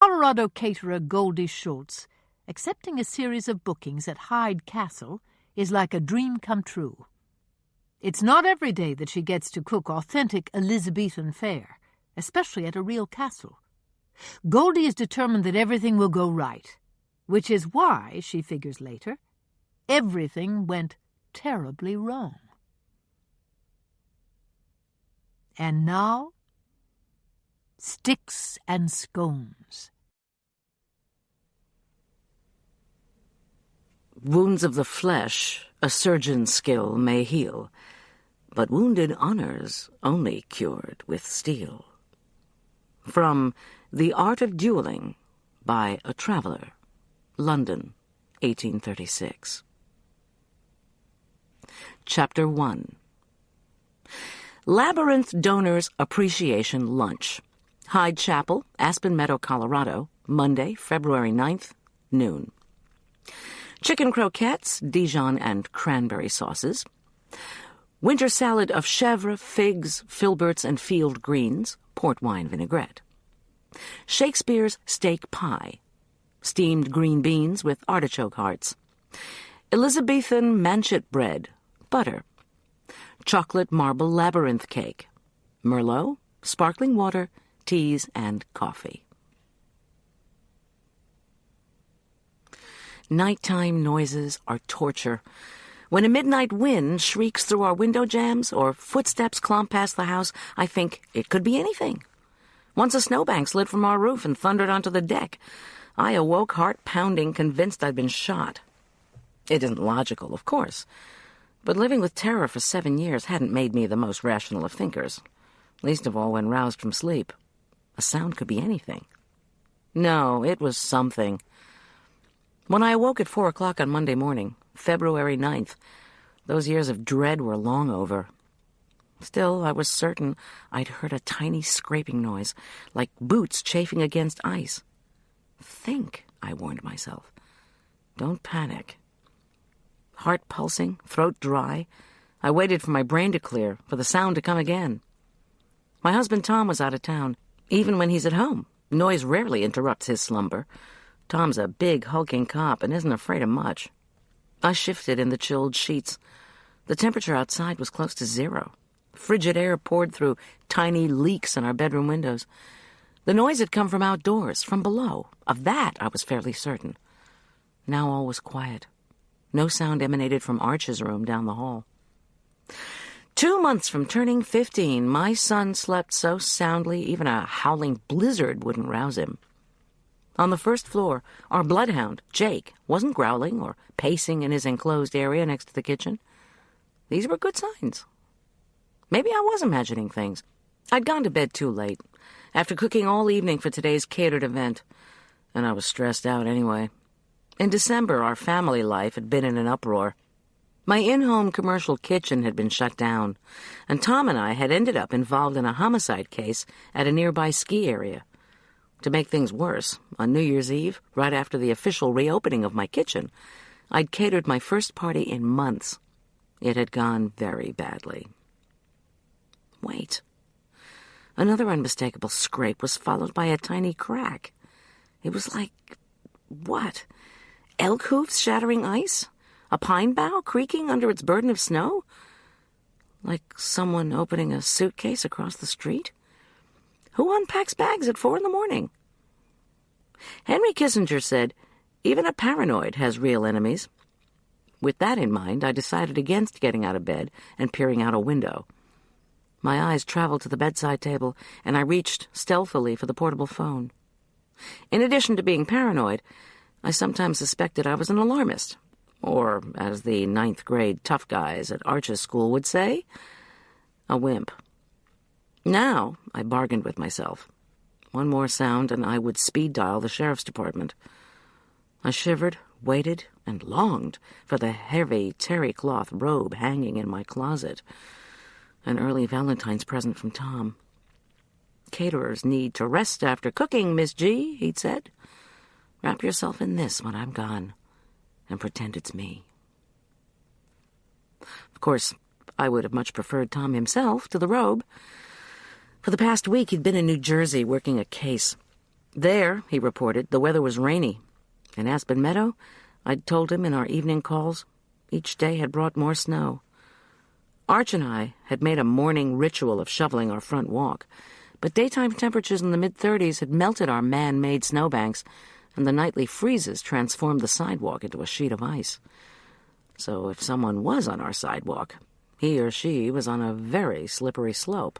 Colorado caterer Goldy Schultz, accepting a series of bookings at Hyde Castle is like a dream come true. It's not every day that she gets to cook authentic Elizabethan fare, especially at a real castle. Goldy is determined that everything will go right, which is why, she figures later, everything went terribly wrong. And now, Sticks and Scones. Wounds of the flesh a surgeon's skill may heal, but wounded honors only cured with steel. From The Art of Dueling by a Traveler, London, 1836. Chapter 1. Labyrinth Donors Appreciation Lunch. Hyde Chapel, Aspen Meadow, Colorado, Monday, February 9th, noon. Chicken croquettes, Dijon and cranberry sauces. Winter salad of chèvre, figs, filberts, and field greens, port wine vinaigrette. Shakespeare's steak pie. Steamed green beans with artichoke hearts. Elizabethan manchet bread, butter. Chocolate marble labyrinth cake. Merlot, sparkling water, teas, and coffee. Nighttime noises are torture. When a midnight wind shrieks through our window jambs or footsteps clomp past the house, I think it could be anything. Once a snowbank slid from our roof and thundered onto the deck. I awoke heart-pounding, convinced I'd been shot. It isn't logical, of course, but living with terror for 7 years hadn't made me the most rational of thinkers, least of all when roused from sleep. A sound could be anything. No, it was something. When I awoke at 4 o'clock on Monday morning, February 9th, those years of dread were long over. Still, I was certain I'd heard a tiny scraping noise, like boots chafing against ice. Think, I warned myself. Don't panic. Heart pulsing, throat dry, I waited for my brain to clear, for the sound to come again. My husband Tom was out of town. Even when he's at home, noise rarely interrupts his slumber. Tom's a big, hulking cop and isn't afraid of much. I shifted in the chilled sheets. The temperature outside was close to 0. Frigid air poured through tiny leaks in our bedroom windows. The noise had come from outdoors, from below. Of that I was fairly certain. Now all was quiet. No sound emanated from Arch's room down the hall. 2 months from turning 15, my son slept so soundly even a howling blizzard wouldn't rouse him. On the first floor, our bloodhound, Jake, wasn't growling or pacing in his enclosed area next to the kitchen. These were good signs. Maybe I was imagining things. I'd gone to bed too late, after cooking all evening for today's catered event, and I was stressed out anyway. In December, our family life had been in an uproar. My in-home commercial kitchen had been shut down, and Tom and I had ended up involved in a homicide case at a nearby ski area. To make things worse, on New Year's Eve, right after the official reopening of my kitchen, I'd catered my first party in months. It had gone very badly. Wait. Another unmistakable scrape was followed by a tiny crack. It was like... what? Elk hoofs shattering ice? A pine bough creaking under its burden of snow? Like someone opening a suitcase across the street? Who unpacks bags at 4 a.m? Henry Kissinger said, even a paranoid has real enemies. With that in mind, I decided against getting out of bed and peering out a window. My eyes traveled to the bedside table, and I reached stealthily for the portable phone. In addition to being paranoid, I sometimes suspected I was an alarmist, or, as the 9th grade tough guys at Arch's school would say, a wimp. Now, I bargained with myself. One more sound, and I would speed dial the sheriff's department. I shivered, waited, and longed for the heavy terry cloth robe hanging in my closet. An early Valentine's present from Tom. Caterers need to rest after cooking, Miss G, he'd said. Wrap yourself in this when I'm gone, and pretend it's me. Of course, I would have much preferred Tom himself to the robe. For the past week, he'd been in New Jersey working a case. There, he reported, the weather was rainy. In Aspen Meadow, I'd told him in our evening calls, each day had brought more snow. Arch and I had made a morning ritual of shoveling our front walk, but daytime temperatures in the mid-30s had melted our man-made snowbanks, and the nightly freezes transformed the sidewalk into a sheet of ice. So if someone was on our sidewalk, he or she was on a very slippery slope.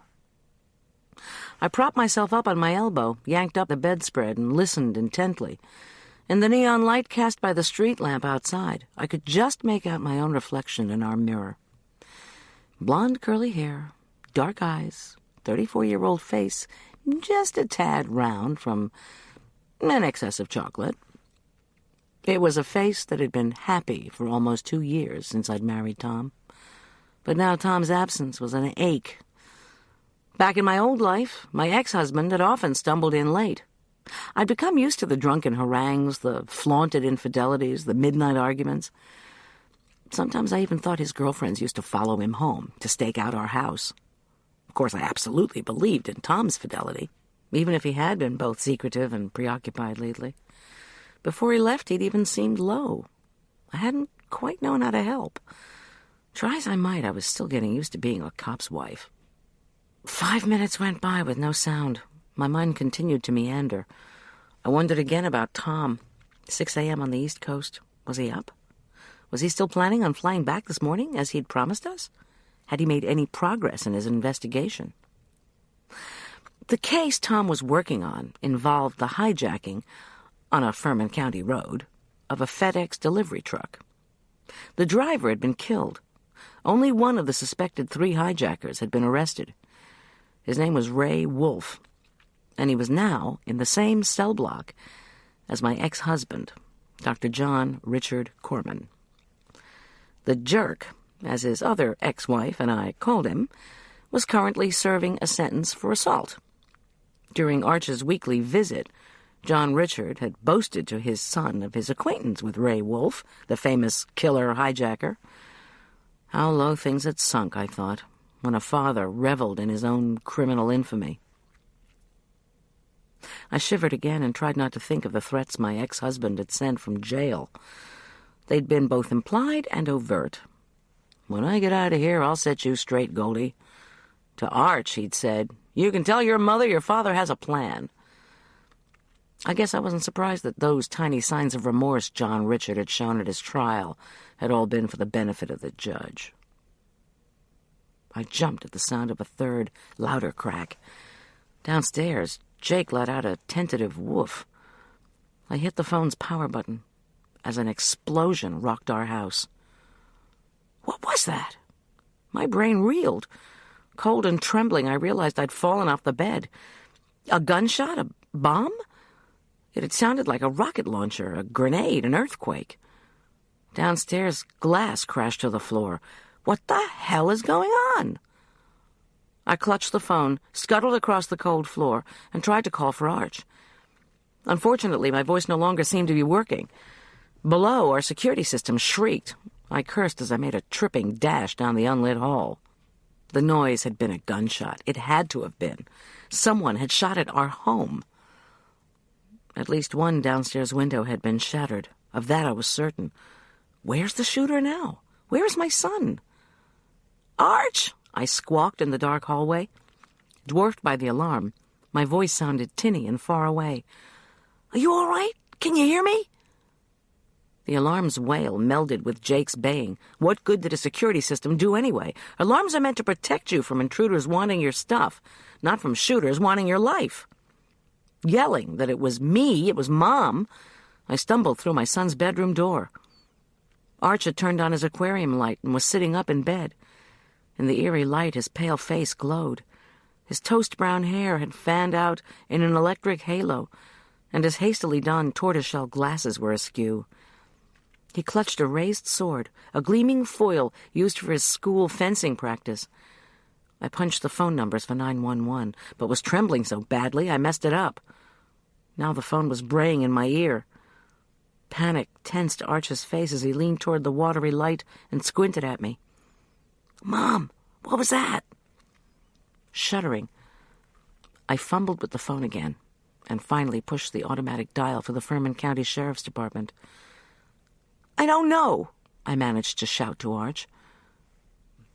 I propped myself up on my elbow, yanked up the bedspread, and listened intently. In the neon light cast by the street lamp outside, I could just make out my own reflection in our mirror. Blonde curly hair, dark eyes, 34-year-old face, just a tad round from an excess of chocolate. It was a face that had been happy for almost 2 years since I'd married Tom. But now Tom's absence was an ache. Back in my old life, my ex-husband had often stumbled in late. I'd become used to the drunken harangues, the flaunted infidelities, the midnight arguments. Sometimes I even thought his girlfriends used to follow him home to stake out our house. Of course, I absolutely believed in Tom's fidelity, even if he had been both secretive and preoccupied lately. Before he left, he'd even seemed low. I hadn't quite known how to help. Try as I might, I was still getting used to being a cop's wife. 5 minutes went by with no sound. My mind continued to meander. I wondered again about Tom. 6 a.m. on the East Coast. Was he up? Was he still planning on flying back this morning, as he'd promised us? Had he made any progress in his investigation? The case Tom was working on involved the hijacking, on a Furman County road, of a FedEx delivery truck. The driver had been killed. Only one of the suspected 3 hijackers had been arrested. His name was Ray Wolf, and he was now in the same cell block as my ex-husband, Dr. John Richard Corman. The jerk, as his other ex-wife and I called him, was currently serving a sentence for assault. During Arch's weekly visit, John Richard had boasted to his son of his acquaintance with Ray Wolf, the famous killer hijacker. How low things had sunk, I thought, when a father reveled in his own criminal infamy. I shivered again and tried not to think of the threats my ex-husband had sent from jail. They'd been both implied and overt. "When I get out of here, I'll set you straight, Goldy." To Arch, he'd said, "You can tell your mother your father has a plan." I guess I wasn't surprised that those tiny signs of remorse John Richard had shown at his trial had all been for the benefit of the judge. I jumped at the sound of a third, louder crack. Downstairs, Jake let out a tentative woof. I hit the phone's power button as an explosion rocked our house. What was that? My brain reeled. Cold and trembling, I realized I'd fallen off the bed. A gunshot? A bomb? It had sounded like a rocket launcher, a grenade, an earthquake. Downstairs, glass crashed to the floor. What the hell is going on? I clutched the phone, scuttled across the cold floor, and tried to call for Arch. Unfortunately, my voice no longer seemed to be working. Below, our security system shrieked. I cursed as I made a tripping dash down the unlit hall. The noise had been a gunshot. It had to have been. Someone had shot at our home. At least one downstairs window had been shattered. Of that I was certain. Where's the shooter now? Where is my son? "Arch!" I squawked in the dark hallway. Dwarfed by the alarm, my voice sounded tinny and far away. "Are you all right? Can you hear me?" The alarm's wail melded with Jake's baying. What good did a security system do anyway? Alarms are meant to protect you from intruders wanting your stuff, not from shooters wanting your life. Yelling that it was me, it was Mom, I stumbled through my son's bedroom door. Arch had turned on his aquarium light and was sitting up in bed. In the eerie light, his pale face glowed. His toast-brown hair had fanned out in an electric halo, and his hastily donned tortoiseshell glasses were askew. He clutched a raised sword, a gleaming foil used for his school fencing practice. I punched the phone numbers for 911, but was trembling so badly I messed it up. Now the phone was braying in my ear. Panic tensed Arch's face as he leaned toward the watery light and squinted at me. "Mom, what was that?" Shuddering, I fumbled with the phone again. and finally pushed the automatic dial for the Furman County Sheriff's Department. "I don't know," I managed to shout to Arch.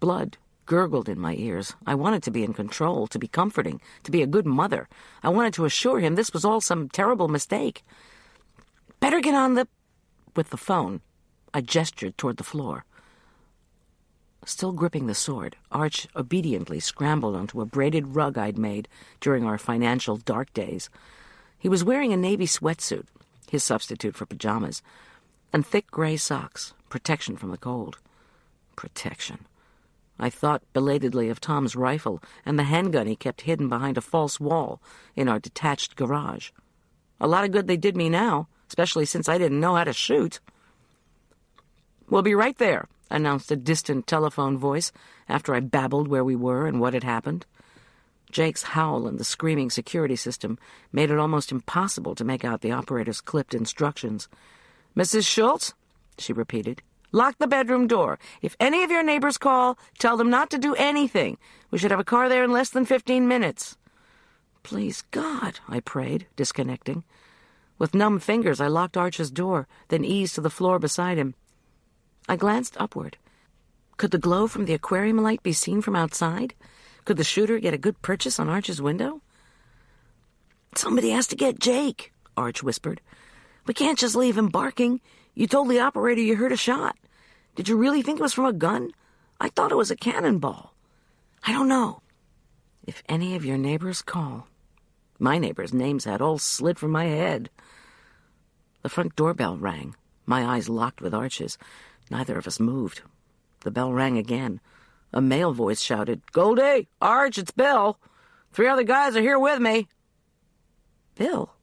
Blood gurgled in my ears. I wanted to be in control, to be comforting, to be a good mother. I wanted to assure him this was all some terrible mistake. "Better get on the—" With the phone, I gestured toward the floor. Still gripping the sword, Arch obediently scrambled onto a braided rug I'd made during our financial dark days. He was wearing a navy sweatsuit, his substitute for pajamas, and thick gray socks, protection from the cold. Protection. I thought belatedly of Tom's rifle and the handgun he kept hidden behind a false wall in our detached garage. A lot of good they did me now, especially since I didn't know how to shoot. "We'll be right there," announced a distant telephone voice after I babbled where we were and what had happened. Jake's howl and the screaming security system made it almost impossible to make out the operator's clipped instructions. "Mrs. Schultz," she repeated, "lock the bedroom door. If any of your neighbors call, tell them not to do anything. We should have a car there in less than 15 minutes. "Please, God," I prayed, disconnecting. With numb fingers, I locked Arch's door, then eased to the floor beside him. I glanced upward. Could the glow from the aquarium light be seen from outside? Could the shooter get a good purchase on Arch's window? "Somebody has to get Jake," Arch whispered. "We can't just leave him barking. You told the operator you heard a shot. Did you really think it was from a gun? I thought it was a cannonball." "I don't know." "If any of your neighbors call..." My neighbors' names had all slid from my head. The front doorbell rang. My eyes locked with Arch's. Neither of us moved. The bell rang again. A male voice shouted, "Goldy! Arch, it's Bill! 3 other guys are here with me." "Bill?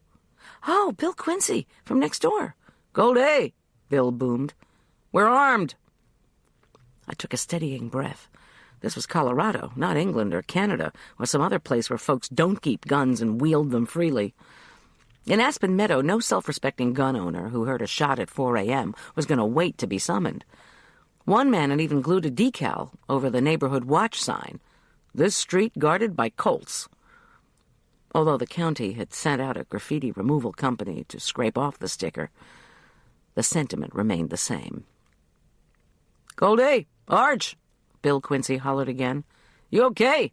Oh, Bill Quincy, from next door." "Goldy!" Bill boomed. "We're armed." I took a steadying breath. This was Colorado, not England or Canada, or some other place where folks don't keep guns and wield them freely. In Aspen Meadow, no self-respecting gun owner who heard a shot at 4 a.m. was going to wait to be summoned. One man had even glued a decal over the neighborhood watch sign, "This street guarded by Colts." Although the county had sent out a graffiti removal company to scrape off the sticker, the sentiment remained the same. "Goldy! Arch!" Bill Quincy hollered again. "You okay?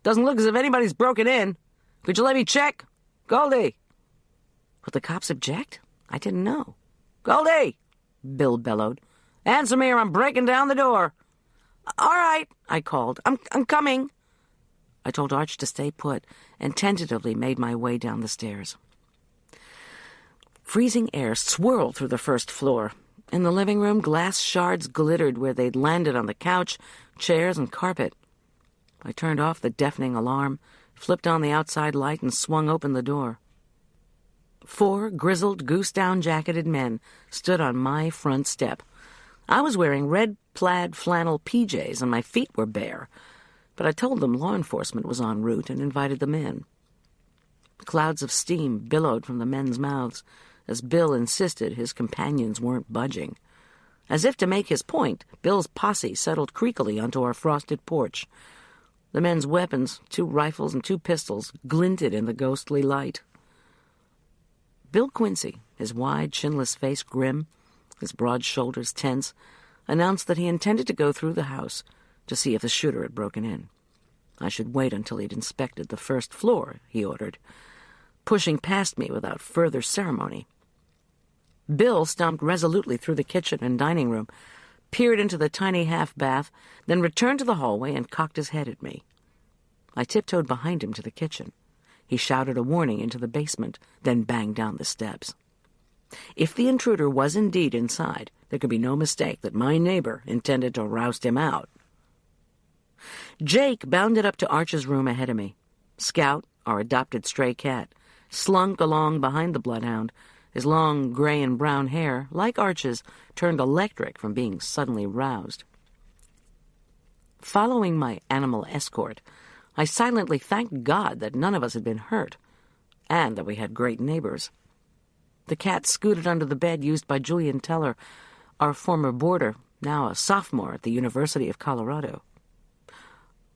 Doesn't look as if anybody's broken in. Could you let me check? Goldy!" Would the cops object? I didn't know. "Goldy!" Bill bellowed. "Answer me or I'm breaking down the door." "All right," I called. I'm coming." I told Arch to stay put and tentatively made my way down the stairs. Freezing air swirled through the first floor. In the living room, glass shards glittered where they'd landed on the couch, chairs, and carpet. I turned off the deafening alarm, flipped on the outside light, and swung open the door. 4 grizzled, goose-down-jacketed men stood on my front step. I was wearing red plaid flannel PJs and my feet were bare, but I told them law enforcement was en route and invited them in. Clouds of steam billowed from the men's mouths as Bill insisted his companions weren't budging. As if to make his point, Bill's posse settled creakily onto our frosted porch. The men's weapons, 2 rifles and 2 pistols, glinted in the ghostly light. Bill Quincy, his wide, chinless face grim, his broad shoulders tense, announced that he intended to go through the house to see if the shooter had broken in. I should wait until he'd inspected the first floor, he ordered, pushing past me without further ceremony. Bill stomped resolutely through the kitchen and dining room, peered into the tiny half-bath, then returned to the hallway and cocked his head at me. I tiptoed behind him to the kitchen. He shouted a warning into the basement, then banged down the steps. If the intruder was indeed inside, there could be no mistake that my neighbor intended to roust him out. Jake bounded up to Arch's room ahead of me. Scout, our adopted stray cat, slunk along behind the bloodhound, his long gray and brown hair, like Arch's, turned electric from being suddenly roused. Following my animal escort, I silently thanked God that none of us had been hurt, and that we had great neighbors. The cat scooted under the bed used by Julian Teller, our former boarder, now a sophomore at the University of Colorado.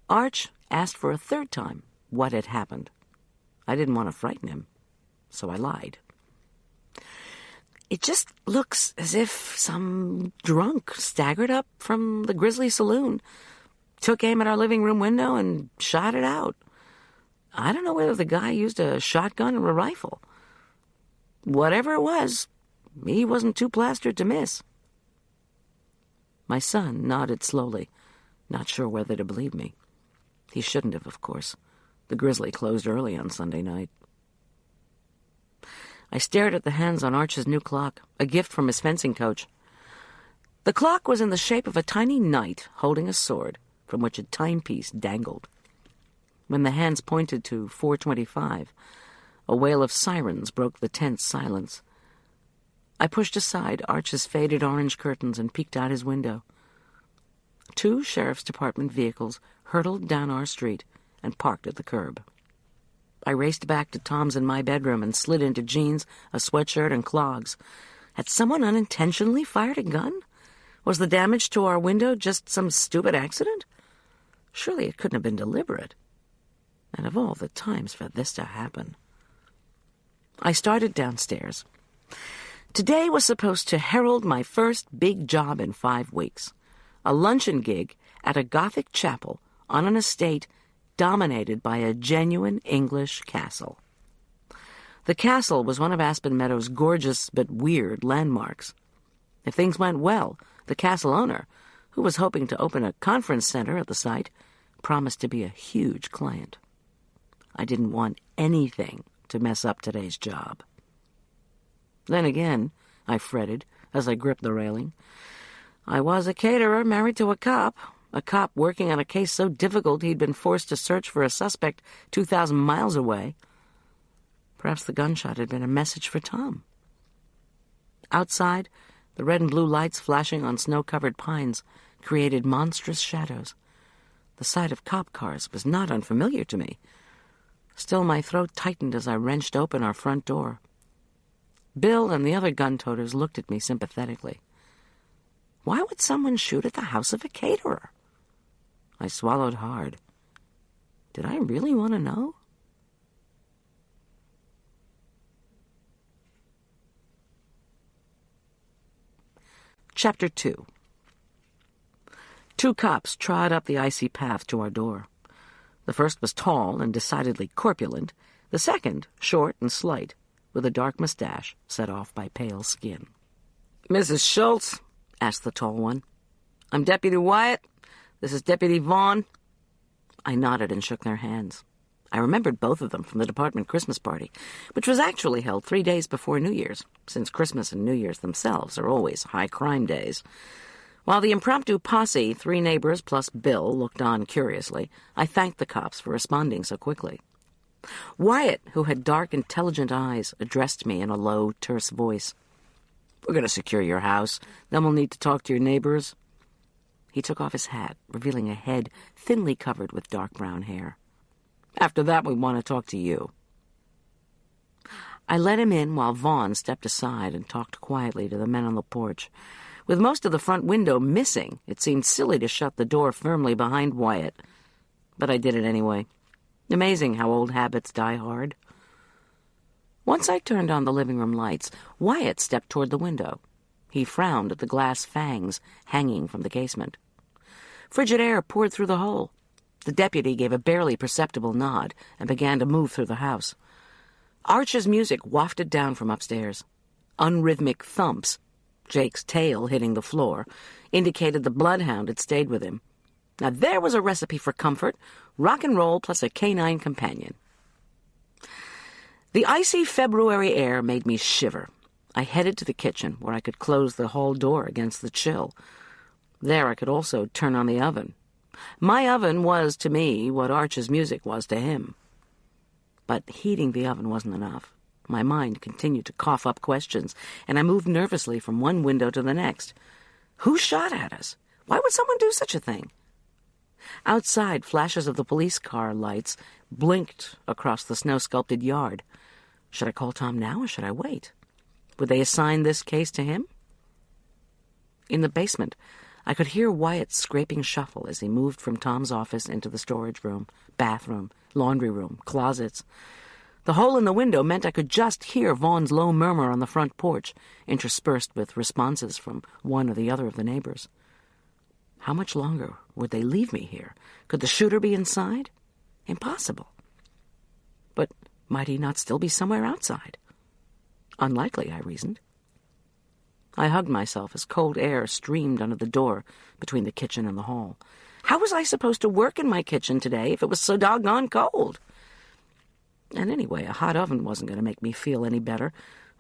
Arch asked for a third time what had happened. I didn't want to frighten him. so I lied. It just looks as if some drunk staggered up from the Grizzly Saloon, took aim at our living room window, and shot it out. I don't know whether the guy used a shotgun or a rifle. Whatever it was, he wasn't too plastered to miss. My son nodded slowly, not sure whether to believe me. He shouldn't have, of course. The Grizzly closed early on Sunday night. I stared at the hands on Arch's new clock, a gift from his fencing coach. The clock was in the shape of a tiny knight holding a sword, from which a timepiece dangled. When the hands pointed to 4:25, a wail of sirens broke the tense silence. I pushed aside Arch's faded orange curtains and peeked out his window. 2 Sheriff's Department vehicles hurtled down our street and parked at the curb. I raced back to Tom's in my bedroom and slid into jeans, a sweatshirt, and clogs. Had someone unintentionally fired a gun? Was the damage to our window just some stupid accident? Surely it couldn't have been deliberate. And of all the times for this to happen. I started downstairs. Today was supposed to herald my first big job in 5 weeks. A luncheon gig at a Gothic chapel on an estate dominated by a genuine English castle. The castle was one of Aspen Meadows' gorgeous but weird landmarks. If things went well, the castle owner, who was hoping to open a conference center at the site, promised to be a huge client. I didn't want anything to mess up today's job. Then again, I fretted as I gripped the railing, I was a caterer married to a cop working on a case so difficult he'd been forced to search for a suspect 2,000 miles away. Perhaps the gunshot had been a message for Tom. Outside, the red and blue lights flashing on snow-covered pines created monstrous shadows. The sight of cop cars was not unfamiliar to me. Still, my throat tightened as I wrenched open our front door. Bill and the other gun-toters looked at me sympathetically. Why would someone shoot at the house of a caterer? I swallowed hard. Did I really want to know? Chapter 2. 2 cops trod up the icy path to our door. The first was tall and decidedly corpulent. The second, short and slight, with a dark mustache set off by pale skin. "Mrs. Schultz?" asked the tall one. "I'm Deputy Wyatt. This is Deputy Vaughn." I nodded and shook their hands. I remembered both of them from the department Christmas party, which was actually held 3 days before New Year's, since Christmas and New Year's themselves are always high-crime days. While the impromptu posse, 3 neighbors plus Bill, looked on curiously, I thanked the cops for responding so quickly. Wyatt, who had dark, intelligent eyes, addressed me in a low, terse voice. "We're going to secure your house. Then we'll need to talk to your neighbors." He took off his hat, revealing a head thinly covered with dark brown hair. "After that, we want to talk to you." I let him in while Vaughn stepped aside and talked quietly to the men on the porch. With most of the front window missing, it seemed silly to shut the door firmly behind Wyatt. But I did it anyway. Amazing how old habits die hard. Once I turned on the living room lights, Wyatt stepped toward the window. He frowned at the glass fangs hanging from the casement. Frigid air poured through the hole. The deputy gave a barely perceptible nod and began to move through the house. Arch's music wafted down from upstairs. Unrhythmic thumps, Jake's tail hitting the floor, indicated the bloodhound had stayed with him. Now there was a recipe for comfort, rock and roll plus a canine companion. The icy February air made me shiver. I headed to the kitchen, where I could close the hall door against the chill. There I could also turn on the oven. My oven was, to me, what Arch's music was to him. But heating the oven wasn't enough. My mind continued to cough up questions, and I moved nervously from one window to the next. Who shot at us? Why would someone do such a thing? Outside, flashes of the police car lights blinked across the snow-sculpted yard. Should I call Tom now, or should I wait? Would they assign this case to him? In the basement, I could hear Wyatt's scraping shuffle as he moved from Tom's office into the storage room, bathroom, laundry room, closets. The hole in the window meant I could just hear Vaughn's low murmur on the front porch, interspersed with responses from one or the other of the neighbors. How much longer would they leave me here? Could the shooter be inside? Impossible. But might he not still be somewhere outside? Unlikely, I reasoned. I hugged myself as cold air streamed under the door between the kitchen and the hall. How was I supposed to work in my kitchen today if it was so doggone cold? And anyway, a hot oven wasn't going to make me feel any better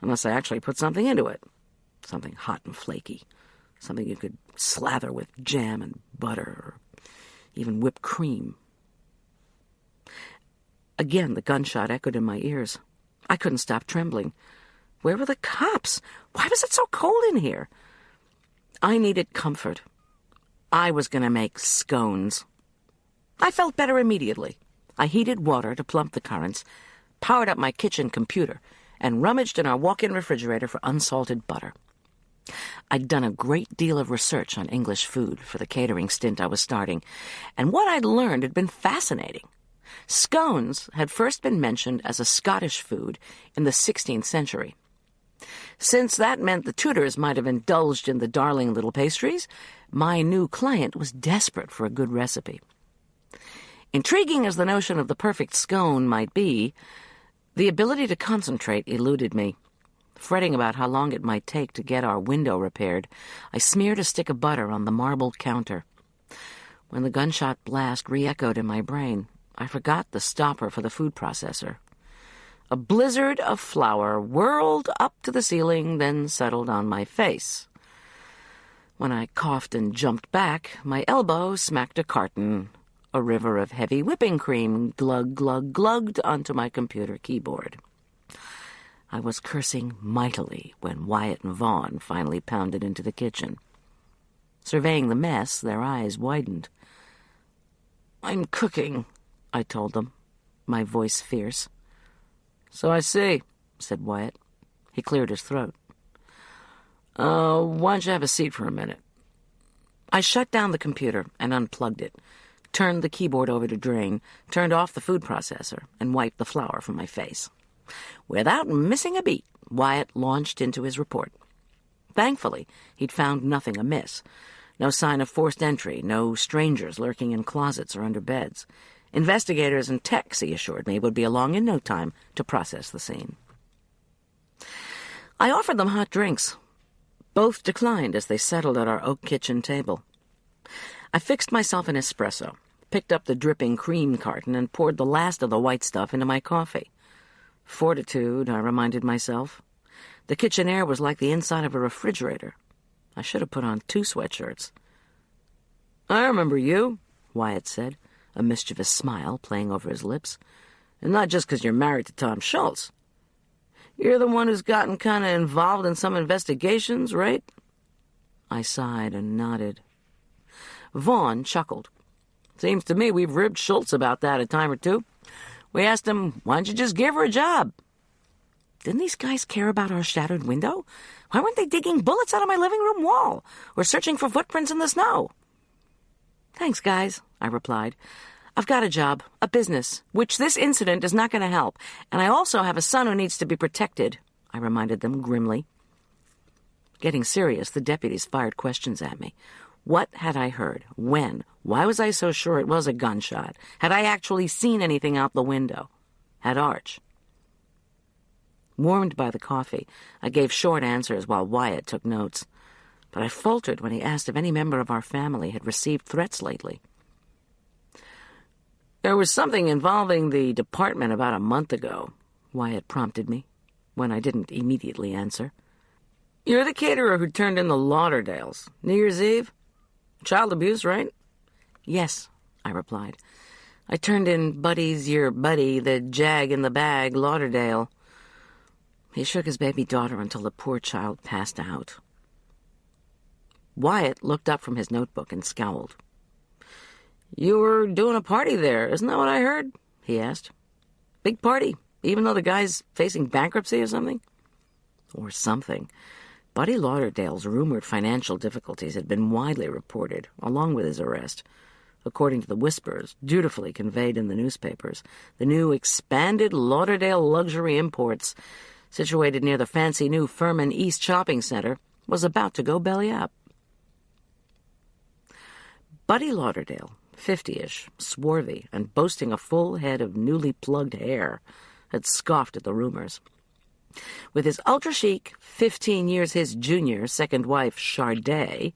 unless I actually put something into it. Something hot and flaky. Something you could slather with jam and butter or even whipped cream. Again, the gunshot echoed in my ears. I couldn't stop trembling. Where were the cops? Why was it so cold in here? I needed comfort. I was going to make scones. I felt better immediately. I heated water to plump the currents, powered up my kitchen computer, and rummaged in our walk-in refrigerator for unsalted butter. I'd done a great deal of research on English food for the catering stint I was starting, and what I'd learned had been fascinating. Scones had first been mentioned as a Scottish food in the 16th century. Since that meant the Tudors might have indulged in the darling little pastries, my new client was desperate for a good recipe. Intriguing as the notion of the perfect scone might be, the ability to concentrate eluded me. Fretting about how long it might take to get our window repaired, I smeared a stick of butter on the marble counter. When the gunshot blast re-echoed in my brain, I forgot the stopper for the food processor. A blizzard of flour whirled up to the ceiling, then settled on my face. When I coughed and jumped back, my elbow smacked a carton. A river of heavy whipping cream glug, glug, glugged onto my computer keyboard. I was cursing mightily when Wyatt and Vaughn finally pounded into the kitchen. Surveying the mess, their eyes widened. "I'm cooking," I told them, my voice fierce. "So I see," said Wyatt. He cleared his throat. Why don't you have a seat for a minute?" I shut down the computer and unplugged it, turned the keyboard over to drain, turned off the food processor, and wiped the flour from my face. Without missing a beat, Wyatt launched into his report. Thankfully, he'd found nothing amiss. No sign of forced entry, no strangers lurking in closets or under beds. Investigators and techs, he assured me, would be along in no time to process the scene. I offered them hot drinks. Both declined as they settled at our oak kitchen table. I fixed myself an espresso, picked up the dripping cream carton, and poured the last of the white stuff into my coffee. Fortitude, I reminded myself. The kitchen air was like the inside of a refrigerator. I should have put on 2 sweatshirts. "I remember you," Wyatt said, a mischievous smile playing over his lips. "And not just 'cause you're married to Tom Schultz. You're the one who's gotten kind of involved in some investigations, right?" I sighed and nodded. Vaughn chuckled. "Seems to me we've ribbed Schultz about that a time or two. We asked him, why don't you just give her a job?" Didn't these guys care about our shattered window? Why weren't they digging bullets out of my living room wall or searching for footprints in the snow? "Thanks, guys," I replied. "I've got a job, a business, which this incident is not going to help, and I also have a son who needs to be protected," I reminded them grimly. Getting serious, the deputies fired questions at me. What had I heard? When? Why was I so sure it was a gunshot? Had I actually seen anything out the window? Had Arch? Warmed by the coffee, I gave short answers while Wyatt took notes. But I faltered when he asked if any member of our family had received threats lately. "There was something involving the department about a month ago," Wyatt prompted me, when I didn't immediately answer. "You're the caterer who turned in the Lauderdales. New Year's Eve? Child abuse, right?" "Yes," I replied. "I turned in Buddy's your buddy, the jag-in-the-bag Lauderdale." He shook his baby daughter until the poor child passed out. Wyatt looked up from his notebook and scowled. "You were doing a party there, isn't that what I heard?" he asked. "Big party, even though the guy's facing bankruptcy or something?" Or something. Buddy Lauderdale's rumored financial difficulties had been widely reported, along with his arrest. according to the whispers dutifully conveyed in the newspapers, the new expanded Lauderdale luxury imports, situated near the fancy new Furman East Shopping Center, was about to go belly up. Buddy Lauderdale, 50-ish, swarthy, and boasting a full head of newly plugged hair, had scoffed at the rumors. With his ultra-chic, 15 years his junior, second wife, Sharday,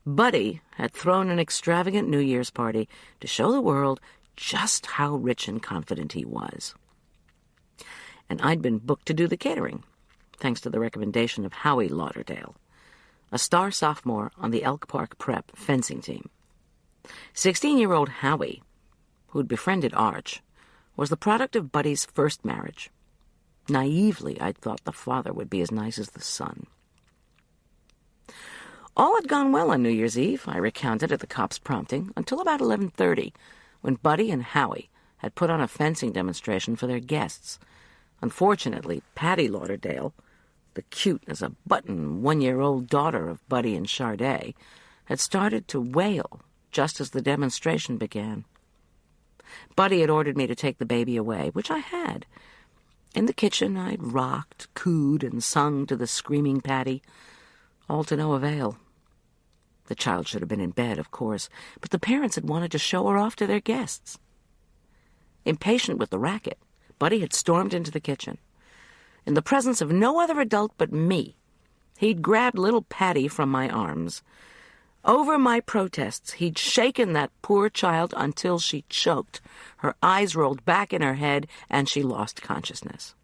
Buddy had thrown an extravagant New Year's party to show the world just how rich and confident he was. And I'd been booked to do the catering, thanks to the recommendation of Howie Lauderdale, a star sophomore on the Elk Park Prep fencing team. 16-year-old Howie, who'd befriended Arch, was the product of Buddy's first marriage. Naively, I'd thought the father would be as nice as the son. All had gone well on New Year's Eve, I recounted at the cop's prompting, until about 11:30, when Buddy and Howie had put on a fencing demonstration for their guests. Unfortunately, Patty Lauderdale, the cute-as-a-button 1-year-old daughter of Buddy and Sharday, had started to wail just as the demonstration began. Buddy had ordered me to take the baby away, which I had. In the kitchen, I'd rocked, cooed, and sung to the screaming Patty, all to no avail. The child should have been in bed, of course, but the parents had wanted to show her off to their guests. Impatient with the racket, Buddy had stormed into the kitchen. In the presence of no other adult but me, he'd grabbed little Patty from my arms. Over my protests, he'd shaken that poor child until she choked. Her eyes rolled back in her head, and she lost consciousness.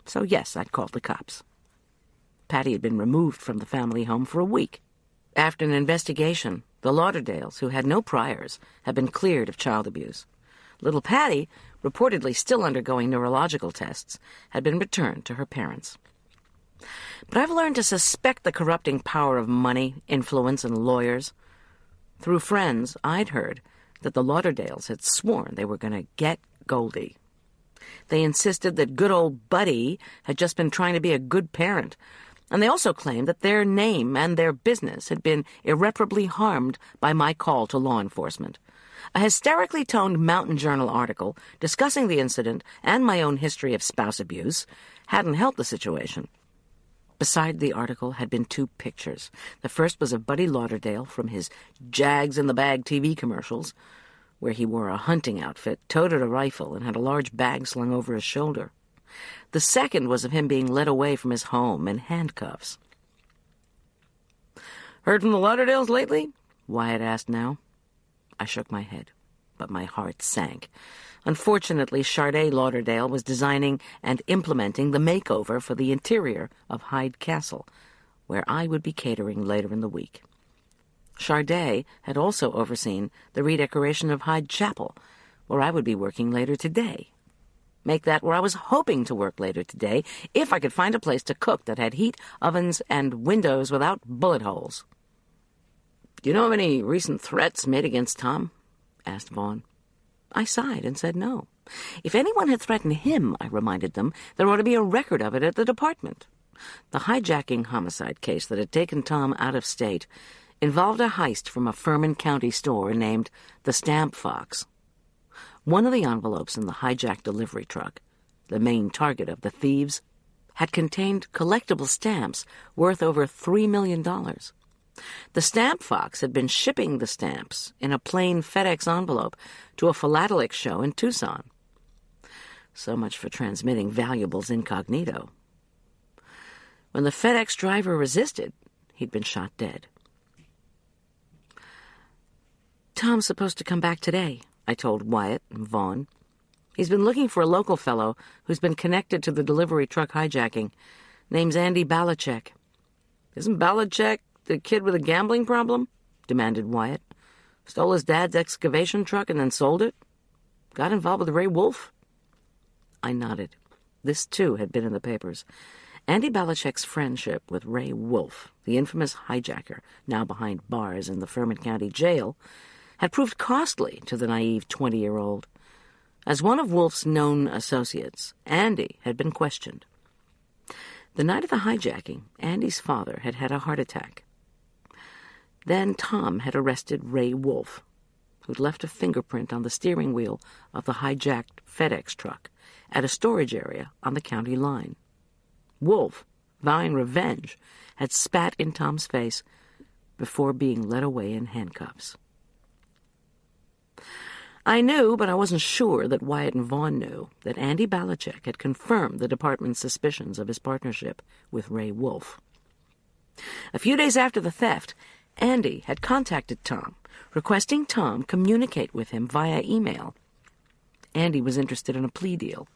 So yes, I'd called the cops. Patty had been removed from the family home for a week. After an investigation, the Lauderdales, who had no priors, had been cleared of child abuse. Little Patty, reportedly still undergoing neurological tests, had been returned to her parents. But I've learned to suspect the corrupting power of money, influence, and lawyers. Through friends, I'd heard that the Lauderdales had sworn they were going to get Goldy. They insisted that good old Buddy had just been trying to be a good parent, and they also claimed that their name and their business had been irreparably harmed by my call to law enforcement. A hysterically toned Mountain Journal article discussing the incident and my own history of spouse abuse hadn't helped the situation. Beside the article had been 2 pictures. The first was of Buddy Lauderdale from his Jags-in-the-Bag TV commercials, where he wore a hunting outfit, toted a rifle, and had a large bag slung over his shoulder. The second was of him being led away from his home in handcuffs. "Heard from the Lauderdales lately?" Wyatt asked now. I shook my head, but my heart sank. Unfortunately, Sharday Lauderdale was designing and implementing the makeover for the interior of Hyde Castle, where I would be catering later in the week. Sharday had also overseen the redecoration of Hyde Chapel, where I would be working later today. Make that where I was hoping to work later today, if I could find a place to cook that had heat, ovens, and windows without bullet holes. "Do you know of any recent threats made against Tom?" asked Vaughn. I sighed and said no. If anyone had threatened him, I reminded them, there ought to be a record of it at the department. The hijacking homicide case that had taken Tom out of state involved a heist from a Furman County store named the Stamp Fox. One of the envelopes in the hijacked delivery truck, the main target of the thieves, had contained collectible stamps worth over $3 million. The Stamp Fox had been shipping the stamps in a plain FedEx envelope to a philatelic show in Tucson. So much for transmitting valuables incognito. When the FedEx driver resisted, he'd been shot dead. "Tom's supposed to come back today," I told Wyatt and Vaughn. "He's been looking for a local fellow who's been connected to the delivery truck hijacking. Name's Andy Balachek." "Isn't Balachek the kid with a gambling problem?" demanded Wyatt. "Stole his dad's excavation truck and then sold it? Got involved with Ray Wolf?" I nodded. This, too, had been in the papers. Andy Balachek's friendship with Ray Wolf, the infamous hijacker, now behind bars in the Furman County Jail, had proved costly to the naive 20-year-old. As one of Wolf's known associates, Andy had been questioned. The night of the hijacking, Andy's father had had a heart attack. Then Tom had arrested Ray Wolfe, who'd left a fingerprint on the steering wheel of the hijacked FedEx truck at a storage area on the county line. Wolfe, vowing revenge, had spat in Tom's face before being led away in handcuffs. I knew, but I wasn't sure that Wyatt and Vaughn knew, that Andy Belichick had confirmed the department's suspicions of his partnership with Ray Wolfe. A few days after the theft, Andy had contacted Tom, requesting Tom communicate with him via email. Andy was interested in a plea deal.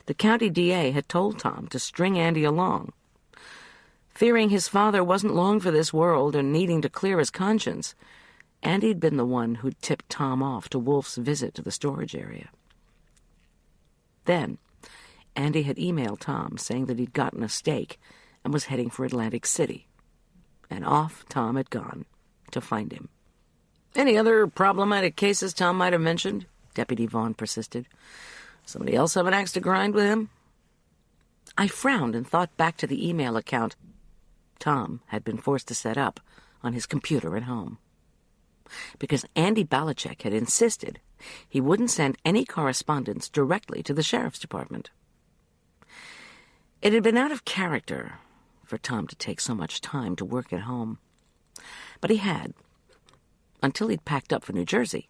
The county DA had told Tom to string Andy along. Fearing his father wasn't long for this world and needing to clear his conscience, Andy'd been the one who'd tipped Tom off to Wolfe's visit to the storage area. Then, Andy had emailed Tom saying that he'd gotten a steak and was heading for Atlantic City. And off Tom had gone to find him. "Any other problematic cases Tom might have mentioned?" Deputy Vaughn persisted. "Somebody else have an axe to grind with him?" I frowned and thought back to the email account Tom had been forced to set up on his computer at home. Because Andy Belichick had insisted he wouldn't send any correspondence directly to the sheriff's department. It had been out of character for Tom to take so much time to work at home. But he had, until he'd packed up for New Jersey.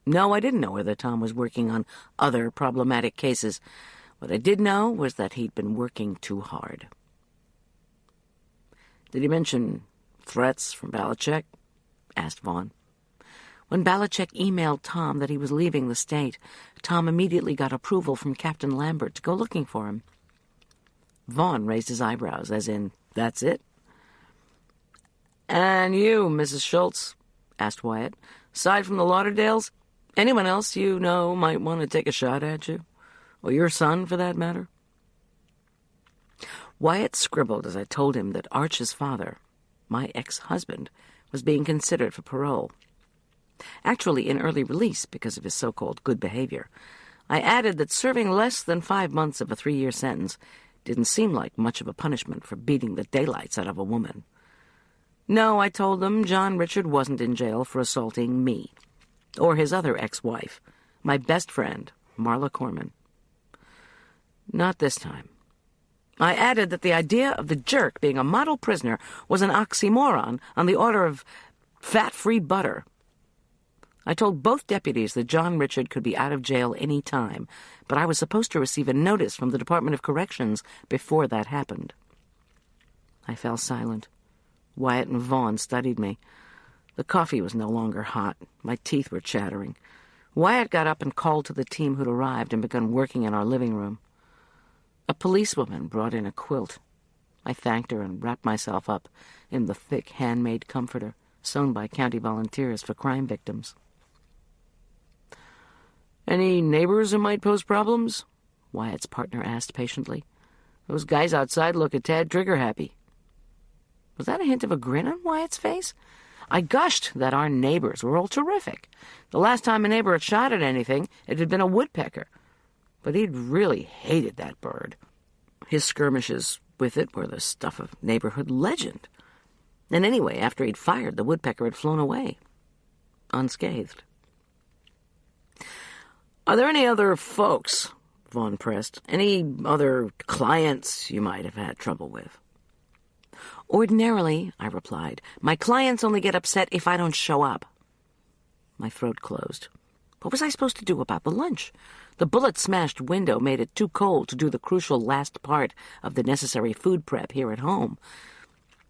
No, I didn't know whether Tom was working on other problematic cases. What I did know was that he'd been working too hard. "Did he mention threats from Belichick?" asked Vaughn. When Belichick emailed Tom that he was leaving the state, Tom immediately got approval from Captain Lambert to go looking for him. Vaughn raised his eyebrows, as in, "That's it?" "And you, Mrs. Schultz?" asked Wyatt. "Aside from the Lauderdales, anyone else you know might want to take a shot at you? Or your son, for that matter?" Wyatt scribbled as I told him that Arch's father, my ex-husband, was being considered for parole. Actually in early release because of his so-called good behavior. I added that serving less than 5 months of a 3-year sentence didn't seem like much of a punishment for beating the daylights out of a woman. No, I told them, John Richard wasn't in jail for assaulting me, or his other ex-wife, my best friend, Marla Corman. Not this time. I added that the idea of the jerk being a model prisoner was an oxymoron on the order of fat-free butter. I told both deputies that John Richard could be out of jail any time, but I was supposed to receive a notice from the Department of Corrections before that happened. I fell silent. Wyatt and Vaughn studied me. The coffee was no longer hot. My teeth were chattering. Wyatt got up and called to the team who'd arrived and begun working in our living room. A policewoman brought in a quilt. I thanked her and wrapped myself up in the thick handmade comforter sewn by county volunteers for crime victims. "Any neighbors who might pose problems?" Wyatt's partner asked patiently. "Those guys outside look a tad trigger-happy." Was that a hint of a grin on Wyatt's face? I gushed that our neighbors were all terrific. The last time a neighbor had shot at anything, it had been a woodpecker. But he'd really hated that bird. His skirmishes with it were the stuff of neighborhood legend. And anyway, after he'd fired, the woodpecker had flown away, unscathed. "Are there any other folks," Vaughn pressed, "any other clients you might have had trouble with?" "Ordinarily," I replied, "my clients only get upset if I don't show up." My throat closed. What was I supposed to do about the lunch? The bullet-smashed window made it too cold to do the crucial last part of the necessary food prep here at home.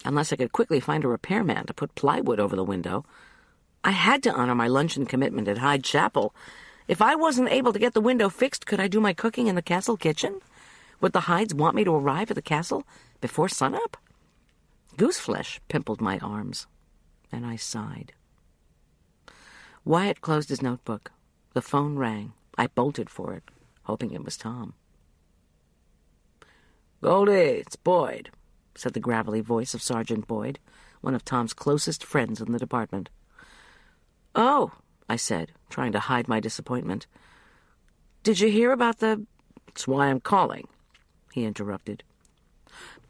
Unless I could quickly find a repairman to put plywood over the window. I had to honor my luncheon commitment at Hyde Chapel. If I wasn't able to get the window fixed, could I do my cooking in the castle kitchen? Would the Hydes want me to arrive at the castle before sunup? Gooseflesh pimpled my arms, and I sighed. Wyatt closed his notebook. The phone rang. I bolted for it, hoping it was Tom. "Goldy, it's Boyd," said the gravelly voice of Sergeant Boyd, one of Tom's closest friends in the department. "Oh," I said, trying to hide my disappointment. "Did you hear about the—" "That's why I'm calling," he interrupted.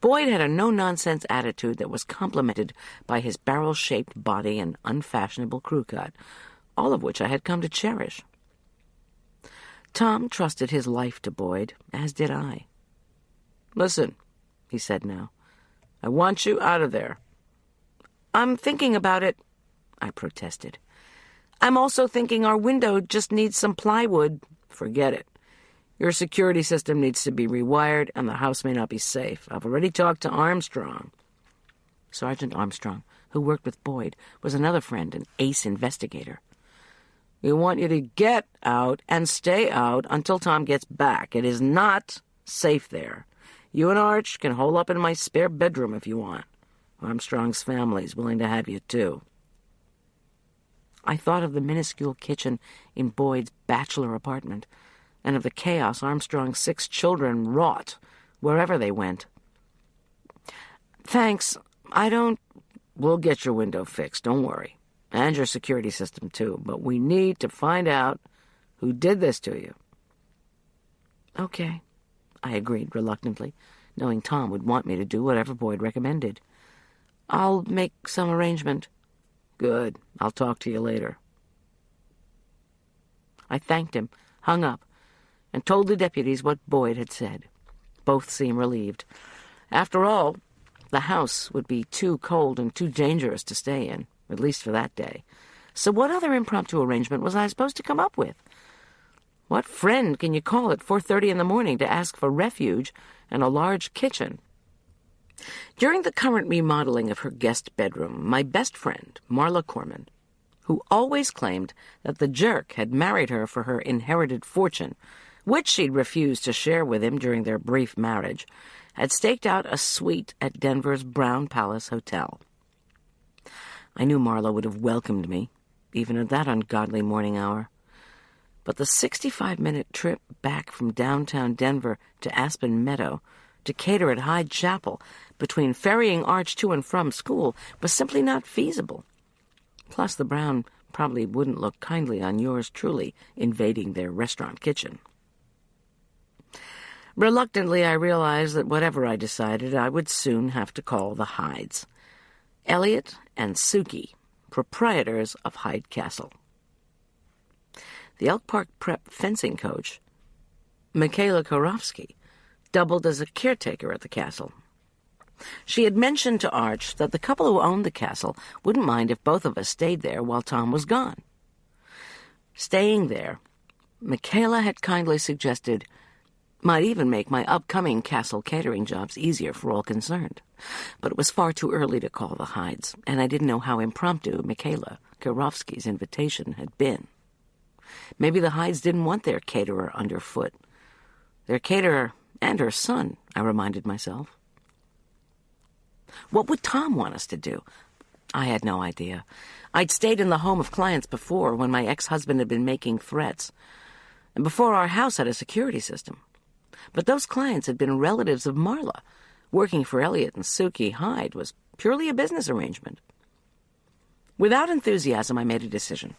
Boyd had a no-nonsense attitude that was complemented by his barrel-shaped body and unfashionable crew cut, all of which I had come to cherish. Tom trusted his life to Boyd, as did I. "Listen," he said now, "I want you out of there." "I'm thinking about it," I protested. "I'm also thinking our window just needs some plywood." "Forget it. Your security system needs to be rewired, and the house may not be safe. I've already talked to Armstrong." Sergeant Armstrong, who worked with Boyd, was another friend, an ace investigator. "We want you to get out and stay out until Tom gets back. It is not safe there. You and Arch can hole up in my spare bedroom if you want. Armstrong's family's willing to have you, too." I thought of the minuscule kitchen in Boyd's bachelor apartment, and of the chaos Armstrong's 6 children wrought wherever they went. "Thanks. We'll get your window fixed, don't worry. And your security system, too. But we need to find out who did this to you." "Okay," I agreed reluctantly, knowing Tom would want me to do whatever Boyd recommended. "I'll make some arrangement." "Good. I'll talk to you later." I thanked him, hung up, and told the deputies what Boyd had said. Both seemed relieved. After all, the house would be too cold and too dangerous to stay in, at least for that day. So what other impromptu arrangement was I supposed to come up with? What friend can you call at 4:30 in the morning to ask for refuge and a large kitchen? During the current remodeling of her guest bedroom, my best friend, Marla Corman, who always claimed that the jerk had married her for her inherited fortune, which she'd refused to share with him during their brief marriage, had staked out a suite at Denver's Brown Palace Hotel. I knew Marla would have welcomed me, even at that ungodly morning hour. But the 65-minute trip back from downtown Denver to Aspen Meadow to cater at Hyde Chapel between ferrying Arch to and from school was simply not feasible. Plus, the Brown probably wouldn't look kindly on yours truly invading their restaurant kitchen. Reluctantly, I realized that whatever I decided, I would soon have to call the Hydes. Elliot and Suki, proprietors of Hyde Castle. The Elk Park Prep fencing coach, Michaela Korofsky, doubled as a caretaker at the castle. She had mentioned to Arch that the couple who owned the castle wouldn't mind if both of us stayed there while Tom was gone. Staying there, Michaela had kindly suggested, might even make my upcoming castle catering jobs easier for all concerned. But it was far too early to call the Hydes, and I didn't know how impromptu Michaela Korofsky's invitation had been. Maybe the Hydes didn't want their caterer underfoot. Their caterer and her son, I reminded myself. What would Tom want us to do? I had no idea. I'd stayed in the home of clients before when my ex-husband had been making threats, and before our house had a security system. But those clients had been relatives of Marla. Working for Elliot and Suki Hyde was purely a business arrangement. Without enthusiasm, I made a decision.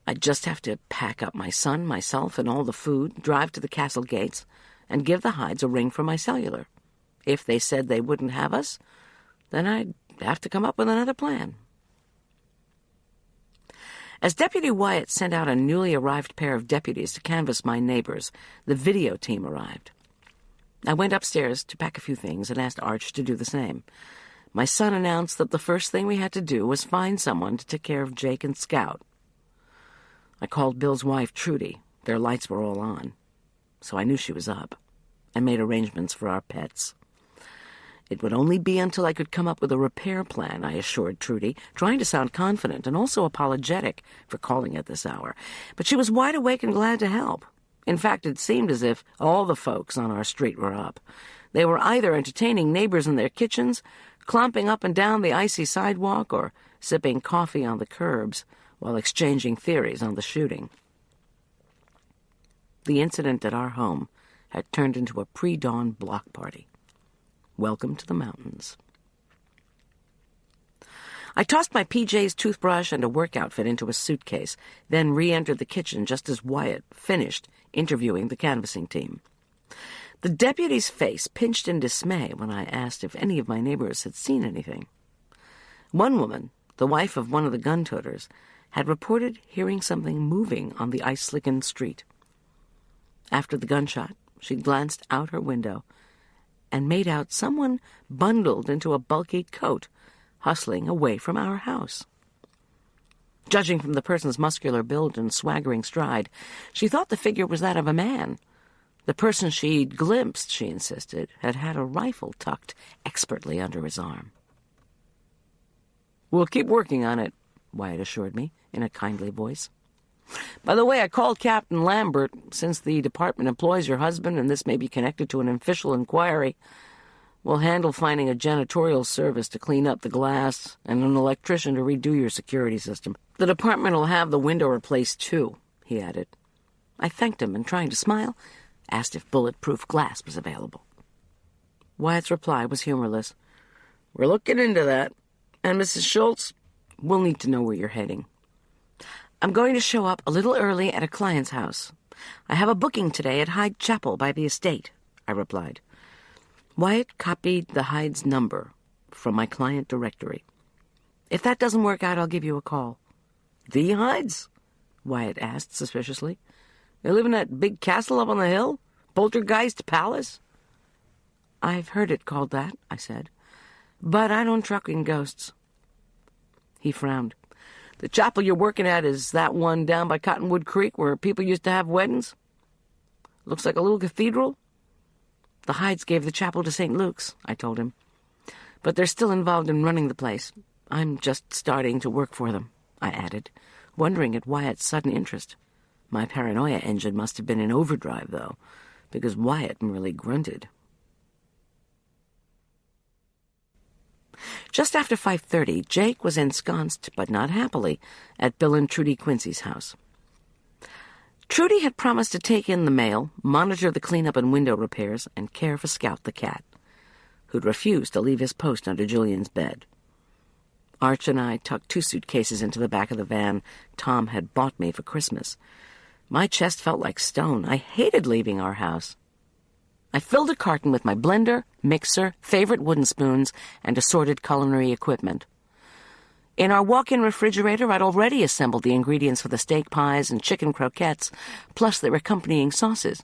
I'd just have to pack up my son, myself, and all the food, drive to the castle gates, and give the Hydes a ring for my cellular. If they said they wouldn't have us, then I'd have to come up with another plan. As Deputy Wyatt sent out a newly arrived pair of deputies to canvass my neighbors, the video team arrived. I went upstairs to pack a few things and asked Arch to do the same. My son announced that the first thing we had to do was find someone to take care of Jake and Scout. I called Bill's wife, Trudy. Their lights were all on, so I knew she was up. I made arrangements for our pets. It would only be until I could come up with a repair plan, I assured Trudy, trying to sound confident and also apologetic for calling at this hour. But she was wide awake and glad to help. In fact, it seemed as if all the folks on our street were up. They were either entertaining neighbors in their kitchens, clomping up and down the icy sidewalk, or sipping coffee on the curbs while exchanging theories on the shooting. The incident at our home had turned into a pre-dawn block party. Welcome to the mountains. I tossed my PJs, toothbrush, and a work outfit into a suitcase, then re-entered the kitchen just as Wyatt finished interviewing the canvassing team. The deputy's face pinched in dismay when I asked if any of my neighbors had seen anything. One woman, the wife of one of the gun-toters, had reported hearing something moving on the ice-slickened street. After the gunshot, she glanced out her window and made out someone bundled into a bulky coat, hustling away from our house. Judging from the person's muscular build and swaggering stride, she thought the figure was that of a man. The person she'd glimpsed, she insisted, had had a rifle tucked expertly under his arm. "We'll keep working on it," Wyatt assured me in a kindly voice. "By the way, I called Captain Lambert. Since the department employs your husband and this may be connected to an official inquiry, we'll handle finding a janitorial service to clean up the glass and an electrician to redo your security system. The department will have the window replaced, too," he added. I thanked him and, trying to smile, asked if bulletproof glass was available. Wyatt's reply was humorless. "We're looking into that. And, Mrs. Schultz, we'll need to know where you're heading." "I'm going to show up a little early at a client's house. I have a booking today at Hyde Chapel by the estate," I replied. Wyatt copied the Hyde's number from my client directory. "If that doesn't work out, I'll give you a call." "The Hydes?" Wyatt asked suspiciously. "They live in that big castle up on the hill? Poltergeist Palace?" "I've heard it called that," I said, "but I don't truck in ghosts." He frowned. "The chapel you're working at is that one down by Cottonwood Creek where people used to have weddings? Looks like a little cathedral?" "The Hydes gave the chapel to St. Luke's," I told him. "But they're still involved in running the place. I'm just starting to work for them," I added, wondering at Wyatt's sudden interest. My paranoia engine must have been in overdrive, though, because Wyatt merely grunted. Just after 5:30, Jake was ensconced, but not happily, at Bill and Trudy Quincy's house. Trudy had promised to take in the mail, monitor the cleanup and window repairs, and care for Scout the cat, who'd refused to leave his post under Julian's bed. Arch and I tucked 2 suitcases into the back of the van Tom had bought me for Christmas. My chest felt like stone. I hated leaving our house. I filled a carton with my blender, mixer, favorite wooden spoons, and assorted culinary equipment. In our walk-in refrigerator, I'd already assembled the ingredients for the steak pies and chicken croquettes, plus their accompanying sauces.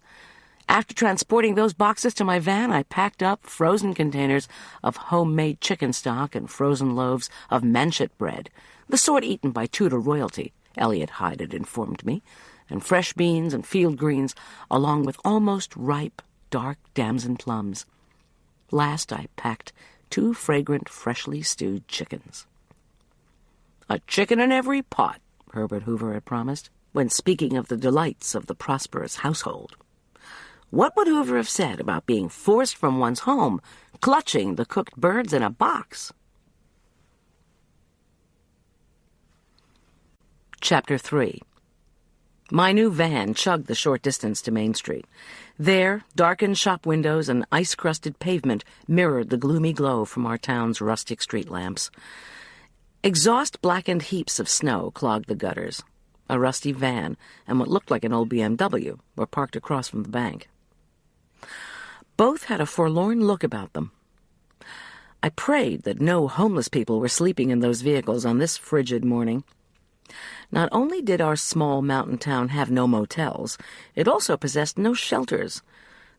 After transporting those boxes to my van, I packed up frozen containers of homemade chicken stock and frozen loaves of manchet bread, the sort eaten by Tudor royalty, Elliot Hyde had informed me, and fresh beans and field greens, along with almost ripe, dark damson plums. Last, I packed 2 fragrant, freshly stewed chickens. "A chicken in every pot," Herbert Hoover had promised, when speaking of the delights of the prosperous household. What would Hoover have said about being forced from one's home, clutching the cooked birds in a box? Chapter 3. My new van chugged the short distance to Main Street. There, darkened shop windows and ice-crusted pavement mirrored the gloomy glow from our town's rustic street lamps. Exhaust-blackened heaps of snow clogged the gutters. A rusty van and what looked like an old BMW were parked across from the bank. Both had a forlorn look about them. I prayed that no homeless people were sleeping in those vehicles on this frigid morning. Not only did our small mountain town have no motels, it also possessed no shelters.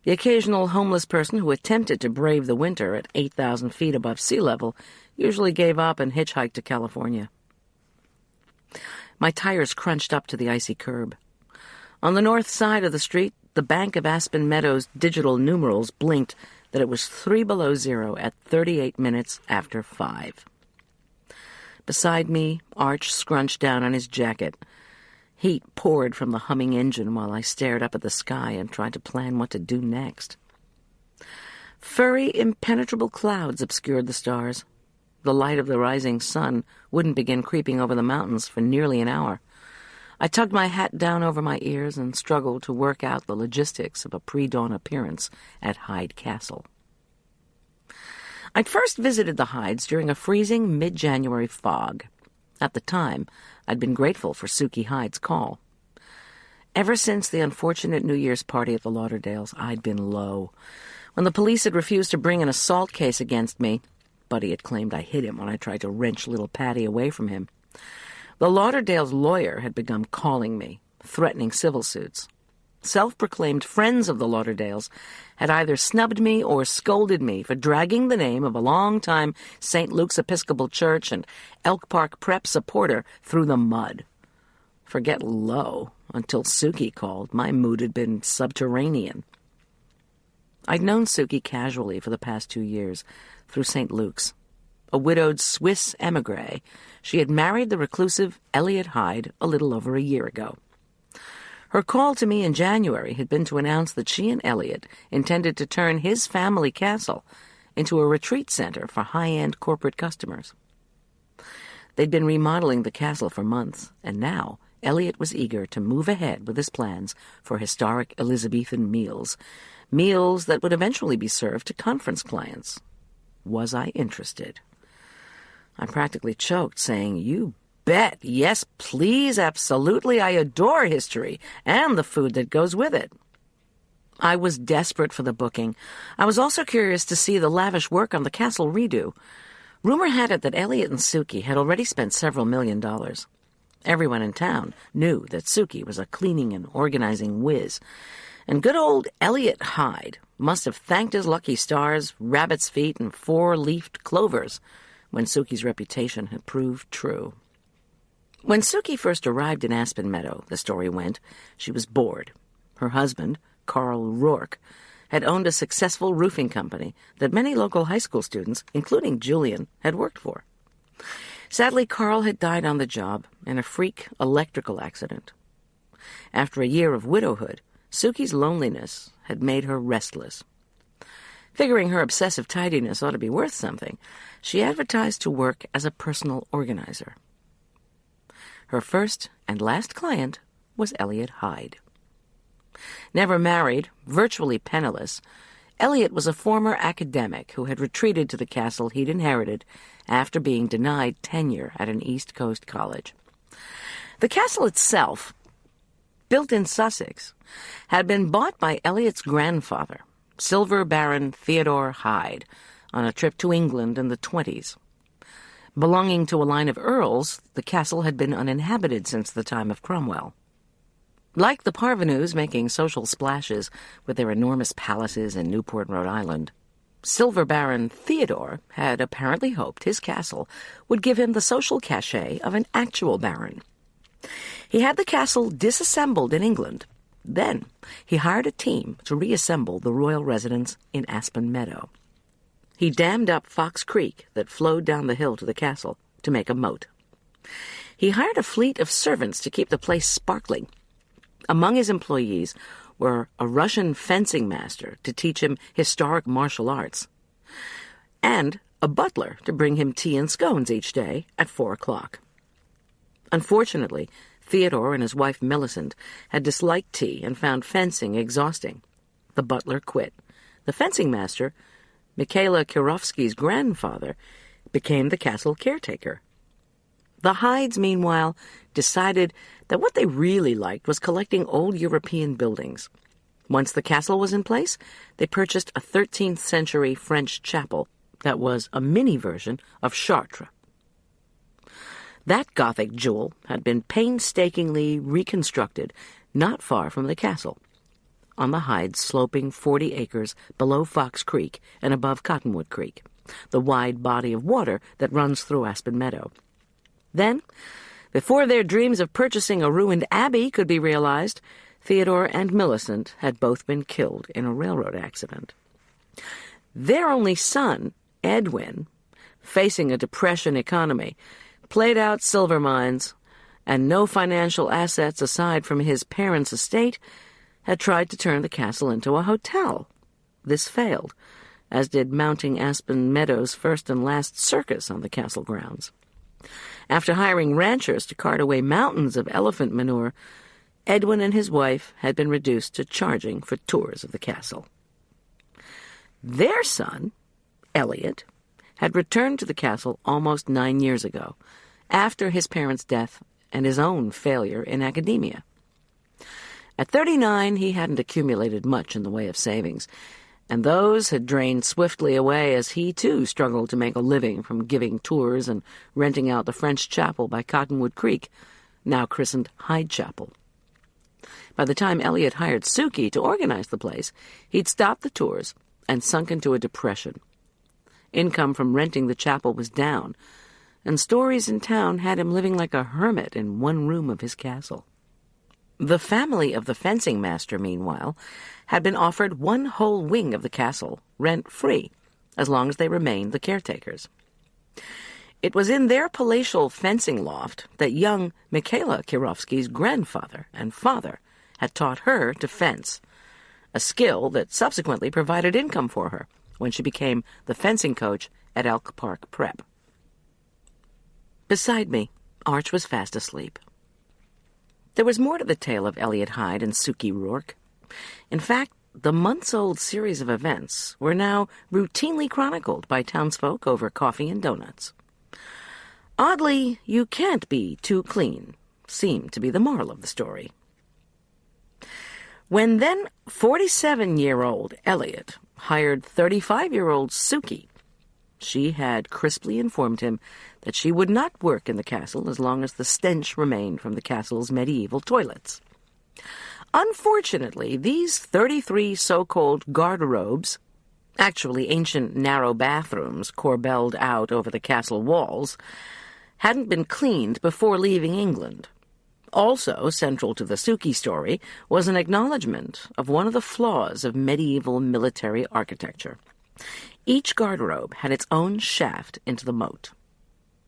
The occasional homeless person who attempted to brave the winter at 8,000 feet above sea level usually gave up and hitchhiked to California. My tires crunched up to the icy curb. On the north side of the street, the bank of Aspen Meadows' digital numerals blinked that it was 3 below zero at 38 minutes after 5. Beside me, Arch scrunched down on his jacket. Heat poured from the humming engine while I stared up at the sky and tried to plan what to do next. Furry, impenetrable clouds obscured the stars. The light of the rising sun wouldn't begin creeping over the mountains for nearly an hour. I tugged my hat down over my ears and struggled to work out the logistics of a pre-dawn appearance at Hyde Castle. I'd first visited the Hydes during a freezing mid-January fog. At the time, I'd been grateful for Suki Hyde's call. Ever since the unfortunate New Year's party at the Lauderdales, I'd been low. When the police had refused to bring an assault case against me, Buddy had claimed I hit him when I tried to wrench little Patty away from him, the Lauderdales' lawyer had begun calling me, threatening civil suits. Self-proclaimed friends of the Lauderdales had either snubbed me or scolded me for dragging the name of a long-time St. Luke's Episcopal Church and Elk Park Prep supporter through the mud. Forget low. Until Suki called, my mood had been subterranean. I'd known Suki casually for the past 2 years, through St. Luke's. A widowed Swiss émigré, she had married the reclusive Elliot Hyde a little over a year ago. Her call to me in January had been to announce that she and Elliot intended to turn his family castle into a retreat center for high-end corporate customers. They'd been remodeling the castle for months, and now Elliot was eager to move ahead with his plans for historic Elizabethan meals that would eventually be served to conference clients. Was I interested? I practically choked, saying, "You bet. Yes, please, absolutely. I adore history and the food that goes with it." I was desperate for the booking. I was also curious to see the lavish work on the castle redo. Rumor had it that Elliot and Suki had already spent several $1 million. Everyone in town knew that Suki was a cleaning and organizing whiz, and good old Elliot Hyde must have thanked his lucky stars, rabbit's feet, and 4-leafed clovers when Suki's reputation had proved true. When Suki first arrived in Aspen Meadow, the story went, she was bored. Her husband, Carl Rourke, had owned a successful roofing company that many local high school students, including Julian, had worked for. Sadly, Carl had died on the job in a freak electrical accident. After a year of widowhood, Suki's loneliness had made her restless. Figuring her obsessive tidiness ought to be worth something, she advertised to work as a personal organizer. Her first and last client was Elliot Hyde. Never married, virtually penniless, Elliot was a former academic who had retreated to the castle he'd inherited after being denied tenure at an East Coast college. The castle itself, built in Sussex, had been bought by Elliot's grandfather, Silver Baron Theodore Hyde, on a trip to England in the 1920s. Belonging to a line of earls, the castle had been uninhabited since the time of Cromwell. Like the parvenus making social splashes with their enormous palaces in Newport, Rhode Island, Silver Baron Theodore had apparently hoped his castle would give him the social cachet of an actual baron. He had the castle disassembled in England. Then he hired a team to reassemble the royal residence in Aspen Meadow. He dammed up Fox Creek that flowed down the hill to the castle to make a moat. He hired a fleet of servants to keep the place sparkling. Among his employees were a Russian fencing master to teach him historic martial arts, and a butler to bring him tea and scones each day at 4 o'clock. Unfortunately, Theodore and his wife Millicent had disliked tea and found fencing exhausting. The butler quit. The fencing master, Mikhaila Kirovsky's grandfather, became the castle caretaker. The Hydes, meanwhile, decided that what they really liked was collecting old European buildings. Once the castle was in place, they purchased a 13th century French chapel that was a mini version of Chartres. That Gothic jewel had been painstakingly reconstructed not far from the castle, on the Hydes' sloping 40 acres below Fox Creek and above Cottonwood Creek, the wide body of water that runs through Aspen Meadow. Then, before their dreams of purchasing a ruined abbey could be realized, Theodore and Millicent had both been killed in a railroad accident. Their only son, Edwin, facing a depression economy, played out silver mines, and no financial assets aside from his parents' estate, had tried to turn the castle into a hotel. This failed, as did mounting Aspen Meadow's first and last circus on the castle grounds. After hiring ranchers to cart away mountains of elephant manure, Edwin and his wife had been reduced to charging for tours of the castle. Their son, Elliot, had returned to the castle almost 9 years ago, after his parents' death and his own failure in academia. At 39, he hadn't accumulated much in the way of savings, and those had drained swiftly away as he, too, struggled to make a living from giving tours and renting out the French chapel by Cottonwood Creek, now christened Hyde Chapel. By the time Elliot hired Sookie to organize the place, he'd stopped the tours and sunk into a depression. Income from renting the chapel was down, and stories in town had him living like a hermit in one room of his castle. The family of the fencing master, meanwhile, had been offered one whole wing of the castle, rent-free, as long as they remained the caretakers. It was in their palatial fencing loft that young Michaela Kirovsky's grandfather and father had taught her to fence, a skill that subsequently provided income for her when she became the fencing coach at Elk Park Prep. Beside me, Arch was fast asleep. There was more to the tale of Elliot Hyde and Sookie Rourke. In fact, the months-old series of events were now routinely chronicled by townsfolk over coffee and donuts. Oddly, you can't be too clean, seemed to be the moral of the story. When then 47-year-old Elliot hired 35-year-old Sookie, she had crisply informed him that she would not work in the castle as long as the stench remained from the castle's medieval toilets. Unfortunately, these 33 so-called garderobes, actually ancient narrow bathrooms corbelled out over the castle walls, hadn't been cleaned before leaving England. Also central to the Sookie story was an acknowledgment of one of the flaws of medieval military architecture. Each garderobe had its own shaft into the moat.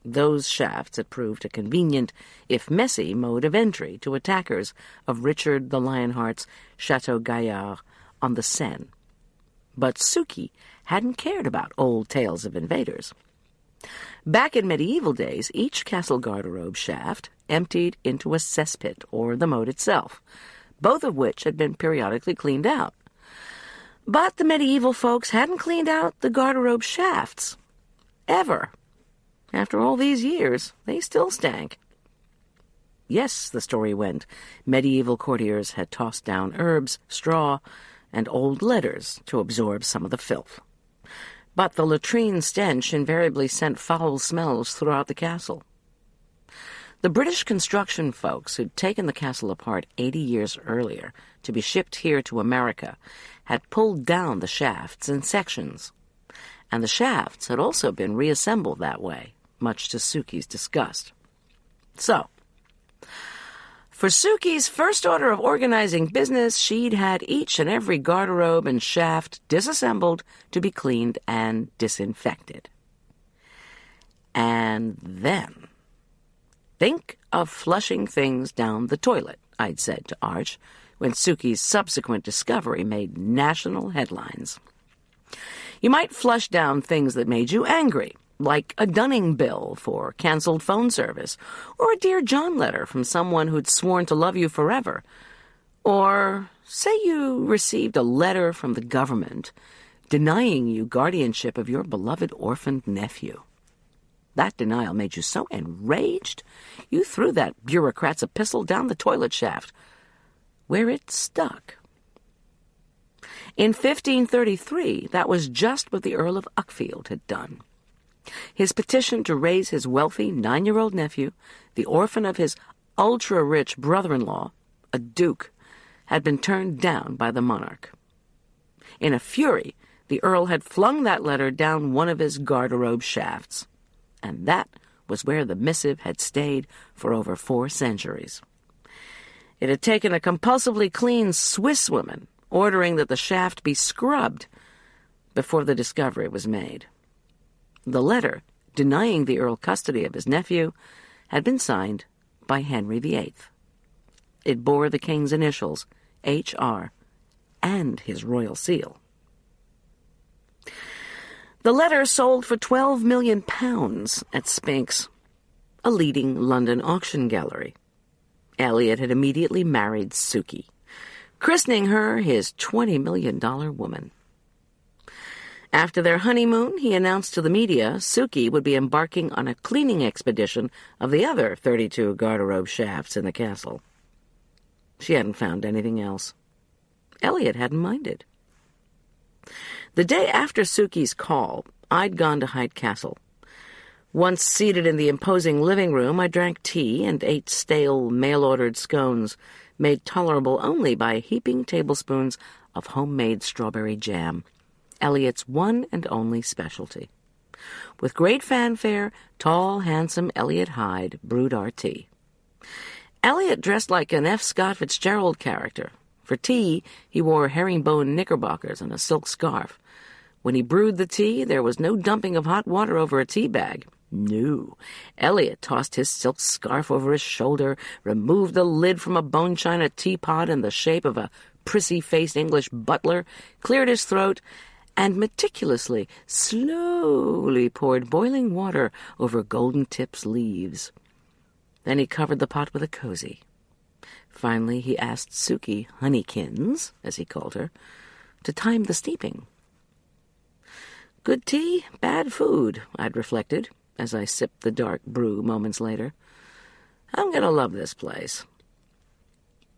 Those shafts had proved a convenient, if messy, mode of entry to attackers of Richard the Lionheart's Chateau Gaillard on the Seine. But Sookie hadn't cared about old tales of invaders. Back in medieval days, each castle garderobe shaft emptied into a cesspit, or the moat itself, both of which had been periodically cleaned out. But the medieval folks hadn't cleaned out the garderobe shafts. Ever. After all these years, they still stank. Yes, the story went, medieval courtiers had tossed down herbs, straw, and old letters to absorb some of the filth. But the latrine stench invariably sent foul smells throughout the castle. The British construction folks who'd taken the castle apart 80 years earlier to be shipped here to America had pulled down the shafts in sections, and the shafts had also been reassembled that way, much to Sookie's disgust. So, for Sookie's first order of organizing business, she'd had each and every garderobe and shaft disassembled to be cleaned and disinfected. And then, think of flushing things down the toilet, I'd said to Arch, when Sookie's subsequent discovery made national headlines. You might flush down things that made you angry, like a dunning bill for canceled phone service, or a Dear John letter from someone who'd sworn to love you forever. Or say you received a letter from the government denying you guardianship of your beloved orphaned nephew. That denial made you so enraged, you threw that bureaucrat's epistle down the toilet shaft, where it stuck. In 1533, that was just what the Earl of Uckfield had done. His petition to raise his wealthy 9-year-old nephew, the orphan of his ultra-rich brother-in-law, a duke, had been turned down by the monarch. In a fury, the Earl had flung that letter down one of his garderobe shafts, and that was where the missive had stayed for over 4 centuries. It had taken a compulsively clean Swiss woman ordering that the shaft be scrubbed before the discovery was made. The letter, denying the Earl custody of his nephew, had been signed by Henry VIII. It bore the king's initials, H.R., and his royal seal. The letter sold for £12 million at Spinks, a leading London auction gallery. Elliot had immediately married Sookie, christening her his $20 million woman. After their honeymoon, he announced to the media Sookie would be embarking on a cleaning expedition of the other 32 garderobe shafts in the castle. She hadn't found anything else. Elliot hadn't minded. The day after Suki's call, I'd gone to Hyde Castle. Once seated in the imposing living room, I drank tea and ate stale, mail-ordered scones, made tolerable only by heaping tablespoons of homemade strawberry jam, Elliot's one and only specialty. With great fanfare, tall, handsome Elliot Hyde brewed our tea. Elliot dressed like an F. Scott Fitzgerald character. For tea, he wore herringbone knickerbockers and a silk scarf. When he brewed the tea, there was no dumping of hot water over a tea bag. No. Elliot tossed his silk scarf over his shoulder, removed the lid from a bone china teapot in the shape of a prissy-faced English butler, cleared his throat, and meticulously, slowly poured boiling water over Golden Tip's leaves. Then he covered the pot with a cozy. Finally, he asked Suki Honeykins, as he called her, to time the steeping. Good tea, bad food, I'd reflected, as I sipped the dark brew moments later. I'm going to love this place.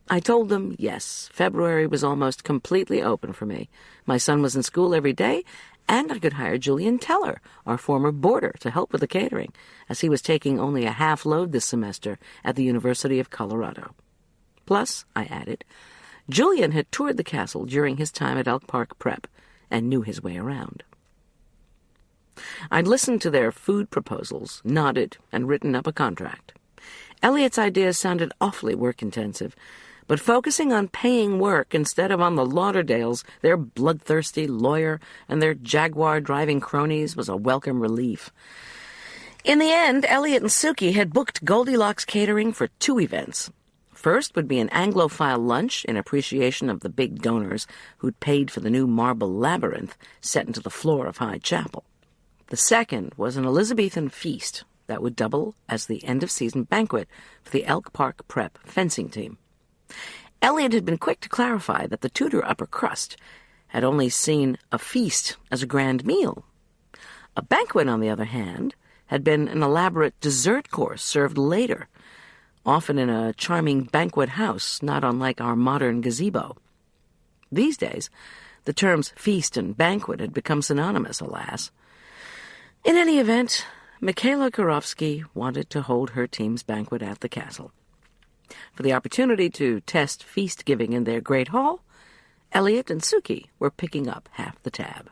I told them, yes, February was almost completely open for me. My son was in school every day, and I could hire Julian Teller, our former boarder, to help with the catering, as he was taking only a half load this semester at the University of Colorado. Plus, I added, Julian had toured the castle during his time at Elk Park Prep and knew his way around. I'd listened to their food proposals, nodded, and written up a contract. Elliot's ideas sounded awfully work-intensive, but focusing on paying work instead of on the Lauderdales, their bloodthirsty lawyer, and their Jaguar-driving cronies was a welcome relief. In the end, Elliot and Suki had booked Goldilocks Catering for 2 events. First would be an Anglophile lunch in appreciation of the big donors who'd paid for the new marble labyrinth set into the floor of Hyde Chapel. The second was an Elizabethan feast that would double as the end-of-season banquet for the Elk Park Prep fencing team. Elliot had been quick to clarify that the Tudor upper crust had only seen a feast as a grand meal. A banquet, on the other hand, had been an elaborate dessert course served later, often in a charming banquet house not unlike our modern gazebo. These days, the terms feast and banquet had become synonymous, alas. In any event, Michaela Karofsky wanted to hold her team's banquet at the castle. For the opportunity to test feast-giving in their great hall, Elliot and Suki were picking up half the tab.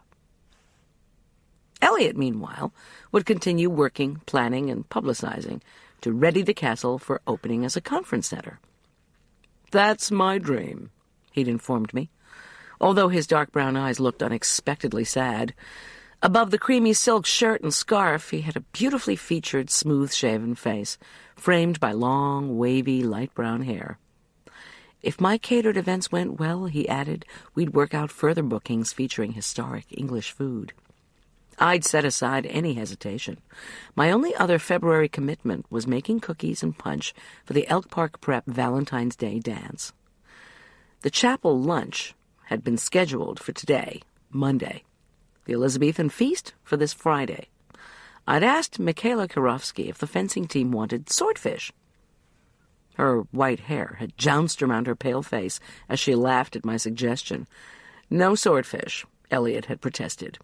Elliot, meanwhile, would continue working, planning, and publicizing to ready the castle for opening as a conference center. "That's my dream," he'd informed me, although his dark brown eyes looked unexpectedly sad. Above the creamy silk shirt and scarf, he had a beautifully featured, smooth-shaven face, framed by long, wavy, light brown hair. If my catered events went well, he added, we'd work out further bookings featuring historic English food. I'd set aside any hesitation. My only other February commitment was making cookies and punch for the Elk Park Prep Valentine's Day dance. The chapel lunch had been scheduled for today, Monday. The Elizabethan feast for this Friday. I'd asked Michaela Karofsky if the fencing team wanted swordfish. Her white hair had jounced around her pale face as she laughed at my suggestion. No swordfish, Elliot had protested.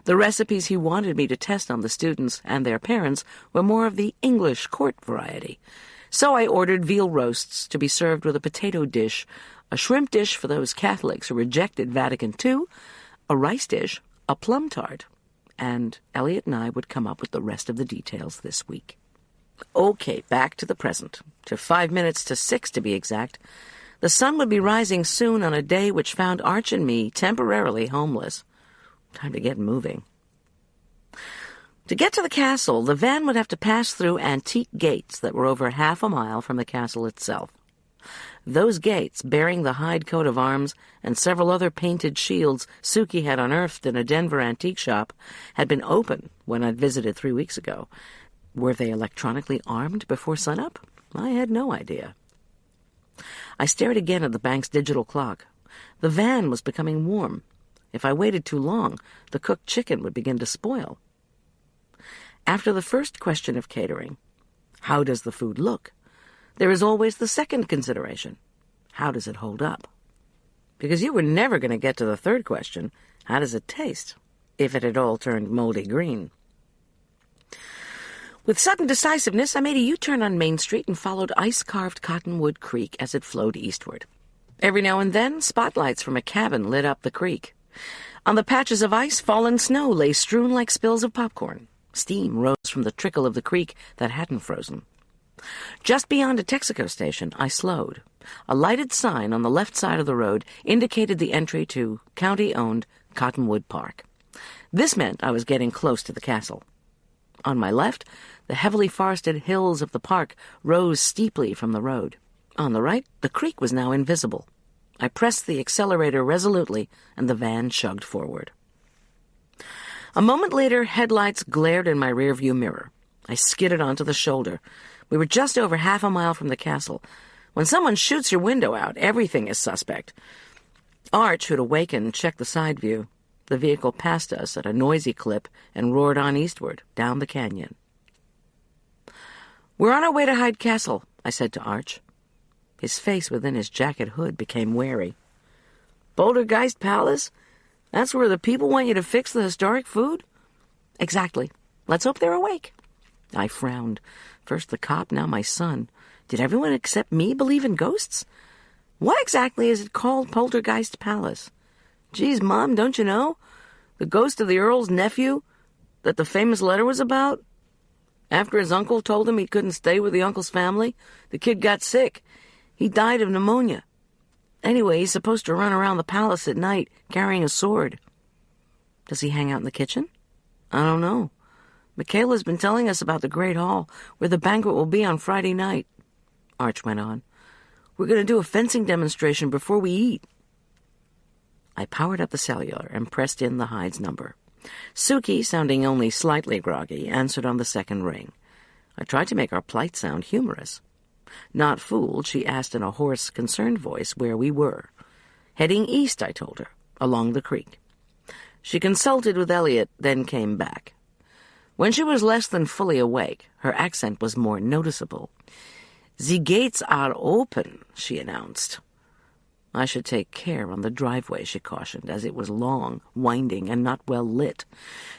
The recipes he wanted me to test on the students and their parents were more of the English court variety. So I ordered veal roasts to be served with a potato dish, a shrimp dish for those Catholics who rejected Vatican II, a rice dish, a plum tart, and Elliot and I would come up with the rest of the details this week. Okay, back to the present. To 5 minutes to 6, to be exact. The sun would be rising soon on a day which found Arch and me temporarily homeless. Time to get moving. To get to the castle, the van would have to pass through antique gates that were over half a mile from the castle itself. Those gates, bearing the Hyde coat of arms and several other painted shields Suki had unearthed in a Denver antique shop, had been open when I'd visited 3 weeks ago. Were they electronically armed before sunup? I had no idea. I stared again at the bank's digital clock. The van was becoming warm. If I waited too long, the cooked chicken would begin to spoil. After the first question of catering, how does the food look, there is always the second consideration. how does it hold up? Because you were never going to get to the third question, how does it taste, if it had all turned moldy green? With sudden decisiveness, I made a U-turn on Main Street and followed ice-carved Cottonwood Creek as it flowed eastward. Every now and then, spotlights from a cabin lit up the creek. On the patches of ice, fallen snow lay strewn like spills of popcorn. Steam rose from the trickle of the creek that hadn't frozen. Just beyond a Texaco station, I slowed. A lighted sign on the left side of the road indicated the entry to county-owned Cottonwood Park. This meant I was getting close to the castle. On my left, the heavily forested hills of the park rose steeply from the road. On the right, the creek was now invisible. I pressed the accelerator resolutely, and the van chugged forward. A moment later, headlights glared in my rearview mirror. I skidded onto the shoulder. We were just over half a mile from the castle. When someone shoots your window out, everything is suspect. Arch, who'd awakened, checked the side view. The vehicle passed us at a noisy clip and roared on eastward, down the canyon. "We're on our way to Hyde Castle," I said to Arch. His face within his jacket hood became wary. "Poltergeist Palace? That's where the people want you to fix the historic food?" "Exactly. Let's hope they're awake." I frowned. First the cop, now my son. Did everyone except me believe in ghosts? What exactly is it called Poltergeist Palace? "Geez, Mom, don't you know? The ghost of the Earl's nephew that the famous letter was about? After his uncle told him he couldn't stay with the uncle's family, the kid got sick. He died of pneumonia. Anyway, he's supposed to run around the palace at night carrying a sword." "Does he hang out in the kitchen?" "I don't know. Michaela's been telling us about the Great Hall, where the banquet will be on Friday night." Arch went on. "We're going to do a fencing demonstration before we eat." I powered up the cellular and pressed in the Hyde's number. Suki, sounding only slightly groggy, answered on the second ring. I tried to make our plight sound humorous. Not fooled, she asked in a hoarse, concerned voice where we were. "Heading east," I told her, "along the creek." She consulted with Elliot, then came back. When she was less than fully awake, her accent was more noticeable. "The gates are open," she announced. I should take care on the driveway, she cautioned, as it was long, winding, and not well lit.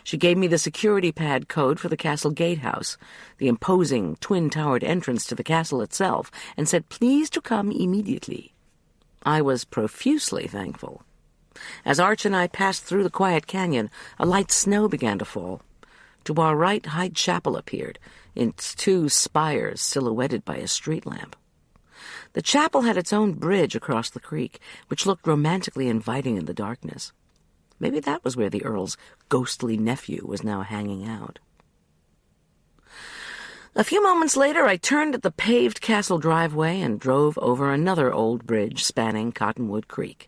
She gave me the security pad code for the castle gatehouse, the imposing, twin-towered entrance to the castle itself, and said please to come immediately. I was profusely thankful. As Arch and I passed through the quiet canyon, a light snow began to fall. To our right, Hyde Chapel appeared, its two spires silhouetted by a street lamp. The chapel had its own bridge across the creek, which looked romantically inviting in the darkness. Maybe that was where the Earl's ghostly nephew was now hanging out. A few moments later, I turned at the paved castle driveway and drove over another old bridge spanning Cottonwood Creek.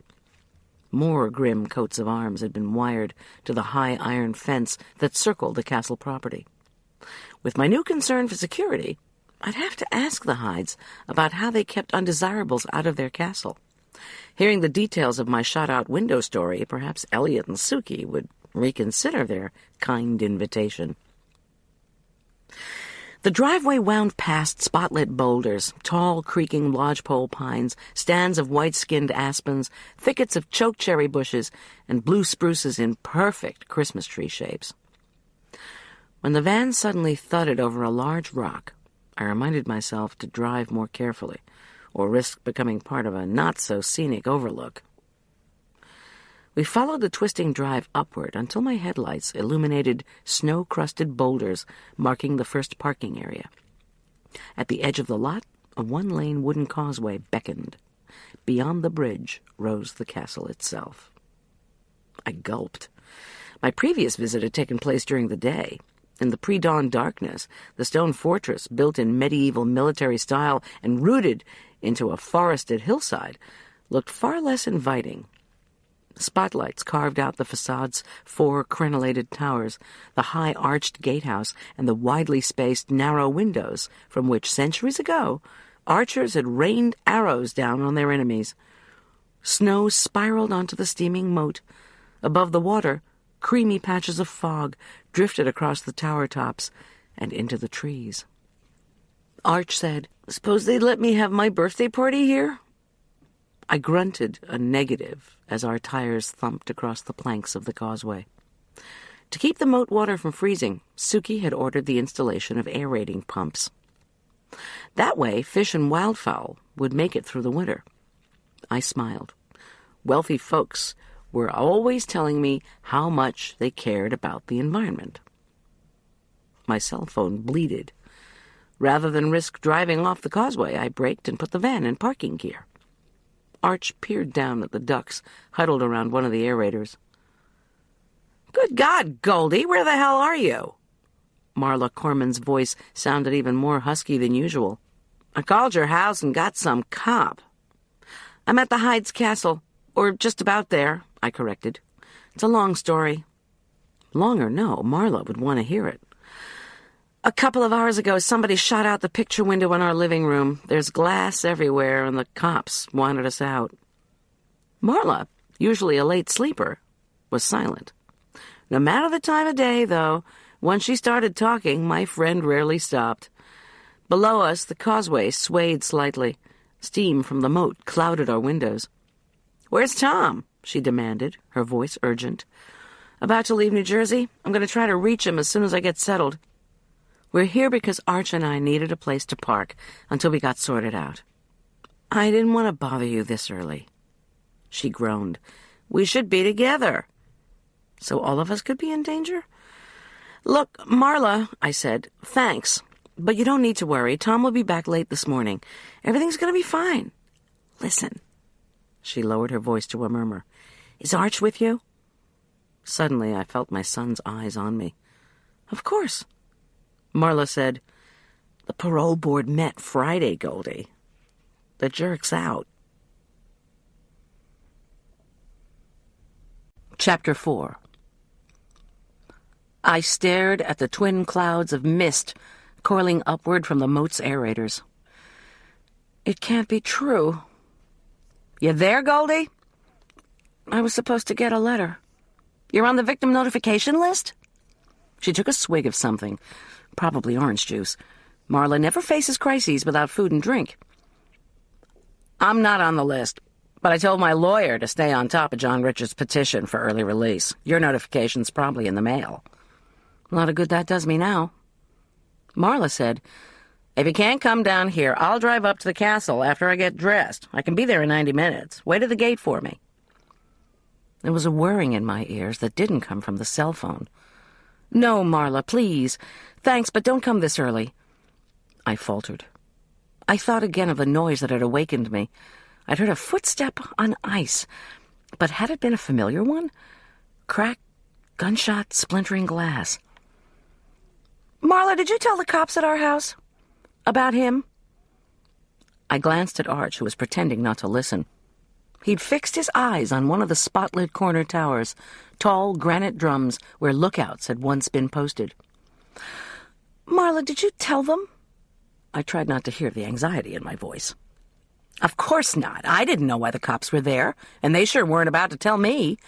More grim coats of arms had been wired to the high iron fence that circled the castle property. With my new concern for security, I'd have to ask the Hydes about how they kept undesirables out of their castle. Hearing the details of my shot-out window story, perhaps Elliot and Suki would reconsider their kind invitation. The driveway wound past spotlit boulders, tall, creaking lodgepole pines, stands of white-skinned aspens, thickets of chokecherry bushes, and blue spruces in perfect Christmas tree shapes. When the van suddenly thudded over a large rock, I reminded myself to drive more carefully, or risk becoming part of a not-so-scenic overlook. We followed the twisting drive upward until my headlights illuminated snow-crusted boulders marking the first parking area. At the edge of the lot, a one-lane wooden causeway beckoned. Beyond the bridge rose the castle itself. I gulped. My previous visit had taken place during the day. In the pre-dawn darkness, the stone fortress, built in medieval military style and rooted into a forested hillside, looked far less inviting. Spotlights carved out the facade's 4 crenellated towers, the high arched gatehouse, and the widely spaced narrow windows from which, centuries ago, archers had rained arrows down on their enemies. Snow spiraled onto the steaming moat. Above the water, creamy patches of fog drifted across the tower tops and into the trees. Arch said, "Suppose they'd let me have my birthday party here?" I grunted a negative as our tires thumped across the planks of the causeway. To keep the moat water from freezing, Suki had ordered the installation of aerating pumps. That way, fish and wildfowl would make it through the winter. I smiled. Wealthy folks were always telling me how much they cared about the environment. My cell phone bleated. Rather than risk driving off the causeway, I braked and put the van in parking gear. Arch peered down at the ducks huddled around one of the aerators. "Good God, Goldy, where the hell are you?" Marla Corman's voice sounded even more husky than usual. "I called your house and got some cop." "I'm at the Hyde's Castle, or just about there," I corrected. "It's a long story." Long or no, Marla would want to hear it. "A couple of hours ago, somebody shot out the picture window in our living room. There's glass everywhere, and the cops wanted us out." Marla, usually a late sleeper, was silent. No matter the time of day, though, once she started talking, my friend rarely stopped. Below us, the causeway swayed slightly. Steam from the moat clouded our windows. "Where's Tom?" she demanded, her voice urgent. "About to leave New Jersey. I'm going to try to reach him as soon as I get settled. We're here because Arch and I needed a place to park until we got sorted out." "I didn't want to bother you this early." She groaned. "We should be together." "So all of us could be in danger?" "Look, Marla," I said, "thanks. But you don't need to worry. Tom will be back late this morning. Everything's going to be fine. Listen." She lowered her voice to a murmur. "Is Arch with you?" Suddenly, I felt my son's eyes on me. "Of course." Marla said, "The parole board met Friday, Goldy. The jerk's out." Chapter 4. I stared at the twin clouds of mist coiling upward from the moat's aerators. It can't be true. "You there, Goldy?" "I was supposed to get a letter." "You're on the victim notification list?" She took a swig of something, probably orange juice. Marla never faces crises without food and drink. "I'm not on the list, but I told my lawyer to stay on top of John Richard's petition for early release. Your notification's probably in the mail." "A lot of good that does me now." Marla said, "If you can't come down here, I'll drive up to the castle after I get dressed. I can be there in 90 minutes. Wait at the gate for me." There was a whirring in my ears that didn't come from the cell phone. "No, Marla, please. Thanks, but don't come this early." I faltered. I thought again of the noise that had awakened me. I'd heard a footstep on ice, but had it been a familiar one? Crack, gunshot, splintering glass. "Marla, did you tell the cops at our house about him?" I glanced at Arch, who was pretending not to listen. He'd fixed his eyes on one of the spotlit corner towers, tall granite drums where lookouts had once been posted. "Marla, did you tell them?" I tried not to hear the anxiety in my voice. "Of course not. I didn't know why the cops were there, and they sure weren't about to tell me.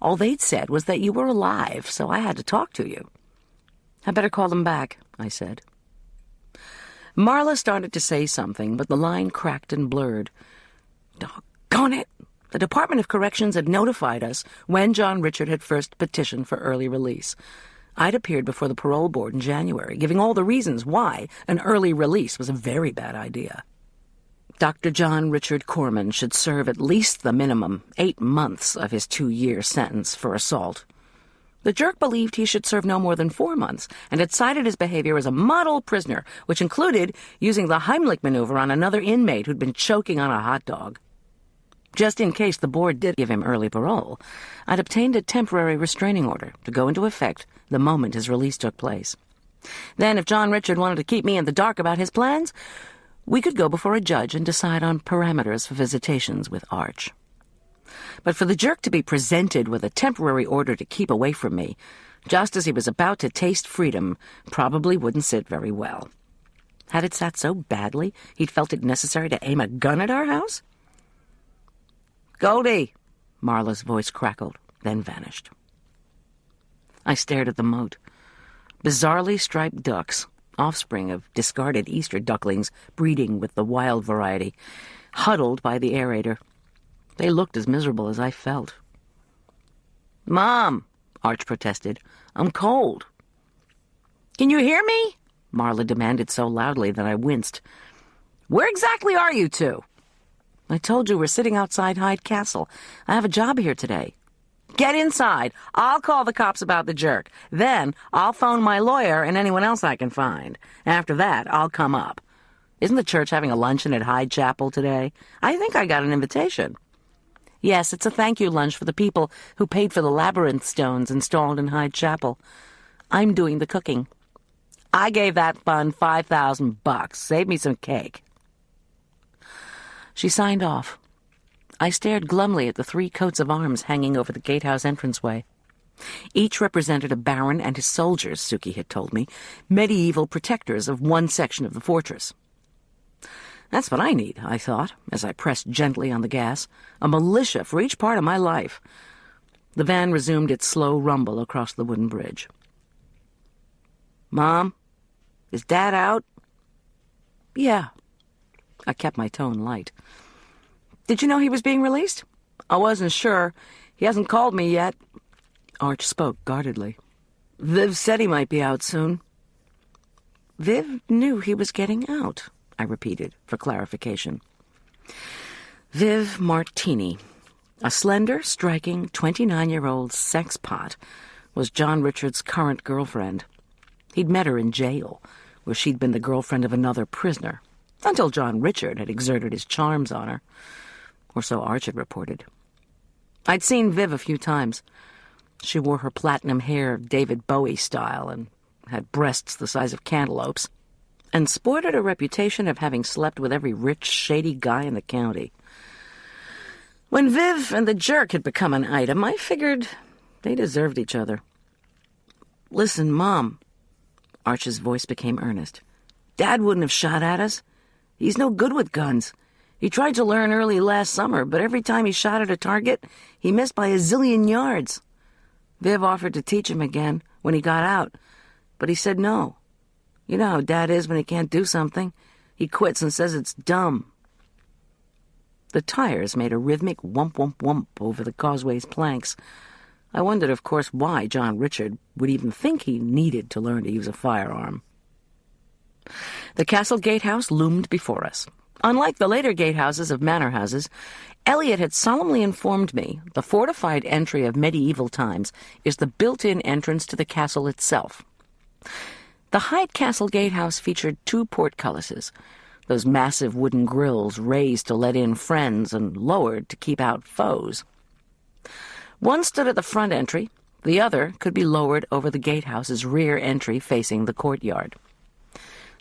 All they'd said was that you were alive, so I had to talk to you." "I better call them back," I said. Marla started to say something, but the line cracked and blurred. Doggone it! The Department of Corrections had notified us when John Richard had first petitioned for early release. I'd appeared before the parole board in January, giving all the reasons why an early release was a very bad idea. Dr. John Richard Corman should serve at least the minimum 8 months of his 2-year sentence for assault. The jerk believed he should serve no more than 4 months, and had cited his behavior as a model prisoner, which included using the Heimlich maneuver on another inmate who'd been choking on a hot dog. Just in case the board did give him early parole, I'd obtained a temporary restraining order to go into effect the moment his release took place. Then, if John Richard wanted to keep me in the dark about his plans, we could go before a judge and decide on parameters for visitations with Arch. But for the jerk to be presented with a temporary order to keep away from me, just as he was about to taste freedom, probably wouldn't sit very well. Had it sat so badly he'd felt it necessary to aim a gun at our house? "Goldy!" Marla's voice crackled, then vanished. I stared at the moat. Bizarrely striped ducks, offspring of discarded Easter ducklings breeding with the wild variety, huddled by the aerator. They looked as miserable as I felt. "Mom," Arch protested, "I'm cold." "Can you hear me?" Marla demanded so loudly that I winced. "Where exactly are you two?" "I told you we're sitting outside Hyde Castle. I have a job here today." "Get inside. I'll call the cops about the jerk. Then I'll phone my lawyer and anyone else I can find. After that, I'll come up. Isn't the church having a luncheon at Hyde Chapel today? I think I got an invitation." "Yes, it's a thank-you lunch for the people who paid for the labyrinth stones installed in Hyde Chapel. I'm doing the cooking. I gave that fund $5,000. Save me some cake." She signed off. I stared glumly at the 3 coats of arms hanging over the gatehouse entranceway. Each represented a baron and his soldiers, Suki had told me, medieval protectors of one section of the fortress. That's what I need, I thought, as I pressed gently on the gas. A militia for each part of my life. The van resumed its slow rumble across the wooden bridge. "Mom, is Dad out?" "Yeah." I kept my tone light. "Did you know he was being released?" "I wasn't sure. He hasn't called me yet." Arch spoke guardedly. "Viv said he might be out soon." "Viv knew he was getting out," I repeated for clarification. Viv Martini, a slender, striking 29-year-old sex pot, was John Richard's current girlfriend. He'd met her in jail, where she'd been the girlfriend of another prisoner, until John Richard had exerted his charms on her, or so Arch had reported. I'd seen Viv a few times. She wore her platinum hair David Bowie style and had breasts the size of cantaloupes, and sported a reputation of having slept with every rich, shady guy in the county. When Viv and the jerk had become an item, I figured they deserved each other. "Listen, Mom," Arch's voice became earnest. "Dad wouldn't have shot at us. He's no good with guns. He tried to learn early last summer, but every time he shot at a target, he missed by a zillion yards. Viv offered to teach him again when he got out, but he said no. You know how Dad is when he can't do something. He quits and says it's dumb." The tires made a rhythmic whump-whump-whump over the causeway's planks. I wondered, of course, why John Richard would even think he needed to learn to use a firearm. The castle gatehouse loomed before us. Unlike the later gatehouses of manor houses, Eliot had solemnly informed me the fortified entry of medieval times is the built-in entrance to the castle itself. The Hyde Castle gatehouse featured 2 portcullises, those massive wooden grills raised to let in friends and lowered to keep out foes. One stood at the front entry, the other could be lowered over the gatehouse's rear entry facing the courtyard.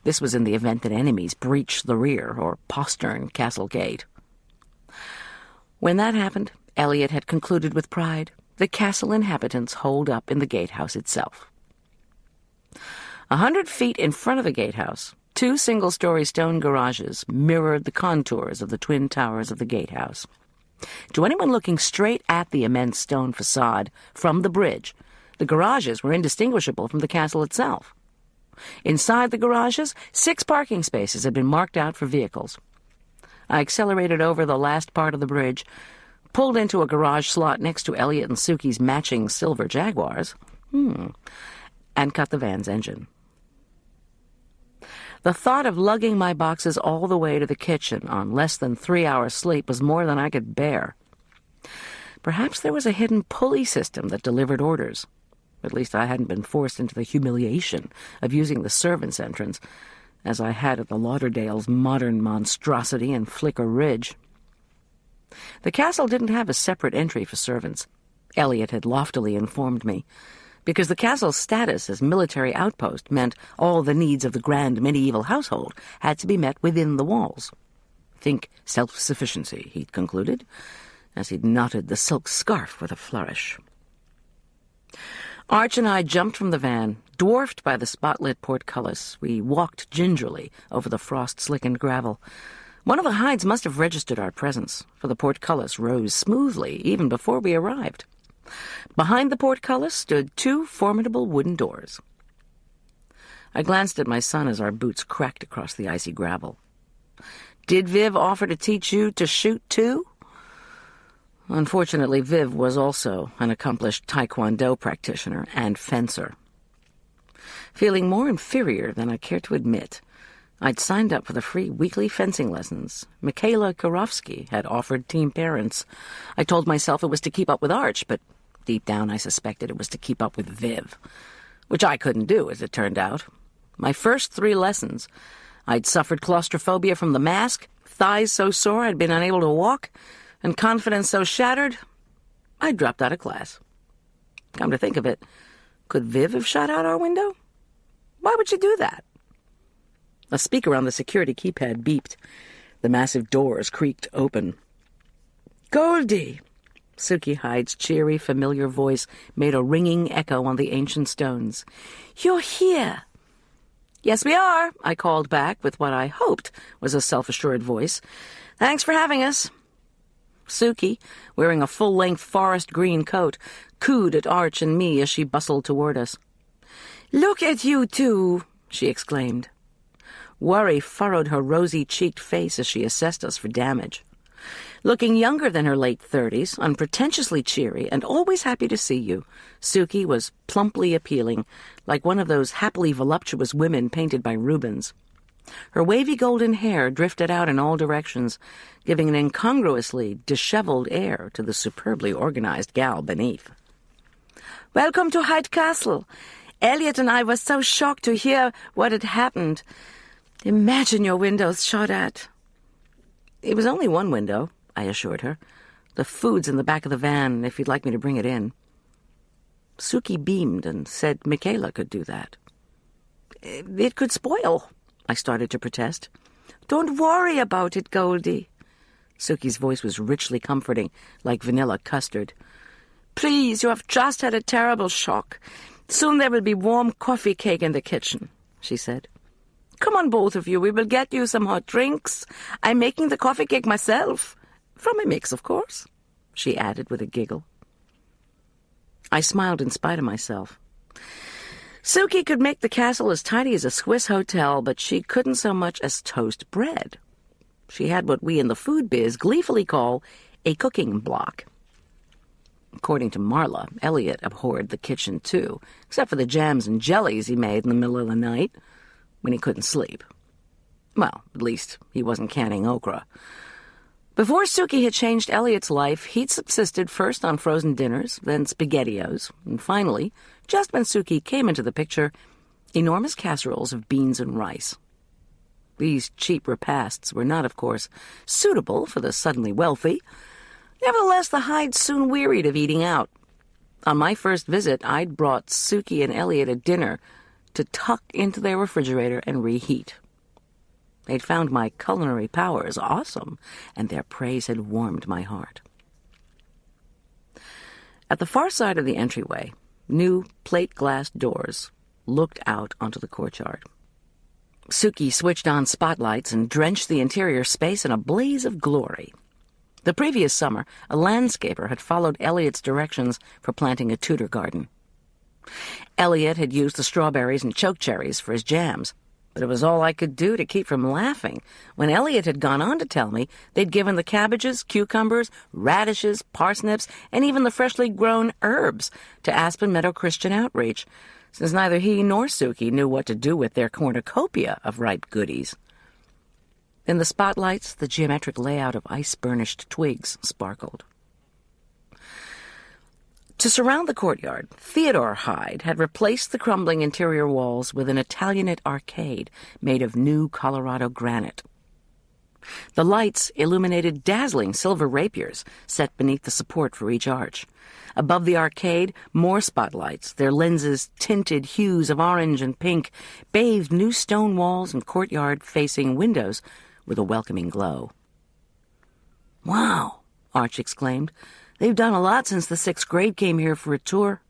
This was in the event that enemies breached the rear or postern castle gate. When that happened, Eliot had concluded with pride, the castle inhabitants holed up in the gatehouse itself. 100 feet in front of the gatehouse, 2 single-story stone garages mirrored the contours of the twin towers of the gatehouse. To anyone looking straight at the immense stone facade from the bridge, the garages were indistinguishable from the castle itself. Inside the garages, 6 parking spaces had been marked out for vehicles. I accelerated over the last part of the bridge, pulled into a garage slot next to Eliot and Suki's matching silver Jaguars, and cut the van's engine. The thought of lugging my boxes all the way to the kitchen on less than 3 hours' sleep was more than I could bear. Perhaps there was a hidden pulley system that delivered orders. At least I hadn't been forced into the humiliation of using the servants' entrance, as I had at the Lauderdale's modern monstrosity in Flicker Ridge. The castle didn't have a separate entry for servants, Eliot had loftily informed me, because the castle's status as military outpost meant all the needs of the grand medieval household had to be met within the walls. Think self-sufficiency, he'd concluded, as he'd knotted the silk scarf with a flourish. Arch and I jumped from the van. Dwarfed by the spotlit portcullis, we walked gingerly over the frost-slickened gravel. One of the hides must have registered our presence, for the portcullis rose smoothly even before we arrived. Behind the portcullis stood 2 formidable wooden doors. I glanced at my son as our boots cracked across the icy gravel. "Did Viv offer to teach you to shoot too?" Unfortunately, Viv was also an accomplished Taekwondo practitioner and fencer. Feeling more inferior than I cared to admit, I'd signed up for the free weekly fencing lessons Mikhaila Karofsky had offered team parents. I told myself it was to keep up with Arch, but deep down I suspected it was to keep up with Viv, which I couldn't do, as it turned out. My first 3 lessons, I'd suffered claustrophobia from the mask, thighs so sore I'd been unable to walk, and confidence so shattered, I dropped out of class. Come to think of it, could Viv have shot out our window? Why would she do that? A speaker on the security keypad beeped. The massive doors creaked open. "Goldy!" Suki Hyde's cheery, familiar voice made a ringing echo on the ancient stones. "You're here!" "Yes, we are," I called back with what I hoped was a self-assured voice. "Thanks for having us." Suki, wearing a full-length forest green coat, cooed at Arch and me as she bustled toward us. "Look at you two!" she exclaimed. Worry furrowed her rosy-cheeked face as she assessed us for damage. Looking younger than her late 30s, unpretentiously cheery, and always happy to see you, Suki was plumply appealing, like one of those happily voluptuous women painted by Rubens. Her wavy golden hair drifted out in all directions, giving an incongruously disheveled air to the superbly organized gal beneath. "Welcome to Hyde Castle. Elliot and I were so shocked to hear what had happened. Imagine your windows shot at." "It was only one window," I assured her. "The food's in the back of the van, if you'd like me to bring it in." Suki beamed and said Mikhaila could do that. "It could spoil," I started to protest. "Don't worry about it, Goldy." Suki's voice was richly comforting, like vanilla custard. "Please, you have just had a terrible shock. Soon there will be warm coffee cake in the kitchen," she said. "Come on, both of you. We will get you some hot drinks. I'm making the coffee cake myself. From a mix, of course," she added with a giggle. I smiled in spite of myself. Suki could make the castle as tidy as a Swiss hotel, but she couldn't so much as toast bread. She had what we in the food biz gleefully call a cooking block. According to Marla, Elliot abhorred the kitchen, too, except for the jams and jellies he made in the middle of the night, when he couldn't sleep. Well, at least he wasn't canning okra. Before Suki had changed Elliot's life, he'd subsisted first on frozen dinners, then SpaghettiOs, and finally, just when Suki came into the picture, enormous casseroles of beans and rice. These cheap repasts were not, of course, suitable for the suddenly wealthy. Nevertheless, the Hydes soon wearied of eating out. On my first visit, I'd brought Suki and Elliot a dinner to tuck into their refrigerator and reheat. They'd found my culinary powers awesome, and their praise had warmed my heart. At the far side of the entryway, new plate-glass doors looked out onto the courtyard. Suki switched on spotlights and drenched the interior space in a blaze of glory. The previous summer, a landscaper had followed Elliot's directions for planting a Tudor garden. Elliot had used the strawberries and chokecherries for his jams, but it was all I could do to keep from laughing when Elliot had gone on to tell me they'd given the cabbages, cucumbers, radishes, parsnips, and even the freshly grown herbs to Aspen Meadow Christian Outreach, since neither he nor Suki knew what to do with their cornucopia of ripe goodies. In the spotlights, the geometric layout of ice-burnished twigs sparkled. To surround the courtyard, Theodore Hyde had replaced the crumbling interior walls with an Italianate arcade made of new Colorado granite. The lights illuminated dazzling silver rapiers set beneath the support for each arch. Above the arcade, more spotlights, their lenses tinted hues of orange and pink, bathed new stone walls and courtyard-facing windows with a welcoming glow. "Wow," Arch exclaimed. "They've done a lot since the 6th grade came here for a tour."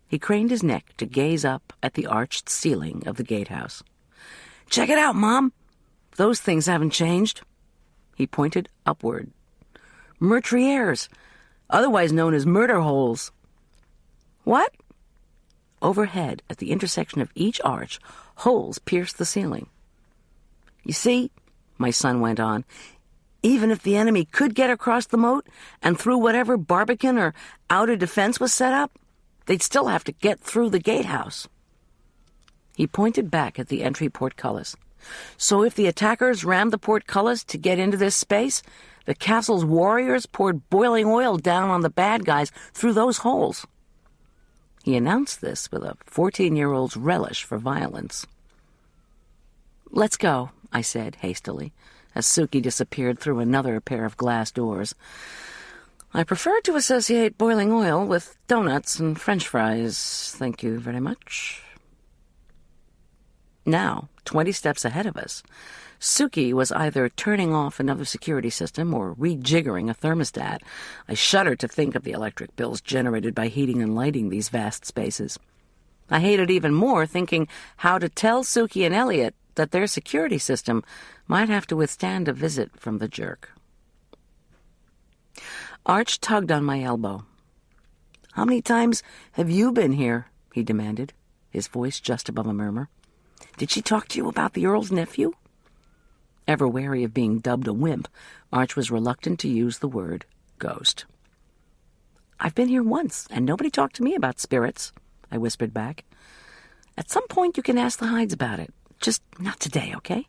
He craned his neck to gaze up at the arched ceiling of the gatehouse. "Check it out, Mom. Those things haven't changed." He pointed upward. "Meurtrières, otherwise known as murder holes." "What?" Overhead, at the intersection of each arch, holes pierced the ceiling. "You see," my son went on, Even if the enemy could get across the moat and through whatever barbican or outer defense was set up, they'd still have to get through the gatehouse. He pointed back at the entry portcullis. So if the attackers rammed the portcullis to get into this space, the castle's warriors poured boiling oil down on the bad guys through those holes. He announced this with a 14-year-old's relish for violence. "Let's go," I said hastily, as Suki disappeared through another pair of glass doors. "I prefer to associate boiling oil with donuts and French fries. Thank you very much." Now, 20 steps ahead of us, Suki was either turning off another security system or rejiggering a thermostat. I shuddered to think of the electric bills generated by heating and lighting these vast spaces. I hated even more thinking how to tell Suki and Elliot that their security system might have to withstand a visit from the jerk. Arch tugged on my elbow. "How many times have you been here?" he demanded, his voice just above a murmur. "Did she talk to you about the Earl's nephew?" Ever wary of being dubbed a wimp, Arch was reluctant to use the word ghost. "I've been here once, and nobody talked to me about spirits," I whispered back. "At some point you can ask the Hydes about it. Just not today, okay?"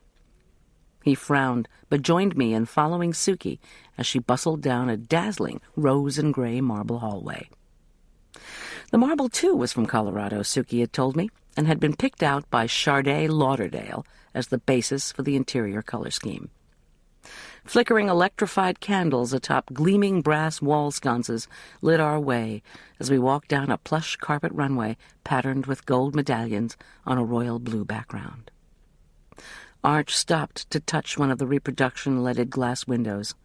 He frowned, but joined me in following Suki as she bustled down a dazzling rose and gray marble hallway. The marble, too, was from Colorado, Suki had told me, and had been picked out by Charday Lauderdale as the basis for the interior color scheme. Flickering electrified candles atop gleaming brass wall sconces lit our way as we walked down a plush carpet runway patterned with gold medallions on a royal blue background. Arch stopped to touch one of the reproduction-leaded glass windows.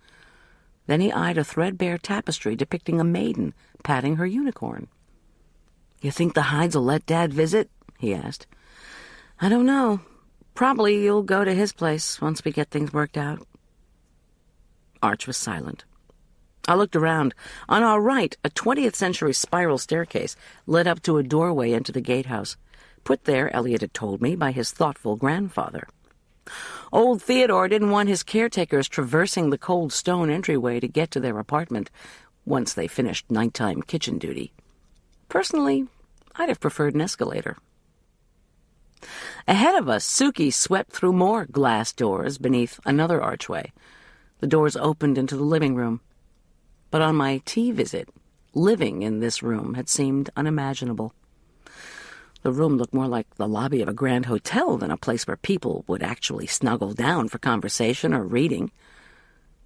Then he eyed a threadbare tapestry depicting a maiden patting her unicorn. "You think the Hydes will let Dad visit?" he asked. "I don't know. Probably you'll go to his place once we get things worked out." Arch was silent. I looked around. On our right, a 20th-century spiral staircase led up to a doorway into the gatehouse, put there, Elliot had told me, by his thoughtful grandfather. Old Theodore didn't want his caretakers traversing the cold stone entryway to get to their apartment once they finished nighttime kitchen duty. Personally, I'd have preferred an escalator. Ahead of us, Suki swept through more glass doors beneath another archway. The doors opened into the living room. But on my tea visit, living in this room had seemed unimaginable. The room looked more like the lobby of a grand hotel than a place where people would actually snuggle down for conversation or reading.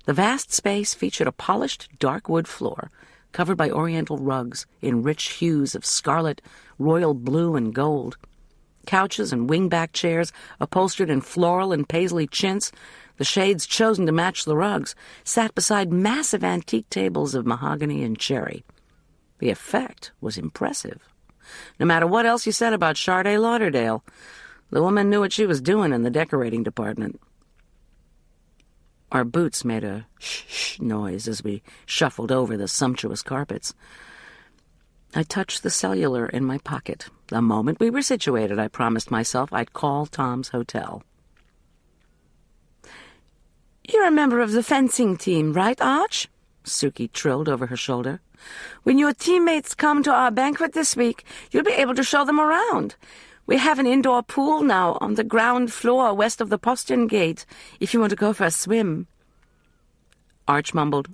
The vast space featured a polished dark wood floor covered by oriental rugs in rich hues of scarlet, royal blue, and gold. Couches and wing-back chairs upholstered in floral and paisley chintz, the shades chosen to match the rugs, sat beside massive antique tables of mahogany and cherry. The effect was impressive. No matter what else you said about Charday Lauderdale, the woman knew what she was doing in the decorating department. Our boots made a shh noise as we shuffled over the sumptuous carpets. I touched the cellular in my pocket. The moment we were situated, I promised myself I'd call Tom's hotel. "You're a member of the fencing team, right, Arch?" Suki trilled over her shoulder. "When your teammates come to our banquet this week, you'll be able to show them around. We have an indoor pool now on the ground floor west of the postern gate, if you want to go for a swim." Arch mumbled,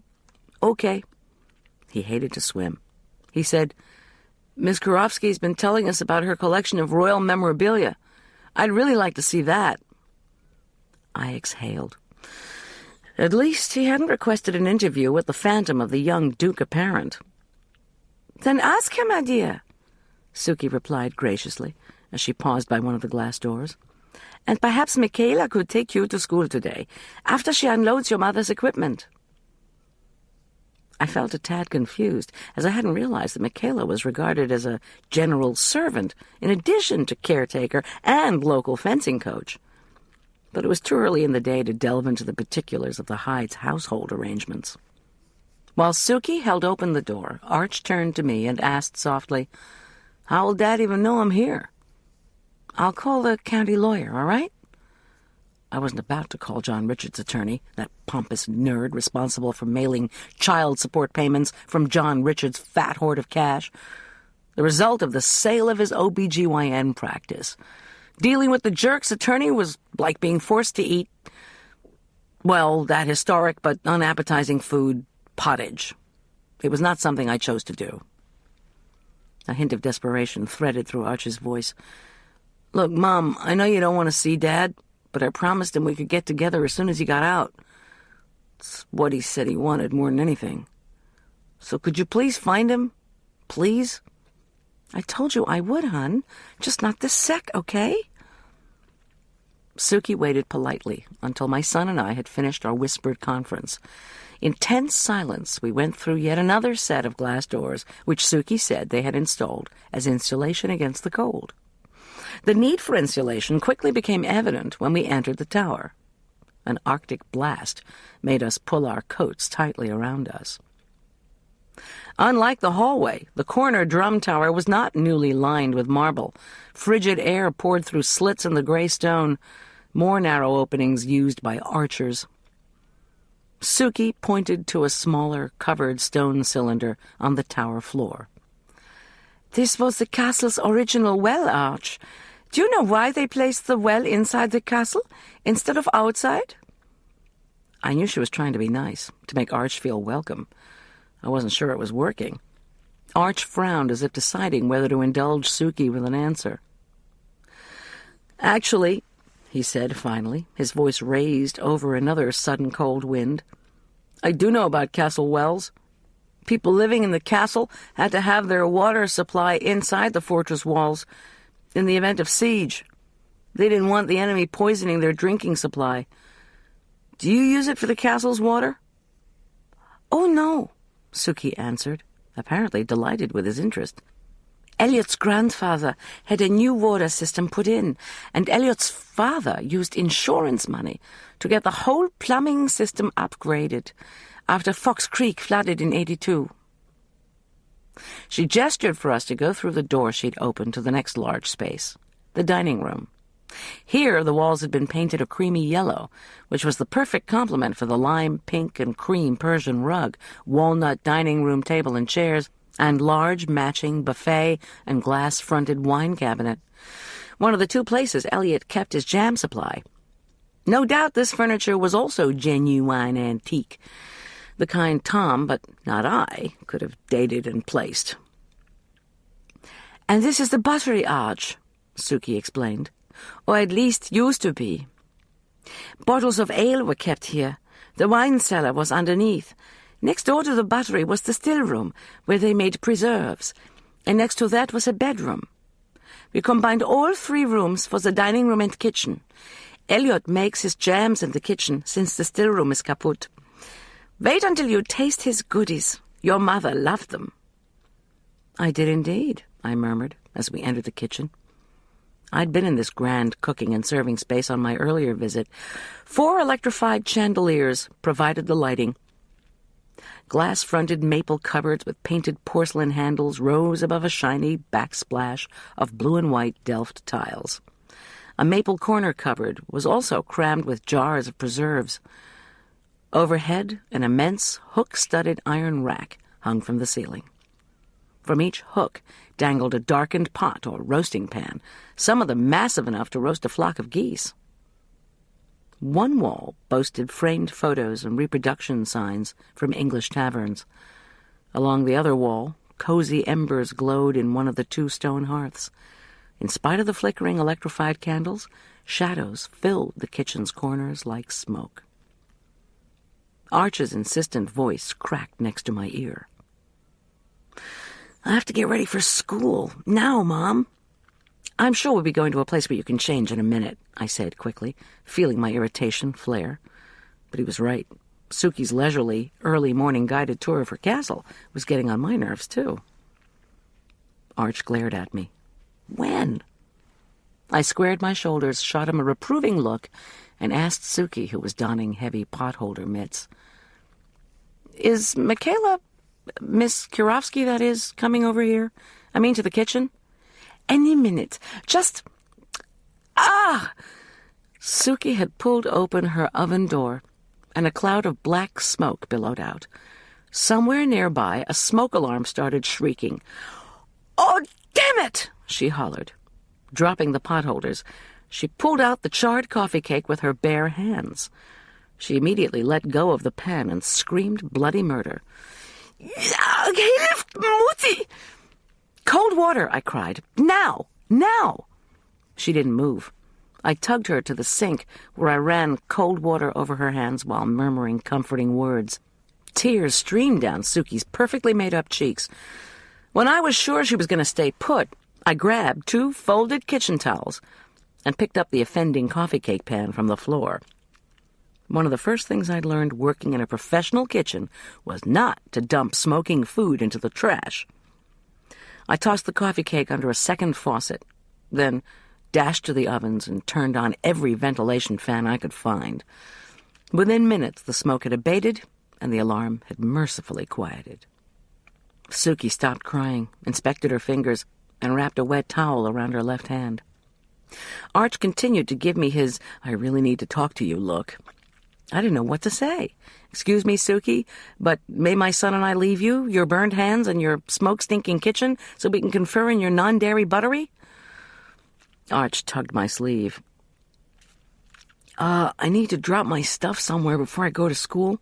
"Okay." He hated to swim. He said, "Miss Kurofsky's been telling us about her collection of royal memorabilia. I'd really like to see that." I exhaled. At least he hadn't requested an interview with the phantom of the young Duke apparent. "Then ask him, my dear," Suki replied graciously, as she paused by one of the glass doors. "And perhaps Michaela could take you to school today, after she unloads your mother's equipment." I felt a tad confused, as I hadn't realized that Michaela was regarded as a general servant, in addition to caretaker and local fencing coach. But it was too early in the day to delve into the particulars of the Hydes' household arrangements. While Suki held open the door, Arch turned to me and asked softly, "How will Dad even know I'm here?" "I'll call the county lawyer, all right?" I wasn't about to call John Richards' attorney, that pompous nerd responsible for mailing child support payments from John Richards' fat hoard of cash. The result of the sale of his OBGYN practice. Dealing with the jerk's attorney was like being forced to eat, well, that historic but unappetizing food, pottage. It was not something I chose to do. A hint of desperation threaded through Arch's voice. Look, Mom, I know you don't want to see Dad, but I promised him we could get together as soon as he got out. It's what he said he wanted more than anything. So could you please find him? Please? I told you I would, hon. Just not this sec, okay? Suki waited politely until my son and I had finished our whispered conference. In tense silence, we went through yet another set of glass doors, which Suki said they had installed as insulation against the cold. The need for insulation quickly became evident when we entered the tower. An Arctic blast made us pull our coats tightly around us. Unlike the hallway, the corner drum tower was not newly lined with marble. Frigid air poured through slits in the gray stone, more narrow openings used by archers. Suki pointed to a smaller, covered stone cylinder on the tower floor. This was the castle's original well arch. Do you know why they placed the well inside the castle instead of outside? I knew she was trying to be nice, to make Arch feel welcome. I wasn't sure it was working. Arch frowned as if deciding whether to indulge Suki with an answer. Actually, he said finally, his voice raised over another sudden cold wind, I do know about castle wells. People living in the castle had to have their water supply inside the fortress walls in the event of siege. They didn't want the enemy poisoning their drinking supply. Do you use it for the castle's water? Oh, no, Suki answered, apparently delighted with his interest. Elliot's grandfather had a new water system put in, and Elliot's father used insurance money to get the whole plumbing system upgraded after Fox Creek flooded in '82. She gestured for us to go through the door she'd opened to the next large space, the dining room. Here the walls had been painted a creamy yellow, which was the perfect complement for the lime, pink, and cream Persian rug, walnut dining room table and chairs, and large matching buffet and glass-fronted wine cabinet, one of the two places Elliot kept his jam supply. No doubt this furniture was also genuine antique, the kind Tom, but not I, could have dated and placed. And this is the buttery arch, Suki explained, or at least used to be. Bottles of ale were kept here. The wine cellar was underneath. Next door to the buttery was the still room, where they made preserves, and next to that was a bedroom. We combined all three rooms for the dining room and kitchen. Elliot makes his jams in the kitchen, since the still room is kaput. Wait until you taste his goodies. Your mother loved them. I did indeed, I murmured, as we entered the kitchen. I'd been in this grand cooking and serving space on my earlier visit. 4 electrified chandeliers provided the lighting. Glass-fronted maple cupboards with painted porcelain handles rose above a shiny backsplash of blue and white Delft tiles. A maple corner cupboard was also crammed with jars of preserves. Overhead, an immense hook-studded iron rack hung from the ceiling. From each hook dangled a darkened pot or roasting pan, some of them massive enough to roast a flock of geese. One wall boasted framed photos and reproduction signs from English taverns. Along the other wall, cozy embers glowed in one of the 2 stone hearths. In spite of the flickering electrified candles, shadows filled the kitchen's corners like smoke. Arch's insistent voice cracked next to my ear. I have to get ready for school. Now, Mom. I'm sure we'll be going to a place where you can change in a minute, I said quickly, feeling my irritation flare. But he was right. Suki's leisurely, early morning guided tour of her castle was getting on my nerves, too. Arch glared at me. When? I squared my shoulders, shot him a reproving look, and asked Suki, who was donning heavy potholder mitts. Is Michaela, Miss Kurovsky, that is, coming over here? I mean, to the kitchen? Any minute. Just... Suki had pulled open her oven door, and a cloud of black smoke billowed out. Somewhere nearby, a smoke alarm started shrieking. "Oh, damn it!" she hollered. Dropping the potholders, she pulled out the charred coffee cake with her bare hands. She immediately let go of the pan and screamed bloody murder. "Cold water!" I cried. "Now! Now!" She didn't move. I tugged her to the sink, where I ran cold water over her hands while murmuring comforting words. Tears streamed down Suki's perfectly made-up cheeks. When I was sure she was going to stay put, I grabbed 2 folded kitchen towels and picked up the offending coffee cake pan from the floor. One of the first things I'd learned working in a professional kitchen was not to dump smoking food into the trash. I tossed the coffee cake under a second faucet, then dashed to the ovens and turned on every ventilation fan I could find. Within minutes, the smoke had abated, and the alarm had mercifully quieted. Suki stopped crying, inspected her fingers, and wrapped a wet towel around her left hand. Arch continued to give me his "I really need to talk to you" look. I didn't know what to say. "Excuse me, Suki, but may my son and I leave you, your burned hands, and your smoke-stinking kitchen so we can confer in your non-dairy buttery?" Arch tugged my sleeve. I need to drop my stuff somewhere before I go to school.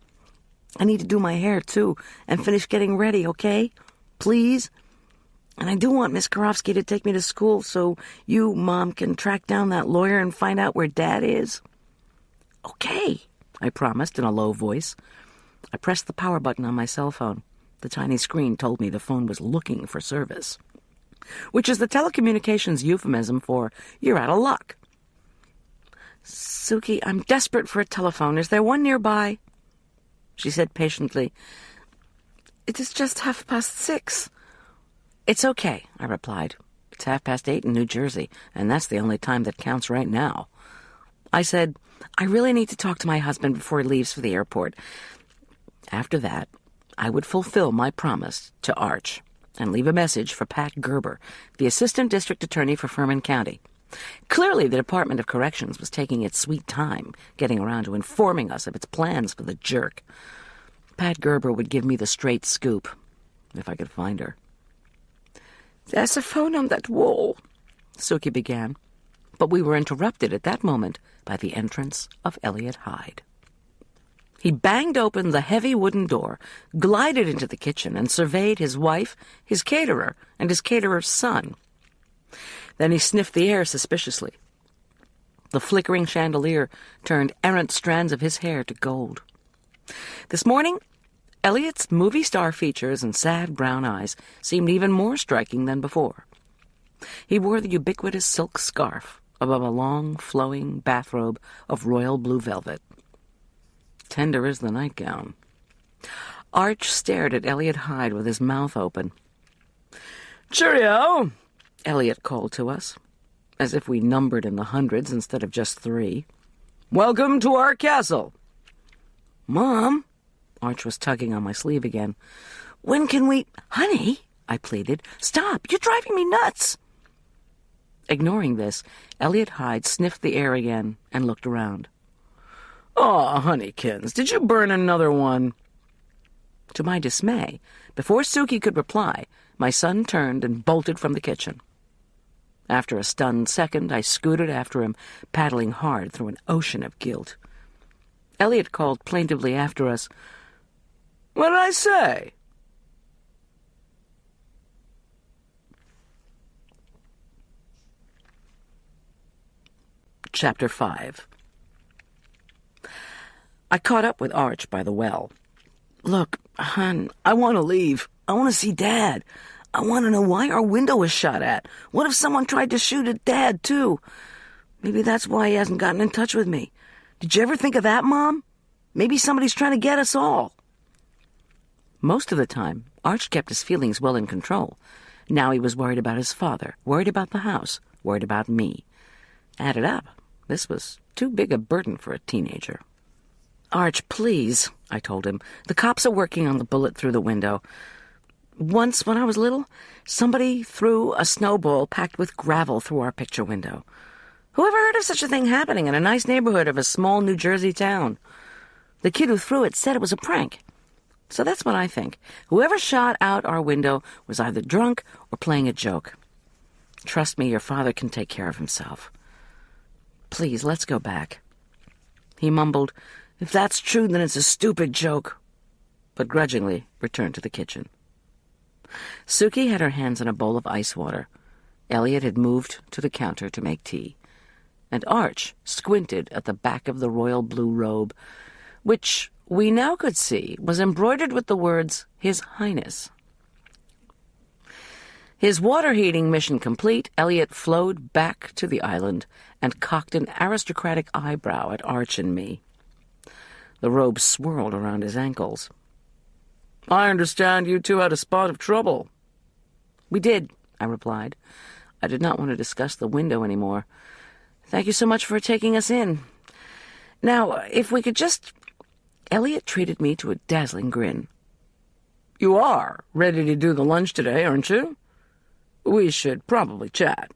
I need to do my hair, too, and finish getting ready, okay? Please? And I do want Miss Karofsky to take me to school so you, Mom, can track down that lawyer and find out where Dad is." "Okay," I promised in a low voice. I pressed the power button on my cell phone. The tiny screen told me the phone was looking for service, which is the telecommunications euphemism for "you're out of luck." "Suki, I'm desperate for a telephone. Is there one nearby?" She said patiently, "It is just 6:30. "It's okay," I replied. "It's 8:30 in New Jersey, and that's the only time that counts right now." I said, "I really need to talk to my husband before he leaves for the airport." After that, I would fulfill my promise to Arch and leave a message for Pat Gerber, the Assistant District Attorney for Furman County. Clearly, the Department of Corrections was taking its sweet time getting around to informing us of its plans for the jerk. Pat Gerber would give me the straight scoop, if I could find her. "There's a phone on that wall," Suki began, but we were interrupted at that moment by the entrance of Elliot Hyde. He banged open the heavy wooden door, glided into the kitchen, and surveyed his wife, his caterer, and his caterer's son. Then he sniffed the air suspiciously. The flickering chandelier turned errant strands of his hair to gold. This morning, Elliot's movie star features and sad brown eyes seemed even more striking than before. He wore the ubiquitous silk scarf above a long, flowing bathrobe of royal blue velvet. Tender as the nightgown. Arch stared at Elliot Hyde with his mouth open. "Cheerio!" Elliot called to us, as if we numbered in the hundreds instead of just 3. "Welcome to our castle." "Mom," Arch was tugging on my sleeve again. "When can we—" "Honey," I pleaded, "stop! You're driving me nuts!" Ignoring this, Elliot Hyde sniffed the air again and looked around. "Aw, honeykins, did you burn another one?" To my dismay, before Suki could reply, my son turned and bolted from the kitchen. After a stunned second, I scooted after him, paddling hard through an ocean of guilt. Elliot called plaintively after us, "What did I say?" Chapter 5. I caught up with Arch by the well. "Look, hon, I want to leave. I want to see Dad. I want to know why our window was shot at. What if someone tried to shoot at Dad, too? Maybe that's why he hasn't gotten in touch with me. Did you ever think of that, Mom? Maybe somebody's trying to get us all." Most of the time, Arch kept his feelings well in control. Now he was worried about his father, worried about the house, worried about me. Added up, this was too big a burden for a teenager. "Arch, please," I told him. "The cops are working on the bullet through the window. Once, when I was little, somebody threw a snowball packed with gravel through our picture window. Who ever heard of such a thing happening in a nice neighborhood of a small New Jersey town? The kid who threw it said it was a prank. So that's what I think. Whoever shot out our window was either drunk or playing a joke. Trust me, your father can take care of himself. Please, let's go back. He mumbled, "If that's true, then it's a stupid joke," but grudgingly returned to the kitchen. Suki had her hands in a bowl of ice water. Elliot had moved to the counter to make tea, and Arch squinted at the back of the royal blue robe, which we now could see was embroidered with the words, "His Highness." His water-heating mission complete, Elliot flowed back to the island and cocked an aristocratic eyebrow at Arch and me. The robe swirled around his ankles. "I understand you two had a spot of trouble." "We did," I replied. I did not want to discuss the window anymore. "Thank you so much for taking us in. Now, if we could just—" Elliot treated me to a dazzling grin. "You are ready to do the lunch today, aren't you? We should probably chat."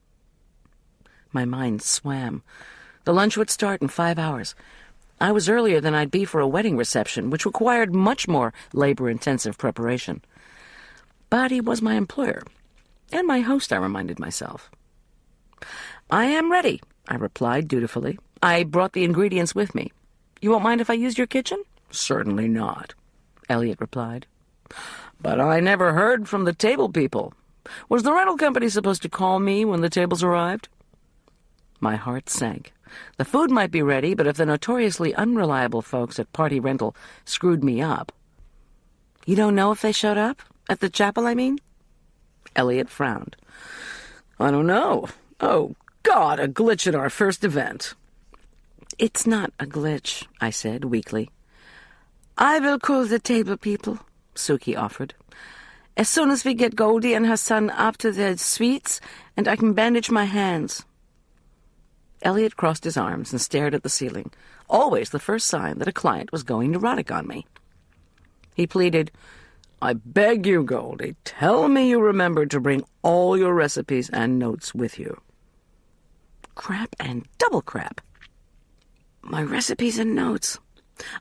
My mind swam. The lunch would start in 5 hours. I was earlier than I'd be for a wedding reception, which required much more labor-intensive preparation. But he was my employer, and my host, I reminded myself. "I am ready," I replied dutifully. "I brought the ingredients with me. You won't mind if I use your kitchen?" "Certainly not," Elliot replied. "But I never heard from the table people. Was the rental company supposed to call me when the tables arrived?" My heart sank. The food might be ready, but if the notoriously unreliable folks at Party Rental screwed me up... "You don't know if they showed up? At the chapel, I mean?" Elliot frowned. "I don't know. Oh, God, a glitch at our first event." "It's not a glitch," I said weakly. "I will call the table people," Suki offered. "As soon as we get Goldy and her son up to their suites, and I can bandage my hands." Elliot crossed his arms and stared at the ceiling, always the first sign that a client was going neurotic on me. He pleaded, "I beg you, Goldy, tell me you remembered to bring all your recipes and notes with you." Crap and double crap. My recipes and notes.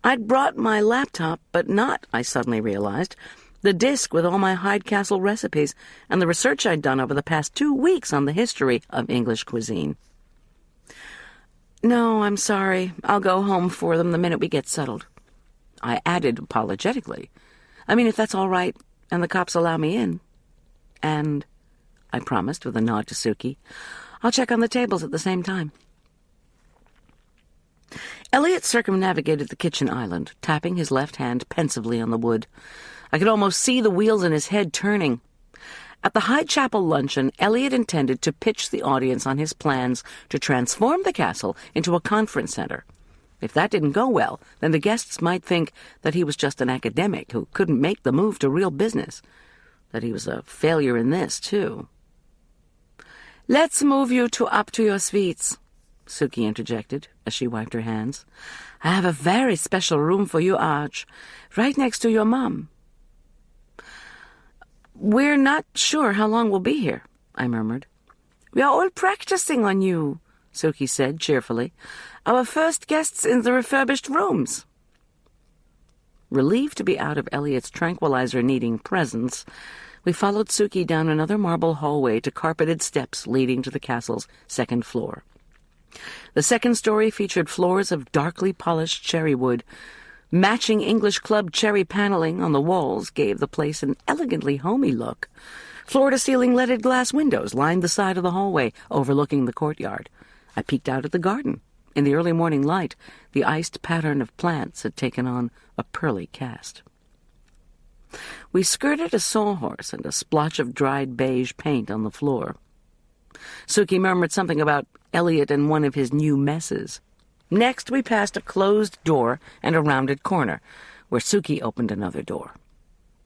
I'd brought my laptop, but not, I suddenly realized, the disk with all my Hyde Castle recipes and the research I'd done over the past 2 weeks on the history of English cuisine. "No, I'm sorry. I'll go home for them the minute we get settled." I added apologetically, "I mean, if that's all right, and the cops allow me in. And," I promised with a nod to Suki, "I'll check on the tables at the same time." Elliot circumnavigated the kitchen island, tapping his left hand pensively on the wood. I could almost see the wheels in his head turning. At the Hyde Chapel luncheon, Elliot intended to pitch the audience on his plans to transform the castle into a conference center. If that didn't go well, then the guests might think that he was just an academic who couldn't make the move to real business, that he was a failure in this, too. "Let's move you up to your suites," Suki interjected as she wiped her hands. "I have a very special room for you, Arch, right next to your mom." "We're not sure how long we'll be here," I murmured. "We are all practicing on you," Suki said cheerfully. "Our first guests in the refurbished rooms." Relieved to be out of Elliot's tranquilizer-needing presence, we followed Suki down another marble hallway to carpeted steps leading to the castle's second floor. The second story featured floors of darkly polished cherry wood. Matching English club cherry paneling on the walls gave the place an elegantly homey look. Floor-to-ceiling leaded glass windows lined the side of the hallway, overlooking the courtyard. I peeked out at the garden. In the early morning light, the iced pattern of plants had taken on a pearly cast. We skirted a sawhorse and a splotch of dried beige paint on the floor. Suki murmured something about Elliot and one of his new messes. Next, we passed a closed door and a rounded corner, where Suki opened another door.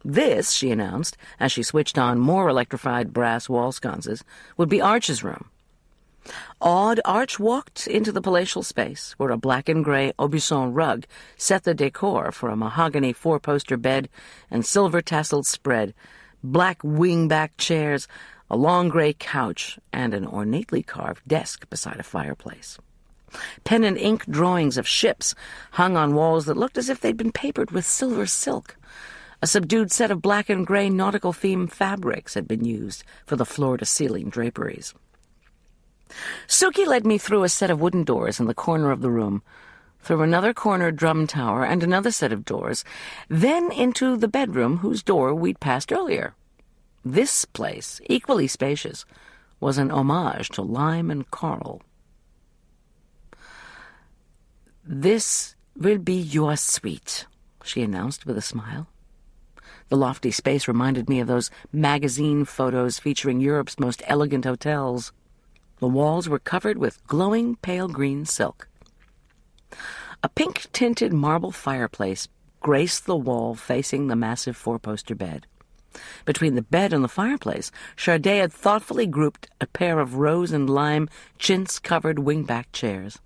This, she announced, as she switched on more electrified brass wall sconces, would be Arch's room. Awed, Arch walked into the palatial space, where a black-and-gray Aubusson rug set the decor for a mahogany 4-poster bed and silver-tasseled spread, black wing-back chairs, a long gray couch, and an ornately carved desk beside a fireplace. Pen and ink drawings of ships hung on walls that looked as if they'd been papered with silver silk. A subdued set of black and gray nautical-themed fabrics had been used for the floor-to-ceiling draperies. Suki led me through a set of wooden doors in the corner of the room, through another corner drum tower and another set of doors, then into the bedroom whose door we'd passed earlier. This place, equally spacious, was an homage to lime and coral. "This will be your suite," she announced with a smile. The lofty space reminded me of those magazine photos featuring Europe's most elegant hotels. The walls were covered with glowing pale green silk. A pink-tinted marble fireplace graced the wall facing the massive four-poster bed. Between the bed and the fireplace, Charday had thoughtfully grouped a pair of rose and lime chintz-covered wing-back chairs.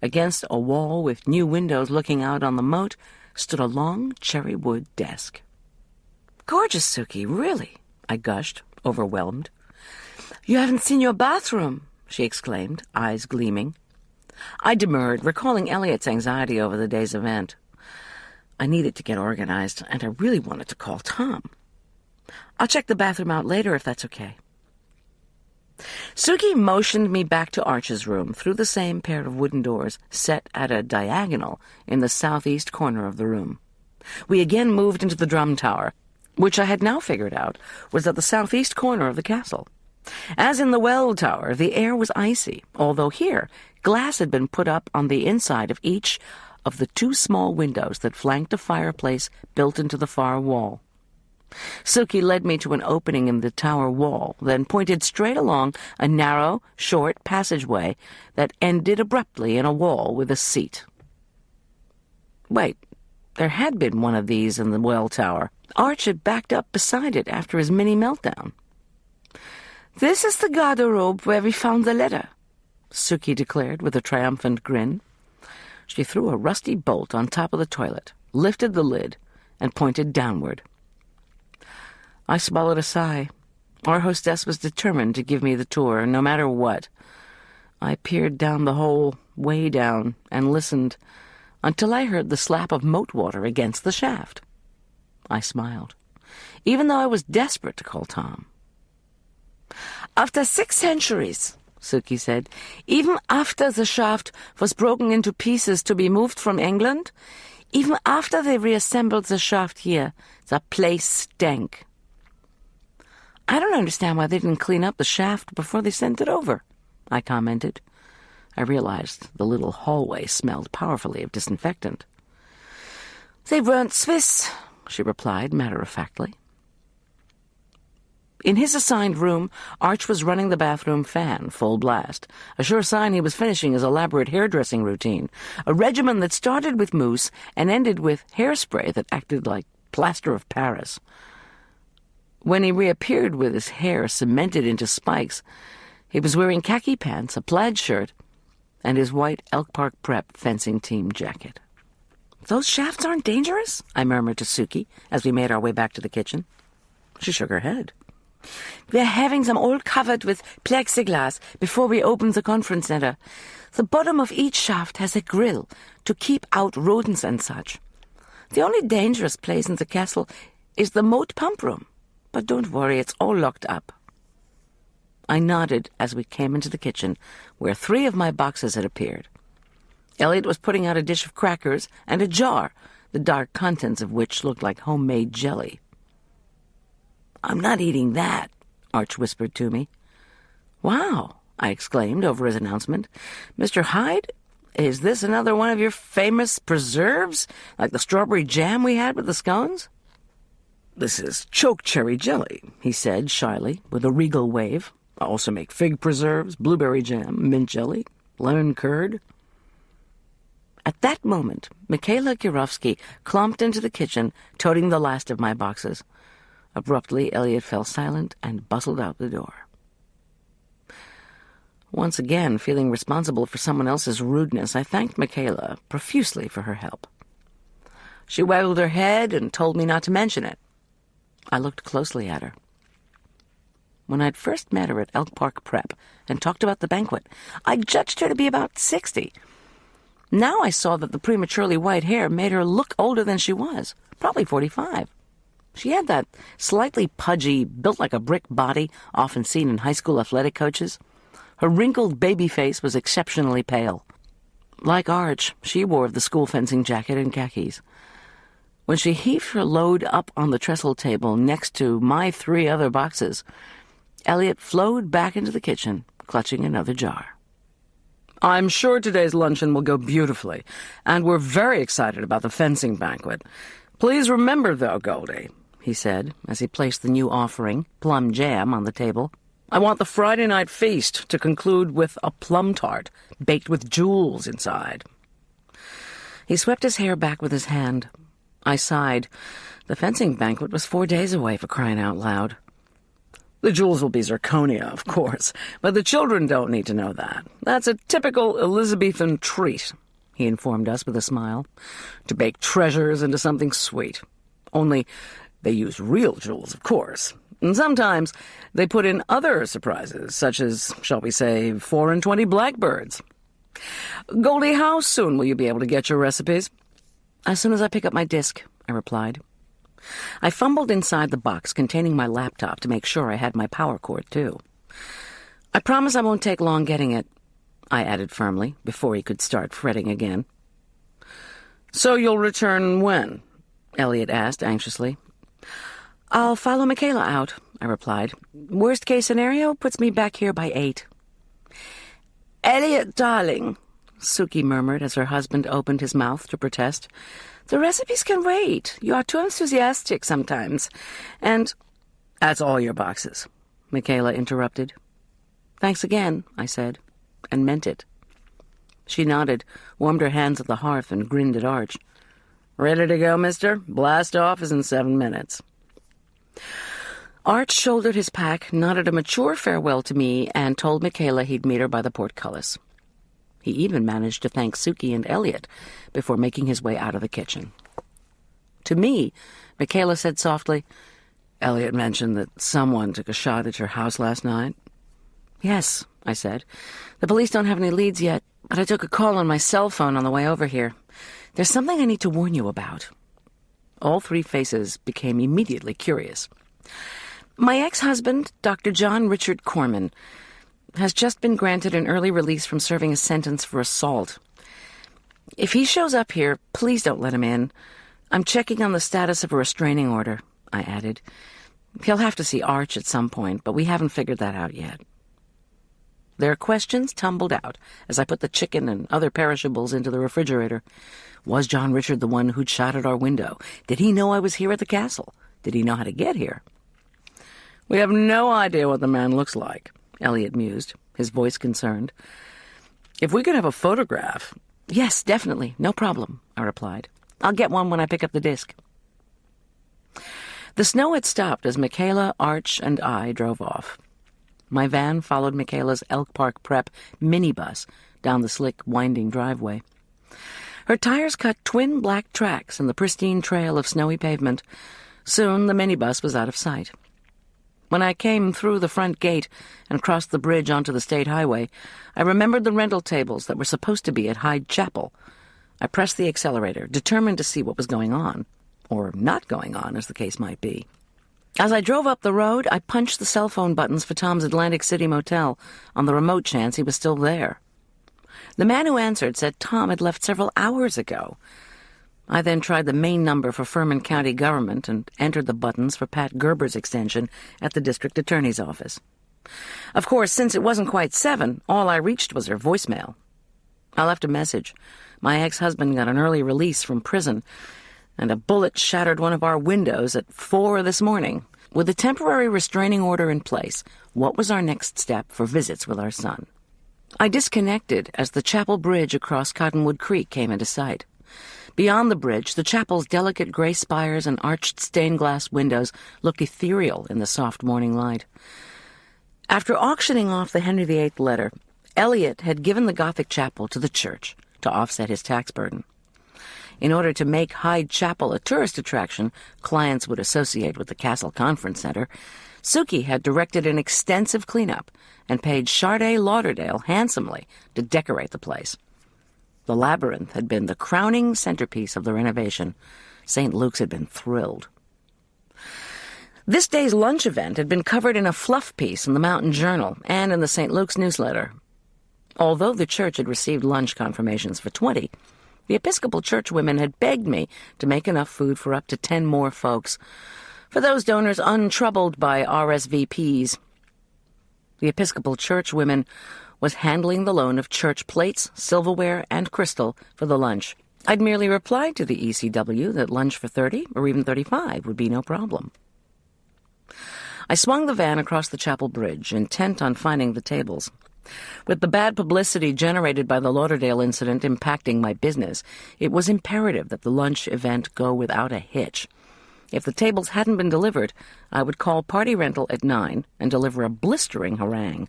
Against a wall with new windows looking out on the moat stood a long cherry-wood desk. "Gorgeous, Suki, really," I gushed, overwhelmed. "You haven't seen your bathroom," she exclaimed, eyes gleaming. I demurred, recalling Elliot's anxiety over the day's event. I needed to get organized, and I really wanted to call Tom. "I'll check the bathroom out later if that's okay." Suki motioned me back to Arch's room through the same pair of wooden doors set at a diagonal in the southeast corner of the room. We again moved into the drum tower, which I had now figured out was at the southeast corner of the castle. As in the well tower, the air was icy, although here glass had been put up on the inside of each of the two small windows that flanked a fireplace built into the far wall. Suki led me to an opening in the tower wall, then pointed straight along a narrow, short passageway that ended abruptly in a wall with a seat. Wait, there had been one of these in the well tower. Arch had backed up beside it after his mini-meltdown. "This is the garderobe where we found the letter," Suki declared with a triumphant grin. She threw a rusty bolt on top of the toilet, lifted the lid, and pointed downward. I swallowed a sigh. Our hostess was determined to give me the tour, no matter what. I peered down the hole, way down, and listened until I heard the slap of moat water against the shaft. I smiled, even though I was desperate to call Tom. "After 6 centuries," Suki said, "even after the shaft was broken into pieces to be moved from England, even after they reassembled the shaft here, the place stank." "I don't understand why they didn't clean up the shaft before they sent it over," I commented. I realized the little hallway smelled powerfully of disinfectant. "They weren't Swiss," she replied matter-of-factly. In his assigned room, Arch was running the bathroom fan full blast, a sure sign he was finishing his elaborate hairdressing routine, a regimen that started with mousse and ended with hairspray that acted like plaster of Paris. When he reappeared with his hair cemented into spikes, he was wearing khaki pants, a plaid shirt, and his white Elk Park Prep fencing team jacket. "Those shafts aren't dangerous?" I murmured to Suki as we made our way back to the kitchen. She shook her head. "We're having them all covered with plexiglass before we open the conference center. The bottom of each shaft has a grill to keep out rodents and such. The only dangerous place in the castle is the moat pump room. But don't worry, it's all locked up." I nodded as we came into the kitchen, where 3 of my boxes had appeared. Elliot was putting out a dish of crackers and a jar, the dark contents of which looked like homemade jelly. "I'm not eating that," Arch whispered to me. "Wow," I exclaimed over his announcement. "Mr. Hyde, is this another one of your famous preserves, like the strawberry jam we had with the scones?" "This is choke cherry jelly," he said shyly, with a regal wave. "I also make fig preserves, blueberry jam, mint jelly, lemon curd." At that moment, Mikhaila Kirovsky clomped into the kitchen, toting the last of my boxes. Abruptly, Elliot fell silent and bustled out the door. Once again, feeling responsible for someone else's rudeness, I thanked Mikhaila profusely for her help. She waggled her head and told me not to mention it. I looked closely at her. when I'd first met her at Elk Park Prep and talked about the banquet, I judged her to be about 60. Now I saw that the prematurely white hair made her look older than she was, probably 45. She had that slightly pudgy, built-like-a-brick body often seen in high school athletic coaches. Her wrinkled baby face was exceptionally pale. Like Arch, she wore the school fencing jacket and khakis. When she heaved her load up on the trestle table next to my 3 other boxes, Elliot flowed back into the kitchen, clutching another jar. "I'm sure today's luncheon will go beautifully, and we're very excited about the fencing banquet. Please remember, though, Goldy," he said, as he placed the new offering, plum jam, on the table, "I want the Friday night feast to conclude with a plum tart, baked with jewels inside." He swept his hair back with his hand. I sighed. The fencing banquet was 4 days away, for crying out loud. "The jewels will be zirconia, of course, but the children don't need to know that. That's a typical Elizabethan treat," he informed us with a smile, "to bake treasures into something sweet. Only they use real jewels, of course. And sometimes they put in other surprises, such as, shall we say, 4 and 20 blackbirds. Goldy, how soon will you be able to get your recipes?" "As soon as I pick up my disc," I replied. I fumbled inside the box containing my laptop to make sure I had my power cord, too. "I promise I won't take long getting it," I added firmly, before he could start fretting again. "So you'll return when?" Elliot asked anxiously. "I'll follow Michaela out," I replied. "Worst-case scenario puts me back here by 8. "Elliot, darling," Suki murmured as her husband opened his mouth to protest, "the recipes can wait. You are too enthusiastic sometimes. And—" "That's all your boxes," Michaela interrupted. "Thanks again," I said, and meant it. She nodded, warmed her hands at the hearth, and grinned at Arch. "Ready to go, mister? Blast off is in 7 minutes." Arch shouldered his pack, nodded a mature farewell to me, and told Michaela he'd meet her by the portcullis. He even managed to thank Suki and Elliot before making his way out of the kitchen. To me, Michaela said softly, "Elliot mentioned that someone took a shot at your house last night." "Yes," I said. "The police don't have any leads yet, but I took a call on my cell phone on the way over here. There's something I need to warn you about." All 3 faces became immediately curious. "My ex-husband, Dr. John Richard Corman, has just been granted an early release from serving a sentence for assault. If he shows up here, please don't let him in. I'm checking on the status of a restraining order," I added. "He'll have to see Arch at some point, but we haven't figured that out yet." Their questions tumbled out as I put the chicken and other perishables into the refrigerator. Was John Richard the one who'd shot at our window? Did he know I was here at the castle? Did he know how to get here? "We have no idea what the man looks like," Elliot mused, his voice concerned. "If we could have a photograph—" "Yes, definitely, no problem," I replied. "I'll get one when I pick up the disc." The snow had stopped as Michaela, Arch, and I drove off. My van followed Michaela's Elk Park Prep minibus down the slick, winding driveway. Her tires cut twin black tracks in the pristine trail of snowy pavement. Soon the minibus was out of sight. When I came through the front gate and crossed the bridge onto the state highway, I remembered the rental tables that were supposed to be at Hyde Chapel. I pressed the accelerator, determined to see what was going on, or not going on, as the case might be. As I drove up the road, I punched the cell phone buttons for Tom's Atlantic City motel, on the remote chance he was still there. The man who answered said Tom had left several hours ago. I then tried the main number for Furman County government and entered the buttons for Pat Gerber's extension at the district attorney's office. Of course, since it wasn't quite 7, all I reached was her voicemail. I left a message. My ex-husband got an early release from prison, and a bullet shattered one of our windows at 4 this morning. With a temporary restraining order in place, what was our next step for visits with our son? I disconnected as the chapel bridge across Cottonwood Creek came into sight. Beyond the bridge, the chapel's delicate gray spires and arched stained-glass windows looked ethereal in the soft morning light. After auctioning off the Henry VIII letter, Elliot had given the Gothic chapel to the church to offset his tax burden. In order to make Hyde Chapel a tourist attraction clients would associate with the Castle Conference Center, Suki had directed an extensive cleanup and paid Charday Lauderdale handsomely to decorate the place. The labyrinth had been the crowning centerpiece of the renovation. St. Luke's had been thrilled. This day's lunch event had been covered in a fluff piece in the Mountain Journal and in the St. Luke's newsletter. Although the church had received lunch confirmations for 20, the Episcopal Church women had begged me to make enough food for up to 10 more folks, for those donors untroubled by RSVPs. The Episcopal Church women was handling the loan of church plates, silverware, and crystal for the lunch. I'd merely replied to the ECW that lunch for 30 or even 35 would be no problem. I swung the van across the chapel bridge, intent on finding the tables. With the bad publicity generated by the Lauderdale incident impacting my business, it was imperative that the lunch event go without a hitch. If the tables hadn't been delivered, I would call party rental at 9 and deliver a blistering harangue.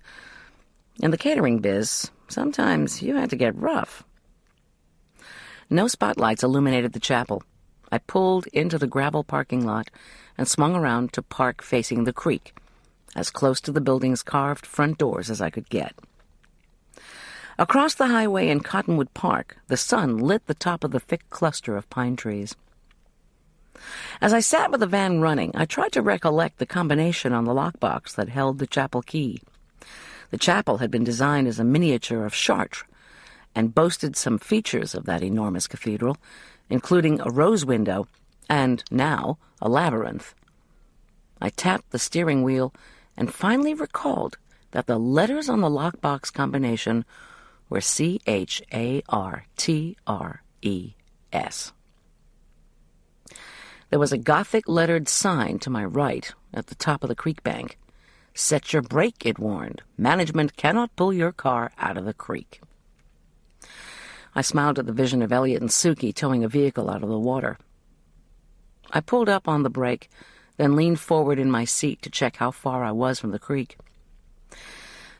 In the catering biz, sometimes you had to get rough. No spotlights illuminated the chapel. I pulled into the gravel parking lot and swung around to park facing the creek, as close to the building's carved front doors as I could get. Across the highway in Cottonwood Park, the sun lit the top of the thick cluster of pine trees. As I sat with the van running, I tried to recollect the combination on the lockbox that held the chapel key. The chapel had been designed as a miniature of Chartres and boasted some features of that enormous cathedral, including a rose window and, now, a labyrinth. I tapped the steering wheel and finally recalled that the letters on the lockbox combination were CHARTRES. There was a Gothic-lettered sign to my right at the top of the creek bank. "Set your brake," it warned. "Management cannot pull your car out of the creek." I smiled at the vision of Elliot and Suki towing a vehicle out of the water. I pulled up on the brake, then leaned forward in my seat to check how far I was from the creek.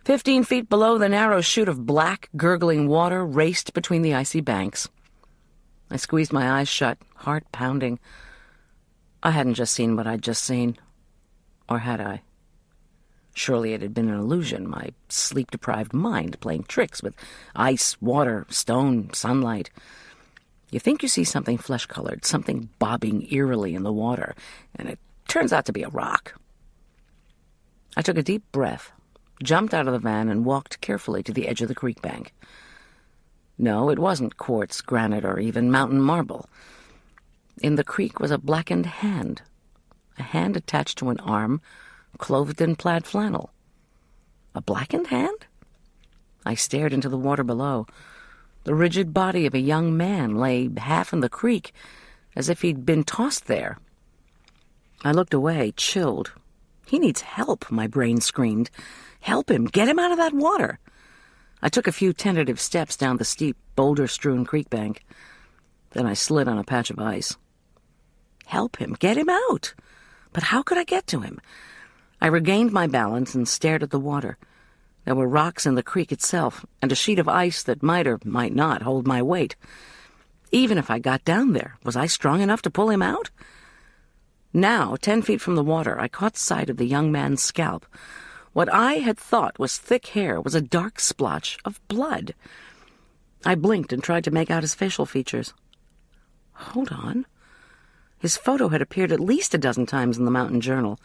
15 feet below, the narrow chute of black, gurgling water raced between the icy banks. I squeezed my eyes shut, heart pounding. I hadn't just seen what I'd just seen. Or had I? Surely it had been an illusion, my sleep-deprived mind playing tricks with ice, water, stone, sunlight. You think you see something flesh-colored, something bobbing eerily in the water, and it turns out to be a rock. I took a deep breath, jumped out of the van, and walked carefully to the edge of the creek bank. No, it wasn't quartz, granite, or even mountain marble. In the creek was a blackened hand, a hand attached to an arm, clothed in plaid flannel. A blackened hand? I stared into the water below. The rigid body of a young man lay half in the creek, as if he'd been tossed there. I looked away, chilled. "He needs help," my brain screamed. "Help him! Get him out of that water!" I took a few tentative steps down the steep, boulder-strewn creek bank. Then I slid on a patch of ice. Help him! Get him out! But how could I get to him? I regained my balance and stared at the water. There were rocks in the creek itself, and a sheet of ice that might or might not hold my weight. Even if I got down there, was I strong enough to pull him out? Now, 10 feet from the water, I caught sight of the young man's scalp. What I had thought was thick hair was a dark splotch of blood. I blinked and tried to make out his facial features. Hold on. His photo had appeared at least a dozen times in the Mountain Journal.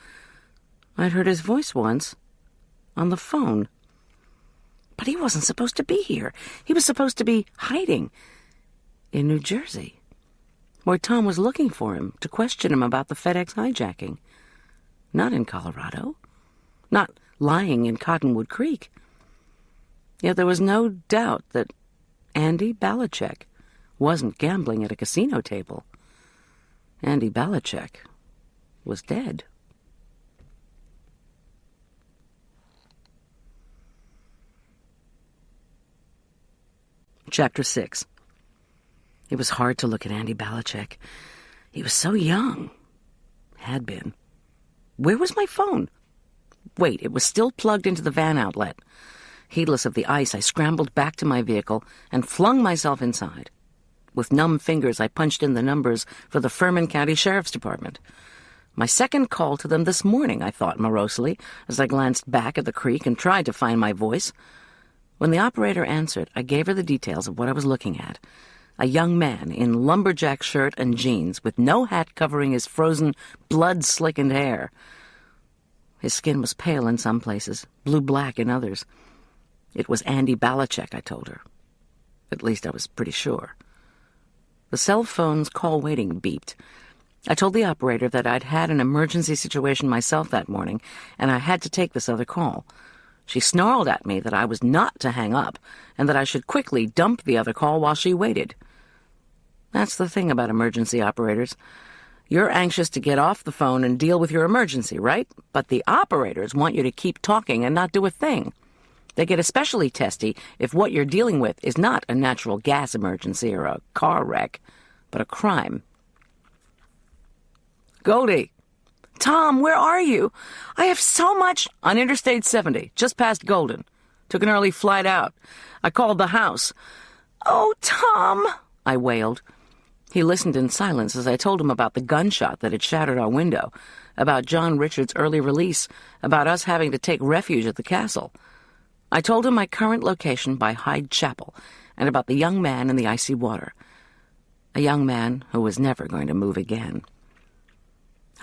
I'd heard his voice once, on the phone. But he wasn't supposed to be here. He was supposed to be hiding in New Jersey, where Tom was looking for him to question him about the FedEx hijacking. Not in Colorado. Not lying in Cottonwood Creek. Yet there was no doubt that Andy Balichek wasn't gambling at a casino table. Andy Balichek was dead. Chapter 6. It was hard to look at Andy Balichek. He was so young. Had been. Where was my phone? Wait, it was still plugged into the van outlet. Heedless of the ice, I scrambled back to my vehicle and flung myself inside. With numb fingers, I punched in the numbers for the Furman County Sheriff's Department. My second call to them this morning, I thought morosely, as I glanced back at the creek and tried to find my voice. When the operator answered, I gave her the details of what I was looking at. A young man in lumberjack shirt and jeans, with no hat covering his frozen, blood-slickened hair. His skin was pale in some places, blue-black in others. It was Andy Balachek, I told her. At least I was pretty sure. The cell phone's call waiting beeped. I told the operator that I'd had an emergency situation myself that morning, and I had to take this other call. She snarled at me that I was not to hang up, and that I should quickly dump the other call while she waited. That's the thing about emergency operators. You're anxious to get off the phone and deal with your emergency, right? But the operators want you to keep talking and not do a thing. They get especially testy if what you're dealing with is not a natural gas emergency or a car wreck, but a crime. Goldy. Tom, where are you? I have so much... On Interstate 70, just past Golden. Took an early flight out. I called the house. Oh, Tom, I wailed. He listened in silence as I told him about the gunshot that had shattered our window, about John Richard's early release, about us having to take refuge at the castle. I told him my current location by Hyde Chapel, and about the young man in the icy water. A young man who was never going to move again.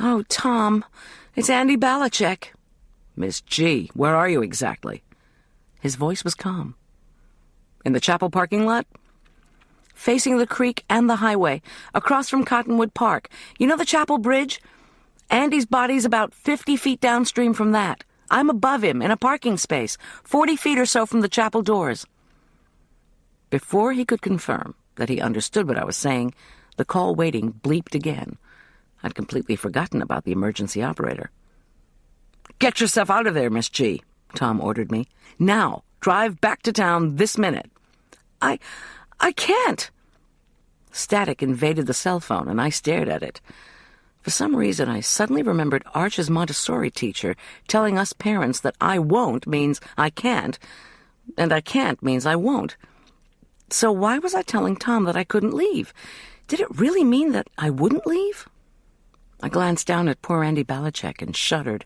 Oh, Tom, it's Andy Balachek. Miss G, where are you exactly? His voice was calm. In the chapel parking lot? Facing the creek and the highway, across from Cottonwood Park. You know the chapel bridge? Andy's body's about 50 feet downstream from that. I'm above him, in a parking space, 40 feet or so from the chapel doors. Before he could confirm that he understood what I was saying, the call waiting bleeped again. I'd completely forgotten about the emergency operator. Get yourself out of there, Miss G, Tom ordered me. Now, drive back to town this minute. I can't. Static invaded the cell phone, and I stared at it. For some reason, I suddenly remembered Arch's Montessori teacher telling us parents that I won't means I can't, and I can't means I won't. So why was I telling Tom that I couldn't leave? Did it really mean that I wouldn't leave? I glanced down at poor Andy Balachek and shuddered.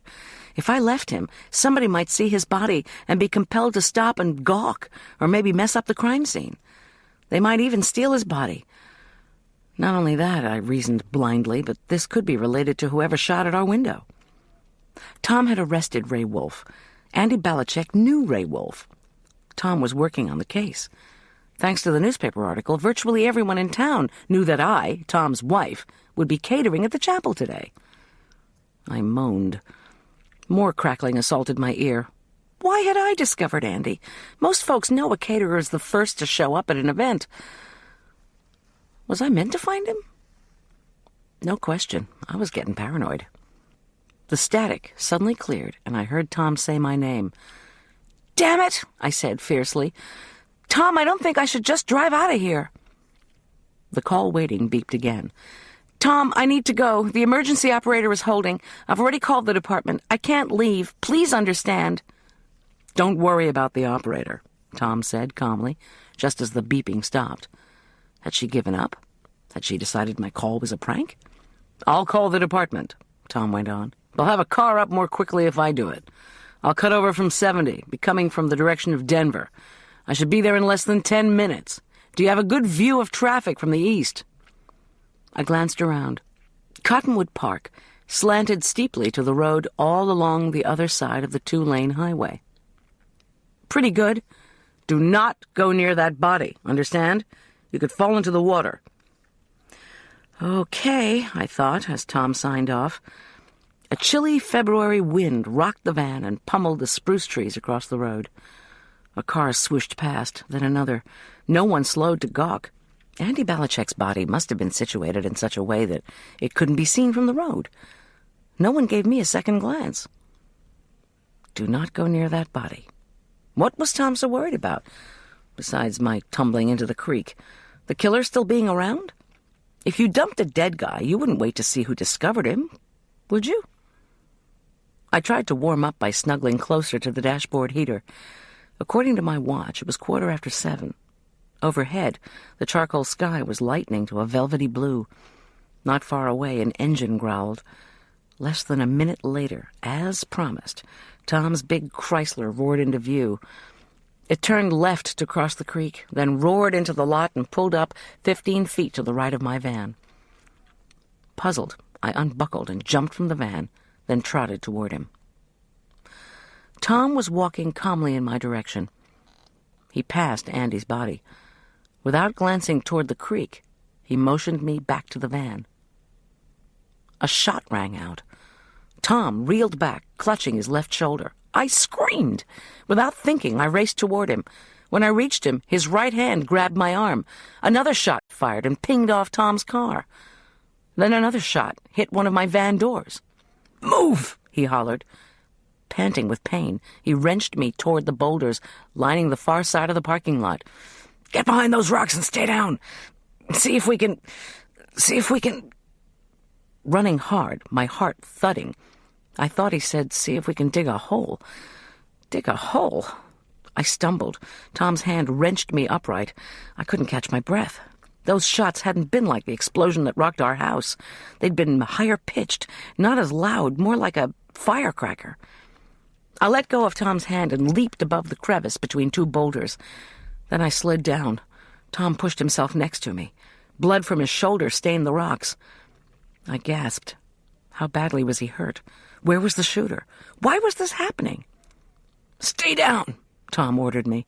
If I left him, somebody might see his body and be compelled to stop and gawk, or maybe mess up the crime scene. They might even steal his body. Not only that, I reasoned blindly, but this could be related to whoever shot at our window. Tom had arrested Ray Wolfe. Andy Balachek knew Ray Wolfe. Tom was working on the case. Thanks to the newspaper article, virtually everyone in town knew that I, Tom's wife, would be catering at the chapel today. I moaned. More crackling assaulted my ear. Why had I discovered Andy? Most folks know a caterer is the first to show up at an event. Was I meant to find him? No question. I was getting paranoid. The static suddenly cleared, and I heard Tom say my name. Damn it, I said fiercely. Tom, I don't think I should just drive out of here. The call waiting beeped again. Tom, I need to go. The emergency operator is holding. I've already called the department. I can't leave. Please understand. Don't worry about the operator, Tom said calmly, just as the beeping stopped. Had she given up? Had she decided my call was a prank? I'll call the department, Tom went on. They'll have a car up more quickly if I do it. I'll cut over from 70, be coming from the direction of Denver. I should be there in less than 10 minutes. Do you have a good view of traffic from the east? I glanced around. Cottonwood Park slanted steeply to the road all along the other side of the 2-lane highway. Pretty good. Do not go near that body, understand? You could fall into the water. Okay, I thought, as Tom signed off. A chilly February wind rocked the van and pummeled the spruce trees across the road. A car swooshed past, then another. No one slowed to gawk. Andy Balachek's body must have been situated in such a way that it couldn't be seen from the road. No one gave me a second glance. Do not go near that body. What was Tom so worried about, besides my tumbling into the creek? The killer still being around? If you dumped a dead guy, you wouldn't wait to see who discovered him, would you? I tried to warm up by snuggling closer to the dashboard heater. According to my watch, it was 7:15. Overhead, the charcoal sky was lightening to a velvety blue. Not far away, an engine growled. Less than a minute later, as promised, Tom's big Chrysler roared into view. It turned left to cross the creek, then roared into the lot and pulled up 15 feet to the right of my van. Puzzled, I unbuckled and jumped from the van, then trotted toward him. Tom was walking calmly in my direction. He passed Andy's body. Without glancing toward the creek, he motioned me back to the van. A shot rang out. Tom reeled back, clutching his left shoulder. I screamed. Without thinking, I raced toward him. When I reached him, his right hand grabbed my arm. Another shot fired and pinged off Tom's car. Then another shot hit one of my van doors. "Move!" he hollered. Panting with pain, he wrenched me toward the boulders lining the far side of the parking lot. "Get behind those rocks and stay down. See if we can... Running hard, my heart thudding. I thought he said, "See if we can dig a hole." Dig a hole? I stumbled. Tom's hand wrenched me upright. I couldn't catch my breath. Those shots hadn't been like the explosion that rocked our house. They'd been higher-pitched, not as loud, more like a firecracker. I let go of Tom's hand and leaped above the crevice between two boulders. Then I slid down. Tom pushed himself next to me. Blood from his shoulder stained the rocks. I gasped. How badly was he hurt? Where was the shooter? Why was this happening? "Stay down," Tom ordered me.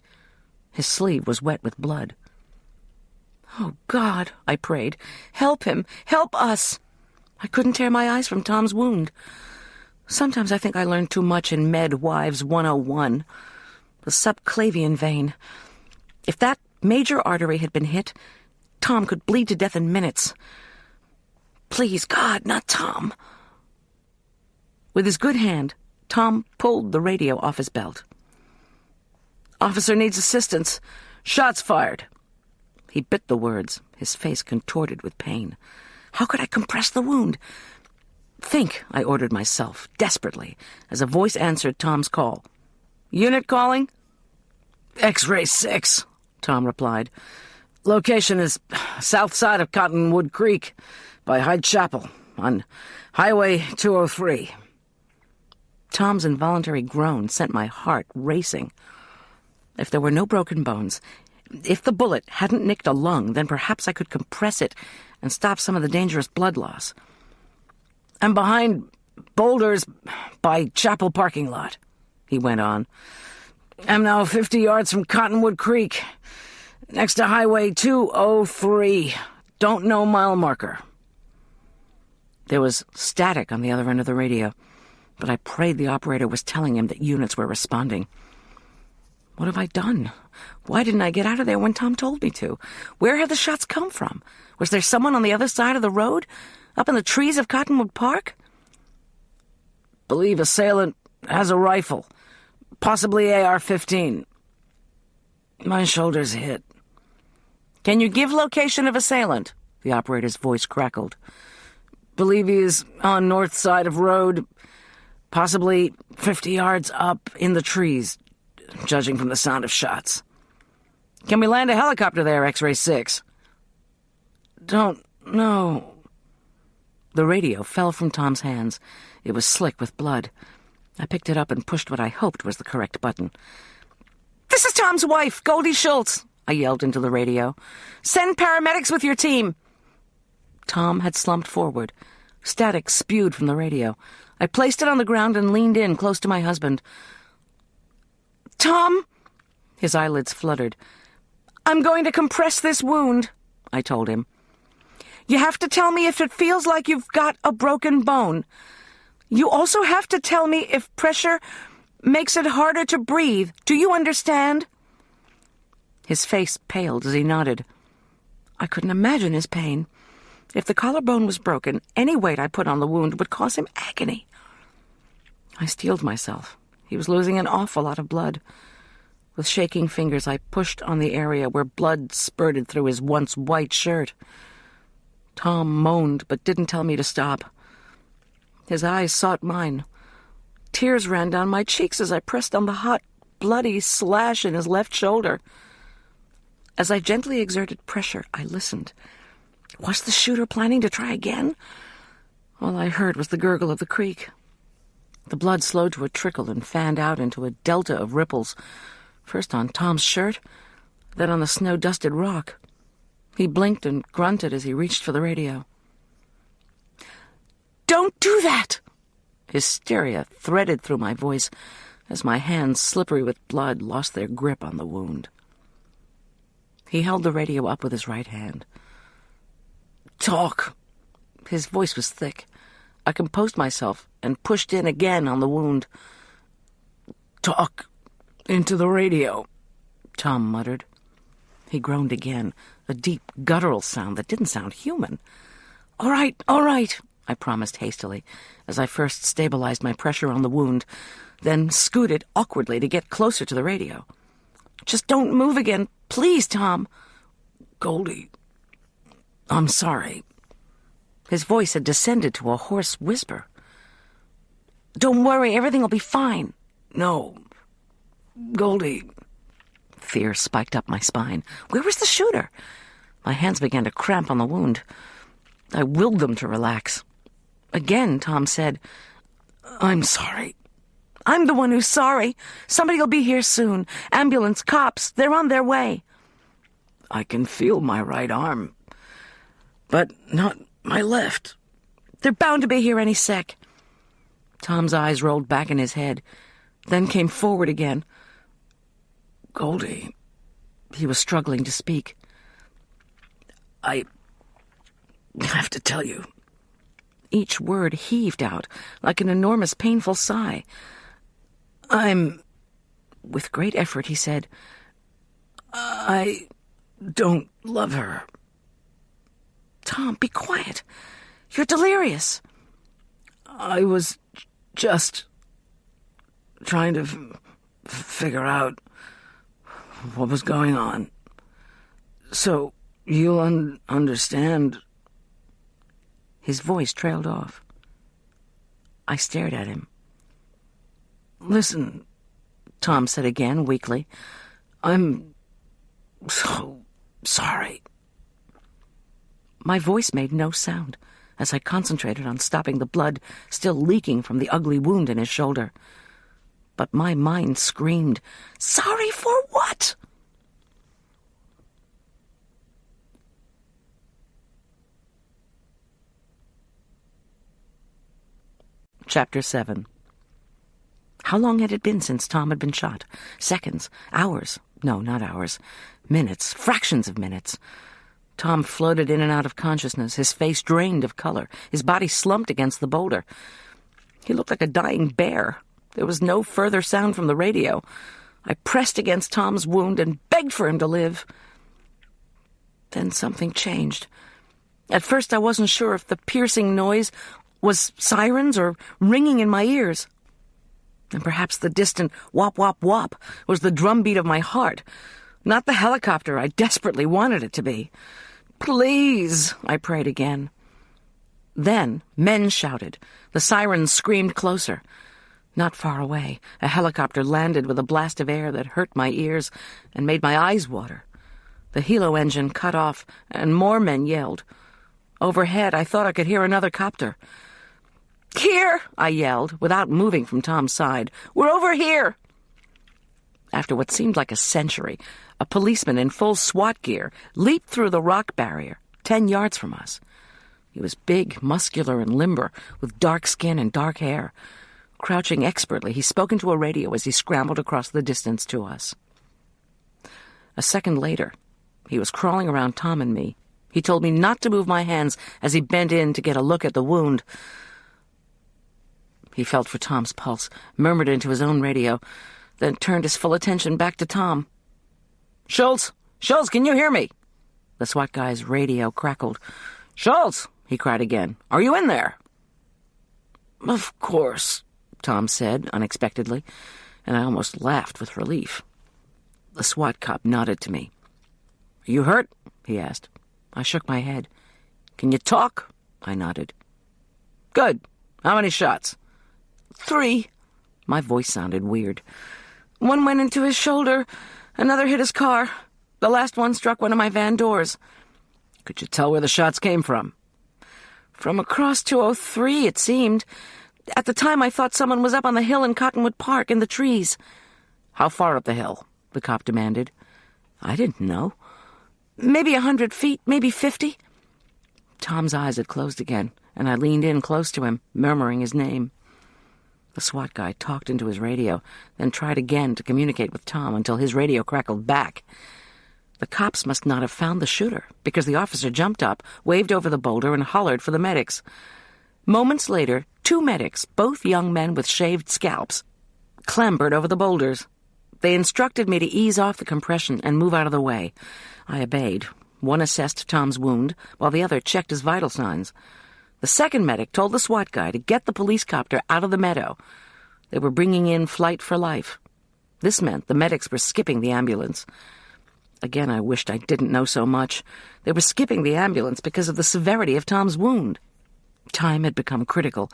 His sleeve was wet with blood. "Oh, God," I prayed. "Help him! Help us!" I couldn't tear my eyes from Tom's wound. Sometimes I think I learned too much in Med Wives 101. The subclavian vein. If that major artery had been hit, Tom could bleed to death in minutes. Please, God, not Tom. With his good hand, Tom pulled the radio off his belt. "Officer needs assistance. Shots fired." He bit the words, his face contorted with pain. How could I compress the wound? "Think," I ordered myself, desperately, as a voice answered Tom's call. "Unit calling?" "X-ray 6, Tom replied. "Location is south side of Cottonwood Creek, by Hyde Chapel, on Highway 203. Tom's involuntary groan sent my heart racing. If there were no broken bones, if the bullet hadn't nicked a lung, then perhaps I could compress it and stop some of the dangerous blood loss. "I'm behind boulders by Chapel parking lot," he went on. "I'm now 50 yards from Cottonwood Creek, next to Highway 203. Don't know mile marker." There was static on the other end of the radio, but I prayed the operator was telling him that units were responding. What have I done? Why didn't I get out of there when Tom told me to? Where had the shots come from? Was there someone on the other side of the road? Up in the trees of Cottonwood Park? "Believe assailant has a rifle, possibly AR-15. My shoulder's hit." "Can you give location of assailant?" The operator's voice crackled. "Believe he is on north side of road, possibly 50 yards up in the trees, judging from the sound of shots." "Can we land a helicopter there, X-ray 6? "Don't know." The radio fell from Tom's hands. It was slick with blood. I picked it up and pushed what I hoped was the correct button. "This is Tom's wife, Goldy Schultz," I yelled into the radio. "Send paramedics with your team." Tom had slumped forward. Static spewed from the radio. I placed it on the ground and leaned in close to my husband. "Tom," his eyelids fluttered. "I'm going to compress this wound," I told him. "You have to tell me if it feels like you've got a broken bone. You also have to tell me if pressure makes it harder to breathe. Do you understand?" His face paled as he nodded. I couldn't imagine his pain. If the collarbone was broken, any weight I put on the wound would cause him agony. I steeled myself. He was losing an awful lot of blood. With shaking fingers, I pushed on the area where blood spurted through his once white shirt. Tom moaned, but didn't tell me to stop. His eyes sought mine. Tears ran down my cheeks as I pressed on the hot, bloody slash in his left shoulder. As I gently exerted pressure, I listened. Was the shooter planning to try again? All I heard was the gurgle of the creek. The blood slowed to a trickle and fanned out into a delta of ripples, first on Tom's shirt, then on the snow-dusted rock. He blinked and grunted as he reached for the radio. "Don't do that!" Hysteria threaded through my voice as my hands, slippery with blood, lost their grip on the wound. He held the radio up with his right hand. "Talk." His voice was thick. I composed myself and pushed in again on the wound. "Talk into the radio," Tom muttered. He groaned again, a deep, guttural sound that didn't sound human. All right, I promised hastily, as I first stabilized my pressure on the wound, then scooted awkwardly to get closer to the radio. "Just don't move again, please, Tom." "Goldy, I'm sorry." His voice had descended to a hoarse whisper. "Don't worry, everything will be fine." "No, Goldy." Fear spiked up my spine. Where was the shooter? My hands began to cramp on the wound. I willed them to relax. Again, Tom said, "I'm sorry." "I'm the one who's sorry. Somebody'll be here soon. Ambulance, cops, they're on their way." "I can feel my right arm, but not my left." "They're bound to be here any sec." Tom's eyes rolled back in his head, then came forward again. "Goldy," he was struggling to speak. "I have to tell you." Each word heaved out like an enormous, painful sigh. With great effort, he said, "I don't love her." "Tom, be quiet. You're delirious." "I was just trying to figure out what was going on. So you'll understand." His voice trailed off. I stared at him. "Listen," Tom said again, weakly. "I'm so sorry." My voice made no sound as I concentrated on stopping the blood still leaking from the ugly wound in his shoulder. But my mind screamed, "Sorry for what?" Chapter 7. How long had it been since Tom had been shot? Seconds? Hours? No, not hours. Minutes. Fractions of minutes. Tom floated in and out of consciousness, his face drained of color, his body slumped against the boulder. He looked like a dying bear. There was no further sound from the radio. I pressed against Tom's wound and begged for him to live. Then something changed. At first I wasn't sure if the piercing noise was sirens or ringing in my ears. And perhaps the distant whop, whop, whop was the drumbeat of my heart, not the helicopter I desperately wanted it to be. "Please," I prayed again. Then men shouted. The sirens screamed closer. Not far away, a helicopter landed with a blast of air that hurt my ears and made my eyes water. The helo engine cut off, and more men yelled. Overhead, I thought I could hear another copter. "Here!" I yelled, without moving from Tom's side. "We're over here!" After what seemed like a century, a policeman in full SWAT gear leaped through the rock barrier, 10 yards from us. He was big, muscular, and limber, with dark skin and dark hair. Crouching expertly, he spoke into a radio as he scrambled across the distance to us. A second later, he was crawling around Tom and me. He told me not to move my hands as he bent in to get a look at the wound. He felt for Tom's pulse, murmured into his own radio, then turned his full attention back to Tom. Schultz, can you hear me?" The SWAT guy's radio crackled. "Schultz," he cried again, "are you in there?" "Of course," Tom said unexpectedly, and I almost laughed with relief. The SWAT cop nodded to me. "Are you hurt?" he asked. I shook my head. "Can you talk?" I nodded. "Good. How many shots?" 3. My voice sounded weird. "One went into his shoulder, another hit his car. The last one struck one of my van doors." "Could you tell where the shots came from?" From across 203, it seemed. At the time, I thought someone was up on the hill in Cottonwood Park in the trees. How far up the hill? The cop demanded. I didn't know. Maybe 100 feet, maybe 50. Tom's eyes had closed again, and I leaned in close to him, murmuring his name. The SWAT guy talked into his radio, then tried again to communicate with Tom until his radio crackled back. The cops must not have found the shooter, because the officer jumped up, waved over the boulder, and hollered for the medics. Moments later, 2 medics, both young men with shaved scalps, clambered over the boulders. They instructed me to ease off the compression and move out of the way. I obeyed. One assessed Tom's wound, while the other checked his vital signs. The second medic told the SWAT guy to get the police copter out of the meadow. They were bringing in Flight for Life. This meant the medics were skipping the ambulance. Again, I wished I didn't know so much. They were skipping the ambulance because of the severity of Tom's wound. Time had become critical,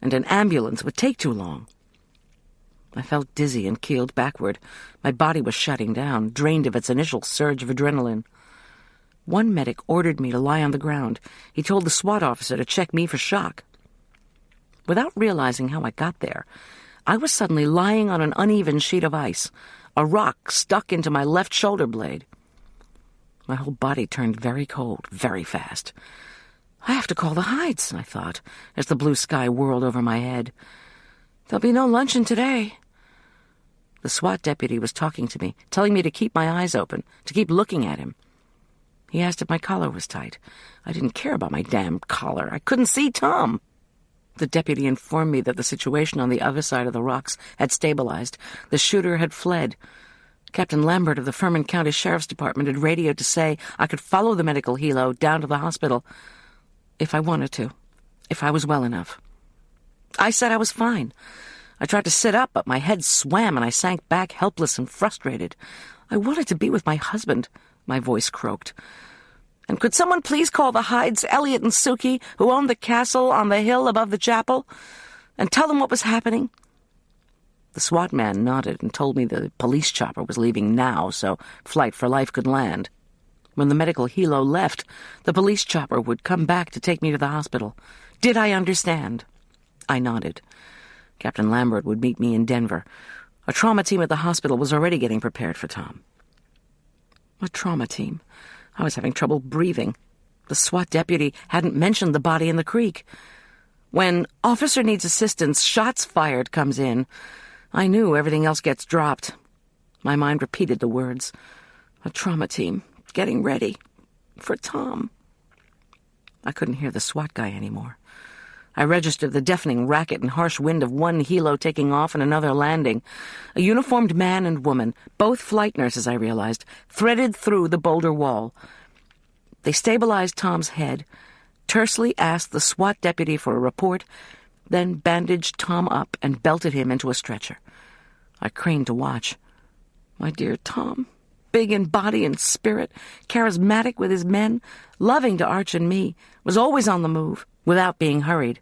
and an ambulance would take too long. I felt dizzy and keeled backward. My body was shutting down, drained of its initial surge of adrenaline. One medic ordered me to lie on the ground. He told the SWAT officer to check me for shock. Without realizing how I got there, I was suddenly lying on an uneven sheet of ice, a rock stuck into my left shoulder blade. My whole body turned very cold, very fast. I have to call the Hydes, I thought, as the blue sky whirled over my head. There'll be no luncheon today. The SWAT deputy was talking to me, telling me to keep my eyes open, to keep looking at him. He asked if my collar was tight. I didn't care about my damn collar. I couldn't see Tom. The deputy informed me that the situation on the other side of the rocks had stabilized. The shooter had fled. Captain Lambert of the Furman County Sheriff's Department had radioed to say I could follow the medical helo down to the hospital if I wanted to, if I was well enough. I said I was fine. I tried to sit up, but my head swam and I sank back helpless and frustrated. I wanted to be with my husband, my voice croaked. And could someone please call the Hydes, Elliot and Suki, who owned the castle on the hill above the chapel, and tell them what was happening? The SWAT man nodded and told me the police chopper was leaving now, so Flight for Life could land. When the medical helo left, the police chopper would come back to take me to the hospital. Did I understand? I nodded. Captain Lambert would meet me in Denver. A trauma team at the hospital was already getting prepared for Tom. A trauma team? I was having trouble breathing. The SWAT deputy hadn't mentioned the body in the creek. When officer needs assistance, shots fired comes in. I knew everything else gets dropped. My mind repeated the words. A trauma team, getting ready. For Tom. I couldn't hear the SWAT guy anymore. I registered the deafening racket and harsh wind of one helo taking off and another landing. A uniformed man and woman, both flight nurses, I realized, threaded through the boulder wall. They stabilized Tom's head, tersely asked the SWAT deputy for a report, then bandaged Tom up and belted him into a stretcher. I craned to watch. My dear Tom, big in body and spirit, charismatic with his men, loving to Arch and me, was always on the move, without being hurried.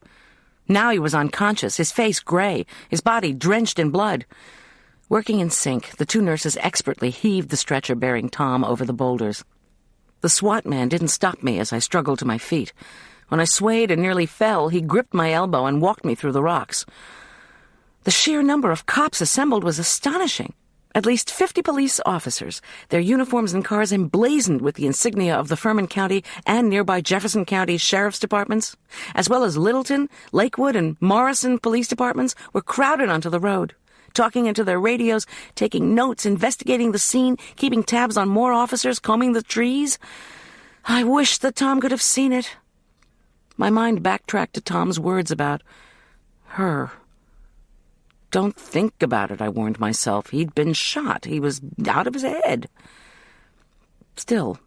Now he was unconscious, his face gray, his body drenched in blood. Working in sync, the 2 nurses expertly heaved the stretcher bearing Tom over the boulders. The SWAT man didn't stop me as I struggled to my feet. When I swayed and nearly fell, he gripped my elbow and walked me through the rocks. The sheer number of cops assembled was astonishing. At least 50 police officers, their uniforms and cars emblazoned with the insignia of the Furman County and nearby Jefferson County Sheriff's Departments, as well as Littleton, Lakewood, and Morrison police departments, were crowded onto the road, talking into their radios, taking notes, investigating the scene, keeping tabs on more officers, combing the trees. I wish that Tom could have seen it. My mind backtracked to Tom's words about her. Don't think about it, I warned myself. He'd been shot. He was out of his head. Still,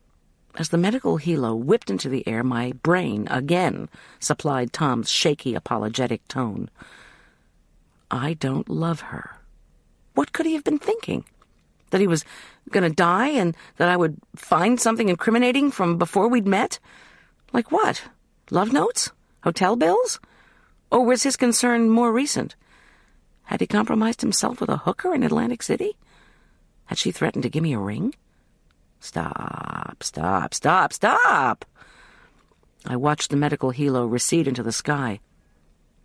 as the medical helo whipped into the air, my brain again supplied Tom's shaky, apologetic tone. I don't love her. What could he have been thinking? That he was going to die and that I would find something incriminating from before we'd met? Like what? Love notes? Hotel bills? Or was his concern more recent? Had he compromised himself with a hooker in Atlantic City? Had she threatened to give me a ring? Stop, stop, stop, stop! I watched the medical helo recede into the sky.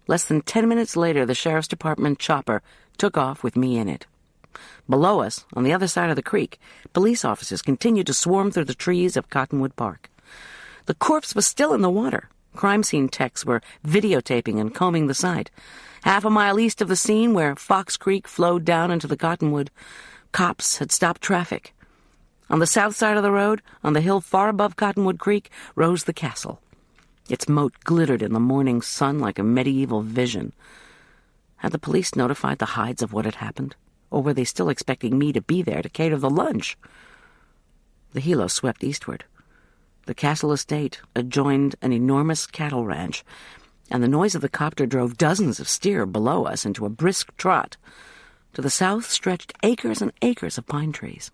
Less than 10 minutes later, the sheriff's department chopper took off with me in it. Below us, on the other side of the creek, police officers continued to swarm through the trees of Cottonwood Park. The corpse was still in the water. Crime scene techs were videotaping and combing the site. Half a mile east of the scene, where Fox Creek flowed down into the Cottonwood, cops had stopped traffic. On the south side of the road, on the hill far above Cottonwood Creek, rose the castle. Its moat glittered in the morning sun like a medieval vision. Had the police notified the Hydes of what had happened? Or were they still expecting me to be there to cater the lunch? The helo swept eastward. The castle estate adjoined an enormous cattle ranch, and the noise of the copter drove dozens of steer below us into a brisk trot. To the south stretched acres and acres of pine trees.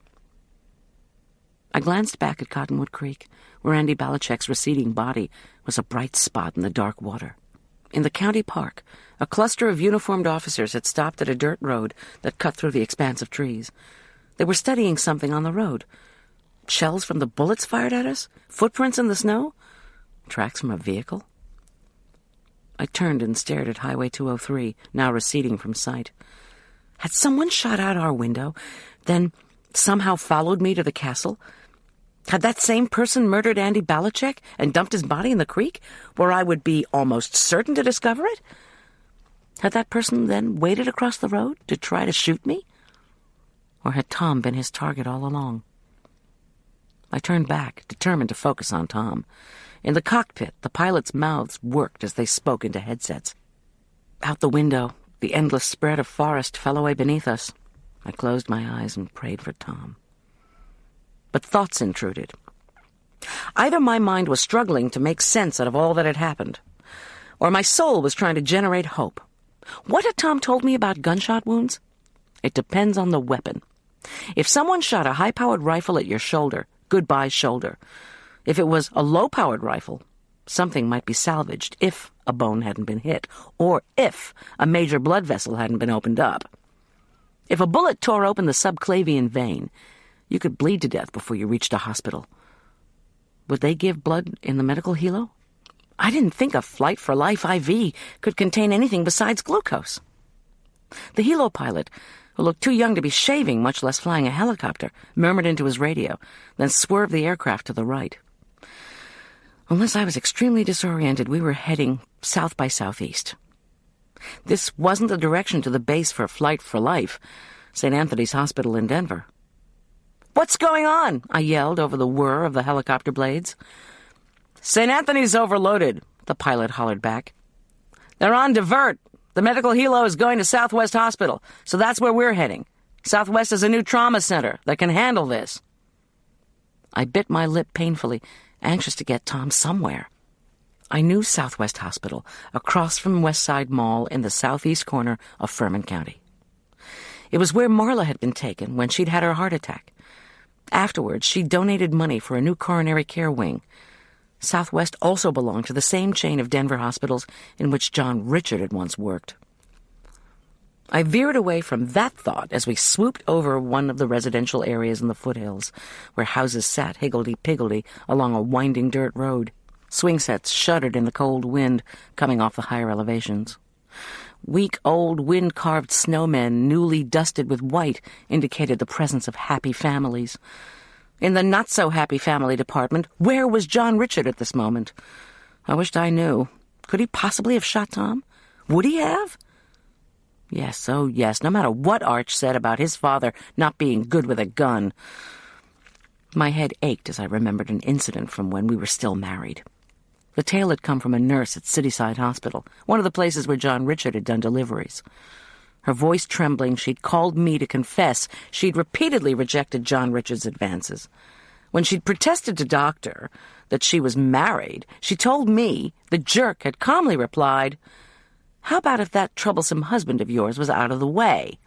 I glanced back at Cottonwood Creek, where Andy Balichek's receding body was a bright spot in the dark water. In the county park, a cluster of uniformed officers had stopped at a dirt road that cut through the expanse of trees. They were studying something on the road. Shells from the bullets fired at us? Footprints in the snow? Tracks from a vehicle? I turned and stared at Highway 203, now receding from sight. Had someone shot out our window, then somehow followed me to the castle? Had that same person murdered Andy Balichek and dumped his body in the creek, where I would be almost certain to discover it? Had that person then waited across the road to try to shoot me? Or had Tom been his target all along? I turned back, determined to focus on Tom. In the cockpit, the pilots' mouths worked as they spoke into headsets. Out the window, the endless spread of forest fell away beneath us. I closed my eyes and prayed for Tom. But thoughts intruded. Either my mind was struggling to make sense out of all that had happened, or my soul was trying to generate hope. What had Tom told me about gunshot wounds? It depends on the weapon. If someone shot a high-powered rifle at your shoulder, goodbye shoulder. If it was a low-powered rifle, something might be salvaged if a bone hadn't been hit, or if a major blood vessel hadn't been opened up. If a bullet tore open the subclavian vein, you could bleed to death before you reached a hospital. Would they give blood in the medical helo? I didn't think a Flight for Life IV could contain anything besides glucose. The helo pilot, who looked too young to be shaving, much less flying a helicopter, murmured into his radio, then swerved the aircraft to the right. Unless I was extremely disoriented, we were heading south by southeast. This wasn't the direction to the base for Flight for Life, St. Anthony's Hospital in Denver. "What's going on?" I yelled over the whir of the helicopter blades. "St. Anthony's overloaded," the pilot hollered back. "They're on divert. The medical helo is going to Southwest Hospital, so that's where we're heading. Southwest is a new trauma center that can handle this." I bit my lip painfully, anxious to get Tom somewhere. I knew Southwest Hospital, across from Westside Mall in the southeast corner of Furman County. It was where Marla had been taken when she'd had her heart attack. Afterwards, she donated money for a new coronary care wing. Southwest also belonged to the same chain of Denver hospitals in which John Richard had once worked. I veered away from that thought as we swooped over one of the residential areas in the foothills, where houses sat higgledy-piggledy along a winding dirt road. Swing sets shuddered in the cold wind coming off the higher elevations. Weak old wind-carved snowmen, newly dusted with white, indicated the presence of happy families. In the not-so-happy family department, where was John Richard at this moment? I wished I knew. Could he possibly have shot Tom? Would he have? Yes, oh yes, no matter what Arch said about his father not being good with a gun. My head ached as I remembered an incident from when we were still married. The tale had come from a nurse at Cityside Hospital, one of the places where John Richard had done deliveries. Her voice trembling, she'd called me to confess she'd repeatedly rejected John Richard's advances. When she'd protested to Doctor that she was married, she told me the jerk had calmly replied, "How about if that troublesome husband of yours was out of the way?"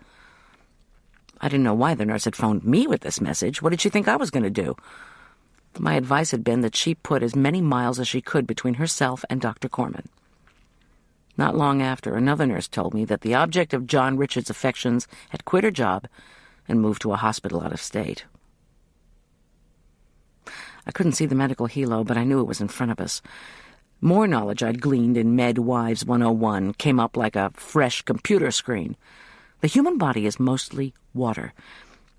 I didn't know why the nurse had phoned me with this message. What did she think I was going to do? My advice had been that she put as many miles as she could between herself and Dr. Corman. Not long after, another nurse told me that the object of John Richard's affections had quit her job and moved to a hospital out of state. I couldn't see the medical helo, but I knew it was in front of us. More knowledge I'd gleaned in Med Wives 101 came up like a fresh computer screen. The human body is mostly water.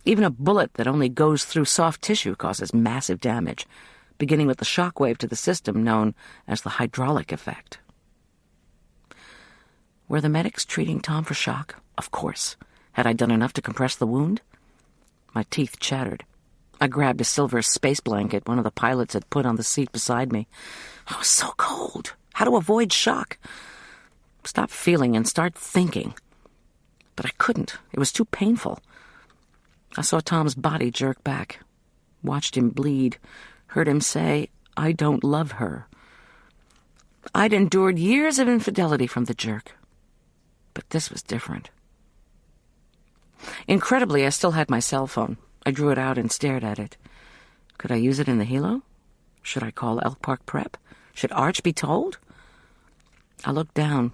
Even a bullet that only goes through soft tissue causes massive damage, beginning with the shock wave to the system known as the hydraulic effect. Were the medics treating Tom for shock? Of course. Had I done enough to compress the wound? My teeth chattered. I grabbed a silver space blanket one of the pilots had put on the seat beside me. I was so cold. How to avoid shock? Stop feeling and start thinking. But I couldn't. It was too painful. I saw Tom's body jerk back, watched him bleed, heard him say, "I don't love her." I'd endured years of infidelity from the jerk, but this was different. Incredibly, I still had my cell phone. I drew it out and stared at it. Could I use it in the helo? Should I call Elk Park Prep? Should Arch be told? I looked down.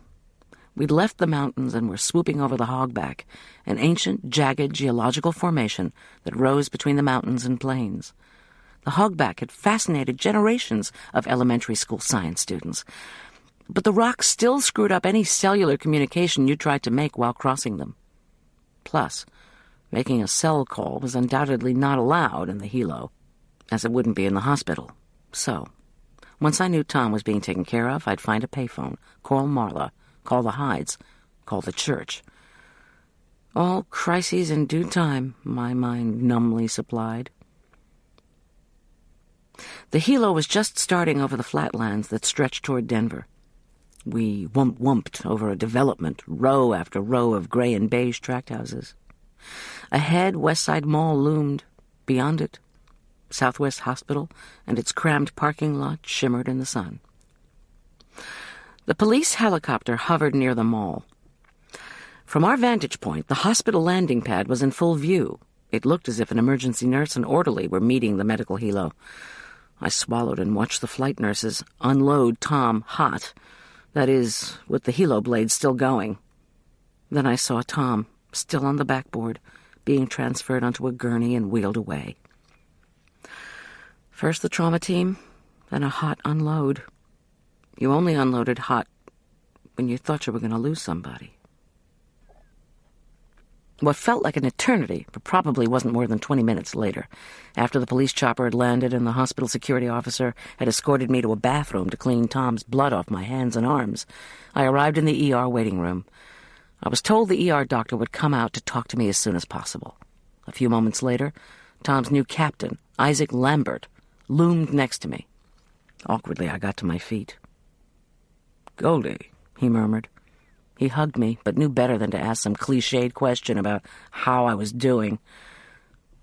We'd left the mountains and were swooping over the Hogback, an ancient, jagged geological formation that rose between the mountains and plains. The Hogback had fascinated generations of elementary school science students, but the rocks still screwed up any cellular communication you tried to make while crossing them. Plus, making a cell call was undoubtedly not allowed in the helo, as it wouldn't be in the hospital. So, once I knew Tom was being taken care of, I'd find a payphone, call Marla, call the Hydes, call the church. All crises in due time, my mind numbly supplied. The helo was just starting over the flatlands that stretched toward Denver. We wumped over a development, row after row of gray and beige tract houses. Ahead, West Side Mall loomed. Beyond it, Southwest Hospital and its crammed parking lot shimmered in the sun. The police helicopter hovered near the mall. From our vantage point, the hospital landing pad was in full view. It looked as if an emergency nurse and orderly were meeting the medical helo. I swallowed and watched the flight nurses unload Tom hot, that is, with the helo blade still going. Then I saw Tom, still on the backboard, being transferred onto a gurney and wheeled away. First the trauma team, then a hot unload. You only unloaded hot when you thought you were going to lose somebody. What felt like an eternity, but probably wasn't more than 20 minutes later, after the police chopper had landed and the hospital security officer had escorted me to a bathroom to clean Tom's blood off my hands and arms, I arrived in the ER waiting room. I was told the ER doctor would come out to talk to me as soon as possible. A few moments later, Tom's new captain, Isaac Lambert, loomed next to me. Awkwardly, I got to my feet. "Goldy," he murmured. He hugged me, but knew better than to ask some cliched question about how I was doing.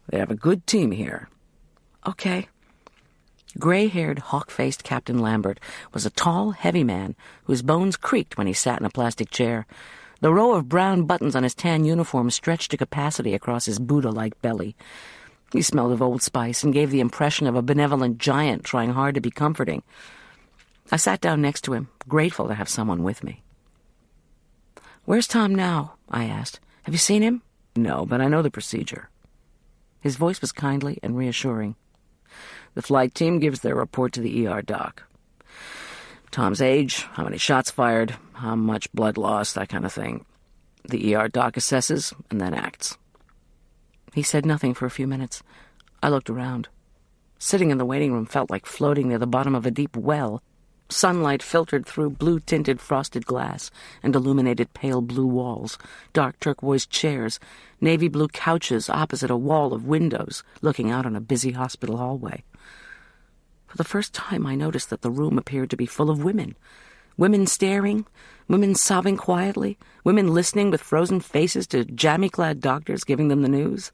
"They have a good team here." "Okay." Gray-haired, hawk-faced Captain Lambert was a tall, heavy man whose bones creaked when he sat in a plastic chair. The row of brown buttons on his tan uniform stretched to capacity across his Buddha-like belly. He smelled of Old Spice and gave the impression of a benevolent giant trying hard to be comforting. I sat down next to him, grateful to have someone with me. "Where's Tom now?" I asked. "Have you seen him?" "No, but I know the procedure." His voice was kindly and reassuring. "The flight team gives their report to the ER doc. Tom's age, how many shots fired, how much blood loss, that kind of thing. The ER doc assesses and then acts." He said nothing for a few minutes. I looked around. Sitting in the waiting room felt like floating near the bottom of a deep well. Sunlight filtered through blue-tinted frosted glass and illuminated pale blue walls, dark turquoise chairs, navy blue couches opposite a wall of windows looking out on a busy hospital hallway. For the first time, I noticed that the room appeared to be full of women. Women staring, women sobbing quietly, women listening with frozen faces to jammy-clad doctors giving them the news.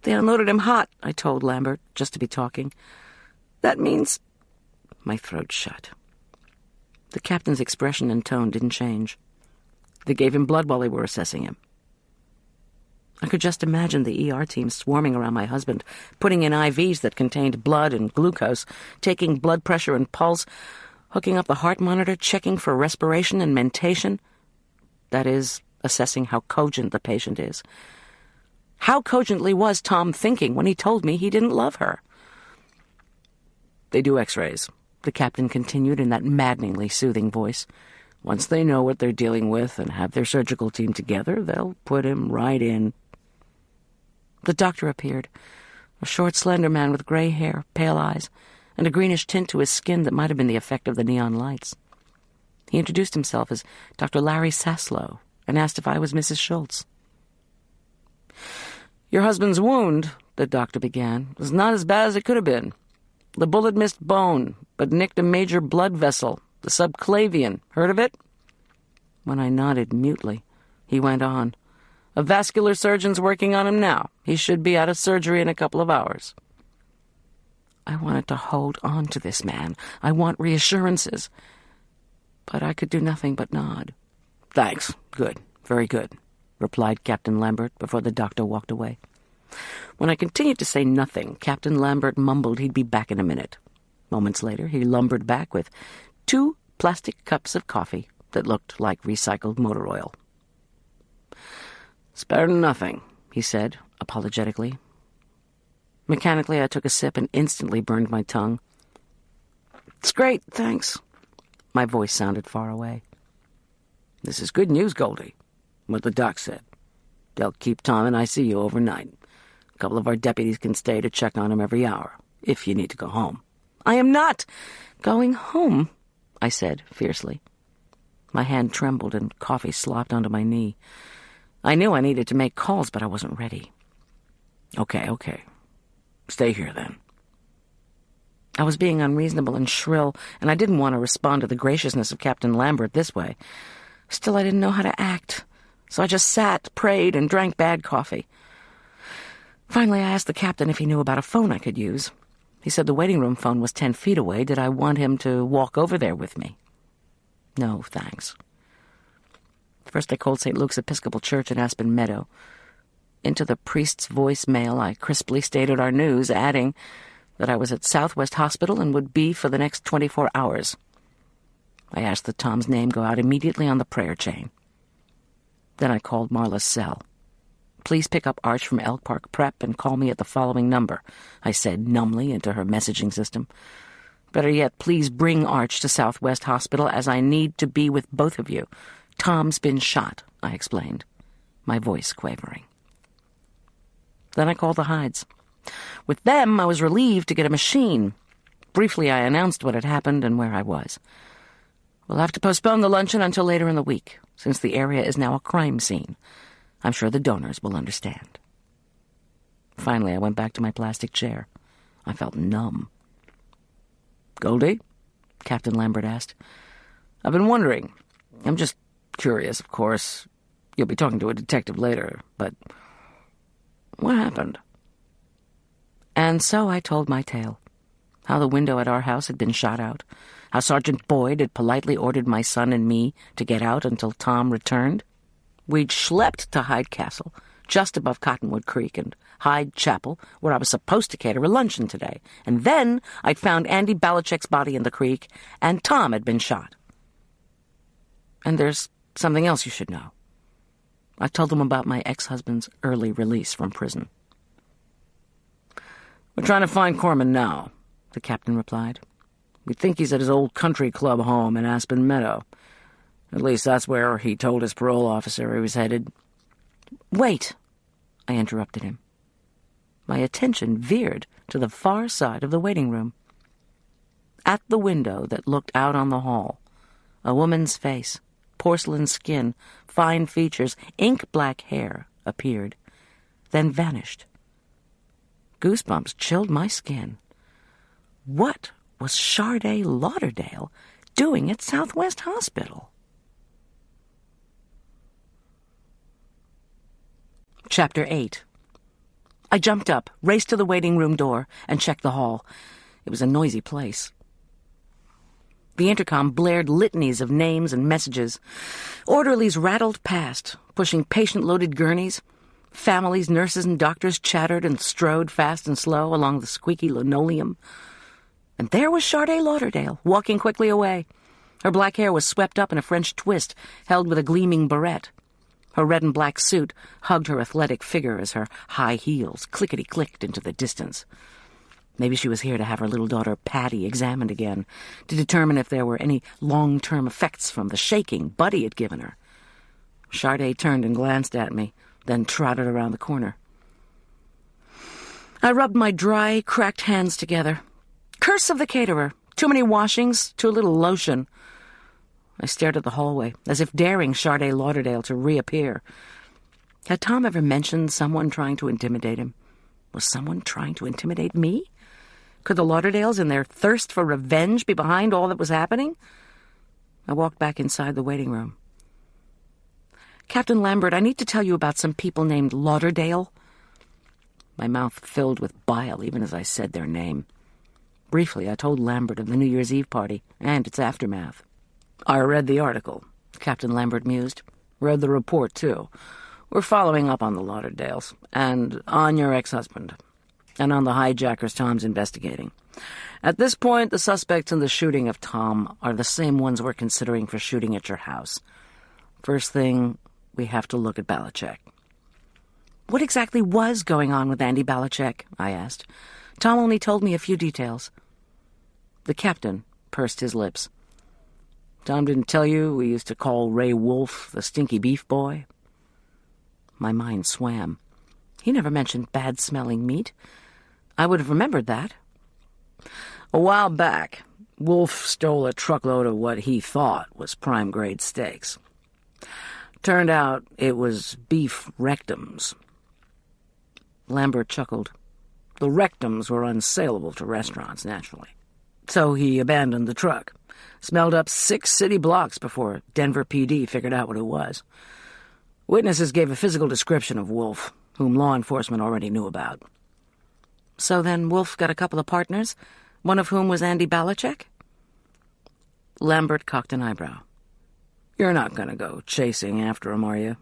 "They unloaded him hot," I told Lambert, just to be talking. "That means—" My throat shut. The captain's expression and tone didn't change. "They gave him blood while they were assessing him." I could just imagine the ER team swarming around my husband, putting in IVs that contained blood and glucose, taking blood pressure and pulse, hooking up the heart monitor, checking for respiration and mentation. That is, assessing how cogent the patient is. How cogently was Tom thinking when he told me he didn't love her? "They do x-rays. the captain continued in that maddeningly soothing voice. "Once they know what they're dealing with and have their surgical team together, they'll put him right in." The doctor appeared, a short, slender man with gray hair, pale eyes, and a greenish tint to his skin that might have been the effect of the neon lights. He introduced himself as Dr. Larry Saslow and asked if I was Mrs. Schultz. "Your husband's wound," the doctor began, "was not as bad as it could have been. The bullet missed bone, but nicked a major blood vessel, the subclavian. Heard of it?" When I nodded mutely, he went on. "A vascular surgeon's working on him now. He should be out of surgery in a couple of hours." I wanted to hold on to this man. I want reassurances. But I could do nothing but nod. "Thanks. Good. Very good," replied Captain Lambert before the doctor walked away. When I continued to say nothing, Captain Lambert mumbled he'd be back in a minute. Moments later, he lumbered back with 2 plastic cups of coffee that looked like recycled motor oil. "It's better than nothing," he said, apologetically. Mechanically, I took a sip and instantly burned my tongue. "It's great, thanks." My voice sounded far away. "This is good news, Goldy. What the doc said. They'll keep Tom in ICU overnight. A couple of our deputies can stay to check on him every hour, if you need to go home." "I am not going home," I said fiercely. My hand trembled and coffee slopped onto my knee. I knew I needed to make calls, but I wasn't ready. Okay. Stay here, then." I was being unreasonable and shrill, and I didn't want to respond to the graciousness of Captain Lambert this way. Still, I didn't know how to act, so I just sat, prayed, and drank bad coffee. Finally, I asked the captain if he knew about a phone I could use. He said the waiting room phone was 10 feet away. Did I want him to walk over there with me? No, thanks. First, I called St. Luke's Episcopal Church in Aspen Meadow. Into the priest's voicemail, I crisply stated our news, adding that I was at Southwest Hospital and would be for the next 24 hours. I asked that Tom's name go out immediately on the prayer chain. Then I called Marla's cell. "Please pick up Arch from Elk Park Prep and call me at the following number," I said numbly into her messaging system. "Better yet, please bring Arch to Southwest Hospital, as I need to be with both of you. Tom's been shot," I explained, my voice quavering. Then I called the Hydes. With them, I was relieved to get a machine. Briefly, I announced what had happened and where I was. "We'll have to postpone the luncheon until later in the week, since the area is now a crime scene. I'm sure the donors will understand." Finally, I went back to my plastic chair. I felt numb. "Goldy?" Captain Lambert asked. "I've been wondering. I'm just curious, of course. You'll be talking to a detective later, but what happened?" And so I told my tale. How the window at our house had been shot out. How Sergeant Boyd had politely ordered my son and me to get out until Tom returned. We'd schlepped to Hyde Castle, just above Cottonwood Creek, and Hyde Chapel, where I was supposed to cater a luncheon today. And then I'd found Andy Balichek's body in the creek, and Tom had been shot. And there's something else you should know. I told them about my ex-husband's early release from prison. "We're trying to find Corman now," the captain replied. "We think he's at his old country club home in Aspen Meadow. At least that's where he told his parole officer he was headed." "Wait," I interrupted him. My attention veered to the far side of the waiting room. At the window that looked out on the hall, a woman's face, porcelain skin, fine features, ink-black hair appeared, then vanished. Goosebumps chilled my skin. What was Sharday Lauderdale doing at Southwest Hospital? Chapter 8. I jumped up, raced to the waiting room door, and checked the hall. It was a noisy place. The intercom blared litanies of names and messages. Orderlies rattled past, pushing patient-loaded gurneys. Families, nurses, and doctors chattered and strode fast and slow along the squeaky linoleum. And there was Sharday Lauderdale, walking quickly away. Her black hair was swept up in a French twist, held with a gleaming barrette. Her red and black suit hugged her athletic figure as her high heels clickety-clicked into the distance. Maybe she was here to have her little daughter Patty examined again, to determine if there were any long-term effects from the shaking Buddy had given her. Sade turned and glanced at me, then trotted around the corner. I rubbed my dry, cracked hands together. Curse of the caterer. Too many washings, too little lotion. I stared at the hallway, as if daring Sade Lauderdale to reappear. Had Tom ever mentioned someone trying to intimidate him? Was someone trying to intimidate me? Could the Lauderdales, in their thirst for revenge, be behind all that was happening? I walked back inside the waiting room. Captain Lambert, I need to tell you about some people named Lauderdale. My mouth filled with bile even as I said their name. Briefly, I told Lambert of the New Year's Eve party and its aftermath. I read the article, Captain Lambert mused. Read the report, too. We're following up on the Lauderdales, and on your ex-husband, and on the hijackers Tom's investigating. At this point, the suspects in the shooting of Tom are the same ones we're considering for shooting at your house. First thing, we have to look at Balachek. What exactly was going on with Andy Balachek? I asked. Tom only told me a few details. The captain pursed his lips. Tom didn't tell you we used to call Ray Wolf the stinky beef boy? My mind swam. He never mentioned bad-smelling meat. I would have remembered that. A while back, Wolf stole a truckload of what he thought was prime-grade steaks. Turned out it was beef rectums. Lambert chuckled. The rectums were unsaleable to restaurants, naturally. So he abandoned the truck. Smelled up 6 city blocks before Denver PD figured out what it was. Witnesses gave a physical description of Wolf, whom law enforcement already knew about. So then Wolf got a couple of partners, one of whom was Andy Balachek? Lambert cocked an eyebrow. You're not going to go chasing after him, are you?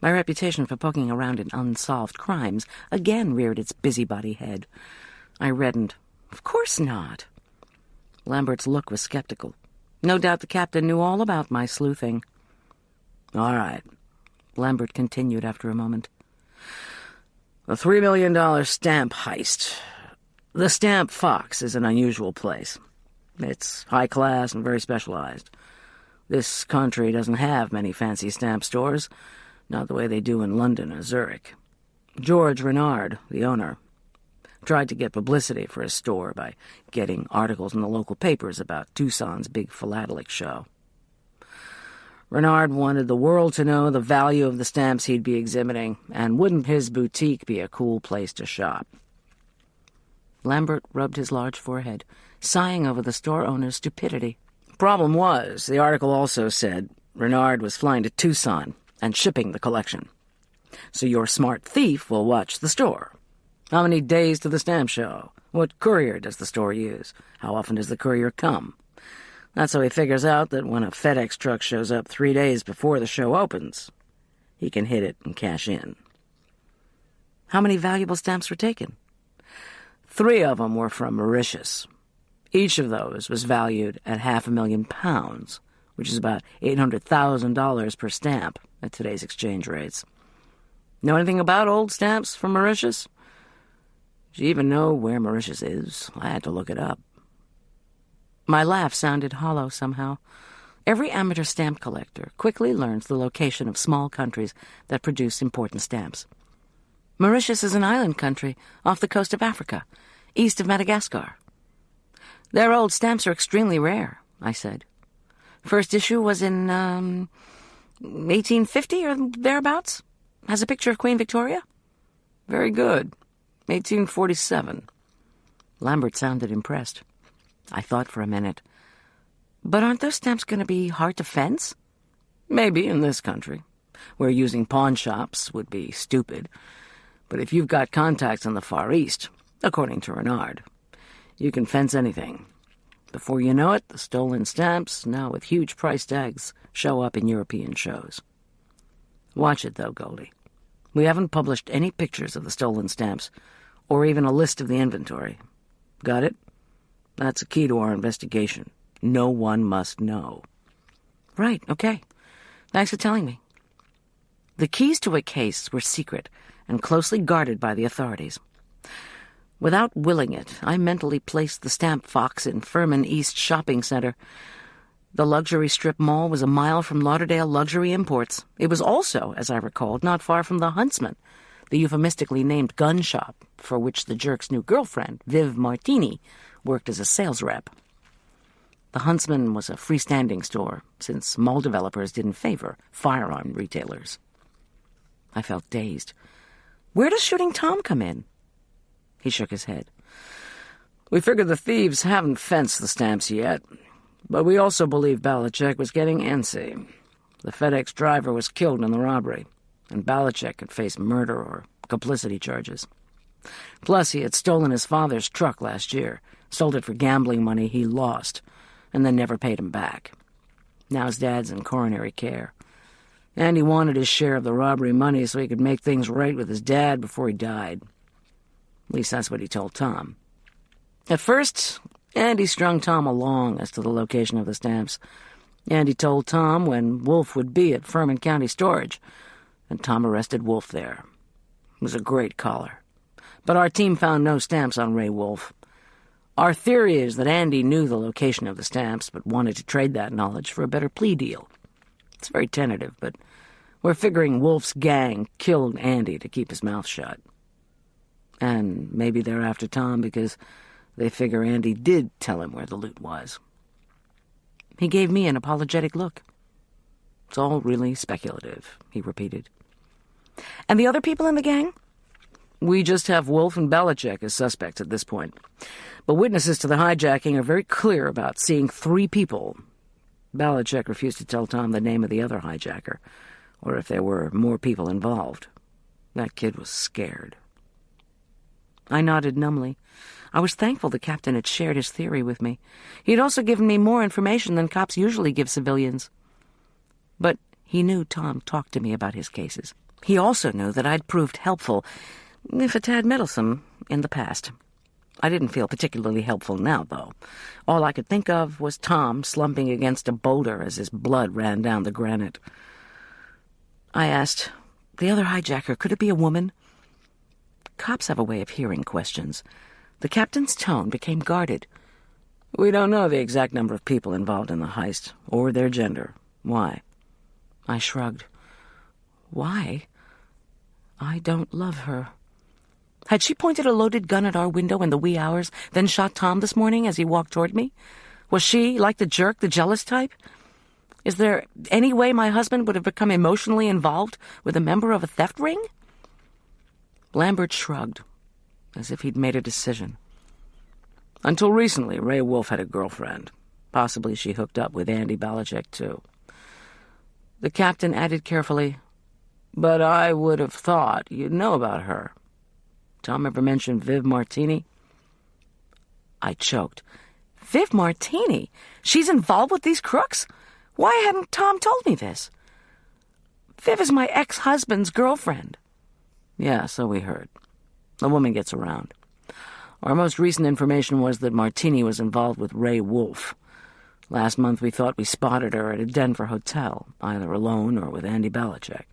My reputation for poking around in unsolved crimes again reared its busybody head. I reddened. Of course not. Lambert's look was skeptical. No doubt the captain knew all about my sleuthing. All right, Lambert continued after a moment. A $3 million stamp heist. The Stamp Fox is an unusual place. It's high class and very specialized. This country doesn't have many fancy stamp stores, not the way they do in London or Zurich. George Renard, the owner, tried to get publicity for his store by getting articles in the local papers about Tucson's big philatelic show. Renard wanted the world to know the value of the stamps he'd be exhibiting, and wouldn't his boutique be a cool place to shop? Lambert rubbed his large forehead, sighing over the store owner's stupidity. Problem was, the article also said Renard was flying to Tucson and shipping the collection. So your smart thief will watch the store. How many days to the stamp show? What courier does the store use? How often does the courier come? That's how he figures out that when a FedEx truck shows up 3 days before the show opens, he can hit it and cash in. How many valuable stamps were taken? 3 of them were from Mauritius. Each of those was valued at £500,000, which is about $800,000 per stamp at today's exchange rates. Know anything about old stamps from Mauritius? Do you even know where Mauritius is? I had to look it up. My laugh sounded hollow somehow. Every amateur stamp collector quickly learns the location of small countries that produce important stamps. Mauritius is an island country off the coast of Africa, east of Madagascar. Their old stamps are extremely rare, I said. First issue was in, 1850 or thereabouts? Has a picture of Queen Victoria? Very good. 1847. Lambert sounded impressed. I thought for a minute. But aren't those stamps going to be hard to fence? Maybe in this country, where using pawn shops would be stupid. But if you've got contacts in the Far East, according to Renard, you can fence anything. Before you know it, the stolen stamps, now with huge price tags, show up in European shows. Watch it, though, Goldy. We haven't published any pictures of the stolen stamps, or even a list of the inventory. Got it? That's a key to our investigation. No one must know. Right, okay. Thanks for telling me. The keys to a case were secret and closely guarded by the authorities. Without willing it, I mentally placed the stamp box in Furman East Shopping Center. The luxury strip mall was a mile from Lauderdale Luxury Imports. It was also, as I recalled, not far from the Huntsman, the euphemistically named gun shop for which the jerk's new girlfriend, Viv Martini, worked as a sales rep. The Huntsman was a freestanding store, since mall developers didn't favor firearm retailers. I felt dazed. Where does Shooting Tom come in? He shook his head. We figured the thieves haven't fenced the stamps yet, but we also believe Belichick was getting antsy. The FedEx driver was killed in the robbery, and Belichick could face murder or complicity charges. Plus, he had stolen his father's truck last year, sold it for gambling money he lost, and then never paid him back. Now his dad's in coronary care. And he wanted his share of the robbery money so he could make things right with his dad before he died. At least that's what he told Tom. At first, Andy strung Tom along as to the location of the stamps. Andy told Tom when Wolf would be at Furman County Storage, and Tom arrested Wolf there. It was a great collar. But our team found no stamps on Ray Wolf. Our theory is that Andy knew the location of the stamps, but wanted to trade that knowledge for a better plea deal. It's very tentative, but we're figuring Wolf's gang killed Andy to keep his mouth shut. And maybe they're after Tom because they figure Andy did tell him where the loot was. He gave me an apologetic look. It's all really speculative, he repeated. And the other people in the gang? We just have Wolf and Belichick as suspects at this point. But witnesses to the hijacking are very clear about seeing 3 people. Belichick refused to tell Tom the name of the other hijacker, or if there were more people involved. That kid was scared. I nodded numbly. I was thankful the captain had shared his theory with me. He had also given me more information than cops usually give civilians. But he knew Tom talked to me about his cases. He also knew that I'd proved helpful, if a tad meddlesome, in the past. I didn't feel particularly helpful now, though. All I could think of was Tom slumping against a boulder as his blood ran down the granite. I asked, the other hijacker, could it be a woman? Cops have a way of hearing questions. The captain's tone became guarded. We don't know the exact number of people involved in the heist, or their gender. Why? I shrugged. Why? I don't love her. Had she pointed a loaded gun at our window in the wee hours, then shot Tom this morning as he walked toward me? Was she, like the jerk, the jealous type? Is there any way my husband would have become emotionally involved with a member of a theft ring? Lambert shrugged, as if he'd made a decision. Until recently, Ray Wolf had a girlfriend. Possibly she hooked up with Andy Belichick, too. The captain added carefully, but I would have thought you'd know about her. Tom ever mentioned Viv Martini? I choked. Viv Martini? She's involved with these crooks? Why hadn't Tom told me this? Viv is my ex-husband's girlfriend. Yeah, so we heard. The woman gets around. Our most recent information was that Martini was involved with Ray Wolf. Last month we thought we spotted her at a Denver hotel, either alone or with Andy Belichick.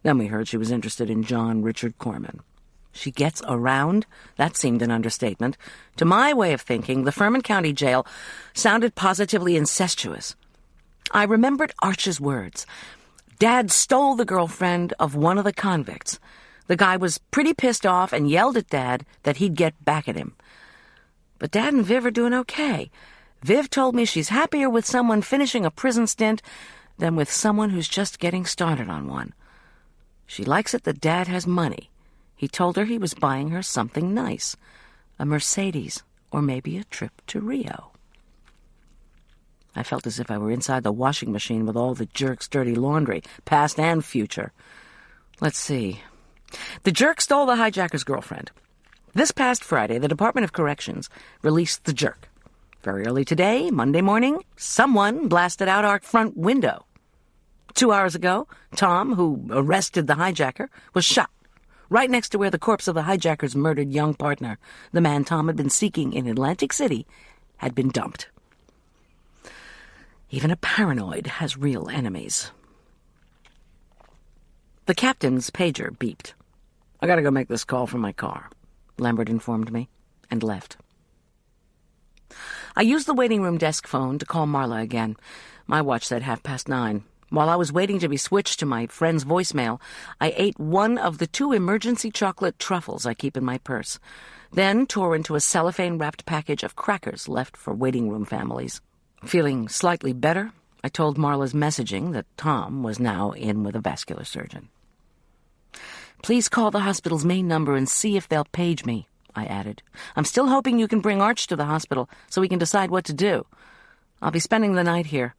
Then we heard she was interested in John Richard Corman. She gets around? That seemed an understatement. To my way of thinking, the Furman County Jail sounded positively incestuous. I remembered Arch's words. Dad stole the girlfriend of one of the convicts. The guy was pretty pissed off and yelled at Dad that he'd get back at him. But Dad and Viv are doing okay. Viv told me she's happier with someone finishing a prison stint than with someone who's just getting started on one. She likes it that Dad has money. He told her he was buying her something nice, a Mercedes, or maybe a trip to Rio. I felt as if I were inside the washing machine with all the jerk's dirty laundry, past and future. Let's see. The jerk stole the hijacker's girlfriend. This past Friday, the Department of Corrections released the jerk. Very early today, Monday morning, someone blasted out our front window. 2 hours ago, Tom, who arrested the hijacker, was shot right next to where the corpse of the hijacker's murdered young partner, the man Tom had been seeking in Atlantic City, had been dumped. Even a paranoid has real enemies. The captain's pager beeped. I gotta go make this call from my car. Lambert informed me, and left. I used the waiting room desk phone to call Marla again. My watch said 9:30. While I was waiting to be switched to my friend's voicemail, I ate one of the 2 emergency chocolate truffles I keep in my purse, then tore into a cellophane-wrapped package of crackers left for waiting room families. Feeling slightly better, I told Marla's messaging that Tom was now in with a vascular surgeon. "Please call the hospital's main number and see if they'll page me," I added. "I'm still hoping you can bring Arch to the hospital so we can decide what to do. I'll be spending the night here.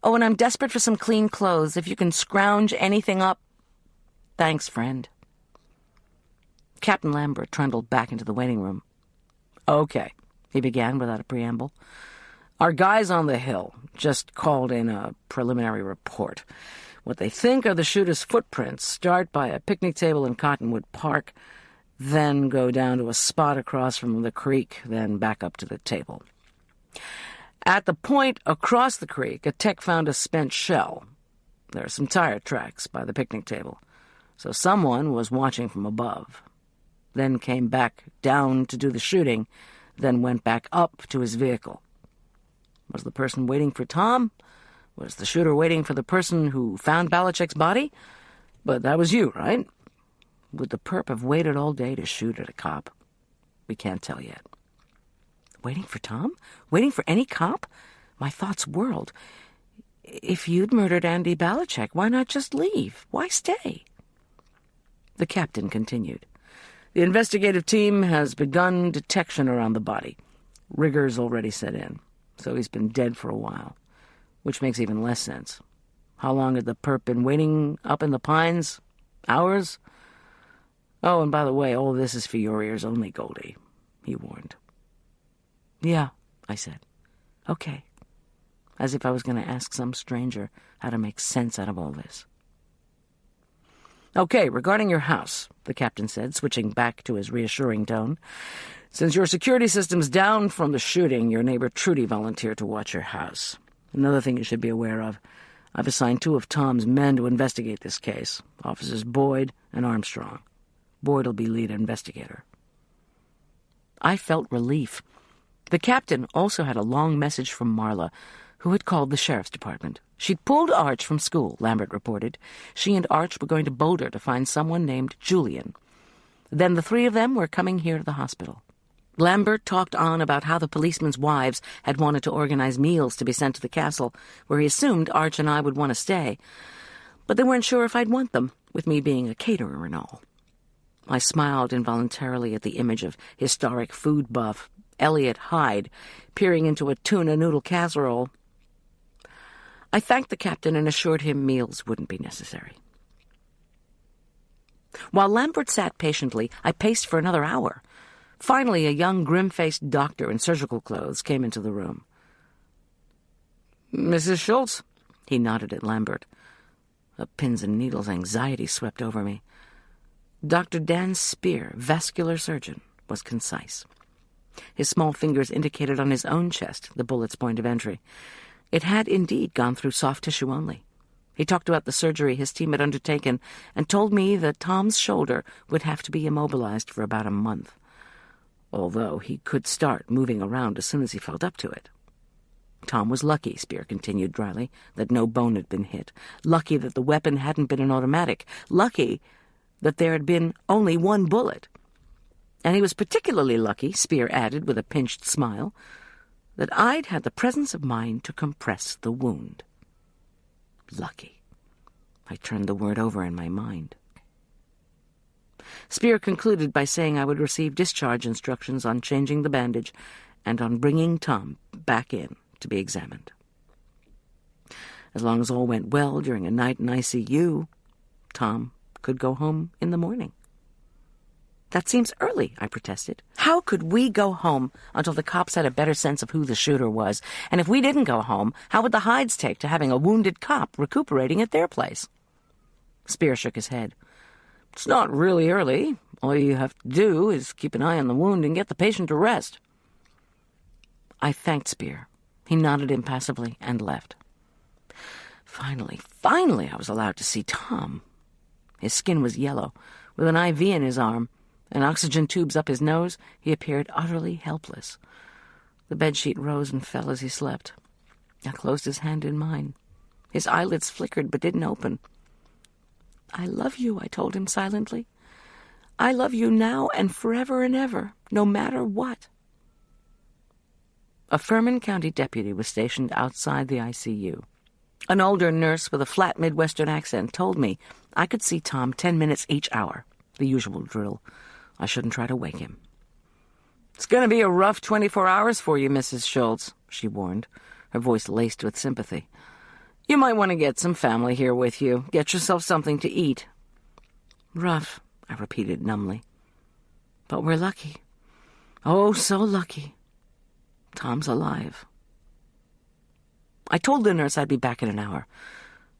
Oh, and I'm desperate for some clean clothes. If you can scrounge anything up..." "Thanks, friend." Captain Lambert trundled back into the waiting room. "Okay," he began without a preamble. "Our guys on the hill just called in a preliminary report. What they think are the shooter's footprints start by a picnic table in Cottonwood Park, then go down to a spot across from the creek, then back up to the table. At the point across the creek, a tech found a spent shell. There are some tire tracks by the picnic table, so someone was watching from above. Then came back down to do the shooting, then went back up to his vehicle. Was the person waiting for Tom? Was the shooter waiting for the person who found Belichick's body? But that was you, right? Would the perp have waited all day to shoot at a cop? We can't tell yet." Waiting for Tom? Waiting for any cop? My thoughts whirled. If you'd murdered Andy Belichick, why not just leave? Why stay? The captain continued. "The investigative team has begun detection around the body. Rigor's already set in, so he's been dead for a while, which makes even less sense. How long had the perp been waiting up in the pines? Hours? Oh, and by the way, all this is for your ears only, Goldy," he warned. "Yeah," I said. "Okay." As if I was going to ask some stranger how to make sense out of all this. "Okay, regarding your house," the captain said, switching back to his reassuring tone. "Since your security system's down from the shooting, your neighbor Trudy volunteered to watch your house. Another thing you should be aware of, I've assigned 2 of Tom's men to investigate this case, Officers Boyd and Armstrong. Boyd will be lead investigator." I felt relief. The captain also had a long message from Marla, who had called the sheriff's department. She'd pulled Arch from school, Lambert reported. She and Arch were going to Boulder to find someone named Julian. Then the 3 of them were coming here to the hospital. Lambert talked on about how the policemen's wives had wanted to organize meals to be sent to the castle, where he assumed Arch and I would want to stay. But they weren't sure if I'd want them, with me being a caterer and all. I smiled involuntarily at the image of historic food buff Elliot Hyde peering into a tuna noodle casserole. I thanked the captain and assured him meals wouldn't be necessary. While Lambert sat patiently, I paced for another hour. Finally, a young, grim-faced doctor in surgical clothes came into the room. "Mrs. Schultz?" He nodded at Lambert. A pins and needles anxiety swept over me. Dr. Dan Spear, vascular surgeon, was concise. His small fingers indicated on his own chest the bullet's point of entry. It had indeed gone through soft tissue only. He talked about the surgery his team had undertaken and told me that Tom's shoulder would have to be immobilized for about a month, although he could start moving around as soon as he felt up to it. Tom was lucky, Spear continued dryly, that no bone had been hit. Lucky that the weapon hadn't been an automatic. Lucky that there had been only 1 bullet. And he was particularly lucky, Spear added with a pinched smile, that I'd had the presence of mind to compress the wound. Lucky. I turned the word over in my mind. Spear concluded by saying I would receive discharge instructions on changing the bandage and on bringing Tom back in to be examined. As long as all went well during a night in ICU, Tom could go home in the morning. "That seems early," I protested. "How could we go home until the cops had a better sense of who the shooter was? And if we didn't go home, how would the Hydes take to having a wounded cop recuperating at their place?" Spear shook his head. "It's not really early. All you have to do is keep an eye on the wound and get the patient to rest." I thanked Spear. He nodded impassively and left. Finally, I was allowed to see Tom. His skin was yellow, with an IV in his arm, and oxygen tubes up his nose, he appeared utterly helpless. The bedsheet rose and fell as he slept. I closed his hand in mine. His eyelids flickered but didn't open. "I love you," I told him silently. "I love you now and forever and ever, no matter what." A Furman County deputy was stationed outside the ICU. An older nurse with a flat Midwestern accent told me I could see Tom 10 minutes each hour, the usual drill. I shouldn't try to wake him. "It's going to be a rough 24 hours for you, Mrs. Schultz," she warned, her voice laced with sympathy. "You might want to get some family here with you. Get yourself something to eat." "Rough," I repeated numbly. "But we're lucky. Oh, so lucky. Tom's alive." I told the nurse I'd be back in an hour.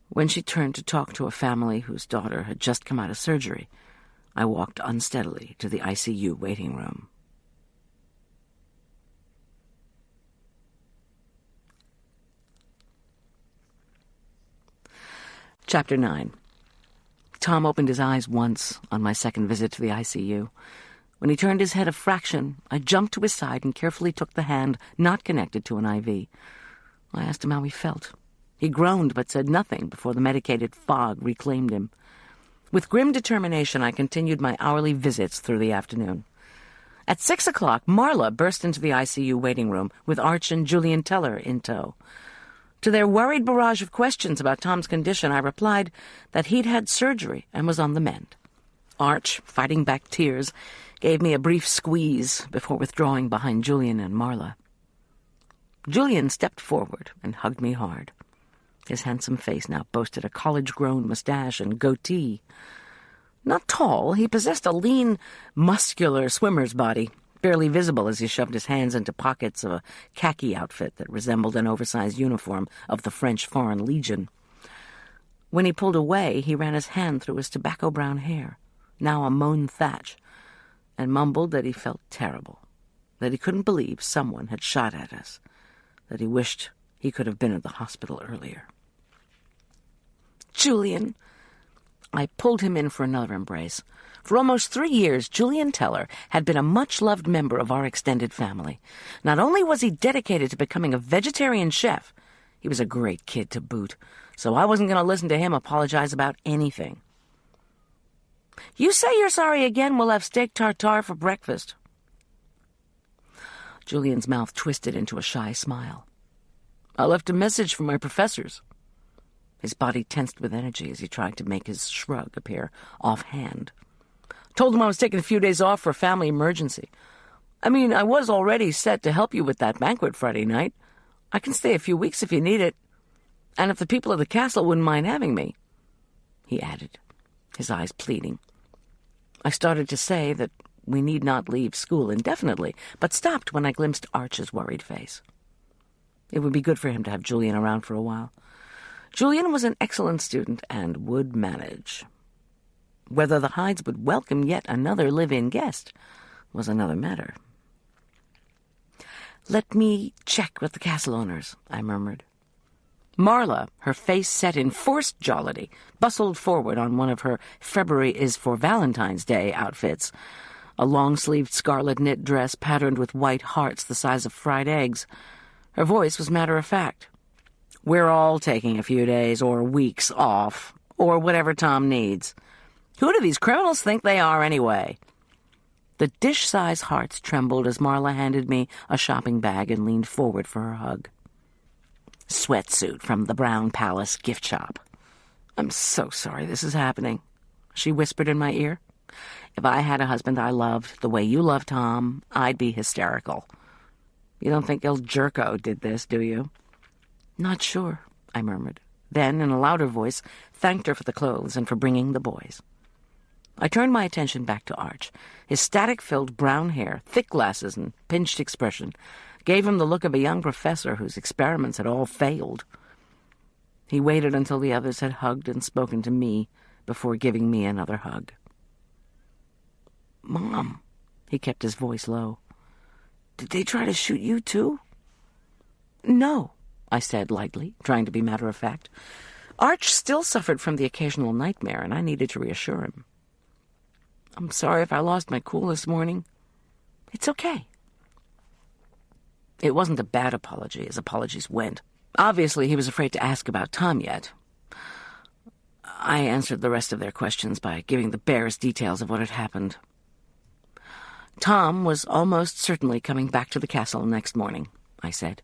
When she turned to talk to a family whose daughter had just come out of surgery, I walked unsteadily to the ICU waiting room. Chapter 9. Tom opened his eyes once on my second visit to the ICU. When he turned his head a fraction, I jumped to his side and carefully took the hand not connected to an IV. I asked him how he felt. He groaned but said nothing before the medicated fog reclaimed him. With grim determination, I continued my hourly visits through the afternoon. At 6 o'clock, Marla burst into the ICU waiting room with Arch and Julian Teller in tow. To their worried barrage of questions about Tom's condition, I replied that he'd had surgery and was on the mend. Arch, fighting back tears, gave me a brief squeeze before withdrawing behind Julian and Marla. Julian stepped forward and hugged me hard. His handsome face now boasted a college-grown mustache and goatee. Not tall, he possessed a lean, muscular swimmer's body, barely visible as he shoved his hands into pockets of a khaki outfit that resembled an oversized uniform of the French Foreign Legion. When he pulled away, he ran his hand through his tobacco-brown hair, now a mown thatch, and mumbled that he felt terrible, that he couldn't believe someone had shot at us, that he wished he could have been at the hospital earlier. "Julian!" I pulled him in for another embrace. For almost 3 years, Julian Teller had been a much-loved member of our extended family. Not only was he dedicated to becoming a vegetarian chef, he was a great kid to boot, so I wasn't going to listen to him apologize about anything. "You say you're sorry again, we'll have steak tartare for breakfast." Julian's mouth twisted into a shy smile. "I left a message for my professors." His body tensed with energy as he tried to make his shrug appear offhand. "Told him I was taking a few days off for a family emergency. I mean, I was already set to help you with that banquet Friday night. I can stay a few weeks if you need it. And if the people of the castle wouldn't mind having me," he added, his eyes pleading. I started to say that we need not leave school indefinitely, but stopped when I glimpsed Arch's worried face. It would be good for him to have Julian around for a while. Julian was an excellent student and would manage. Whether the Hydes would welcome yet another live-in guest was another matter. "Let me check with the castle owners," I murmured. Marla, her face set in forced jollity, bustled forward on one of her February is for Valentine's Day outfits, a long-sleeved scarlet knit dress patterned with white hearts the size of fried eggs. Her voice was matter-of-fact. "We're all taking a few days or weeks off, or whatever Tom needs. Who do these criminals think they are, anyway?" The dish-sized hearts trembled as Marla handed me a shopping bag and leaned forward for her hug. "Sweatsuit from the Brown Palace gift shop. I'm so sorry this is happening," she whispered in my ear. "If I had a husband I loved the way you love Tom, I'd be hysterical. You don't think Il Jerko did this, do you?" "Not sure," I murmured. Then, in a louder voice, thanked her for the clothes and for bringing the boys. I turned my attention back to Arch. His static-filled brown hair, thick glasses, and pinched expression gave him the look of a young professor whose experiments had all failed. He waited until the others had hugged and spoken to me before giving me another hug. "Mom," he kept his voice low, "did they try to shoot you, too?" "No," I said lightly, trying to be matter-of-fact. Arch still suffered from the occasional nightmare, and I needed to reassure him. I'm sorry if I lost my cool this morning. It's okay. It wasn't a bad apology, as apologies went. Obviously, he was afraid to ask about Tom yet. I answered the rest of their questions by giving the barest details of what had happened. Tom was almost certainly coming back to the castle next morning, I said.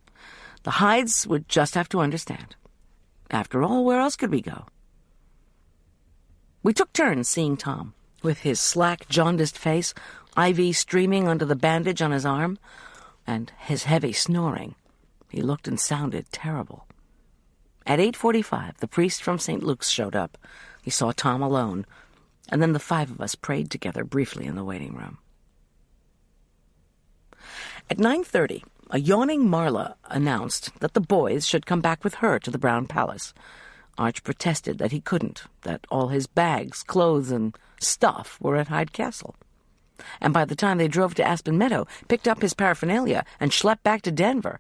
The Hydes would just have to understand. After all, where else could we go? We took turns seeing Tom, with his slack, jaundiced face, IV streaming under the bandage on his arm, and his heavy snoring. He looked and sounded terrible. At 8:45, the priest from St. Luke's showed up. He saw Tom alone, and then the 5 of us prayed together briefly in the waiting room. At 9:30, a yawning Marla announced that the boys should come back with her to the Brown Palace. Arch protested that he couldn't, that all his bags, clothes, and stuff were at Hyde Castle. And by the time they drove to Aspen Meadow, picked up his paraphernalia, and schlepped back to Denver,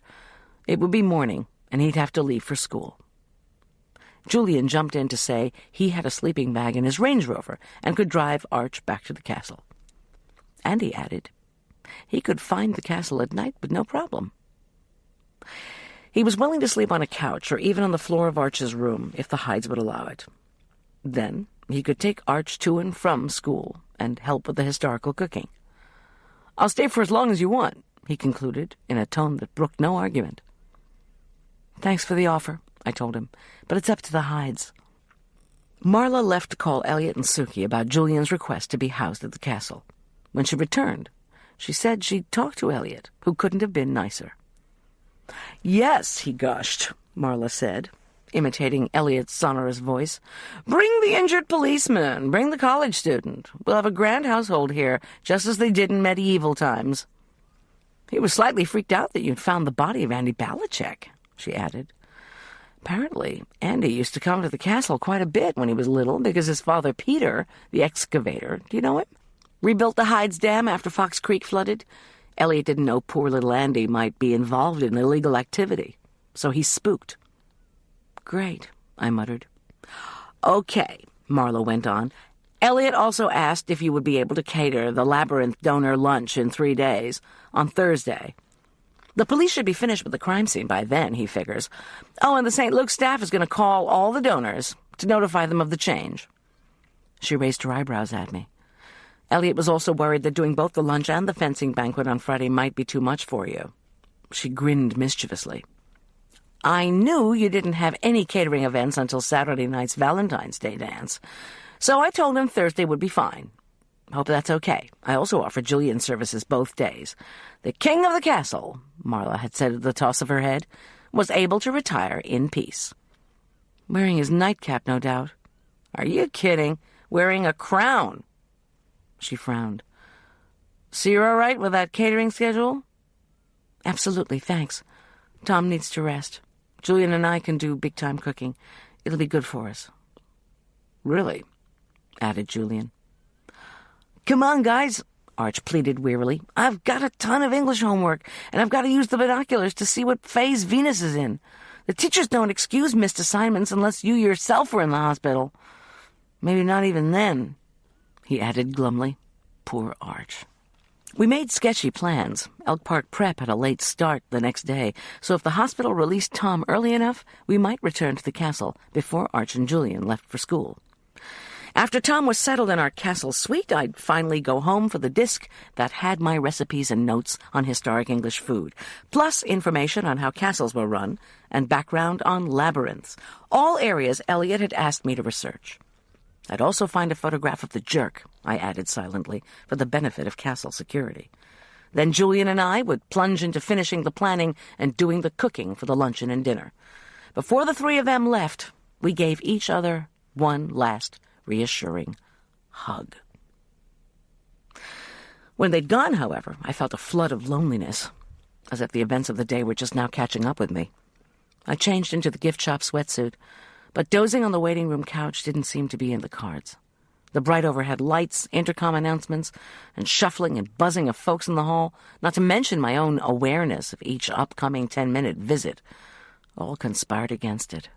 it would be morning, and he'd have to leave for school. Julian jumped in to say he had a sleeping bag in his Range Rover and could drive Arch back to the castle. And he added, he could find the castle at night with no problem. He was willing to sleep on a couch or even on the floor of Arch's room if the Hydes would allow it. Then he could take Arch to and from school and help with the historical cooking. "I'll stay for as long as you want," he concluded in a tone that brooked no argument. "Thanks for the offer," I told him, "but it's up to the Hydes." Marla left to call Elliot and Suki about Julian's request to be housed at the castle. When she returned, she said she'd talked to Elliot, who couldn't have been nicer. "Yes," he gushed, Marla said, imitating Elliot's sonorous voice. "Bring the injured policeman, bring the college student. We'll have a grand household here, just as they did in medieval times." "He was slightly freaked out that you'd found the body of Andy Balichek," she added. "Apparently, Andy used to come to the castle quite a bit when he was little, because his father, Peter, the excavator, do you know him? Rebuilt the Hydes Dam after Fox Creek flooded. Elliot didn't know poor little Andy might be involved in illegal activity, so he's spooked." "Great," I muttered. "Okay," Marla went on. "Elliot also asked if you would be able to cater the Labyrinth donor lunch in 3 days, on Thursday. The police should be finished with the crime scene by then, he figures. Oh, and the St. Luke's staff is going to call all the donors to notify them of the change." She raised her eyebrows at me. "Elliot was also worried that doing both the lunch and the fencing banquet on Friday might be too much for you." She grinned mischievously. "I knew you didn't have any catering events until Saturday night's Valentine's Day dance, so I told him Thursday would be fine. Hope that's okay. I also offered Julian services both days. The king of the castle," Marla had said with a toss of her head, "was able to retire in peace." "Wearing his nightcap, no doubt." "Are you kidding? Wearing a crown." She frowned. "So you're all right with that catering schedule?" "Absolutely, thanks. Tom needs to rest. Julian and I can do big-time cooking. It'll be good for us." "Really?" added Julian. "Come on, guys," Arch pleaded wearily. "I've got a ton of English homework, and I've got to use the binoculars to see what phase Venus is in. The teachers don't excuse missed assignments unless you yourself were in the hospital. Maybe not even then," he added glumly. Poor Arch. We made sketchy plans. Elk Park Prep had a late start the next day, so if the hospital released Tom early enough, we might return to the castle before Arch and Julian left for school. After Tom was settled in our castle suite, I'd finally go home for the disc that had my recipes and notes on historic English food, plus information on how castles were run and background on labyrinths, all areas Elliot had asked me to research. I'd also find a photograph of the jerk, I added silently, for the benefit of castle security. Then Julian and I would plunge into finishing the planning and doing the cooking for the luncheon and dinner. Before the 3 of them left, we gave each other one last reassuring hug. When they'd gone, however, I felt a flood of loneliness, as if the events of the day were just now catching up with me. I changed into the gift shop sweatsuit, but dozing on the waiting room couch didn't seem to be in the cards. The bright overhead lights, intercom announcements, and shuffling and buzzing of folks in the hall, not to mention my own awareness of each upcoming 10-minute visit, all conspired against it.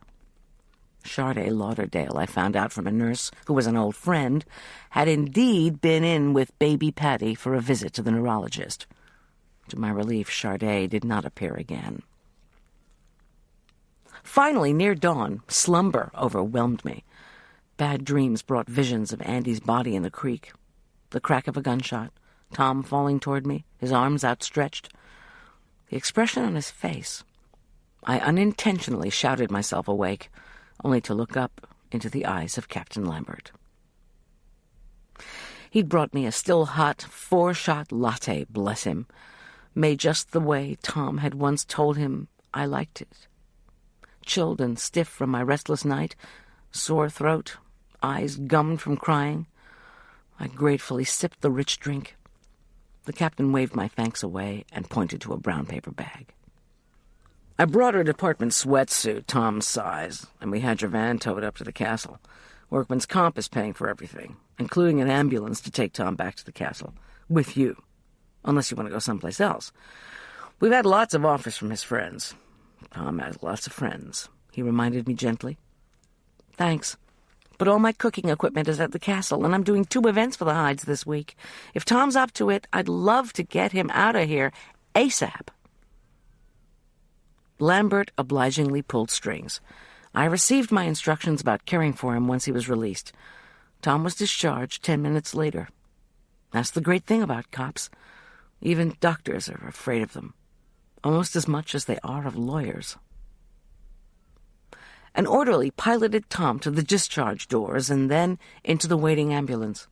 Sade Lauderdale, I found out from a nurse who was an old friend, had indeed been in with baby Patty for a visit to the neurologist. To my relief, Sade did not appear again. Finally, near dawn, slumber overwhelmed me. Bad dreams brought visions of Andy's body in the creek, the crack of a gunshot, Tom falling toward me, his arms outstretched. The expression on his face. I unintentionally shouted myself awake, only to look up into the eyes of Captain Lambert. He'd brought me a still-hot 4-shot latte, bless him, made just the way Tom had once told him I liked it. Chilled and stiff from my restless night, sore throat, eyes gummed from crying, I gratefully sipped the rich drink. The captain waved my thanks away and pointed to a brown paper bag. I brought her department sweatsuit, Tom's size, and we had your van towed up to the castle. Workman's comp is paying for everything, including an ambulance to take Tom back to the castle, with you, unless you want to go someplace else. We've had lots of offers from his friends. Tom has lots of friends, he reminded me gently. Thanks, but all my cooking equipment is at the castle, and I'm doing 2 events for the Hydes this week. If Tom's up to it, I'd love to get him out of here ASAP. Lambert obligingly pulled strings. I received my instructions about caring for him once he was released. Tom was discharged 10 minutes later. That's the great thing about cops. Even doctors are afraid of them, almost as much as they are of lawyers. An orderly piloted Tom to the discharge doors and then into the waiting ambulance.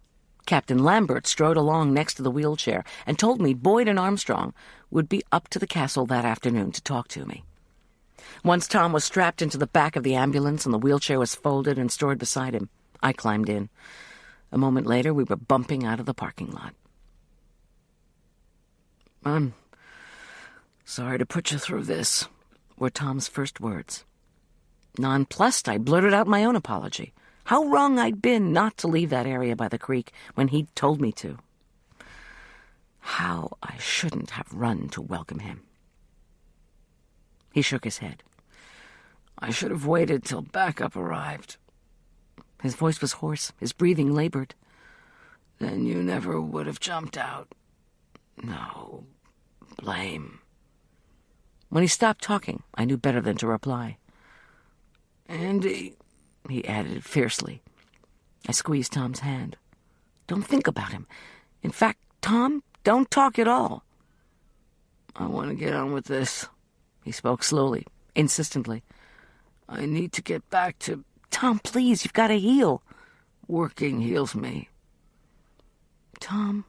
Captain Lambert strode along next to the wheelchair and told me Boyd and Armstrong would be up to the castle that afternoon to talk to me. Once Tom was strapped into the back of the ambulance and the wheelchair was folded and stored beside him, I climbed in. A moment later, we were bumping out of the parking lot. "I'm sorry to put you through this," were Tom's first words. Nonplussed, I blurted out my own apology. How wrong I'd been not to leave that area by the creek when he'd told me to. How I shouldn't have run to welcome him. He shook his head. "I should have waited till backup arrived." His voice was hoarse, his breathing labored. "Then you never would have jumped out." "No, blame." When he stopped talking, I knew better than to reply. "Andy," he added fiercely. I squeezed Tom's hand. "Don't think about him. In fact, Tom, don't talk at all." "I want to get on with this." He spoke slowly, insistently. "I need to get back to—" "Tom, please, you've got to heal." "Working heals me." "Tom,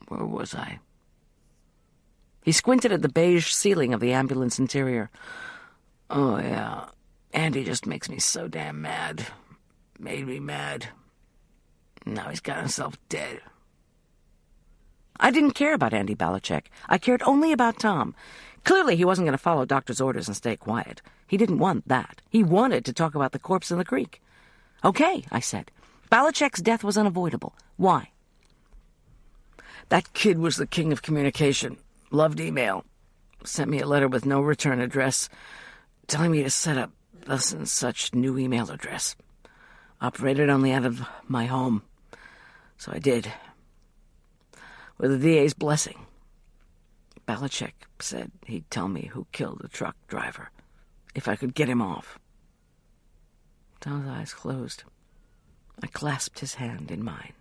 where was I?" He squinted at the beige ceiling of the ambulance interior. "Oh, yeah. Andy just makes me so damn mad. Made me mad. Now he's got himself dead." I didn't care about Andy Belichick. I cared only about Tom. Clearly he wasn't going to follow doctor's orders and stay quiet. He didn't want that. He wanted to talk about the corpse in the creek. "Okay," I said. "Belichick's death was unavoidable. Why?" "That kid was the king of communication. Loved email. Sent me a letter with no return address, telling me to set up thus and such new email address. Operated only out of my home. So I did. With the DA's blessing. Belichick said he'd tell me who killed the truck driver, if I could get him off." Tom's eyes closed. I clasped his hand in mine.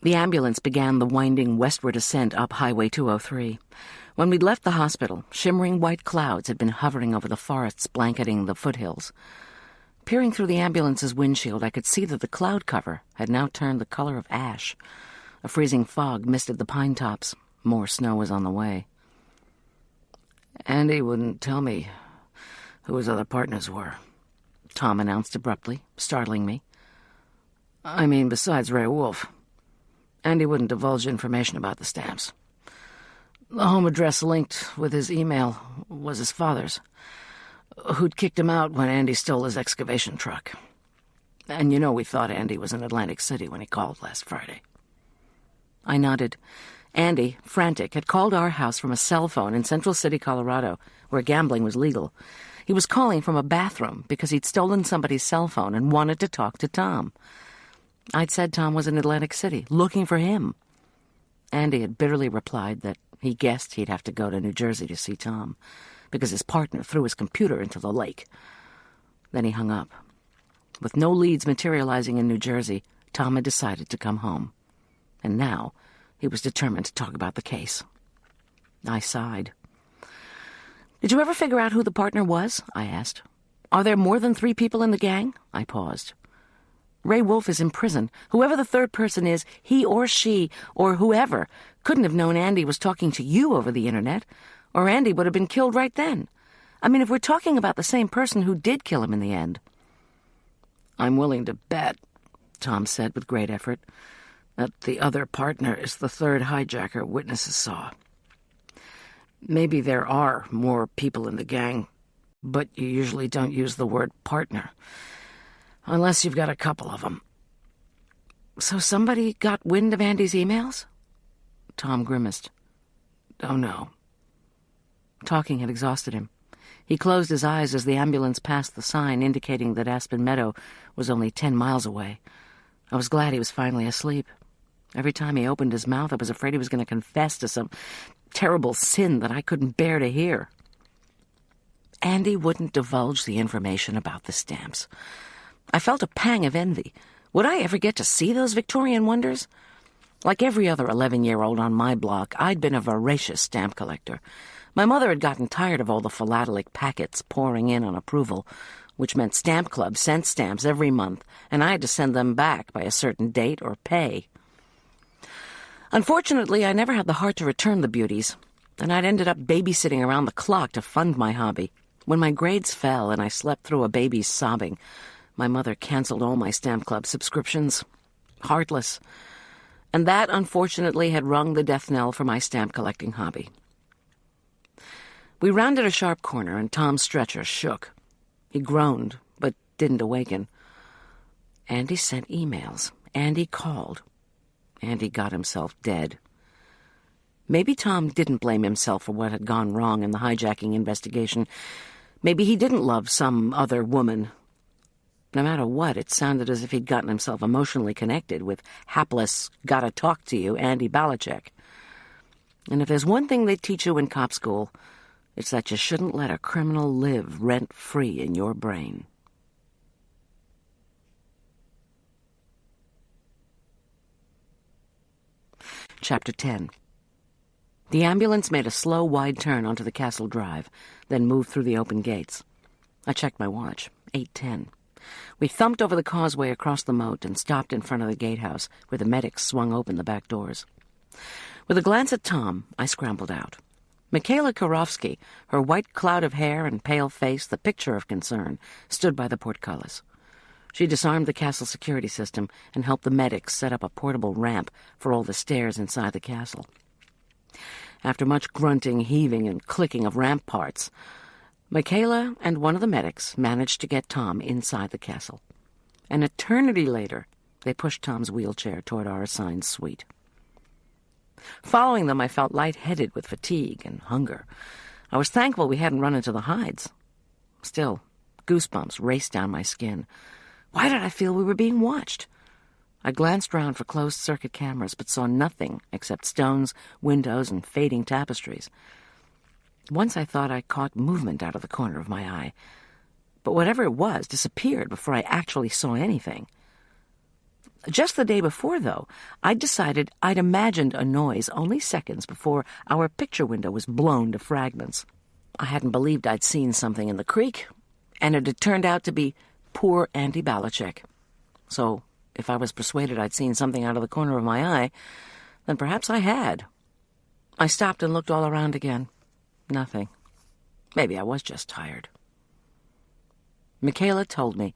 The ambulance began the winding westward ascent up Highway 203. When we'd left the hospital, shimmering white clouds had been hovering over the forests blanketing the foothills. Peering through the ambulance's windshield, I could see that the cloud cover had now turned the color of ash. A freezing fog misted the pine tops. More snow was on the way. "Andy wouldn't tell me who his other partners were," Tom announced abruptly, startling me. "I mean, besides Ray Wolf. Andy wouldn't divulge information about the stamps. The home address linked with his email was his father's, who'd kicked him out when Andy stole his excavation truck. And we thought Andy was in Atlantic City when he called last Friday." I nodded. Andy, frantic, had called our house from a cell phone in Central City, Colorado, where gambling was legal. He was calling from a bathroom because he'd stolen somebody's cell phone and wanted to talk to Tom. I'd said Tom was in Atlantic City, looking for him. Andy had bitterly replied that he guessed he'd have to go to New Jersey to see Tom, because his partner threw his computer into the lake. Then he hung up. With no leads materializing in New Jersey, Tom had decided to come home. And now he was determined to talk about the case. I sighed. "Did you ever figure out who the partner was?" I asked. "Are there more than 3 people in the gang?" I paused. "Ray Wolf is in prison. Whoever the third person is, he or she, or whoever, couldn't have known Andy was talking to you over the internet, or Andy would have been killed right then. I mean, if we're talking about the same person who did kill him in the end." "I'm willing to bet," Tom said with great effort, "that the other partner is the third hijacker witnesses saw. Maybe there are more people in the gang, but you usually don't use the word partner, unless you've got a couple of them." "So somebody got wind of Andy's emails?" Tom grimaced. "Oh, no." Talking had exhausted him. He closed his eyes as the ambulance passed the sign indicating that Aspen Meadow was only 10 miles away. I was glad he was finally asleep. Every time he opened his mouth, I was afraid he was going to confess to some terrible sin that I couldn't bear to hear. Andy wouldn't divulge the information about the stamps. I felt a pang of envy. Would I ever get to see those Victorian wonders? Like every other 11-year-old on my block, I'd been a voracious stamp collector. My mother had gotten tired of all the philatelic packets pouring in on approval, which meant Stamp Club sent stamps every month, and I had to send them back by a certain date or pay. Unfortunately, I never had the heart to return the beauties, and I'd ended up babysitting around the clock to fund my hobby. When my grades fell and I slept through a baby's sobbing, my mother canceled all my Stamp Club subscriptions. Heartless. And that, unfortunately, had rung the death knell for my stamp collecting hobby. We rounded a sharp corner, and Tom's stretcher shook. He groaned, but didn't awaken. Andy sent emails. Andy called. Andy got himself dead. Maybe Tom didn't blame himself for what had gone wrong in the hijacking investigation. Maybe he didn't love some other woman. No matter what, it sounded as if he'd gotten himself emotionally connected with hapless, gotta-talk-to-you Andy Belichick. And if there's one thing they teach you in cop school, it's that you shouldn't let a criminal live rent-free in your brain. Chapter 10. The ambulance made a slow, wide turn onto the castle drive, then moved through the open gates. I checked my watch. 8:10. We thumped over the causeway across the moat and stopped in front of the gatehouse, where the medics swung open the back doors. With a glance at Tom, I scrambled out. Michaela Karofsky, her white cloud of hair and pale face the picture of concern, stood by the portcullis. She disarmed the castle security system and helped the medics set up a portable ramp for all the stairs inside the castle. After much grunting, heaving, and clicking of ramp parts, Michaela and one of the medics managed to get Tom inside the castle. An eternity later, they pushed Tom's wheelchair toward our assigned suite. Following them, I felt lightheaded with fatigue and hunger. I was thankful we hadn't run into the hides. Still, goosebumps raced down my skin. Why did I feel we were being watched? I glanced round for closed-circuit cameras, but saw nothing except stones, windows, and fading tapestries. Once I thought I caught movement out of the corner of my eye, but whatever it was disappeared before I actually saw anything. Just the day before, though, I'd decided I'd imagined a noise only seconds before our picture window was blown to fragments. I hadn't believed I'd seen something in the creek, and it had turned out to be poor Andy Belichick. So, if I was persuaded I'd seen something out of the corner of my eye, then perhaps I had. I stopped and looked all around again. Nothing. Maybe I was just tired. Michaela told me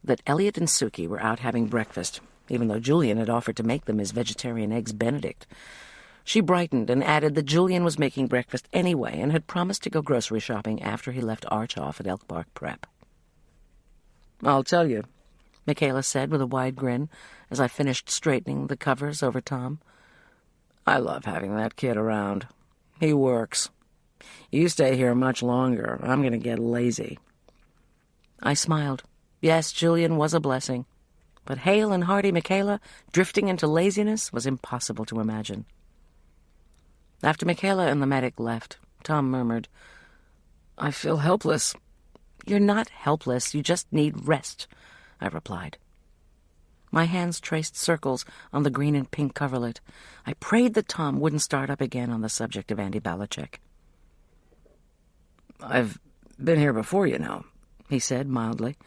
that Elliot and Suki were out having breakfast, even though Julian had offered to make them his vegetarian eggs Benedict. She brightened and added that Julian was making breakfast anyway and had promised to go grocery shopping after he left Arch off at Elk Bark Prep. "I'll tell you," Michaela said with a wide grin as I finished straightening the covers over Tom. "I love having that kid around. He works. You stay here much longer. I'm going to get lazy. I smiled. Yes, Julian was a blessing. But hale and hearty Michaela drifting into laziness was impossible to imagine. After Michaela and the medic left, Tom murmured, "I feel helpless." "You're not helpless. You just need rest," I replied. My hands traced circles on the green and pink coverlet. I prayed that Tom wouldn't start up again on the subject of Andy Belichick. "I've been here before, you know," he said mildly.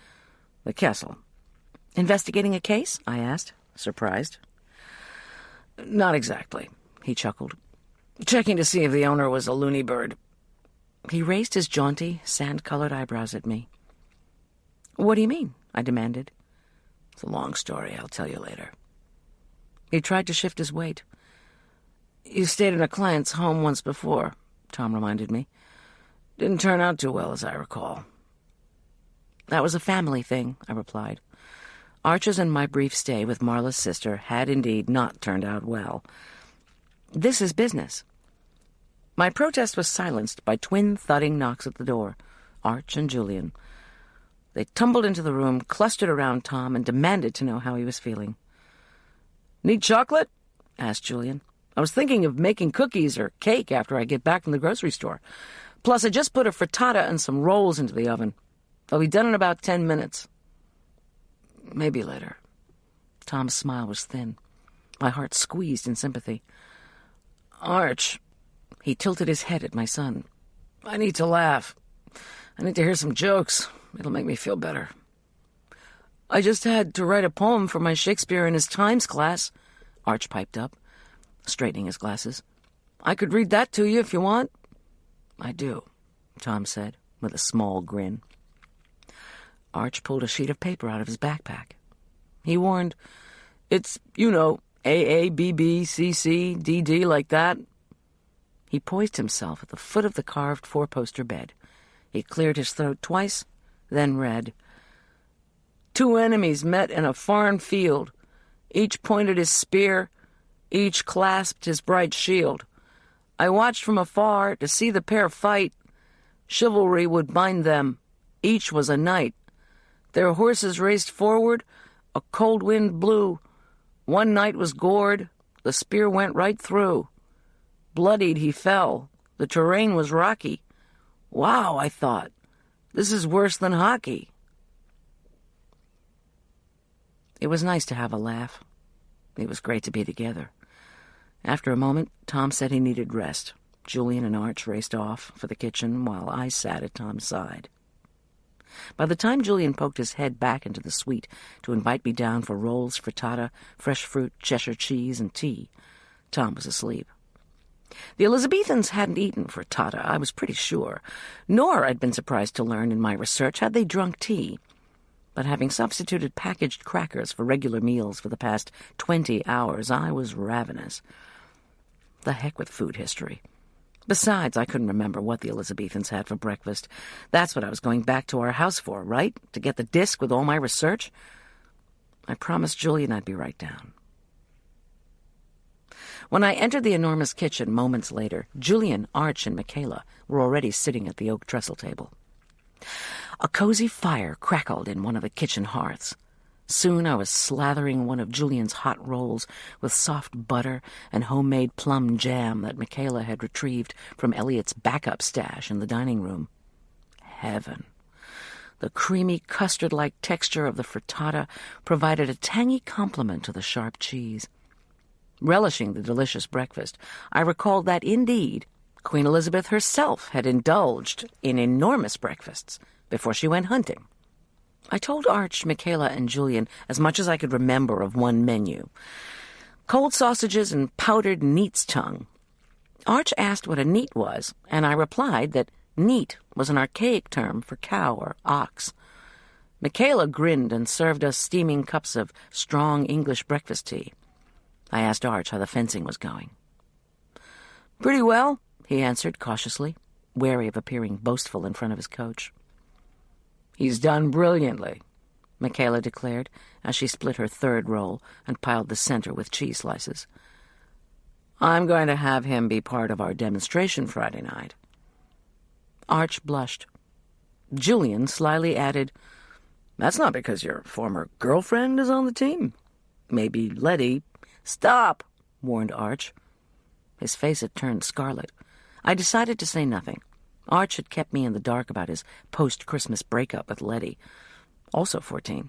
"The Castle." "Investigating a case?" I asked, surprised. "Not exactly," he chuckled. "Checking to see if the owner was a loony bird." He raised his jaunty, sand-colored eyebrows at me. "What do you mean?" I demanded. "It's a long story. I'll tell you later." He tried to shift his weight. "You stayed in a client's home once before," Tom reminded me. "Didn't turn out too well, as I recall." "That was a family thing," I replied. Arch's and my brief stay with Marla's sister had indeed not turned out well. "This is business." My protest was silenced by twin thudding knocks at the door, Arch and Julian. They tumbled into the room, clustered around Tom, and demanded to know how he was feeling. "Need chocolate?" asked Julian. "I was thinking of making cookies or cake after I get back from the grocery store. Plus, I just put a frittata and some rolls into the oven. They'll be done in about 10 minutes. "Maybe later." Tom's smile was thin. My heart squeezed in sympathy. "Arch," he tilted his head at my son. "I need to laugh. I need to hear some jokes. It'll make me feel better." "I just had to write a poem for my Shakespeare in His Times class," Arch piped up, straightening his glasses. "I could read that to you if you want." "I do," Tom said, with a small grin. Arch pulled a sheet of paper out of his backpack. He warned, "It's, you know, AABBCCDD like that." He poised himself at the foot of the carved four-poster bed. He cleared his throat twice, then read, "Two enemies met in a foreign field. Each pointed his spear, each clasped his bright shield. I watched from afar to see the pair fight. Chivalry would bind them. Each was a knight. Their horses raced forward. A cold wind blew. One knight was gored. The spear went right through. Bloodied he fell. The terrain was rocky. Wow, I thought. This is worse than hockey." It was nice to have a laugh. It was great to be together. After a moment, Tom said he needed rest. Julian and Arch raced off for the kitchen while I sat at Tom's side. By the time Julian poked his head back into the suite to invite me down for rolls, frittata, fresh fruit, Cheshire cheese, and tea, Tom was asleep. The Elizabethans hadn't eaten frittata, I was pretty sure, nor, I'd been surprised to learn in my research, had they drunk tea. But having substituted packaged crackers for regular meals for the past 20 hours, I was ravenous. The heck with food history. Besides, I couldn't remember what the Elizabethans had for breakfast. That's what I was going back to our house for, right? To get the disc with all my research? I promised Julian I'd be right down. When I entered the enormous kitchen moments later, Julian, Arch, and Michaela were already sitting at the oak trestle table. A cozy fire crackled in one of the kitchen hearths. Soon I was slathering one of Julian's hot rolls with soft butter and homemade plum jam that Michaela had retrieved from Elliot's backup stash in the dining room. Heaven. The creamy, custard-like texture of the frittata provided a tangy complement to the sharp cheese. Relishing the delicious breakfast, I recalled that, indeed, Queen Elizabeth herself had indulged in enormous breakfasts before she went hunting. I told Arch, Michaela, and Julian as much as I could remember of one menu. Cold sausages and powdered neat's tongue. Arch asked what a neat was, and I replied that neat was an archaic term for cow or ox. Michaela grinned and served us steaming cups of strong English breakfast tea. I asked Arch how the fencing was going. "Pretty well," he answered cautiously, wary of appearing boastful in front of his coach. "He's done brilliantly," Michaela declared as she split her third roll and piled the center with cheese slices. "I'm going to have him be part of our demonstration Friday night." Arch blushed. Julian slyly added, "That's not because your former girlfriend is on the team. Maybe Letty—" "Stop," warned Arch. His face had turned scarlet. I decided to say nothing. Arch had kept me in the dark about his post-Christmas breakup with Letty, also 14.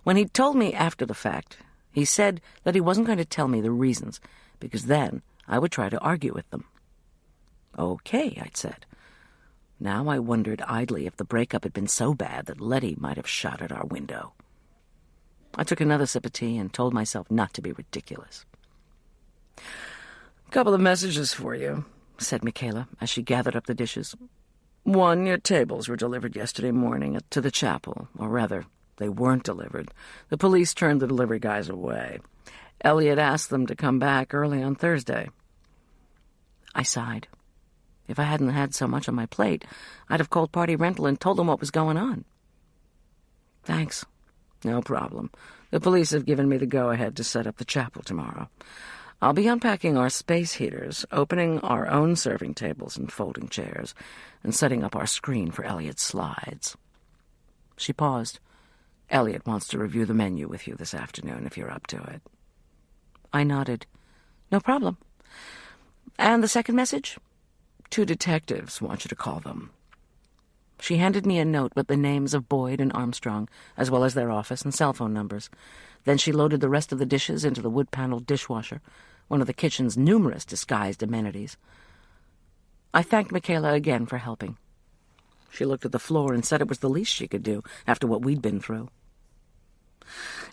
When he'd told me after the fact, he said that he wasn't going to tell me the reasons, because then I would try to argue with them. "Okay," I'd said. Now I wondered idly if the breakup had been so bad that Letty might have shot at our window. I took another sip of tea and told myself not to be ridiculous. "Couple of messages for you," said Michaela as she gathered up the dishes. "One, your tables were delivered yesterday morning to the chapel, or rather, they weren't delivered. The police turned the delivery guys away. Elliot asked them to come back early on Thursday." I sighed. If I hadn't had so much on my plate, I'd have called Party Rental and told them what was going on. "Thanks." "No problem. The police have given me the go-ahead to set up the chapel tomorrow. I'll be unpacking our space heaters, opening our own serving tables and folding chairs, and setting up our screen for Elliot's slides." She paused. "Elliot wants to review the menu with you this afternoon, if you're up to it." I nodded. "No problem. And the second message?" "Two detectives want you to call them." She handed me a note with the names of Boyd and Armstrong, as well as their office and cell phone numbers. Then she loaded the rest of the dishes into the wood-paneled dishwasher, one of the kitchen's numerous disguised amenities. I thanked Michaela again for helping. She looked at the floor and said it was the least she could do after what we'd been through.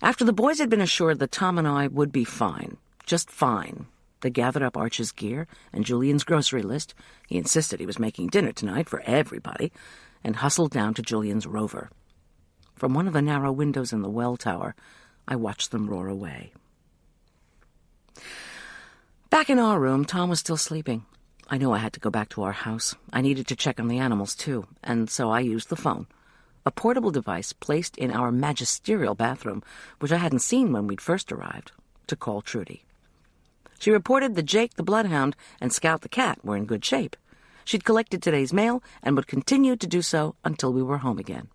After the boys had been assured that Tom and I would be fine, just fine, they gathered up Arch's gear and Julian's grocery list — he insisted he was making dinner tonight for everybody — and hustled down to Julian's Rover. From one of the narrow windows in the well tower, I watched them roar away. Back in our room, Tom was still sleeping. I knew I had to go back to our house. I needed to check on the animals, too, and so I used the phone, a portable device placed in our magisterial bathroom, which I hadn't seen when we'd first arrived, to call Trudy. She reported that Jake the Bloodhound and Scout the Cat were in good shape. She'd collected today's mail and would continue to do so until we were home again.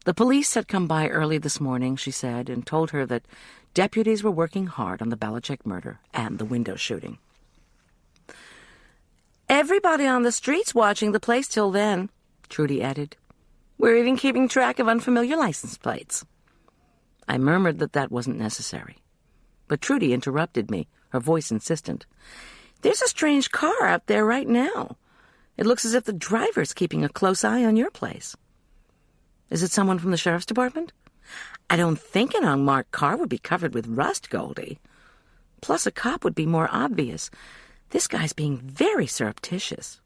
The police had come by early this morning, she said, and told her that deputies were working hard on the Belichick murder and the window shooting. "Everybody on the street's watching the place till then," Trudy added. "We're even keeping track of unfamiliar license plates." I murmured that wasn't necessary. But Trudy interrupted me, her voice insistent. "There's a strange car out there right now. It looks as if the driver's keeping a close eye on your place." "Is it someone from the sheriff's department?" "I don't think an unmarked car would be covered with rust, Goldy. Plus, a cop would be more obvious. This guy's being very surreptitious.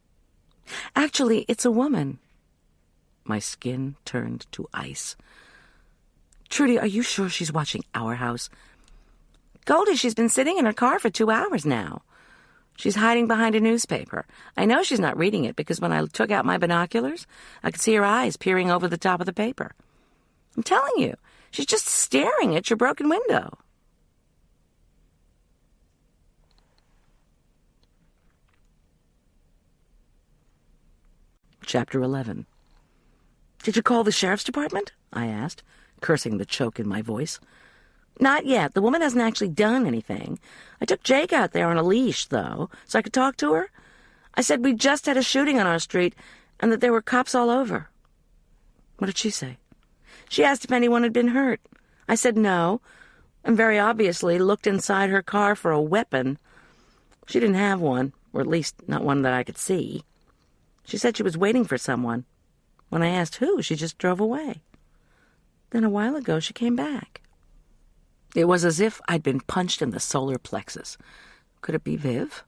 Actually, it's a woman." My skin turned to ice. "Trudy, are you sure she's watching our house?" "Goldy, she's been sitting in her car for 2 hours now. She's hiding behind a newspaper. I know she's not reading it because when I took out my binoculars, I could see her eyes peering over the top of the paper. I'm telling you, she's just staring at your broken window." Chapter 11. "Did you call the sheriff's department?" I asked, cursing the choke in my voice. "Not yet. The woman hasn't actually done anything. I took Jake out there on a leash, though, so I could talk to her. I said we just had a shooting on our street and that there were cops all over." "What did she say?" "She asked if anyone had been hurt. I said no, and very obviously looked inside her car for a weapon. She didn't have one, or at least not one that I could see. She said she was waiting for someone. When I asked who, she just drove away. Then a while ago she came back." It was as if I'd been punched in the solar plexus. Could it be Viv?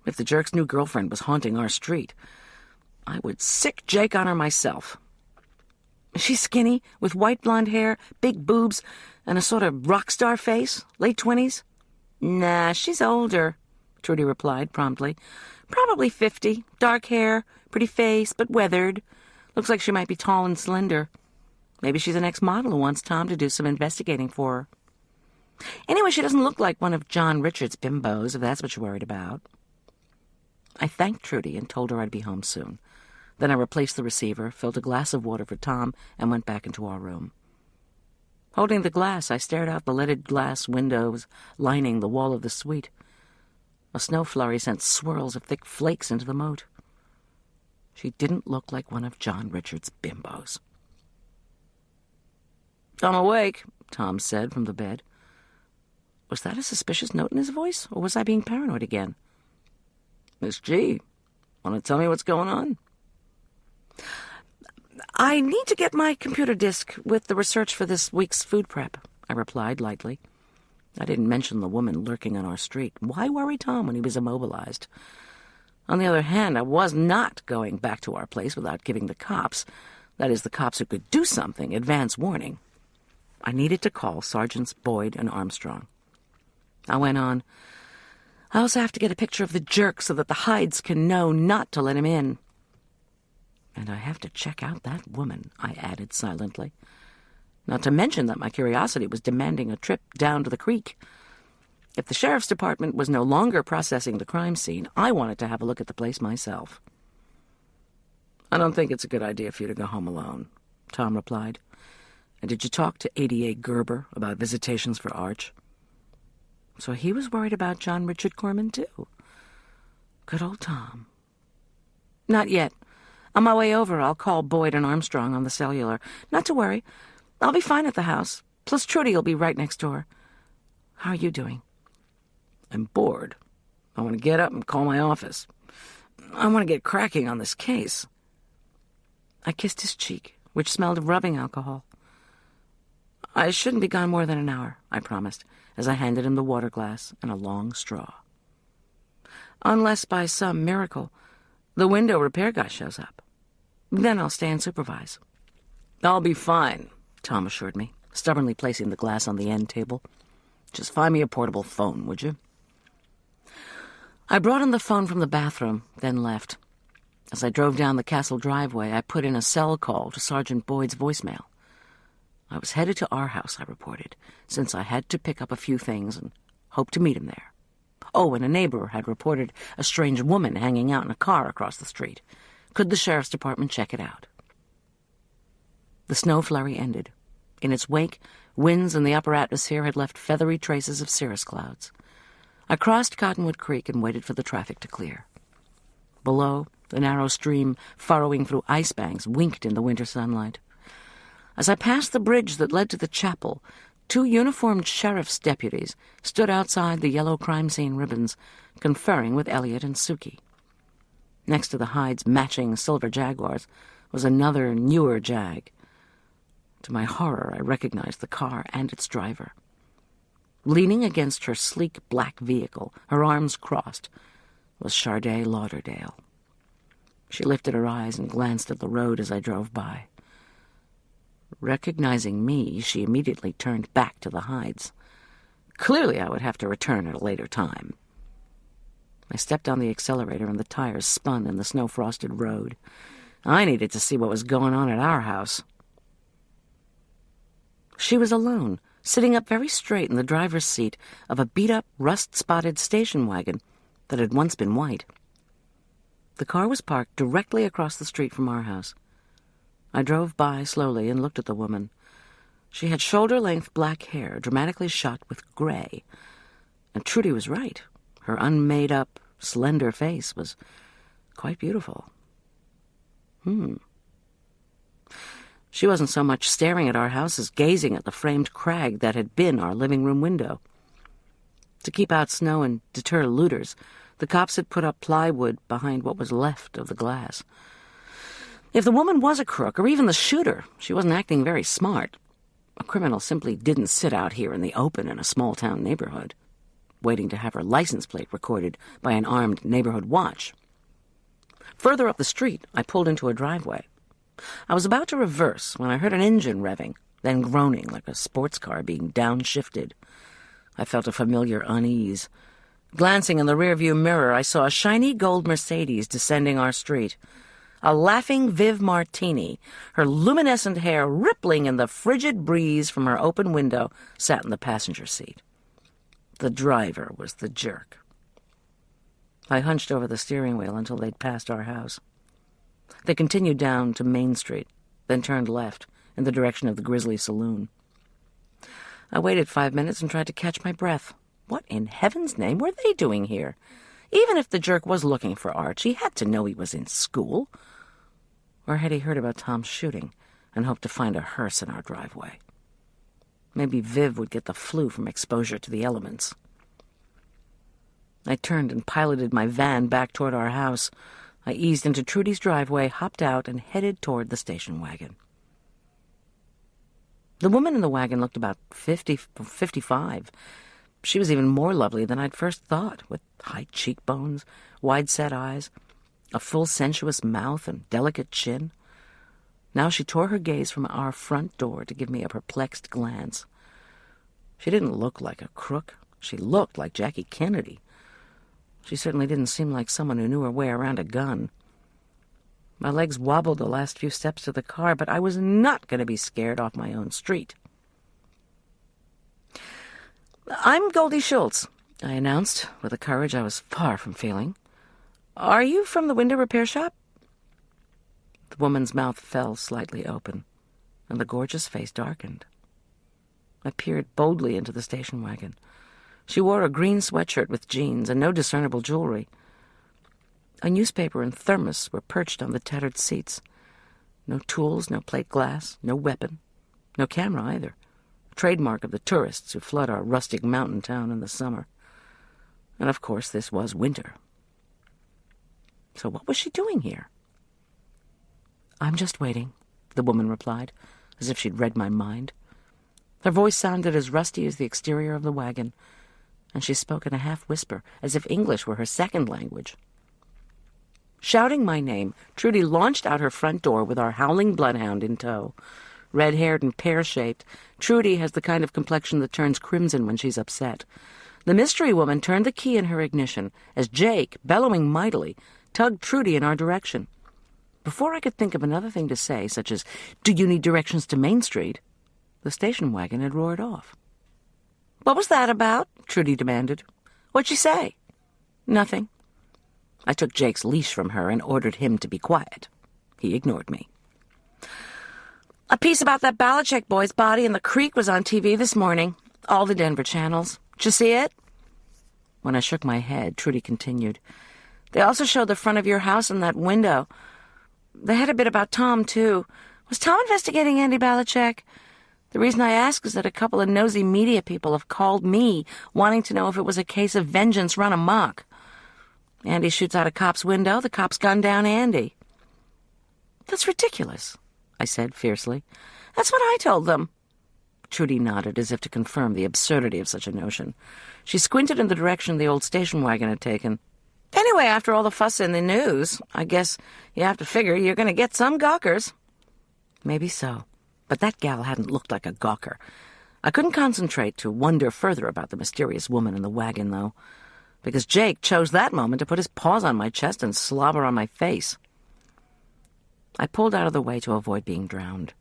If the jerk's new girlfriend was haunting our street, I would sick Jake on her myself. "She's skinny, with white blonde hair, big boobs, and a sort of rock star face, late 20s? "Nah, she's older," Trudy replied promptly. "Probably 50, dark hair, pretty face, but weathered. Looks like she might be tall and slender. Maybe she's an ex-model who wants Tom to do some investigating for her. Anyway, she doesn't look like one of John Richards' bimbos, if that's what you're worried about." I thanked Trudy and told her I'd be home soon. Then I replaced the receiver, filled a glass of water for Tom, and went back into our room. Holding the glass, I stared out the leaded glass windows lining the wall of the suite. A snow flurry sent swirls of thick flakes into the moat. She didn't look like one of John Richard's bimbos. "I'm awake," Tom said from the bed. Was that a suspicious note in his voice, or was I being paranoid again? "Miss G, want to tell me what's going on?" "I need to get my computer disk with the research for this week's food prep," I replied lightly. I didn't mention the woman lurking on our street. Why worry Tom when he was immobilized? On the other hand, I was not going back to our place without giving the cops, that is, the cops who could do something, advance warning. I needed to call Sergeants Boyd and Armstrong. I went on. "I also have to get a picture of the jerk so that the Hydes can know not to let him in. And I have to check out that woman," I added silently. Not to mention that my curiosity was demanding a trip down to the creek. If the sheriff's department was no longer processing the crime scene, I wanted to have a look at the place myself. "I don't think it's a good idea for you to go home alone," Tom replied. "And did you talk to ADA Gerber about visitations for Arch?" So he was worried about John Richard Corman, too. Good old Tom. "Not yet. On my way over, I'll call Boyd and Armstrong on the cellular. Not to worry. I'll be fine at the house. Plus Trudy will be right next door. How are you doing?" "I'm bored. I want to get up and call my office. I want to get cracking on this case." I kissed his cheek, which smelled of rubbing alcohol. "I shouldn't be gone more than an hour," I promised, as I handed him the water glass and a long straw. "Unless by some miracle the window repair guy shows up. Then I'll stay and supervise." "I'll be fine," Tom assured me, stubbornly placing the glass on the end table. "Just find me a portable phone, would you?" I brought him the phone from the bathroom, then left. As I drove down the castle driveway, I put in a cell call to Sergeant Boyd's voicemail. I was headed to our house, I reported, since I had to pick up a few things and hoped to meet him there. Oh, and a neighbor had reported a strange woman hanging out in a car across the street. Could the sheriff's department check it out? The snow flurry ended. In its wake, winds in the upper atmosphere had left feathery traces of cirrus clouds. I crossed Cottonwood Creek and waited for the traffic to clear. Below, the narrow stream, furrowing through ice banks, winked in the winter sunlight. As I passed the bridge that led to the chapel, 2 uniformed sheriff's deputies stood outside the yellow crime scene ribbons, conferring with Elliot and Suki. Next to the Hydes' matching silver Jaguars was another, newer Jag. To my horror, I recognized the car and its driver. Leaning against her sleek black vehicle, her arms crossed, was Charday Lauderdale. She lifted her eyes and glanced at the road as I drove by. Recognizing me, she immediately turned back to the Hydes. Clearly I would have to return at a later time. I stepped on the accelerator and the tires spun in the snow-frosted road. I needed to see what was going on at our house. She was alone, sitting up very straight in the driver's seat of a beat-up, rust-spotted station wagon that had once been white. The car was parked directly across the street from our house. I drove by slowly and looked at the woman. She had shoulder-length black hair, dramatically shot with gray. And Trudy was right. Her unmade-up, slender face was quite beautiful. She wasn't so much staring at our house as gazing at the framed crag that had been our living room window. To keep out snow and deter looters, the cops had put up plywood behind what was left of the glass. If the woman was a crook, or even the shooter, she wasn't acting very smart. A criminal simply didn't sit out here in the open in a small-town neighborhood, waiting to have her license plate recorded by an armed neighborhood watch. Further up the street, I pulled into a driveway. I was about to reverse when I heard an engine revving, then groaning like a sports car being downshifted. I felt a familiar unease. Glancing in the rearview mirror, I saw a shiny gold Mercedes descending our street. A laughing Viv Martini, her luminescent hair rippling in the frigid breeze from her open window, sat in the passenger seat. The driver was the jerk. I hunched over the steering wheel until they'd passed our house. They continued down to Main Street, then turned left in the direction of the Grizzly Saloon. I waited 5 minutes and tried to catch my breath. What in heaven's name were they doing here? Even if the jerk was looking for Arch, he had to know he was in school. Or had he heard about Tom's shooting and hoped to find a hearse in our driveway? Maybe Viv would get the flu from exposure to the elements. I turned and piloted my van back toward our house. I eased into Trudy's driveway, hopped out, and headed toward the station wagon. The woman in the wagon looked about 55. She was even more lovely than I'd first thought, with high cheekbones, wide-set eyes, a full sensuous mouth, and delicate chin. Now she tore her gaze from our front door to give me a perplexed glance. She didn't look like a crook. She looked like Jackie Kennedy. She certainly didn't seem like someone who knew her way around a gun. My legs wobbled the last few steps to the car, but I was not going to be scared off my own street. "I'm Goldie Schultz," I announced, with a courage I was far from feeling. "Are you from the window repair shop?" The woman's mouth fell slightly open, and the gorgeous face darkened. I peered boldly into the station wagon. She wore a green sweatshirt with jeans and no discernible jewelry. A newspaper and thermos were perched on the tattered seats. No tools, no plate glass, no weapon, no camera either. A trademark of the tourists who flood our rustic mountain town in the summer. And of course this was winter. So what was she doing here? "I'm just waiting," the woman replied, as if she'd read my mind. Her voice sounded as rusty as the exterior of the wagon, and she spoke in a half-whisper, as if English were her second language. Shouting my name, Trudy launched out her front door with our howling bloodhound in tow. Red-haired and pear-shaped, Trudy has the kind of complexion that turns crimson when she's upset. The mystery woman turned the key in her ignition as Jake, bellowing mightily, tugged Trudy in our direction. Before I could think of another thing to say, such as, "Do you need directions to Main Street?" the station wagon had roared off. "What was that about?" Trudy demanded. "What'd she say?" "Nothing." I took Jake's leash from her and ordered him to be quiet. He ignored me. "A piece about that Belichick boy's body in the creek was on TV this morning. All the Denver channels. Did you see it?" When I shook my head, Trudy continued. "They also showed the front of your house in that window. They had a bit about Tom, too. Was Tom investigating Andy Belichick? The reason I ask is that a couple of nosy media people have called me, wanting to know if it was a case of vengeance run amok. Andy shoots out a cop's window, the cops gun down Andy." "That's ridiculous," I said fiercely. "That's what I told them." Trudy nodded as if to confirm the absurdity of such a notion. She squinted in the direction the old station wagon had taken. "Anyway, after all the fuss in the news, I guess you have to figure you're going to get some gawkers." Maybe so, but that gal hadn't looked like a gawker. I couldn't concentrate to wonder further about the mysterious woman in the wagon, though, because Jake chose that moment to put his paws on my chest and slobber on my face. I pulled out of the way to avoid being drowned.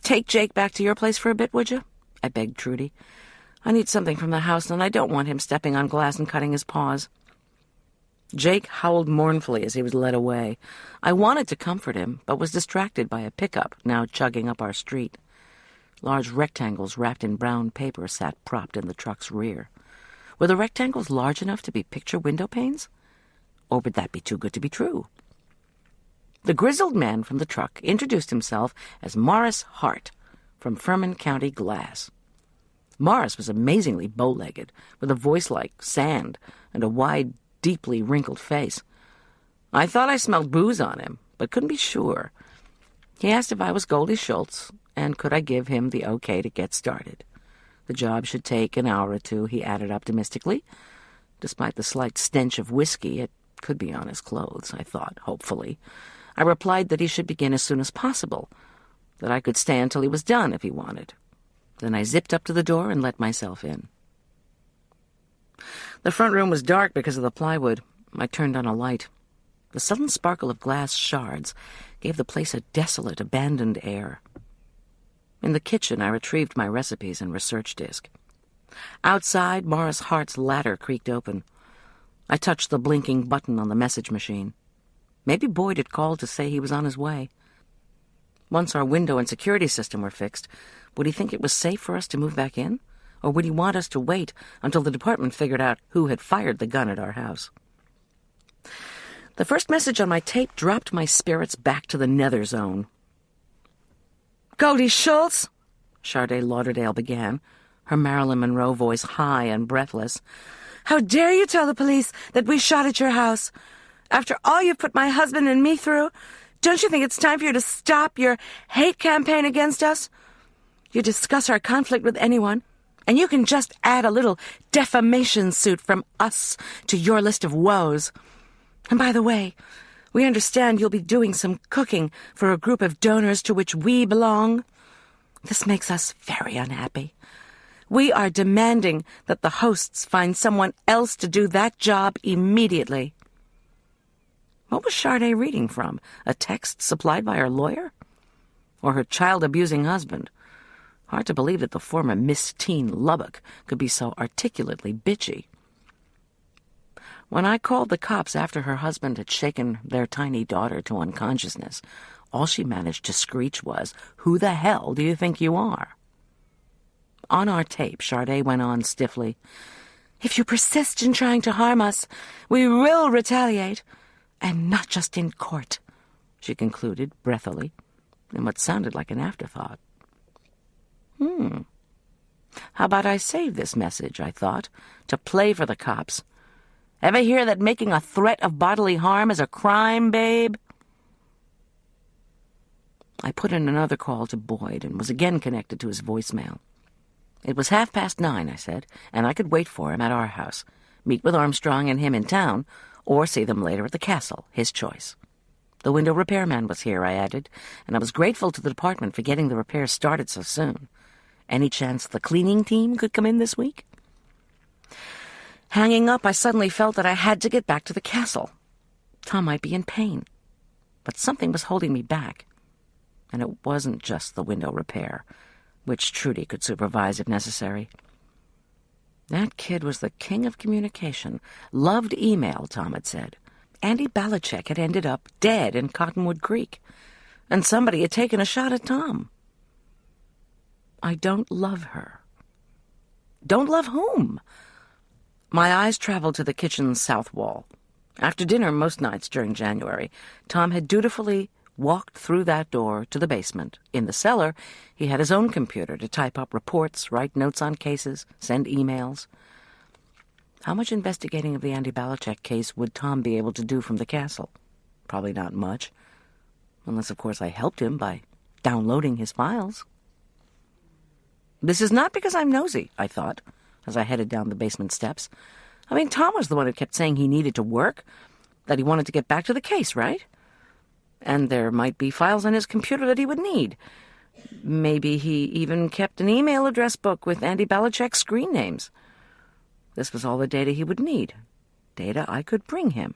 "Take Jake back to your place for a bit, would you?" I begged Trudy. "I need something from the house, and I don't want him stepping on glass and cutting his paws." Jake howled mournfully as he was led away. I wanted to comfort him, but was distracted by a pickup now chugging up our street. Large rectangles wrapped in brown paper sat propped in the truck's rear. Were the rectangles large enough to be picture window panes? Or would that be too good to be true? The grizzled man from the truck introduced himself as Morris Hart from Furman County Glass. Morris was amazingly bow-legged, with a voice like sand and a wide, deeply wrinkled face. I thought I smelled booze on him, but couldn't be sure. He asked if I was Goldie Schultz, and could I give him the okay to get started. The job should take an hour or two, he added optimistically. Despite the slight stench of whiskey, it could be on his clothes, I thought, hopefully. I replied that he should begin as soon as possible, that I could stay until he was done if he wanted. Then I zipped up to the door and let myself in. The front room was dark because of the plywood. I turned on a light. The sudden sparkle of glass shards gave the place a desolate, abandoned air. In the kitchen, I retrieved my recipes and research disk. Outside, Morris Hart's ladder creaked open. I touched the blinking button on the message machine. Maybe Boyd had called to say he was on his way. Once our window and security system were fixed, would he think it was safe for us to move back in? Or would he want us to wait until the department figured out who had fired the gun at our house? The first message on my tape dropped my spirits back to the nether zone. "Goldy Schultz," Sharday Lauderdale began, her Marilyn Monroe voice high and breathless. "How dare you tell the police that we shot at your house? After all you've put my husband and me through, don't you think it's time for you to stop your hate campaign against us? You discuss our conflict with anyone, and you can just add a little defamation suit from us to your list of woes. And by the way, we understand you'll be doing some cooking for a group of donors to which we belong. This makes us very unhappy. We are demanding that the hosts find someone else to do that job immediately." What was Sharday reading from? A text supplied by her lawyer? Or her child-abusing husband? Hard to believe that the former Miss Teen Lubbock could be so articulately bitchy. When I called the cops after her husband had shaken their tiny daughter to unconsciousness, all she managed to screech was, "Who the hell do you think you are?" On our tape, Sharday went on stiffly, "If you persist in trying to harm us, we will retaliate, and not just in court," she concluded breathily, in what sounded like an afterthought. How about I save this message, I thought, to play for the cops. Ever hear that making a threat of bodily harm is a crime, babe? I put in another call to Boyd and was again connected to his voicemail. It was 9:30, I said, and I could wait for him at our house, meet with Armstrong and him in town, or see them later at the castle, his choice. The window repairman was here, I added, and I was grateful to the department for getting the repairs started so soon. Any chance the cleaning team could come in this week? Hanging up, I suddenly felt that I had to get back to the castle. Tom might be in pain, but something was holding me back. And it wasn't just the window repair, which Trudy could supervise if necessary. That kid was the king of communication, loved email, Tom had said. Andy Belichick had ended up dead in Cottonwood Creek, and somebody had taken a shot at Tom. I don't love her. Don't love whom? My eyes traveled to the kitchen's south wall. After dinner most nights during January, Tom had dutifully walked through that door to the basement. In the cellar, he had his own computer to type up reports, write notes on cases, send emails. How much investigating of the Andy Belichick case would Tom be able to do from the castle? Probably not much. Unless, of course, I helped him by downloading his files. This is not because I'm nosy, I thought, as I headed down the basement steps. I mean, Tom was the one who kept saying he needed to work, that he wanted to get back to the case, right? And there might be files on his computer that he would need. Maybe he even kept an email address book with Andy Belichick's screen names. This was all the data he would need, data I could bring him,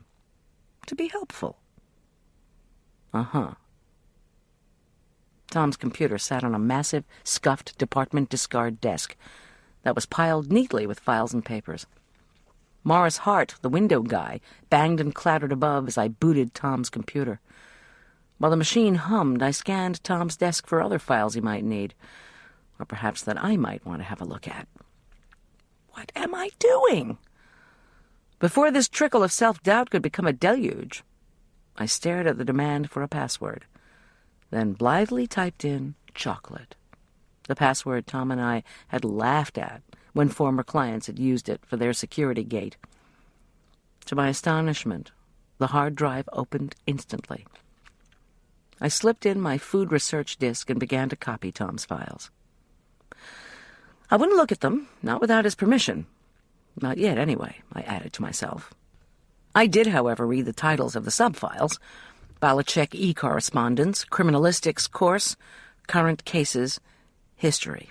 to be helpful. Tom's computer sat on a massive, scuffed department discard desk that was piled neatly with files and papers. Morris Hart, the window guy, banged and clattered above as I booted Tom's computer. While the machine hummed, I scanned Tom's desk for other files he might need, or perhaps that I might want to have a look at. What am I doing? Before this trickle of self-doubt could become a deluge, I stared at the demand for a password, then blithely typed in chocolate, the password Tom and I had laughed at when former clients had used it for their security gate. To my astonishment, the hard drive opened instantly. I slipped in my food research disk and began to copy Tom's files. I wouldn't look at them, not without his permission. Not yet, anyway, I added to myself. I did, however, read the titles of the sub-files: Belichick e-correspondence, criminalistics course, current cases, history.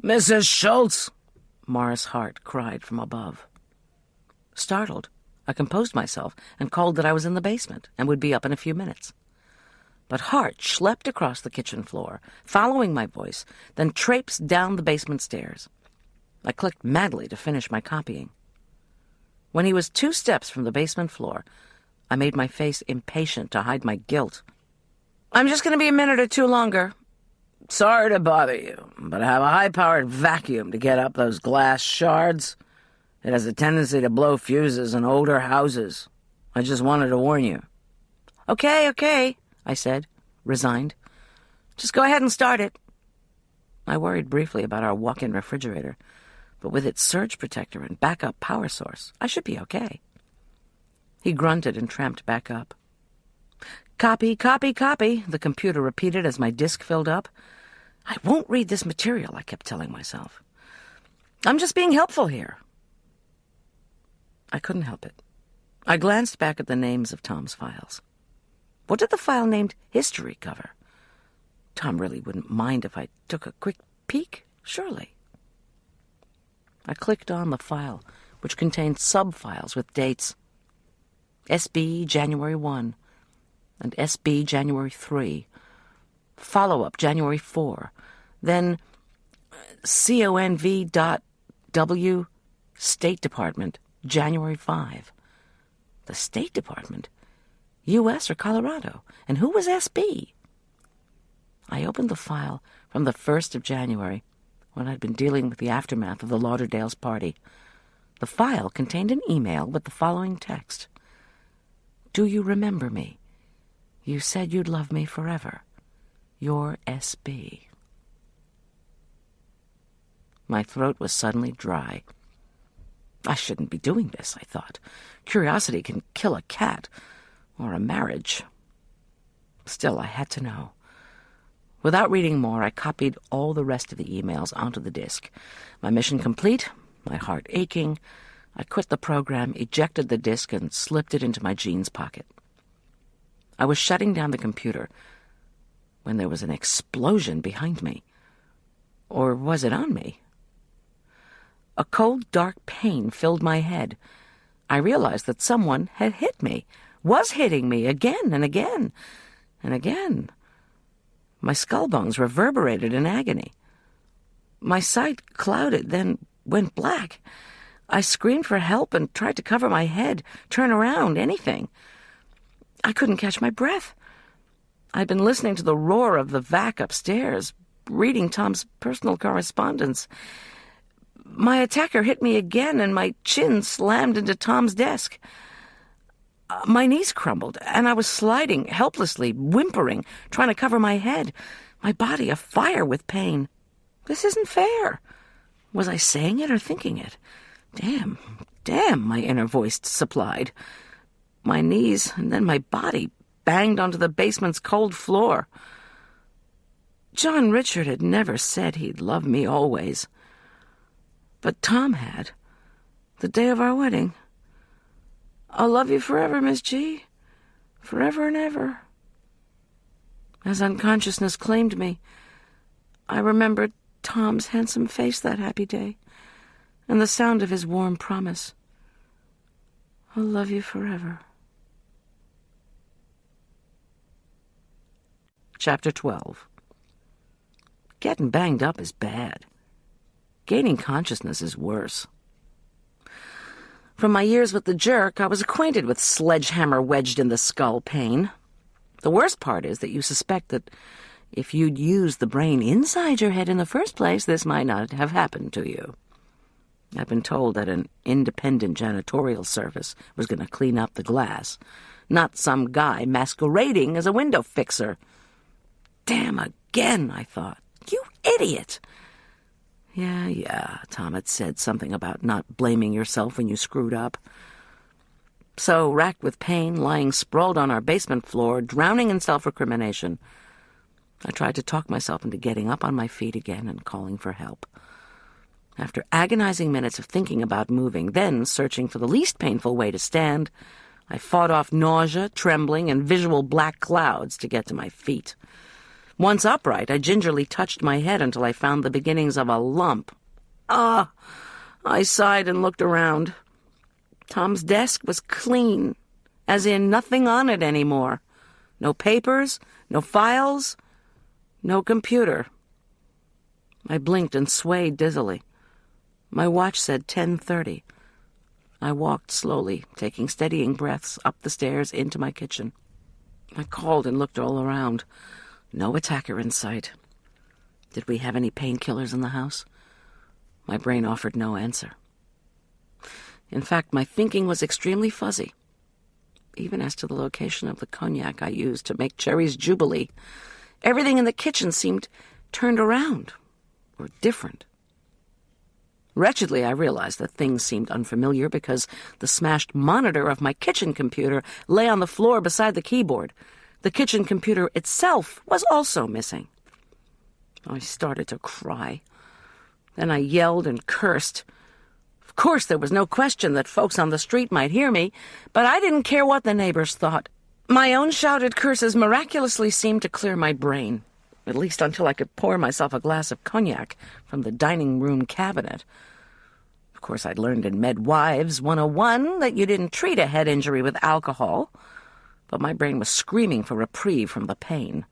"Mrs. Schultz!" Morris Hart cried from above. Startled, I composed myself and called that I was in the basement and would be up in a few minutes. But Hart schlepped across the kitchen floor, following my voice, then traipsed down the basement stairs. I clicked madly to finish my copying. When he was 2 steps from the basement floor, I made my face impatient to hide my guilt. "I'm just going to be a minute or 2 longer. Sorry to bother you, but I have a high-powered vacuum to get up those glass shards. It has a tendency to blow fuses in older houses. I just wanted to warn you." Okay, I said, resigned. "Just go ahead and start it." I worried briefly about our walk-in refrigerator, but with its surge protector and backup power source, I should be okay. He grunted and tramped back up. "Copy, copy, copy," the computer repeated as my disk filled up. "I won't read this material," I kept telling myself. "I'm just being helpful here." I couldn't help it. I glanced back at the names of Tom's files. What did the file named History cover? Tom really wouldn't mind if I took a quick peek, surely. I clicked on the file, which contained sub-files with dates. SB January 1 and SB January 3. Follow-up January 4. Then CONV.W State Department January 5. The State Department? U.S. or Colorado? And who was SB? I opened the file from the 1st of January, when I'd been dealing with the aftermath of the Lauderdale's party. The file contained an email with the following text. "Do you remember me? You said you'd love me forever. Your SB." My throat was suddenly dry. I shouldn't be doing this, I thought. Curiosity can kill a cat, or a marriage. Still, I had to know. Without reading more, I copied all the rest of the emails onto the disk. My mission complete, my heart aching, I quit the program, ejected the disk, and slipped it into my jeans pocket. I was shutting down the computer when there was an explosion behind me. Or was it on me? A cold, dark pain filled my head. I realized that someone had hit me, was hitting me again and again and again. My skull bones reverberated in agony. My sight clouded, then went black. I screamed for help and tried to cover my head, turn around, anything. I couldn't catch my breath. I'd been listening to the roar of the vac upstairs, reading Tom's personal correspondence. My attacker hit me again, and my chin slammed into Tom's desk. My knees crumbled, and I was sliding, helplessly, whimpering, trying to cover my head, my body afire with pain. This isn't fair. Was I saying it or thinking it? Damn, my inner voice supplied. My knees, and then my body, banged onto the basement's cold floor. John Richard had never said he'd love me always. But Tom had, the day of our wedding. "I'll love you forever, Miss G. Forever and ever." As unconsciousness claimed me, I remembered Tom's handsome face that happy day, and the sound of his warm promise. "I'll love you forever." Chapter 12. Getting banged up is bad. Gaining consciousness is worse. From my years with the jerk, I was acquainted with sledgehammer wedged in the skull pain. The worst part is that you suspect that if you'd used the brain inside your head in the first place, this might not have happened to you. I've been told that an independent janitorial service was going to clean up the glass, not some guy masquerading as a window fixer. Damn again, I thought. You idiot! Yeah, Tom had said something about not blaming yourself when you screwed up. So, racked with pain, lying sprawled on our basement floor, drowning in self-recrimination, I tried to talk myself into getting up on my feet again and calling for help. After agonizing minutes of thinking about moving, then searching for the least painful way to stand, I fought off nausea, trembling, and visual black clouds to get to my feet. Once upright, I gingerly touched my head until I found the beginnings of a lump. Ah! I sighed and looked around. Tom's desk was clean, as in nothing on it anymore. No papers, no files, no computer. I blinked and swayed dizzily. My watch said 10:30. I walked slowly, taking steadying breaths up the stairs into my kitchen. I called and looked all around. No attacker in sight. Did we have any painkillers in the house? My brain offered no answer. In fact, my thinking was extremely fuzzy, even as to the location of the cognac I used to make Cherry's Jubilee. Everything in the kitchen seemed turned around, or different. Wretchedly, I realized that things seemed unfamiliar because the smashed monitor of my kitchen computer lay on the floor beside the keyboard. The kitchen computer itself was also missing. I started to cry. Then I yelled and cursed. Of course, there was no question that folks on the street might hear me, but I didn't care what the neighbors thought. My own shouted curses miraculously seemed to clear my brain, at least until I could pour myself a glass of cognac from the dining room cabinet. Of course, I'd learned in Midwives 101 that you didn't treat a head injury with alcohol, but my brain was screaming for reprieve from the pain.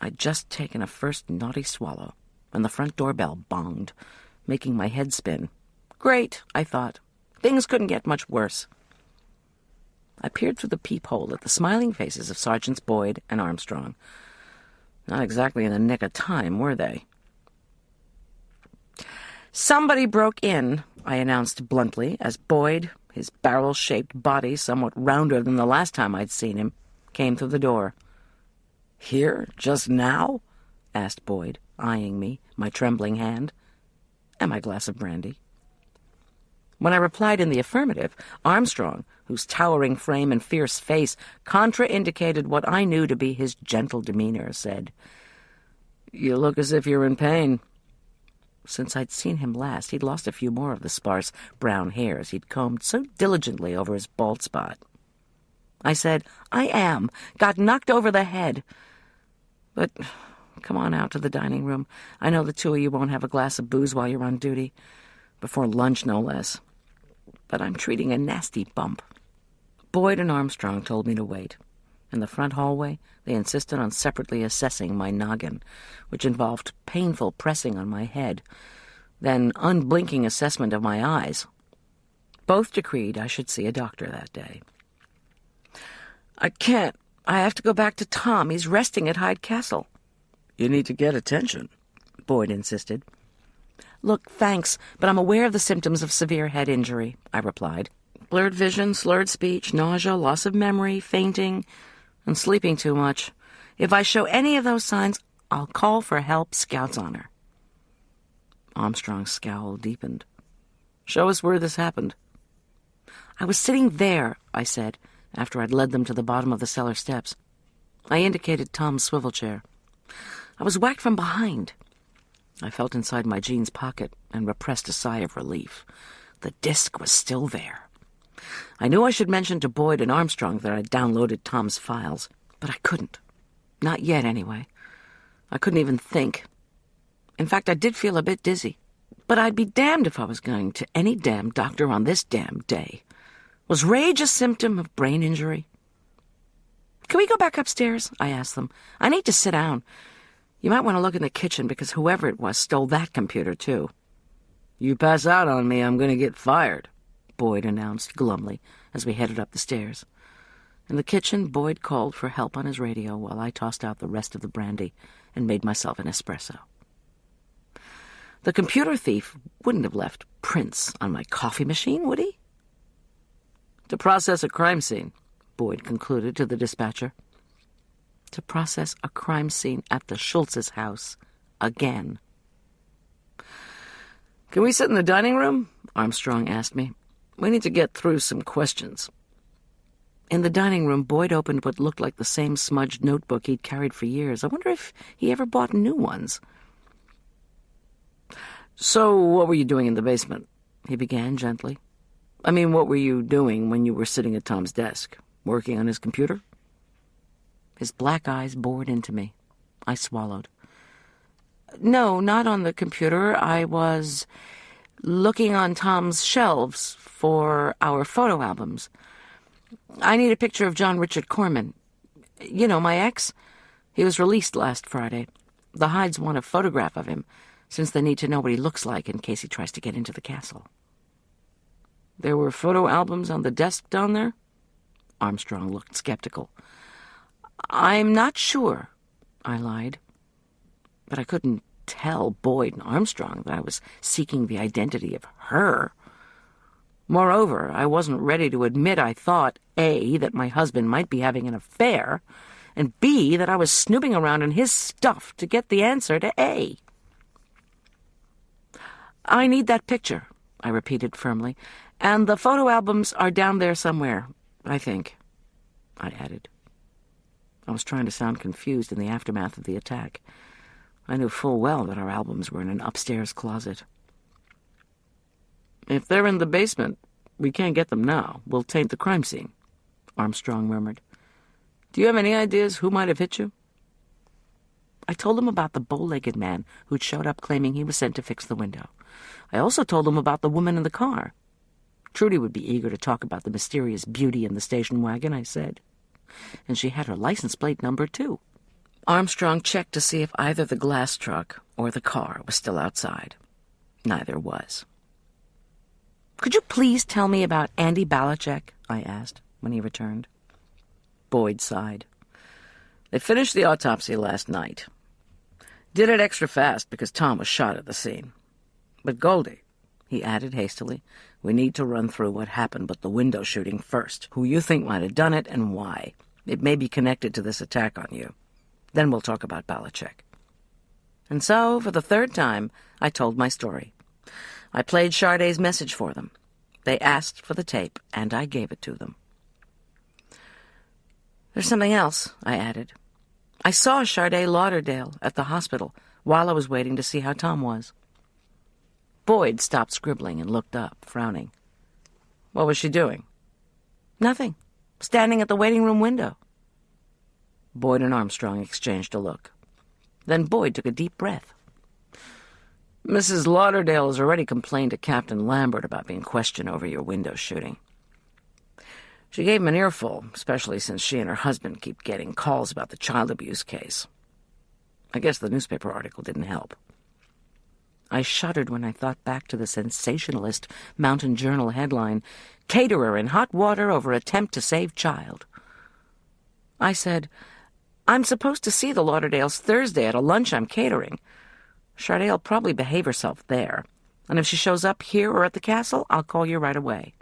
I'd just taken a first naughty swallow, and the front doorbell bonged, making my head spin. Great, I thought. Things couldn't get much worse. I peered through the peephole at the smiling faces of Sergeants Boyd and Armstrong. Not exactly in the nick of time, were they? Somebody broke in, I announced bluntly, as Boyd, his barrel-shaped body somewhat rounder than the last time I'd seen him, came through the door. Here, just now? Asked Boyd, eyeing me, my trembling hand, and my glass of brandy. When I replied in the affirmative, Armstrong, whose towering frame and fierce face contraindicated what I knew to be his gentle demeanor, said, "You look as if you're in pain." Since I'd seen him last, he'd lost a few more of the sparse brown hairs he'd combed so diligently over his bald spot. I said, "I am. Got knocked over the head. But come on out to the dining room. I know the two of you won't have a glass of booze while you're on duty. Before lunch, no less. But I'm treating a nasty bump." Boyd and Armstrong told me to wait. In the front hallway, they insisted on separately assessing my noggin, which involved painful pressing on my head, then unblinking assessment of my eyes. Both decreed I should see a doctor that day. "I can't. I have to go back to Tom. He's resting at Hyde Castle." "You need to get attention," Boyd insisted. "Look, thanks, but I'm aware of the symptoms of severe head injury," I replied. "Blurred vision, slurred speech, nausea, loss of memory, fainting, and sleeping too much. If I show any of those signs, I'll call for help, Scout's honor." Armstrong's scowl deepened. "Show us where this happened." "I was sitting there," I said, after I'd led them to the bottom of the cellar steps. I indicated Tom's swivel chair. "I was whacked from behind." I felt inside my jeans pocket and repressed a sigh of relief. The disc was still there. I knew I should mention to Boyd and Armstrong that I'd downloaded Tom's files, but I couldn't. Not yet, anyway. I couldn't even think. In fact, I did feel a bit dizzy. But I'd be damned if I was going to any damn doctor on this damn day. Was rage a symptom of brain injury? "Can we go back upstairs?" I asked them. "I need to sit down. You might want to look in the kitchen because whoever it was stole that computer, too." "You pass out on me, I'm going to get fired," Boyd announced glumly as we headed up the stairs. In the kitchen, Boyd called for help on his radio while I tossed out the rest of the brandy and made myself an espresso. The computer thief wouldn't have left prints on my coffee machine, would he? "To process a crime scene," Boyd concluded to the dispatcher. To process a crime scene at the Schultz's house again. "Can we sit in the dining room?" Armstrong asked me. "We need to get through some questions." In the dining room, Boyd opened what looked like the same smudged notebook he'd carried for years. I wonder if he ever bought new ones. "So, what were you doing in the basement?" he began gently. "I mean, what were you doing when you were sitting at Tom's desk? Working on his computer?" His black eyes bored into me. I swallowed. "No, not on the computer. I was looking on Tom's shelves for our photo albums. I need a picture of John Richard Corman. You know, my ex. He was released last Friday. The Hydes want a photograph of him, since they need to know what he looks like in case he tries to get into the castle." There were photo albums on the desk down there? Armstrong looked skeptical. I'm not sure, I lied. But I couldn't tell Boyd and Armstrong that I was seeking the identity of her. Moreover, I wasn't ready to admit I thought, A, that my husband might be having an affair, and B, that I was snooping around in his stuff to get the answer to A. I need that picture, I repeated firmly, and the photo albums are down there somewhere, I think, I added. I was trying to sound confused in the aftermath of the attack. I knew full well that our albums were in an upstairs closet. If they're in the basement, we can't get them now. We'll taint the crime scene, Armstrong murmured. Do you have any ideas who might have hit you? I told him about the bow-legged man who'd showed up claiming he was sent to fix the window. I also told him about the woman in the car. Trudy would be eager to talk about the mysterious beauty in the station wagon, I said. And she had her license plate number, too. Armstrong checked to see if either the glass truck or the car was still outside. Neither was. Could you please tell me about Andy Balachek? I asked when he returned. Boyd sighed. They finished the autopsy last night. Did it extra fast because Tom was shot at the scene. But Goldy, he added hastily, we need to run through what happened with the window shooting first, who you think might have done it and why. It may be connected to this attack on you. Then we'll talk about Balachek. And so, for the third time, I told my story. I played Chardet's message for them. They asked for the tape, and I gave it to them. There's something else, I added. I saw Chardet Lauderdale at the hospital while I was waiting to see how Tom was. Boyd stopped scribbling and looked up, frowning. What was she doing? Nothing. Standing at the waiting room window. Boyd and Armstrong exchanged a look. Then Boyd took a deep breath. Mrs. Lauderdale has already complained to Captain Lambert about being questioned over your window shooting. She gave him an earful, especially since she and her husband keep getting calls about the child abuse case. I guess the newspaper article didn't help. I shuddered when I thought back to the sensationalist Mountain Journal headline, Caterer in hot water over attempt to save child. I said, I'm supposed to see the Lauderdales Thursday at a lunch I'm catering. Chardet'll probably behave herself there, and if she shows up here or at the castle, I'll call you right away.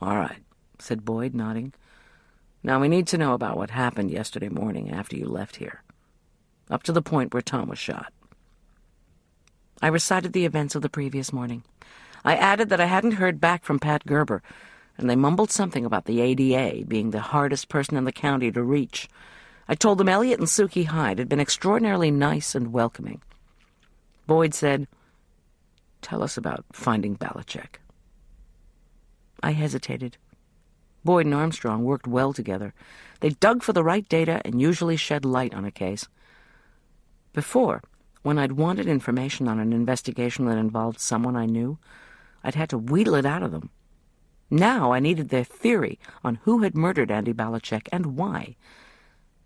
All right, said Boyd, nodding. Now we need to know about what happened yesterday morning after you left here, up to the point where Tom was shot. I recited the events of the previous morning. I added that I hadn't heard back from Pat Gerber, and they mumbled something about the ADA being the hardest person in the county to reach. I told them Elliot and Suki Hyde had been extraordinarily nice and welcoming. Boyd said, Tell us about finding Balachek. I hesitated. Boyd and Armstrong worked well together. They dug for the right data and usually shed light on a case. Before, when I'd wanted information on an investigation that involved someone I knew, I'd had to wheedle it out of them. Now I needed their theory on who had murdered Andy Balachek and why.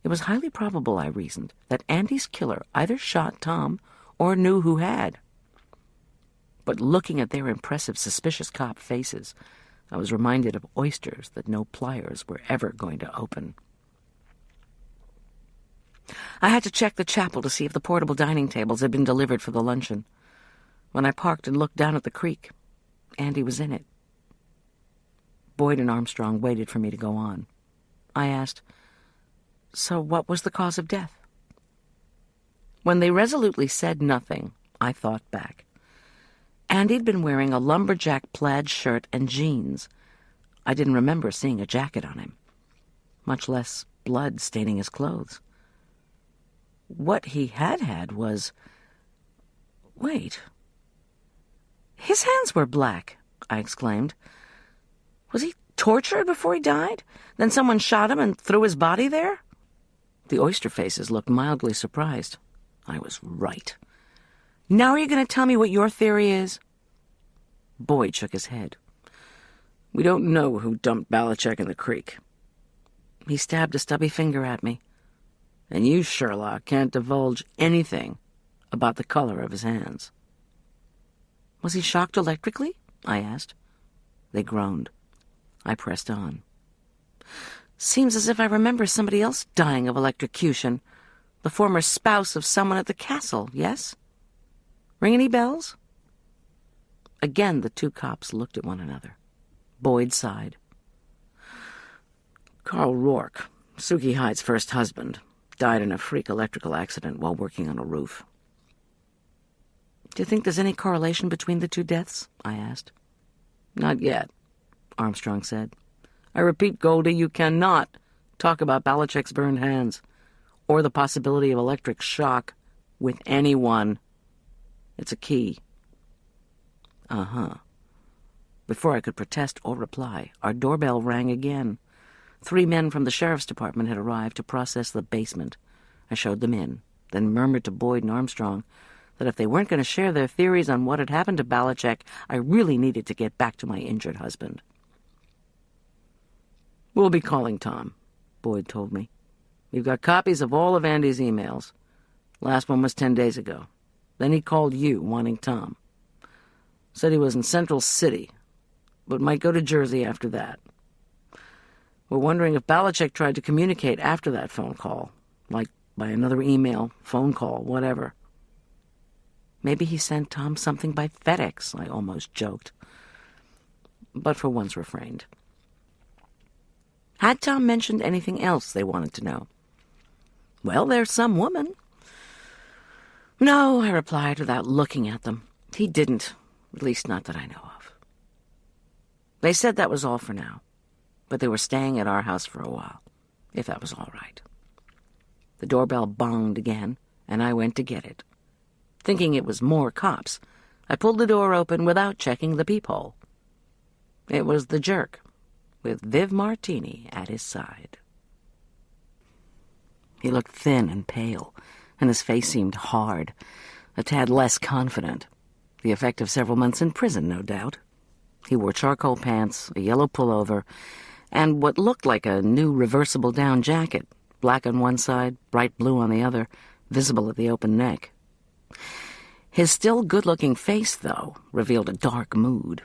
It was highly probable, I reasoned, that Andy's killer either shot Tom or knew who had. But looking at their impressive, suspicious cop faces, I was reminded of oysters that no pliers were ever going to open. I had to check the chapel to see if the portable dining tables had been delivered for the luncheon. When I parked and looked down at the creek, Andy was in it. Boyd and Armstrong waited for me to go on. I asked, So what was the cause of death? When they resolutely said nothing, I thought back. Andy'd been wearing a lumberjack plaid shirt and jeans. I didn't remember seeing a jacket on him, much less blood staining his clothes. What he had was... Wait. His hands were black, I exclaimed. Was he tortured before he died? Then someone shot him and threw his body there? The oyster faces looked mildly surprised. I was right. Now are you going to tell me what your theory is? Boyd shook his head. We don't know who dumped Balachek in the creek. He stabbed a stubby finger at me. And you, Sherlock, can't divulge anything about the color of his hands. Was he shocked electrically? I asked. They groaned. I pressed on. Seems as if I remember somebody else dying of electrocution. The former spouse of someone at the castle, yes? Ring any bells? Again, the two cops looked at one another. Boyd sighed. Carl Rourke, Suki Hyde's first husband, died in a freak electrical accident while working on a roof. Do you think there's any correlation between the two deaths? I asked. Not yet, Armstrong said. I repeat, Goldy, you cannot talk about Balachek's burned hands or the possibility of electric shock with anyone. It's a key. Uh-huh. Before I could protest or reply, our doorbell rang again. 3 men from the sheriff's department had arrived to process the basement. I showed them in, then murmured to Boyd and Armstrong that if they weren't going to share their theories on what had happened to Balachek, I really needed to get back to my injured husband. We'll be calling Tom, Boyd told me. We've got copies of all of Andy's emails. Last one was 10 days ago. Then he called you, wanting Tom. Said he was in Central City, but might go to Jersey after that. We're wondering if Balachek tried to communicate after that phone call, like by another email, phone call, whatever. Maybe he sent Tom something by FedEx, I almost joked, but for once refrained. Had Tom mentioned anything else they wanted to know? Well, there's some woman. No, I replied without looking at them. He didn't, at least not that I know of. They said that was all for now, but they were staying at our house for a while, if that was all right. The doorbell bonged again, and I went to get it. Thinking it was more cops, I pulled the door open without checking the peephole. It was the jerk, with Viv Martini at his side. He looked thin and pale, and his face seemed hard, a tad less confident. The effect of several months in prison, no doubt. He wore charcoal pants, a yellow pullover, and what looked like a new reversible down jacket, black on one side, bright blue on the other, visible at the open neck. His still good-looking face, though, revealed a dark mood.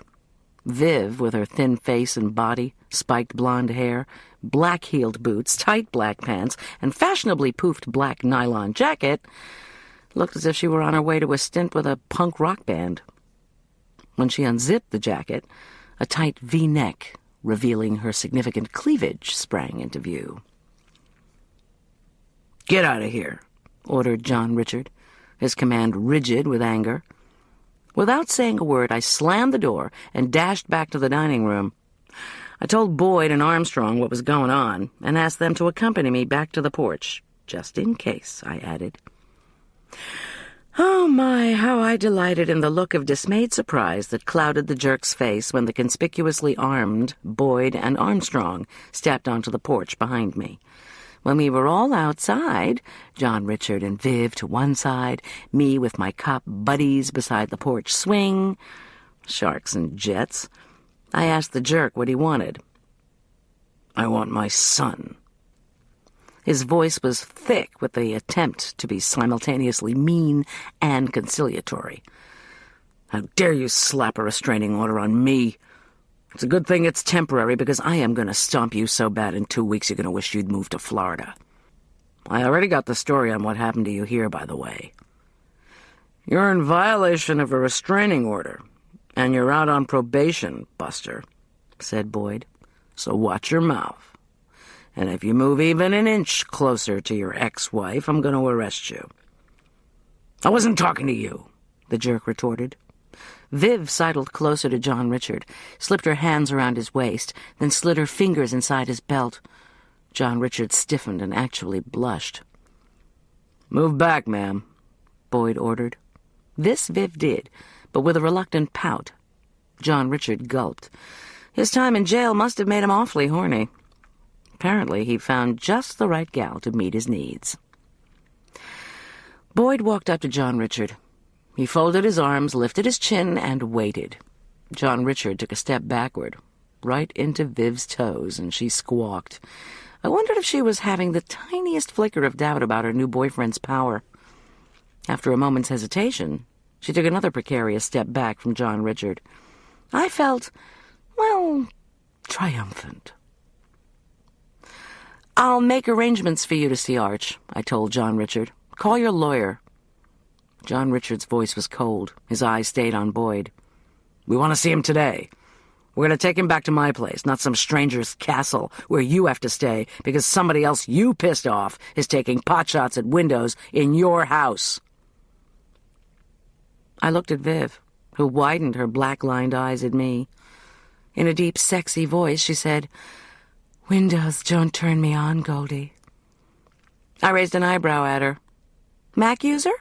Viv, with her thin face and body, spiked blonde hair, black-heeled boots, tight black pants, and fashionably poofed black nylon jacket, looked as if she were on her way to a stint with a punk rock band. When she unzipped the jacket, a tight V-neck, revealing her significant cleavage, sprang into view. "Get out of here," ordered John Richard, his command rigid with anger. Without saying a word, I slammed the door and dashed back to the dining room. I told Boyd and Armstrong what was going on and asked them to accompany me back to the porch, just in case, I added. Oh my, how I delighted in the look of dismayed surprise that clouded the jerk's face when the conspicuously armed Boyd and Armstrong stepped onto the porch behind me. When we were all outside, John Richard and Viv to one side, me with my cop buddies beside the porch swing, sharks and jets, I asked the jerk what he wanted. "I want my son." His voice was thick with the attempt to be simultaneously mean and conciliatory. "How dare you slap a restraining order on me? It's a good thing it's temporary, because I am going to stomp you so bad in 2 weeks you're going to wish you'd moved to Florida. I already got the story on what happened to you here, by the way. You're in violation of a restraining order, and you're out on probation, Buster," said Boyd. "So watch your mouth. And if you move even an inch closer to your ex-wife, I'm going to arrest you." "I wasn't talking to you," the jerk retorted. Viv sidled closer to John Richard, slipped her hands around his waist, then slid her fingers inside his belt. John Richard stiffened and actually blushed. "Move back, ma'am," Boyd ordered. This Viv did, but with a reluctant pout. John Richard gulped. His time in jail must have made him awfully horny. Apparently, he found just the right gal to meet his needs. Boyd walked up to John Richard. He folded his arms, lifted his chin, and waited. John Richard took a step backward, right into Viv's toes, and she squawked. I wondered if she was having the tiniest flicker of doubt about her new boyfriend's power. After a moment's hesitation, she took another precarious step back from John Richard. I felt well, triumphant. "I'll make arrangements for you to see Arch," I told John Richard. "Call your lawyer." John Richard's voice was cold. His eyes stayed on Boyd. "We want to see him today. We're going to take him back to my place, not some stranger's castle where you have to stay because somebody else you pissed off is taking potshots at windows in your house." I looked at Viv, who widened her black-lined eyes at me. In a deep, sexy voice, she said, "Windows don't turn me on, Goldy." I raised an eyebrow at her. "Mac user?"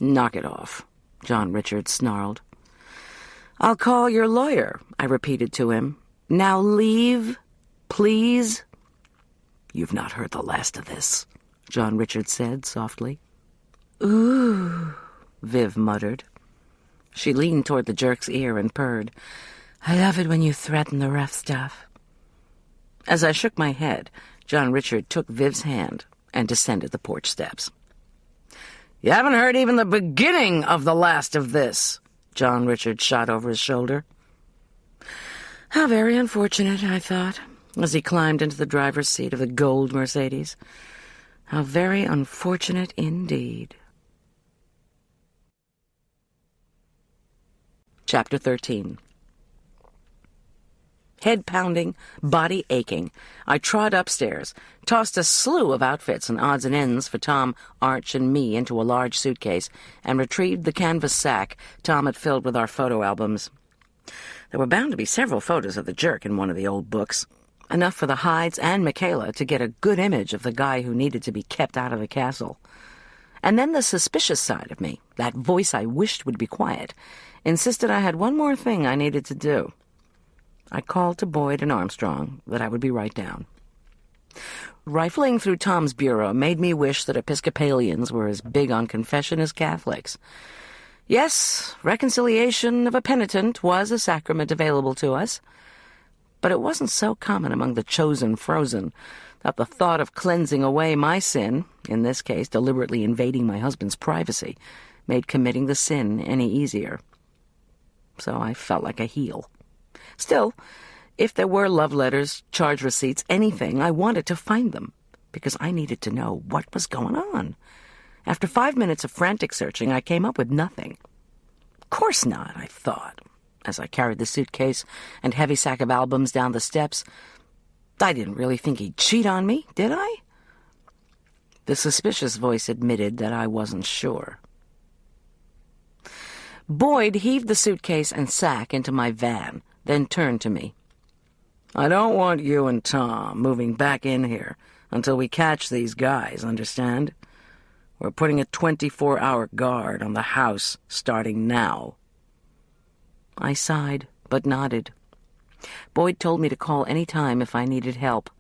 "Knock it off," John Richard snarled. "I'll call your lawyer," I repeated to him. "Now leave, please." "You've not heard the last of this," John Richard said softly. "Ooh," Viv muttered. She leaned toward the jerk's ear and purred. "I love it when you threaten the rough stuff." As I shook my head, John Richard took Viv's hand and descended the porch steps. "You haven't heard even the beginning of the last of this," John Richard shot over his shoulder. How very unfortunate, I thought, as he climbed into the driver's seat of the gold Mercedes. How very unfortunate indeed. Chapter 13. Head pounding, body aching, I trod upstairs, tossed a slew of outfits and odds and ends for Tom, Arch, and me into a large suitcase, and retrieved the canvas sack Tom had filled with our photo albums. There were bound to be several photos of the jerk in one of the old books, enough for the Hydes and Michaela to get a good image of the guy who needed to be kept out of the castle. And then the suspicious side of me, that voice I wished would be quiet, insisted I had one more thing I needed to do. I called to Boyd and Armstrong that I would be right down. Rifling through Tom's bureau made me wish that Episcopalians were as big on confession as Catholics. Yes, reconciliation of a penitent was a sacrament available to us, but it wasn't so common among the chosen frozen that the thought of cleansing away my sin, in this case deliberately invading my husband's privacy, made committing the sin any easier. So I felt like a heel. Still, if there were love letters, charge receipts, anything, I wanted to find them, because I needed to know what was going on. After 5 minutes of frantic searching, I came up with nothing. Of course not, I thought, as I carried the suitcase and heavy sack of albums down the steps. I didn't really think he'd cheat on me, did I? The suspicious voice admitted that I wasn't sure. Boyd heaved the suitcase and sack into my van, then turned to me. "I don't want you and Tom moving back in here until we catch these guys, understand? We're putting a 24-hour guard on the house starting now." I sighed, but nodded. Boyd told me to call any time if I needed help.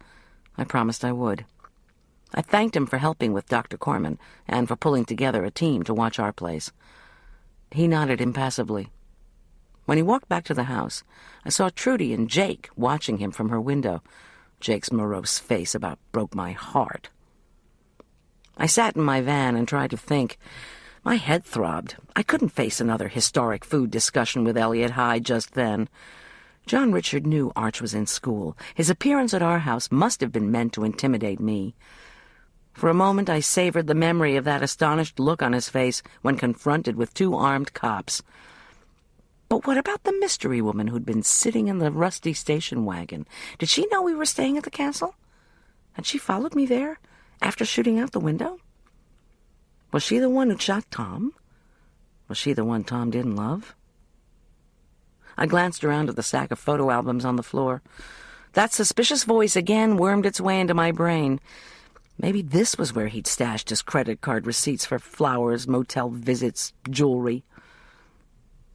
I promised I would. I thanked him for helping with Dr. Corman and for pulling together a team to watch our place. He nodded impassively. When he walked back to the house, I saw Trudy and Jake watching him from her window. Jake's morose face about broke my heart. I sat in my van and tried to think. My head throbbed. I couldn't face another historic food discussion with Elliot Hyde just then. John Richard knew Arch was in school. His appearance at our house must have been meant to intimidate me. For a moment I savored the memory of that astonished look on his face when confronted with 2 armed cops. But what about the mystery woman who'd been sitting in the rusty station wagon? Did she know we were staying at the castle? Had she followed me there after shooting out the window? Was she the one who shot Tom? Was she the one Tom didn't love? I glanced around at the sack of photo albums on the floor. That suspicious voice again wormed its way into my brain. Maybe this was where he'd stashed his credit card receipts for flowers, motel visits, jewelry.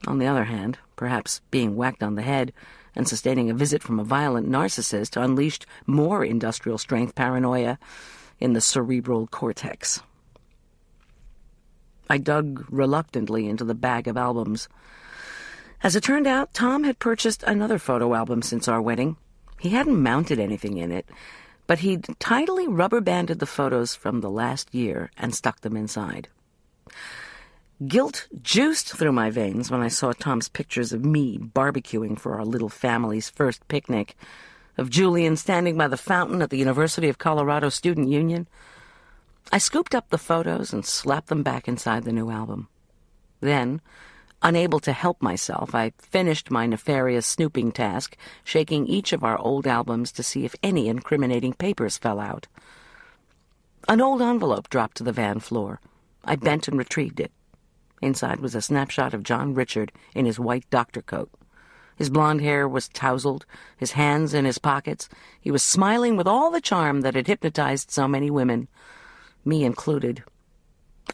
On the other hand, perhaps being whacked on the head and sustaining a visit from a violent narcissist unleashed more industrial-strength paranoia in the cerebral cortex. I dug reluctantly into the bag of albums. As it turned out, Tom had purchased another photo album since our wedding. He hadn't mounted anything in it, but he'd tidily rubber-banded the photos from the last year and stuck them inside. Guilt juiced through my veins when I saw Tom's pictures of me barbecuing for our little family's first picnic, of Julian standing by the fountain at the University of Colorado Student Union. I scooped up the photos and slapped them back inside the new album. Then, unable to help myself, I finished my nefarious snooping task, shaking each of our old albums to see if any incriminating papers fell out. An old envelope dropped to the van floor. I bent and retrieved it. Inside was a snapshot of John Richard in his white doctor coat. His blonde hair was tousled, his hands in his pockets. He was smiling with all the charm that had hypnotized so many women, me included.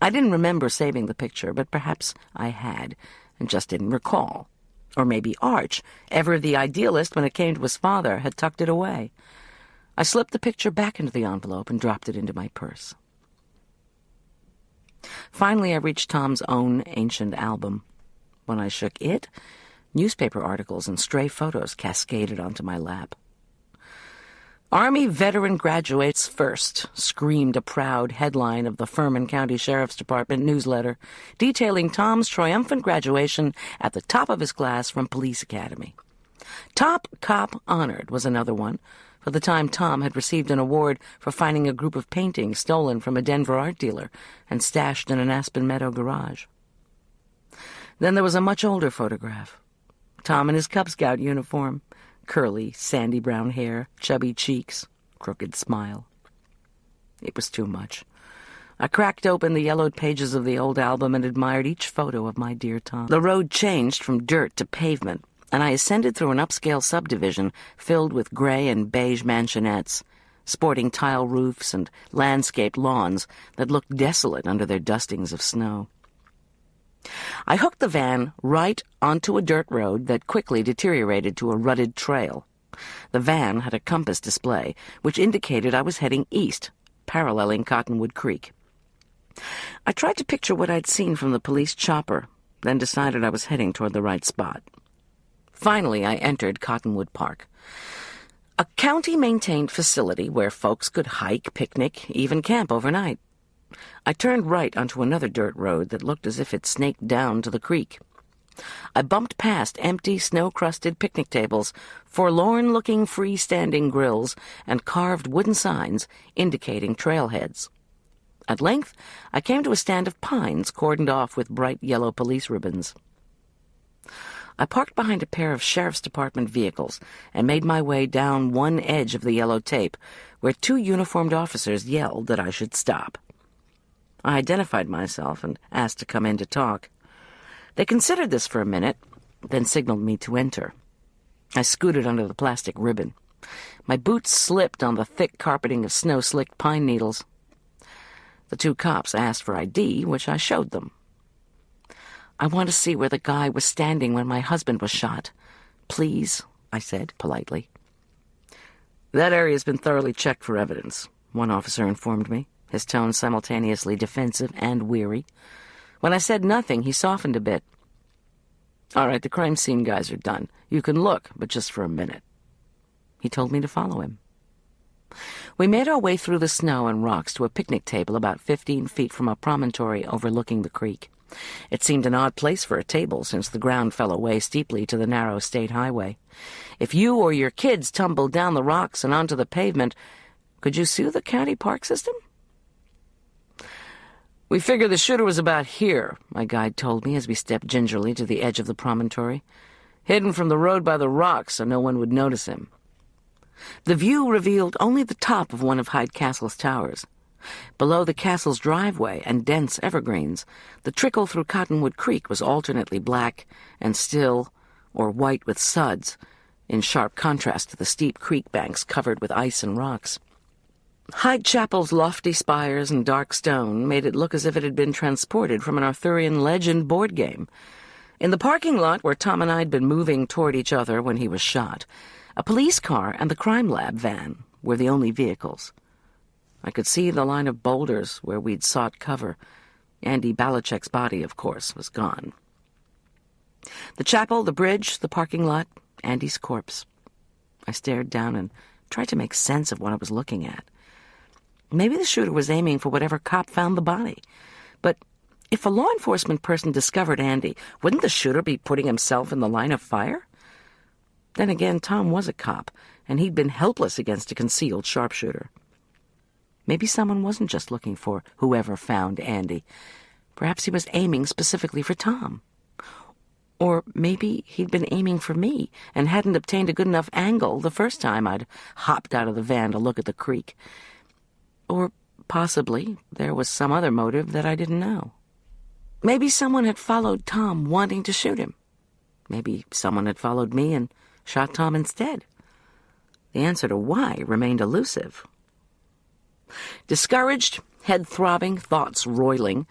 I didn't remember saving the picture, but perhaps I had, and just didn't recall. Or maybe Arch, ever the idealist when it came to his father, had tucked it away. I slipped the picture back into the envelope and dropped it into my purse. Finally, I reached Tom's own ancient album. When I shook it, newspaper articles and stray photos cascaded onto my lap. "Army veteran graduates first," screamed a proud headline of the Furman County Sheriff's Department newsletter, detailing Tom's triumphant graduation at the top of his class from Police Academy. "Top Cop Honored" was another one, for the time Tom had received an award for finding a group of paintings stolen from a Denver art dealer and stashed in an Aspen Meadow garage. Then there was a much older photograph. Tom in his Cub Scout uniform, curly, sandy brown hair, chubby cheeks, crooked smile. It was too much. I cracked open the yellowed pages of the old album and admired each photo of my dear Tom. The road changed from dirt to pavement, and I ascended through an upscale subdivision filled with gray and beige mansionettes, sporting tile roofs and landscaped lawns that looked desolate under their dustings of snow. I hooked the van right onto a dirt road that quickly deteriorated to a rutted trail. The van had a compass display, which indicated I was heading east, paralleling Cottonwood Creek. I tried to picture what I'd seen from the police chopper, then decided I was heading toward the right spot. Finally, I entered Cottonwood Park, a county-maintained facility where folks could hike, picnic, even camp overnight. I turned right onto another dirt road that looked as if it snaked down to the creek. I bumped past empty, snow-crusted picnic tables, forlorn-looking freestanding grills, and carved wooden signs indicating trailheads. At length, I came to a stand of pines cordoned off with bright yellow police ribbons. I parked behind a pair of Sheriff's Department vehicles and made my way down one edge of the yellow tape, where two uniformed officers yelled that I should stop. I identified myself and asked to come in to talk. They considered this for a minute, then signaled me to enter. I scooted under the plastic ribbon. My boots slipped on the thick carpeting of snow-slicked pine needles. The two cops asked for ID, which I showed them. "I want to see where the guy was standing when my husband was shot. Please," I said politely. "That area's been thoroughly checked for evidence," one officer informed me, his tone simultaneously defensive and weary. When I said nothing, he softened a bit. "All right, the crime scene guys are done. You can look, but just for a minute." He told me to follow him. We made our way through the snow and rocks to a picnic table about 15 feet from a promontory overlooking the creek. It seemed an odd place for a table, since the ground fell away steeply to the narrow state highway. If you or your kids tumbled down the rocks and onto the pavement, could you sue the county park system? "We figure the shooter was about here," my guide told me as we stepped gingerly to the edge of the promontory, "hidden from the road by the rocks so no one would notice him." The view revealed only the top of one of Hyde Castle's towers. Below the castle's driveway and dense evergreens, the trickle through Cottonwood Creek was alternately black and still, or white with suds, in sharp contrast to the steep creek banks covered with ice and rocks. Hyde Chapel's lofty spires and dark stone made it look as if it had been transported from an Arthurian legend board game. In the parking lot where Tom and I had been moving toward each other when he was shot, a police car and the crime lab van were the only vehicles. I could see the line of boulders where we'd sought cover. Andy Balichek's body, of course, was gone. The chapel, the bridge, the parking lot, Andy's corpse. I stared down and tried to make sense of what I was looking at. Maybe the shooter was aiming for whatever cop found the body. But If a law enforcement person discovered Andy, wouldn't the shooter be putting himself in the line of fire? Then again, Tom was a cop, and he'd been helpless against a concealed sharpshooter. Maybe someone wasn't just looking for whoever found Andy. Perhaps he was aiming specifically for Tom. Or maybe he'd been aiming for me and hadn't obtained a good enough angle the first time I'd hopped out of the van to look at the creek. Or possibly there was some other motive that I didn't know. Maybe someone had followed Tom wanting to shoot him. Maybe someone had followed me and shot Tom instead. The answer to why remained elusive. Discouraged, head throbbing, thoughts roiling,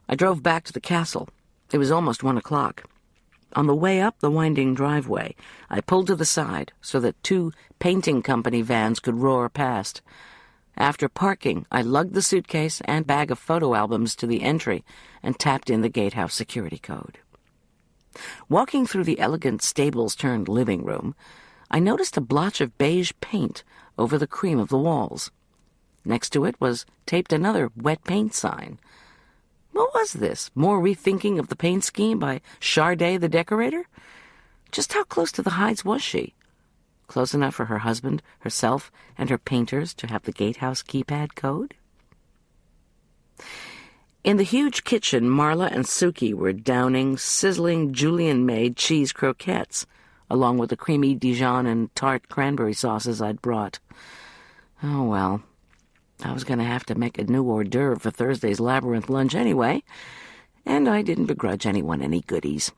I drove back to the castle. It was almost 1 o'clock. On the way up the winding driveway, I pulled to the side so that 2 painting company vans could roar past. After parking, I lugged the suitcase and bag of photo albums to the entry and tapped in the gatehouse security code. Walking through the elegant stables-turned living room, I noticed a blotch of beige paint over the cream of the walls. Next to it was taped another wet paint sign. What was this? More rethinking of the paint scheme by Charday the decorator? Just how close to the hides was she? Close enough for her husband, herself, and her painters to have the gatehouse keypad code? In the huge kitchen, Marla and Suki were downing sizzling Julian-made cheese croquettes, along with the creamy Dijon and tart cranberry sauces I'd brought. Oh, well, I was going to have to make a new hors d'oeuvre for Thursday's labyrinth lunch anyway, and I didn't begrudge anyone any goodies.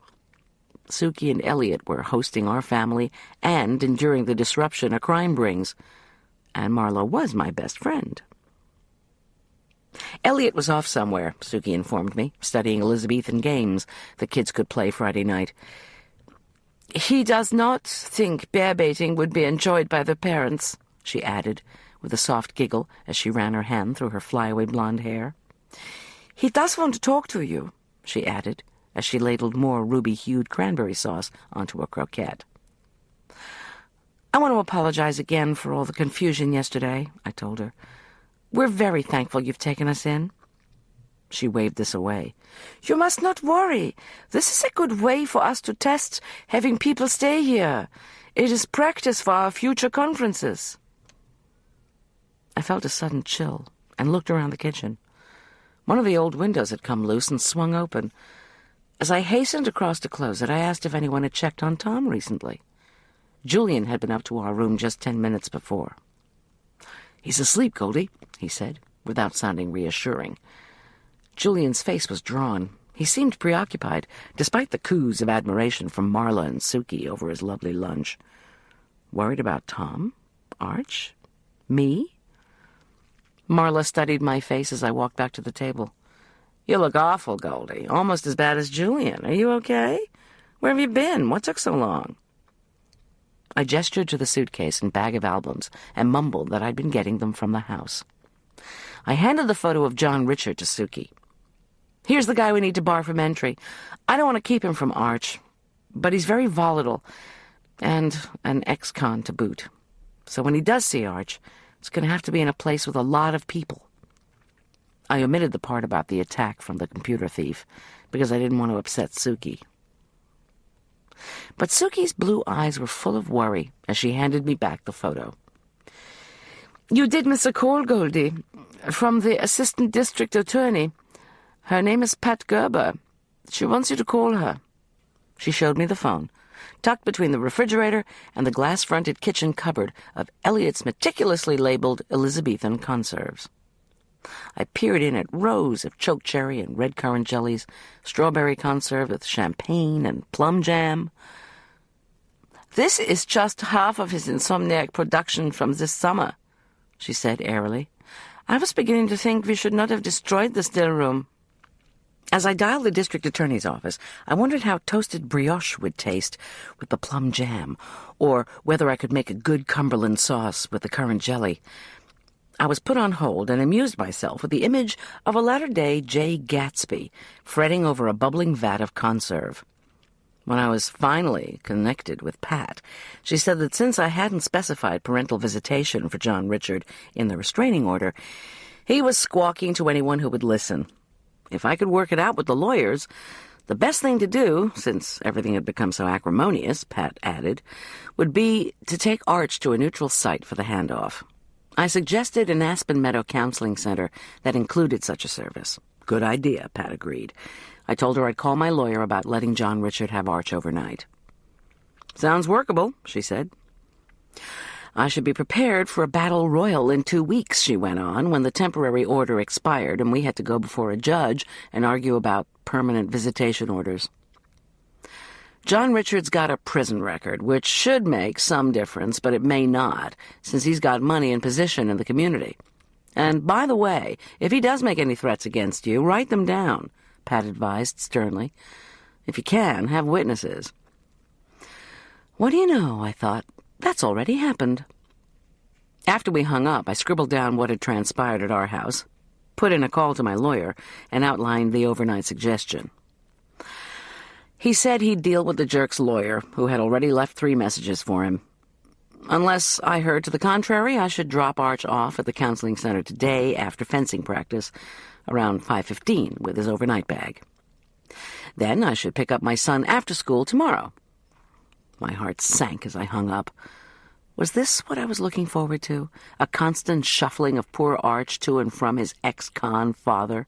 Suki and Elliot were hosting our family and enduring the disruption a crime brings, and Marla was my best friend. Elliot was off somewhere, Suki informed me, studying Elizabethan games the kids could play Friday night. He does not think bear baiting would be enjoyed by the parents, she added, with a soft giggle as she ran her hand through her flyaway blonde hair. He does want to talk to you, she added, as she ladled more ruby-hued cranberry sauce onto a croquette. I want to apologize again for all the confusion yesterday, I told her. We're very thankful you've taken us in. She waved this away. You must not worry. This is a good way for us to test having people stay here. It is practice for our future conferences. I felt a sudden chill and looked around the kitchen. One of the old windows had come loose and swung open. As I hastened across to close it, I asked if anyone had checked on Tom recently. Julian had been up to our room just 10 minutes before. He's asleep, Goldy, he said, without sounding reassuring. Julian's face was drawn. He seemed preoccupied, despite the coos of admiration from Marla and Suki over his lovely lunch. Worried about Tom? Arch? Me? Marla studied my face as I walked back to the table. You look awful, Goldy. Almost as bad as Julian. Are you okay? Where have you been? What took so long? I gestured to the suitcase and bag of albums and mumbled that I'd been getting them from the house. I handed the photo of John Richard to Suki. Here's the guy we need to bar from entry. I don't want to keep him from Arch, but he's very volatile and an ex-con to boot. So when he does see Arch, it's going to have to be in a place with a lot of people. I omitted the part about the attack from the computer thief because I didn't want to upset Suki. But Suki's blue eyes were full of worry as she handed me back the photo. You did miss a call, Goldy, from the assistant district attorney. Her name is Pat Gerber. She wants you to call her. She showed me the phone, tucked between the refrigerator and the glass-fronted kitchen cupboard of Elliot's meticulously labeled Elizabethan conserves. I peered in at rows of chokecherry and red currant jellies, strawberry conserve with champagne and plum jam. This is just half of his insomniac production from this summer, she said airily. I was beginning to think we should not have destroyed the still room. As I dialed the district attorney's office, I wondered how toasted brioche would taste with the plum jam, or whether I could make a good Cumberland sauce with the currant jelly. I was put on hold and amused myself with the image of a latter-day Jay Gatsby fretting over a bubbling vat of conserve. When I was finally connected with Pat, she said that since I hadn't specified parental visitation for John Richard in the restraining order, he was squawking to anyone who would listen. If I could work it out with the lawyers, the best thing to do, since everything had become so acrimonious, Pat added, would be to take Arch to a neutral site for the handoff. I suggested an Aspen Meadow counseling center that included such a service. Good idea, Pat agreed. I told her I'd call my lawyer about letting John Richard have Arch overnight. Sounds workable, she said. I should be prepared for a battle royal in 2 weeks, she went on, when the temporary order expired and we had to go before a judge and argue about permanent visitation orders. John Richard's got a prison record, which should make some difference, but it may not, since he's got money and position in the community. And, by the way, if he does make any threats against you, write them down, Pat advised sternly. If you can, have witnesses. What do you know, I thought. That's already happened. After we hung up, I scribbled down what had transpired at our house, put in a call to my lawyer, and outlined the overnight suggestion. He said he'd deal with the jerk's lawyer, who had already left 3 messages for him. Unless I heard to the contrary, I should drop Arch off at the counseling center today after fencing practice, around 5:15, with his overnight bag. Then I should pick up my son after school tomorrow. My heart sank as I hung up. Was this what I was looking forward to? A constant shuffling of poor Arch to and from his ex-con father?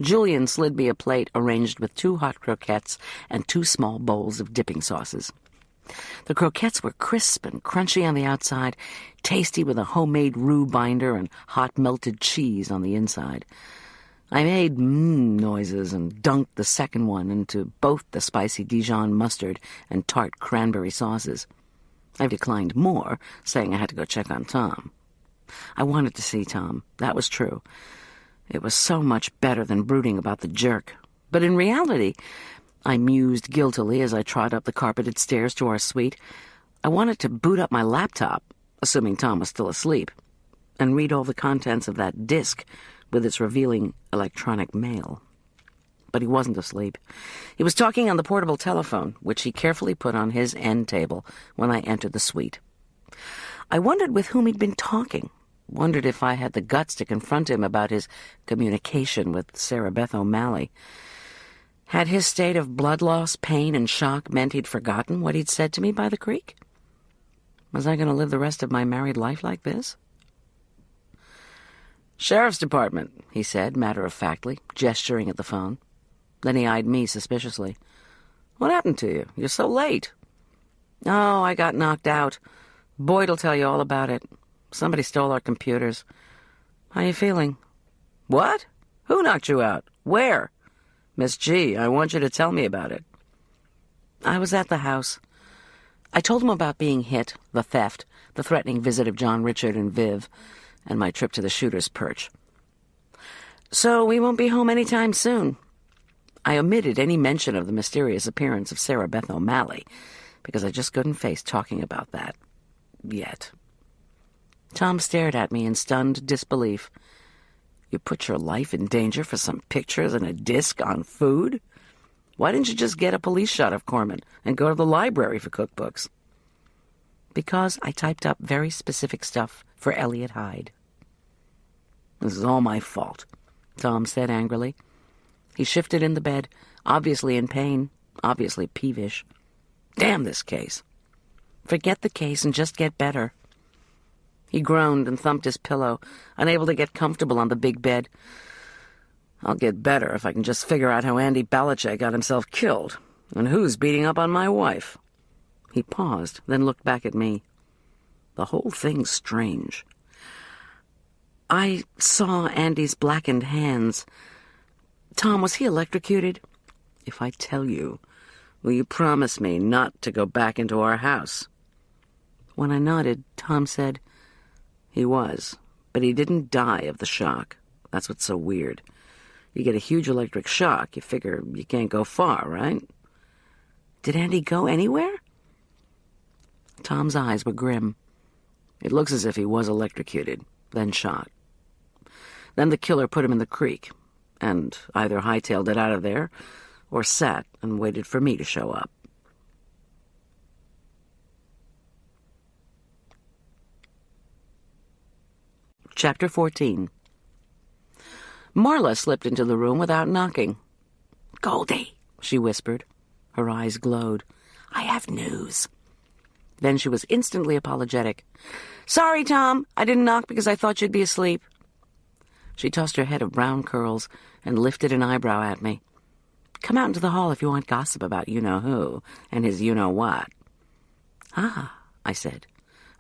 Julian slid me a plate arranged with 2 hot croquettes and 2 small bowls of dipping sauces. The croquettes were crisp and crunchy on the outside, tasty with a homemade roux binder and hot melted cheese on the inside. I made noises and dunked the second one into both the spicy Dijon mustard and tart cranberry sauces. I declined more, saying I had to go check on Tom. I wanted to see Tom. That was true. It was so much better than brooding about the jerk. But in reality, I mused guiltily as I trod up the carpeted stairs to our suite, I wanted to boot up my laptop, assuming Tom was still asleep, and read all the contents of that disk with its revealing electronic mail. But he wasn't asleep. He was talking on the portable telephone, which he carefully put on his end table when I entered the suite. I wondered with whom he'd been talking, wondered if I had the guts to confront him about his communication with Sarah Beth O'Malley. Had his state of blood loss, pain, and shock meant he'd forgotten what he'd said to me by the creek? Was I going to live the rest of my married life like this? "Sheriff's Department," he said, matter-of-factly, gesturing at the phone. Then he eyed me suspiciously. "What happened to you? You're so late." "Oh, I got knocked out. Boyd'll tell you all about it. Somebody stole our computers. How you feeling?" "What? Who knocked you out? Where?" "Miss G, I want you to tell me about it." I was at the house. I told him about being hit, the theft, the threatening visit of John Richard and Viv, and my trip to the shooter's perch. "So we won't be home any time soon." I omitted any mention of the mysterious appearance of Sarah Beth O'Malley, because I just couldn't face talking about that. Yet. Tom stared at me in stunned disbelief. "You put your life in danger for some pictures and a disc on food? Why didn't you just get a police shot of Corman and go to the library for cookbooks?" "Because I typed up very specific stuff for Elliot Hyde." "This is all my fault," Tom said angrily. He shifted in the bed, obviously in pain, obviously peevish. "Damn this case." "Forget the case and just get better." He groaned and thumped his pillow, unable to get comfortable on the big bed. "I'll get better if I can just figure out how Andy Belichick got himself killed, and who's beating up on my wife." He paused, then looked back at me. "The whole thing's strange." "I saw Andy's blackened hands. Tom, was he electrocuted?" "If I tell you, will you promise me not to go back into our house?" When I nodded, Tom said, "He was, but he didn't die of the shock. That's what's so weird. You get a huge electric shock, you figure you can't go far, right?" "Did Andy go anywhere?" Tom's eyes were grim. "It looks as if he was electrocuted, then shot. Then the killer put him in the creek, and either hightailed it out of there, or sat and waited for me to show up." Chapter 14. Marla slipped into the room without knocking. "Goldy," she whispered. Her eyes glowed. "I have news." Then she was instantly apologetic. "Sorry, Tom. I didn't knock because I thought you'd be asleep." She tossed her head of brown curls and lifted an eyebrow at me. "Come out into the hall if you want gossip about you-know-who and his you-know-what." "Ah," I said,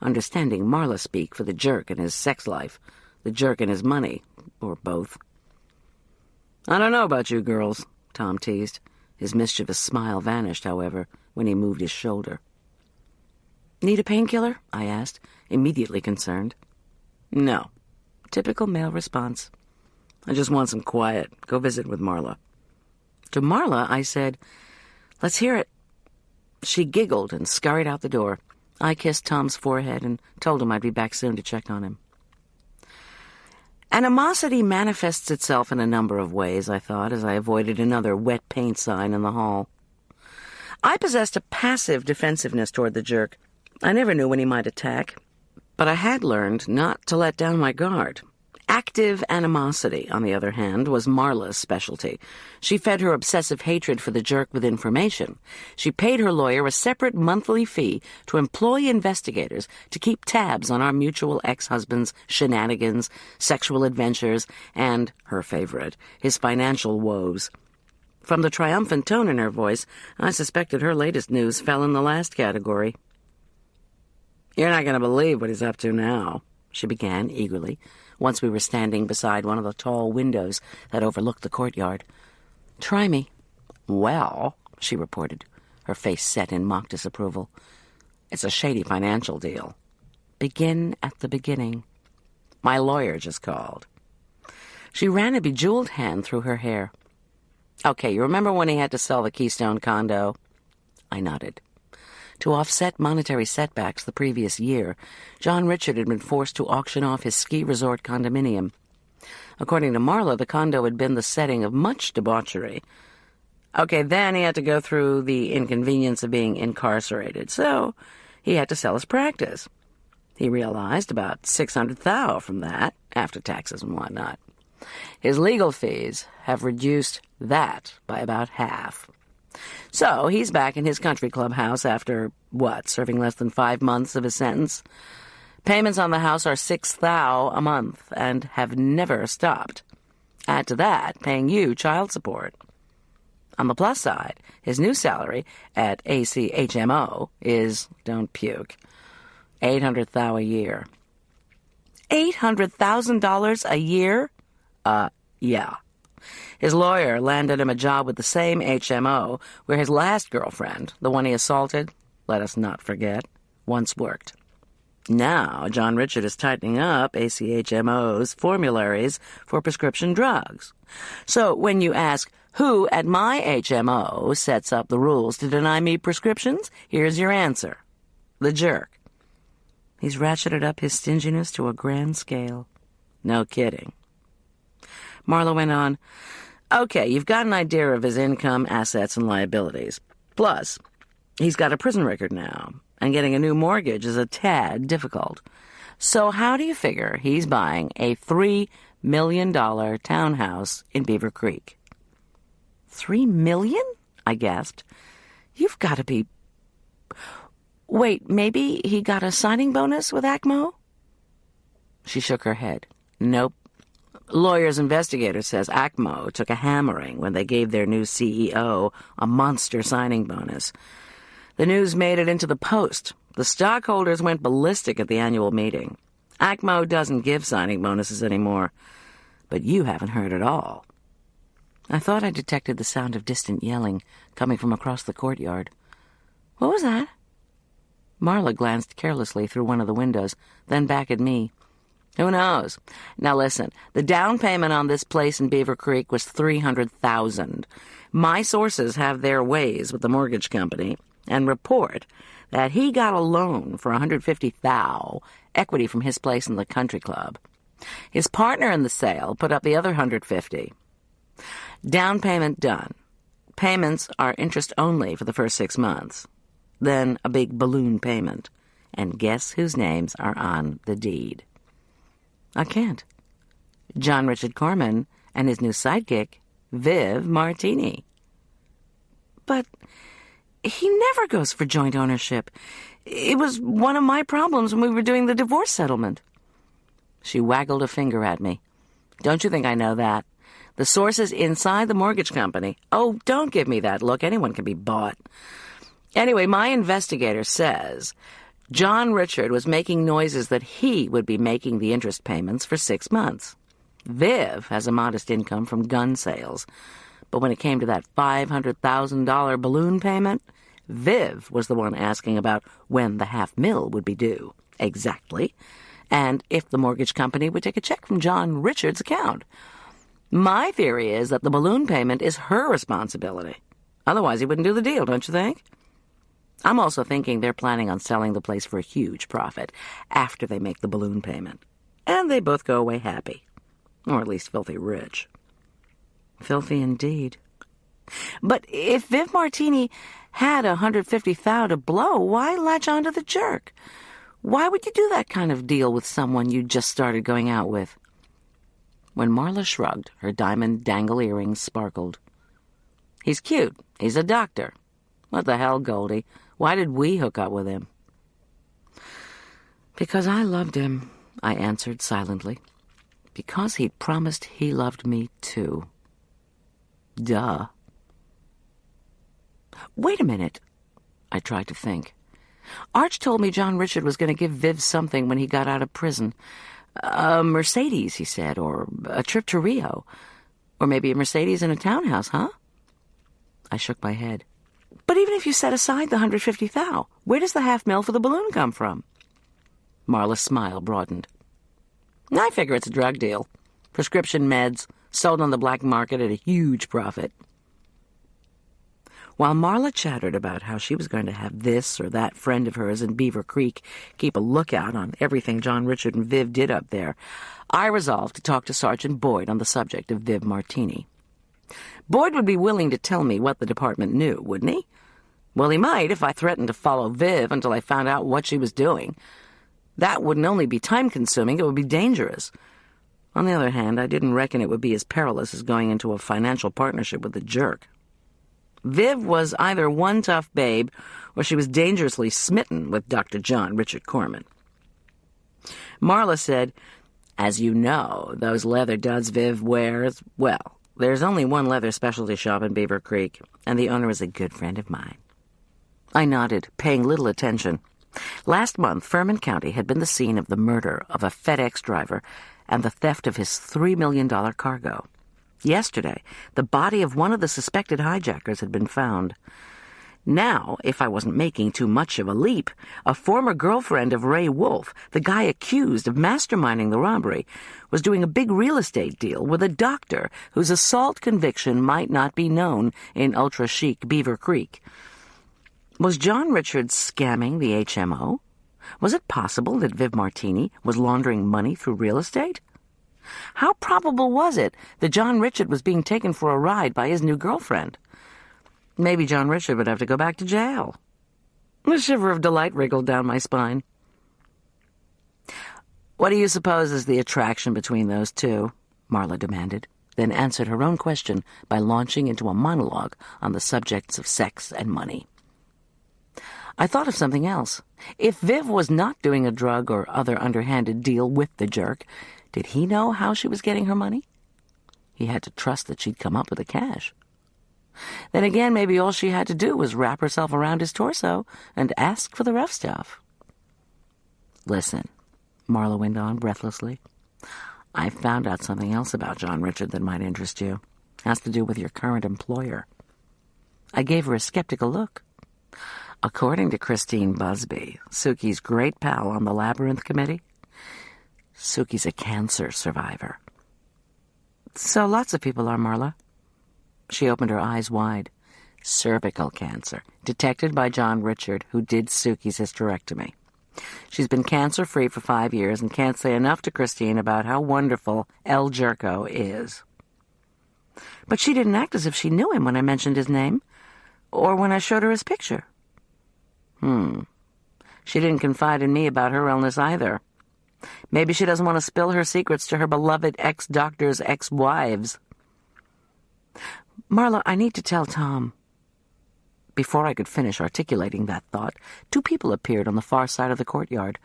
understanding Marla speak for the jerk in his sex life, the jerk in his money, or both. "I don't know about you girls," Tom teased. His mischievous smile vanished, however, when he moved his shoulder. "Need a painkiller?" I asked, immediately concerned. "No." Typical male response. "I just want some quiet. Go visit with Marla." To Marla, I said, "Let's hear it." She giggled and scurried out the door. I kissed Tom's forehead and told him I'd be back soon to check on him. Animosity manifests itself in a number of ways, I thought, as I avoided another wet paint sign in the hall. I possessed a passive defensiveness toward the jerk. I never knew when he might attack, but I had learned not to let down my guard. Active animosity, on the other hand, was Marla's specialty. She fed her obsessive hatred for the jerk with information. She paid her lawyer a separate monthly fee to employ investigators to keep tabs on our mutual ex-husband's shenanigans, sexual adventures, and, her favorite, his financial woes. From the triumphant tone in her voice, I suspected her latest news fell in the last category. "You're not going to believe what he's up to now," she began eagerly, once we were standing beside one of the tall windows that overlooked the courtyard. "Try me." "Well," she reported, her face set in mock disapproval, "it's a shady financial deal." "Begin at the beginning." "My lawyer just called." She ran a bejeweled hand through her hair. "Okay, you remember when he had to sell the Keystone condo?" I nodded. To offset monetary setbacks the previous year, John Richard had been forced to auction off his ski resort condominium. According to Marla, the condo had been the setting of much debauchery. Okay, then he had to go through the inconvenience of being incarcerated, so he had to sell his practice. He realized about $600,000 from that, after taxes and whatnot. His legal fees have reduced that by about half. So he's back in his country clubhouse after, serving less than 5 months of his sentence. Payments on the house are $6,000 a month and have never stopped. Add to that, paying you child support. On the plus side, his new salary at ACHMO is, don't puke, $800,000 a year. $800,000 a year? Yeah. His lawyer landed him a job with the same HMO where his last girlfriend, the one he assaulted, let us not forget, once worked. Now, John Richard is tightening up ACHMO's formularies for prescription drugs. So when you ask, who at my HMO sets up the rules to deny me prescriptions, here's your answer. The jerk. He's ratcheted up his stinginess to a grand scale. No kidding. Marla went on, "Okay, you've got an idea of his income, assets, and liabilities. Plus, he's got a prison record now, and getting a new mortgage is a tad difficult. So how do you figure he's buying a $3 million townhouse in Beaver Creek?" $3 million? I gasped. You've got to be... Wait, maybe he got a signing bonus with ACMO? She shook her head. Nope. Lawyer's investigator says ACMO took a hammering when they gave their new CEO a monster signing bonus. The news made it into the Post. The stockholders went ballistic at the annual meeting. ACMO doesn't give signing bonuses anymore. But you haven't heard at all. I thought I detected the sound of distant yelling coming from across the courtyard. What was that? Marla glanced carelessly through one of the windows, then back at me. Who knows? Now listen, the down payment on this place in Beaver Creek was $300,000. My sources have their ways with the mortgage company and report that he got a loan for $150,000, equity from his place in the country club. His partner in the sale put up the other $150,000. Down payment done. Payments are interest only for the first 6 months. Then a big balloon payment. And guess whose names are on the deed? I can't. John Richard Corman and his new sidekick, Viv Martini. But he never goes for joint ownership. It was one of my problems when we were doing the divorce settlement. She waggled a finger at me. Don't you think I know that? The source is inside the mortgage company. Oh, don't give me that look. Anyone can be bought. Anyway, my investigator says John Richard was making noises that he would be making the interest payments for 6 months. Viv has a modest income from gun sales. But when it came to that $500,000 balloon payment, Viv was the one asking about when the $500,000 would be due. Exactly. And if the mortgage company would take a check from John Richard's account. My theory is that the balloon payment is her responsibility. Otherwise, he wouldn't do the deal, don't you think? I'm also thinking they're planning on selling the place for a huge profit after they make the balloon payment. And they both go away happy. Or at least filthy rich. Filthy indeed. But if Viv Martini had $150,000 to blow, why latch onto the jerk? Why would you do that kind of deal with someone you just started going out with? When Marla shrugged, her diamond dangle earrings sparkled. He's cute. He's a doctor. What the hell, Goldy? Why did we hook up with him? Because I loved him, I answered silently. Because he'd promised he loved me, too. Duh. Wait a minute. I tried to think. Arch told me John Richard was going to give Viv something when he got out of prison. A Mercedes, he said, or a trip to Rio. Or maybe a Mercedes and a townhouse, huh? I shook my head. But even if you set aside the $150,000, where does the $500,000 for the balloon come from? Marla's smile broadened. I figure it's a drug deal. Prescription meds, sold on the black market at a huge profit. While Marla chattered about how she was going to have this or that friend of hers in Beaver Creek keep a lookout on everything John Richard and Viv did up there, I resolved to talk to Sergeant Boyd on the subject of Viv Martini. Boyd would be willing to tell me what the department knew, wouldn't he? Well, he might if I threatened to follow Viv until I found out what she was doing. That wouldn't only be time-consuming, it would be dangerous. On the other hand, I didn't reckon it would be as perilous as going into a financial partnership with a jerk. Viv was either one tough babe, or she was dangerously smitten with Dr. John Richard Corman. Marla said, as you know, those leather duds Viv wears, well, there's only one leather specialty shop in Beaver Creek, and the owner is a good friend of mine. I nodded, paying little attention. Last month, Furman County had been the scene of the murder of a FedEx driver and the theft of his $3 million cargo. Yesterday, the body of one of the suspected hijackers had been found. Now, if I wasn't making too much of a leap, a former girlfriend of Ray Wolf, the guy accused of masterminding the robbery, was doing a big real estate deal with a doctor whose assault conviction might not be known in ultra-chic Beaver Creek. Was John Richard scamming the HMO? Was it possible that Viv Martini was laundering money through real estate? How probable was it that John Richard was being taken for a ride by his new girlfriend? Maybe John Richard would have to go back to jail. A shiver of delight wriggled down my spine. What do you suppose is the attraction between those two? Marla demanded, then answered her own question by launching into a monologue on the subjects of sex and money. I thought of something else. If Viv was not doing a drug or other underhanded deal with the jerk, did he know how she was getting her money? He had to trust that she'd come up with the cash. Then again, maybe all she had to do was wrap herself around his torso and ask for the rough stuff. Listen, Marla went on breathlessly. I found out something else about John Richard that might interest you. It has to do with your current employer. I gave her a skeptical look. According to Christine Busby, Suki's great pal on the Labyrinth Committee, Suki's a cancer survivor. So lots of people are, Marla. She opened her eyes wide. Cervical cancer, detected by John Richard, who did Suki's hysterectomy. She's been cancer-free for 5 years and can't say enough to Christine about how wonderful El Jerko is. But she didn't act as if she knew him when I mentioned his name, or when I showed her his picture. She didn't confide in me about her illness either. Maybe she doesn't want to spill her secrets to her beloved ex-doctor's ex-wives. Marla, I need to tell Tom. Before I could finish articulating that thought, 2 people appeared on the far side of the courtyard.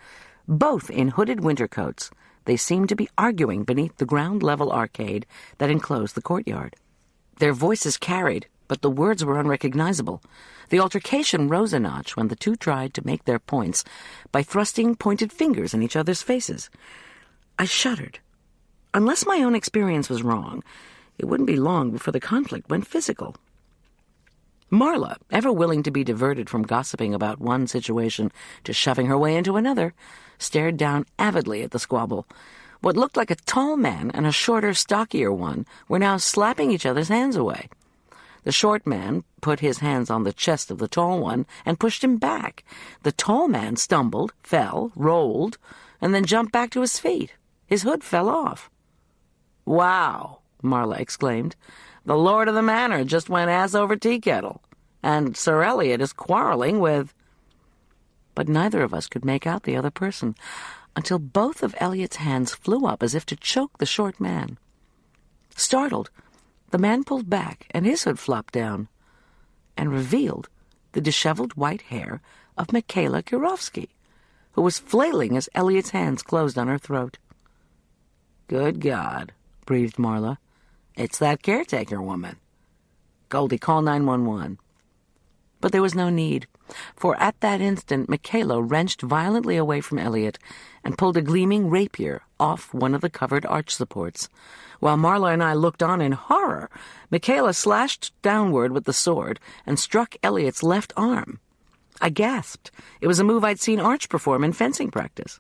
Both in hooded winter coats, they seemed to be arguing beneath the ground-level arcade that enclosed the courtyard. Their voices carried, but the words were unrecognizable. The altercation rose a notch when the 2 tried to make their points by thrusting pointed fingers in each other's faces. I shuddered. Unless my own experience was wrong, it wouldn't be long before the conflict went physical. Marla, ever willing to be diverted from gossiping about one situation to shoving her way into another, stared down avidly at the squabble. What looked like a tall man and a shorter, stockier one were now slapping each other's hands away. The short man put his hands on the chest of the tall one and pushed him back. The tall man stumbled, fell, rolled, and then jumped back to his feet. His hood fell off. "Wow," Marla exclaimed. "The lord of the manor just went ass over tea kettle, and Sir Elliot is quarreling with—" But neither of us could make out the other person, until both of Elliot's hands flew up as if to choke the short man. Startled, the man pulled back, and his hood flopped down, and revealed the disheveled white hair of Michaela Kirovsky, who was flailing as Elliot's hands closed on her throat. "Good God," breathed Marla. "It's that caretaker woman. Goldy, call 911. But there was no need, for at that instant Michaela wrenched violently away from Elliot and pulled a gleaming rapier off one of the covered arch supports. While Marla and I looked on in horror, Michaela slashed downward with the sword and struck Elliot's left arm. I gasped. It was a move I'd seen Arch perform in fencing practice.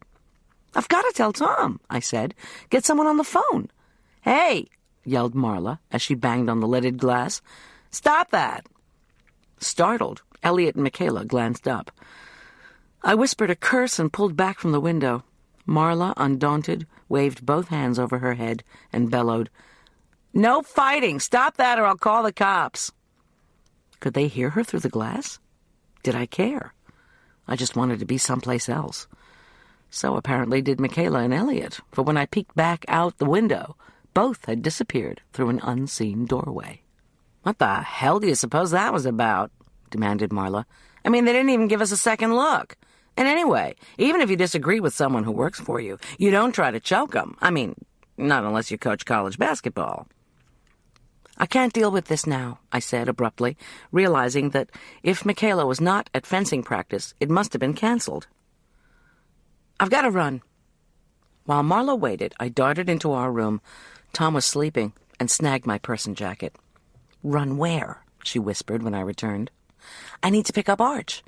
"I've got to tell Tom," I said. "Get someone on the phone." "Hey!" yelled Marla as she banged on the leaded glass. "Stop that!" Startled, Elliot and Michaela glanced up. I whispered a curse and pulled back from the window. Marla, undaunted, waved both hands over her head and bellowed, "No fighting! Stop that or I'll call the cops!" Could they hear her through the glass? Did I care? I just wanted to be someplace else. So apparently did Michaela and Elliot, for when I peeked back out the window, both had disappeared through an unseen doorway. "What the hell do you suppose that was about?" demanded Marla. "I mean, they didn't even give us a second look. And anyway, even if you disagree with someone who works for you, you don't try to choke them. I mean, not unless you coach college basketball." "I can't deal with this now," I said abruptly, realizing that if Michaela was not at fencing practice, it must have been canceled. "I've got to run." While Marla waited, I darted into our room. Tom was sleeping and snagged my purse and jacket. "Run where?" she whispered when I returned. "I need to pick up Arch."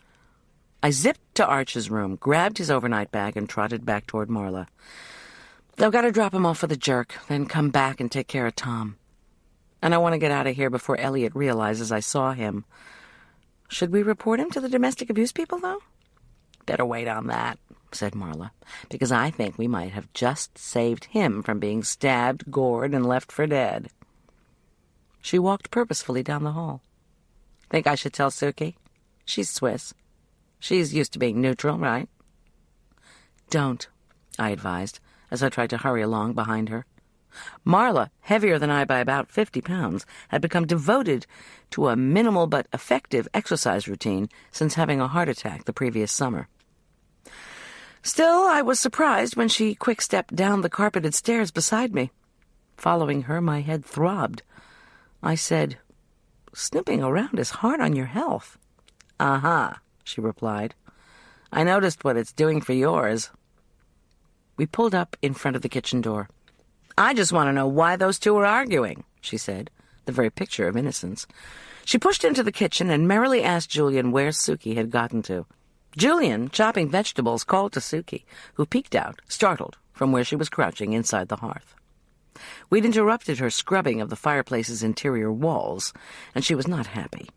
I zipped to Arch's room, grabbed his overnight bag, and trotted back toward Marla. "I've got to drop him off for the jerk, then come back and take care of Tom. And I want to get out of here before Elliot realizes I saw him. Should we report him to the domestic abuse people, though?" "Better wait on that," said Marla, "because I think we might have just saved him from being stabbed, gored, and left for dead." She walked purposefully down the hall. "Think I should tell Suki? She's Swiss. She's used to being neutral, right?" "Don't," I advised, as I tried to hurry along behind her. Marla, heavier than I by about 50 pounds, had become devoted to a minimal but effective exercise routine since having a heart attack the previous summer. Still, I was surprised when she quick-stepped down the carpeted stairs beside me. Following her, my head throbbed. I said, "Snooping around is hard on your health." "Uh-huh," she replied. "I noticed what it's doing for yours." We pulled up in front of the kitchen door. "I just want to know why those 2 are arguing," she said, the very picture of innocence. She pushed into the kitchen and merrily asked Julian where Suki had gotten to. Julian, chopping vegetables, called to Suki, who peeked out, startled, from where she was crouching inside the hearth. We'd interrupted her scrubbing of the fireplace's interior walls, and she was not happy.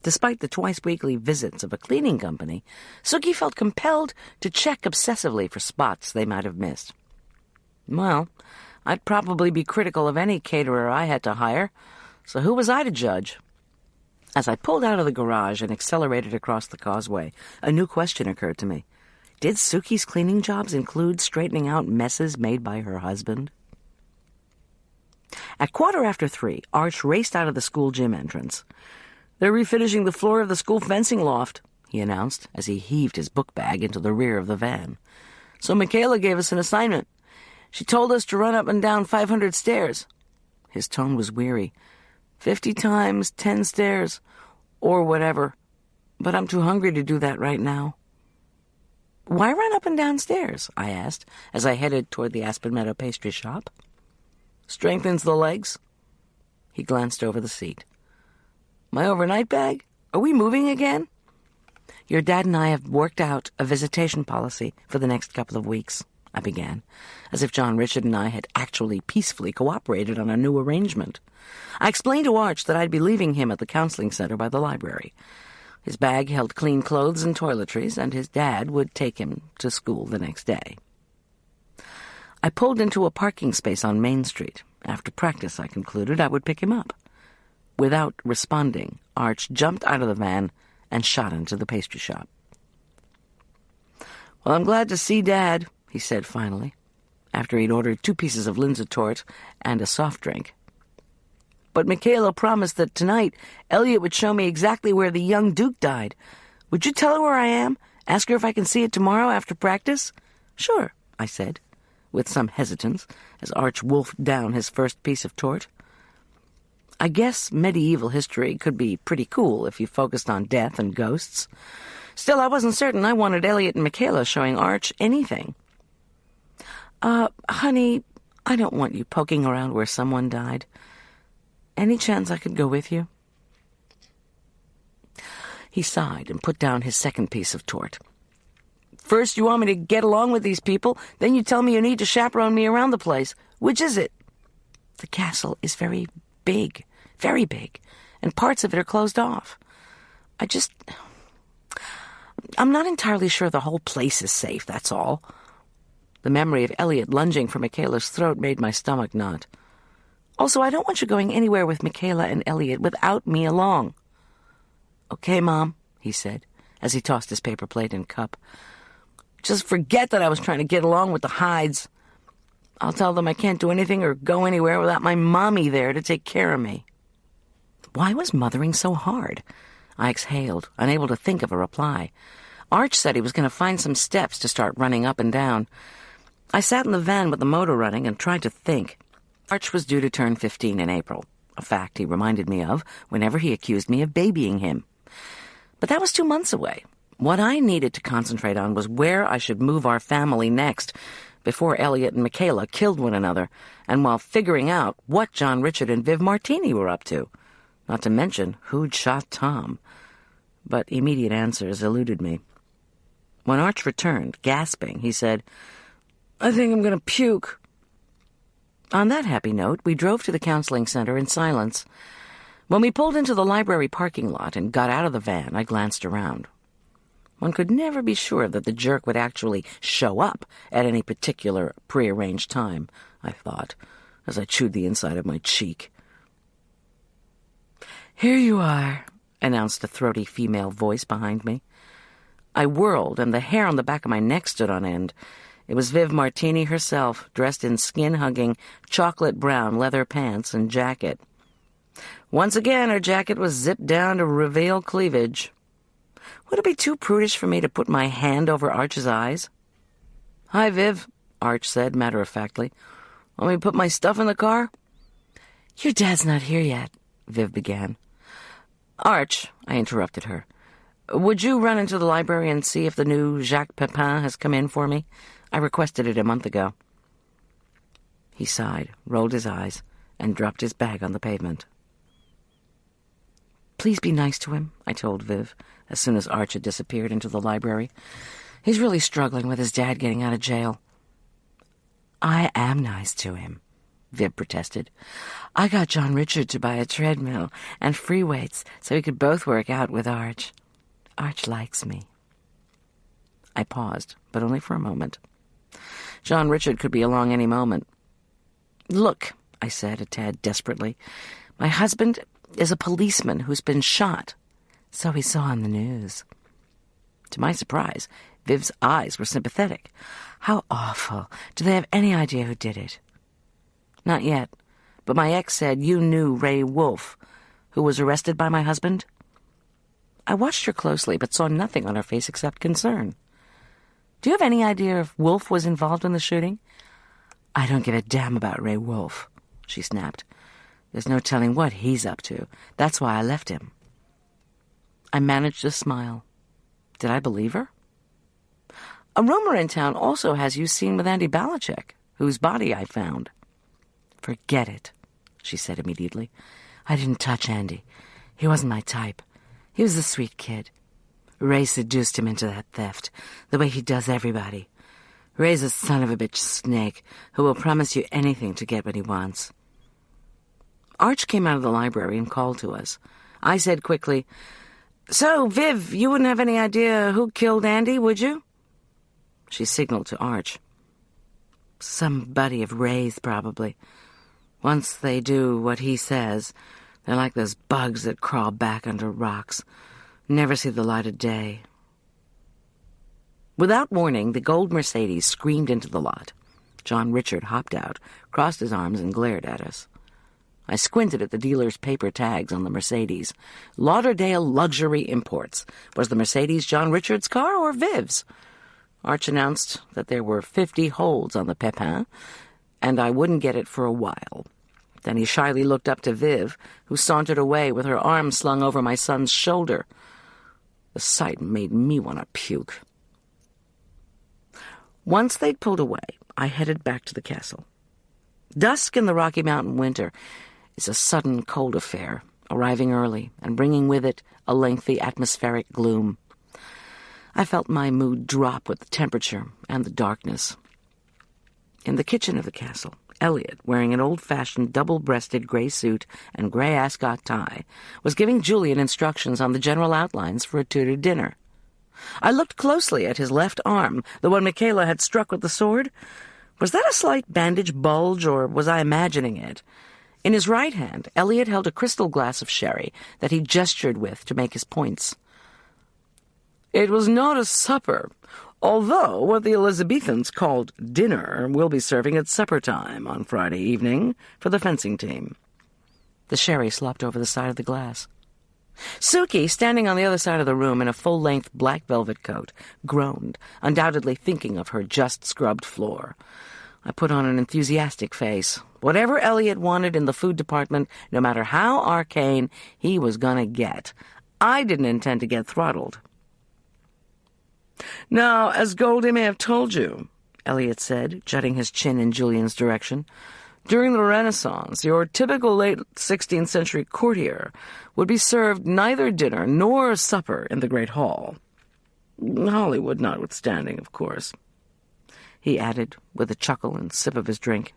Despite the twice-weekly visits of a cleaning company, Suki felt compelled to check obsessively for spots they might have missed. Well, I'd probably be critical of any caterer I had to hire, so who was I to judge? As I pulled out of the garage and accelerated across the causeway, a new question occurred to me. Did Suki's cleaning jobs include straightening out messes made by her husband? At 3:15, Arch raced out of the school gym entrance. "They're refinishing the floor of the school fencing loft," he announced as he heaved his book bag into the rear of the van. "So Michaela gave us an assignment. She told us to run up and down 500 stairs. His tone was weary. 50 times 10 stairs, or whatever. But I'm too hungry to do that right now." "Why run up and down stairs?" I asked as I headed toward the Aspen Meadow pastry shop. "Strengthens the legs." He glanced over the seat. "My overnight bag? Are we moving again?" "Your dad and I have worked out a visitation policy for the next couple of weeks," I began, as if John Richard and I had actually peacefully cooperated on a new arrangement. I explained to Arch that I'd be leaving him at the counseling center by the library. His bag held clean clothes and toiletries, and his dad would take him to school the next day. I pulled into a parking space on Main Street. After practice, I concluded I would pick him up. Without responding, Arch jumped out of the van and shot into the pastry shop. "Well, I'm glad to see Dad," he said finally, after he'd ordered 2 pieces of Linzer torte and a soft drink. "But Michaela promised that tonight Elliot would show me exactly where the young Duke died. Would you tell her where I am? Ask her if I can see it tomorrow after practice?" "Sure," I said, with some hesitance, as Arch wolfed down his first piece of torte. I guess medieval history could be pretty cool if you focused on death and ghosts. Still, I wasn't certain I wanted Elliot and Michaela showing Arch anything. Honey, I don't want you poking around where someone died. Any chance I could go with you?" He sighed and put down his second piece of torte. "First you want me to get along with these people, then you tell me you need to chaperone me around the place. Which is it?" "The castle is very big, and parts of it are closed off. I'm not entirely sure the whole place is safe, that's all." The memory of Elliot lunging for Michaela's throat made my stomach knot. "Also, I don't want you going anywhere with Michaela and Elliot without me along." "Okay, Mom," he said, as he tossed his paper plate and cup. "Just forget that I was trying to get along with the Hydes. I'll tell them I can't do anything or go anywhere without my mommy there to take care of me." Why was mothering so hard? I exhaled, unable to think of a reply. Arch said he was going to find some steps to start running up and down. I sat in the van with the motor running and tried to think. Arch was due to turn 15 in April, a fact he reminded me of whenever he accused me of babying him. But that was 2 months away. What I needed to concentrate on was where I should move our family next, before Elliot and Michaela killed one another, and while figuring out what John Richard and Viv Martini were up to, not to mention who'd shot Tom. But immediate answers eluded me. When Arch returned, gasping, he said, "I think I'm going to puke." On that happy note, we drove to the counseling center in silence. When we pulled into the library parking lot and got out of the van, I glanced around. One could never be sure that the jerk would actually show up at any particular prearranged time, I thought, as I chewed the inside of my cheek. "Here you are," announced a throaty female voice behind me. I whirled, and the hair on the back of my neck stood on end. It was Viv Martini herself, dressed in skin-hugging, chocolate-brown leather pants and jacket. Once again, her jacket was zipped down to reveal cleavage. Would it be too prudish for me to put my hand over Arch's eyes? "Hi, Viv," Arch said matter-of-factly. "Want me to put my stuff in the car?" "Your dad's not here yet," Viv began. "Arch," I interrupted her, "would you run into the library and see if the new Jacques Pepin has come in for me? I requested it a month ago." He sighed, rolled his eyes, and dropped his bag on the pavement. "Please be nice to him," I told Viv, as soon as Arch had disappeared into the library. "He's really struggling with his dad getting out of jail." "I am nice to him," Viv protested. "I got John Richard to buy a treadmill and free weights so we could both work out with Arch. Arch likes me." I paused, but only for a moment. John Richard could be along any moment. "Look," I said, a tad desperately, "my husband is a policeman who's been shot." "So he saw on the news." To my surprise, Viv's eyes were sympathetic. How awful. Do they have any idea who did it? Not yet, but my ex said you knew Ray Wolfe, who was arrested by my husband. I watched her closely, but saw nothing on her face except concern. Do you have any idea if Wolfe was involved in the shooting? I don't give a damn about Ray Wolfe, she snapped. There's no telling what he's up to. That's why I left him. I managed to smile. Did I believe her? A rumor in town also has you seen with Andy Balichek, whose body I found. Forget it, she said immediately. I didn't touch Andy. He wasn't my type. He was a sweet kid. Ray seduced him into that theft, the way he does everybody. Ray's a son of a bitch snake who will promise you anything to get what he wants. Arch came out of the library and called to us. I said quickly, So, Viv, you wouldn't have any idea who killed Andy, would you? She signaled to Arch. Somebody of Ray's, probably. Once they do what he says, they're like those bugs that crawl back under rocks. Never see the light of day. Without warning, the gold Mercedes screamed into the lot. John Richard hopped out, crossed his arms, and glared at us. I squinted at the dealer's paper tags on the Mercedes. Lauderdale Luxury Imports. Was the Mercedes John Richard's car or Viv's? Arch announced that there were 50 holes on the Pepin, and I wouldn't get it for a while. Then he shyly looked up to Viv, who sauntered away with her arm slung over my son's shoulder. The sight made me want to puke. Once they'd pulled away, I headed back to the castle. Dusk in the Rocky Mountain winter is a sudden cold affair, arriving early and bringing with it a lengthy atmospheric gloom. I felt my mood drop with the temperature and the darkness. In the kitchen of the castle, Elliot, wearing an old-fashioned double-breasted gray suit and gray ascot tie, was giving Julian instructions on the general outlines for a Tudor dinner. I looked closely at his left arm, the one Michaela had struck with the sword. Was that a slight bandage bulge, or was I imagining it? In his right hand, Elliot held a crystal glass of sherry that he gestured with to make his points. It was not a supper, although what the Elizabethans called dinner will be serving at supper time on Friday evening for the fencing team. The sherry slopped over the side of the glass. Suki, standing on the other side of the room in a full-length black velvet coat, groaned, undoubtedly thinking of her just-scrubbed floor. I put on an enthusiastic face. Whatever Elliot wanted in the food department, no matter how arcane, he was gonna get. I didn't intend to get throttled. Now, as Goldy may have told you, Elliot said, jutting his chin in Julian's direction, during the Renaissance, your typical late 16th century courtier would be served neither dinner nor supper in the Great Hall. Hollywood notwithstanding, of course. He added, with a chuckle and sip of his drink.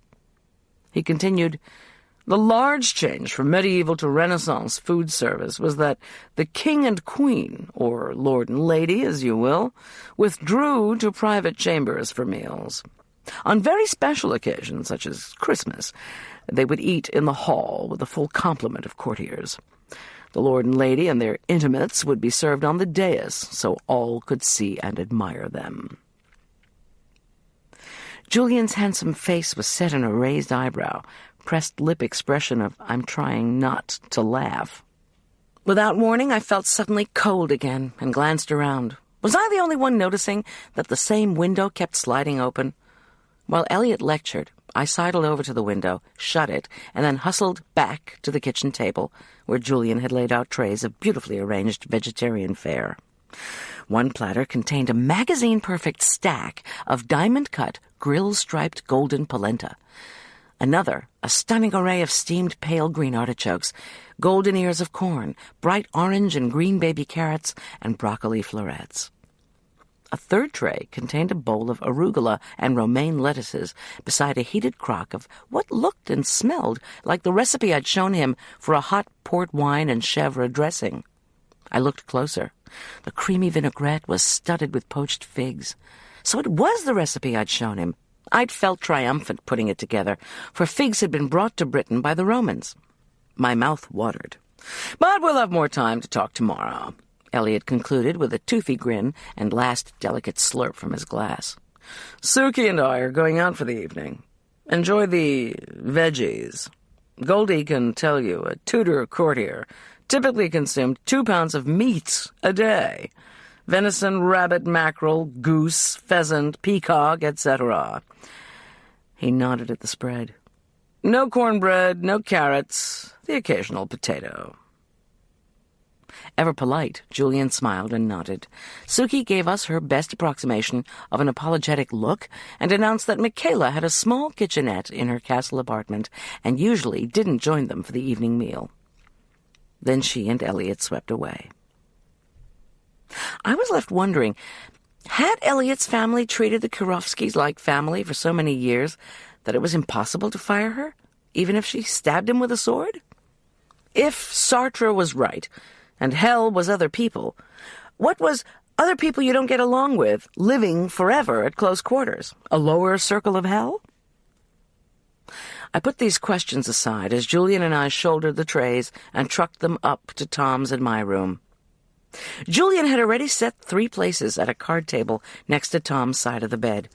He continued, the large change from medieval to Renaissance food service was that the king and queen, or lord and lady, as you will, withdrew to private chambers for meals. On very special occasions, such as Christmas, they would eat in the hall with a full complement of courtiers. The lord and lady and their intimates would be served on the dais, so all could see and admire them. Julian's handsome face was set in a raised eyebrow, pressed lip expression of I'm trying not to laugh. Without warning, I felt suddenly cold again and glanced around. Was I the only one noticing that the same window kept sliding open? While Elliot lectured, I sidled over to the window, shut it, and then hustled back to the kitchen table, where Julian had laid out trays of beautifully arranged vegetarian fare. One platter contained a magazine-perfect stack of diamond-cut, grill-striped golden polenta. Another, a stunning array of steamed pale green artichokes, golden ears of corn, bright orange and green baby carrots, and broccoli florets. A third tray contained a bowl of arugula and romaine lettuces beside a heated crock of what looked and smelled like the recipe I'd shown him for a hot port wine and chèvre dressing. I looked closer. The creamy vinaigrette was studded with poached figs. So it was the recipe I'd shown him. I'd felt triumphant putting it together, for figs had been brought to Britain by the Romans. My mouth watered. But we'll have more time to talk tomorrow. Elliot concluded with a toothy grin and last delicate slurp from his glass. "Suki and I are going out for the evening. Enjoy the veggies. Goldy can tell you a Tudor courtier typically consumed 2 pounds of meat a day. Venison, rabbit, mackerel, goose, pheasant, peacock, etc." He nodded at the spread. "No cornbread, no carrots, the occasional potato." Ever polite, Julian smiled and nodded. Suki gave us her best approximation of an apologetic look and announced that Michaela had a small kitchenette in her castle apartment and usually didn't join them for the evening meal. Then she and Elliot swept away. I was left wondering, had Elliot's family treated the Kurofskis like family for so many years that it was impossible to fire her, even if she stabbed him with a sword? If Sartre was right, and hell was other people, what was other people you don't get along with living forever at close quarters? A lower circle of hell? I put these questions aside as Julian and I shouldered the trays and trucked them up to Tom's and my room. Julian had already set 3 places at a card table next to Tom's side of the bed.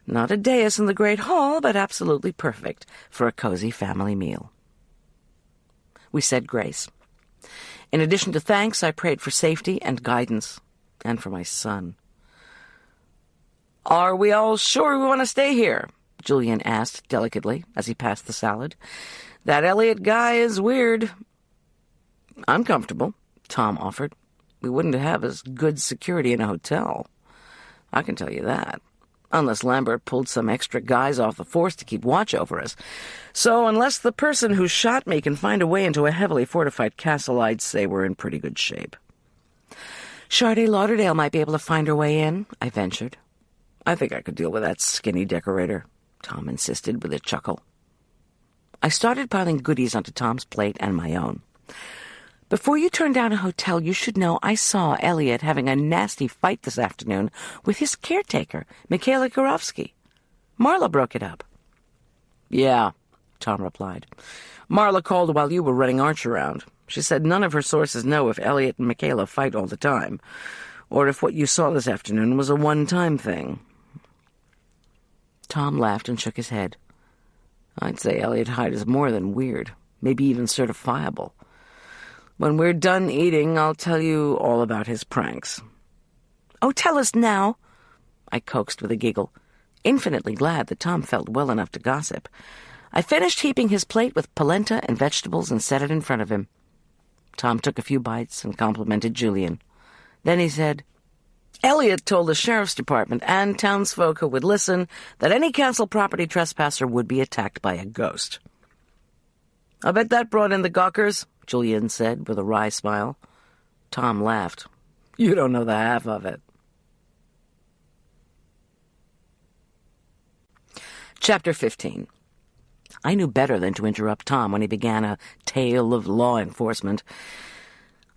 Not a dais in the great hall, but absolutely perfect for a cozy family meal. We said grace. In addition to thanks, I prayed for safety and guidance, and for my son. "Are we all sure we want to stay here?" Julian asked delicately as he passed the salad. "That Elliot guy is weird." "I'm comfortable," Tom offered. "We wouldn't have as good security in a hotel. I can tell you that. Unless Lambert pulled some extra guys off the force to keep watch over us. So unless the person who shot me can find a way into a heavily fortified castle, I'd say we're in pretty good shape." "Sharday Lauderdale might be able to find her way in," I ventured. "I think I could deal with that skinny decorator," Tom insisted with a chuckle. I started piling goodies onto Tom's plate and my own. "Before you turn down a hotel, you should know I saw Elliot having a nasty fight this afternoon with his caretaker, Michaela Kurofsky. Marla broke it up." "Yeah," Tom replied. "Marla called while you were running Arch around. She said none of her sources know if Elliot and Michaela fight all the time, or if what you saw this afternoon was a one-time thing." Tom laughed and shook his head. "I'd say Elliot Hyde is more than weird, maybe even certifiable. When we're done eating, I'll tell you all about his pranks." "Oh, tell us now," I coaxed with a giggle, infinitely glad that Tom felt well enough to gossip. I finished heaping his plate with polenta and vegetables and set it in front of him. Tom took a few bites and complimented Julian. Then he said, "Elliot told the sheriff's department and townsfolk who would listen that any castle property trespasser would be attacked by a ghost." "I bet that brought in the gawkers," Julian said with a wry smile. Tom laughed. "You don't know the half of it." Chapter 15. I knew better than to interrupt Tom when he began a tale of law enforcement.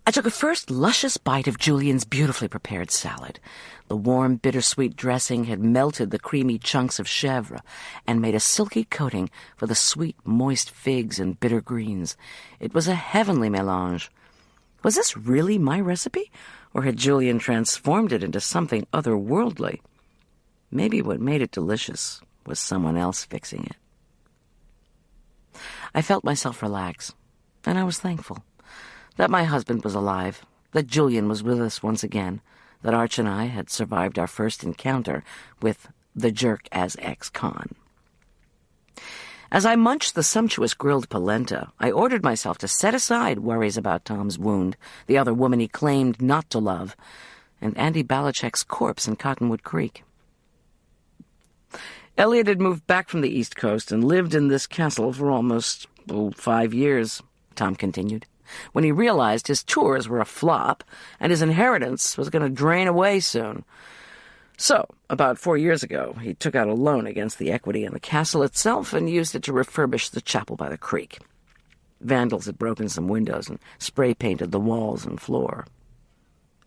I took a first luscious bite of Julian's beautifully prepared salad. The warm, bittersweet dressing had melted the creamy chunks of chèvre and made a silky coating for the sweet, moist figs and bitter greens. It was a heavenly mélange. Was this really my recipe, or had Julian transformed it into something otherworldly? Maybe what made it delicious was someone else fixing it. I felt myself relax, and I was thankful that my husband was alive, that Julian was with us once again, that Arch and I had survived our first encounter with the jerk as ex-con. As I munched the sumptuous grilled polenta, I ordered myself to set aside worries about Tom's wound, the other woman he claimed not to love, and Andy Balichek's corpse in Cottonwood Creek. Elliot had moved back from the East Coast and lived in this castle for almost 5 years, Tom continued, when he realized his tours were a flop and his inheritance was going to drain away soon. So, about 4 years ago, he took out a loan against the equity in the castle itself and used it to refurbish the chapel by the creek. Vandals had broken some windows and spray-painted the walls and floor.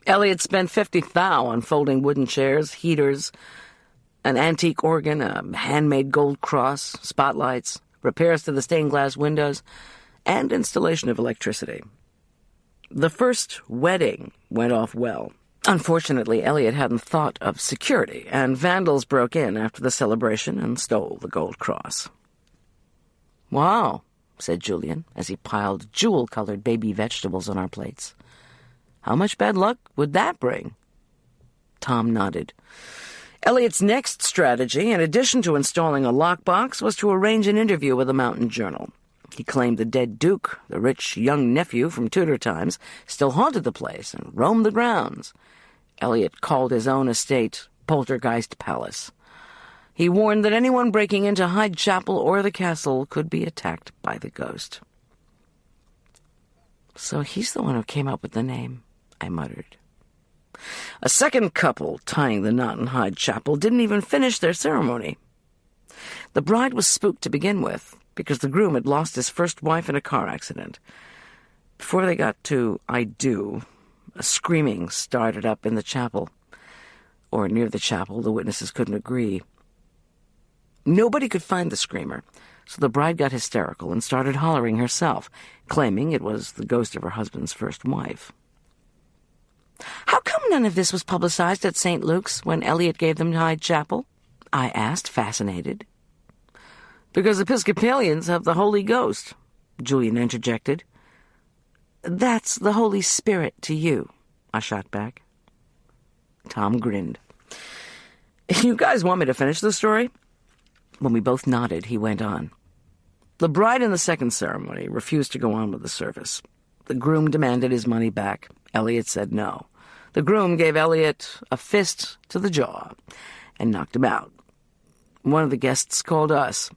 Elliot spent 50 thou on folding wooden chairs, heaters, an antique organ, a handmade gold cross, spotlights, repairs to the stained glass windows, and installation of electricity. The first wedding went off well. Unfortunately, Elliot hadn't thought of security, and vandals broke in after the celebration and stole the gold cross. "Wow," said Julian, as he piled jewel-colored baby vegetables on our plates. "How much bad luck would that bring?" Tom nodded. Elliot's next strategy, in addition to installing a lockbox, was to arrange an interview with the Mountain Journal. He claimed the dead Duke, the rich young nephew from Tudor times, still haunted the place and roamed the grounds. Elliot called his own estate Poltergeist Palace. He warned that anyone breaking into Hyde Chapel or the castle could be attacked by the ghost. "So he's the one who came up with the name," I muttered. A second couple tying the knot in Hyde Chapel didn't even finish their ceremony. The bride was spooked to begin with, because the groom had lost his first wife in a car accident. Before they got to "I do," a screaming started up in the chapel. Or near the chapel, the witnesses couldn't agree. Nobody could find the screamer, so the bride got hysterical and started hollering herself, claiming it was the ghost of her husband's first wife. "How come none of this was publicized at St. Luke's when Elliot gave them Hyde Chapel?" I asked, fascinated. "Because Episcopalians have the Holy Ghost," Julian interjected. "That's the Holy Spirit to you," I shot back. Tom grinned. "You guys want me to finish the story?" When we both nodded, he went on. The bride in the second ceremony refused to go on with the service. The groom demanded his money back. Elliot said no. The groom gave Elliot a fist to the jaw and knocked him out. One of the guests called us.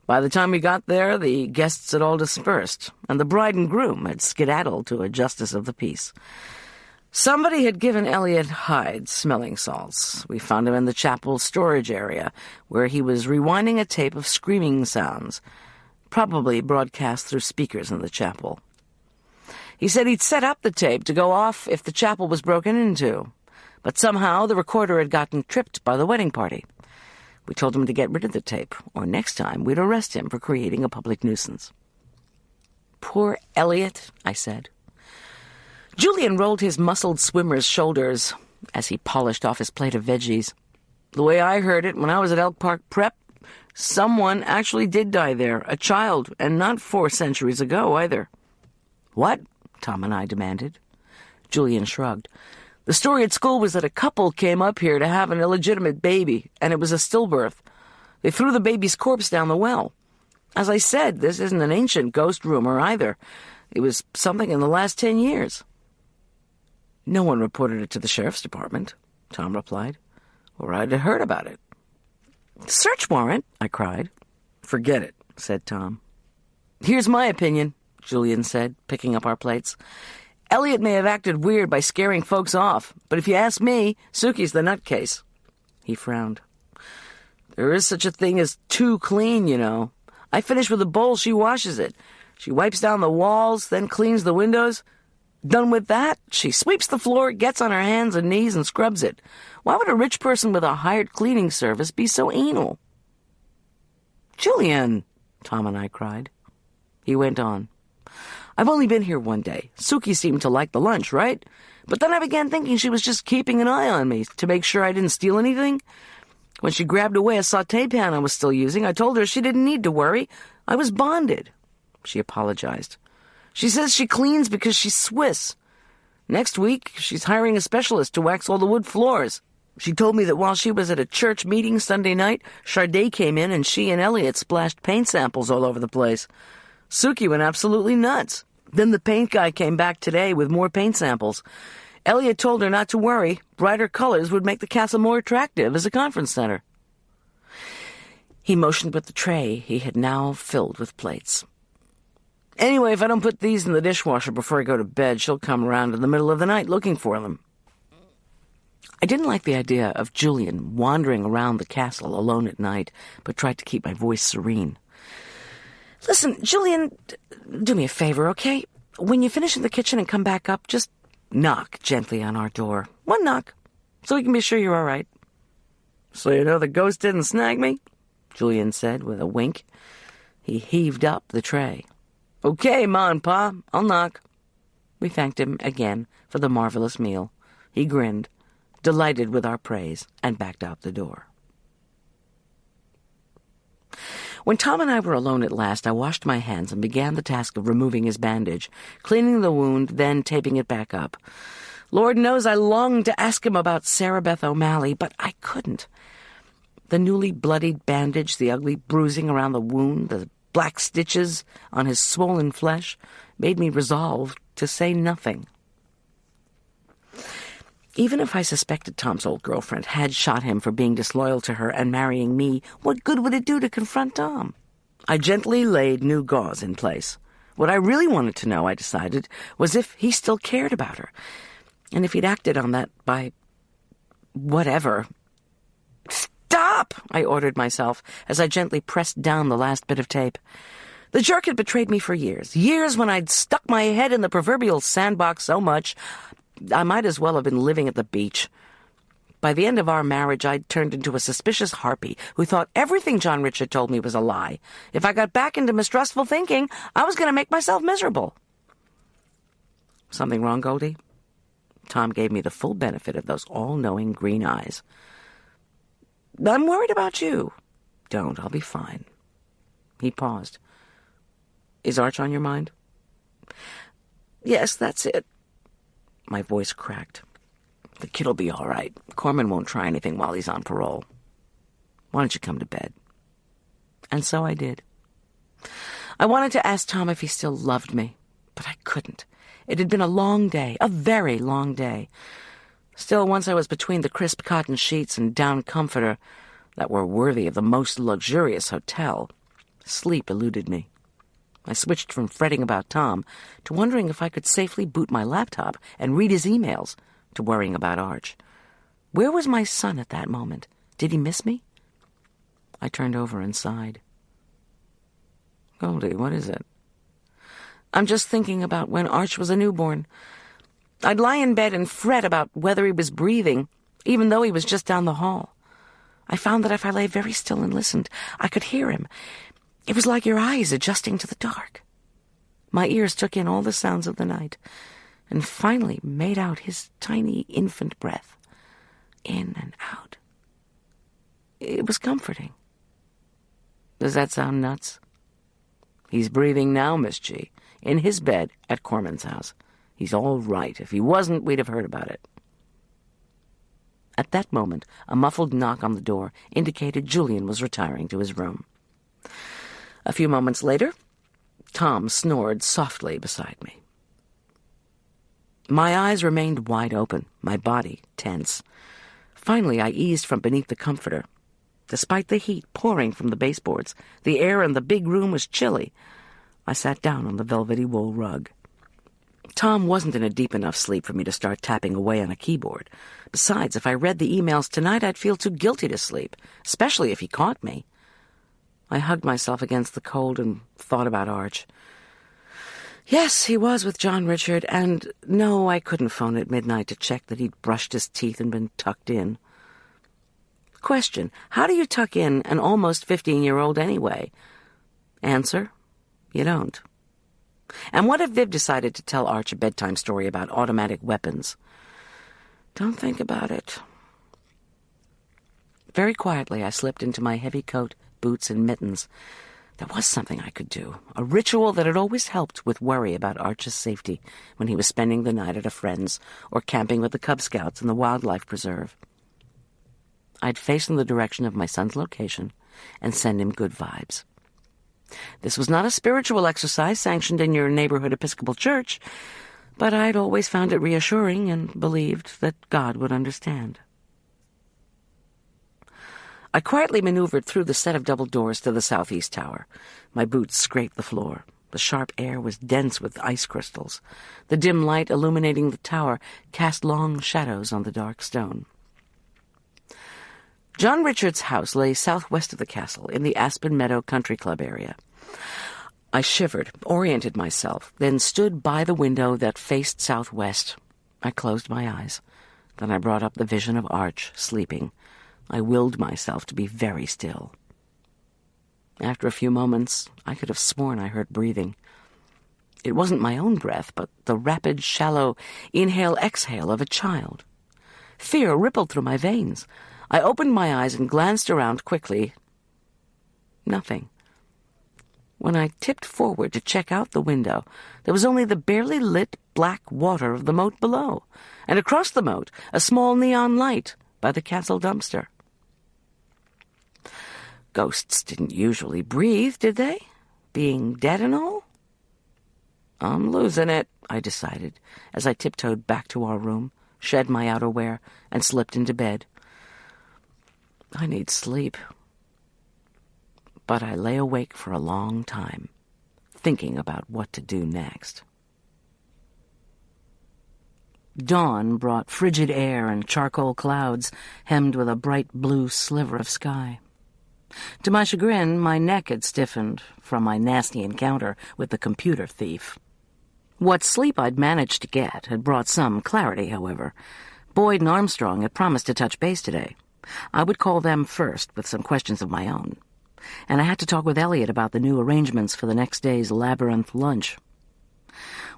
By the time we got there, the guests had all dispersed, and the bride and groom had skedaddled to a justice of the peace. Somebody had given Elliot Hyde smelling salts. We found him in the chapel storage area, where he was rewinding a tape of screaming sounds, probably broadcast through speakers in the chapel. He said he'd set up the tape to go off if the chapel was broken into, but somehow the recorder had gotten tripped by the wedding party. We told him to get rid of the tape, or next time we'd arrest him for creating a public nuisance. "Poor Elliot," I said. Julian rolled his muscled swimmer's shoulders as he polished off his plate of veggies. "The way I heard it when I was at Elk Park Prep, someone actually did die there, a child, and not 4 centuries ago either." "What?" Tom and I demanded. Julian shrugged. "The story at school was that a couple came up here to have an illegitimate baby, and it was a stillbirth. They threw the baby's corpse down the well. As I said, this isn't an ancient ghost rumor either. It was something in the last 10 years. "No one reported it to the sheriff's department," Tom replied, "or I'd have heard about it." "Search warrant?" I cried. "Forget it," said Tom. "Here's my opinion," Julian said, picking up our plates. "Elliot may have acted weird by scaring folks off, but if you ask me, Suki's the nutcase." He frowned. "There is such a thing as too clean, you know. I finish with a bowl, she washes it. She wipes down the walls, then cleans the windows. Done with that, she sweeps the floor, gets on her hands and knees, and scrubs it. Why would a rich person with a hired cleaning service be so anal?" "Julian!" Tom and I cried. He went on. "I've only been here one day. Suki seemed to like the lunch, right? But then I began thinking she was just keeping an eye on me to make sure I didn't steal anything. When she grabbed away a sauté pan I was still using, I told her she didn't need to worry. I was bonded." She apologized. "She says she cleans because she's Swiss. Next week, she's hiring a specialist to wax all the wood floors. She told me that while she was at a church meeting Sunday night, Charday came in and she and Elliot splashed paint samples all over the place. Suki went absolutely nuts. Then the paint guy came back today with more paint samples. Elliot told her not to worry. Brighter colors would make the castle more attractive as a conference center." He motioned with the tray he had now filled with plates. "Anyway, if I don't put these in the dishwasher before I go to bed, she'll come around in the middle of the night looking for them." I didn't like the idea of Julian wandering around the castle alone at night, but tried to keep my voice serene. "Listen, Julian, do me a favor, okay? When you finish in the kitchen and come back up, just knock gently on our door. One knock, so we can be sure you're all right." "So you know the ghost didn't snag me?" Julian said with a wink. He heaved up the tray. "Okay, Ma and Pa, I'll knock." We thanked him again for the marvelous meal. He grinned, delighted with our praise, and backed out the door. When Tom and I were alone at last, I washed my hands and began the task of removing his bandage, cleaning the wound, then taping it back up. Lord knows I longed to ask him about Sarah Beth O'Malley, but I couldn't. The newly bloodied bandage, the ugly bruising around the wound, the black stitches on his swollen flesh, made me resolve to say nothing. Even if I suspected Tom's old girlfriend had shot him for being disloyal to her and marrying me, what good would it do to confront Tom? I gently laid new gauze in place. What I really wanted to know, I decided, was if he still cared about her, and if he'd acted on that by whatever. "Stop!" I ordered myself as I gently pressed down the last bit of tape. The jerk had betrayed me for years when I'd stuck my head in the proverbial sandbox so much I might as well have been living at the beach. By the end of our marriage, I'd turned into a suspicious harpy who thought everything John Richard told me was a lie. If I got back into mistrustful thinking, I was going to make myself miserable. Something wrong, Goldy? Tom gave me the full benefit of those all-knowing green eyes. I'm worried about you. Don't, I'll be fine. He paused. Is Arch on your mind? Yes, that's it. My voice cracked. The kid'll be all right. Corman won't try anything while he's on parole. Why don't you come to bed? And so I did. I wanted to ask Tom if he still loved me, but I couldn't. It had been a long day, a very long day. Still, once I was between the crisp cotton sheets and down comforter that were worthy of the most luxurious hotel, sleep eluded me. I switched from fretting about Tom to wondering if I could safely boot my laptop and read his emails to worrying about Arch. Where was my son at that moment? Did he miss me? I turned over and sighed. Goldy, what is it? I'm just thinking about when Arch was a newborn. I'd lie in bed and fret about whether he was breathing, even though he was just down the hall. I found that if I lay very still and listened, I could hear him. It was like your eyes adjusting to the dark. My ears took in all the sounds of the night, and finally made out his tiny infant breath, in and out. It was comforting. Does that sound nuts? He's breathing now, Miss G, in his bed at Corman's house. He's all right. If he wasn't, we'd have heard about it. At that moment, a muffled knock on the door indicated Julian was retiring to his room. A few moments later, Tom snored softly beside me. My eyes remained wide open, my body tense. Finally, I eased from beneath the comforter. Despite the heat pouring from the baseboards, the air in the big room was chilly. I sat down on the velvety wool rug. Tom wasn't in a deep enough sleep for me to start tapping away on a keyboard. Besides, if I read the emails tonight, I'd feel too guilty to sleep, especially if he caught me. I hugged myself against the cold and thought about Arch. Yes, he was with John Richard, and no, I couldn't phone at midnight to check that he'd brushed his teeth and been tucked in. Question, how do you tuck in an almost 15-year-old anyway? Answer, you don't. And what if Viv decided to tell Arch a bedtime story about automatic weapons? Don't think about it. Very quietly, I slipped into my heavy coat, boots, and mittens. There was something I could do, a ritual that had always helped with worry about Arch's safety when he was spending the night at a friend's or camping with the Cub Scouts in the wildlife preserve. I'd face in the direction of my son's location and send him good vibes. This was not a spiritual exercise sanctioned in your neighborhood Episcopal church, but I'd always found it reassuring and believed that God would understand. I quietly maneuvered through the set of double doors to the southeast tower. My boots scraped the floor. The sharp air was dense with ice crystals. The dim light illuminating the tower cast long shadows on the dark stone. John Richard's house lay southwest of the castle, in the Aspen Meadow Country Club area. I shivered, oriented myself, then stood by the window that faced southwest. I closed my eyes. Then I brought up the vision of Arch, sleeping. I willed myself to be very still. After a few moments, I could have sworn I heard breathing. It wasn't my own breath, but the rapid, shallow inhale-exhale of a child. Fear rippled through my veins. I opened my eyes and glanced around quickly. Nothing. When I tipped forward to check out the window, there was only the barely lit black water of the moat below, and across the moat, a small neon light by the castle dumpster. Ghosts didn't usually breathe, did they? Being dead and all? I'm losing it, I decided, as I tiptoed back to our room, shed my outerwear, and slipped into bed. I need sleep. But I lay awake for a long time, thinking about what to do next. Dawn brought frigid air and charcoal clouds hemmed with a bright blue sliver of sky. To my chagrin, my neck had stiffened from my nasty encounter with the computer thief. What sleep I'd managed to get had brought some clarity, however. Boyd and Armstrong had promised to touch base today. I would call them first with some questions of my own. And I had to talk with Elliot about the new arrangements for the next day's labyrinth lunch.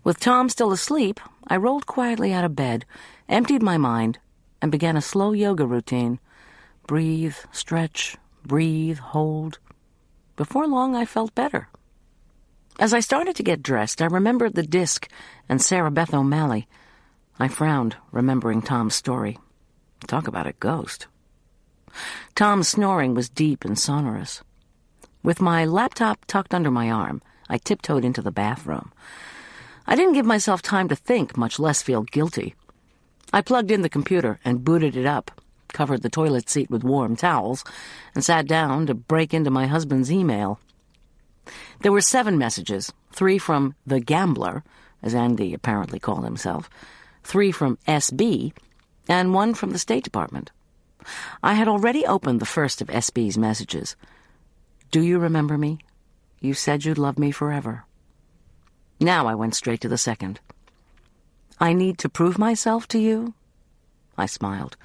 With Tom still asleep, I rolled quietly out of bed, emptied my mind, and began a slow yoga routine. Breathe, stretch, breathe, hold. Before long, I felt better. As I started to get dressed, I remembered the disc and Sarah Beth O'Malley. I frowned, remembering Tom's story. Talk about a ghost. Tom's snoring was deep and sonorous. With my laptop tucked under my arm, I tiptoed into the bathroom. I didn't give myself time to think, much less feel guilty. I plugged in the computer and booted it up, covered the toilet seat with warm towels, and sat down to break into my husband's email. There were 7 messages, 3 from the Gambler, as Andy apparently called himself, 3 from SB, and 1 from the State Department. I had already opened the first of SB's messages. Do you remember me? You said you'd love me forever. Now I went straight to the second. I need to prove myself to you? I smiled.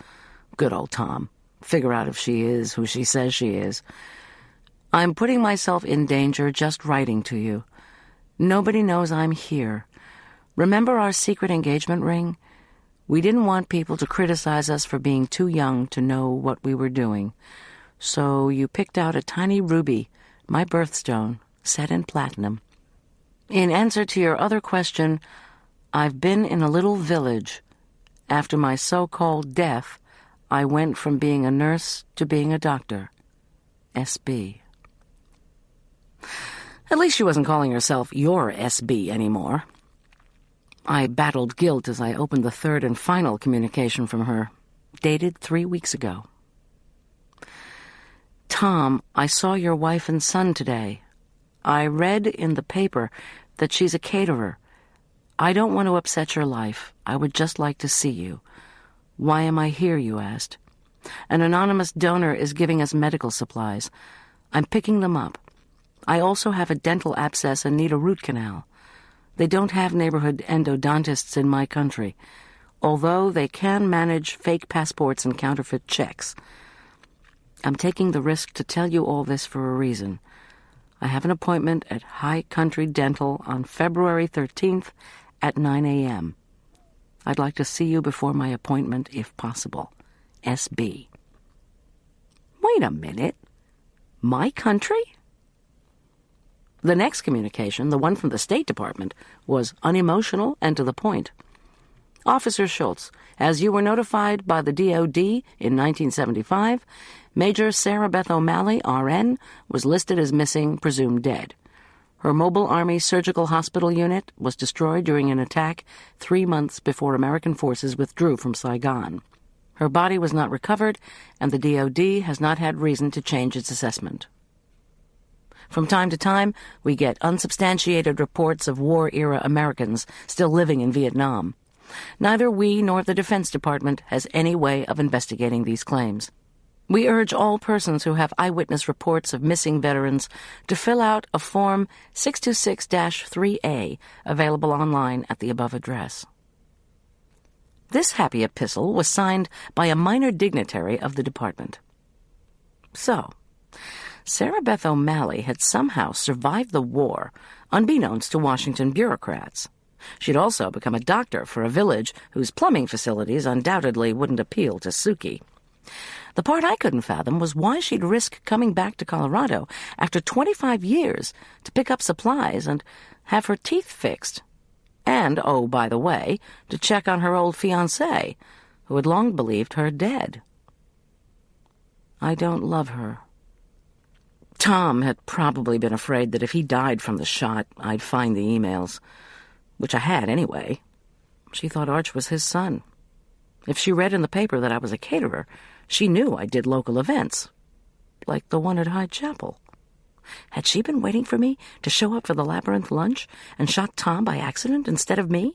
Good old Tom. Figure out if she is who she says she is. I'm putting myself in danger just writing to you. Nobody knows I'm here. Remember our secret engagement ring? We didn't want people to criticize us for being too young to know what we were doing. So you picked out a tiny ruby, my birthstone, set in platinum. In answer to your other question, I've been in a little village. After my so-called death, I went from being a nurse to being a doctor. SB. At least she wasn't calling herself your SB anymore. I battled guilt as I opened the third and final communication from her, dated 3 weeks ago. Tom, I saw your wife and son today. I read in the paper that she's a caterer. I don't want to upset your life. I would just like to see you. Why am I here, you asked? An anonymous donor is giving us medical supplies. I'm picking them up. I also have a dental abscess and need a root canal. They don't have neighborhood endodontists in my country, although they can manage fake passports and counterfeit checks. I'm taking the risk to tell you all this for a reason. I have an appointment at High Country Dental on February 13th at 9 a.m. I'd like to see you before my appointment, if possible. SB. Wait a minute. My country? The next communication, the one from the State Department, was unemotional and to the point. Officer Schultz, as you were notified by the DOD in 1975, Major Sarah Beth O'Malley, RN, was listed as missing, presumed dead. Her Mobile Army Surgical Hospital unit was destroyed during an attack 3 months before American forces withdrew from Saigon. Her body was not recovered, and the DOD has not had reason to change its assessment. From time to time, we get unsubstantiated reports of war-era Americans still living in Vietnam. Neither we nor the Defense Department has any way of investigating these claims. We urge all persons who have eyewitness reports of missing veterans to fill out a Form 626-3A available online at the above address. This happy epistle was signed by a minor dignitary of the department. So, Sarah Beth O'Malley had somehow survived the war unbeknownst to Washington bureaucrats. She'd also become a doctor for a village whose plumbing facilities undoubtedly wouldn't appeal to Suki. The part I couldn't fathom was why she'd risk coming back to Colorado after 25 years to pick up supplies and have her teeth fixed. And, oh, by the way, to check on her old fiancé, who had long believed her dead. I don't love her. Tom had probably been afraid that if he died from the shot, I'd find the emails, which I had anyway. She thought Arch was his son. If she read in the paper that I was a caterer, she knew I did local events, like the one at Hyde Chapel. Had she been waiting for me to show up for the Labyrinth lunch and shot Tom by accident instead of me?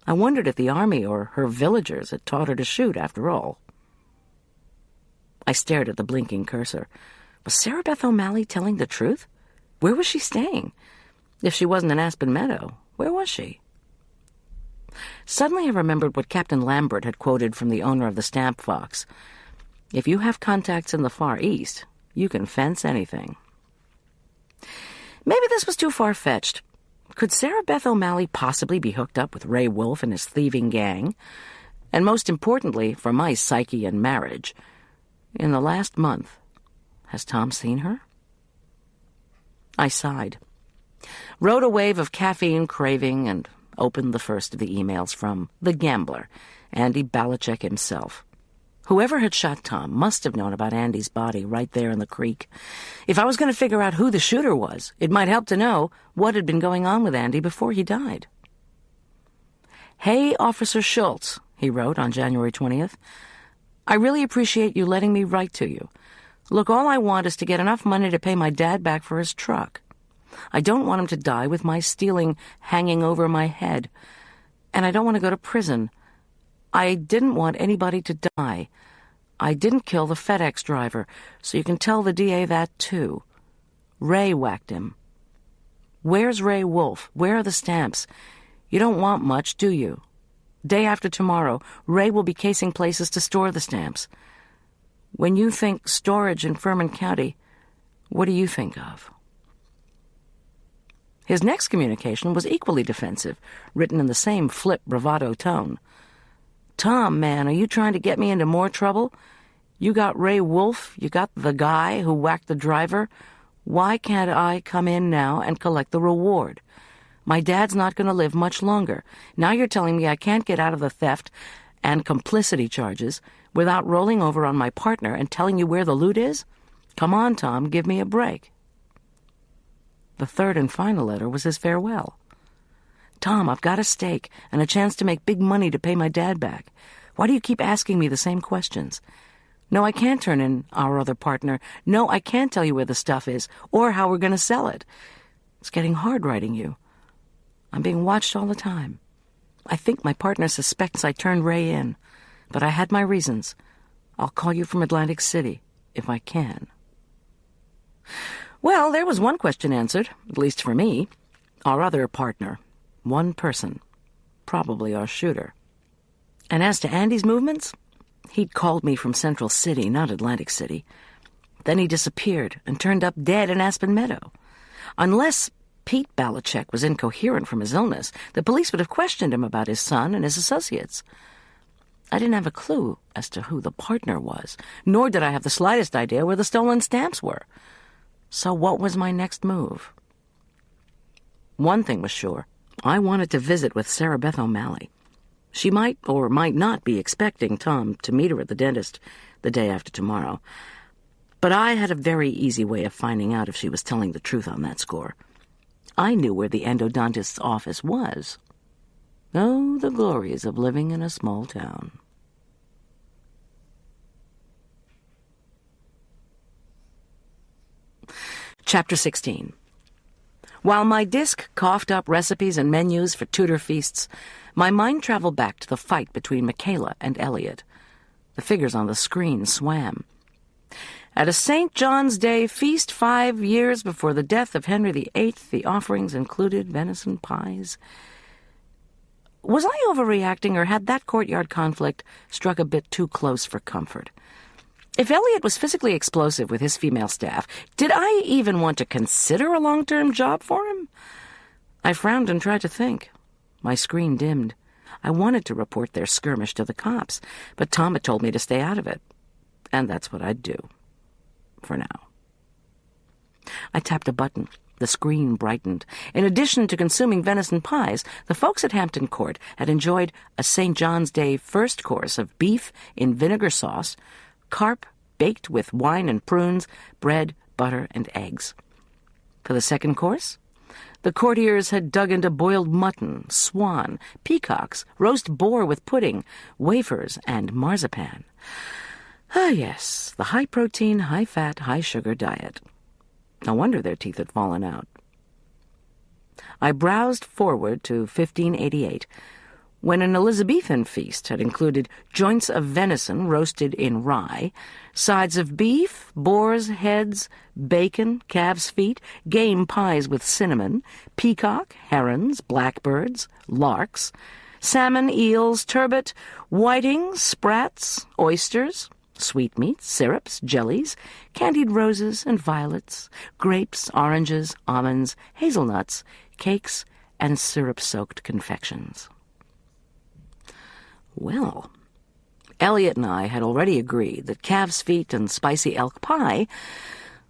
I wondered if the army or her villagers had taught her to shoot, after all. I stared at the blinking cursor. Was Sarah Beth O'Malley telling the truth? Where was she staying? If she wasn't in Aspen Meadow, where was she? Suddenly I remembered what Captain Lambert had quoted from the owner of the Stamp Fox. If you have contacts in the Far East, you can fence anything. Maybe this was too far-fetched. Could Sarah Beth O'Malley possibly be hooked up with Ray Wolf and his thieving gang? And most importantly, for my psyche and marriage, in the last month, has Tom seen her? I sighed, rode a wave of caffeine craving, and opened the first of the emails from the gambler, Andy Balichek himself. Whoever had shot Tom must have known about Andy's body right there in the creek. If I was going to figure out who the shooter was, it might help to know what had been going on with Andy before he died. Hey, Officer Schultz, he wrote on January 20th. I really appreciate you letting me write to you. Look, all I want is to get enough money to pay my dad back for his truck. I don't want him to die with my stealing hanging over my head. And I don't want to go to prison. I didn't want anybody to die. I didn't kill the FedEx driver, so you can tell the DA that, too. Ray whacked him. Where's Ray Wolf? Where are the stamps? You don't want much, do you? Day after tomorrow, Ray will be casing places to store the stamps. When you think storage in Furman County, what do you think of? His next communication was equally defensive, written in the same flip bravado tone. Tom, man, are you trying to get me into more trouble? You got Ray Wolf, you got the guy who whacked the driver. Why can't I come in now and collect the reward? My dad's not going to live much longer. Now you're telling me I can't get out of the theft and complicity charges without rolling over on my partner and telling you where the loot is? Come on, Tom, give me a break. The third and final letter was his farewell. Tom, I've got a stake and a chance to make big money to pay my dad back. Why do you keep asking me the same questions? No, I can't turn in our other partner. No, I can't tell you where the stuff is or how we're going to sell it. It's getting hard writing you. I'm being watched all the time. I think my partner suspects I turned Ray in, but I had my reasons. I'll call you from Atlantic City, if I can. Well, there was one question answered, at least for me. Our other partner. One person. Probably our shooter. And as to Andy's movements, he'd called me from Central City, not Atlantic City. Then he disappeared and turned up dead in Aspen Meadow. Unless Pete Balichek was incoherent from his illness, the police would have questioned him about his son and his associates. I didn't have a clue as to who the partner was, nor did I have the slightest idea where the stolen stamps were. So what was my next move? One thing was sure. I wanted to visit with Sarah Beth O'Malley. She might or might not be expecting Tom to meet her at the dentist the day after tomorrow. But I had a very easy way of finding out if she was telling the truth on that score. I knew where the endodontist's office was. Oh, the glories of living in a small town. Chapter 16. While my disc coughed up recipes and menus for Tudor feasts, my mind traveled back to the fight between Michaela and Elliot. The figures on the screen swam. At a St. John's Day feast 5 years before the death of Henry VIII, the offerings included venison pies. Was I overreacting, or had that courtyard conflict struck a bit too close for comfort? If Elliot was physically explosive with his female staff, did I even want to consider a long-term job for him? I frowned and tried to think. My screen dimmed. I wanted to report their skirmish to the cops, but Tom had told me to stay out of it. And that's what I'd do. For now. I tapped a button. The screen brightened. In addition to consuming venison pies, the folks at Hampton Court had enjoyed a St. John's Day first course of beef in vinegar sauce, carp baked with wine and prunes, bread, butter, and eggs. For the second course, the courtiers had dug into boiled mutton, swan, peacocks, roast boar with pudding, wafers, and marzipan. Ah, yes, the high-protein, high-fat, high-sugar diet. No wonder their teeth had fallen out. I browsed forward to 1588, when an Elizabethan feast had included joints of venison roasted in rye, sides of beef, boar's heads, bacon, calf's feet, game pies with cinnamon, peacock, herons, blackbirds, larks, salmon, eels, turbot, whitings, sprats, oysters, sweetmeats, syrups, jellies, candied roses and violets, grapes, oranges, almonds, hazelnuts, cakes, and syrup-soaked confections. Well, Elliot and I had already agreed that calf's feet and spicy elk pie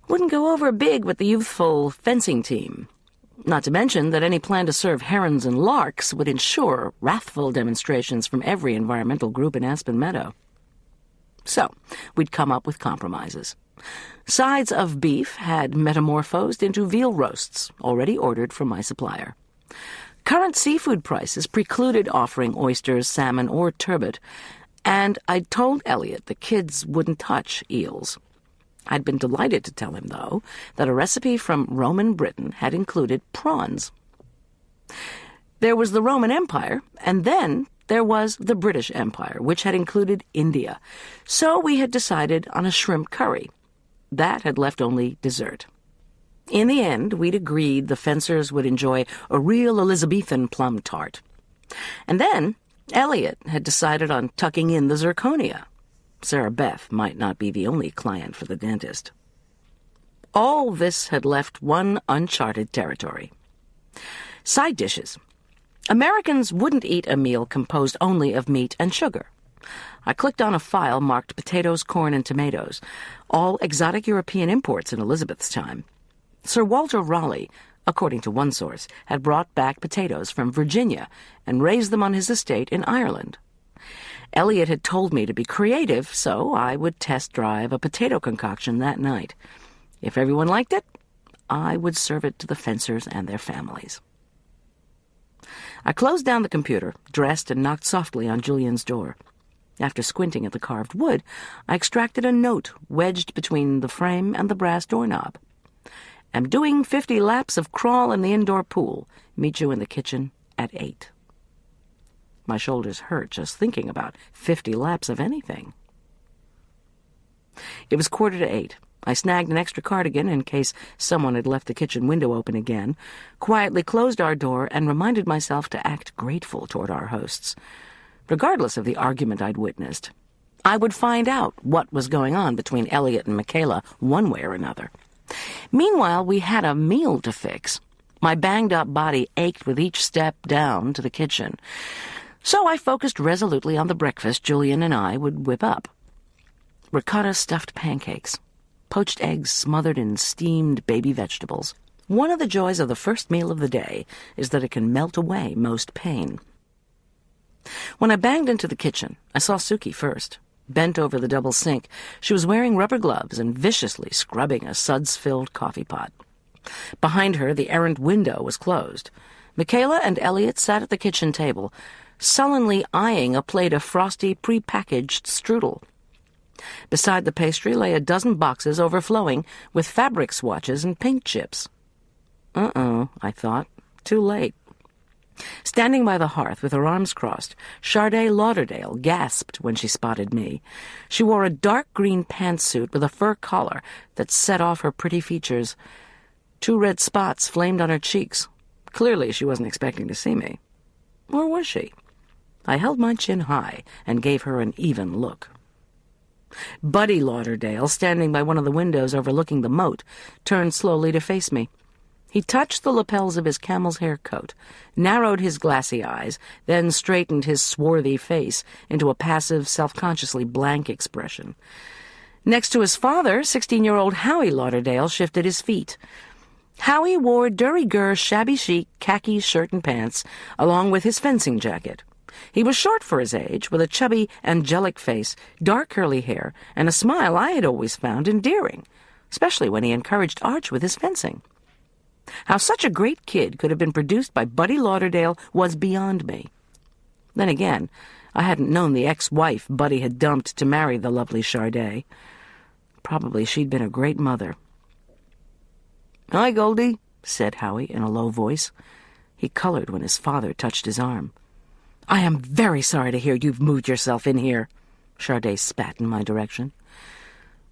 wouldn't go over big with the youthful fencing team. Not to mention that any plan to serve herons and larks would ensure wrathful demonstrations from every environmental group in Aspen Meadow. So, we'd come up with compromises. Sides of beef had metamorphosed into veal roasts, already ordered from my supplier. Current seafood prices precluded offering oysters, salmon, or turbot, and I'd told Elliot the kids wouldn't touch eels. I'd been delighted to tell him, though, that a recipe from Roman Britain had included prawns. There was the Roman Empire, and then there was the British Empire, which had included India. So we had decided on a shrimp curry. That had left only dessert. In the end, we'd agreed the fencers would enjoy a real Elizabethan plum tart. And then Elliot had decided on tucking in the zirconia. Sarah Beth might not be the only client for the dentist. All this had left one uncharted territory. Side dishes. Americans wouldn't eat a meal composed only of meat and sugar. I clicked on a file marked potatoes, corn, and tomatoes, all exotic European imports in Elizabeth's time. Sir Walter Raleigh, according to one source, had brought back potatoes from Virginia and raised them on his estate in Ireland. Elliot had told me to be creative, so I would test drive a potato concoction that night. If everyone liked it, I would serve it to the fencers and their families. I closed down the computer, dressed, and knocked softly on Julian's door. After squinting at the carved wood, I extracted a note wedged between the frame and the brass doorknob. "Am doing 50 laps of crawl in the indoor pool. Meet you in the kitchen at 8. My shoulders hurt just thinking about 50 laps of anything. It was 7:45. I snagged an extra cardigan in case someone had left the kitchen window open again, quietly closed our door, and reminded myself to act grateful toward our hosts. Regardless of the argument I'd witnessed, I would find out what was going on between Elliot and Michaela one way or another. Meanwhile, we had a meal to fix. My banged-up body ached with each step down to the kitchen, so I focused resolutely on the breakfast Julian and I would whip up. Ricotta-stuffed pancakes, poached eggs smothered in steamed baby vegetables. One of the joys of the first meal of the day is that it can melt away most pain. When I banged into the kitchen, I saw Suki first. Bent over the double sink, she was wearing rubber gloves and viciously scrubbing a suds-filled coffee pot. Behind her, the errant window was closed. Michaela and Elliot sat at the kitchen table, sullenly eyeing a plate of frosty, pre-packaged strudel. Beside the pastry lay a dozen boxes overflowing with fabric swatches and paint chips. Uh-oh, I thought. Too late. Standing by the hearth with her arms crossed, Sade Lauderdale gasped when she spotted me. She wore a dark green pantsuit with a fur collar that set off her pretty features. 2 red spots flamed on her cheeks. Clearly she wasn't expecting to see me. Or was she? I held my chin high and gave her an even look. Buddy Lauderdale, standing by one of the windows overlooking the moat, turned slowly to face me. He touched the lapels of his camel's hair coat, narrowed his glassy eyes, then straightened his swarthy face into a passive, self-consciously blank expression. Next to his father, 16-year-old Howie Lauderdale shifted his feet. Howie wore de-rigueur, shabby-chic khaki shirt and pants, along with his fencing jacket. He was short for his age, with a chubby, angelic face, dark curly hair, and a smile I had always found endearing, especially when he encouraged Arch with his fencing. How such a great kid could have been produced by Buddy Lauderdale was beyond me. Then again, I hadn't known the ex-wife Buddy had dumped to marry the lovely Charday. Probably she'd been a great mother. "Hi, Goldy," said Howie in a low voice. He colored when his father touched his arm. "I am very sorry to hear you've moved yourself in here," Charday spat in my direction.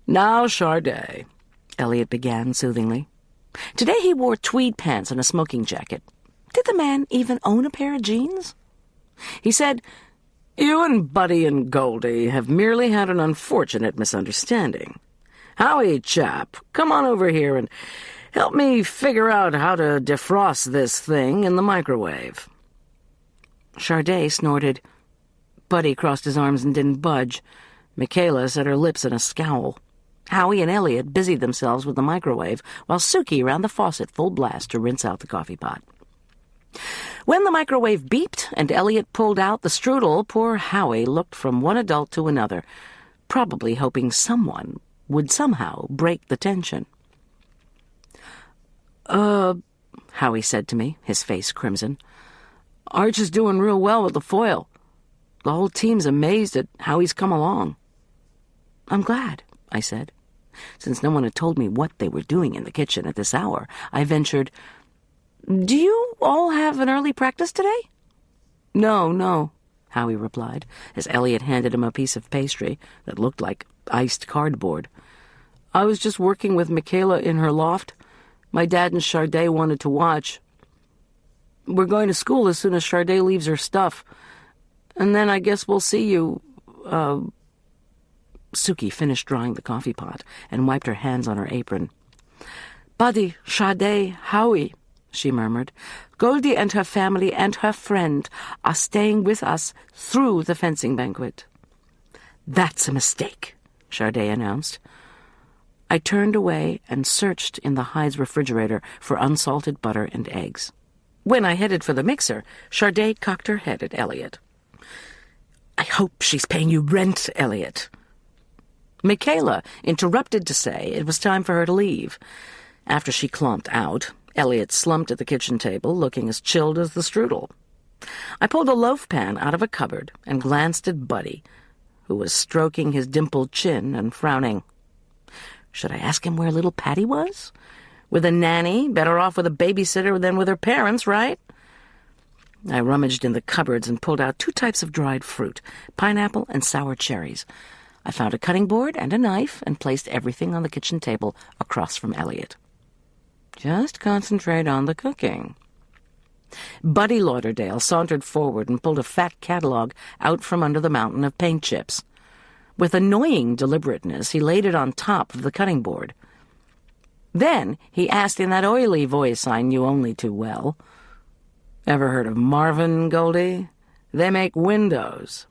"Now, Charday," Elliot began soothingly. Today he wore tweed pants and a smoking jacket. Did the man even own a pair of jeans? He said, "You and Buddy and Goldy have merely had an unfortunate misunderstanding. Howie, chap, come on over here and help me figure out how to defrost this thing in the microwave." Charday snorted. Buddy crossed his arms and didn't budge. Michaela set her lips in a scowl. Howie and Elliot busied themselves with the microwave, while Suki ran the faucet full blast to rinse out the coffee pot. When the microwave beeped and Elliot pulled out the strudel, poor Howie looked from one adult to another, probably hoping someone would somehow break the tension. Howie said to me, his face crimson. "Arch is doing real well with the foil. The whole team's amazed at how he's come along." "I'm glad," I said. Since no one had told me what they were doing in the kitchen at this hour, I ventured, "Do you all have an early practice today?" No, Howie replied, as Elliot handed him a piece of pastry that looked like iced cardboard. "I was just working with Michaela in her loft. My dad and Charday wanted to watch. We're going to school as soon as Charday leaves her stuff. And then I guess we'll see you, Suki finished drying the coffee pot and wiped her hands on her apron. "Buddy, Charday, Howie," she murmured. "Goldy and her family and her friend are staying with us through the fencing banquet." "That's a mistake," Charday announced. I turned away and searched in the Hyde's refrigerator for unsalted butter and eggs. When I headed for the mixer, Charday cocked her head at Elliot. "I hope she's paying you rent, Elliot." Michaela interrupted to say it was time for her to leave. After she clomped out, Elliot slumped at the kitchen table, looking as chilled as the strudel. I pulled a loaf pan out of a cupboard and glanced at Buddy, who was stroking his dimpled chin and frowning. Should I ask him where little Patty was? With a nanny, better off with a babysitter than with her parents, right? I rummaged in the cupboards and pulled out 2 types of dried fruit, pineapple and sour cherries. I found a cutting board and a knife and placed everything on the kitchen table across from Elliot. Just concentrate on the cooking. Buddy Lauderdale sauntered forward and pulled a fat catalog out from under the mountain of paint chips. With annoying deliberateness, he laid it on top of the cutting board. Then he asked in that oily voice I knew only too well, "Ever heard of Marvin, Goldy? They make windows."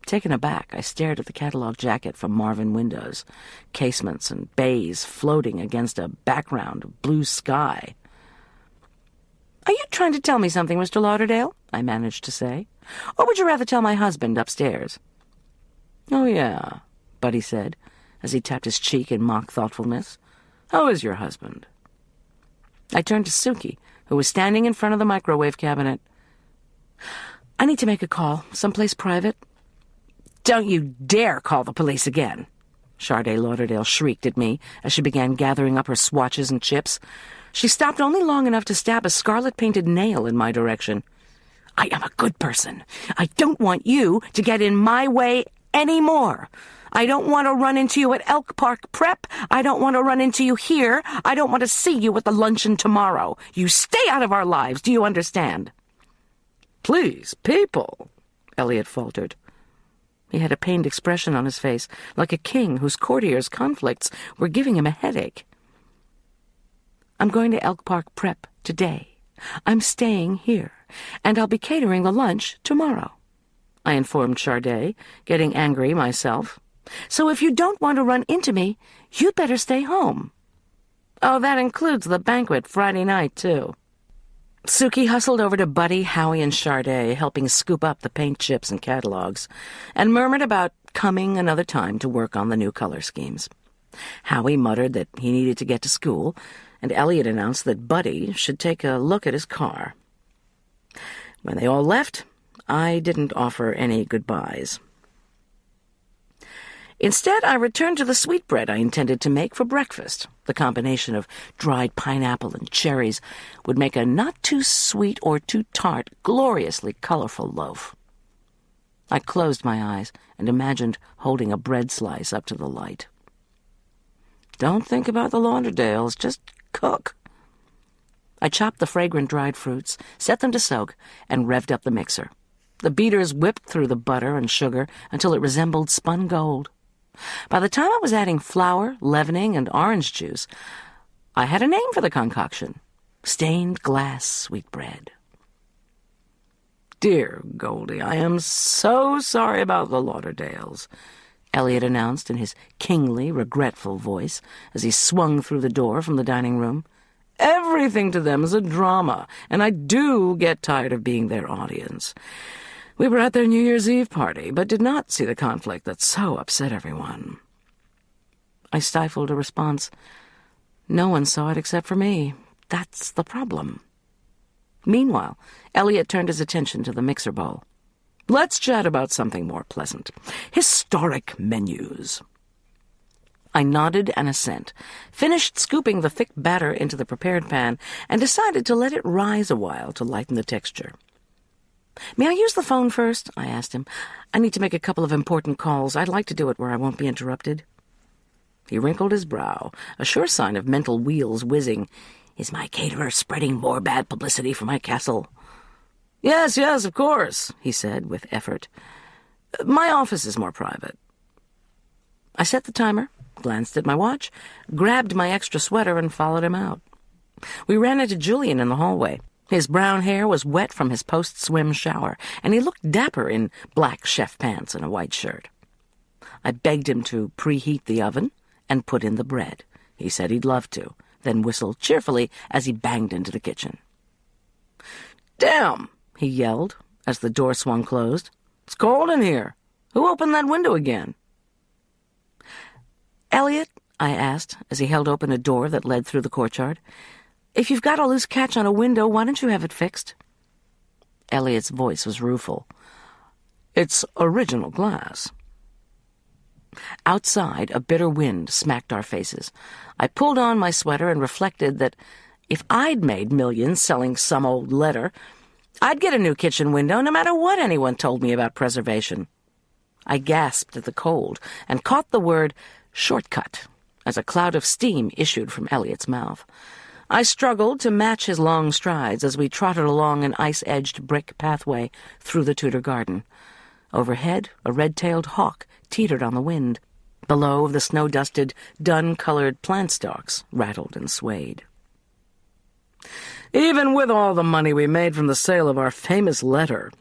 Taken aback, I stared at the catalog jacket from Marvin Windows, casements and bays floating against a background of blue sky. "Are you trying to tell me something, Mr. Lauderdale?" I managed to say. "Or would you rather tell my husband upstairs?" "Oh, yeah," Buddy said, as he tapped his cheek in mock thoughtfulness. "How is your husband?" I turned to Suki, who was standing in front of the microwave cabinet. "I need to make a call, someplace private." "Don't you dare call the police again!" Charday Lauderdale shrieked at me as she began gathering up her swatches and chips. She stopped only long enough to stab a scarlet-painted nail in my direction. "I am a good person. I don't want you to get in my way anymore. I don't want to run into you at Elk Park Prep. I don't want to run into you here. I don't want to see you at the luncheon tomorrow. You stay out of our lives, do you understand?" "Please, people," Elliot faltered. He had a pained expression on his face, like a king whose courtiers' conflicts were giving him a headache. "I'm going to Elk Park Prep today. I'm staying here, and I'll be catering the lunch tomorrow," I informed Charday, getting angry myself. "So if you don't want to run into me, you'd better stay home." "Oh, that includes the banquet Friday night, too." Suki hustled over to Buddy, Howie, and Charday, helping scoop up the paint chips and catalogs, and murmured about coming another time to work on the new color schemes. Howie muttered that he needed to get to school, and Elliot announced that Buddy should take a look at his car. When they all left, I didn't offer any goodbyes. Instead, I returned to the sweetbread I intended to make for breakfast. The combination of dried pineapple and cherries would make a not-too-sweet or too-tart, gloriously colorful loaf. I closed my eyes and imagined holding a bread slice up to the light. Don't think about the Lauderdales, just cook. I chopped the fragrant dried fruits, set them to soak, and revved up the mixer. The beaters whipped through the butter and sugar until it resembled spun gold. By the time I was adding flour, leavening, and orange juice, I had a name for the concoction: stained glass sweetbread. "Dear Goldy, I am so sorry about the Lauderdales," Elliot announced in his kingly, regretful voice as he swung through the door from the dining room. "Everything to them is a drama, and I do get tired of being their audience. We were at their New Year's Eve party, but did not see the conflict that so upset everyone." I stifled a response. No one saw it except for me. That's the problem. Meanwhile, Elliot turned his attention to the mixer bowl. "Let's chat about something more pleasant. Historic menus." I nodded an assent, finished scooping the thick batter into the prepared pan, and decided to let it rise a while to lighten the texture. "May I use the phone first?" I asked him. "I need to make a couple of important calls. I'd like to do it where I won't be interrupted." He wrinkled his brow, a sure sign of mental wheels whizzing. "Is my caterer spreading more bad publicity for my castle?" Yes, of course," he said with effort. "My office is more private." I set the timer, glanced at my watch, grabbed my extra sweater, and followed him out. We ran into Julian in the hallway. His brown hair was wet from his post-swim shower, and he looked dapper in black chef pants and a white shirt. I begged him to preheat the oven and put in the bread. He said he'd love to, then whistled cheerfully as he banged into the kitchen. "Damn!" he yelled as the door swung closed. "It's cold in here. Who opened that window again?" "Elliot," I asked as he held open a door that led through the courtyard, "if you've got a loose catch on a window, why don't you have it fixed?" Elliot's voice was rueful. "It's original glass." Outside, a bitter wind smacked our faces. I pulled on my sweater and reflected that if I'd made millions selling some old letter, I'd get a new kitchen window no matter what anyone told me about preservation. I gasped at the cold and caught the word shortcut as a cloud of steam issued from Elliot's mouth. I struggled to match his long strides as we trotted along an ice-edged brick pathway through the Tudor garden. Overhead, a red-tailed hawk teetered on the wind. Below, the snow-dusted, dun-colored plant stalks rattled and swayed. "Even with all the money we made from the sale of our famous letter,"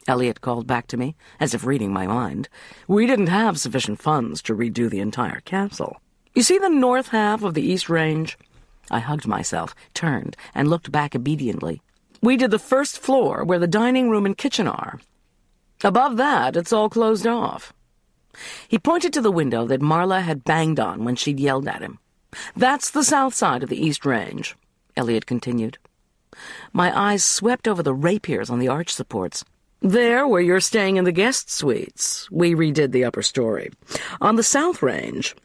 Elliot called back to me, as if reading my mind, "we didn't have sufficient funds to redo the entire castle. You see the north half of the East Range?" I hugged myself, turned, and looked back obediently. "We did the first floor where the dining room and kitchen are. Above that, it's all closed off." He pointed to the window that Marla had banged on when she'd yelled at him. "That's the south side of the East Range," Elliot continued. My eyes swept over the rapiers on the arch supports. "There, where you're staying in the guest suites, we redid the upper story. On the South Range,"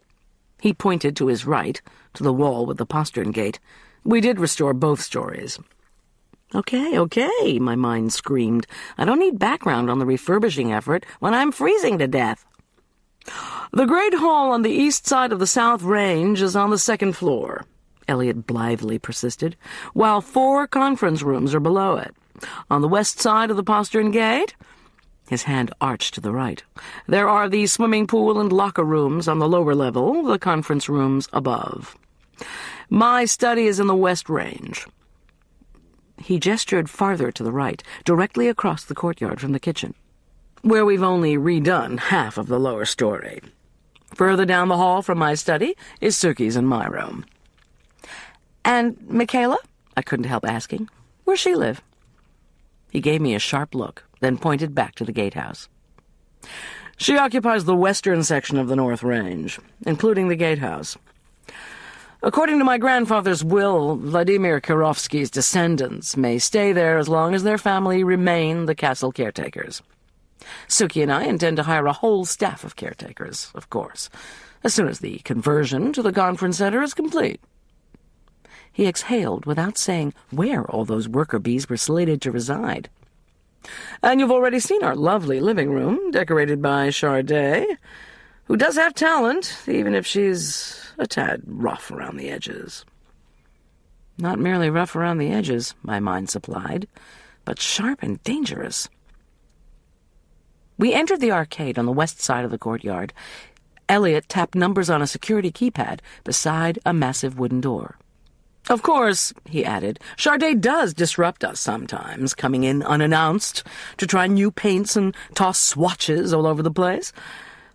he pointed to his right, to the wall with the postern gate, "we did restore both stories." Okay, my mind screamed. I don't need background on the refurbishing effort when I'm freezing to death. "The great hall on the east side of the South Range is on the second floor," Elliot blithely persisted, "while 4 conference rooms are below it. On the west side of the postern gate, His hand arched to the right. "There are the swimming pool and locker rooms on the lower level, the conference rooms above. My study is in the West Range." He gestured farther to the right, directly across the courtyard from the kitchen, where we've only redone half of the lower story. Further down the hall from my study is Suki's and my room. "And Michaela?" I couldn't help asking. "Where's she live?" He gave me a sharp look, then pointed back to the gatehouse. "She occupies the western section of the North Range, including the gatehouse. According to my grandfather's will, Vladimir Kirovsky's descendants may stay there as long as their family remain the castle caretakers. Suki and I intend to hire a whole staff of caretakers, of course, as soon as the conversion to the conference center is complete." He exhaled without saying where all those worker bees were slated to reside. "And you've already seen our lovely living room, decorated by Charday, who does have talent, even if she's a tad rough around the edges." Not merely rough around the edges, my mind supplied, but sharp and dangerous. We entered the arcade on the west side of the courtyard. Elliot tapped numbers on a security keypad beside a massive wooden door. "Of course," he added, "Charday does disrupt us sometimes, coming in unannounced to try new paints and toss swatches all over the place.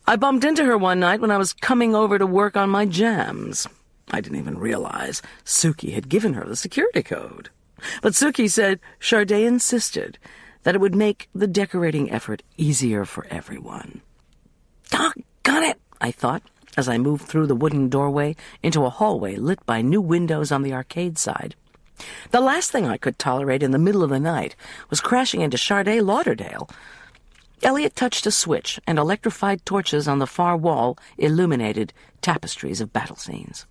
I bumped into her one night when I was coming over to work on my jams. I didn't even realize Suki had given her the security code. But Suki said Charday insisted that it would make the decorating effort easier for everyone." "Doggone it," I thought, as I moved through the wooden doorway into a hallway lit by new windows on the arcade side. The last thing I could tolerate in the middle of the night was crashing into Charday Lauderdale. Elliot touched a switch, and electrified torches on the far wall illuminated tapestries of battle scenes.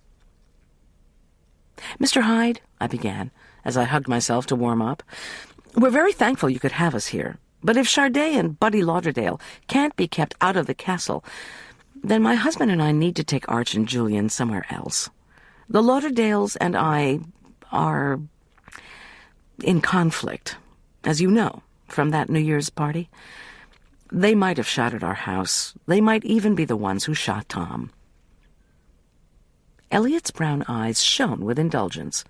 "Mr. Hyde," I began, as I hugged myself to warm up, "we're very thankful you could have us here, but if Charday and Buddy Lauderdale can't be kept out of the castle, then my husband and I need to take Arch and Julian somewhere else. The Lauderdales and I are in conflict, as you know, from that New Year's party. They might have shot at our house. They might even be the ones who shot Tom." Elliot's brown eyes shone with indulgence.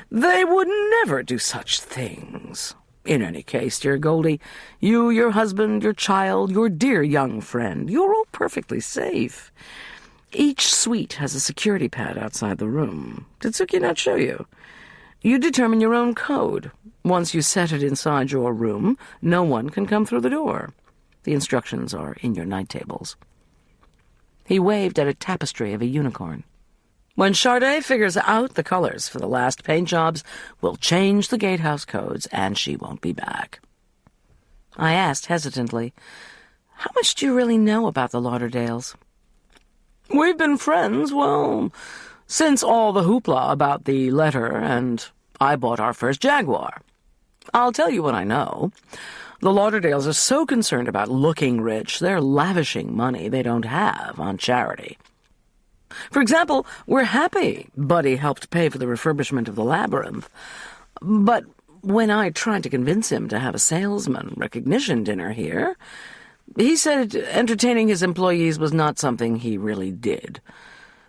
"They would never do such things. In any case, dear Goldy, you, your husband, your child, your dear young friend, you're all perfectly safe. Each suite has a security pad outside the room. Did Suki not show you? You determine your own code. Once you set it inside your room, no one can come through the door. The instructions are in your night tables." He waved at a tapestry of a unicorn. "When Charday figures out the colors for the last paint jobs, we'll change the gatehouse codes, and she won't be back." I asked hesitantly, "How much do you really know about the Lauderdales?" "We've been friends, well, since all the hoopla about the letter, and I bought our first Jaguar. I'll tell you what I know. The Lauderdales are so concerned about looking rich, they're lavishing money they don't have on charity. For example, we're happy Buddy helped pay for the refurbishment of the labyrinth. But when I tried to convince him to have a salesman recognition dinner here, he said entertaining his employees was not something he really did.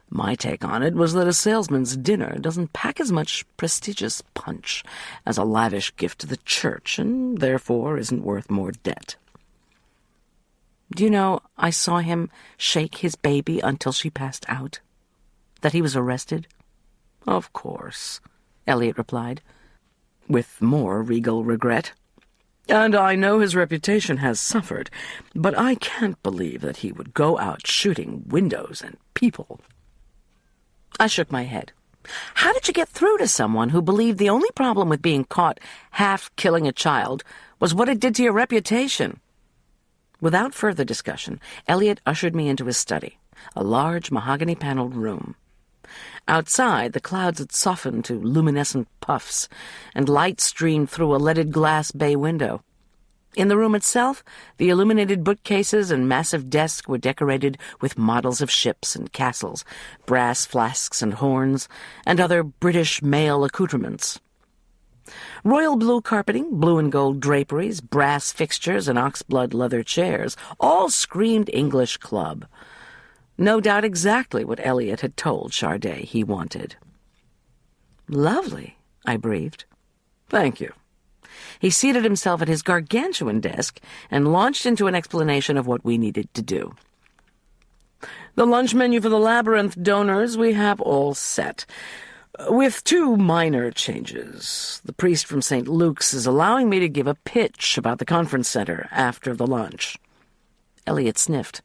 My take on it was that a salesman's dinner doesn't pack as much prestigious punch as a lavish gift to the church, and therefore isn't worth more debt. Do you know, I saw him shake his baby until she passed out? That he was arrested?" "Of course," Elliot replied, with more regal regret. "And I know his reputation has suffered, but I can't believe that he would go out shooting windows and people." I shook my head. How did you get through to someone who believed the only problem with being caught half-killing a child was what it did to your reputation? Without further discussion, Elliot ushered me into his study, a large mahogany-paneled room. Outside, the clouds had softened to luminescent puffs, and light streamed through a leaded glass bay window. In the room itself, the illuminated bookcases and massive desk were decorated with models of ships and castles, brass flasks and horns, and other British male accoutrements. Royal blue carpeting, blue and gold draperies, brass fixtures, and oxblood leather chairs all screamed English club. No doubt exactly what Elliot had told Charday he wanted. "Lovely," I breathed. "Thank you." He seated himself at his gargantuan desk and launched into an explanation of what we needed to do. "The lunch menu for the Labyrinth donors we have all set, with 2 minor changes. The priest from St. Luke's is allowing me to give a pitch about the conference center after the lunch." Elliot sniffed.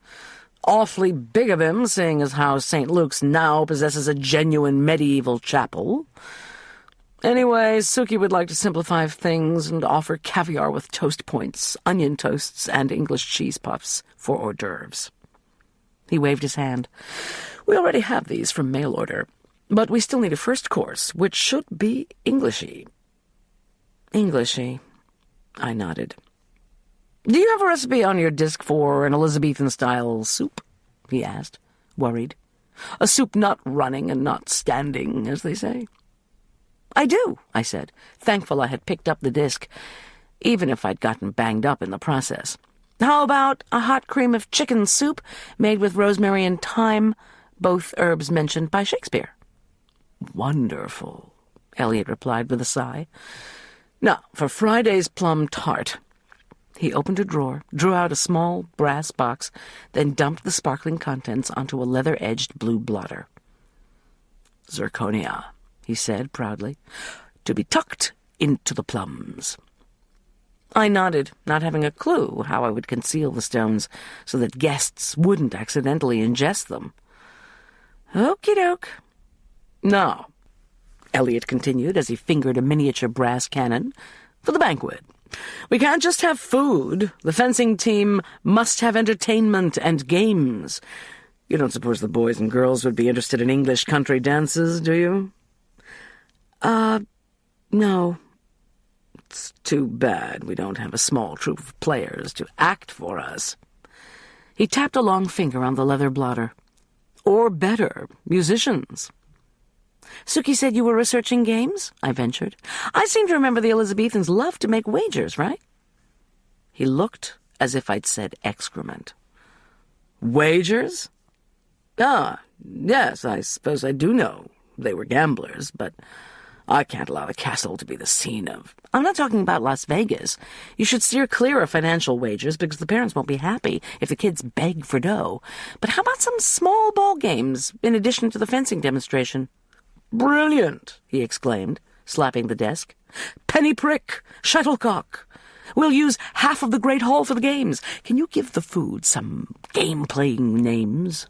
"Awfully big of him, seeing as how St. Luke's now possesses a genuine medieval chapel. Anyway, Suki would like to simplify things and offer caviar with toast points, onion toasts, and English cheese puffs for hors d'oeuvres." He waved his hand. "We already have these from mail order, but we still need a first course, which should be Englishy." "Englishy," I nodded. "Do you have a recipe on your disk for an Elizabethan-style soup?" he asked, worried. "A soup not running and not standing, as they say." "I do," I said, thankful I had picked up the disk, even if I'd gotten banged up in the process. "How about a hot cream of chicken soup made with rosemary and thyme, both herbs mentioned by Shakespeare?" "Wonderful," Elliot replied with a sigh. "Now, for Friday's plum tart." He opened a drawer, drew out a small brass box, then dumped the sparkling contents onto a leather-edged blue blotter. "Zirconia," he said proudly, "to be tucked into the plums." I nodded, not having a clue how I would conceal the stones so that guests wouldn't accidentally ingest them. "Okie doke." "Now," Elliot continued as he fingered a miniature brass cannon, "for the banquet. We can't just have food. The fencing team must have entertainment and games. You don't suppose the boys and girls would be interested in English country dances, do you?" No. It's too bad we don't have a small troupe of players to act for us." He tapped a long finger on the leather blotter. "Or better, musicians." "Suki said you were researching games?" I ventured. "I seem to remember the Elizabethans loved to make wagers, right?" He looked as if I'd said excrement. "Wagers? Ah, yes, I suppose I do know they were gamblers, but I can't allow the castle to be the scene of—" "I'm not talking about Las Vegas. You should steer clear of financial wagers because the parents won't be happy if the kids beg for dough. But how about some small ball games in addition to the fencing demonstration?" "Brilliant!" he exclaimed, slapping the desk. "Penny prick, shuttlecock. We'll use half of the Great Hall for the games. Can you give the food some game-playing names?"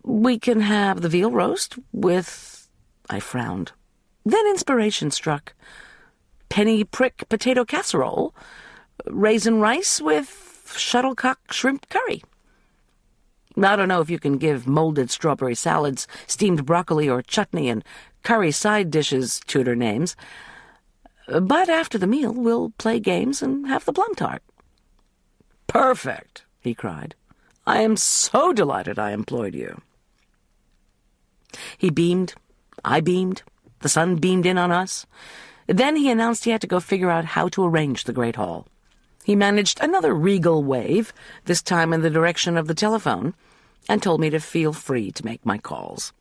"We can have the veal roast with—" I frowned. Then inspiration struck. "Penny prick potato casserole, raisin rice with shuttlecock shrimp curry. I don't know if you can give molded strawberry salads, steamed broccoli or chutney, and curry side dishes tutor names. But after the meal, we'll play games and have the plum tart." "Perfect," he cried. "I am so delighted I employed you." He beamed. I beamed. The sun beamed in on us. Then he announced he had to go figure out how to arrange the Great Hall. He managed another regal wave, this time in the direction of the telephone, and told me to feel free to make my calls.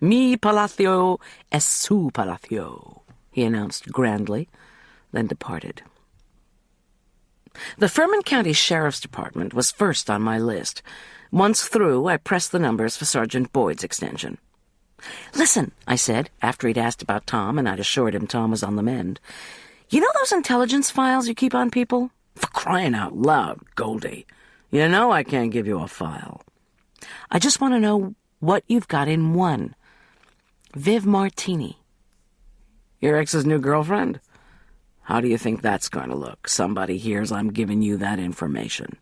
"Mi palacio es su palacio," he announced grandly, then departed. The Ferman County Sheriff's Department was first on my list. Once through, I pressed the numbers for Sergeant Boyd's extension. "Listen," I said, after he'd asked about Tom, and I'd assured him Tom was on the mend. "You know those intelligence files you keep on people?" "For crying out loud, Goldy. You know I can't give you a file." "I just want to know what you've got in one. Viv Martini." "Your ex's new girlfriend? How do you think that's going to look? Somebody hears I'm giving you that information."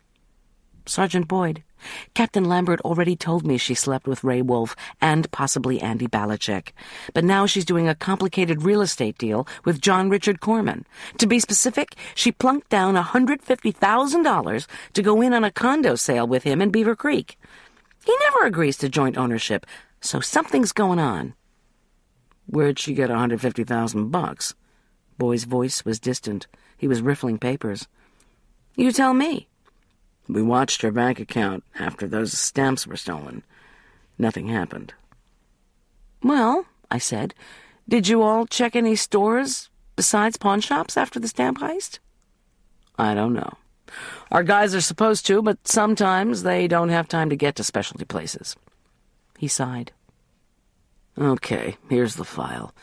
"Sergeant Boyd, Captain Lambert already told me she slept with Ray Wolf and possibly Andy Balichek. But now she's doing a complicated real estate deal with John Richard Corman. To be specific, she plunked down $150,000 to go in on a condo sale with him in Beaver Creek. He never agrees to joint ownership, so something's going on." "Where'd she get $150,000? Boyd's voice was distant. He was riffling papers. "You tell me." "We watched her bank account after those stamps were stolen. Nothing happened." "Well," I said, "did you all check any stores besides pawn shops after the stamp heist?" "I don't know. Our guys are supposed to, but sometimes they don't have time to get to specialty places." He sighed. "Okay, here's the file.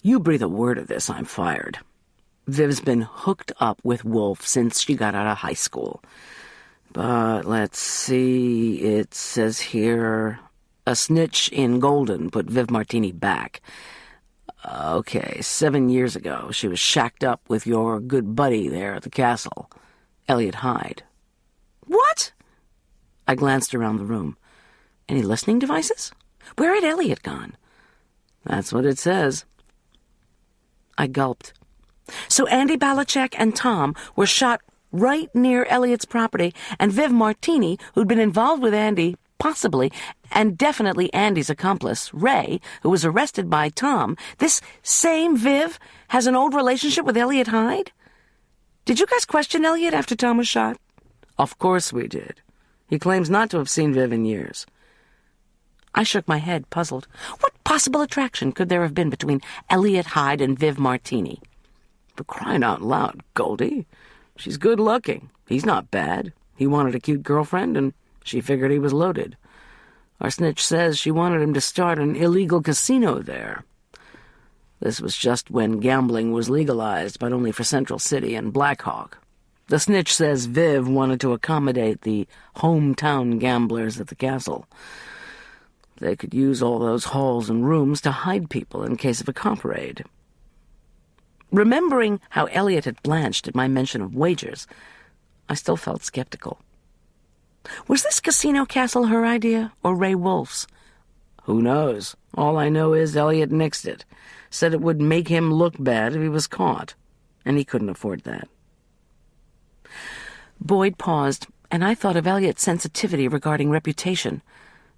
You breathe a word of this, I'm fired. Viv's been hooked up with Wolf since she got out of high school. But let's see, it says here, a snitch in Golden put Viv Martini back. Okay, 7 years ago, she was shacked up with your good buddy there at the castle, Elliot Hyde." "What?" I glanced around the room. Any listening devices? Where had Elliot gone? "That's what it says." I gulped. So Andy Balachek and Tom were shot right near Elliot's property, and Viv Martini, who'd been involved with Andy, possibly, and definitely Andy's accomplice, Ray, who was arrested by Tom, this same Viv has an old relationship with Elliot Hyde? Did you guys question Elliot after Tom was shot? "Of course we did. He claims not to have seen Viv in years." I shook my head, puzzled. What possible attraction could there have been between Elliot Hyde and Viv Martini? "For crying out loud, Goldy. She's good-looking. He's not bad. He wanted a cute girlfriend, and she figured he was loaded. Our snitch says she wanted him to start an illegal casino there. This was just when gambling was legalized, but only for Central City and Blackhawk. The snitch says Viv wanted to accommodate the hometown gamblers at the castle. They could use all those halls and rooms to hide people in case of a cop raid." Remembering how Elliot had blanched at my mention of wagers, I still felt skeptical. Was this casino castle her idea, or Ray Wolf's? Who knows? All I know is Elliot nixed it. Said it would make him look bad if he was caught, and he couldn't afford that. Boyd paused, and I thought of Elliot's sensitivity regarding reputation.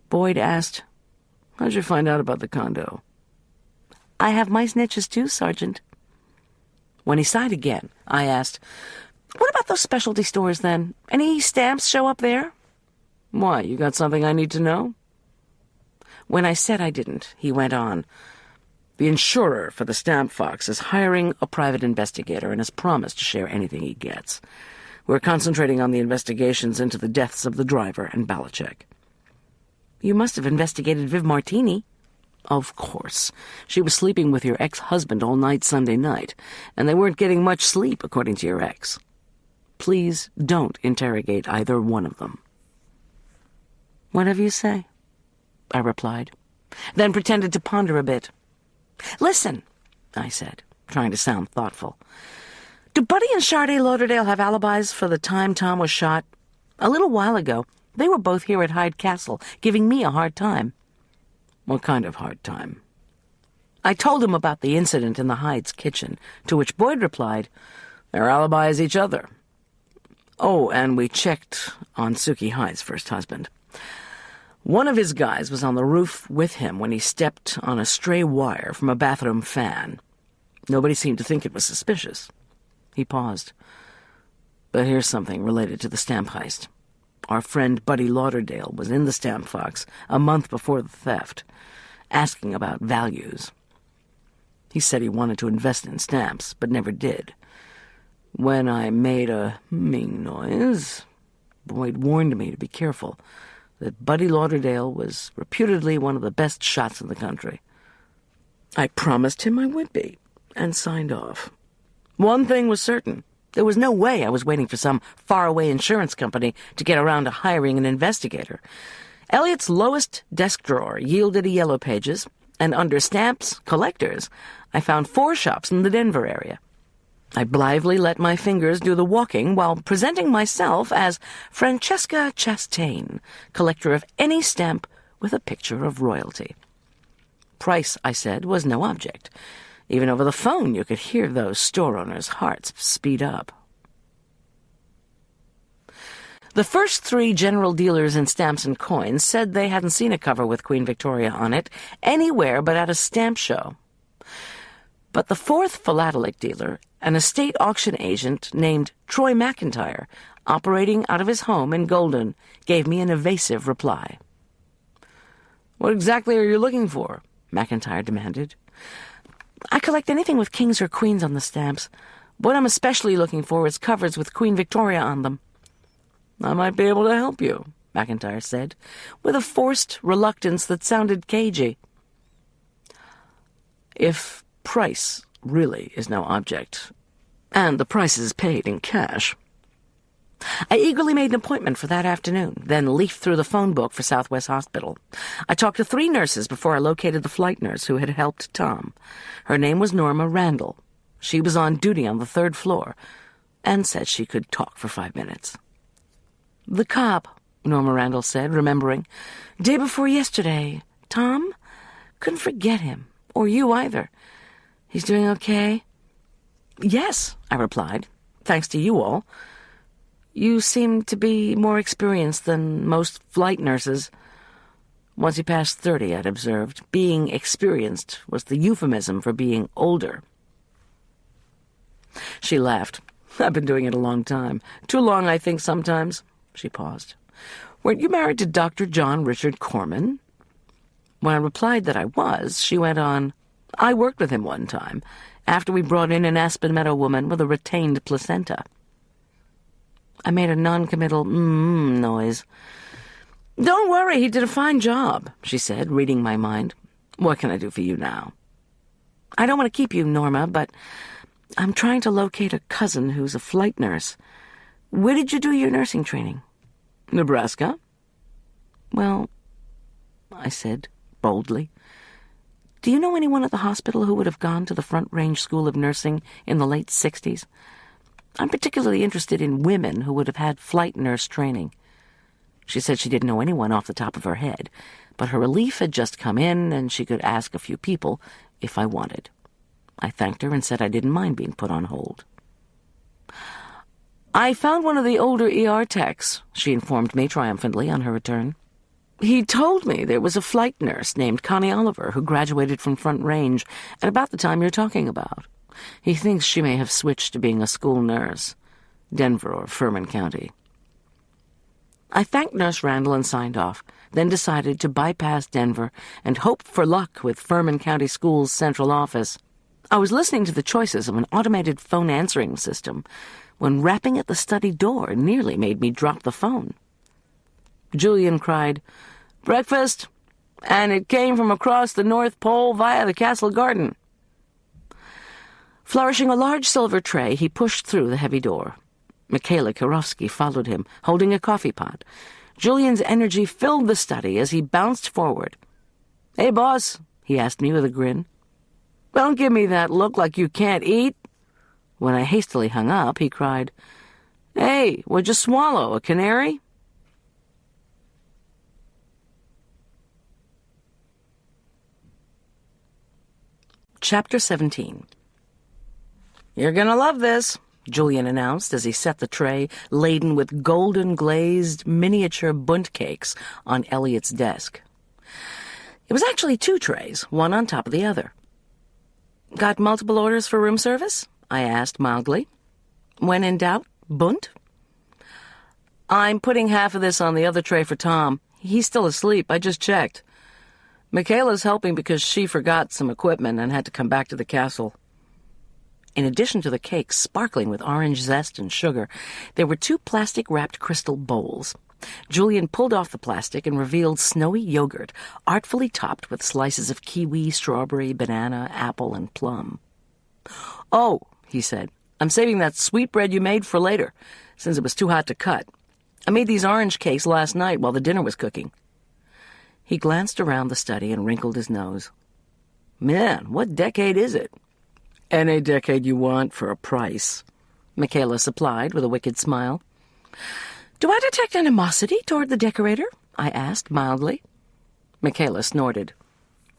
Boyd asked, "How'd you find out about the condo?" "I have my snitches too, Sergeant." When he sighed again, I asked, "What about those specialty stores, then? Any stamps show up there?" "Why, you got something I need to know?" When I said I didn't, he went on, "The insurer for the Stamp Fox is hiring a private investigator and has promised to share anything he gets. We're concentrating on the investigations into the deaths of the driver and Balachek." "You must have investigated Viv Martini." "Of course. She was sleeping with your ex-husband all night Sunday night, and they weren't getting much sleep, according to your ex. Please don't interrogate either one of them." "Whatever you say," I replied, then pretended to ponder a bit. "Listen," I said, trying to sound thoughtful. "Do Buddy and Sade Lauderdale have alibis for the time Tom was shot? A little while ago, they were both here at Hyde Castle, giving me a hard time." "What kind of hard time?" I told him about the incident in the Hyde's kitchen, to which Boyd replied, "Their alibi is each other. Oh, and we checked on Suki Hyde's first husband. One of his guys was on the roof with him when he stepped on a stray wire from a bathroom fan. Nobody seemed to think it was suspicious." He paused. "But here's something related to the stamp heist. Our friend Buddy Lauderdale was in the Stamp Fox a month before the theft, asking about values. He said he wanted to invest in stamps, but never did. When I made a humming noise, Boyd warned me to be careful, that Buddy Lauderdale was reputedly one of the best shots in the country. I promised him I would be, and signed off. One thing was certain. There was no way I was waiting for some faraway insurance company to get around to hiring an investigator. Elliot's lowest desk drawer yielded a Yellow Pages, and under Stamps Collectors, I found 4 shops in the Denver area. I blithely let my fingers do the walking while presenting myself as Francesca Chastain, collector of any stamp with a picture of royalty. Price, I said, was no object. Even over the phone you could hear those store owners' hearts speed up. The first 3 general dealers in stamps and coins said they hadn't seen a cover with Queen Victoria on it anywhere but at a stamp show. But the fourth philatelic dealer, an estate auction agent named Troy McIntyre, operating out of his home in Golden, gave me an evasive reply. "What exactly are you looking for?" McIntyre demanded. "I collect anything with kings or queens on the stamps. What I'm especially looking for is covers with Queen Victoria on them." "I might be able to help you," McIntyre said, with a forced reluctance that sounded cagey. "If price really is no object, and the price is paid in cash." I eagerly made an appointment for that afternoon, then leafed through the phone book for Southwest Hospital. I talked to 3 nurses before I located the flight nurse who had helped Tom. Her name was Norma Randall. She was on duty on the 3rd floor, and said she could talk for 5 minutes. "The cop," Norma Randall said, remembering. "Day before yesterday. Tom? Couldn't forget him. Or you either. He's doing okay?" "Yes," I replied. "Thanks to you all. You seem to be more experienced than most flight nurses." Once he passed 30, I'd observed, being experienced was the euphemism for being older. She laughed. "I've been doing it a long time. Too long, I think, sometimes." She paused. "Weren't you married to Dr. John Richard Corman?" When I replied that I was, she went on, "I worked with him one time, after we brought in an Aspen Meadow woman with a retained placenta." I made a non-committal noise. "Don't worry, he did a fine job," she said, reading my mind. "What can I do for you now?" "I don't want to keep you, Norma, but I'm trying to locate a cousin who's a flight nurse. Where did you do your nursing training?" "Nebraska." "Well," I said boldly, "do you know anyone at the hospital who would have gone to the Front Range School of Nursing in the late 60s? I'm particularly interested in women who would have had flight nurse training." She said she didn't know anyone off the top of her head, but her relief had just come in, and she could ask a few people if I wanted. I thanked her and said I didn't mind being put on hold. "I found one of the older ER techs," she informed me triumphantly on her return. "He told me there was a flight nurse named Connie Oliver who graduated from Front Range at about the time you're talking about. He thinks she may have switched to being a school nurse, Denver or Furman County." I thanked Nurse Randall and signed off, then decided to bypass Denver and hope for luck with Furman County School's central office. I was listening to the choices of an automated phone answering system when rapping at the study door nearly made me drop the phone. Julian cried, "Breakfast!" and it came from across the North Pole via the castle garden. Flourishing a large silver tray, he pushed through the heavy door. Michaela Karofsky followed him, holding a coffee pot. Julian's energy filled the study as he bounced forward. "Hey, boss," he asked me with a grin. "Don't give me that look like you can't eat." When I hastily hung up, he cried, "Hey, what'd you swallow, a canary?" Chapter 17. "You're gonna love this," Julian announced as he set the tray, laden with golden-glazed miniature bunt cakes, on Elliot's desk. It was actually 2 trays, one on top of the other. "Got multiple orders for room service?" I asked mildly. "When in doubt, bunt?" "I'm putting half of this on the other tray for Tom. He's still asleep, I just checked. Michaela's helping because she forgot some equipment and had to come back to the castle." In addition to the cakes sparkling with orange zest and sugar, there were 2 plastic-wrapped crystal bowls. Julian pulled off the plastic and revealed snowy yogurt, artfully topped with slices of kiwi, strawberry, banana, apple, and plum. "Oh," he said, "I'm saving that sweetbread you made for later, since it was too hot to cut. I made these orange cakes last night while the dinner was cooking." He glanced around the study and wrinkled his nose. "Man, what decade is it?" "Any decade you want for a price," Michaela supplied with a wicked smile. "Do I detect animosity toward the decorator?" I asked mildly. Michaela snorted.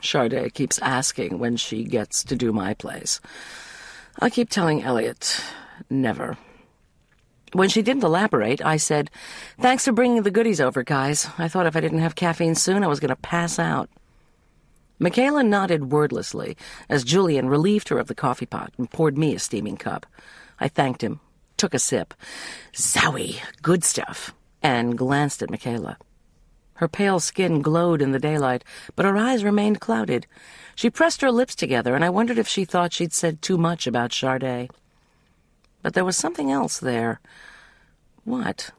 "Charday keeps asking when she gets to do my place. I keep telling Elliot, never." When she didn't elaborate, I said, "Thanks for bringing the goodies over, guys. I thought if I didn't have caffeine soon, I was going to pass out." Michaela nodded wordlessly as Julian relieved her of the coffee pot and poured me a steaming cup. I thanked him, took a sip. Zowie, good stuff, and glanced at Michaela. Her pale skin glowed in the daylight, but her eyes remained clouded. She pressed her lips together, and I wondered if she thought she'd said too much about Sade. But there was something else there. What?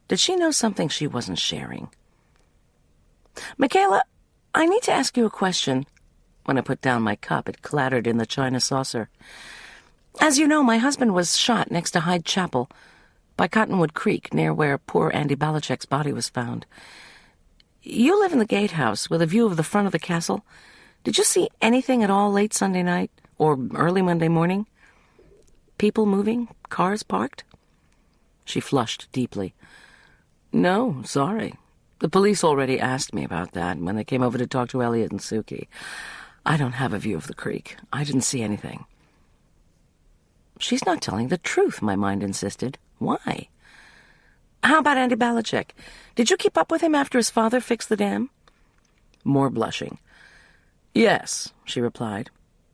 Did she know something she wasn't sharing? Michaela, I need to ask you a question. When I put down my cup, it clattered in the china saucer. As you know, my husband was shot next to Hyde Chapel, by Cottonwood Creek, near where poor Andy Belichick's body was found. You live in the gatehouse with a view of the front of the castle. Did you see anything at all late Sunday night or early Monday morning? People moving? Cars parked? She flushed deeply. No, sorry. The police already asked me about that when they came over to talk to Elliot and Suki. I don't have a view of the creek. I didn't see anything. She's not telling the truth, my mind insisted. Why? How about Andy Belichick? Did you keep up with him after his father fixed the dam? More blushing. Yes, she replied.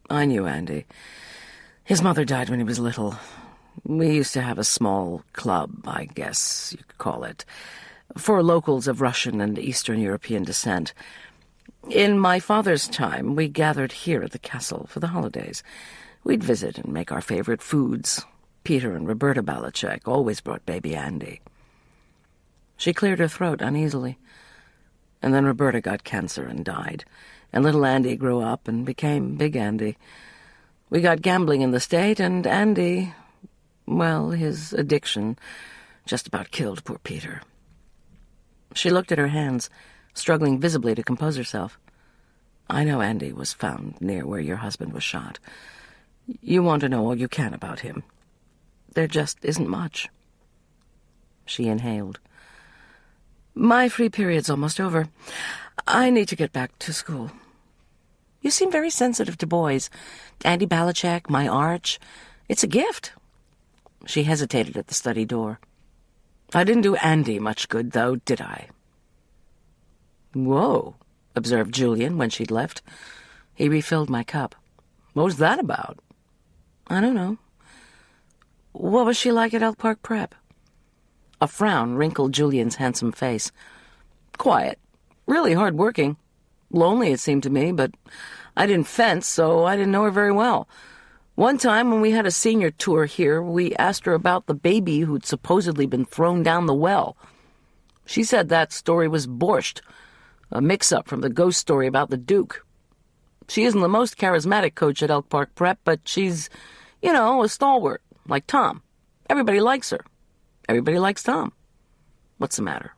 I knew Andy. His mother died when he was little. We used to have a small club, I guess you could call it, for locals of Russian and Eastern European descent. In my father's time, we gathered here at the castle for the holidays. We'd visit and make our favorite foods. Peter and Roberta Belichick always brought baby Andy. She cleared her throat uneasily. And then Roberta got cancer and died, and little Andy grew up and became Big Andy. We got gambling in the state, and Andy, well, his addiction just about killed poor Peter. She looked at her hands, struggling visibly to compose herself. I know Andy was found near where your husband was shot. You want to know all you can about him. There just isn't much. She inhaled. My free period's almost over. I need to get back to school. You seem very sensitive to boys. Andy Belichick, my arch. It's a gift. She hesitated at the study door. I didn't do Andy much good, though, did I? Whoa, observed Julian when she'd left. He refilled my cup. What was that about? I don't know. What was she like at Elk Park Prep? A frown wrinkled Julian's handsome face. Quiet. Really hard-working. Lonely, it seemed to me, but I didn't fence, so I didn't know her very well. One time, when we had a senior tour here, we asked her about the baby who'd supposedly been thrown down the well. She said that story was borscht, a mix-up from the ghost story about the Duke. She isn't the most charismatic coach at Elk Park Prep, but she's, a stalwart, like Tom. Everybody likes her. Everybody likes Tom. What's the matter?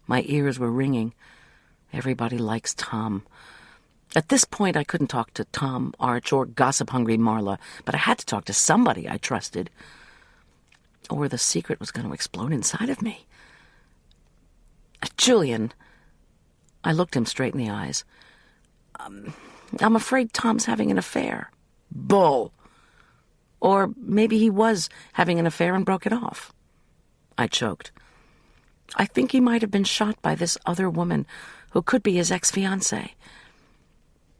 My ears were ringing. Everybody likes Tom. At this point, I couldn't talk to Tom, Arch, or gossip-hungry Marla, but I had to talk to somebody I trusted, or the secret was going to explode inside of me. Julian, I looked him straight in the eyes. I'm afraid Tom's having an affair. Bull! Or maybe he was having an affair and broke it off. I choked. I think he might have been shot by this other woman who could be his ex-fiancée.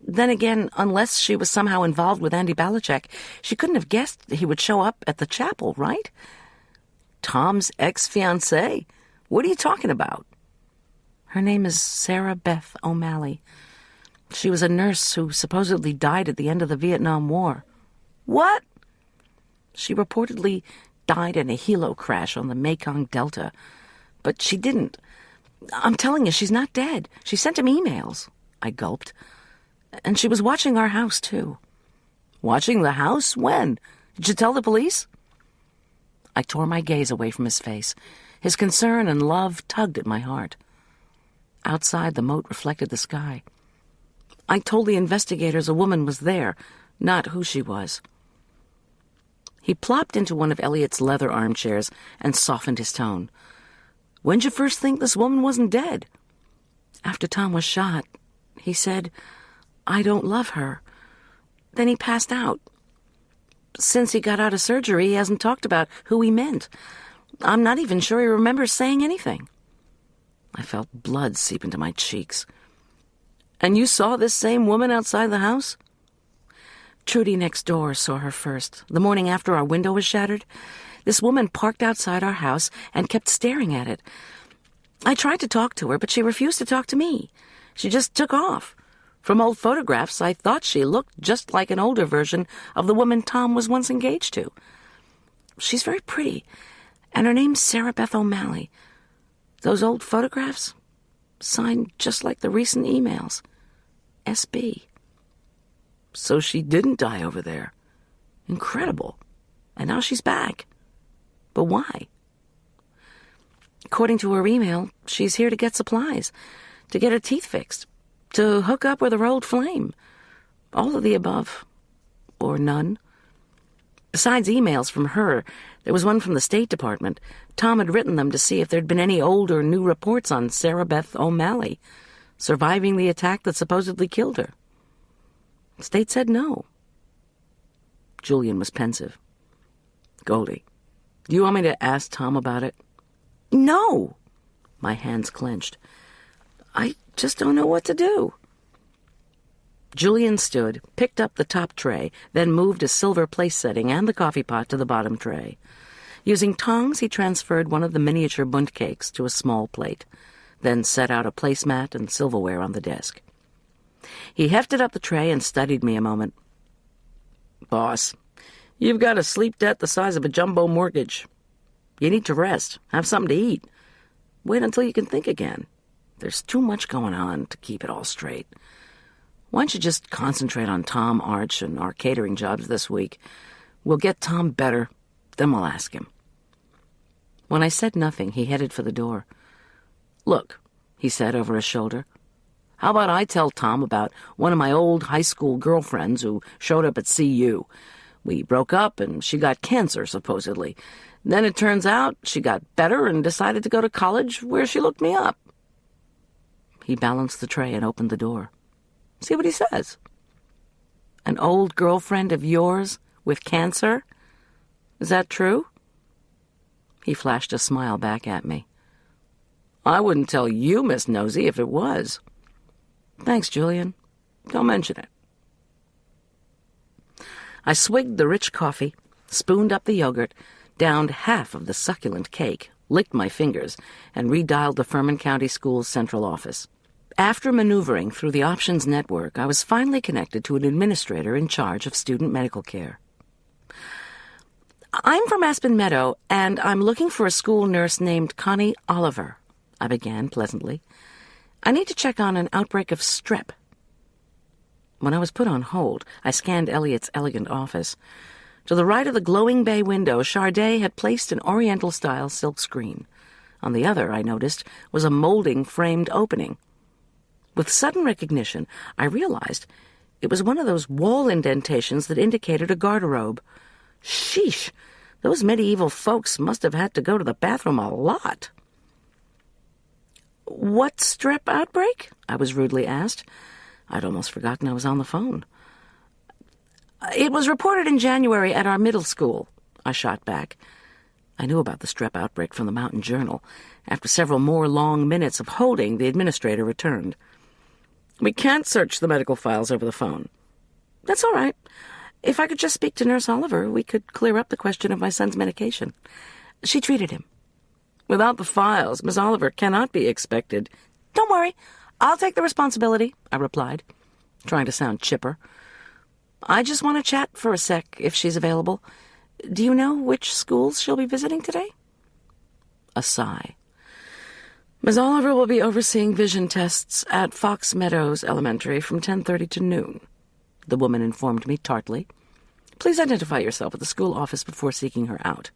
Then again, unless she was somehow involved with Andy Belichick, she couldn't have guessed he would show up at the chapel, right? Tom's ex-fiancée? What are you talking about? Her name is Sarah Beth O'Malley. She was a nurse who supposedly died at the end of the Vietnam War. What? She reportedly died in a helo crash on the Mekong Delta. But she didn't. I'm telling you, she's not dead. She sent him emails. I gulped. And she was watching our house, too. Watching the house? When? Did you tell the police? I tore my gaze away from his face. His concern and love tugged at my heart. Outside, the moat reflected the sky. I told the investigators a woman was there, not who she was. He plopped into one of Elliot's leather armchairs and softened his tone. When'd you first think this woman wasn't dead? After Tom was shot, he said, I don't love her. Then he passed out. Since he got out of surgery, he hasn't talked about who he meant. I'm not even sure he remembers saying anything. I felt blood seep into my cheeks. And you saw this same woman outside the house? Trudy next door saw her first, the morning after our window was shattered. This woman parked outside our house and kept staring at it. I tried to talk to her, but she refused to talk to me. She just took off. From old photographs, I thought she looked just like an older version of the woman Tom was once engaged to. She's very pretty, and her name's Sarah Beth O'Malley. Those old photographs? Signed just like the recent emails. S.B. So she didn't die over there. Incredible. And now she's back. But why? According to her email, she's here to get supplies, to get her teeth fixed, to hook up with her old flame. All of the above. Or none. Besides emails from her, there was one from the State Department. Tom had written them to see if there'd been any old or new reports on Sarah Beth O'Malley surviving the attack that supposedly killed her. The State said no. Julian was pensive. Goldy, do you want me to ask Tom about it? No! My hands clenched. I just don't know what to do. Julian stood, picked up the top tray, then moved a silver place setting and the coffee pot to the bottom tray. Using tongs, he transferred one of the miniature bundt cakes to a small plate, then set out a placemat and silverware on the desk. He hefted up the tray and studied me a moment. Boss, you've got a sleep debt the size of a jumbo mortgage. You need to rest, have something to eat. Wait until you can think again. There's too much going on to keep it all straight. Why don't you just concentrate on Tom, Arch, and our catering jobs this week? We'll get Tom better, then we'll ask him. When I said nothing, he headed for the door. Look, he said over his shoulder, how about I tell Tom about one of my old high school girlfriends who showed up at CU? We broke up and she got cancer, supposedly. Then it turns out she got better and decided to go to college where she looked me up. He balanced the tray and opened the door. See what he says. An old girlfriend of yours with cancer? Is that true? He flashed a smile back at me. I wouldn't tell you, Miss Nosy, if it was. Thanks, Julian. Don't mention it. I swigged the rich coffee, spooned up the yogurt, downed half of the succulent cake, licked my fingers, and redialed the Furman County School's central office. After maneuvering through the options network, I was finally connected to an administrator in charge of student medical care. I'm from Aspen Meadow, and I'm looking for a school nurse named Connie Oliver, I began pleasantly. I need to check on an outbreak of strep. When I was put on hold, I scanned Elliot's elegant office. To the right of the glowing bay window, Charday had placed an Oriental-style silk screen. On the other, I noticed, was a molding framed opening. With sudden recognition, I realized it was one of those wall indentations that indicated a garderobe. Sheesh! Those medieval folks must have had to go to the bathroom a lot. What strep outbreak? I was rudely asked. I'd almost forgotten I was on the phone. It was reported in January at our middle school, I shot back. I knew about the strep outbreak from the Mountain Journal. After several more long minutes of holding, the administrator returned. We can't search the medical files over the phone. That's all right. If I could just speak to Nurse Oliver, we could clear up the question of my son's medication. She treated him. Without the files, Miss Oliver cannot be expected. Don't worry. I'll take the responsibility, I replied, trying to sound chipper. I just want to chat for a sec, if she's available. Do you know which schools she'll be visiting today? A sigh. Miss Oliver will be overseeing vision tests at Fox Meadows Elementary from 10:30 to noon, the woman informed me tartly. Please identify yourself at the school office before seeking her out.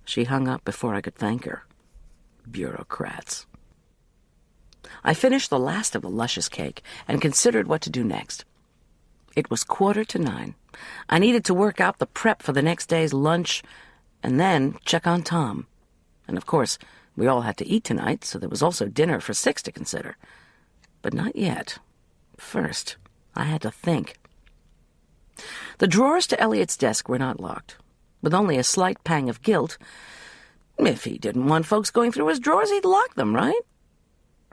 She hung up before I could thank her. Bureaucrats. I finished the last of the luscious cake and considered what to do next. It was 8:45. I needed to work out the prep for the next day's lunch and then check on Tom. And of course, we all had to eat tonight, so there was also dinner for 6 to consider. But not yet. First, I had to think. The drawers to Elliot's desk were not locked. With only a slight pang of guilt, if he didn't want folks going through his drawers, he'd lock them, right?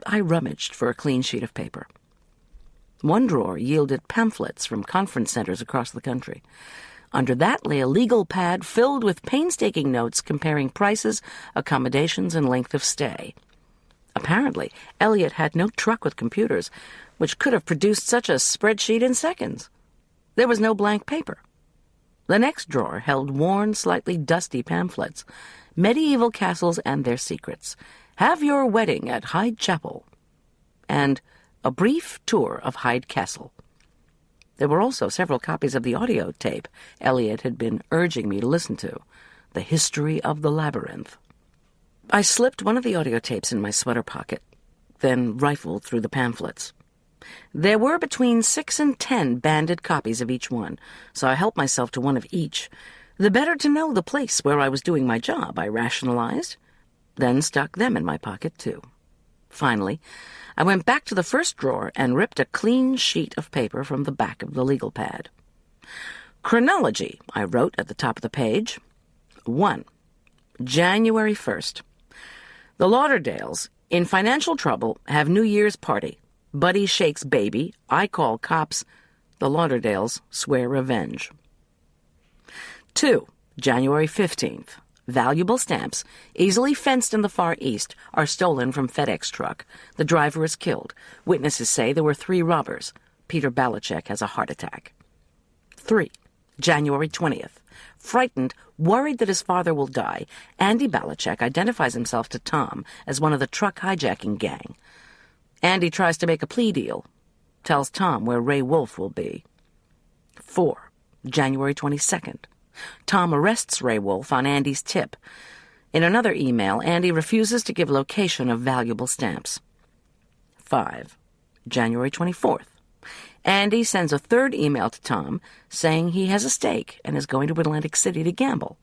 I rummaged for a clean sheet of paper. One drawer yielded pamphlets from conference centers across the country. Under that lay a legal pad filled with painstaking notes comparing prices, accommodations, and length of stay. Apparently, Elliot had no truck with computers, which could have produced such a spreadsheet in seconds. There was no blank paper. The next drawer held worn, slightly dusty pamphlets, Medieval Castles and Their Secrets, Have Your Wedding at Hyde Chapel, and A Brief Tour of Hyde Castle. There were also several copies of the audio tape Elliot had been urging me to listen to, The History of the Labyrinth. I slipped one of the audio tapes in my sweater pocket, then rifled through the pamphlets. There were between 6 and 10 banded copies of each one, so I helped myself to one of each. The better to know the place where I was doing my job, I rationalized, then stuck them in my pocket, too. Finally, I went back to the first drawer and ripped a clean sheet of paper from the back of the legal pad. Chronology, I wrote at the top of the page. 1. January 1st. The Lauderdales, in financial trouble, have New Year's party. Buddy shakes baby. I call cops. The Lauderdales swear revenge. 2. January 15th. Valuable stamps, easily fenced in the Far East, are stolen from FedEx truck. The driver is killed. Witnesses say there were 3 robbers. Peter Balachek has a heart attack. 3. January 20th. Frightened, worried that his father will die, Andy Balachek identifies himself to Tom as one of the truck hijacking gang. Andy tries to make a plea deal, tells Tom where Ray Wolf will be. 4. January 22nd. Tom arrests Ray Wolf on Andy's tip. In another email, Andy refuses to give location of valuable stamps. 5. January 24th. Andy sends a third email to Tom saying he has a stake and is going to Atlantic City to gamble.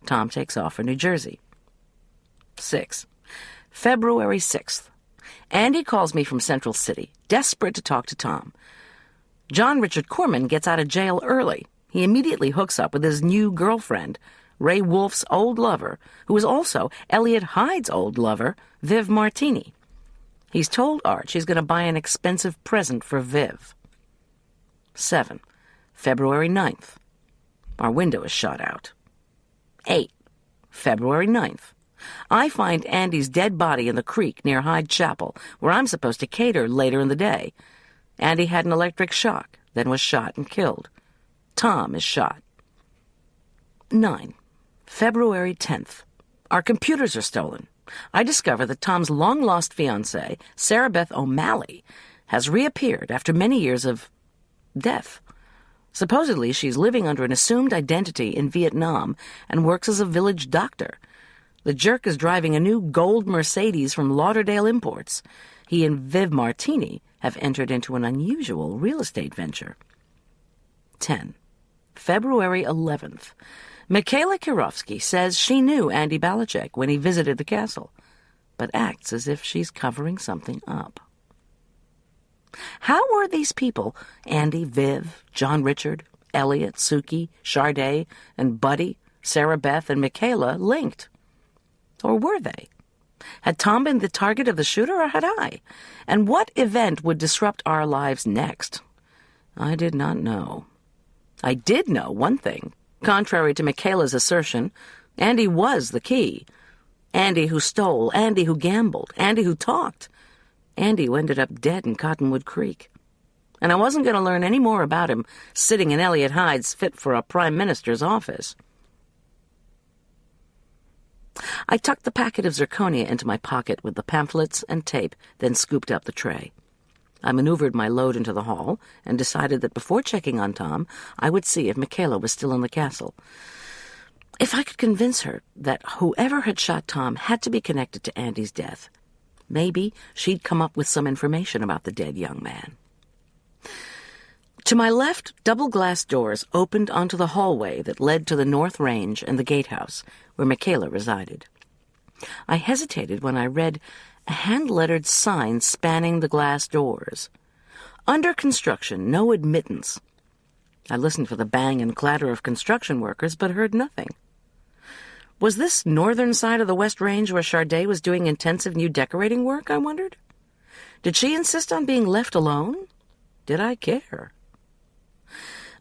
Tom takes off for New Jersey. 6. February 6th. Andy calls me from Central City, desperate to talk to Tom. John Richard Corman gets out of jail early. He immediately hooks up with his new girlfriend, Ray Wolf's old lover, who is also Elliot Hyde's old lover, Viv Martini. He's told Arch he's going to buy an expensive present for Viv. 7. February 9th. Our window is shot out. 8. February 9th. I find Andy's dead body in the creek near Hyde Chapel, where I'm supposed to cater later in the day. Andy had an electric shock, then was shot and killed. Tom is shot. 9. February 10th. Our computers are stolen. I discover that Tom's long-lost fiancée, Sarah Beth O'Malley, has reappeared after many years of death. Supposedly, she's living under an assumed identity in Vietnam and works as a village doctor. The jerk is driving a new gold Mercedes from Lauderdale Imports. He and Viv Martini have entered into an unusual real estate venture. 10. February 11th. Michaela Kirovsky says she knew Andy Balachek when he visited the castle, but acts as if she's covering something up. How were these people, Andy, Viv, John Richard, Elliot, Suki, Charday, and Buddy, Sarah Beth, and Michaela, linked? Or were they? Had Tom been the target of the shooter, or had I? And what event would disrupt our lives next? I did not know. I did know one thing. Contrary to Michaela's assertion, Andy was the key. Andy who stole, Andy who gambled, Andy who talked. Andy who ended up dead in Cottonwood Creek. And I wasn't going to learn any more about him sitting in Elliot Hyde's fit for a prime minister's office. I tucked the packet of zirconia into my pocket with the pamphlets and tape, then scooped up the tray. I maneuvered my load into the hall and decided that before checking on Tom, I would see if Michaela was still in the castle. If I could convince her that whoever had shot Tom had to be connected to Andy's death, maybe she'd come up with some information about the dead young man. To my left, double-glass doors opened onto the hallway that led to the North Range and the gatehouse, where Michaela resided. I hesitated when I read a hand-lettered sign spanning the glass doors. Under construction, no admittance. I listened for the bang and clatter of construction workers, but heard nothing. Was this northern side of the West Range where Charday was doing intensive new decorating work, I wondered? Did she insist on being left alone? did I care?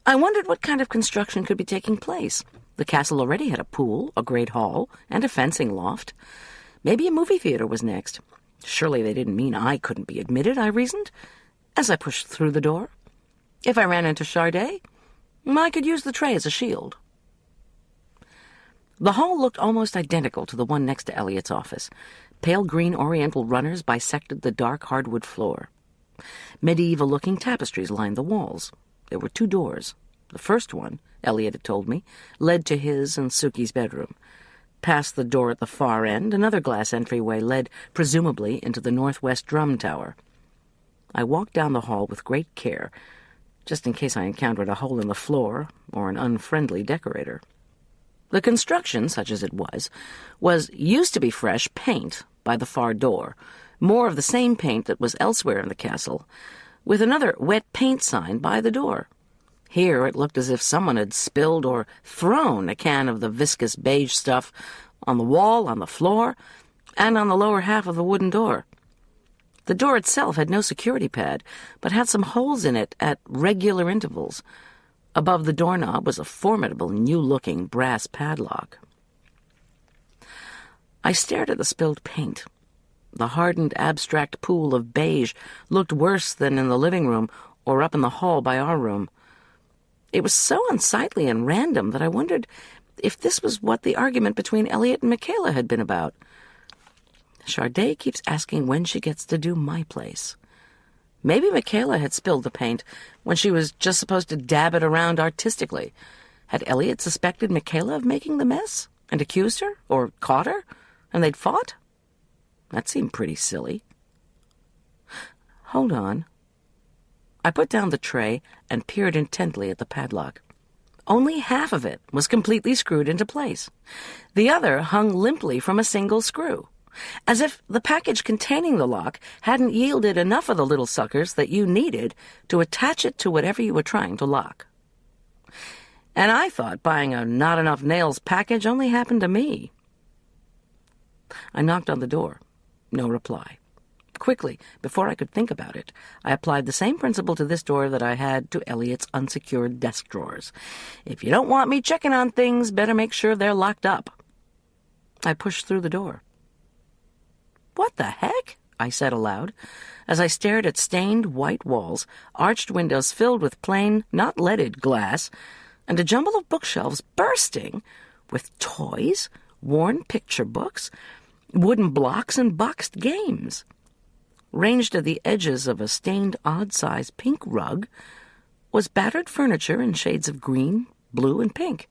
I wondered what kind of construction could be taking place. The castle already had a pool, a great hall, and a fencing loft. Maybe a movie theater was next. Surely they didn't mean I couldn't be admitted, I reasoned, as I pushed through the door. If I ran into Charday, I could use the tray as a shield. The hall looked almost identical to the one next to Elliot's office. Pale green oriental runners bisected the dark hardwood floor. Medieval-looking tapestries lined the walls. There were 2 doors. The first one, Elliot had told me, led to his and Suki's bedroom. Past the door at the far end, another glass entryway led, presumably, into the northwest drum tower. I walked down the hall with great care, just in case I encountered a hole in the floor or an unfriendly decorator. The construction, such as it was used to be fresh paint by the far door, more of the same paint that was elsewhere in the castle, with another wet paint sign by the door. Here it looked as if someone had spilled or thrown a can of the viscous beige stuff on the wall, on the floor, and on the lower half of the wooden door. The door itself had no security pad, but had some holes in it at regular intervals. Above the doorknob was a formidable, new-looking brass padlock. I stared at the spilled paint. The hardened, abstract pool of beige looked worse than in the living room or up in the hall by our room. It was so unsightly and random that I wondered if this was what the argument between Elliot and Michaela had been about. Charday keeps asking when she gets to do my place. Maybe Michaela had spilled the paint when she was just supposed to dab it around artistically. Had Elliot suspected Michaela of making the mess and accused her, or caught her, and they'd fought? That seemed pretty silly. Hold on. I put down the tray and peered intently at the padlock. Only half of it was completely screwed into place. The other hung limply from a single screw, as if the package containing the lock hadn't yielded enough of the little suckers that you needed to attach it to whatever you were trying to lock. And I thought buying a not-enough-nails package only happened to me. I knocked on the door. No reply. Quickly, before I could think about it, I applied the same principle to this door that I had to Elliot's unsecured desk drawers. If you don't want me checking on things, better make sure they're locked up. I pushed through the door. "What the heck?" I said aloud, as I stared at stained white walls, arched windows filled with plain, not leaded glass, and a jumble of bookshelves bursting with toys, worn picture books, wooden blocks, and boxed games. Ranged at the edges of a stained odd-sized pink rug was battered furniture in shades of green, blue, and pink.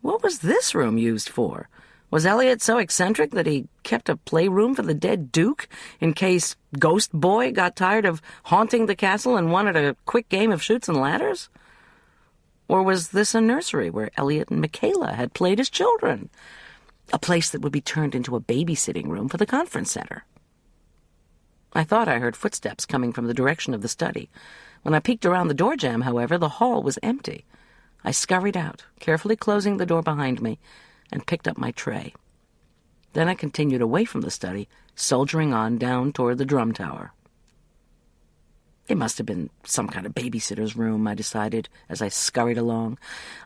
What was this room used for? Was Elliot so eccentric that he kept a playroom for the dead Duke in case Ghost Boy got tired of haunting the castle and wanted a quick game of chutes and ladders? Or was this a nursery where Elliot and Michaela had played as children? A place that would be turned into a babysitting room for the conference center? I thought I heard footsteps coming from the direction of the study. When I peeked around the door jamb, however, the hall was empty. I scurried out, carefully closing the door behind me, and picked up my tray. Then I continued away from the study, soldiering on down toward the drum tower. It must have been some kind of babysitter's room, I decided, as I scurried along.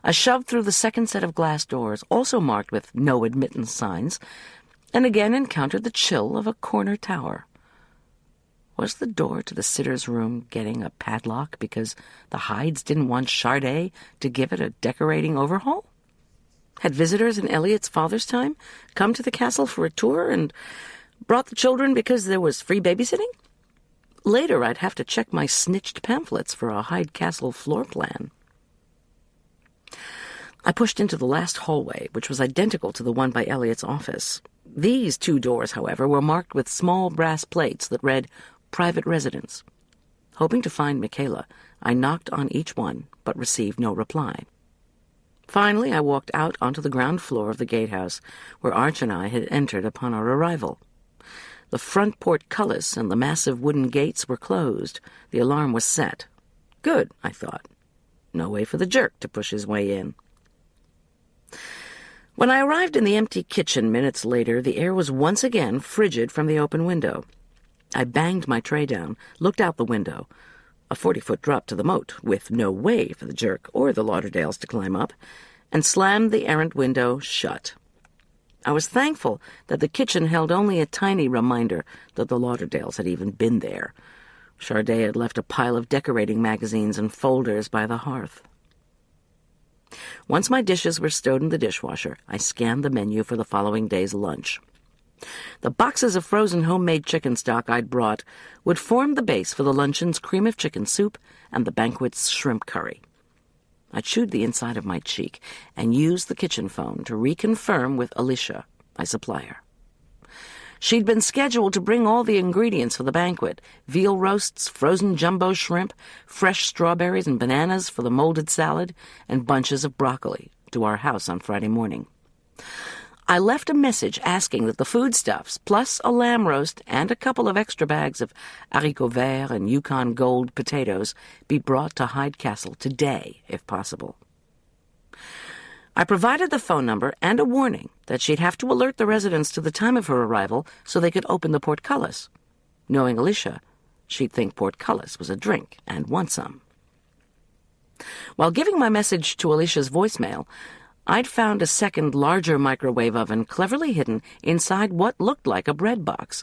I shoved through the second set of glass doors, also marked with no admittance signs, and again encountered the chill of a corner tower. Was the door to the sitter's room getting a padlock because the Hydes didn't want Charday to give it a decorating overhaul? Had visitors in Elliot's father's time come to the castle for a tour and brought the children because there was free babysitting? Later, I'd have to check my snitched pamphlets for a Hyde Castle floor plan. I pushed into the last hallway, which was identical to the one by Elliot's office. These 2 doors, however, were marked with small brass plates that read, "Private Residence." Hoping to find Michaela, I knocked on each one, but received no reply. Finally, I walked out onto the ground floor of the gatehouse, where Arch and I had entered upon our arrival. The front portcullis and the massive wooden gates were closed. The alarm was set. Good, I thought. No way for the jerk to push his way in. When I arrived in the empty kitchen minutes later, the air was once again frigid from the open window. I banged my tray down, looked out the window. a 40-foot drop to the moat, with no way for the jerk or the Lauderdales to climb up, and slammed the errant window shut. I was thankful that the kitchen held only a tiny reminder that the Lauderdales had even been there. Charday had left a pile of decorating magazines and folders by the hearth. Once my dishes were stowed in the dishwasher, I scanned the menu for the following day's lunch. The boxes of frozen homemade chicken stock I'd brought would form the base for the luncheon's cream of chicken soup and the banquet's shrimp curry. I chewed the inside of my cheek and used the kitchen phone to reconfirm with Alicia, my supplier. She'd been scheduled to bring all the ingredients for the banquet: veal roasts, frozen jumbo shrimp, fresh strawberries and bananas for the molded salad, and bunches of broccoli to our house on Friday morning. I left a message asking that the foodstuffs, plus a lamb roast and a couple of extra bags of haricots verts and Yukon Gold potatoes, be brought to Hyde Castle today, if possible. I provided the phone number and a warning that she'd have to alert the residents to the time of her arrival so they could open the portcullis. Knowing Alicia, she'd think portcullis was a drink and want some. While giving my message to Alicia's voicemail, I'd found a second, larger microwave oven cleverly hidden inside what looked like a bread box.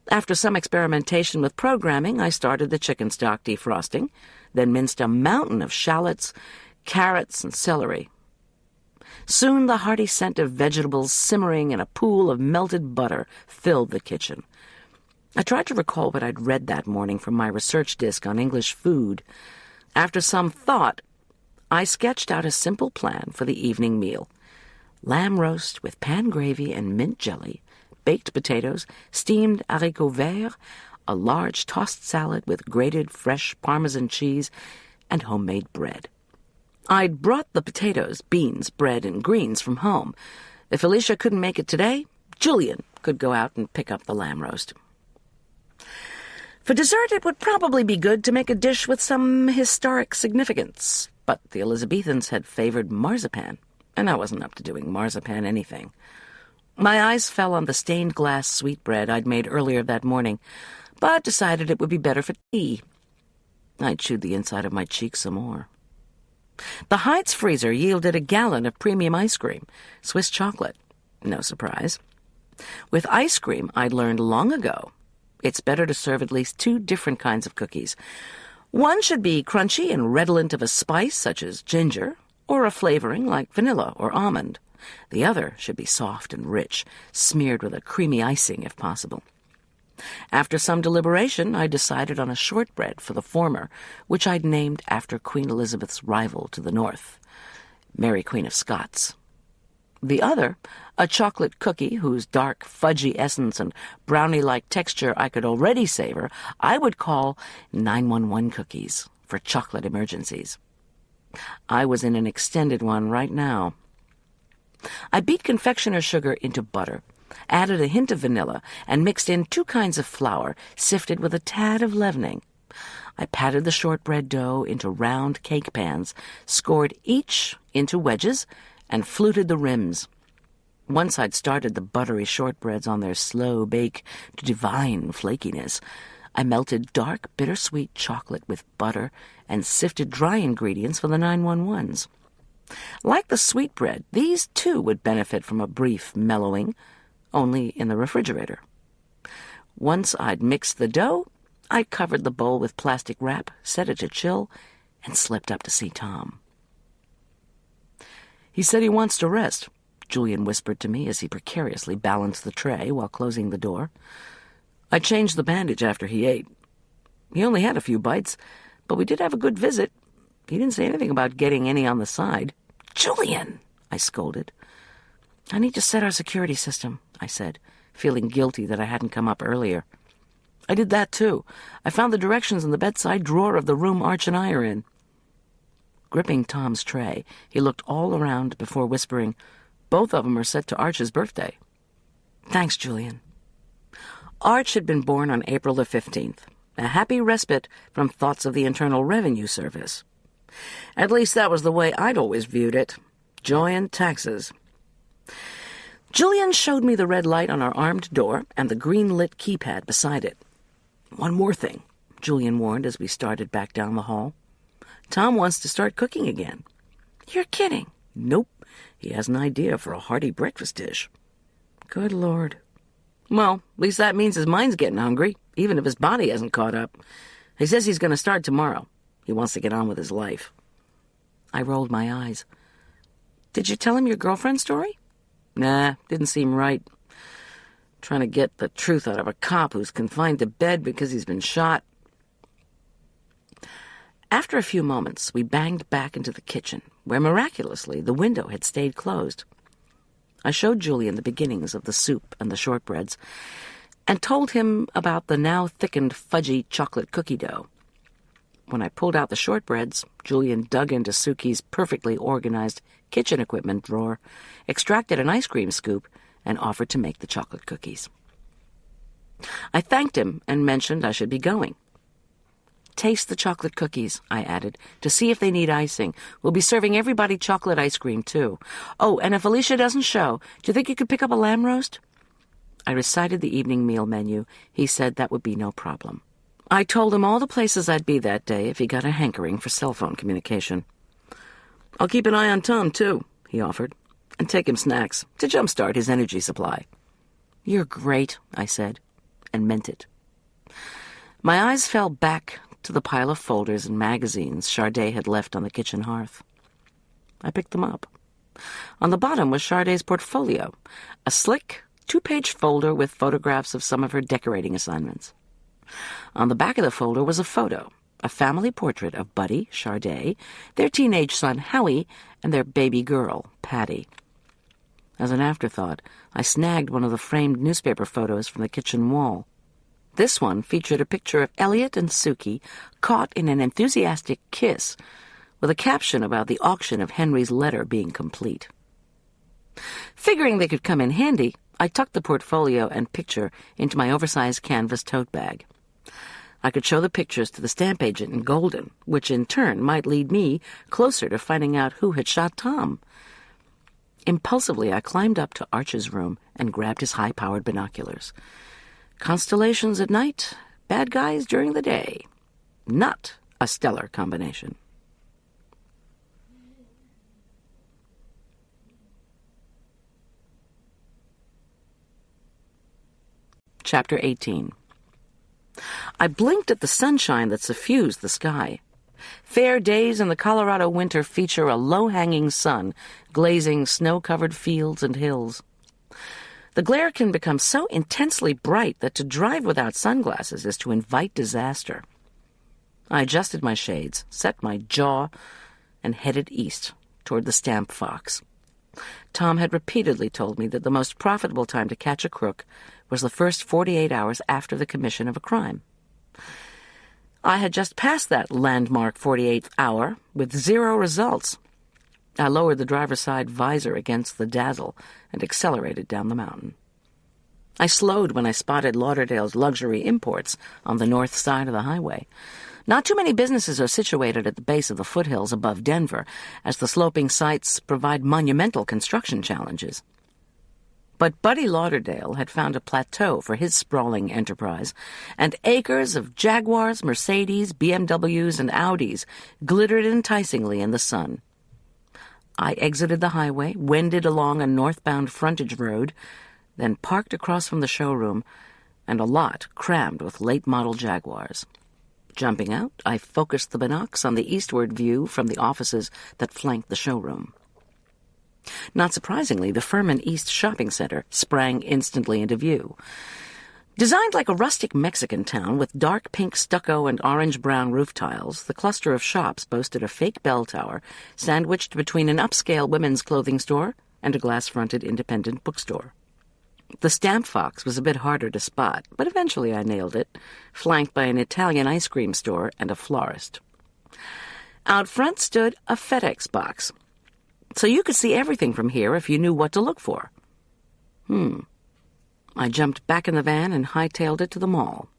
After some experimentation with programming, I started the chicken stock defrosting, then minced a mountain of shallots, carrots, and celery. Soon the hearty scent of vegetables simmering in a pool of melted butter filled the kitchen. I tried to recall what I'd read that morning from my research disk on English food. After some thought, I sketched out a simple plan for the evening meal: lamb roast with pan gravy and mint jelly, baked potatoes, steamed haricots verts, a large tossed salad with grated fresh Parmesan cheese, and homemade bread. I'd brought the potatoes, beans, bread, and greens from home. If Alicia couldn't make it today, Julian could go out and pick up the lamb roast. For dessert, it would probably be good to make a dish with some historic significance, but the Elizabethans had favored marzipan, and I wasn't up to doing marzipan anything. My eyes fell on the stained glass sweetbread I'd made earlier that morning, but decided it would be better for tea. I chewed the inside of my cheek some more. The Hyde's freezer yielded a gallon of premium ice cream, Swiss chocolate. No surprise. With ice cream, I'd learned long ago, it's better to serve at least 2 different kinds of cookies. One should be crunchy and redolent of a spice, such as ginger, or a flavoring like vanilla or almond. The other should be soft and rich, smeared with a creamy icing if possible. After some deliberation, I decided on a shortbread for the former, which I'd named after Queen Elizabeth's rival to the north, Mary Queen of Scots. The other, a chocolate cookie whose dark, fudgy essence and brownie-like texture I could already savor, I would call 911 cookies for chocolate emergencies. I was in an extended one right now. I beat confectioner's sugar into butter, added a hint of vanilla, and mixed in 2 kinds of flour, sifted with a tad of leavening. I patted the shortbread dough into round cake pans, scored each into wedges, and fluted the rims. Once I'd started the buttery shortbreads on their slow bake to divine flakiness, I melted dark, bittersweet chocolate with butter and sifted dry ingredients for the 911s. Like the sweetbread, these too would benefit from a brief mellowing, only in the refrigerator. Once I'd mixed the dough, I covered the bowl with plastic wrap, set it to chill, and slipped up to see Tom. "He said he wants to rest," Julian whispered to me as he precariously balanced the tray while closing the door. "I changed the bandage after he ate. He only had a few bites, but we did have a good visit. He didn't say anything about getting any on the side." "Julian!" I scolded. "I need to set our security system," I said, feeling guilty that I hadn't come up earlier. "I did that, too. I found the directions in the bedside drawer of the room Arch and I are in." Gripping Tom's tray, he looked all around before whispering, "Both of them are set to Arch's birthday." "Thanks, Julian." Arch had been born on April the 15th, a happy respite from thoughts of the Internal Revenue Service. At least that was the way I'd always viewed it. Joy and taxes. Julian showed me the red light on our armed door and the green-lit keypad beside it. "One more thing," Julian warned as we started back down the hall. "Tom wants to start cooking again." "You're kidding." "Nope. He has an idea for a hearty breakfast dish." "Good Lord." "Well, at least that means his mind's getting hungry, even if his body hasn't caught up. He says he's going to start tomorrow. He wants to get on with his life." I rolled my eyes. "Did you tell him your girlfriend's story?" "Nah, didn't seem right. Trying to get the truth out of a cop who's confined to bed because he's been shot." After a few moments, we banged back into the kitchen, where miraculously the window had stayed closed. I showed Julian the beginnings of the soup and the shortbreads, and told him about the now thickened fudgy chocolate cookie dough. When I pulled out the shortbreads, Julian dug into Suki's perfectly organized kitchen equipment drawer, extracted an ice cream scoop, and offered to make the chocolate cookies. I thanked him and mentioned I should be going. "Taste the chocolate cookies," I added, "to see if they need icing. We'll be serving everybody chocolate ice cream, too. Oh, and if Alicia doesn't show, do you think you could pick up a lamb roast?" I recited the evening meal menu. He said that would be no problem. I told him all the places I'd be that day if he got a hankering for cell phone communication. "I'll keep an eye on Tom, too," he offered, "and take him snacks to jumpstart his energy supply." "You're great," I said, and meant it. My eyes fell back to the pile of folders and magazines Charday had left on the kitchen hearth. I picked them up. On the bottom was Charday's portfolio, a slick, 2-page folder with photographs of some of her decorating assignments. On the back of the folder was a photo, a family portrait of Buddy, Charday, their teenage son, Howie, and their baby girl, Patty. As an afterthought, I snagged one of the framed newspaper photos from the kitchen wall. This one featured a picture of Elliot and Suki caught in an enthusiastic kiss, with a caption about the auction of Henry's letter being complete. Figuring they could come in handy, I tucked the portfolio and picture into my oversized canvas tote bag. I could show the pictures to the stamp agent in Golden, which in turn might lead me closer to finding out who had shot Tom. Impulsively, I climbed up to Arch's room and grabbed his high-powered binoculars. Constellations at night, bad guys during the day. Not a stellar combination. Chapter 18. I blinked at the sunshine that suffused the sky. Fair days in the Colorado winter feature a low-hanging sun glazing snow-covered fields and hills. The glare can become so intensely bright that to drive without sunglasses is to invite disaster. I adjusted my shades, set my jaw, and headed east toward the Stamp Fox. Tom had repeatedly told me that the most profitable time to catch a crook was the first 48 hours after the commission of a crime. I had just passed that landmark 48th hour with 0 results. I lowered the driver's side visor against the dazzle and accelerated down the mountain. I slowed when I spotted Lauderdale's luxury imports on the north side of the highway. Not too many businesses are situated at the base of the foothills above Denver, as the sloping sites provide monumental construction challenges. But Buddy Lauderdale had found a plateau for his sprawling enterprise, and acres of Jaguars, Mercedes, BMWs, and Audis glittered enticingly in the sun. I exited the highway, wended along a northbound frontage road, then parked across from the showroom and a lot crammed with late-model Jaguars. Jumping out, I focused the binocs on the eastward view from the offices that flanked the showroom. Not surprisingly, the Furman East Shopping Center sprang instantly into view. Designed like a rustic Mexican town with dark pink stucco and orange-brown roof tiles, the cluster of shops boasted a fake bell tower sandwiched between an upscale women's clothing store and a glass-fronted independent bookstore. The Stamp Fox was a bit harder to spot, but eventually I nailed it, flanked by an Italian ice cream store and a florist. Out front stood a FedEx box, so you could see everything from here if you knew what to look for. I jumped back in the van and hightailed it to the mall.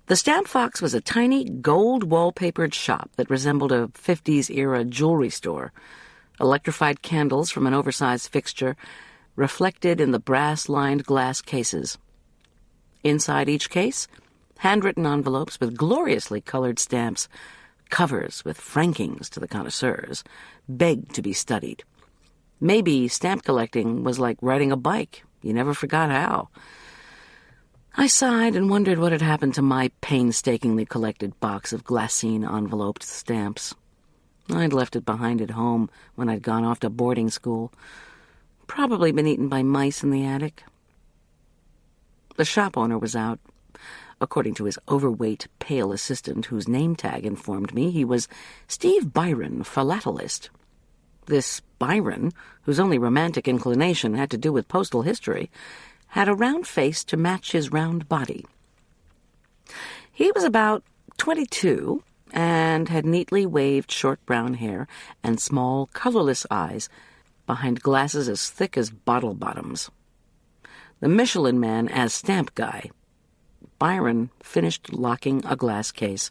The Stamp Fox was a tiny, gold-wallpapered shop that resembled a 50s-era jewelry store. Electrified candles from an oversized fixture reflected in the brass-lined glass cases. Inside each case, handwritten envelopes with gloriously colored stamps, covers with frankings to the connoisseurs, begged to be studied. Maybe stamp collecting was like riding a bike. You never forgot how. I sighed and wondered what had happened to my painstakingly collected box of glassine-enveloped stamps. I'd left it behind at home when I'd gone off to boarding school. Probably been eaten by mice in the attic. The shop owner was out. According to his overweight, pale assistant, whose name tag informed me he was Steve Byron, philatelist. This Byron, whose only romantic inclination had to do with postal history, had a round face to match his round body. He was about 22 and had neatly waved short brown hair and small, colorless eyes behind glasses as thick as bottle bottoms. The Michelin Man as stamp guy. Byron finished locking a glass case,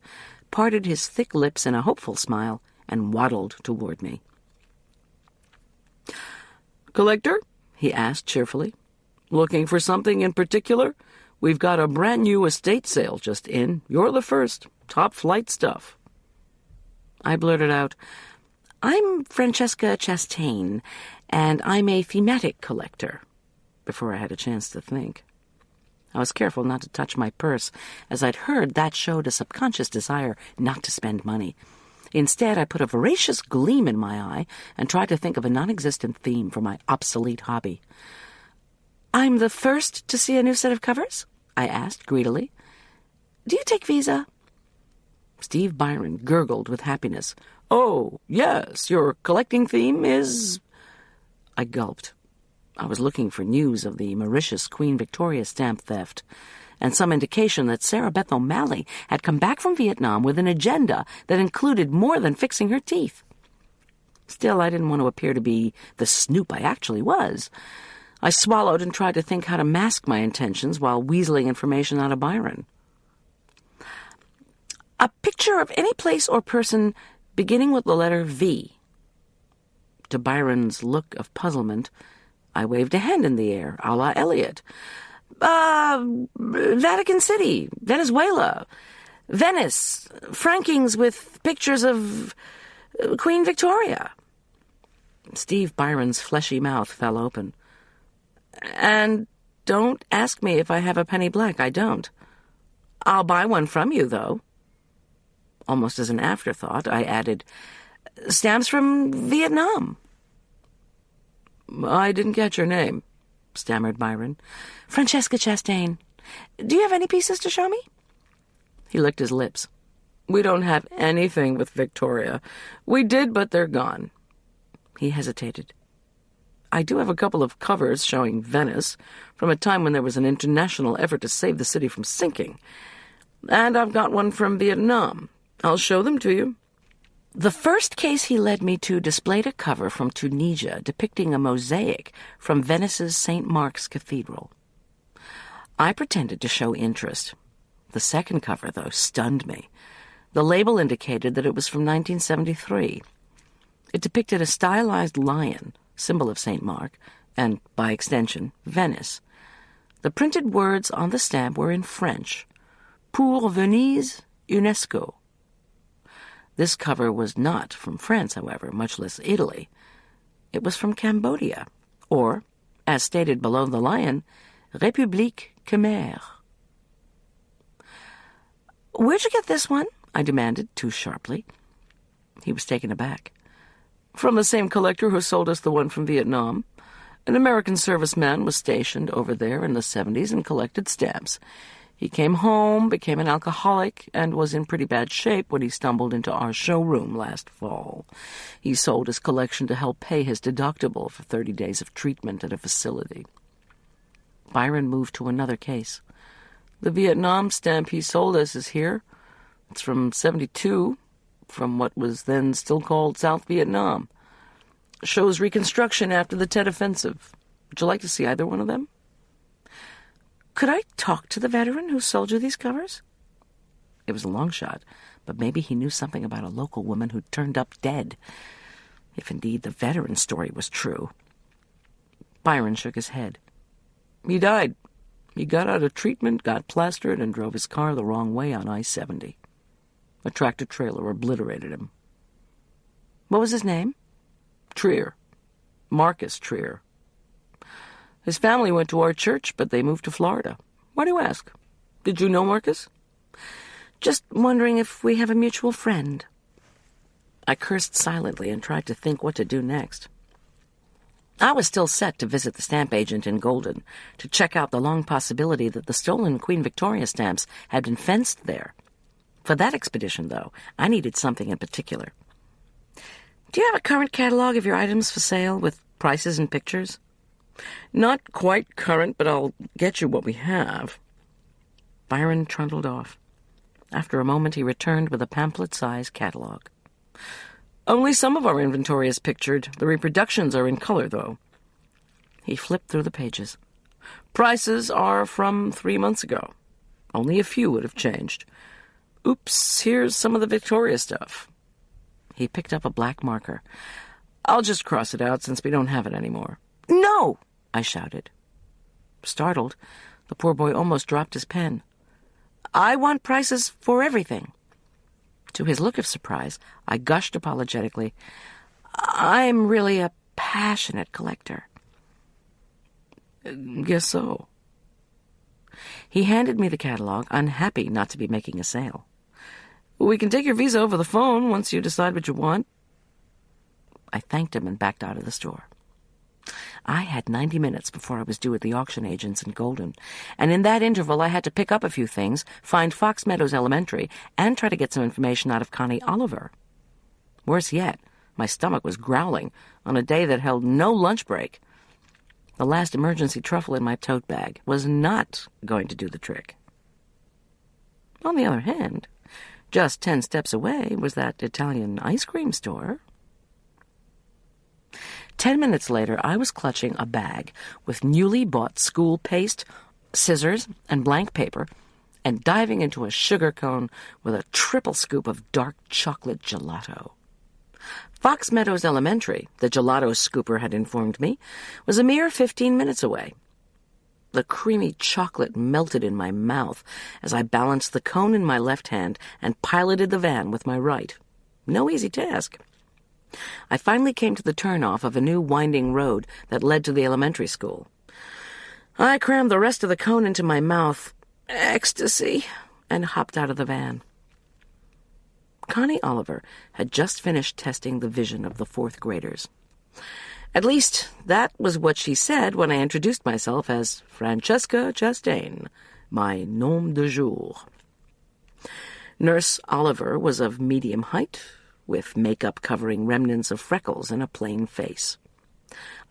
parted his thick lips in a hopeful smile, and waddled toward me. "Collector?" he asked cheerfully. "Looking for something in particular? We've got a brand-new estate sale just in. You're the first. Top-flight stuff." I blurted out, "I'm Francesca Chastain, and I'm a thematic collector," before I had a chance to think. I was careful not to touch my purse, as I'd heard that showed a subconscious desire not to spend money. Instead, I put a voracious gleam in my eye and tried to think of a non-existent theme for my obsolete hobby. "I'm the first to see a new set of covers?" I asked greedily. "Do you take Visa?" Steve Byron gurgled with happiness. "Oh, yes, your collecting theme is—" I gulped. I was looking for news of the Mauritius Queen Victoria stamp theft, and some indication that Sarah Beth O'Malley had come back from Vietnam with an agenda that included more than fixing her teeth. Still, I didn't want to appear to be the snoop I actually was. I swallowed and tried to think how to mask my intentions while weaseling information out of Byron. "A picture of any place or person beginning with the letter V." To Byron's look of puzzlement, I waved a hand in the air, a la Eliot. Vatican City, Venezuela, Venice, frankings with pictures of Queen Victoria." Steve Byron's fleshy mouth fell open. "And don't ask me if I have a penny black, I don't. I'll buy one from you, though." Almost as an afterthought, I added, "Stamps from Vietnam." "I didn't catch your name," stammered Byron. "Francesca Chastain. Do you have any pieces to show me?" He licked his lips. "We don't have anything with Victoria. We did, but they're gone." He hesitated. "I do have a couple of covers showing Venice, from a time when there was an international effort to save the city from sinking. And I've got one from Vietnam. I'll show them to you." The first case he led me to displayed a cover from Tunisia depicting a mosaic from Venice's St. Mark's Cathedral. I pretended to show interest. The second cover, though, stunned me. The label indicated that it was from 1973. It depicted a stylized lion, symbol of St. Mark, and, by extension, Venice. The printed words on the stamp were in French. "Pour Venise, UNESCO." This cover was not from France, however, much less Italy. It was from Cambodia, or, as stated below the lion, République Khmer. "Where'd you get this one?" I demanded, too sharply. He was taken aback. "From the same collector who sold us the one from Vietnam. An American serviceman was stationed over there in the 70s and collected stamps. He came home, became an alcoholic, and was in pretty bad shape when he stumbled into our showroom last fall. He sold his collection to help pay his deductible for 30 days of treatment at a facility." Byron moved to another case. "The Vietnam stamp he sold us is here. It's from 72, from what was then still called South Vietnam. Shows reconstruction after the Tet Offensive. Would you like to see either one of them?" "Could I talk to the veteran who sold you these covers?" It was a long shot, but maybe he knew something about a local woman who'd turned up dead, if indeed the veteran's story was true. Byron shook his head. "He died He got out of treatment, got plastered, and drove his car the wrong way on I-70. A tractor-trailer obliterated him. What was his name? Trier. Marcus Trier. His family went to our church, but they moved to Florida. Why do you ask? Did you know Marcus? Just wondering if we have a mutual friend. I cursed silently and tried to think what to do next. I was still set to visit the stamp agent in Golden to check out the long possibility that the stolen Queen Victoria stamps had been fenced there. For that expedition, though, I needed something in particular. Do you have a current catalog of your items for sale with prices and pictures? Not quite current, but I'll get you what we have. Byron trundled off. After a moment, he returned with a pamphlet-sized catalog. Only some of our inventory is pictured. The reproductions are in color, though. He flipped through the pages. Prices are from 3 months ago. Only a few would have changed. Oops, here's some of the Victoria stuff. He picked up a black marker. I'll just cross it out since we don't have it anymore. No! I shouted. Startled, the poor boy almost dropped his pen. I want prices for everything. To his look of surprise, I gushed apologetically. I'm really a passionate collector. Guess so. He handed me the catalog, unhappy not to be making a sale. We can take your visa over the phone once you decide what you want. I thanked him and backed out of the store. I had 90 minutes before I was due at the auction agents in Golden, and in that interval I had to pick up a few things, find Fox Meadows Elementary, and try to get some information out of Connie Oliver. Worse yet, my stomach was growling on a day that held no lunch break. The last emergency truffle in my tote bag was not going to do the trick. On the other hand, just 10 steps away was that Italian ice cream store. 10 minutes later, I was clutching a bag with newly bought school paste, scissors, and blank paper, and diving into a sugar cone with a triple scoop of dark chocolate gelato. Fox Meadows Elementary, the gelato scooper had informed me, was a mere 15 minutes away. The creamy chocolate melted in my mouth as I balanced the cone in my left hand and piloted the van with my right. No easy task. I finally came to the turnoff of a new winding road that led to the elementary school. I crammed the rest of the cone into my mouth, ecstasy, and hopped out of the van. Connie Oliver had just finished testing the vision of the 4th graders. At least, that was what she said when I introduced myself as Francesca Chastain, my nom de jour. Nurse Oliver was of medium height, with makeup covering remnants of freckles and a plain face.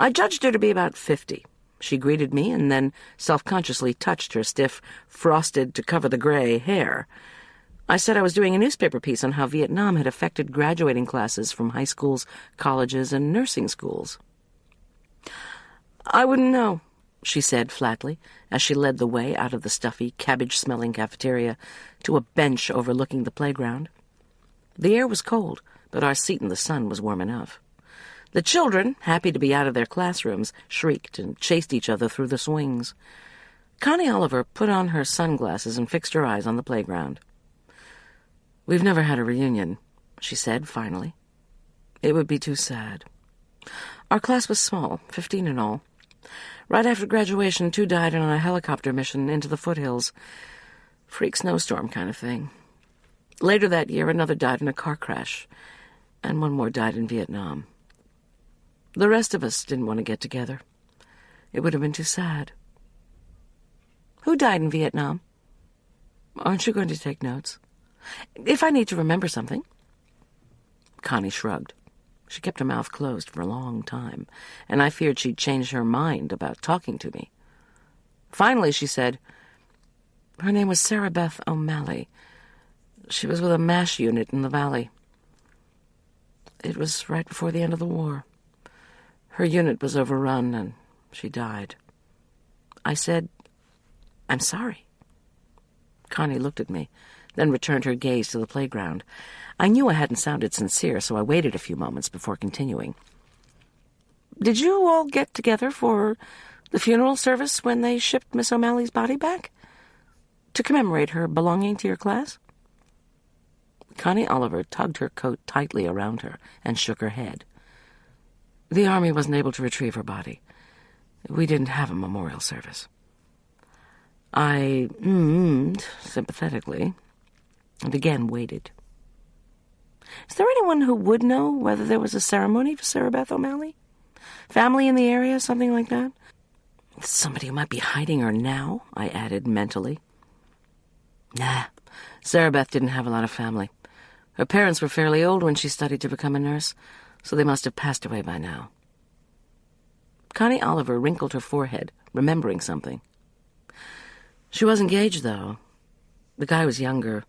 I judged her to be about 50. She greeted me and then self-consciously touched her stiff, frosted-to-cover-the-gray hair. I said I was doing a newspaper piece on how Vietnam had affected graduating classes from high schools, colleges, and nursing schools. I wouldn't know, she said flatly, as she led the way out of the stuffy, cabbage-smelling cafeteria to a bench overlooking the playground. The air was cold, but our seat in the sun was warm enough. The children, happy to be out of their classrooms, shrieked and chased each other through the swings. Connie Oliver put on her sunglasses and fixed her eyes on the playground. We've never had a reunion, she said finally. It would be too sad. Our class was small, 15 in all. Right after graduation, 2 died on a helicopter mission into the foothills. Freak snowstorm kind of thing. Later that year, another died in a car crash, and 1 more died in Vietnam. The rest of us didn't want to get together. It would have been too sad. Who died in Vietnam? Aren't you going to take notes? If I need to remember something. Connie shrugged. She kept her mouth closed for a long time, and I feared she'd change her mind about talking to me. Finally, she said, her name was Sarah Beth O'Malley. She was with a MASH unit in the valley. It was right before the end of the war. Her unit was overrun, and she died. I said, I'm sorry. Connie looked at me, then returned her gaze to the playground. I knew I hadn't sounded sincere, so I waited a few moments before continuing. Did you all get together for The funeral service when they shipped Miss O'Malley's body back? To commemorate her belonging to your class? Connie Oliver tugged her coat tightly around her and shook her head. The Army wasn't able to retrieve her body. We didn't have a memorial service. I sympathetically and again waited. Is there anyone who would know whether there was a ceremony for Sarah Beth O'Malley? Family in the area, something like that? Somebody who might be hiding her now, I added mentally. Nah, Sarah Beth didn't have a lot of family. Her parents were fairly old when she studied to become a nurse, so they must have passed away by now. Connie Oliver wrinkled her forehead, remembering something. She was engaged, though. The guy was younger.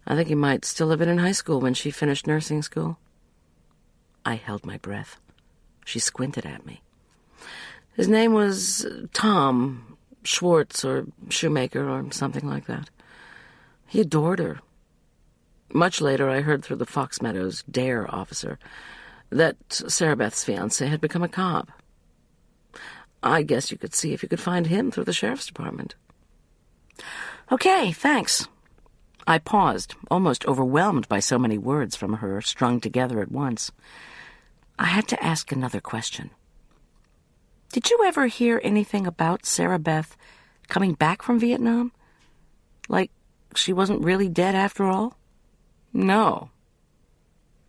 I think he might still have been in high school when she finished nursing school. I held my breath. She squinted at me. His name was Tom Schwartz or Shoemaker or something like that. He adored her. Much later, I heard through the Fox Meadows DARE officer that Sarah Beth's fiancé had become a cop. I guess you could see if you could find him through the sheriff's department. Okay, thanks. I paused, almost overwhelmed by so many words from her strung together at once. I had to ask another question. Did you ever hear anything about Sarah Beth coming back from Vietnam? Like she wasn't really dead after all? No.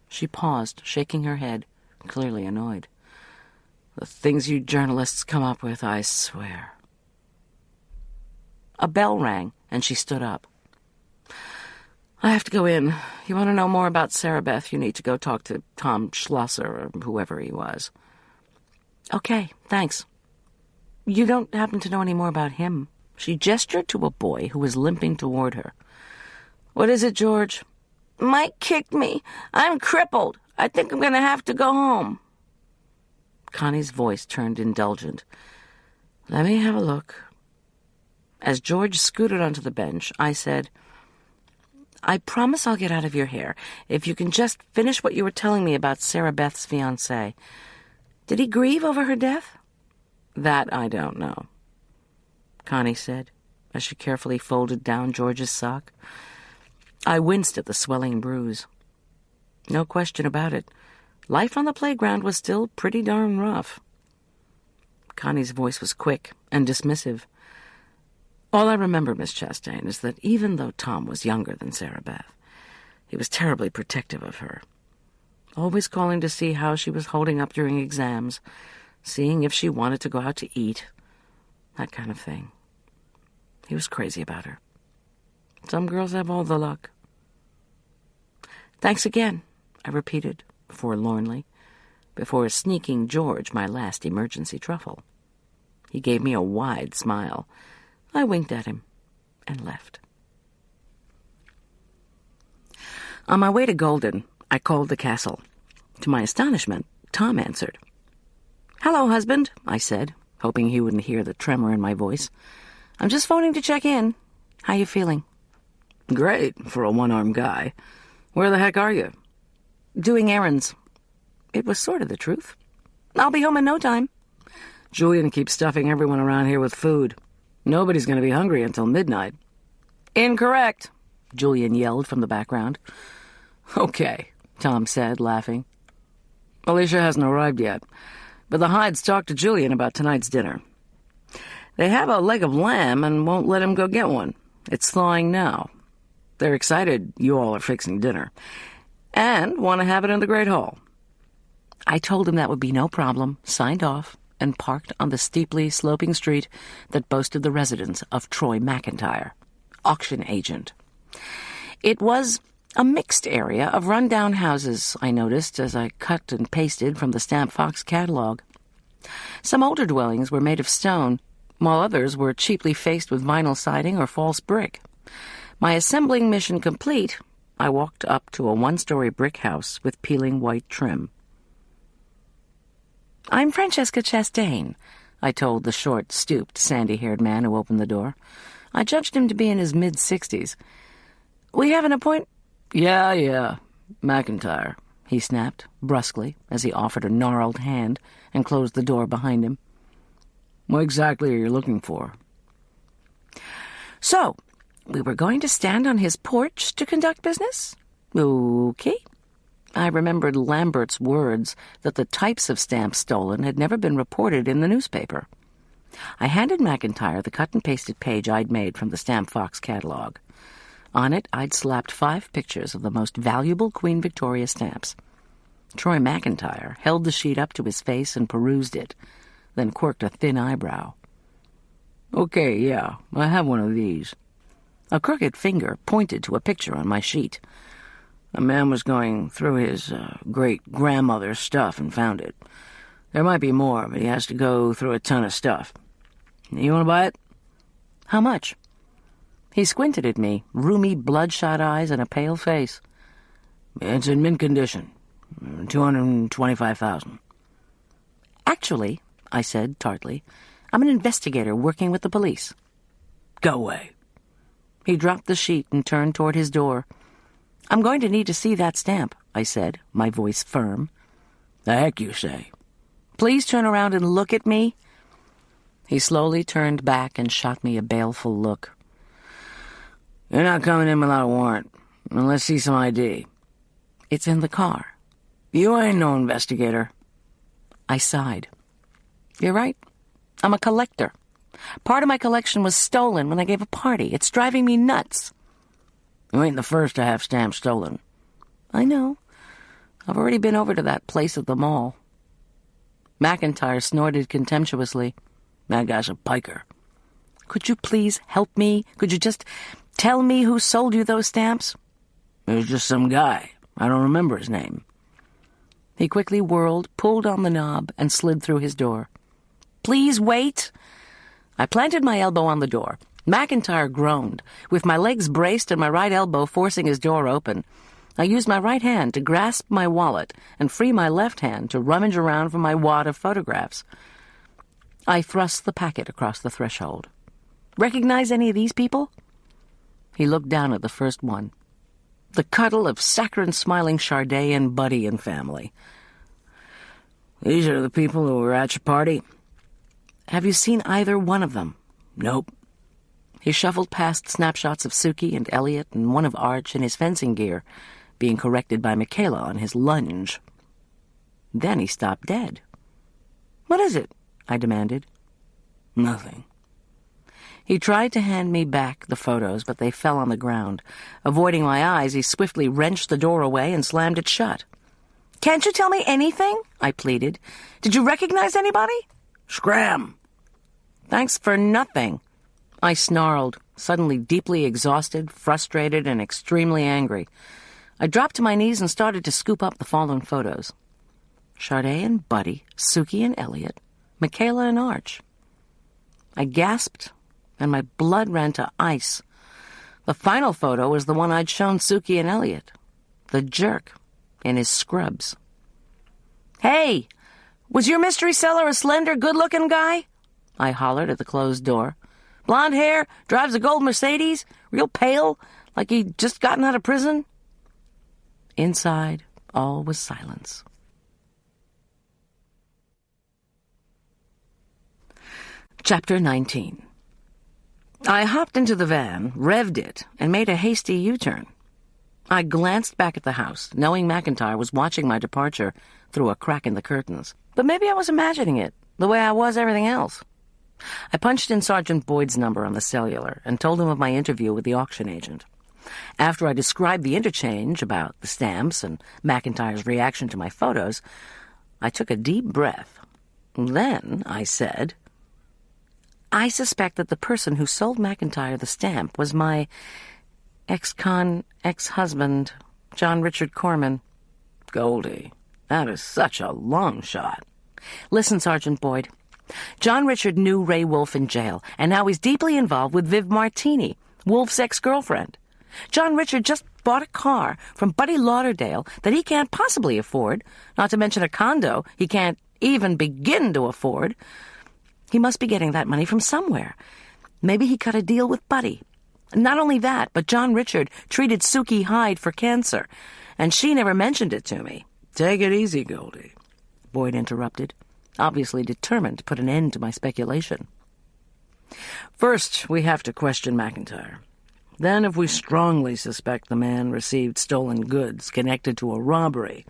She paused, shaking her head, clearly annoyed. The things you journalists come up with, I swear. A bell rang, and she stood up. I have to go in. You want to know more about Sarah Beth, you need to go talk to Tom Schlosser or whoever he was. Okay, thanks. You don't happen to know any more about him? She gestured to a boy who was limping toward her. What is it, George? Mike kicked me. I'm crippled. I think I'm going to have to go home. Connie's voice turned indulgent. Let me have a look. As George scooted onto the bench, I said, I promise I'll get out of your hair if you can just finish what you were telling me about Sarah Beth's fiancé. Did he grieve over her death? That I don't know, Connie said, as she carefully folded down George's sock. I winced at the swelling bruise. No question about it. Life on the playground was still pretty darn rough. Connie's voice was quick and dismissive. All I remember, Miss Chastain, is that even though Tom was younger than Sarah Beth, he was terribly protective of her, always calling to see how she was holding up during exams, seeing if she wanted to go out to eat, that kind of thing. He was crazy about her. Some girls have all the luck. Thanks again, I repeated, forlornly, before sneaking George my last emergency truffle. He gave me a wide smile. I winked at him and left. On my way to Golden, I called the castle. To my astonishment, Tom answered. Hello, husband, I said, hoping he wouldn't hear the tremor in my voice. I'm just phoning to check in. How you feeling? Great, for a one-armed guy. Where the heck are you? Doing errands. It was sort of the truth. I'll be home in no time. Julian keeps stuffing everyone around here with food. Nobody's going to be hungry until midnight. Incorrect, Julian yelled from the background. Okay, Tom said, laughing. Alicia hasn't arrived yet, but the Hydes talked to Julian about tonight's dinner. They have a leg of lamb and won't let him go get one. It's thawing now. They're excited you all are fixing dinner, and want to have it in the Great Hall. I told him that would be no problem, signed off, and parked on the steeply sloping street that boasted the residence of Troy McIntyre, auction agent. It was a mixed area of run-down houses, I noticed as I cut and pasted from the Stamp Fox catalog. Some older dwellings were made of stone, while others were cheaply faced with vinyl siding or false brick. My assembling mission complete, I walked up to a one-story brick house with peeling white trim. I'm Francesca Chastain, I told the short, stooped, sandy-haired man who opened the door. I judged him to be in his mid-60s. We have an appointment? Yeah, McIntyre, he snapped, brusquely, as he offered a gnarled hand and closed the door behind him. What exactly are you looking for? So, we were going to stand on his porch to conduct business? Okay. I remembered Lambert's words that the types of stamps stolen had never been reported in the newspaper. I handed McIntyre the cut-and-pasted page I'd made from the Stamp Fox catalog. On it, I'd slapped 5 pictures of the most valuable Queen Victoria stamps. Troy McIntyre held the sheet up to his face and perused it, then quirked a thin eyebrow. Okay, yeah, I have one of these. A crooked finger pointed to a picture on my sheet. A man was going through his great-grandmother's stuff and found it. There might be more, but he has to go through a ton of stuff. You want to buy it? How much? He squinted at me, roomy, bloodshot eyes and a pale face. It's in mint condition. $225,000. Actually, I said tartly, I'm an investigator working with the police. Go away. He dropped the sheet and turned toward his door. I'm going to need to see that stamp, I said, my voice firm. The heck you say? Please turn around and look at me. He slowly turned back and shot me a baleful look. You're not coming in without a warrant. Let's see some ID. It's in the car. You ain't no investigator. I sighed. You're right. I'm a collector. Part of my collection was stolen when I gave a party. It's driving me nuts. You ain't the first to have stamps stolen. I know. I've already been over to that place at the mall. McIntyre snorted contemptuously. That guy's a piker. Could you please help me? Could you just tell me who sold you those stamps? It was just some guy. I don't remember his name. He quickly whirled, pulled on the knob, and slid through his door. Please wait. I planted my elbow on the door. McIntyre groaned, with my legs braced and my right elbow forcing his door open. I used my right hand to grasp my wallet and free my left hand to rummage around for my wad of photographs. I thrust the packet across the threshold. Recognize any of these people? He looked down at the first one. The cuddle of saccharine-smiling Charday and Buddy and family. These are the people who were at your party? Have you seen either one of them? Nope. He shuffled past snapshots of Suki and Elliot and one of Arch in his fencing gear, being corrected by Michaela on his lunge. Then he stopped dead. What is it? I demanded. Nothing. He tried to hand me back the photos, but they fell on the ground. Avoiding my eyes, he swiftly wrenched the door away and slammed it shut. Can't you tell me anything? I pleaded. Did you recognize anybody? Scram! Thanks for nothing. I snarled, suddenly deeply exhausted, frustrated, and extremely angry. I dropped to my knees and started to scoop up the fallen photos. Charday and Buddy, Suki and Elliot, Michaela and Arch. I gasped, and my blood ran to ice. The final photo was the one I'd shown Suki and Elliot. The jerk in his scrubs. Hey! Was your mystery seller a slender, good-looking guy? I hollered at the closed door. Blonde hair, drives a gold Mercedes, real pale, like he'd just gotten out of prison. Inside, all was silence. Chapter 19. I hopped into the van, revved it, and made a hasty U-turn. I glanced back at the house, knowing McIntyre was watching my departure through a crack in the curtains. But maybe I was imagining it, the way I was everything else. I punched in Sergeant Boyd's number on the cellular and told him of my interview with the auction agent. After I described the interchange about the stamps and McIntyre's reaction to my photos, I took a deep breath. Then I said, I suspect that the person who sold McIntyre the stamp was my ex-husband, John Richard Corman. Goldy, that is such a long shot. Listen, Sergeant Boyd. John Richard knew Ray Wolfe in jail, and now he's deeply involved with Viv Martini, Wolfe's ex-girlfriend. John Richard just bought a car from Buddy Lauderdale that he can't possibly afford, not to mention a condo he can't even begin to afford. He must be getting that money from somewhere. Maybe he cut a deal with Buddy. Not only that, but John Richard treated Suki Hyde for cancer, and she never mentioned it to me. Take it easy, Goldy, Boyd interrupted. obviously determined to put an end to my speculation. First, we have to question McIntyre. Then, if we strongly suspect the man received stolen goods connected to a robbery,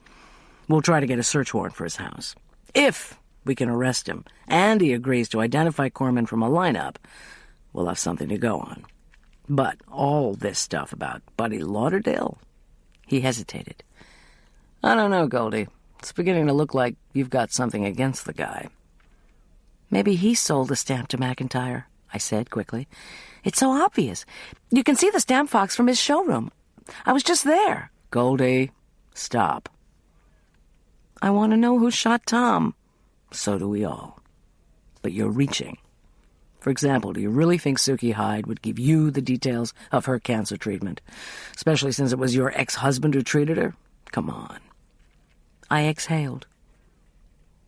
we'll try to get a search warrant for his house. If we can arrest him, and he agrees to identify Corman from a lineup, we'll have something to go on. But all this stuff about Buddy Lauderdale? He hesitated. I don't know, Goldy. It's beginning to look like you've got something against the guy. Maybe he sold the stamp to McIntyre, I said quickly. It's so obvious. You can see the stamp box from his showroom. I was just there. Goldy, stop. I want to know who shot Tom. So do we all. But you're reaching. For example, do you really think Suki Hyde would give you the details of her cancer treatment? Especially since it was your ex-husband who treated her? Come on. I exhaled.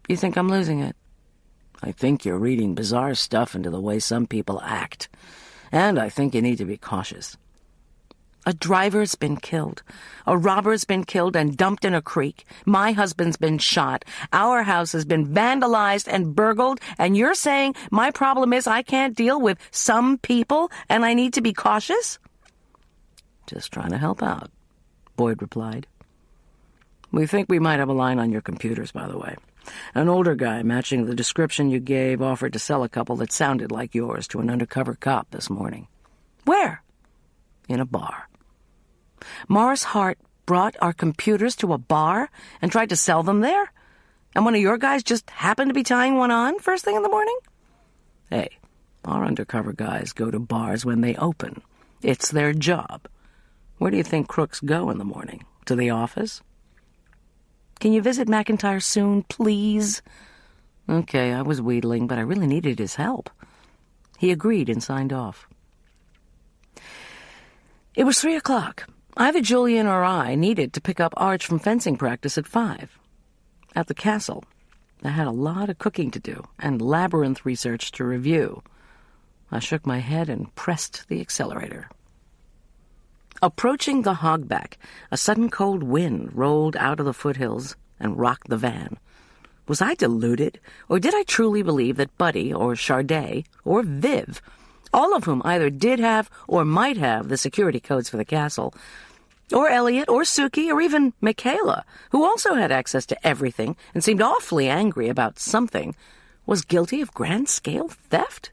You think I'm losing it? I think you're reading bizarre stuff into the way some people act. And I think you need to be cautious. A driver's been killed. A robber's been killed and dumped in a creek. My husband's been shot. Our house has been vandalized and burgled, and you're saying my problem is I can't deal with some people and I need to be cautious? Just trying to help out, Boyd replied. We think we might have a line on your computers, by the way. An older guy matching the description you gave offered to sell a couple that sounded like yours to an undercover cop this morning. Where? In a bar. Morris Hart brought our computers to a bar and tried to sell them there? And one of your guys just happened to be tying one on first thing in the morning? Hey, our undercover guys go to bars when they open. It's their job. Where do you think crooks go in the morning? To the office? Can you visit McIntyre soon, please? Okay, I was wheedling, but I really needed his help. He agreed and signed off. It was 3 o'clock. Either Julian or I needed to pick up Arch from fencing practice at 5. At the castle, I had a lot of cooking to do and labyrinth research to review. I shook my head and pressed the accelerator. Approaching the hogback, a sudden cold wind rolled out of the foothills and rocked the van. Was I deluded, or did I truly believe that Buddy, or Charday, or Viv, all of whom either did have or might have the security codes for the castle, or Elliot, or Suki, or even Michaela, who also had access to everything and seemed awfully angry about something, was guilty of grand-scale theft?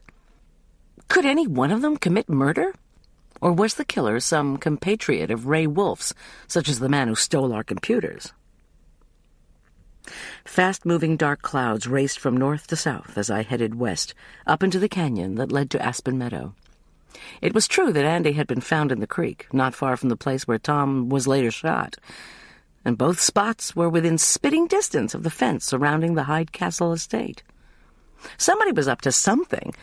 Could any one of them commit murder? Or was the killer some compatriot of Ray Wolf's, such as the man who stole our computers? Fast-moving dark clouds raced from north to south as I headed west, up into the canyon that led to Aspen Meadow. It was true that Andy had been found in the creek, not far from the place where Tom was later shot, and both spots were within spitting distance of the fence surrounding the Hyde Castle estate. Somebody was up to something,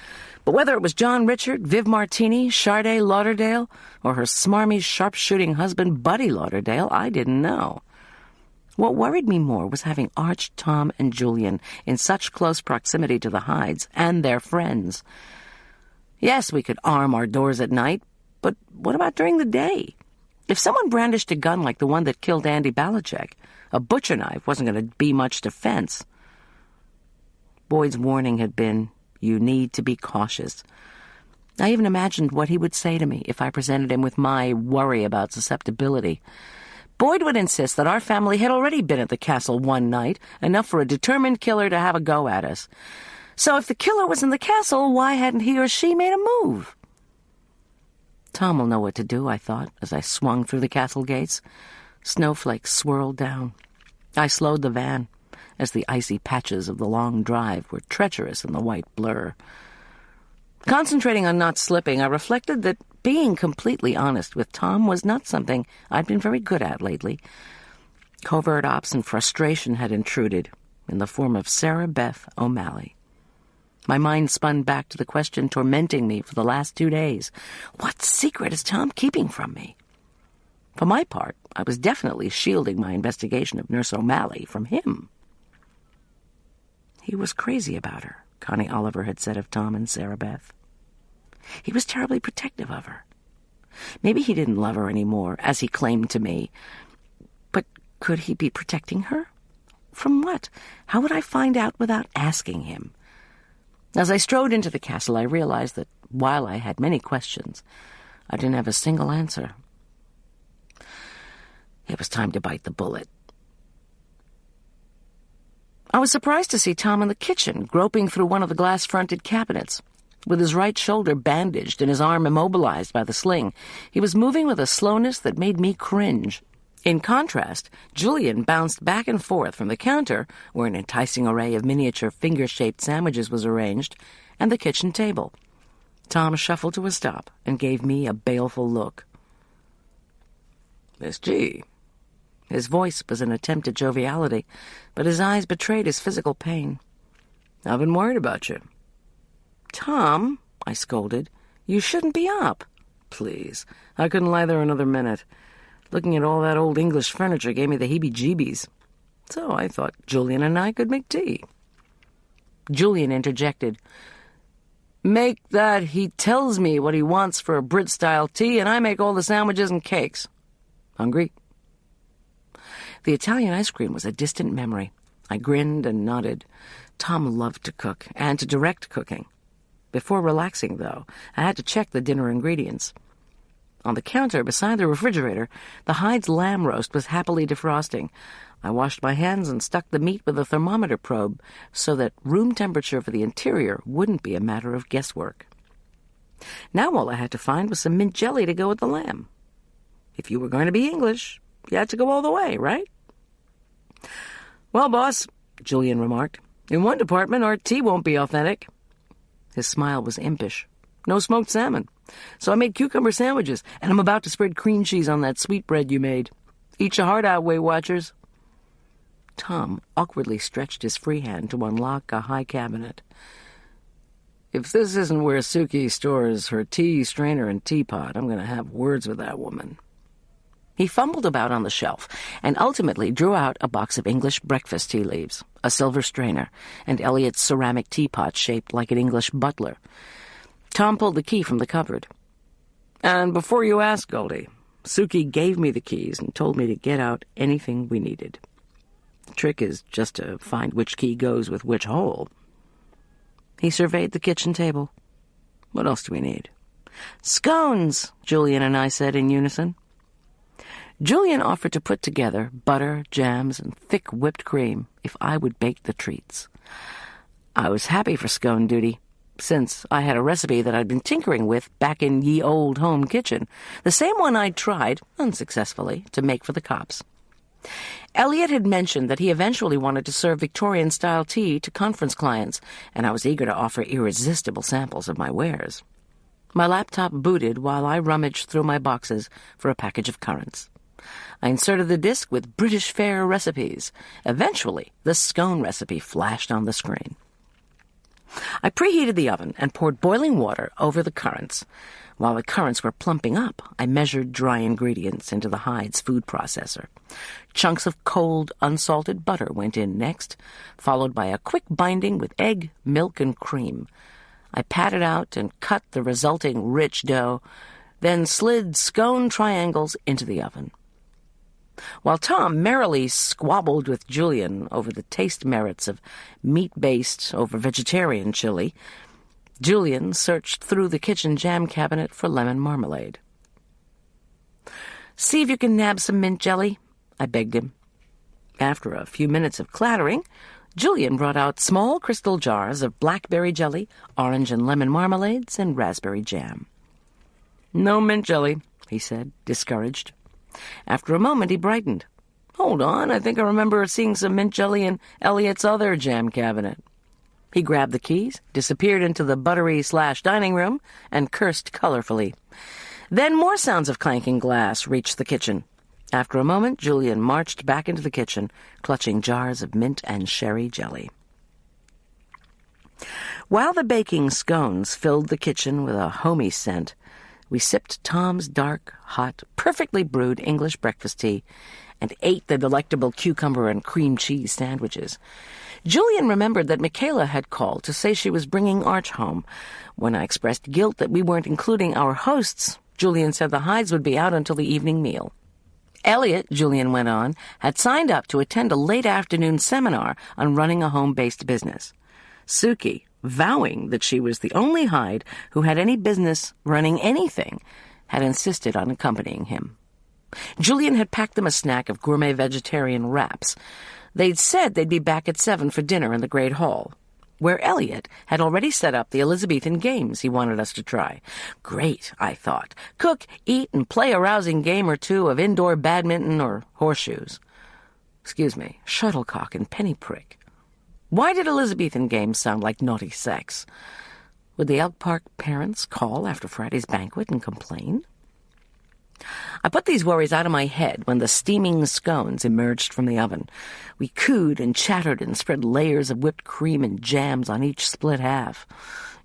but whether it was John Richard, Viv Martini, Charday Lauderdale, or her smarmy, sharp-shooting husband, Buddy Lauderdale, I didn't know. What worried me more was having Arch, Tom, and Julian in such close proximity to the Hydes and their friends. Yes, we could arm our doors at night, but what about during the day? If someone brandished a gun like the one that killed Andy Belichick, a butcher knife wasn't going to be much defense. Boyd's warning had been, you need to be cautious. I even imagined what he would say to me if I presented him with my worry about susceptibility. Boyd would insist that our family had already been at the castle one night, enough for a determined killer to have a go at us. So if the killer was in the castle, why hadn't he or she made a move? Tom will know what to do, I thought, as I swung through the castle gates. Snowflakes swirled down. I slowed the van, as the icy patches of the long drive were treacherous in the white blur. Concentrating on not slipping, I reflected that being completely honest with Tom was not something I'd been very good at lately. Covert ops and frustration had intruded in the form of Sarah Beth O'Malley. My mind spun back to the question tormenting me for the last 2 days. What secret is Tom keeping from me? For my part, I was definitely shielding my investigation of Nurse O'Malley from him. He was crazy about her, Connie Oliver had said of Tom and Sarah Beth. He was terribly protective of her. Maybe he didn't love her anymore, as he claimed to me. But could he be protecting her? From what? How would I find out without asking him? As I strode into the castle, I realized that while I had many questions, I didn't have a single answer. It was time to bite the bullet. I was surprised to see Tom in the kitchen, groping through one of the glass-fronted cabinets. With his right shoulder bandaged and his arm immobilized by the sling, he was moving with a slowness that made me cringe. In contrast, Julian bounced back and forth from the counter, where an enticing array of miniature finger-shaped sandwiches was arranged, and the kitchen table. Tom shuffled to a stop and gave me a baleful look. "Miss G." His voice was an attempt at joviality, but his eyes betrayed his physical pain. "I've been worried about you." "Tom," I scolded, "you shouldn't be up." "Please, I couldn't lie there another minute. Looking at all that old English furniture gave me the heebie-jeebies. So I thought Julian and I could make tea." Julian interjected, "Make that he tells me what he wants for a Brit-style tea, and I make all the sandwiches and cakes. Hungry?" The Italian ice cream was a distant memory. I grinned and nodded. Tom loved to cook, and to direct cooking. Before relaxing, though, I had to check the dinner ingredients. On the counter beside the refrigerator, the Hyde's lamb roast was happily defrosting. I washed my hands and stuck the meat with a thermometer probe so that room temperature for the interior wouldn't be a matter of guesswork. Now all I had to find was some mint jelly to go with the lamb. If you were going to be English, you had to go all the way, right? "Well, boss," Julian remarked, "in one department our tea won't be authentic." His smile was impish. "No smoked salmon. So I made cucumber sandwiches, and I'm about to spread cream cheese on that sweetbread you made. Eat your heart out, Weight Watchers." Tom awkwardly stretched his free hand to unlock a high cabinet. "If this isn't where Suki stores her tea strainer and teapot, I'm going to have words with that woman." He fumbled about on the shelf and ultimately drew out a box of English breakfast tea leaves, a silver strainer, and Elliot's ceramic teapot shaped like an English butler. Tom pulled the key from the cupboard. "And before you ask, Goldy, Suki gave me the keys and told me to get out anything we needed. The trick is just to find which key goes with which hole." He surveyed the kitchen table. "What else do we need?" "Scones," Julian and I said in unison. Julian offered to put together butter, jams, and thick whipped cream if I would bake the treats. I was happy for scone duty, since I had a recipe that I'd been tinkering with back in ye old home kitchen, the same one I'd tried, unsuccessfully, to make for the cops. Elliot had mentioned that he eventually wanted to serve Victorian-style tea to conference clients, and I was eager to offer irresistible samples of my wares. My laptop booted while I rummaged through my boxes for a package of currants. I inserted the disk with British fare recipes. Eventually, the scone recipe flashed on the screen. I preheated the oven and poured boiling water over the currants. While the currants were plumping up, I measured dry ingredients into the Hyde's food processor. Chunks of cold, unsalted butter went in next, followed by a quick binding with egg, milk, and cream. I patted out and cut the resulting rich dough, then slid scone triangles into the oven. While Tom merrily squabbled with Julian over the taste merits of meat-based over vegetarian chili, Julian searched through the kitchen jam cabinet for lemon marmalade. "See if you can nab some mint jelly," I begged him. After a few minutes of clattering, Julian brought out small crystal jars of blackberry jelly, orange and lemon marmalades, and raspberry jam. "No mint jelly," he said, discouraged. After a moment, he brightened. "Hold on, I think I remember seeing some mint jelly in Elliot's other jam cabinet." He grabbed the keys, disappeared into the buttery/dining room, and cursed colorfully. Then more sounds of clanking glass reached the kitchen. After a moment, Julian marched back into the kitchen, clutching jars of mint and sherry jelly. While the baking scones filled the kitchen with a homey scent, we sipped Tom's dark, hot, perfectly brewed English breakfast tea and ate the delectable cucumber and cream cheese sandwiches. Julian remembered that Michaela had called to say she was bringing Arch home. When I expressed guilt that we weren't including our hosts, Julian said the Hydes would be out until the evening meal. Elliot, Julian went on, had signed up to attend a late afternoon seminar on running a home-based business. Suki, vowing that she was the only Hyde who had any business running anything, had insisted on accompanying him. Julian had packed them a snack of gourmet vegetarian wraps. They'd said they'd be back at 7 for dinner in the Great Hall, where Elliot had already set up the Elizabethan games he wanted us to try. Great, I thought. Cook, eat, and play a rousing game or two of indoor badminton or horseshoes. Shuttlecock and penny prick. Why did Elizabethan games sound like naughty sex? Would the Elk Park parents call after Friday's banquet and complain? I put these worries out of my head when the steaming scones emerged from the oven. We cooed and chattered and spread layers of whipped cream and jams on each split half.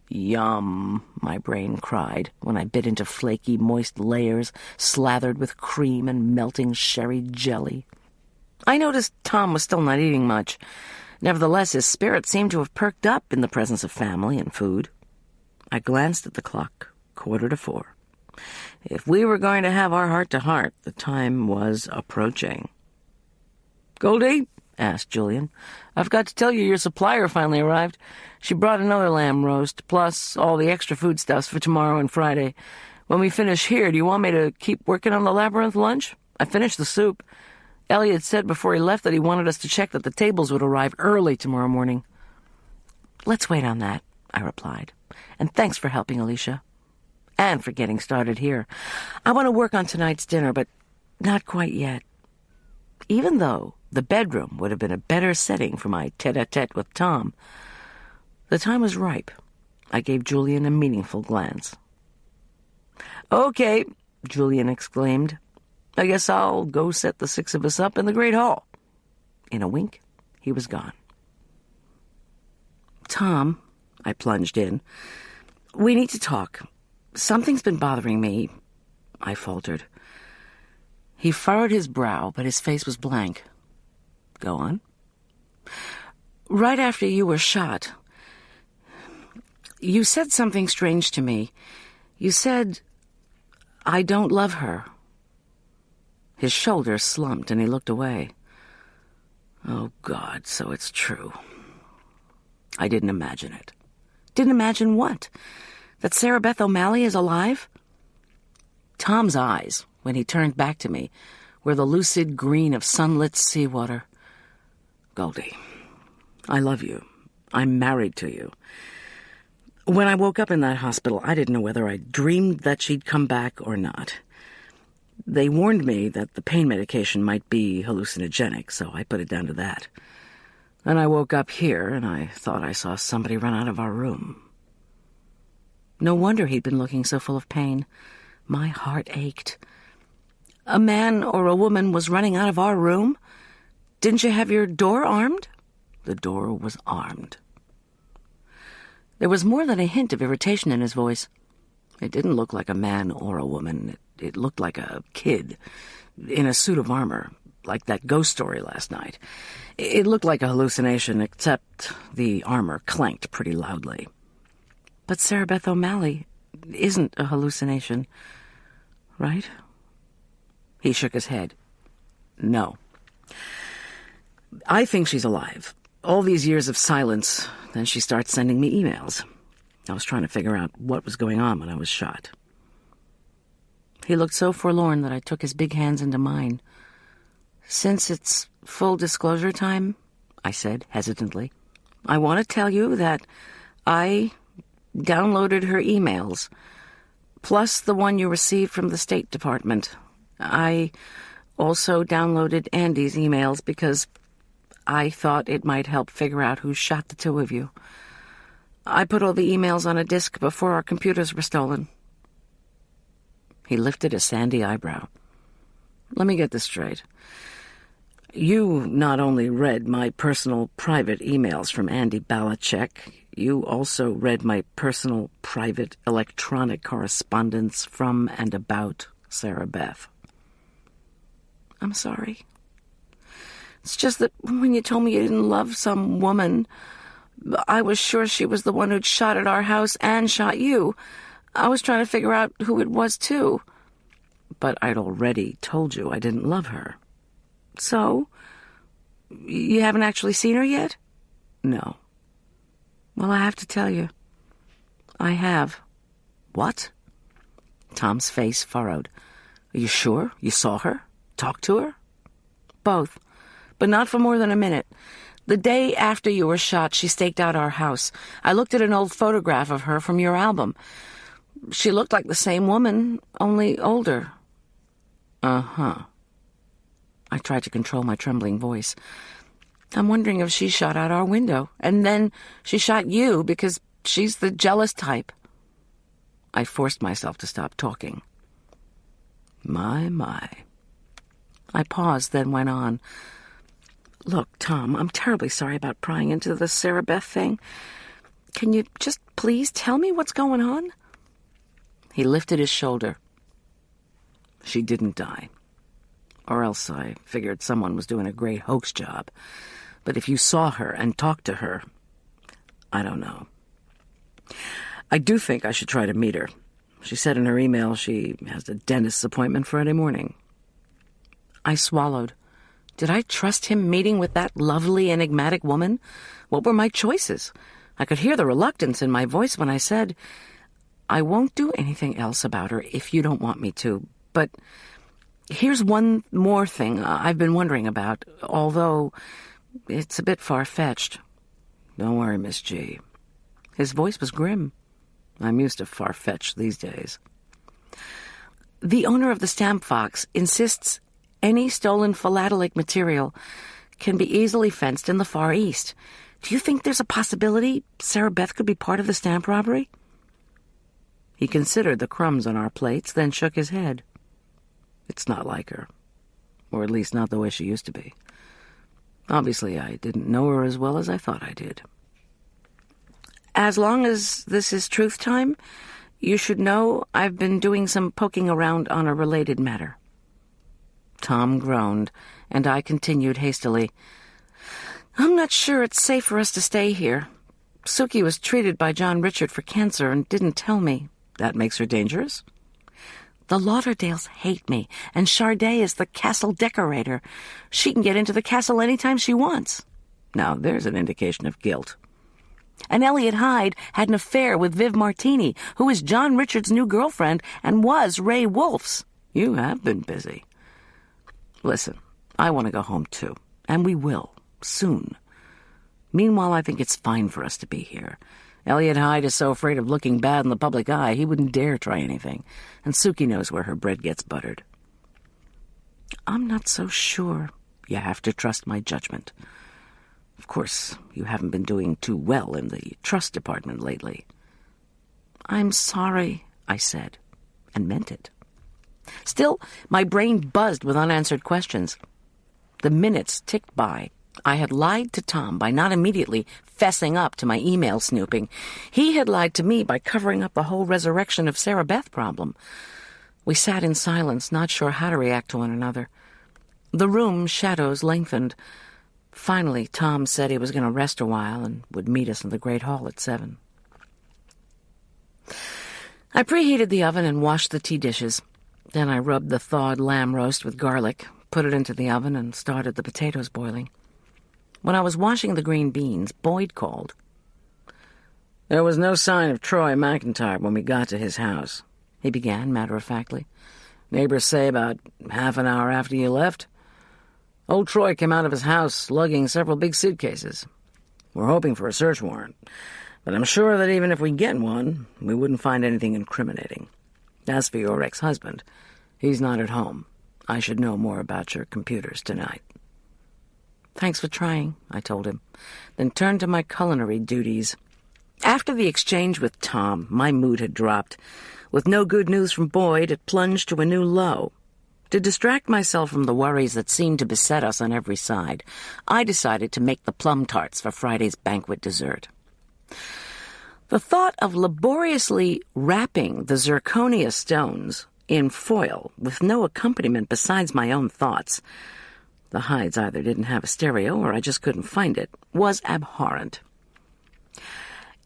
Yum, my brain cried when I bit into flaky, moist layers slathered with cream and melting sherry jelly. I noticed Tom was still not eating much. Nevertheless, his spirit seemed to have perked up in the presence of family and food. I glanced at the clock, 3:45. If we were going to have our heart-to-heart, the time was approaching. "Goldy," asked Julian, "I've got to tell you your supplier finally arrived. She brought another lamb roast, plus all the extra foodstuffs for tomorrow and Friday. When we finish here, do you want me to keep working on the labyrinth lunch? I finished the soup. Elliot said before he left that he wanted us to check that the tables would arrive early tomorrow morning." "Let's wait on that," I replied. "And thanks for helping, Alicia. And for getting started here. I want to work on tonight's dinner, but not quite yet. Even though the bedroom would have been a better setting for my tete-a-tete with Tom, the time was ripe. I gave Julian a meaningful glance. "Okay," Julian exclaimed. "I guess I'll go set the 6 of us up in the Great Hall." In a wink, he was gone. "Tom," I plunged in, "we need to talk. Something's been bothering me," I faltered. He furrowed his brow, but his face was blank. "Go on." "Right after you were shot, you said something strange to me. You said, 'I don't love her.'" His shoulders slumped, and he looked away. Oh, God, so it's true. I didn't imagine it. Didn't imagine what? That Sarah Beth O'Malley is alive? Tom's eyes, when he turned back to me, were the lucid green of sunlit seawater. "Goldy, I love you. I'm married to you. When I woke up in that hospital, I didn't know whether I dreamed that she'd come back or not. They warned me that the pain medication might be hallucinogenic, so I put it down to that. Then I woke up here, and I thought I saw somebody run out of our room." No wonder he'd been looking so full of pain. My heart ached. "A man or a woman was running out of our room? Didn't you have your door armed?" The door was armed. There was more than a hint of irritation in his voice. It didn't look like a man or a woman. It looked like a kid in a suit of armor, like that ghost story last night. It looked like a hallucination, except the armor clanked pretty loudly. "But Sarah Beth O'Malley isn't a hallucination, right?" He shook his head. "No. I think she's alive. All these years of silence, then she starts sending me emails. I was trying to figure out what was going on when I was shot." He looked so forlorn that I took his big hands into mine. "Since it's full disclosure time," I said hesitantly, "I want to tell you that I downloaded her emails, plus the one you received from the State Department. I also downloaded Andy's emails because I thought it might help figure out who shot the 2 of you. I put all the emails on a disk before our computers were stolen." He lifted a sandy eyebrow. "Let me get this straight. You not only read my personal private emails from Andy Balachek, you also read my personal private electronic correspondence from and about Sarah Beth." "I'm sorry. It's just that when you told me you didn't love some woman, I was sure she was the one who'd shot at our house and shot you. I was trying to figure out who it was, too. But I'd already told you I didn't love her. So? You haven't actually seen her yet? No. Well, I have to tell you. I have. What? Tom's face furrowed. Are you sure? You saw her? Talked to her? Both. But not for more than a minute. The day after you were shot, she staked out our house. I looked at an old photograph of her from your album. She looked like the same woman, only older. Uh-huh. I tried to control my trembling voice. I'm wondering if she shot out our window, and then she shot you because she's the jealous type. I forced myself to stop talking. My. I paused, then went on. Look, Tom, I'm terribly sorry about prying into the Sarah Beth thing. Can you just please tell me what's going on? He lifted his shoulder. She didn't die. Or else I figured someone was doing a great hoax job. But if you saw her and talked to her, I don't know. I do think I should try to meet her. She said in her email she has a dentist's appointment Friday morning. I swallowed. Did I trust him meeting with that lovely, enigmatic woman? What were my choices? I could hear the reluctance in my voice when I said, I won't do anything else about her if you don't want me to, but here's one more thing I've been wondering about, although it's a bit far-fetched. Don't worry, Miss G. His voice was grim. I'm used to far-fetched these days. The owner of the Stamp Fox insists any stolen philatelic material can be easily fenced in the Far East. Do you think there's a possibility Sarah Beth could be part of the stamp robbery? He considered the crumbs on our plates, then shook his head. It's not like her. Or at least not the way she used to be. Obviously, I didn't know her as well as I thought I did. As long as this is truth time, you should know I've been doing some poking around on a related matter. Tom groaned, and I continued hastily. I'm not sure it's safe for us to stay here. Suki was treated by John Richard for cancer and didn't tell me. That makes her dangerous? The Lauderdales hate me, and Charday is the castle decorator. She can get into the castle any time she wants. Now, there's an indication of guilt. And Elliot Hyde had an affair with Viv Martini, who is John Richard's new girlfriend and was Ray Wolfe's. You have been busy. Listen, I want to go home too, and we will, soon. Meanwhile, I think it's fine for us to be here. Elliot Hyde is so afraid of looking bad in the public eye, he wouldn't dare try anything, and Suki knows where her bread gets buttered. I'm not so sure. You have to trust my judgment. Of course, you haven't been doing too well in the trust department lately. I'm sorry, I said, and meant it. Still, my brain buzzed with unanswered questions. The minutes ticked by. I had lied to Tom by not immediately fessing up to my email snooping. He had lied to me by covering up the whole resurrection of Sarah Beth problem. We sat in silence, not sure how to react to one another. The room's shadows lengthened. Finally, Tom said he was going to rest a while and would meet us in the great hall at 7. I preheated the oven and washed the tea dishes. Then I rubbed the thawed lamb roast with garlic, put it into the oven, and started the potatoes boiling. When I was washing the green beans, Boyd called. There was no sign of Troy McIntyre when we got to his house, he began matter-of-factly. Neighbors say about half an hour after you left. Old Troy came out of his house lugging several big suitcases. We're hoping for a search warrant, but I'm sure that even if we get one, we wouldn't find anything incriminating. As for your ex-husband, he's not at home. I should know more about your computers tonight. Thanks for trying, I told him, then turned to my culinary duties. After the exchange with Tom, my mood had dropped. With no good news from Boyd, it plunged to a new low. To distract myself from the worries that seemed to beset us on every side, I decided to make the plum tarts for Friday's banquet dessert. The thought of laboriously wrapping the zirconia stones in foil with no accompaniment besides my own thoughts — the Hydes either didn't have a stereo or I just couldn't find it — was abhorrent.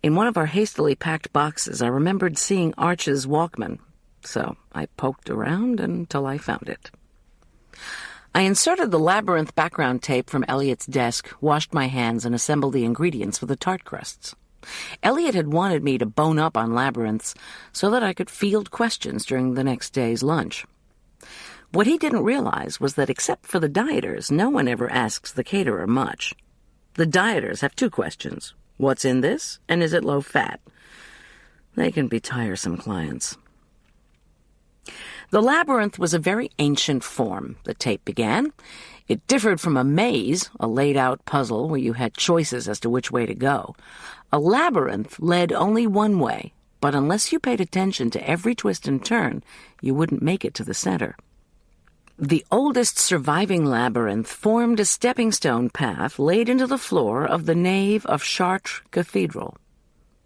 In one of our hastily packed boxes, I remembered seeing Arch's Walkman. So I poked around until I found it. I inserted the labyrinth background tape from Elliot's desk, washed my hands, and assembled the ingredients for the tart crusts. Elliot had wanted me to bone up on labyrinths so that I could field questions during the next day's lunch. What he didn't realize was that except for the dieters, no one ever asks the caterer much. The dieters have two questions. What's in this, and is it low fat? They can be tiresome clients. The labyrinth was a very ancient form, the tape began. It differed from a maze, a laid-out puzzle where you had choices as to which way to go. A labyrinth led only one way, but unless you paid attention to every twist and turn, you wouldn't make it to the center. The oldest surviving labyrinth formed a stepping-stone path laid into the floor of the nave of Chartres Cathedral.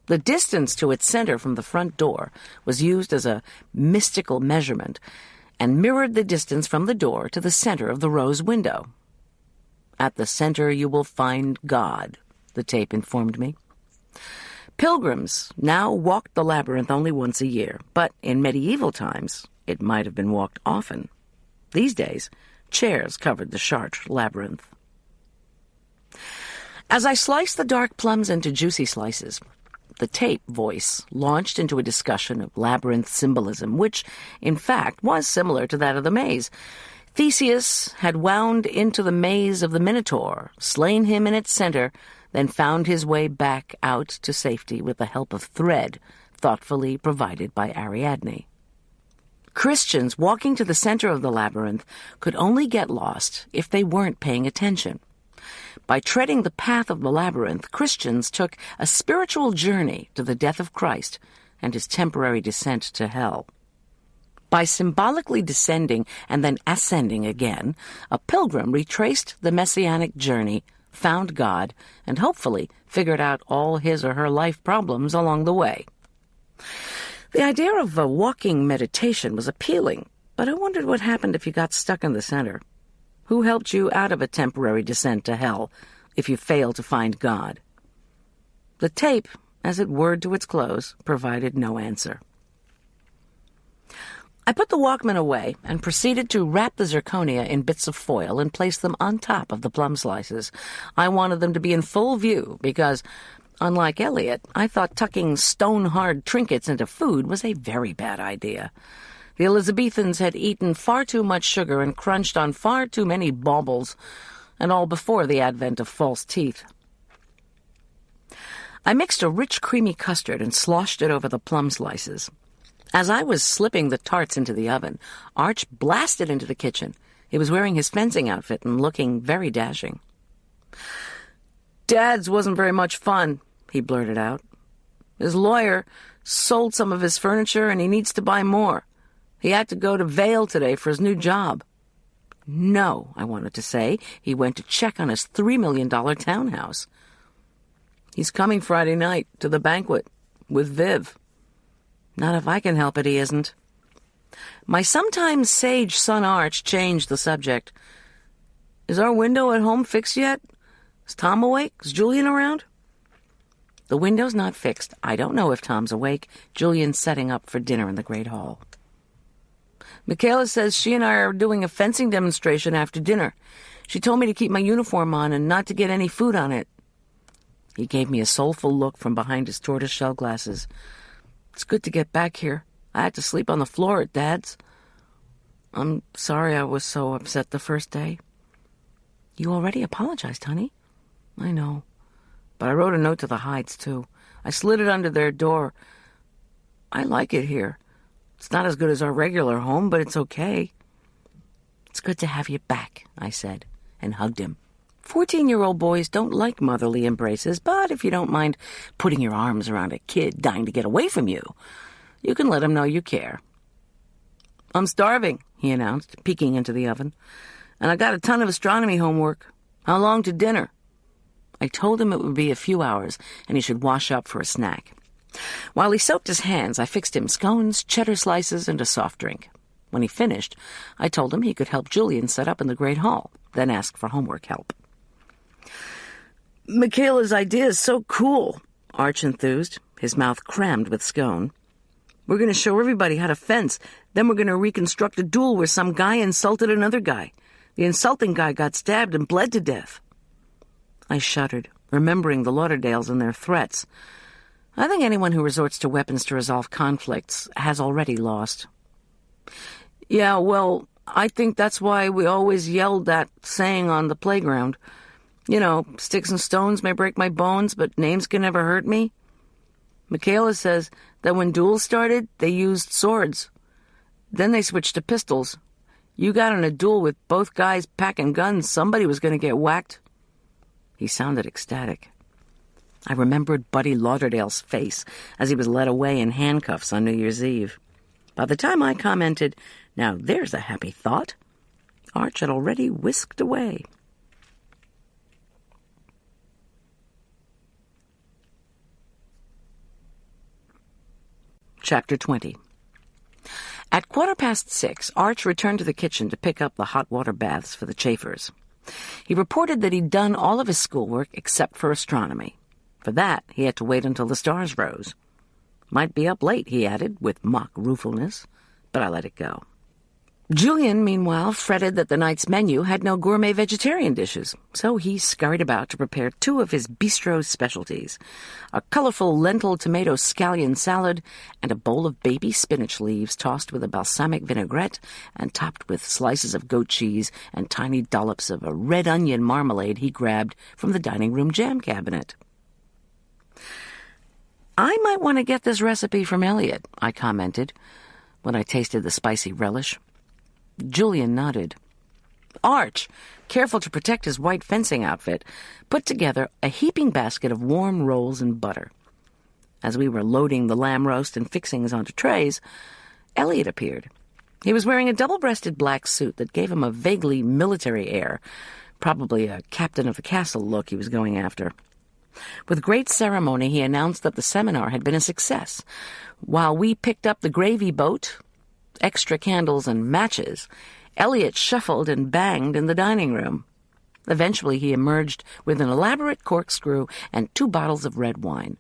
The distance to its center from the front door was used as a mystical measurement and mirrored the distance from the door to the center of the rose window. At the center you will find God, the tape informed me. Pilgrims now walked the labyrinth only once a year, but in medieval times it might have been walked often. These days, chairs covered the Chartres labyrinth. As I sliced the dark plums into juicy slices, the tape voice launched into a discussion of labyrinth symbolism, which, in fact, was similar to that of the maze. Theseus had wound into the maze of the Minotaur, slain him in its center, then found his way back out to safety with the help of thread, thoughtfully provided by Ariadne. Christians walking to the center of the labyrinth could only get lost if they weren't paying attention. By treading the path of the labyrinth, Christians took a spiritual journey to the death of Christ and his temporary descent to hell. By symbolically descending and then ascending again, a pilgrim retraced the messianic journey, found God, and hopefully figured out all his or her life problems along the way. The idea of a walking meditation was appealing, but I wondered what happened if you got stuck in the center. Who helped you out of a temporary descent to hell if you failed to find God? The tape, as it whirred to its close, provided no answer. I put the Walkman away and proceeded to wrap the zirconia in bits of foil and place them on top of the plum slices. I wanted them to be in full view because, unlike Elliot, I thought tucking stone-hard trinkets into food was a very bad idea. The Elizabethans had eaten far too much sugar and crunched on far too many baubles, and all before the advent of false teeth. I mixed a rich, creamy custard and sloshed it over the plum slices. As I was slipping the tarts into the oven, Arch blasted into the kitchen. He was wearing his fencing outfit and looking very dashing. "Dad's wasn't very much fun," he blurted out. "His lawyer sold some of his furniture and he needs to buy more. He had to go to Vail today for his new job." "No," I wanted to say. He went to check on his $3 million townhouse. "He's coming Friday night to the banquet with Viv." "Not if I can help it, he isn't." My sometimes sage son Arch changed the subject. "Is our window at home fixed yet? Is Tom awake? Is Julian around?" "The window's not fixed. I don't know if Tom's awake. Julian's setting up for dinner in the Great Hall." "Michaela says she and I are doing a fencing demonstration after dinner. She told me to keep my uniform on and not to get any food on it." He gave me a soulful look from behind his tortoise-shell glasses. "It's good to get back here. I had to sleep on the floor at Dad's. I'm sorry I was so upset the first day." "You already apologized, honey." "I know. But I wrote a note to the Hydes, too. I slid it under their door. I like it here. It's not as good as our regular home, but it's okay." "It's good to have you back," I said, and hugged him. 14-year-old boys don't like motherly embraces, but if you don't mind putting your arms around a kid dying to get away from you, you can let him know you care. "I'm starving," he announced, peeking into the oven, "and I got a ton of astronomy homework. How long to dinner?" I told him it would be a few hours, and he should wash up for a snack. While he soaked his hands, I fixed him scones, cheddar slices, and a soft drink. When he finished, I told him he could help Julian set up in the Great Hall, then ask for homework help. "Michaela's idea is so cool," Arch enthused, his mouth crammed with scone. We're going to show everybody how to fence. Then we're going to reconstruct a duel where some guy insulted another guy. The insulting guy got stabbed and bled to death. I shuddered, remembering the Lauderdales and their threats. I think anyone who resorts to weapons to resolve conflicts has already lost. Yeah, well, I think that's why we always yelled that saying on the playground. You know, sticks and stones may break my bones, but names can never hurt me. Michaela says that when duels started, they used swords. Then they switched to pistols. You got in a duel with both guys packing guns, somebody was going to get whacked. He sounded ecstatic. I remembered Buddy Lauderdale's face as he was led away in handcuffs on New Year's Eve. By the time I commented, "Now there's a happy thought," Arch had already whisked away. Chapter 20. At 6:15, Arch returned to the kitchen to pick up the hot water baths for the Chafers. He reported that he'd done all of his schoolwork except for astronomy. For that, he had to wait until the stars rose. Might be up late, he added, with mock ruefulness, but I let it go. Julian, meanwhile, fretted that the night's menu had no gourmet vegetarian dishes, so he scurried about to prepare two of his bistro specialties, a colorful lentil tomato scallion salad and a bowl of baby spinach leaves tossed with a balsamic vinaigrette and topped with slices of goat cheese and tiny dollops of a red onion marmalade he grabbed from the dining room jam cabinet. I might want to get this recipe from Elliot, I commented, when I tasted the spicy relish. Julian nodded. Arch, careful to protect his white fencing outfit, put together a heaping basket of warm rolls and butter. As we were loading the lamb roast and fixings onto trays, Elliot appeared. He was wearing a double-breasted black suit that gave him a vaguely military air, probably a captain of the castle look he was going after. With great ceremony, he announced that the seminar had been a success. While we picked up the gravy boat, extra candles and matches, Elliot shuffled and banged in the dining room. Eventually he emerged with an elaborate corkscrew and 2 bottles of red wine.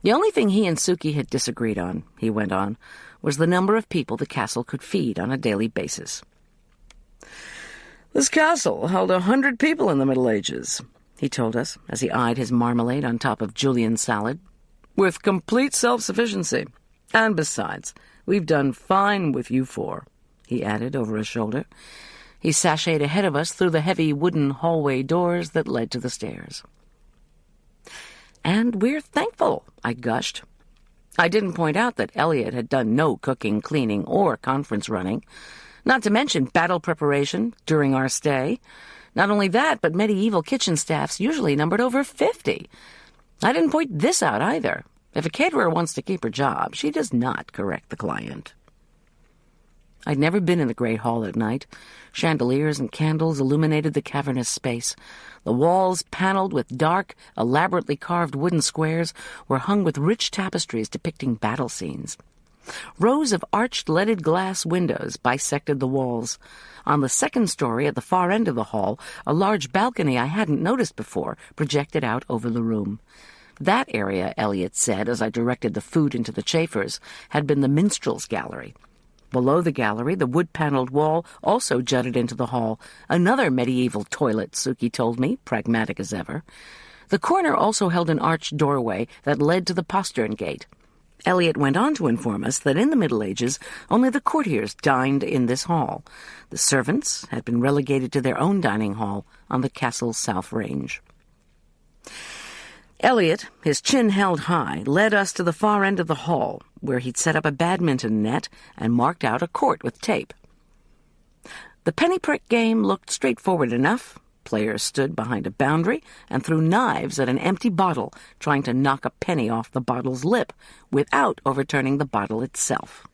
The only thing he and Suki had disagreed on, he went on, was the number of people the castle could feed on a daily basis. This castle held 100 people in the Middle Ages, he told us, as he eyed his marmalade on top of Julian's salad, with complete self-sufficiency. And besides, we've done fine with you 4, he added over his shoulder. He sashayed ahead of us through the heavy wooden hallway doors that led to the stairs. And we're thankful, I gushed. I didn't point out that Elliot had done no cooking, cleaning, or conference running, not to mention battle preparation during our stay. Not only that, but medieval kitchen staffs usually numbered over 50. I didn't point this out either. If a caterer wants to keep her job, she does not correct the client. I'd never been in the Great Hall at night. Chandeliers and candles illuminated the cavernous space. The walls, paneled with dark, elaborately carved wooden squares, were hung with rich tapestries depicting battle scenes. Rows of arched leaded glass windows bisected the walls. On the second story at the far end of the hall, a large balcony I hadn't noticed before projected out over the room. That area, Elliot said, as I directed the food into the chafers, had been the minstrel's gallery. Below the gallery, the wood-paneled wall also jutted into the hall. Another medieval toilet, Suki told me, pragmatic as ever. The corner also held an arched doorway that led to the postern gate. Elliot went on to inform us that in the Middle Ages, only the courtiers dined in this hall. The servants had been relegated to their own dining hall on the castle's south range. Elliot, his chin held high, led us to the far end of the hall, where he'd set up a badminton net and marked out a court with tape. The penny-prick game looked straightforward enough. Players stood behind a boundary and threw knives at an empty bottle, trying to knock a penny off the bottle's lip without overturning the bottle itself.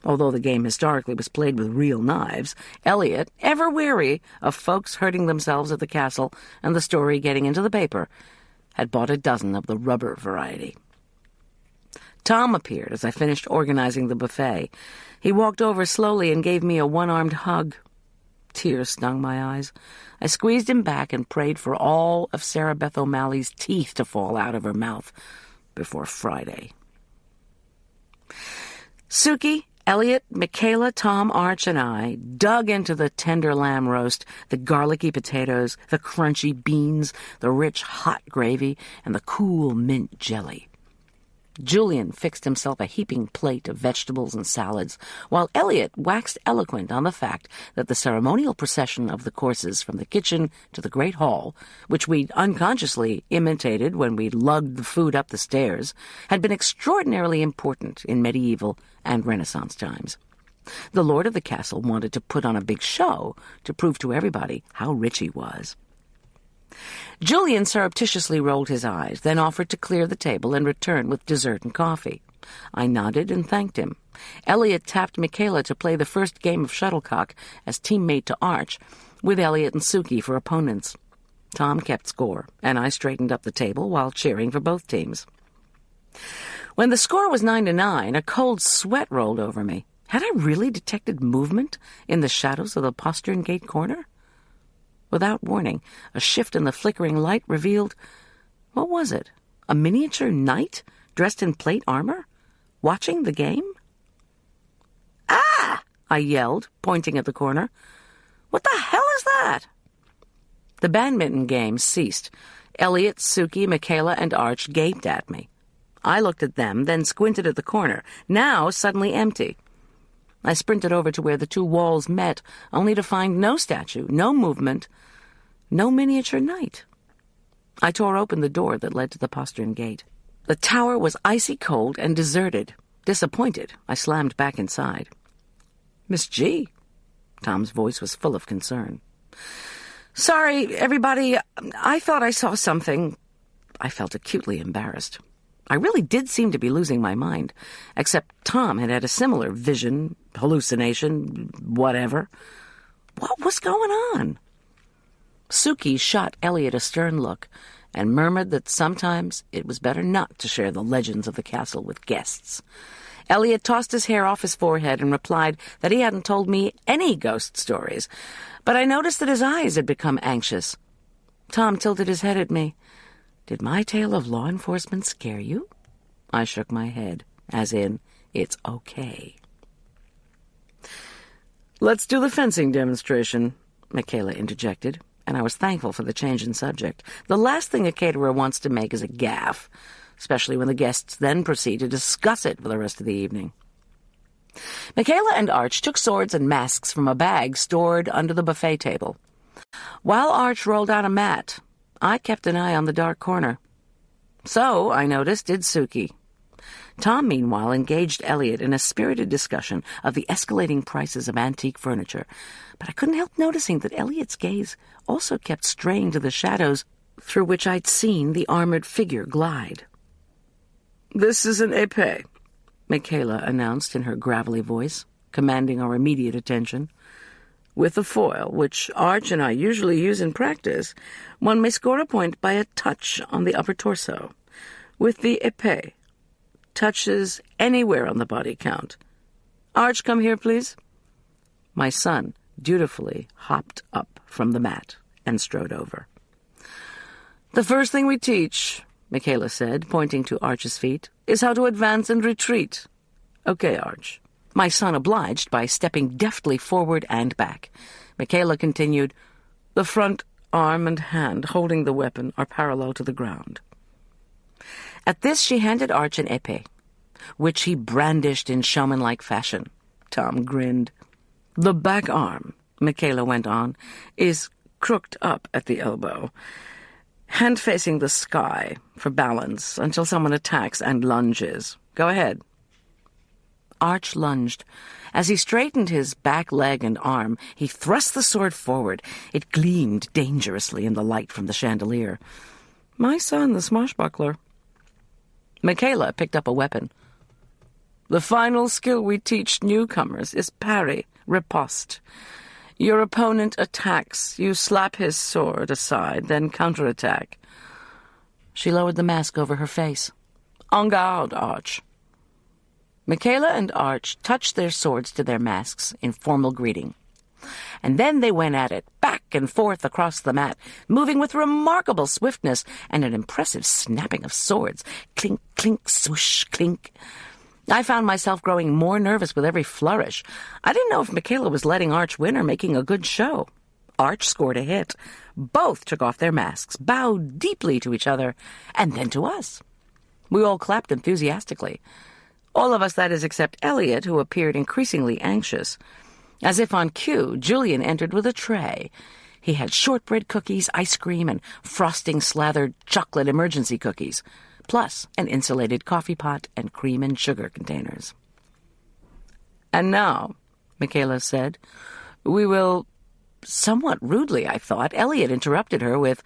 Although the game historically was played with real knives, Elliot, ever wary of folks hurting themselves at the castle and the story getting into the paper, had bought a dozen of the rubber variety. Tom appeared as I finished organizing the buffet. He walked over slowly and gave me a one-armed hug. Tears stung my eyes. I squeezed him back and prayed for all of Sarah Beth O'Malley's teeth to fall out of her mouth before Friday. Suki, Elliot, Michaela, Tom, Arch, and I dug into the tender lamb roast, the garlicky potatoes, the crunchy beans, the rich hot gravy, and the cool mint jelly. Julian fixed himself a heaping plate of vegetables and salads, while Elliot waxed eloquent on the fact that the ceremonial procession of the courses from the kitchen to the great hall, which we'd unconsciously imitated when we lugged the food up the stairs, had been extraordinarily important in medieval and Renaissance times. The lord of the castle wanted to put on a big show to prove to everybody how rich he was. Julian surreptitiously rolled his eyes, then offered to clear the table and return with dessert and coffee. I nodded and thanked him. Elliot tapped Michaela to play the first game of shuttlecock as teammate to Arch, with Elliot and Suki for opponents. Tom kept score, and I straightened up the table while cheering for both teams. When the score was 9-9, a cold sweat rolled over me. Had I really detected movement in the shadows of the postern gate corner? Without warning, a shift in the flickering light revealed... What was it? A miniature knight dressed in plate armor? Watching the game? "Ah!" I yelled, pointing at the corner. "What the hell is that?" The badminton game ceased. Elliot, Suki, Michaela, and Arch gaped at me. I looked at them, then squinted at the corner, now suddenly empty. I sprinted over to where the two walls met, only to find no statue, no movement, no miniature knight. I tore open the door that led to the postern gate. The tower was icy cold and deserted. Disappointed, I slammed back inside. "Miss G." Tom's voice was full of concern. "Sorry, everybody. I thought I saw something." I felt acutely embarrassed. I really did seem to be losing my mind, except Tom had had a similar vision, hallucination, whatever. What was going on? Suki shot Elliot a stern look and murmured that sometimes it was better not to share the legends of the castle with guests. Elliot tossed his hair off his forehead and replied that he hadn't told me any ghost stories, but I noticed that his eyes had become anxious. Tom tilted his head at me. "Did my tale of law enforcement scare you?" I shook my head, as in, it's okay. "Let's do the fencing demonstration," Michaela interjected, and I was thankful for the change in subject. The last thing a caterer wants to make is a gaffe, especially when the guests then proceed to discuss it for the rest of the evening. Michaela and Arch took swords and masks from a bag stored under the buffet table. While Arch rolled out a mat, I kept an eye on the dark corner. So, I noticed, did Suki. Tom, meanwhile, engaged Elliot in a spirited discussion of the escalating prices of antique furniture, but I couldn't help noticing that Elliot's gaze also kept straying to the shadows through which I'd seen the armored figure glide. "This is an épée," Michaela announced in her gravelly voice, commanding our immediate attention. "With the foil, which Arch and I usually use in practice, one may score a point by a touch on the upper torso. With the épée, touches anywhere on the body count. Arch, come here, please." My son dutifully hopped up from the mat and strode over. "The first thing we teach," Michaela said, pointing to Arch's feet, "is how to advance and retreat. Okay, Arch." My son obliged by stepping deftly forward and back. Michaela continued, "The front arm and hand holding the weapon are parallel to the ground." At this she handed Arch an épée, which he brandished in showman-like fashion. Tom grinned. "The back arm," Michaela went on, "is crooked up at the elbow, hand facing the sky for balance until someone attacks and lunges. Go ahead." Arch lunged. As he straightened his back leg and arm, he thrust the sword forward. It gleamed dangerously in the light from the chandelier. My son, the swashbuckler. Michaela picked up a weapon. "The final skill we teach newcomers is parry, riposte. Your opponent attacks. You slap his sword aside, then counterattack." She lowered the mask over her face. "En garde, Arch." Michaela and Arch touched their swords to their masks in formal greeting. And then they went at it, back and forth across the mat, moving with remarkable swiftness and an impressive snapping of swords. Clink, clink, swoosh, clink. I found myself growing more nervous with every flourish. I didn't know if Michaela was letting Arch win or making a good show. Arch scored a hit. Both took off their masks, bowed deeply to each other, and then to us. We all clapped enthusiastically. All of us, that is, except Elliot, who appeared increasingly anxious. As if on cue, Julian entered with a tray. He had shortbread cookies, ice cream, and frosting-slathered chocolate emergency cookies, plus an insulated coffee pot and cream and sugar containers. "And now," Michaela said, "we will—" Somewhat rudely, I thought, Elliot interrupted her with,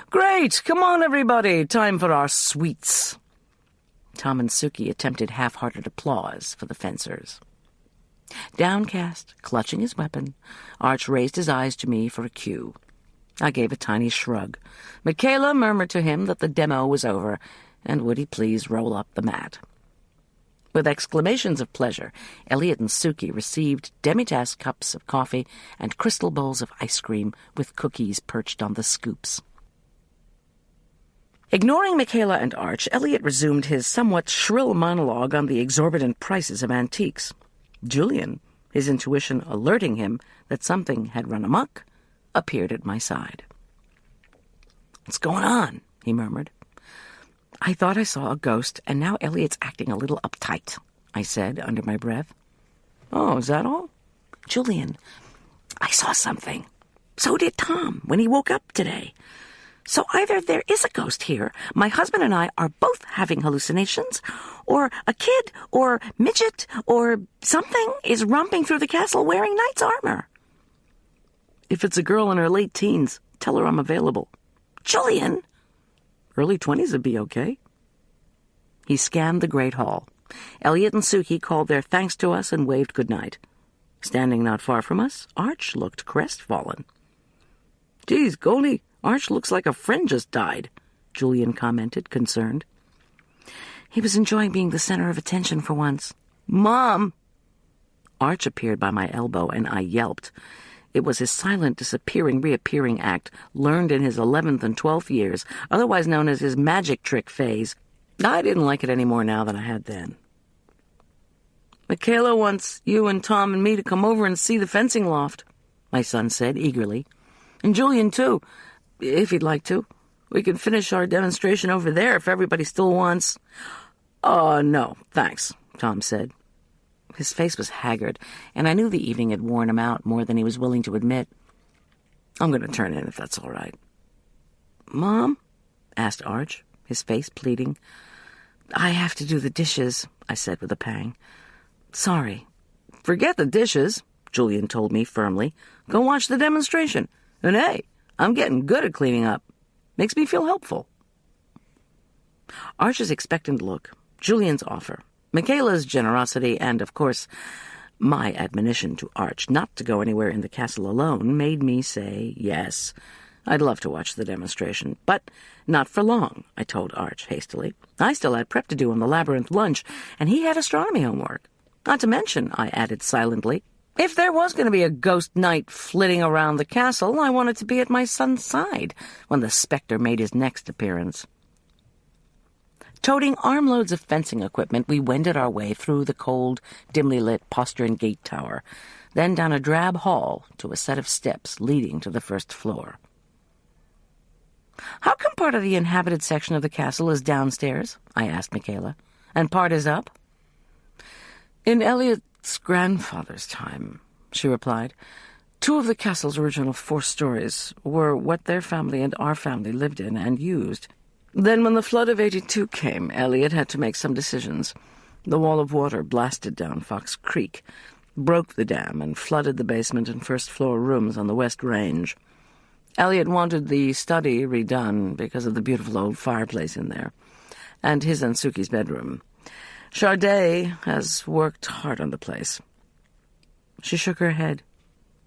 "Great! Come on, everybody! Time for our sweets!" Tom and Suki attempted half-hearted applause for the fencers. Downcast, clutching his weapon, Arch raised his eyes to me for a cue. I gave a tiny shrug. Michaela murmured to him that the demo was over, and would he please roll up the mat. With exclamations of pleasure, Elliot and Suki received demi-tasse cups of coffee and crystal bowls of ice cream with cookies perched on the scoops. Ignoring Michaela and Arch, Elliot resumed his somewhat shrill monologue on the exorbitant prices of antiques. Julian, his intuition alerting him that something had run amok, appeared at my side. "What's going on?" he murmured. "I thought I saw a ghost, and now Elliot's acting a little uptight," I said under my breath. "Oh, is that all?" "Julian, I saw something. So did Tom when he woke up today. So either there is a ghost here, my husband and I are both having hallucinations, or a kid or midget or something is romping through the castle wearing knight's armor." "If it's a girl in her late teens, tell her I'm available." "Julian!" "Early 20s would be okay." He scanned the great hall. Elliot and Suki called their thanks to us and waved goodnight. Standing not far from us, Arch looked crestfallen. "Geez, Goldy, Arch looks like a friend just died," Julian commented, concerned. He was enjoying being the center of attention for once. "Mom!" Arch appeared by my elbow, and I yelped. It was his silent, disappearing, reappearing act, learned in his 11th and 12th years, otherwise known as his magic trick phase. I didn't like it any more now than I had then. "Michaela wants you and Tom and me to come over and see the fencing loft," my son said eagerly. "And Julian, too, if he'd like to. We can finish our demonstration over there if everybody still wants—" "Oh, no, thanks," Tom said. His face was haggard, and I knew the evening had worn him out more than he was willing to admit. "I'm going to turn in if that's all right." "Mom?" asked Arch, his face pleading. "I have to do the dishes," I said with a pang. "Sorry." "Forget the dishes," Julian told me firmly. "Go watch the demonstration. And hey, I'm getting good at cleaning up. Makes me feel helpful." Arch's expectant look, Julian's offer, Michaela's generosity, and, of course, my admonition to Arch not to go anywhere in the castle alone made me say yes. I'd love to watch the demonstration, but not for long, I told Arch hastily. I still had prep to do on the labyrinth lunch, and he had astronomy homework. Not to mention, I added silently, if there was going to be a ghost knight flitting around the castle, I wanted to be at my son's side when the spectre made his next appearance. Toting armloads of fencing equipment, we wended our way through the cold, dimly lit postern gate tower, then down a drab hall to a set of steps leading to the first floor. "How come part of the inhabited section of the castle is downstairs?" I asked Michaela. "And part is up?" "In Elliot's grandfather's time," she replied, 2 of the castle's original 4 stories were what their family and our family lived in and used. Then when the flood of 82 came, Elliot had to make some decisions. The wall of water blasted down Fox Creek, broke the dam, and flooded the basement and first-floor rooms on the West Range. Elliot wanted the study redone because of the beautiful old fireplace in there, and his and Suki's bedroom. Charday has worked hard on the place." She shook her head.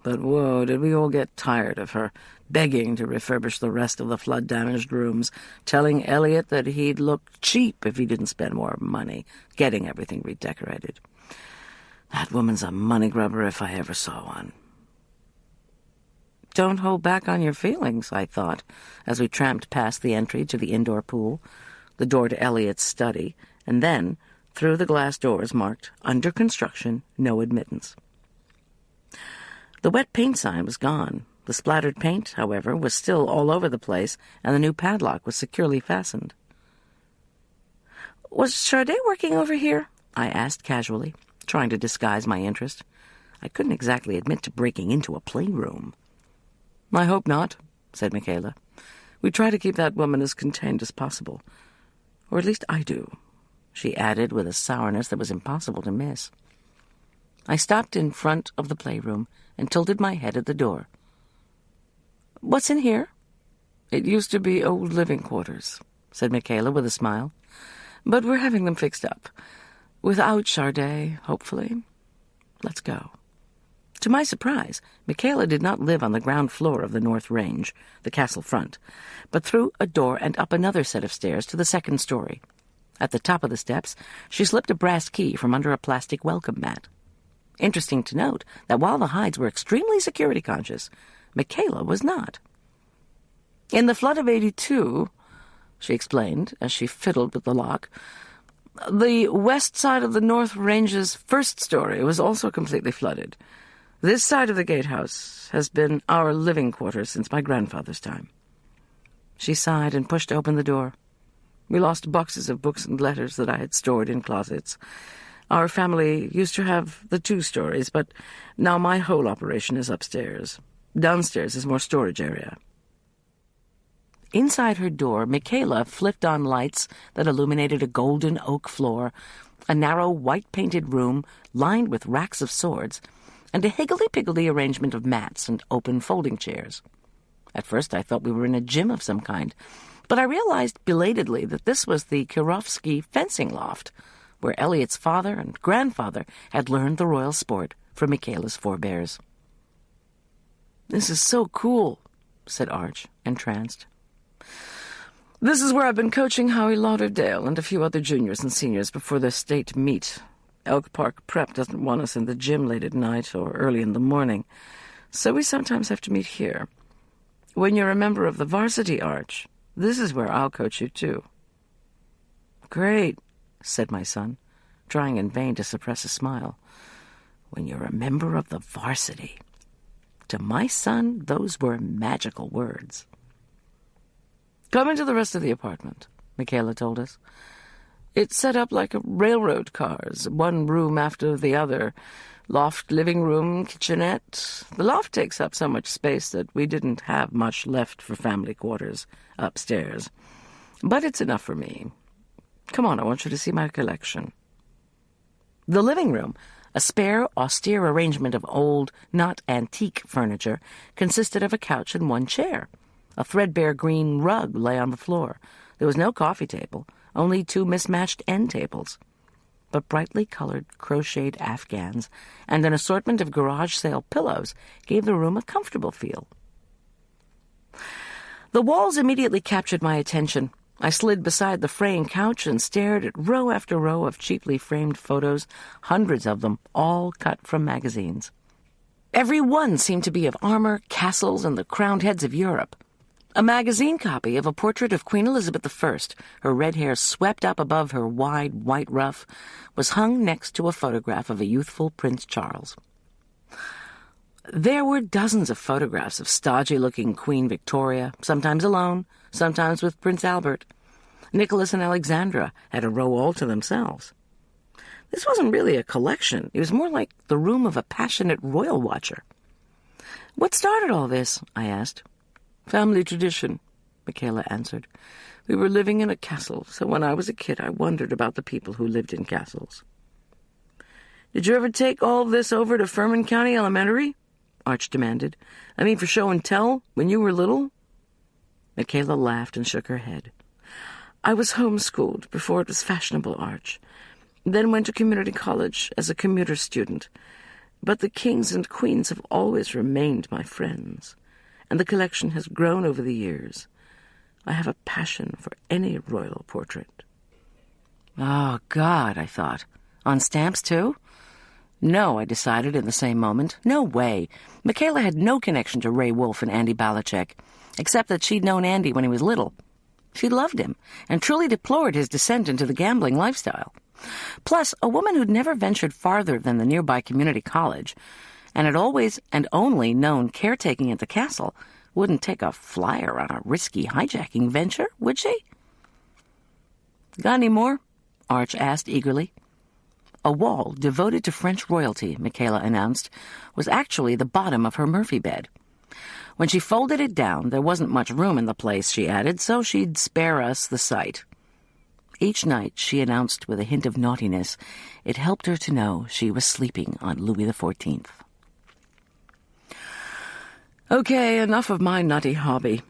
But whoa, did we all get tired of her, begging to refurbish the rest of the flood-damaged rooms, telling Elliot that he'd look cheap if he didn't spend more money getting everything redecorated. That woman's a money grubber if I ever saw one. "Don't hold back on your feelings," I thought, as we tramped past the entry to the indoor pool, the door to Elliot's study, and then through the glass doors marked, "Under construction, no admittance." The wet paint sign was gone. The splattered paint, however, was still all over the place, and the new padlock was securely fastened. "Was Charday working over here?" I asked casually, trying to disguise my interest. I couldn't exactly admit to breaking into a playroom. "I hope not," said Michaela. "We try to keep that woman as contained as possible. Or at least I do," she added with a sourness that was impossible to miss. I stopped in front of the playroom and tilted my head at the door. "What's in here?" "It used to be old living quarters," said Michaela with a smile. "But we're having them fixed up. Without Charday, hopefully. Let's go." To my surprise, Michaela did not live on the ground floor of the North Range, the castle front, but through a door and up another set of stairs to the second story. At the top of the steps, she slipped a brass key from under a plastic welcome mat. Interesting to note that while the Hydes were extremely security-conscious, Michaela was not. "In the flood of '82, she explained as she fiddled with the lock, "the west side of the North Range's first story was also completely flooded. This side of the gatehouse has been our living quarters since my grandfather's time." She sighed and pushed open the door. "We lost boxes of books and letters that I had stored in closets. Our family used to have the 2 stories, but now my whole operation is upstairs. Downstairs is more storage area." Inside her door, Michaela flipped on lights that illuminated a golden oak floor, a narrow white-painted room lined with racks of swords, and a higgledy-piggledy arrangement of mats and open folding chairs. At first I thought we were in a gym of some kind, but I realized belatedly that this was the Kirovsky fencing loft, where Elliot's father and grandfather had learned the royal sport from Michaela's forebears. "This is so cool," said Arch, entranced. "This is where I've been coaching Howie Lauderdale and a few other juniors and seniors before their state meet. Elk Park Prep doesn't want us in the gym late at night or early in the morning, so we sometimes have to meet here. When you're a member of the varsity, Arch, this is where I'll coach you too." "Great," said my son, trying in vain to suppress a smile. "When you're a member of the varsity." To my son, those were magical words. "Come into the rest of the apartment," Michaela told us. "It's set up like railroad cars, one room after the other. Loft, living room, kitchenette. The loft takes up so much space that we didn't have much left for family quarters upstairs. But it's enough for me. Come on, I want you to see my collection." The living room, a spare, austere arrangement of old, not antique furniture, consisted of a couch and 1 chair. A threadbare green rug lay on the floor. There was no coffee table, only 2 mismatched end tables. But brightly colored crocheted afghans and an assortment of garage sale pillows gave the room a comfortable feel. The walls immediately captured my attention. I slid beside the fraying couch and stared at row after row of cheaply framed photos, hundreds of them, all cut from magazines. Every one seemed to be of armor, castles, and the crowned heads of Europe. A magazine copy of a portrait of Queen Elizabeth I, her red hair swept up above her wide white ruff, was hung next to a photograph of a youthful Prince Charles. There were dozens of photographs of stodgy-looking Queen Victoria, sometimes alone, sometimes with Prince Albert. Nicholas and Alexandra had a row all to themselves. This wasn't really a collection. It was more like the room of a passionate royal watcher. "What started all this?" I asked. "Family tradition," Michaela answered. "We were living in a castle, so when I was a kid I wondered about the people who lived in castles." "Did you ever take all this over to Furman County Elementary?" Arch demanded. "I mean, for show and tell, when you were little?" Michaela laughed and shook her head. "I was homeschooled before it was fashionable, Arch. Then went to community college as a commuter student. But the kings and queens have always remained my friends, and the collection has grown over the years. I have a passion for any royal portrait." Oh, God, I thought. On stamps, too? No, I decided in the same moment. No way. Michaela had no connection to Ray Wolfe and Andy Balichek, except that she'd known Andy when he was little. She loved him and truly deplored his descent into the gambling lifestyle. Plus, a woman who'd never ventured farther than the nearby community college and had always and only known caretaking at the castle wouldn't take a flyer on a risky hijacking venture, would she? "Got any more?" Arch asked eagerly. A wall devoted to French royalty, Michaela announced, was actually the bottom of her Murphy bed. When she folded it down, there wasn't much room in the place, she added, so she'd spare us the sight. Each night, she announced with a hint of naughtiness, it helped her to know she was sleeping on Louis XIV. "Okay, enough of my nutty hobby.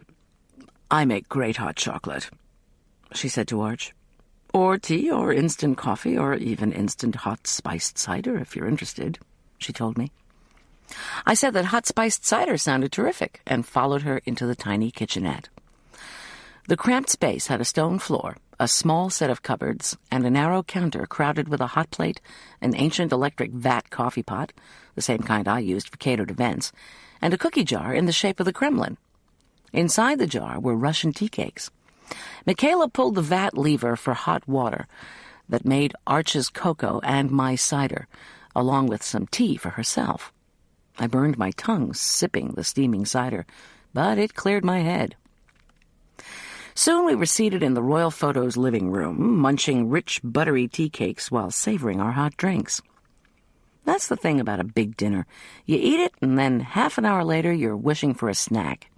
I make great hot chocolate," she said to Arch. "Or tea, or instant coffee, or even instant hot spiced cider, if you're interested," she told me. I said that hot spiced cider sounded terrific and followed her into the tiny kitchenette. The cramped space had a stone floor, a small set of cupboards, and a narrow counter crowded with a hot plate, an ancient electric vat coffee pot, the same kind I used for catered events, and a cookie jar in the shape of the Kremlin. Inside the jar were Russian tea cakes. Michaela pulled the vat lever for hot water that made Arch's cocoa and my cider, along with some tea for herself. I burned my tongue sipping the steaming cider, but it cleared my head. Soon we were seated in the royal photo's living room, munching rich, buttery tea cakes while savoring our hot drinks. That's the thing about a big dinner. You eat it, and then half an hour later you're wishing for a snack.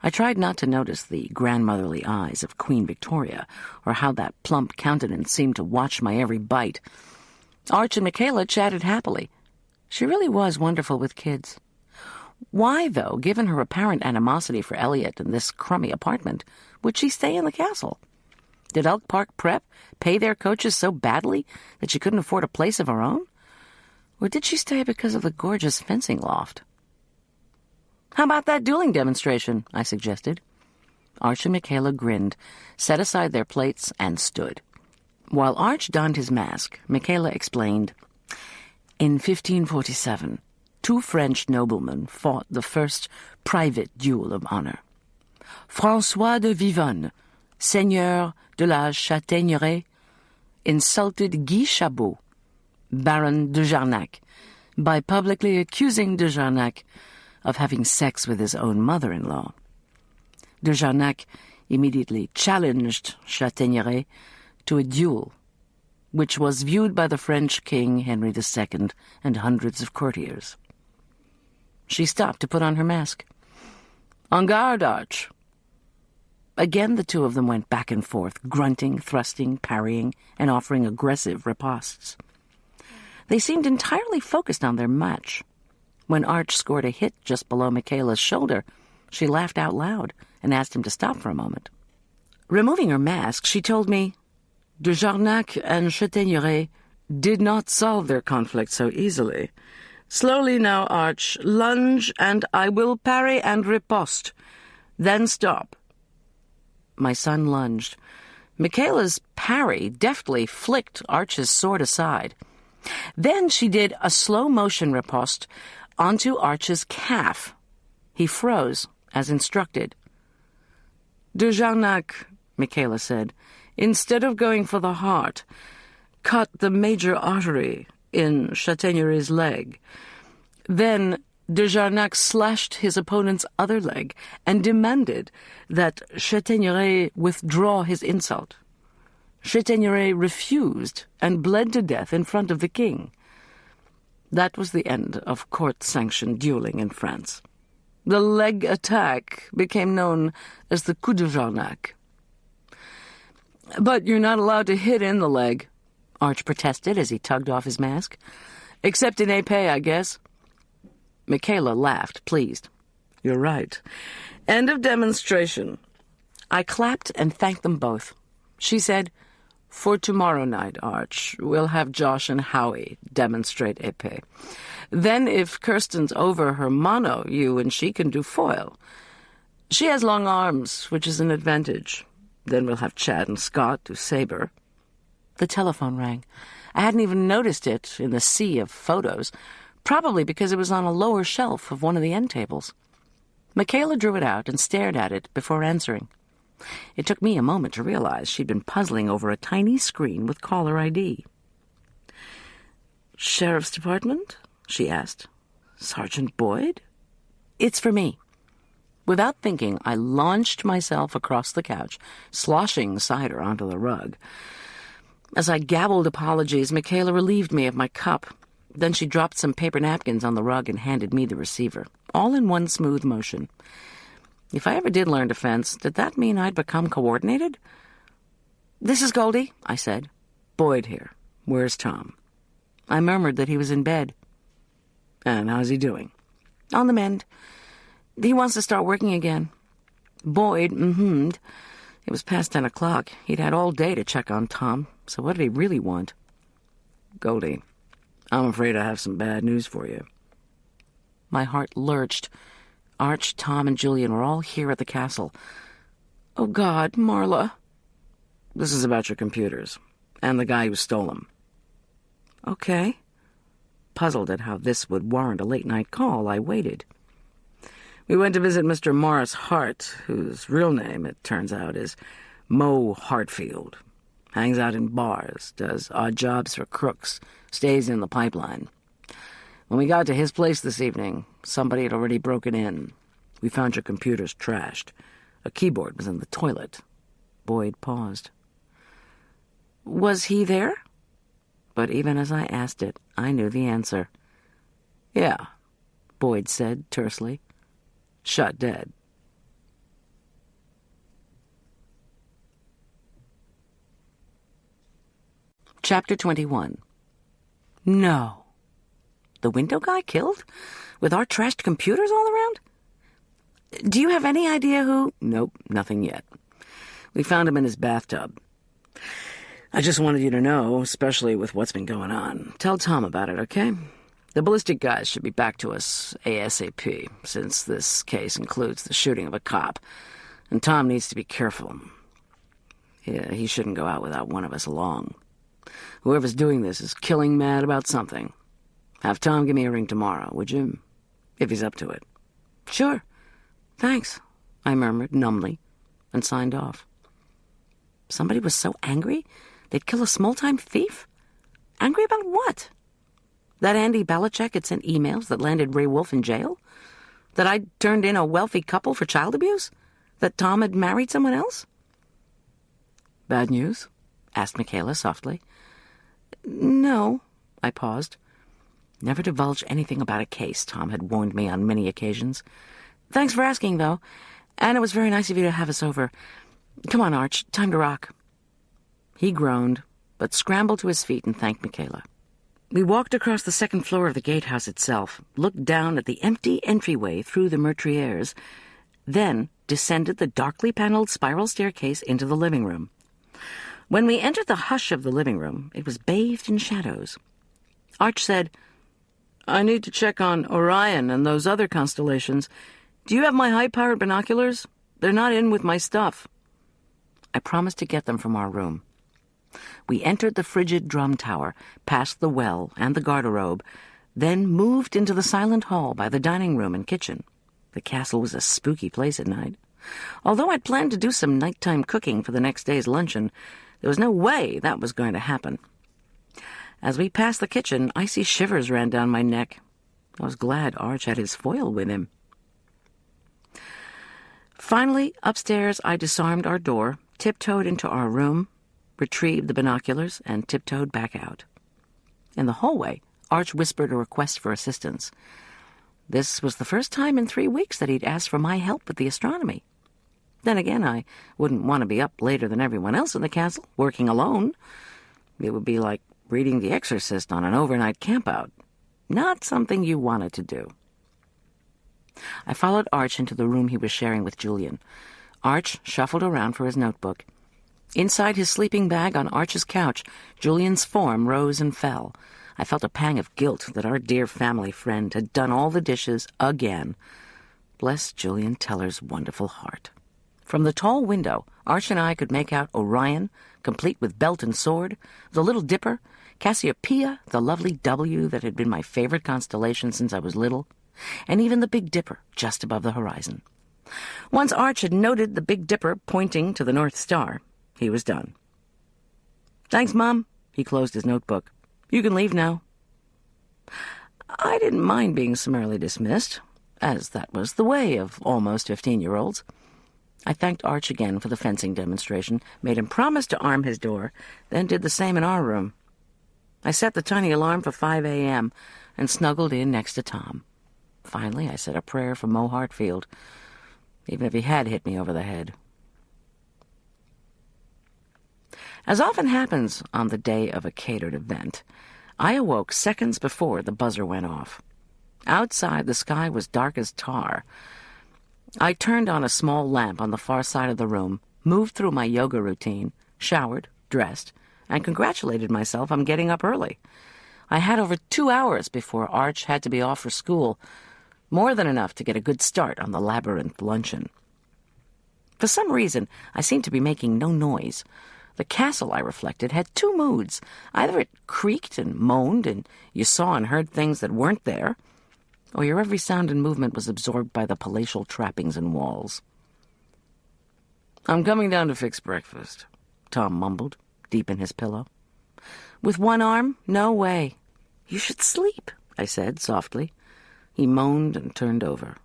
I tried not to notice the grandmotherly eyes of Queen Victoria, or how that plump countenance seemed to watch my every bite. Arch and Michaela chatted happily. She really was wonderful with kids. Why, though, given her apparent animosity for Elliot and this crummy apartment, would she stay in the castle? Did Elk Park Prep pay their coaches so badly that she couldn't afford a place of her own? Or did she stay because of the gorgeous fencing loft? "How about that dueling demonstration?" I suggested. Arch and Michaela grinned, set aside their plates, and stood. While Arch donned his mask, Michaela explained, "In 1547, 2 French noblemen fought the first private duel of honor. François de Vivonne, seigneur de la Châtaigneraie, insulted Guy Chabot, Baron de Jarnac, by publicly accusing de Jarnac of having sex with his own mother-in-law. De Jarnac immediately challenged Châtaigneraie to a duel, which was viewed by the French King Henry II and hundreds of courtiers." She stopped to put on her mask. "En garde, Arch." Again the two of them went back and forth, grunting, thrusting, parrying, and offering aggressive ripostes. They seemed entirely focused on their match. When Arch scored a hit just below Michaela's shoulder, she laughed out loud and asked him to stop for a moment. Removing her mask, she told me, "De Jarnac and Châtaigneraie did not solve their conflict so easily. Slowly now, Arch. Lunge, and I will parry and riposte. Then stop." My son lunged. Michaela's parry deftly flicked Arch's sword aside. Then she did a slow-motion riposte onto Arch's calf. He froze, as instructed. "De Jarnac," Michaela said, "instead of going for the heart, cut the major artery in Châtaignerei's leg. Then de Jarnac slashed his opponent's other leg and demanded that Châtaigneraie withdraw his insult. Châtaigneraie refused and bled to death in front of the king. That was the end of court-sanctioned dueling in France. The leg attack became known as the coup de Jarnac." "But you're not allowed to hit in the leg," Arch protested as he tugged off his mask. "Except in épée, I guess." Michaela laughed, pleased. "You're right. End of demonstration." I clapped and thanked them both. She said, "For tomorrow night, Arch, we'll have Josh and Howie demonstrate épée. Then if Kirsten's over her mono, you and she can do foil. She has long arms, which is an advantage. Then we'll have Chad and Scott do saber." The telephone rang. I hadn't even noticed it in the sea of photos, probably because it was on a lower shelf of one of the end tables. Michaela drew it out and stared at it before answering. It took me a moment to realize she'd been puzzling over a tiny screen with caller ID. "Sheriff's Department?" she asked. "Sergeant Boyd?" "It's for me." Without thinking, I launched myself across the couch, sloshing cider onto the rug. As I gabbled apologies, Michaela relieved me of my cup. Then she dropped some paper napkins on the rug and handed me the receiver, all in one smooth motion. If I ever did learn to fence, did that mean I'd become coordinated? "This is Goldy," I said. "Boyd here. Where's Tom?" I murmured that he was in bed. "And how's he doing?" "On the mend. He wants to start working again." Boyd mm-hmmed. It was past 10 o'clock. He'd had all day to check on Tom, so what did he really want? "Goldy, I'm afraid I have some bad news for you." My heart lurched. Arch, Tom, and Julian were all here at the castle. "Oh, God, Marla." "This is about your computers, and the guy who stole them." "Okay." Puzzled at how this would warrant a late-night call, I waited. "We went to visit Mr. Morris Hart, whose real name, it turns out, is Mo Hartfield. Hangs out in bars, does odd jobs for crooks, stays in the pipeline. When we got to his place this evening, somebody had already broken in. We found your computers trashed. A keyboard was in the toilet." Boyd paused. "Was he there?" But even as I asked it, I knew the answer. "Yeah," Boyd said tersely. "Shot dead." Chapter 21. No. The window guy killed? With our trashed computers all around? "Do you have any idea who—" "Nope, nothing yet. We found him in his bathtub. I just wanted you to know, especially with what's been going on. Tell Tom about it, okay? The ballistic guys should be back to us ASAP, since this case includes the shooting of a cop, and Tom needs to be careful. Yeah, he shouldn't go out without one of us along. Whoever's doing this is killing mad about something. Have Tom give me a ring tomorrow, would you? If he's up to it." "Sure. Thanks," I murmured numbly, and signed off. Somebody was so angry they'd kill a small-time thief? Angry about what? That Andy Belichick had sent emails that landed Ray Wolf in jail? That I'd turned in a wealthy couple for child abuse? That Tom had married someone else? "Bad news?" asked Michaela softly. "No," I paused. Never divulge anything about a case, Tom had warned me on many occasions. "Thanks for asking, though, and it was very nice of you to have us over. Come on, Arch, time to rock." He groaned, but scrambled to his feet and thanked Michaela. We walked across the second floor of the gatehouse itself, looked down at the empty entryway through the meurtrières, then descended the darkly paneled spiral staircase into the living room. When we entered the hush of the living room, it was bathed in shadows. Arch said, "I need to check on Orion and those other constellations. Do you have my high-powered binoculars? They're not in with my stuff." I promised to get them from our room. We entered the frigid drum tower, past the well and the garderobe, then moved into the silent hall by the dining room and kitchen. The castle was a spooky place at night. Although I'd planned to do some nighttime cooking for the next day's luncheon, there was no way that was going to happen. As we passed the kitchen, icy shivers ran down my neck. I was glad Arch had his foil with him. Finally, upstairs, I disarmed our door, tiptoed into our room, retrieved the binoculars, and tiptoed back out. In the hallway, Arch whispered a request for assistance. This was the first time in 3 weeks that he'd asked for my help with the astronomy. Then again, I wouldn't want to be up later than everyone else in the castle, working alone. It would be like reading The Exorcist on an overnight campout. Not something you wanted to do. I followed Arch into the room he was sharing with Julian. Arch shuffled around for his notebook. Inside his sleeping bag on Arch's couch, Julian's form rose and fell. I felt a pang of guilt that our dear family friend had done all the dishes again. Bless Julian Teller's wonderful heart. From the tall window, Arch and I could make out Orion, complete with belt and sword, the Little Dipper, Cassiopeia, the lovely W that had been my favorite constellation since I was little, and even the Big Dipper just above the horizon. Once Arch had noted the Big Dipper pointing to the North Star, he was done. "Thanks, Mom." He closed his notebook. "You can leave now." I didn't mind being summarily dismissed, as that was the way of almost 15-year-olds. I thanked Arch again for the fencing demonstration, made him promise to arm his door, then did the same in our room. I set the tiny alarm for 5 a.m. and snuggled in next to Tom. Finally, I said a prayer for Mo Hartfield, even if he had hit me over the head. As often happens on the day of a catered event, I awoke seconds before the buzzer went off. Outside, the sky was dark as tar. I turned on a small lamp on the far side of the room, moved through my yoga routine, showered, dressed, and congratulated myself on getting up early. I had over 2 hours before Arch had to be off for school, more than enough to get a good start on the labyrinth luncheon. For some reason, I seemed to be making no noise. The castle, I reflected, had two moods. Either it creaked and moaned, and you saw and heard things that weren't there, or your every sound and movement was absorbed by the palatial trappings and walls. "I'm coming down to fix breakfast," Tom mumbled, deep in his pillow. "With one arm? No way." "You should sleep," I said softly. He moaned and turned over.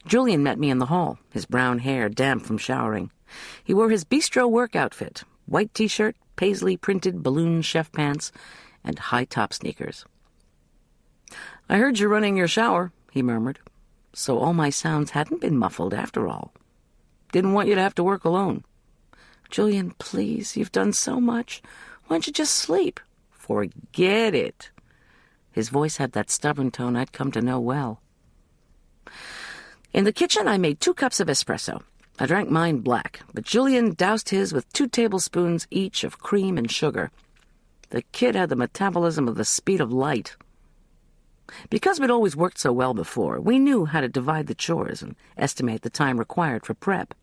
Julian met me in the hall, his brown hair damp from showering. He wore his bistro work outfit, white T-shirt, paisley-printed balloon chef pants, and high-top sneakers. "I heard you running your shower," he murmured. So all my sounds hadn't been muffled after all. "Didn't want you to have to work alone." "Julian, please, you've done so much. Why don't you just sleep?" "Forget it." His voice had that stubborn tone I'd come to know well. In the kitchen, I made 2 cups of espresso. I drank mine black, but Julian doused his with 2 tablespoons each of cream and sugar. The kid had the metabolism of the speed of light. Because we'd always worked so well before, we knew how to divide the chores and estimate the time required for prep.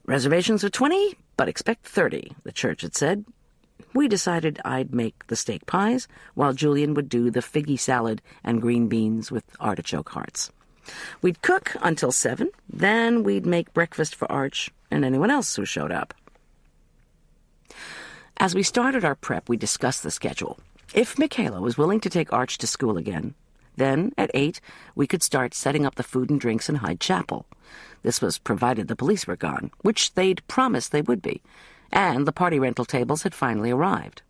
"Reservations are 20, but expect 30, the church had said. We decided I'd make the steak pies, while Julian would do the figgy salad and green beans with artichoke hearts. We'd cook until 7, then we'd make breakfast for Arch and anyone else who showed up. As we started our prep, we discussed the schedule. If Michaela was willing to take Arch to school again, then at 8 we could start setting up the food and drinks in Hyde Chapel. This was provided the police were gone, which they'd promised they would be, and the party rental tables had finally arrived.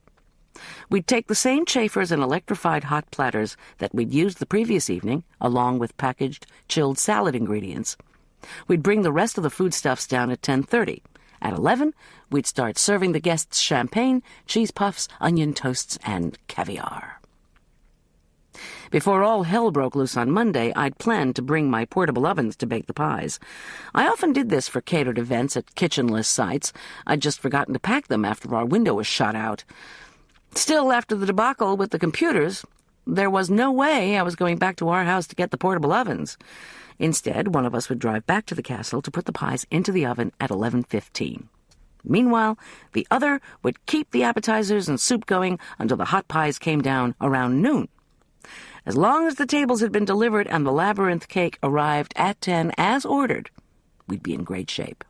We'd take the same chafers and electrified hot platters that we'd used the previous evening, along with packaged, chilled salad ingredients. We'd bring the rest of the foodstuffs down at 10:30. At 11, we'd start serving the guests champagne, cheese puffs, onion toasts, and caviar. Before all hell broke loose on Monday, I'd planned to bring my portable ovens to bake the pies. I often did this for catered events at kitchenless sites. I'd just forgotten to pack them after our window was shot out. Still, after the debacle with the computers, there was no way I was going back to our house to get the portable ovens. Instead, one of us would drive back to the castle to put the pies into the oven at 11:15. Meanwhile, the other would keep the appetizers and soup going until the hot pies came down around noon. As long as the tables had been delivered and the labyrinth cake arrived at 10 as ordered, we'd be in great shape.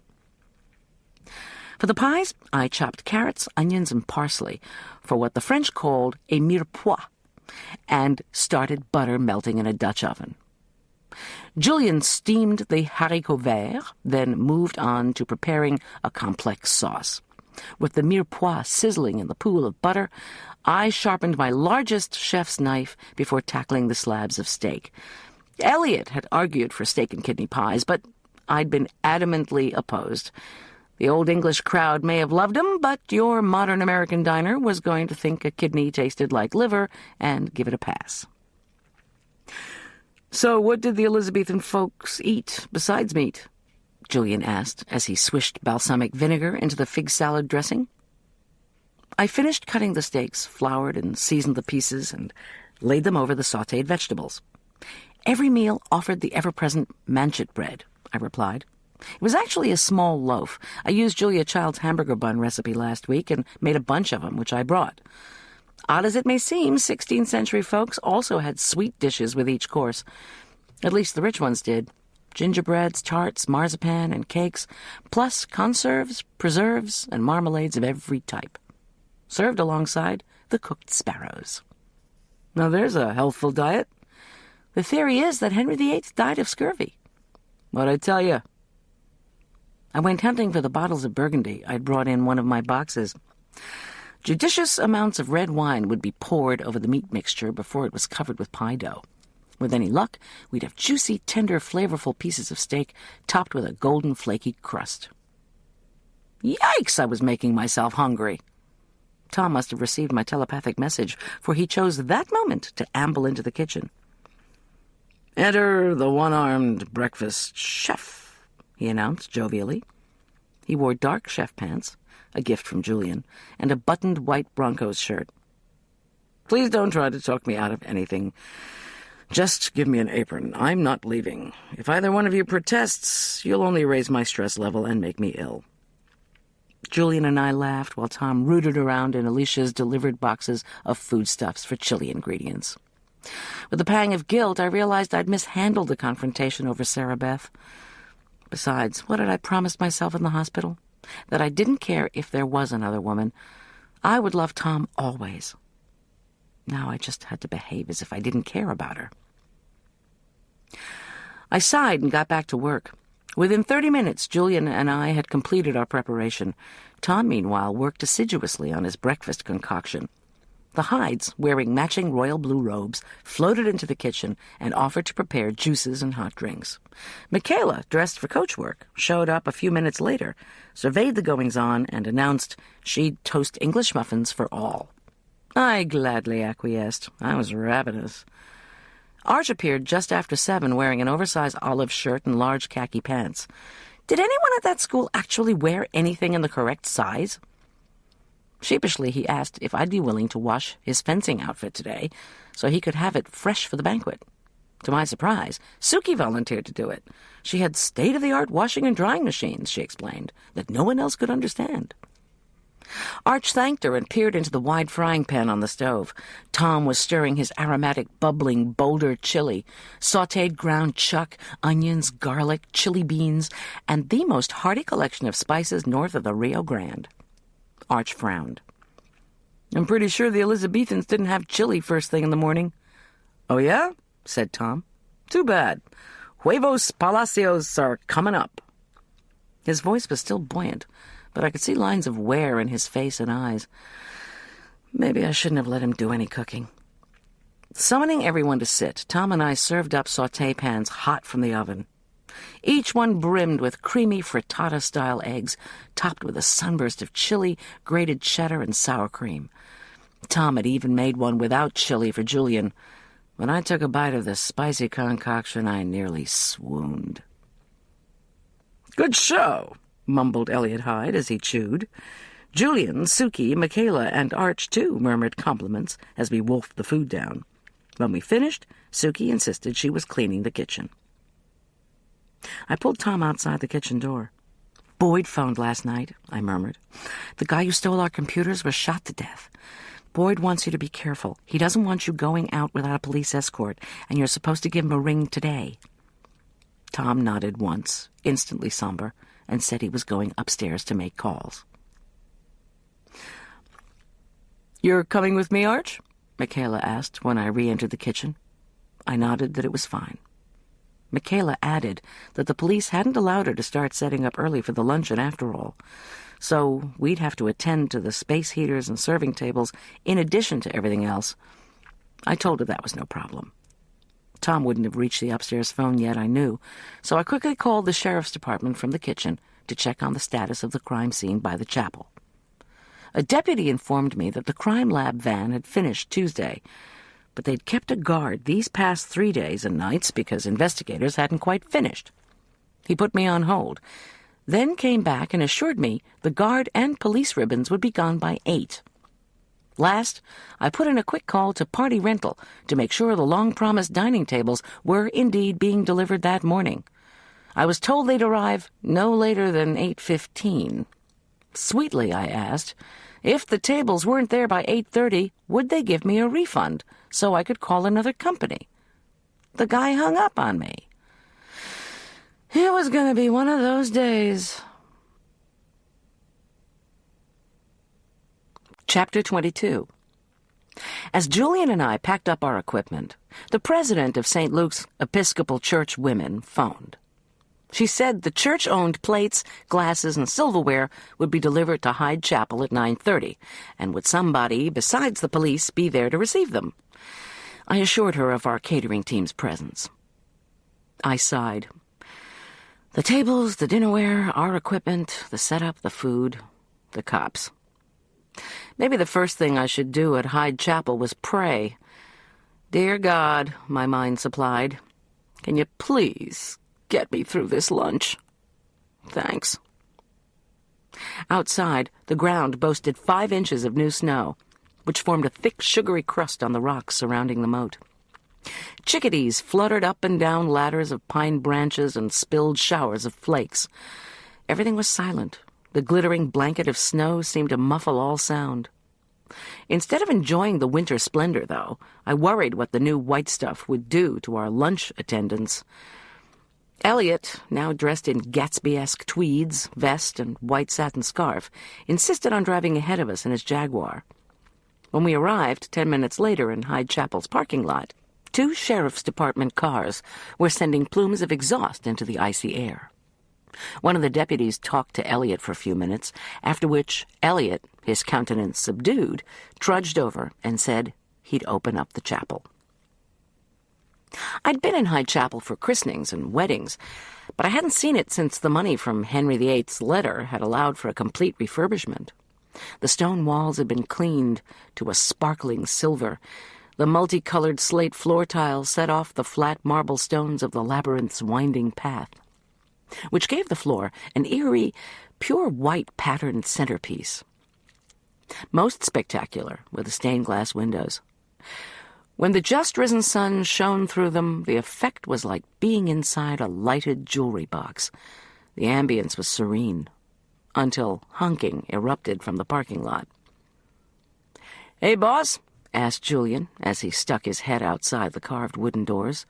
For the pies, I chopped carrots, onions, and parsley for what the French called a mirepoix, and started butter melting in a Dutch oven. Julian steamed the haricots verts, then moved on to preparing a complex sauce. With the mirepoix sizzling in the pool of butter, I sharpened my largest chef's knife before tackling the slabs of steak. Elliot had argued for steak and kidney pies, but I'd been adamantly opposed. The old English crowd may have loved 'em, but your modern American diner was going to think a kidney tasted like liver and give it a pass. "So what did the Elizabethan folks eat besides meat?" Julian asked as he swished balsamic vinegar into the fig salad dressing. I finished cutting the steaks, floured and seasoned the pieces, and laid them over the sautéed vegetables. "Every meal offered the ever-present manchet bread," I replied. It was actually a small loaf. I used Julia Child's hamburger bun recipe last week and made a bunch of them, which I brought. Odd as it may seem, 16th century folks also had sweet dishes with each course. At least the rich ones did. gingerbreads, tarts, marzipan, and cakes, plus conserves, preserves, and marmalades of every type, served alongside the cooked sparrows. Now there's a healthful diet. The theory is that Henry VIII died of scurvy. What'd I tell you? I went hunting for the bottles of Burgundy I'd brought in one of my boxes. Judicious amounts of red wine would be poured over the meat mixture before it was covered with pie dough. With any luck, we'd have juicy, tender, flavorful pieces of steak topped with a golden, flaky crust. Yikes, I was making myself hungry. Tom must have received my telepathic message, for he chose that moment to amble into the kitchen. "Enter the one-armed breakfast chef," he announced jovially. He wore dark chef pants, a gift from Julian, and a buttoned white Broncos shirt. "Please don't try to talk me out of anything. Just give me an apron. I'm not leaving. If either one of you protests, you'll only raise my stress level and make me ill." Julian and I laughed while Tom rooted around in Alicia's delivered boxes of foodstuffs for chili ingredients. With a pang of guilt, I realized I'd mishandled the confrontation over Sarah Beth. Besides, what had I promised myself in the hospital? That I didn't care if there was another woman. I would love Tom always. Now I just had to behave as if I didn't care about her. I sighed and got back to work. Within 30 minutes, Julian and I had completed our preparation. Tom, meanwhile, worked assiduously on his breakfast concoction. The Hydes, wearing matching royal blue robes, floated into the kitchen and offered to prepare juices and hot drinks. Michaela, dressed for coach work, showed up a few minutes later, surveyed the goings-on, and announced she'd toast English muffins for all. I gladly acquiesced. I was ravenous. Arch appeared just after 7, wearing an oversized olive shirt and large khaki pants. Did anyone at that school actually wear anything in the correct size? Sheepishly, he asked if I'd be willing to wash his fencing outfit today so he could have it fresh for the banquet. To my surprise, Suki volunteered to do it. She had state-of-the-art washing and drying machines, she explained, that no one else could understand. Arch thanked her and peered into the wide frying pan on the stove. Tom was stirring his aromatic, bubbling Boulder chili, sautéed ground chuck, onions, garlic, chili beans, and the most hearty collection of spices north of the Rio Grande. Arch frowned. "I'm pretty sure the Elizabethans didn't have chili first thing in the morning." "Oh, yeah?" said Tom. "Too bad. Huevos Palacios are coming up." His voice was still buoyant, but I could see lines of wear in his face and eyes. Maybe I shouldn't have let him do any cooking. Summoning everyone to sit, Tom and I served up sauté pans hot from the oven. Each one brimmed with creamy frittata-style eggs, topped with a sunburst of chili, grated cheddar, and sour cream. Tom had even made one without chili for Julian. When I took a bite of the spicy concoction, I nearly swooned. "Good show," mumbled Elliot Hyde as he chewed. Julian, Suki, Michaela, and Arch, too, murmured compliments as we wolfed the food down. When we finished, Suki insisted she was cleaning the kitchen. I pulled Tom outside the kitchen door. "Boyd phoned last night," I murmured. "The guy who stole our computers was shot to death. Boyd wants you to be careful. He doesn't want you going out without a police escort, and you're supposed to give him a ring today." Tom nodded once, instantly somber, and said he was going upstairs to make calls. "You're coming with me, Arch?" Michaela asked when I re-entered the kitchen. I nodded that it was fine. Michaela added that the police hadn't allowed her to start setting up early for the luncheon after all, so we'd have to attend to the space heaters and serving tables in addition to everything else. I told her that was no problem. Tom wouldn't have reached the upstairs phone yet, I knew, so I quickly called the sheriff's department from the kitchen to check on the status of the crime scene by the chapel. A deputy informed me that the crime lab van had finished Tuesday, but they'd kept a guard these past 3 days and nights because investigators hadn't quite finished. He put me on hold, then came back and assured me the guard and police ribbons would be gone by 8. Last, I put in a quick call to Party Rental to make sure the long-promised dining tables were indeed being delivered that morning. I was told they'd arrive no later than 8:15. Sweetly, I asked, if the tables weren't there by 8:30, would they give me a refund so I could call another company? The guy hung up on me. It was going to be one of those days. Chapter 22. As Julian and I packed up our equipment, the president of St. Luke's Episcopal Church Women phoned. She said the church-owned plates, glasses, and silverware would be delivered to Hyde Chapel at 9:30, and would somebody besides the police be there to receive them? I assured her of our catering team's presence. I sighed. The tables, the dinnerware, our equipment, the setup, the food, the cops. Maybe the first thing I should do at Hyde Chapel was pray. Dear God, my mind supplied, can you please get me through this lunch? Thanks. Outside, the ground boasted 5 inches of new snow, which formed a thick, sugary crust on the rocks surrounding the moat. Chickadees fluttered up and down ladders of pine branches and spilled showers of flakes. Everything was silent. The glittering blanket of snow seemed to muffle all sound. Instead of enjoying the winter splendor, though, I worried what the new white stuff would do to our lunch attendance. Elliot, now dressed in Gatsby-esque tweeds, vest, and white satin scarf, insisted on driving ahead of us in his Jaguar. When we arrived 10 minutes later in Hyde Chapel's parking lot, 2 sheriff's department cars were sending plumes of exhaust into the icy air. One of the deputies talked to Elliot for a few minutes, after which Elliot, his countenance subdued, trudged over and said he'd open up the chapel. I'd been in Hyde Chapel for christenings and weddings, but I hadn't seen it since the money from Henry VIII's letter had allowed for a complete refurbishment. The stone walls had been cleaned to a sparkling silver. The multicolored slate floor tiles set off the flat marble stones of the labyrinth's winding path, which gave the floor an eerie, pure white patterned centerpiece. Most spectacular were the stained glass windows. When the just-risen sun shone through them, the effect was like being inside a lighted jewelry box. The ambience was serene, until honking erupted from the parking lot. "Hey, boss," asked Julian as he stuck his head outside the carved wooden doors.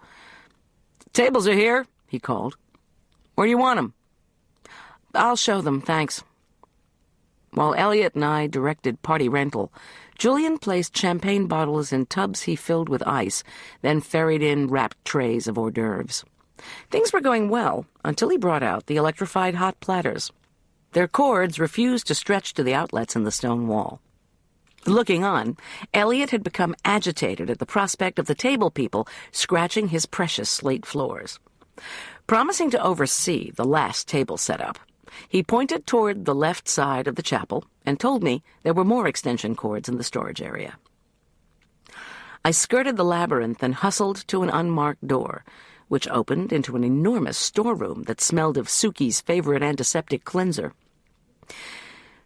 "Tables are here," he called. "Where do you want 'em?" "I'll show them, thanks." While Elliot and I directed party rental, Julian placed champagne bottles in tubs he filled with ice, then ferried in wrapped trays of hors d'oeuvres. Things were going well until he brought out the electrified hot platters. Their cords refused to stretch to the outlets in the stone wall. Looking on, Elliot had become agitated at the prospect of the table people scratching his precious slate floors. Promising to oversee the last table setup, he pointed toward the left side of the chapel and told me there were more extension cords in the storage area. I skirted the labyrinth and hustled to an unmarked door, which opened into an enormous storeroom that smelled of Suki's favorite antiseptic cleanser.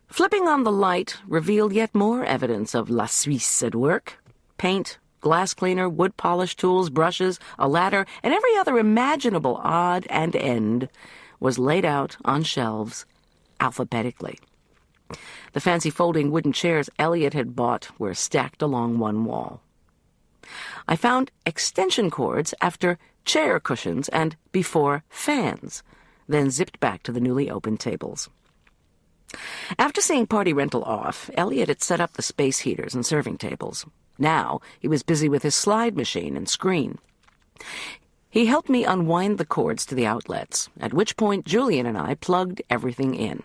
Flipping on the light revealed yet more evidence of La Suisse at work. Paint, glass cleaner, wood polish tools, brushes, a ladder, and every other imaginable odd and end was laid out on shelves alphabetically. The fancy folding wooden chairs Elliot had bought were stacked along one wall. I found extension cords after chair cushions and before fans, then zipped back to the newly opened tables. After seeing party rental off, Elliot had set up the space heaters and serving tables. Now he was busy with his slide machine and screen. He helped me unwind the cords to the outlets, at which point Julian and I plugged everything in.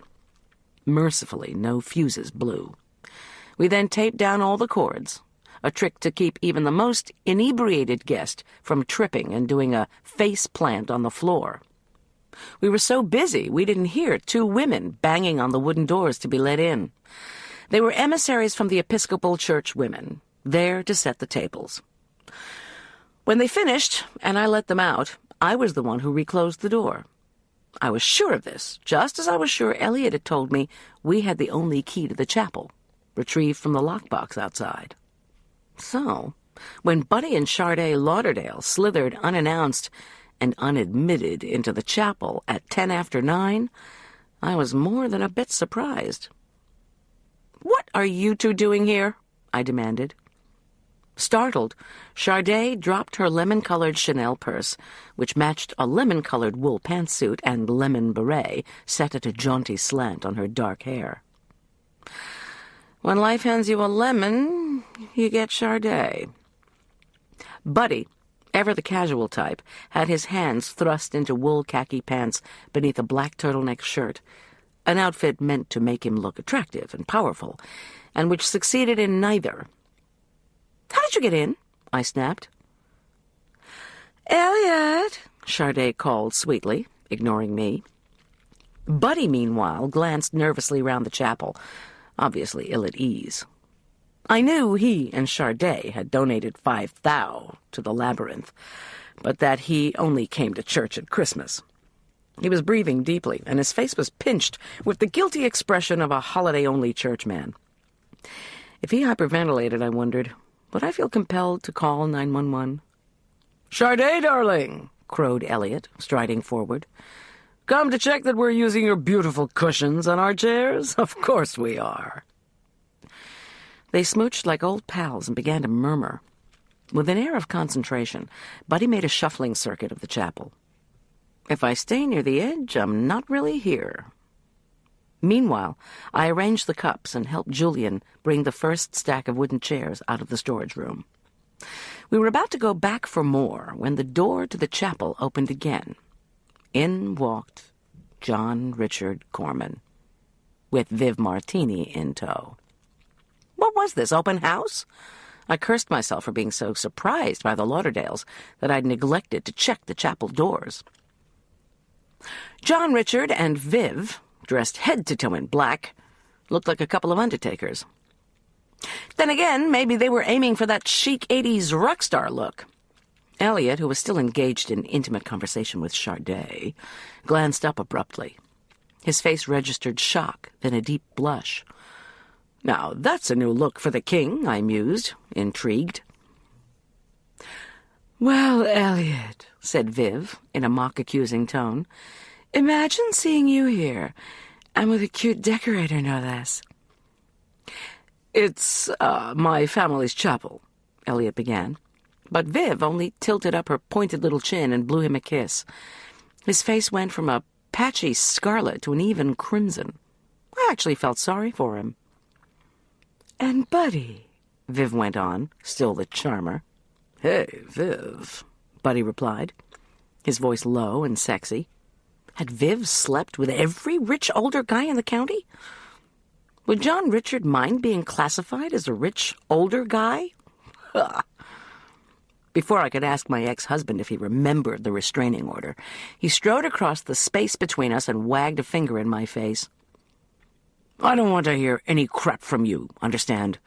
Mercifully, no fuses blew. We then taped down all the cords, a trick to keep even the most inebriated guest from tripping and doing a face plant on the floor. We were so busy we didn't hear 2 women banging on the wooden doors to be let in. They were emissaries from the Episcopal Church Women, there to set the tables. When they finished, and I let them out, I was the one who reclosed the door. I was sure of this, just as I was sure Elliot had told me we had the only key to the chapel, retrieved from the lockbox outside. So, when Buddy and Sharday Lauderdale slithered unannounced and unadmitted into the chapel at 10 after 9, I was more than a bit surprised. "What are you 2 doing here?" I demanded. Startled, Charday dropped her lemon-colored Chanel purse, which matched a lemon-colored wool pantsuit and lemon beret set at a jaunty slant on her dark hair. When life hands you a lemon, you get Charday. Buddy, ever the casual type, had his hands thrust into wool khaki pants beneath a black turtleneck shirt, an outfit meant to make him look attractive and powerful, and which succeeded in neither. "How did you get in?" I snapped. "Elliot," Charday called sweetly, ignoring me. Buddy, meanwhile, glanced nervously round the chapel, obviously ill at ease. I knew he and Charday had donated 5 thou to the labyrinth, but that he only came to church at Christmas. He was breathing deeply, and his face was pinched with the guilty expression of a holiday-only churchman. If he hyperventilated, I wondered, would I feel compelled to call 911? "Charday, darling," crowed Elliot, striding forward. "Come to check that we're using your beautiful cushions on our chairs? Of course we are." They smooched like old pals and began to murmur. With an air of concentration, Buddy made a shuffling circuit of the chapel. If I stay near the edge, I'm not really here. Meanwhile, I arranged the cups and helped Julian bring the first stack of wooden chairs out of the storage room. We were about to go back for more when the door to the chapel opened again. In walked John Richard Corman, with Viv Martini in tow. What was this, open house? I cursed myself for being so surprised by the Lauderdales that I'd neglected to check the chapel doors. John Richard and Viv, dressed head to toe in black, looked like a couple of undertakers. Then again, maybe they were aiming for that chic 80s rock star look. Elliot, who was still engaged in intimate conversation with Charday, glanced up abruptly. His face registered shock, then a deep blush. "Now, that's a new look for the king," I mused, intrigued. "Well, Elliot," said Viv, in a mock-accusing tone, "imagine seeing you here, and with a cute decorator, no less." "It's, my family's chapel," Elliot began. But Viv only tilted up her pointed little chin and blew him a kiss. His face went from a patchy scarlet to an even crimson. I actually felt sorry for him. "And Buddy," Viv went on, still the charmer. "Hey, Viv," Buddy replied, his voice low and sexy. Had Viv slept with every rich older guy in the county? Would John Richard mind being classified as a rich older guy? Before I could ask my ex-husband if he remembered the restraining order, he strode across the space between us and wagged a finger in my face. "I don't want to hear any crap from you, understand?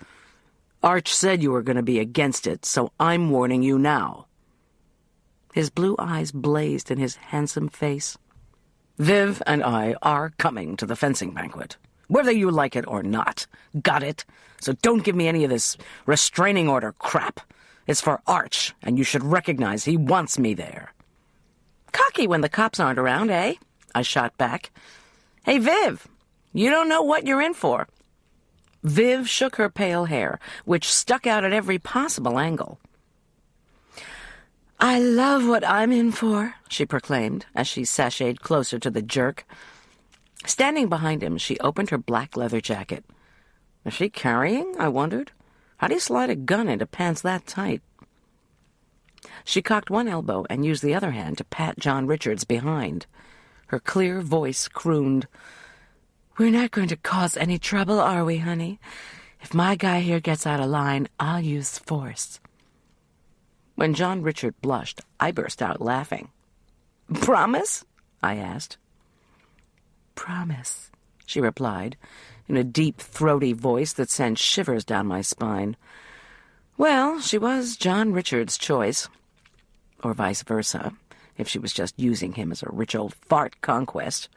Arch said you were going to be against it, so I'm warning you now." His blue eyes blazed in his handsome face. "Viv and I are coming to the fencing banquet, whether you like it or not. Got it? So don't give me any of this restraining order crap. It's for Arch, and you should recognize he wants me there." "Cocky when the cops aren't around, eh?" I shot back. "Hey, Viv, you don't know what you're in for." Viv shook her pale hair, which stuck out at every possible angle. "I love what I'm in for," she proclaimed, as she sashayed closer to the jerk. Standing behind him, she opened her black leather jacket. Was she carrying, I wondered? How do you slide a gun into pants that tight? She cocked one elbow and used the other hand to pat John Richards behind. Her clear voice crooned, "We're not going to cause any trouble, are we, honey? If my guy here gets out of line, I'll use force." When John Richard blushed, I burst out laughing. "Promise?" I asked. "Promise," she replied, in a deep, throaty voice that sent shivers down my spine. Well, she was John Richard's choice. Or vice versa, if she was just using him as a rich old fart conquest.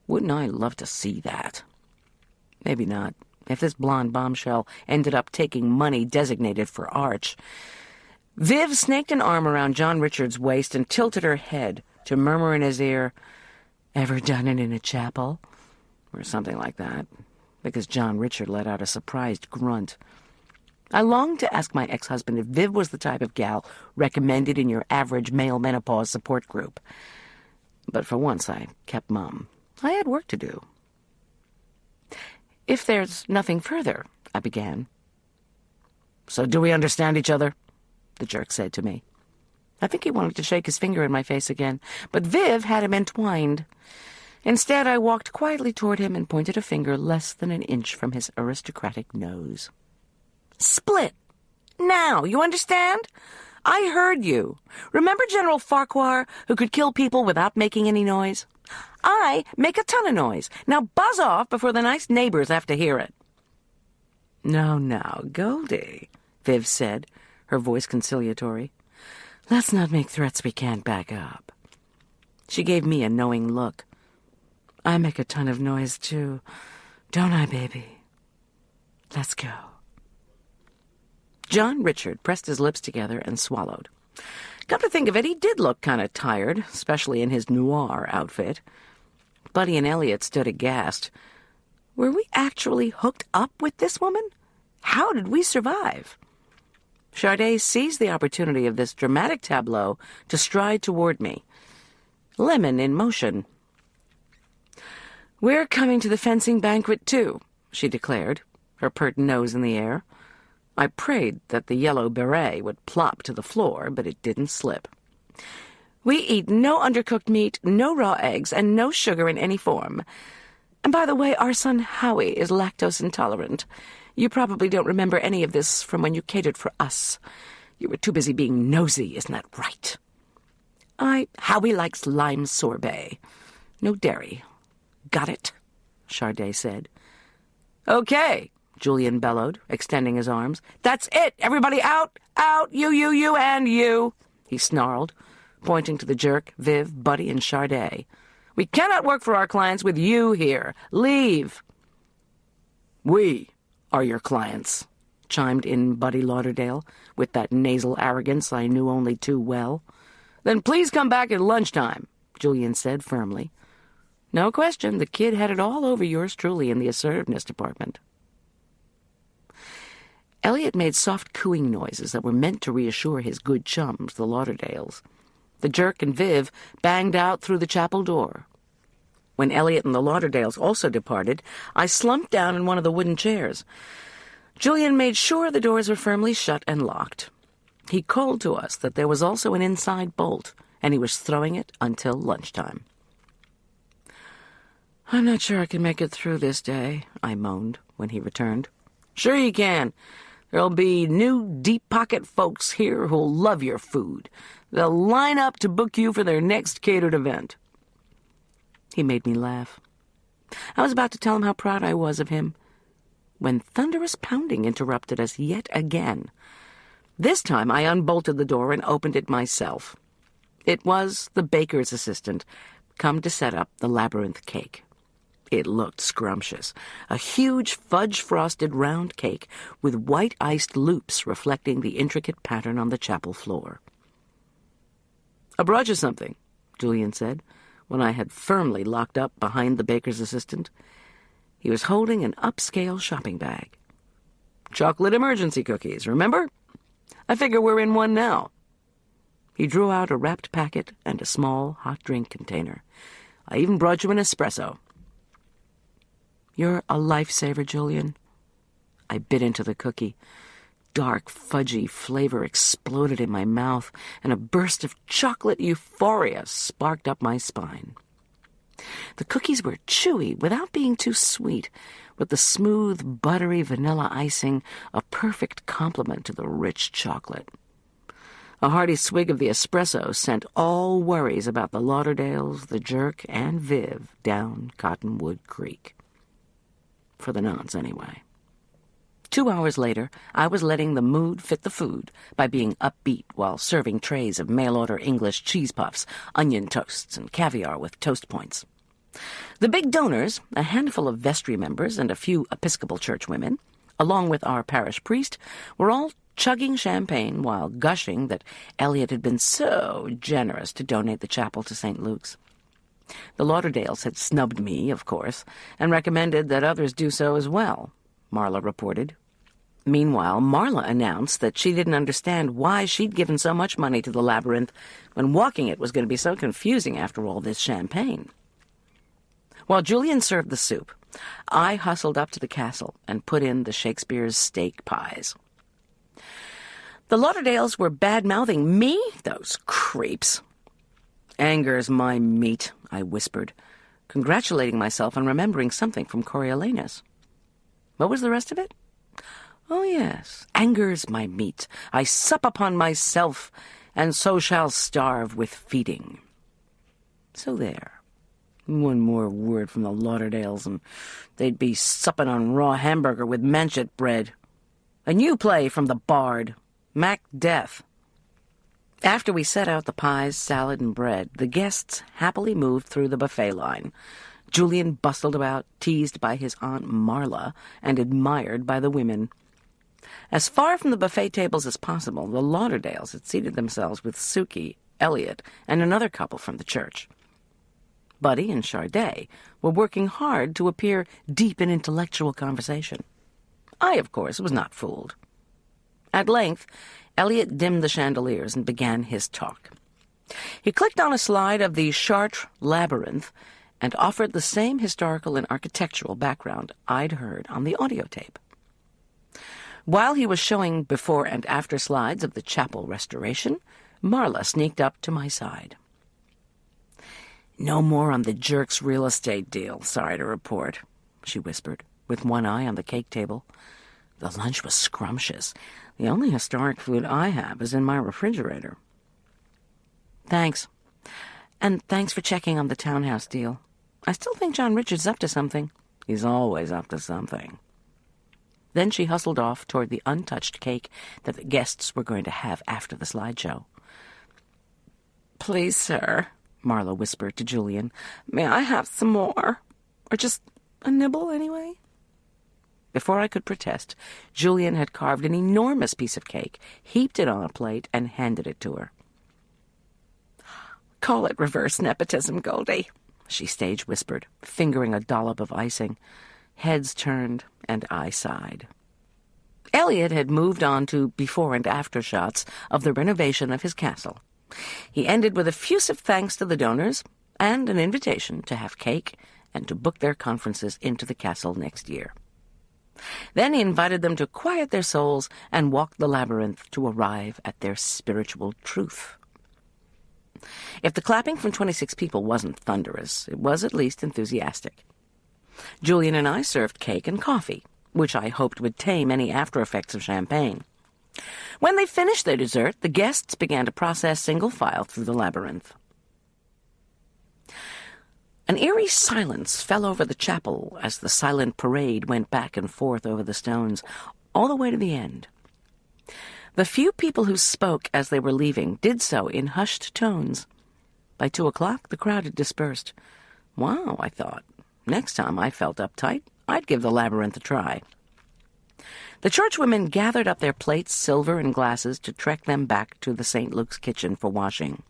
Wouldn't I love to see that? Maybe not, if this blonde bombshell ended up taking money designated for Arch. Viv snaked an arm around John Richard's waist and tilted her head to murmur in his ear, "Ever done it in a chapel?" Or something like that, because John Richard let out a surprised grunt. I longed to ask my ex-husband if Viv was the type of gal recommended in your average male menopause support group. But for once I kept mum. I had work to do. "If there's nothing further," I began. "So do we understand each other?" the jerk said to me. I think he wanted to shake his finger in my face again, but Viv had him entwined. Instead, I walked quietly toward him and pointed a finger less than an inch from his aristocratic nose. "Split! Now, you understand? I heard you. Remember General Farquhar, who could kill people without making any noise? I make a ton of noise. Now buzz off before the nice neighbors have to hear it." "Now, Goldy," Viv said, her voice conciliatory. "Let's not make threats we can't back up." She gave me a knowing look. "I make a ton of noise, too. Don't I, baby? Let's go." John Richard pressed his lips together and swallowed. Come to think of it, he did look kind of tired, especially in his noir outfit. Buddy and Elliot stood aghast. Were we actually hooked up with this woman? How did we survive? Charday seized the opportunity of this dramatic tableau to stride toward me. Lemon in motion. "We're coming to the fencing banquet, too," she declared, her pert nose in the air. I prayed that the yellow beret would plop to the floor, but it didn't slip. "We eat no undercooked meat, no raw eggs, and no sugar in any form. And by the way, our son Howie is lactose intolerant. You probably don't remember any of this from when you catered for us. You were too busy being nosy, isn't that right?" Howie likes lime sorbet. No dairy. Got it? Charday said. "Okay," Julian bellowed, extending his arms. "That's it! Everybody out! Out! You, and you!" he snarled, pointing to the jerk, Viv, Buddy, and Charday. "We cannot work for our clients with you here. Leave!" "We are your clients," chimed in Buddy Lauderdale, with that nasal arrogance I knew only too well. "Then please come back at lunchtime," Julian said firmly. No question, the kid had it all over yours truly in the assertiveness department. Elliot made soft cooing noises that were meant to reassure his good chums, the Lauderdales. The jerk and Viv banged out through the chapel door. When Elliot and the Lauderdales also departed, I slumped down in one of the wooden chairs. Julian made sure the doors were firmly shut and locked. He called to us that there was also an inside bolt, and he was throwing it until lunchtime. "I'm not sure I can make it through this day," I moaned when he returned. "Sure you can. There'll be new deep-pocket folks here who'll love your food. They'll line up to book you for their next catered event." He made me laugh. I was about to tell him how proud I was of him, when thunderous pounding interrupted us yet again. This time I unbolted the door and opened it myself. It was the baker's assistant, come to set up the labyrinth cake. It looked scrumptious, a huge fudge-frosted round cake with white-iced loops reflecting the intricate pattern on the chapel floor. "I brought you something," Julian said, when I had firmly locked up behind the baker's assistant. He was holding an upscale shopping bag. "Chocolate emergency cookies, remember? I figure we're in one now." He drew out a wrapped packet and a small hot drink container. "I even brought you an espresso." "You're a lifesaver, Julian." I bit into the cookie. Dark, fudgy flavor exploded in my mouth, and a burst of chocolate euphoria sparked up my spine. The cookies were chewy without being too sweet, with the smooth, buttery vanilla icing a perfect complement to the rich chocolate. A hearty swig of the espresso sent all worries about the Lauderdales, the jerk, and Viv down Cottonwood Creek. For the nonce, anyway. 2 hours later, I was letting the mood fit the food by being upbeat while serving trays of mail-order English cheese puffs, onion toasts, and caviar with toast points. The big donors, a handful of vestry members and a few Episcopal church women, along with our parish priest, were all chugging champagne while gushing that Elliot had been so generous to donate the chapel to St. Luke's. The Lauderdales had snubbed me, of course, and recommended that others do so as well, Marla reported. Meanwhile, Marla announced that she didn't understand why she'd given so much money to the labyrinth when walking it was going to be so confusing after all this champagne. While Julian served the soup, I hustled up to the castle and put in the Shakespeare's steak pies. The Lauderdales were bad-mouthing me, those creeps. "Anger's my meat," I whispered, congratulating myself on remembering something from Coriolanus. What was the rest of it? Oh, yes, anger's my meat. I sup upon myself, and so shall starve with feeding. So there. One more word from the Lauderdales, and they'd be supping on raw hamburger with manchet bread. A new play from the Bard, Macbeth. After we set out the pies, salad, and bread, the guests happily moved through the buffet line. Julian bustled about, teased by his Aunt Marla, and admired by the women. As far from the buffet tables as possible, the Lauderdales had seated themselves with Suki, Elliot, and another couple from the church. Buddy and Charday were working hard to appear deep in intellectual conversation. I, of course, was not fooled. At length, Elliot dimmed the chandeliers and began his talk. He clicked on a slide of the Chartres Labyrinth and offered the same historical and architectural background I'd heard on the audio tape. While he was showing before and after slides of the chapel restoration, Marla sneaked up to my side. "No more on the jerk's real estate deal, sorry to report," she whispered, with one eye on the cake table. "The lunch was scrumptious. The only historic food I have is in my refrigerator." "Thanks. And thanks for checking on the townhouse deal. I still think John Richard's up to something." "He's always up to something." Then she hustled off toward the untouched cake that the guests were going to have after the slideshow. "Please, sir," Marla whispered to Julian, "may I have some more? Or just a nibble, anyway?" Before I could protest, Julian had carved an enormous piece of cake, heaped it on a plate, and handed it to her. "Call it reverse nepotism, Goldy," she stage whispered, fingering a dollop of icing. Heads turned, and I sighed. Elliot had moved on to before and after shots of the renovation of his castle. He ended with effusive thanks to the donors and an invitation to have cake and to book their conferences into the castle next year. Then he invited them to quiet their souls and walk the labyrinth to arrive at their spiritual truth. If the clapping from 26 people wasn't thunderous, it was at least enthusiastic. Julian and I served cake and coffee, which I hoped would tame any after-effects of champagne. When they finished their dessert, the guests began to process single file through the labyrinth. An eerie silence fell over the chapel as the silent parade went back and forth over the stones, all the way to the end. The few people who spoke as they were leaving did so in hushed tones. By 2:00, the crowd had dispersed. Wow, I thought. Next time I felt uptight, I'd give the labyrinth a try. The churchwomen gathered up their plates, silver, and glasses to trek them back to the St. Luke's kitchen for washing.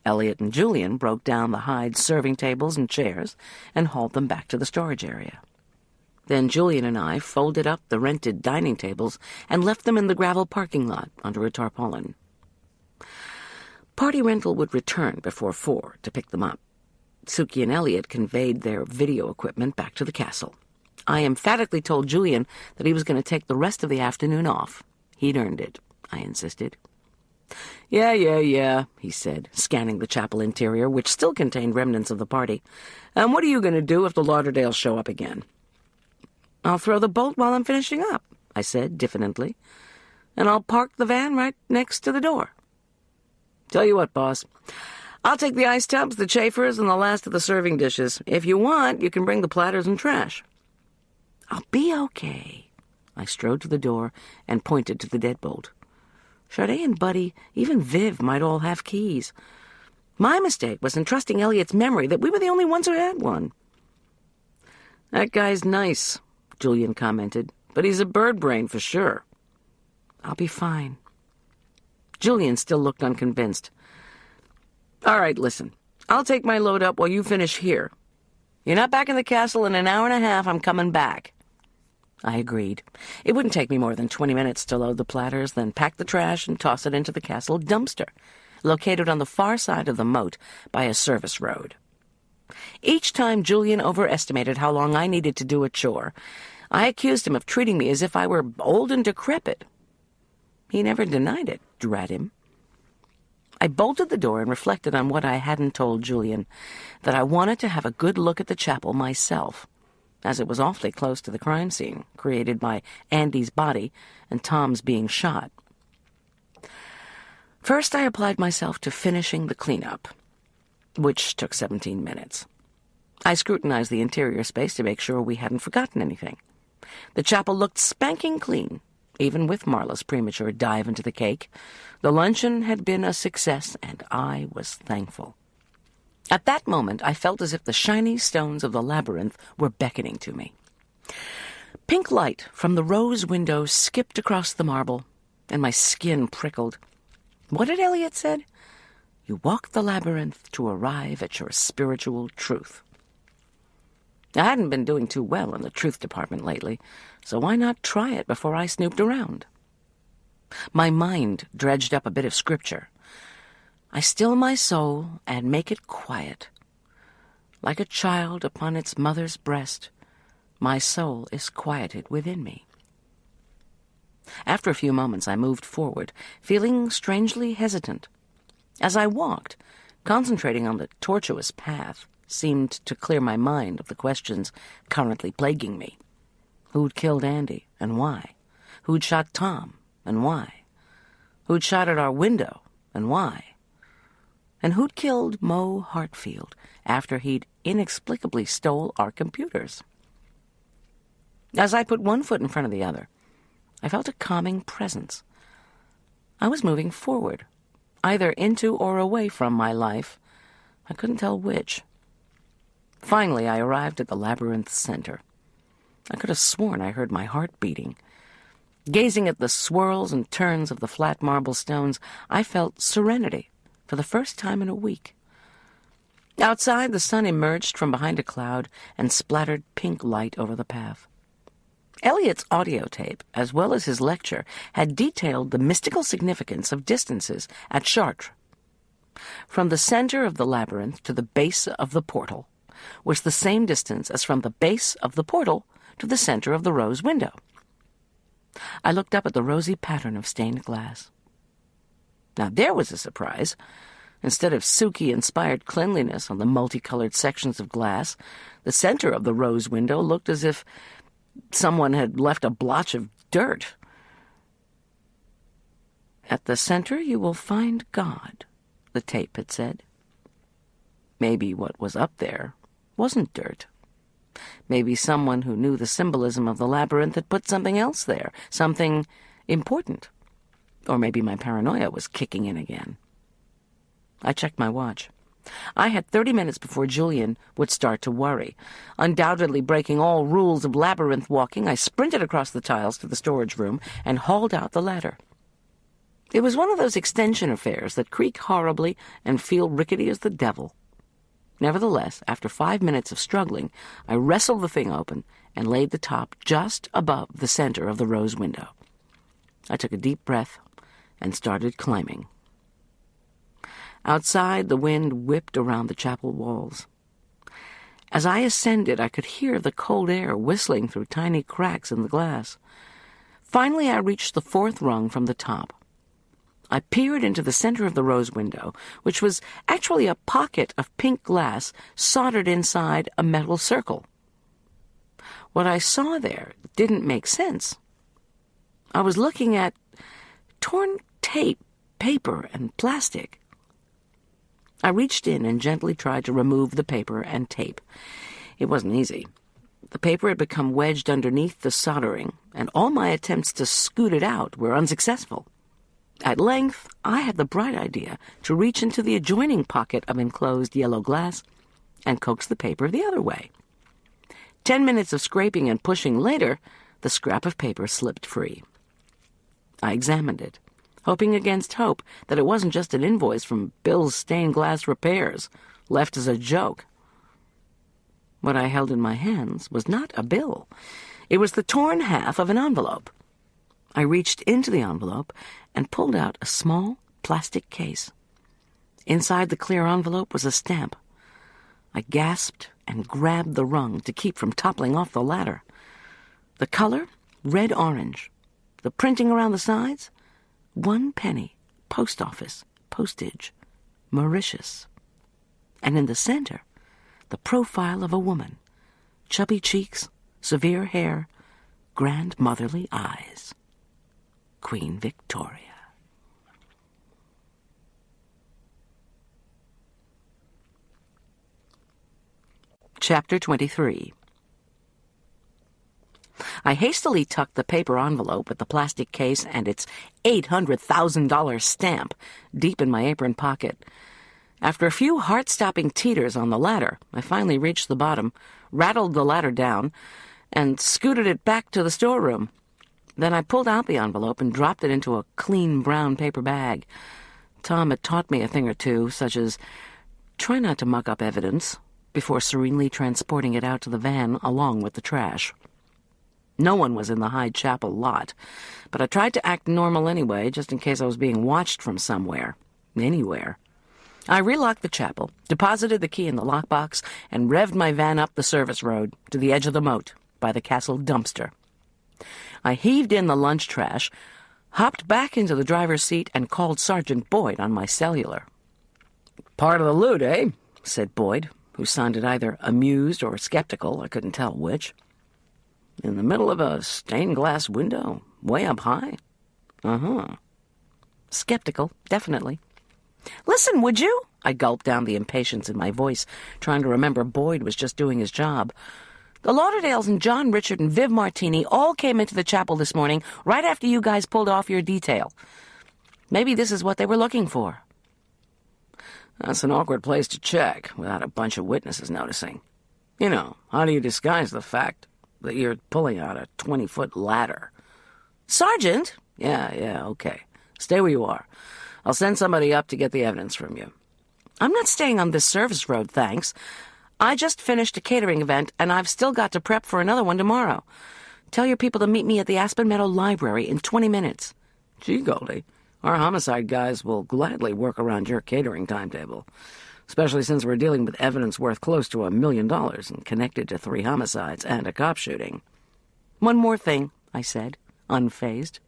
Elliot and Julian broke down the hide serving tables and chairs and hauled them back to the storage area. Then Julian and I folded up the rented dining tables and left them in the gravel parking lot under a tarpaulin. Party rental would return before 4 to pick them up. Suki and Elliot conveyed their video equipment back to the castle. I emphatically told Julian that he was going to take the rest of the afternoon off. He'd earned it, I insisted. Yeah, he said, scanning the chapel interior, which still contained remnants of the party. And what are you going to do if the Lauderdales show up again? I'll throw the bolt while I'm finishing up, I said diffidently. And I'll park the van right next to the door. Tell you what, boss. I'll take the ice tubs, the chafers, and the last of the serving dishes. If you want, you can bring the platters and trash. I'll be okay. I strode to the door and pointed to the deadbolt. Charday and Buddy, even Viv, might all have keys. My mistake was in trusting Elliot's memory that we were the only ones who had one. That guy's nice, Julian commented, but he's a bird brain for sure. I'll be fine. Julian still looked unconvinced. All right, listen. I'll take my load up while you finish here. You're not back in the castle in an hour and a half. I'm coming back. I agreed. It wouldn't take me more than 20 minutes to load the platters, then pack the trash and toss it into the castle dumpster, located on the far side of the moat by a service road. Each time Julian overestimated how long I needed to do a chore, I accused him of treating me as if I were old and decrepit. He never denied it, drat him. I bolted the door and reflected on what I hadn't told Julian, that I wanted to have a good look at the chapel myself, as it was awfully close to the crime scene, created by Andy's body and Tom's being shot. First, I applied myself to finishing the cleanup, which took 17 minutes. I scrutinized the interior space to make sure we hadn't forgotten anything. The chapel looked spanking clean, even with Marla's premature dive into the cake. The luncheon had been a success, and I was thankful. At that moment, I felt as if the shiny stones of the labyrinth were beckoning to me. Pink light from the rose window skipped across the marble, and my skin prickled. What had Eliot said? You walk the labyrinth to arrive at your spiritual truth. I hadn't been doing too well in the truth department lately, so why not try it before I snooped around? My mind dredged up a bit of scripture. I still my soul and make it quiet. Like a child upon its mother's breast, my soul is quieted within me. After a few moments, I moved forward, feeling strangely hesitant. As I walked, concentrating on the tortuous path seemed to clear my mind of the questions currently plaguing me. Who'd killed Andy, and why? Who'd shot Tom, and why? Who'd shot at our window, and why? And who'd killed Mo Hartfield after he'd inexplicably stole our computers? As I put one foot in front of the other, I felt a calming presence. I was moving forward, either into or away from my life. I couldn't tell which. Finally, I arrived at the labyrinth's center. I could have sworn I heard my heart beating. Gazing at the swirls and turns of the flat marble stones, I felt serenity for the first time in a week. Outside, the sun emerged from behind a cloud and splattered pink light over the path. Eliot's audio tape, as well as his lecture, had detailed the mystical significance of distances at Chartres. From the center of the labyrinth to the base of the portal was the same distance as from the base of the portal to the center of the rose window. I looked up at the rosy pattern of stained glass. Now there was a surprise. Instead of Suki-inspired cleanliness on the multicolored sections of glass, the center of the rose window looked as if someone had left a blotch of dirt. At the center you will find God, the tape had said. Maybe what was up there wasn't dirt. Maybe someone who knew the symbolism of the labyrinth had put something else there, something important. Or maybe my paranoia was kicking in again. I checked my watch. I had 30 minutes before Julian would start to worry. Undoubtedly breaking all rules of labyrinth walking, I sprinted across the tiles to the storage room and hauled out the ladder. It was one of those extension affairs that creak horribly and feel rickety as the devil. Nevertheless, after 5 minutes of struggling, I wrestled the thing open and laid the top just above the center of the rose window. I took a deep breath and started climbing. Outside, the wind whipped around the chapel walls. As I ascended, I could hear the cold air whistling through tiny cracks in the glass. Finally, I reached the 4th rung from the top. I peered into the center of the rose window, which was actually a pocket of pink glass soldered inside a metal circle. What I saw there didn't make sense. I was looking at torn tape, paper, and plastic. I reached in and gently tried to remove the paper and tape. It wasn't easy. The paper had become wedged underneath the soldering, and all my attempts to scoot it out were unsuccessful. At length, I had the bright idea to reach into the adjoining pocket of enclosed yellow glass and coax the paper the other way. 10 minutes of scraping and pushing later, the scrap of paper slipped free. I examined it, hoping against hope that it wasn't just an invoice from Bill's stained glass repairs, left as a joke. What I held in my hands was not a bill. It was the torn half of an envelope. I reached into the envelope and pulled out a small plastic case. Inside the clear envelope was a stamp. I gasped and grabbed the rung to keep from toppling off the ladder. The color, red-orange. The printing around the sides, 1 penny, post office, postage, Mauritius. And in the center, the profile of a woman, chubby cheeks, severe hair, grand motherly eyes. Queen Victoria. Chapter 23. I hastily tucked the paper envelope with the plastic case and its $800,000 stamp deep in my apron pocket. After a few heart-stopping teeters on the ladder, I finally reached the bottom, rattled the ladder down, and scooted it back to the storeroom. Then I pulled out the envelope and dropped it into a clean brown paper bag. Tom had taught me a thing or two, such as, try not to muck up evidence, before serenely transporting it out to the van along with the trash. No one was in the Hyde Chapel lot, but I tried to act normal anyway, just in case I was being watched from somewhere. Anywhere. I relocked the chapel, deposited the key in the lockbox, and revved my van up the service road to the edge of the moat by the castle dumpster. I heaved in the lunch trash, hopped back into the driver's seat, and called Sergeant Boyd on my cellular. "Part of the loot, eh?" said Boyd, who sounded either amused or skeptical, I couldn't tell which. "In the middle of a stained-glass window, way up high?" "Uh-huh." Skeptical, definitely. "Listen, would you?" I gulped down the impatience in my voice, trying to remember Boyd was just doing his job. "The Lauderdales and John Richard and Viv Martini all came into the chapel this morning right after you guys pulled off your detail. Maybe this is what they were looking for." "That's an awkward place to check without a bunch of witnesses noticing. You know, how do you disguise the fact that you're pulling out a 20-foot ladder?" "Sergeant!" Yeah, okay. Stay where you are. I'll send somebody up to get the evidence from you." "I'm not staying on this service road, thanks. I just finished a catering event, and I've still got to prep for another one tomorrow. Tell your people to meet me at the Aspen Meadow Library in 20 minutes. "Gee, Goldy, our homicide guys will gladly work around your catering timetable, especially since we're dealing with evidence worth close to $1 million and connected to 3 homicides and a cop shooting." "One more thing," I said, unfazed.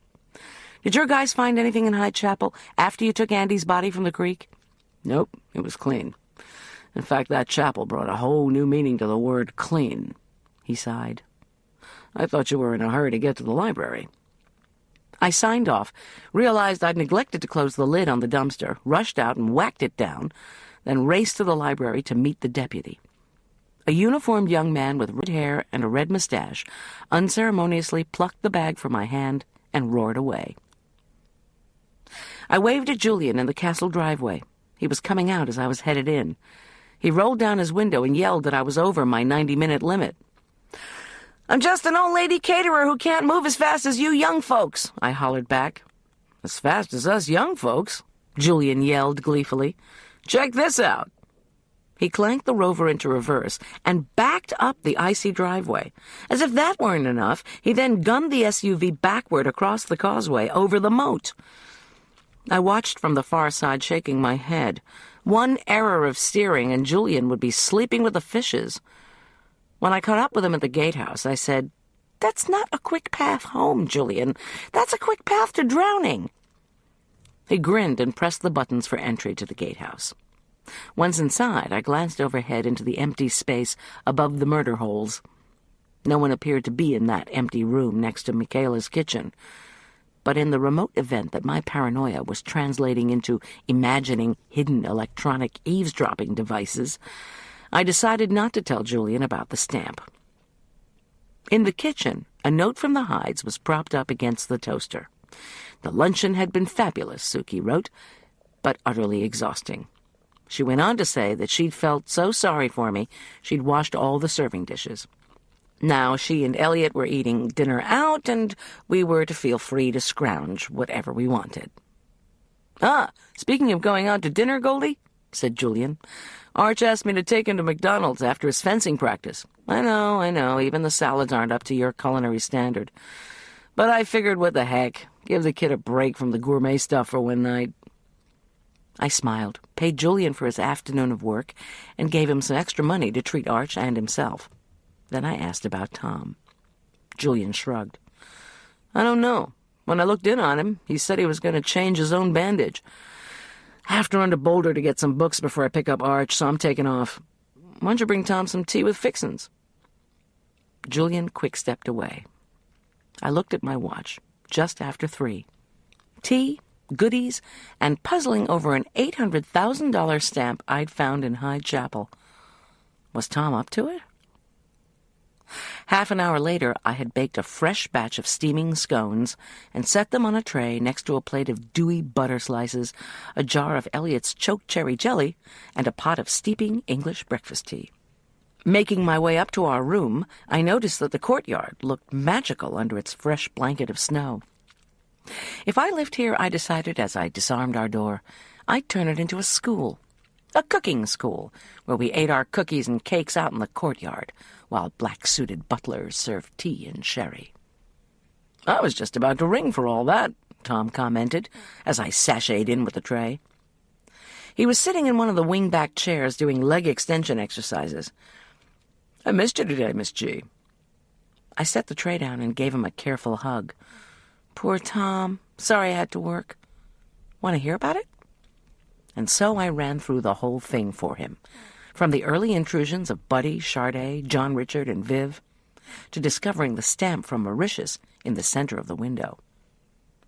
"Did your guys find anything in Hyde Chapel after you took Andy's body from the creek?" "Nope, it was clean. In fact, that chapel brought a whole new meaning to the word clean." He sighed. "I thought you were in a hurry to get to the library." I signed off, realized I'd neglected to close the lid on the dumpster, rushed out and whacked it down, then raced to the library to meet the deputy. A uniformed young man with red hair and a red mustache unceremoniously plucked the bag from my hand and roared away. I waved at Julian in the castle driveway. He was coming out as I was headed in. He rolled down his window and yelled that I was over my 90-minute limit. "I'm just an old lady caterer who can't move as fast as you young folks," I hollered back. "As fast as us young folks?" Julian yelled gleefully. "Check this out." He clanked the Rover into reverse and backed up the icy driveway. As if that weren't enough, he then gunned the SUV backward across the causeway over the moat. I watched from the far side, shaking my head. One error of steering and Julian would be sleeping with the fishes. When I caught up with him at the gatehouse, I said, "That's not a quick path home, Julian. That's a quick path to drowning." He grinned and pressed the buttons for entry to the gatehouse. Once inside, I glanced overhead into the empty space above the murder holes. No one appeared to be in that empty room next to Michaela's kitchen. But in the remote event that my paranoia was translating into imagining hidden electronic eavesdropping devices, I decided not to tell Julian about the stamp. In the kitchen, a note from the Hydes was propped up against the toaster. The luncheon had been fabulous, Suki wrote, but utterly exhausting. She went on to say that she'd felt so sorry for me, she'd washed all the serving dishes. Now she and Elliot were eating dinner out, and we were to feel free to scrounge whatever we wanted. "Ah, speaking of going out to dinner, Goldy," said Julian. "Arch asked me to take him to McDonald's after his fencing practice. I know, even the salads aren't up to your culinary standard. But I figured, what the heck, give the kid a break from the gourmet stuff for one night." I smiled, paid Julian for his afternoon of work, and gave him some extra money to treat Arch and himself. Then I asked about Tom. Julian shrugged. "I don't know. When I looked in on him, he said he was going to change his own bandage. I have to run to Boulder to get some books before I pick up Arch, so I'm taking off. Why don't you bring Tom some tea with fixins?" Julian quick-stepped away. I looked at my watch, just after 3. Tea, goodies, and puzzling over an $800,000 stamp I'd found in Hyde Chapel. Was Tom up to it? Half an hour later, I had baked a fresh batch of steaming scones and set them on a tray next to a plate of dewy butter slices, a jar of Elliot's choke cherry jelly, and a pot of steeping English breakfast tea. Making my way up to our room, I noticed that the courtyard looked magical under its fresh blanket of snow. If I lived here, I decided as I disarmed our door, I'd turn it into a school. A cooking school, where we ate our cookies and cakes out in the courtyard, while black-suited butlers served tea and sherry. "I was just about to ring for all that," Tom commented, as I sashayed in with the tray. He was sitting in one of the wing-back chairs doing leg extension exercises. "I missed you today, Miss G." I set the tray down and gave him a careful hug. "Poor Tom. Sorry I had to work. Want to hear about it?" And so I ran through the whole thing for him, from the early intrusions of Buddy, Charday, John Richard, and Viv, to discovering the stamp from Mauritius in the center of the window.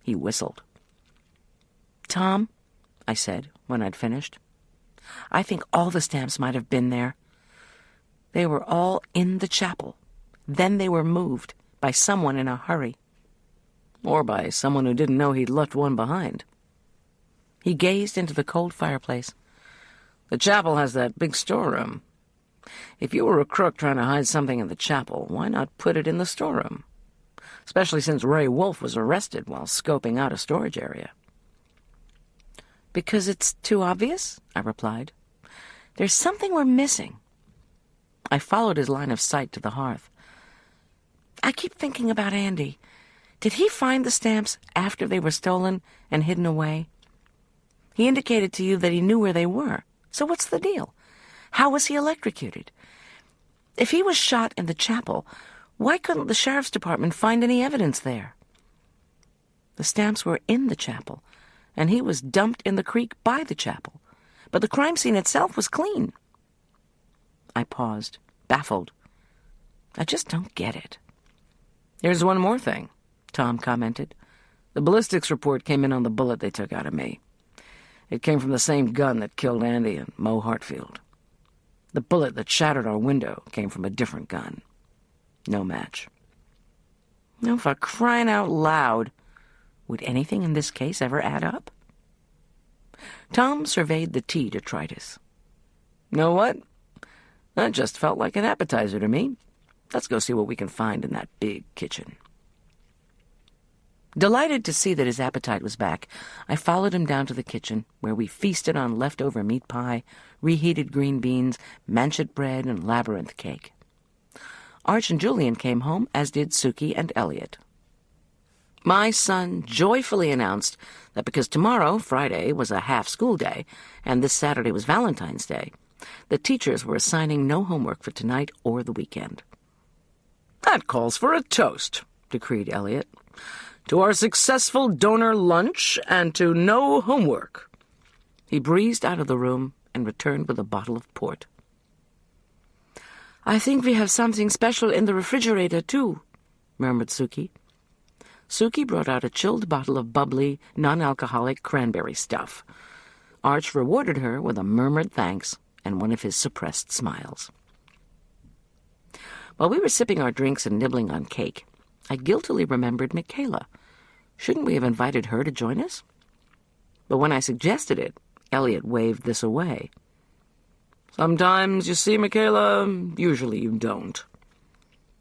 He whistled. "Tom," I said when I'd finished, "I think all the stamps might have been there. They were all in the chapel. Then they were moved by someone in a hurry. Or by someone who didn't know he'd left one behind." He gazed into the cold fireplace. "The chapel has that big storeroom. If you were a crook trying to hide something in the chapel, why not put it in the storeroom? Especially since Ray Wolf was arrested while scoping out a storage area." "Because it's too obvious?" I replied. "There's something we're missing." I followed his line of sight to the hearth. "I keep thinking about Andy. Did he find the stamps after they were stolen and hidden away? He indicated to you that he knew where they were. So what's the deal? How was he electrocuted? If he was shot in the chapel, why couldn't the sheriff's department find any evidence there? The stamps were in the chapel, and he was dumped in the creek by the chapel, but the crime scene itself was clean." I paused, baffled. "I just don't get it." "Here's one more thing," Tom commented. "The ballistics report came in on the bullet they took out of me. It came from the same gun that killed Andy and Mo Hartfield. The bullet that shattered our window came from a different gun. No match." "No, for crying out loud. Would anything in this case ever add up?" Tom surveyed the tea detritus. "Know what? That just felt like an appetizer to me. Let's go see what we can find in that big kitchen." Delighted to see that his appetite was back, I followed him down to the kitchen, where we feasted on leftover meat pie, reheated green beans, manchet bread, and labyrinth cake. Arch and Julian came home, as did Suki and Elliot. My son joyfully announced that because tomorrow, Friday, was a half-school day, and this Saturday was Valentine's Day, the teachers were assigning no homework for tonight or the weekend. "That calls for a toast," decreed Elliot. "To our successful donor lunch and to no homework." He breezed out of the room and returned with a bottle of port. "I think we have something special in the refrigerator, too," murmured Suki. Suki brought out a chilled bottle of bubbly, non-alcoholic cranberry stuff. Arch rewarded her with a murmured thanks and one of his suppressed smiles. While we were sipping our drinks and nibbling on cake, I guiltily remembered Michaela. Shouldn't we have invited her to join us? But when I suggested it, Elliot waved this away. "Sometimes you see, Michaela, usually you don't."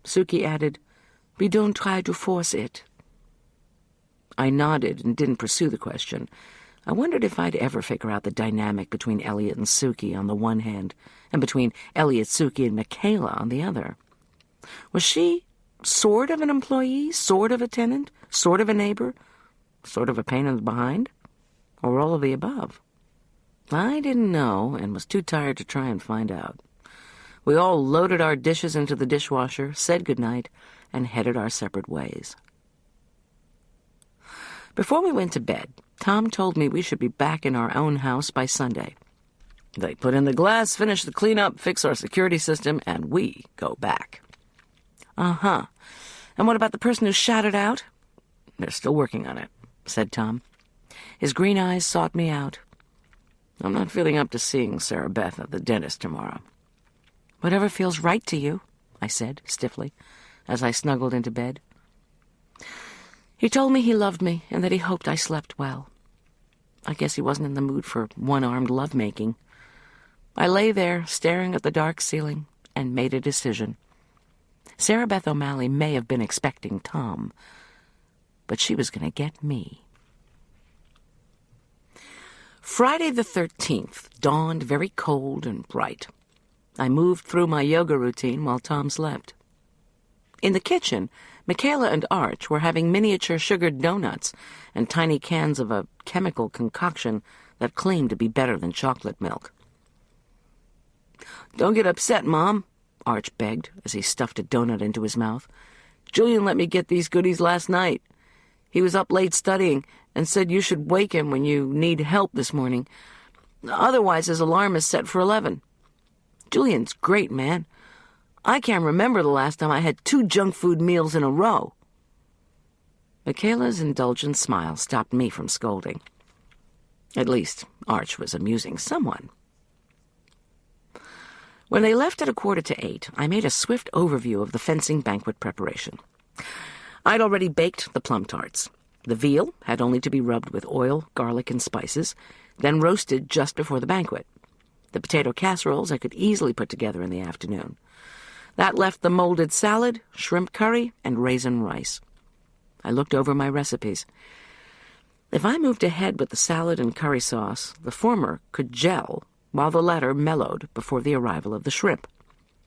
Suki added, "We don't try to force it." I nodded and didn't pursue the question. I wondered if I'd ever figure out the dynamic between Elliot and Suki on the one hand, and between Elliot, Suki, and Michaela on the other. Was she sort of an employee, sort of a tenant, sort of a neighbor, sort of a pain in the behind, or all of the above? I didn't know, and was too tired to try and find out. We all loaded our dishes into the dishwasher, said goodnight, and headed our separate ways. Before we went to bed, Tom told me we should be back in our own house by Sunday. They put in the glass, finish the cleanup, fix our security system, and we go back. Uh-huh. And what about the person who shouted out? They're still working on it, said Tom. His green eyes sought me out. I'm not feeling up to seeing Sarah Beth at the dentist tomorrow. Whatever feels right to you, I said stiffly, as I snuggled into bed. He told me he loved me and that he hoped I slept well. I guess he wasn't in the mood for one-armed lovemaking. I lay there, staring at the dark ceiling, and made a decision. Sarah Beth O'Malley may have been expecting Tom, but she was going to get me. Friday the 13th dawned very cold and bright. I moved through my yoga routine while Tom slept. In the kitchen, Michaela and Arch were having miniature sugared donuts and tiny cans of a chemical concoction that claimed to be better than chocolate milk. "Don't get upset, Mom," Arch begged as he stuffed a donut into his mouth. "Julian let me get these goodies last night. He was up late studying and said you should wake him when you need help this morning. Otherwise, his alarm is set for 11. Julian's great, man. I can't remember the last time I had 2 junk food meals in a row." Michaela's indulgent smile stopped me from scolding. At least, Arch was amusing someone. When they left at 7:45, I made a swift overview of the fencing banquet preparation. I'd already baked the plum tarts. The veal had only to be rubbed with oil, garlic, and spices, then roasted just before the banquet. The potato casseroles I could easily put together in the afternoon. That left the molded salad, shrimp curry, and raisin rice. I looked over my recipes. If I moved ahead with the salad and curry sauce, the former could gel while the latter mellowed before the arrival of the shrimp.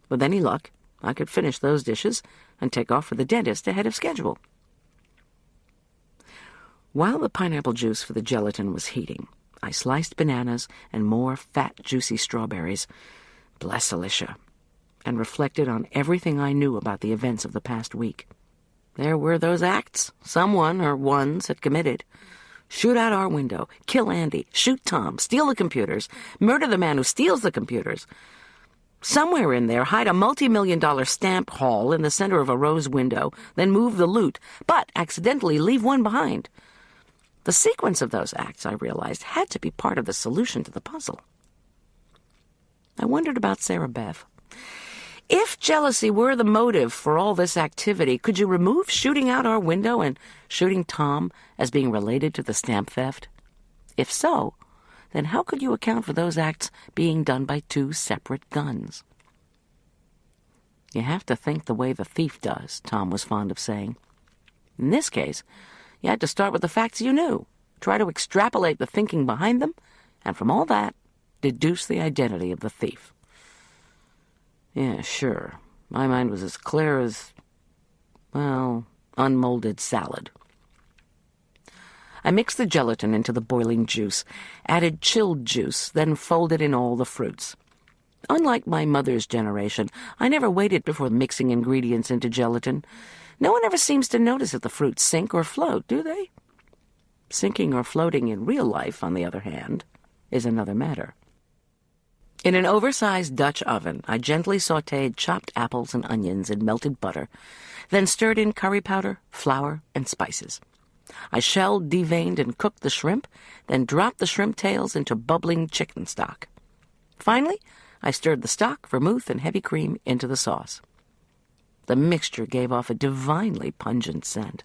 With any luck, I could finish those dishes and take off for the dentist ahead of schedule. While the pineapple juice for the gelatin was heating, I sliced bananas and more fat, juicy strawberries, bless Alicia, and reflected on everything I knew about the events of the past week. There were those acts someone or ones had committed. Shoot out our window, kill Andy, shoot Tom, steal the computers, murder the man who steals the computers. Somewhere in there, hide a multi-million-dollar stamp haul in the center of a rose window, then move the loot, but accidentally leave one behind. The sequence of those acts, I realized, had to be part of the solution to the puzzle. I wondered about Sarah Beth. If jealousy were the motive for all this activity, could you remove shooting out our window and shooting Tom as being related to the stamp theft? If so, then how could you account for those acts being done by 2 separate guns? You have to think the way the thief does, Tom was fond of saying. In this case, you had to start with the facts you knew, try to extrapolate the thinking behind them, and from all that, deduce the identity of the thief. Yeah, sure. My mind was as clear as, well, unmolded salad. I mixed the gelatin into the boiling juice, added chilled juice, then folded in all the fruits. Unlike my mother's generation, I never waited before mixing ingredients into gelatin. No one ever seems to notice if the fruits sink or float, do they? Sinking or floating in real life, on the other hand, is another matter. In an oversized Dutch oven, I gently sautéed chopped apples and onions in melted butter, then stirred in curry powder, flour, and spices. I shelled, deveined, and cooked the shrimp, then dropped the shrimp tails into bubbling chicken stock. Finally, I stirred the stock, vermouth, and heavy cream into the sauce. The mixture gave off a divinely pungent scent.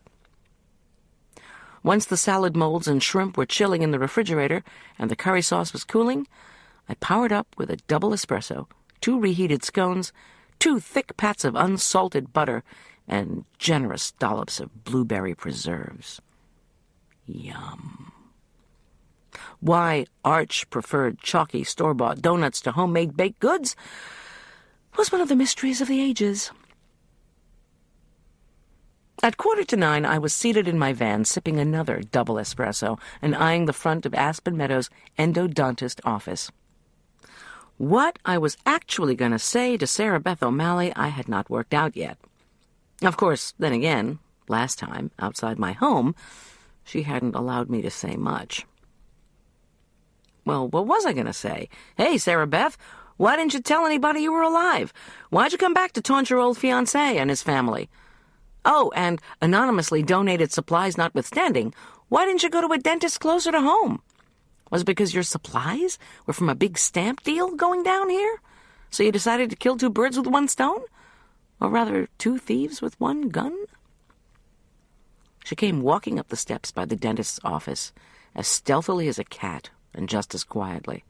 Once the salad molds and shrimp were chilling in the refrigerator and the curry sauce was cooling, I powered up with a double espresso, 2 reheated scones, 2 thick pats of unsalted butter, and generous dollops of blueberry preserves. Yum. Why Arch preferred chalky store-bought donuts to homemade baked goods was one of the mysteries of the ages. At 9:15, I was seated in my van sipping another double espresso and eyeing the front of Aspen Meadows' endodontist office. What I was actually going to say to Sarah Beth O'Malley I had not worked out yet. Of course, then again, last time, outside my home, she hadn't allowed me to say much. Well, what was I going to say? Hey, Sarah Beth, why didn't you tell anybody you were alive? Why'd you come back to taunt your old fiancé and his family? Oh, and anonymously donated supplies notwithstanding, why didn't you go to a dentist closer to home? Was it because your supplies were from a big stamp deal going down here? So you decided to kill two birds with one stone? Or rather, two thieves with one gun? She came walking up the steps by the dentist's office, as stealthily as a cat and just as quietly.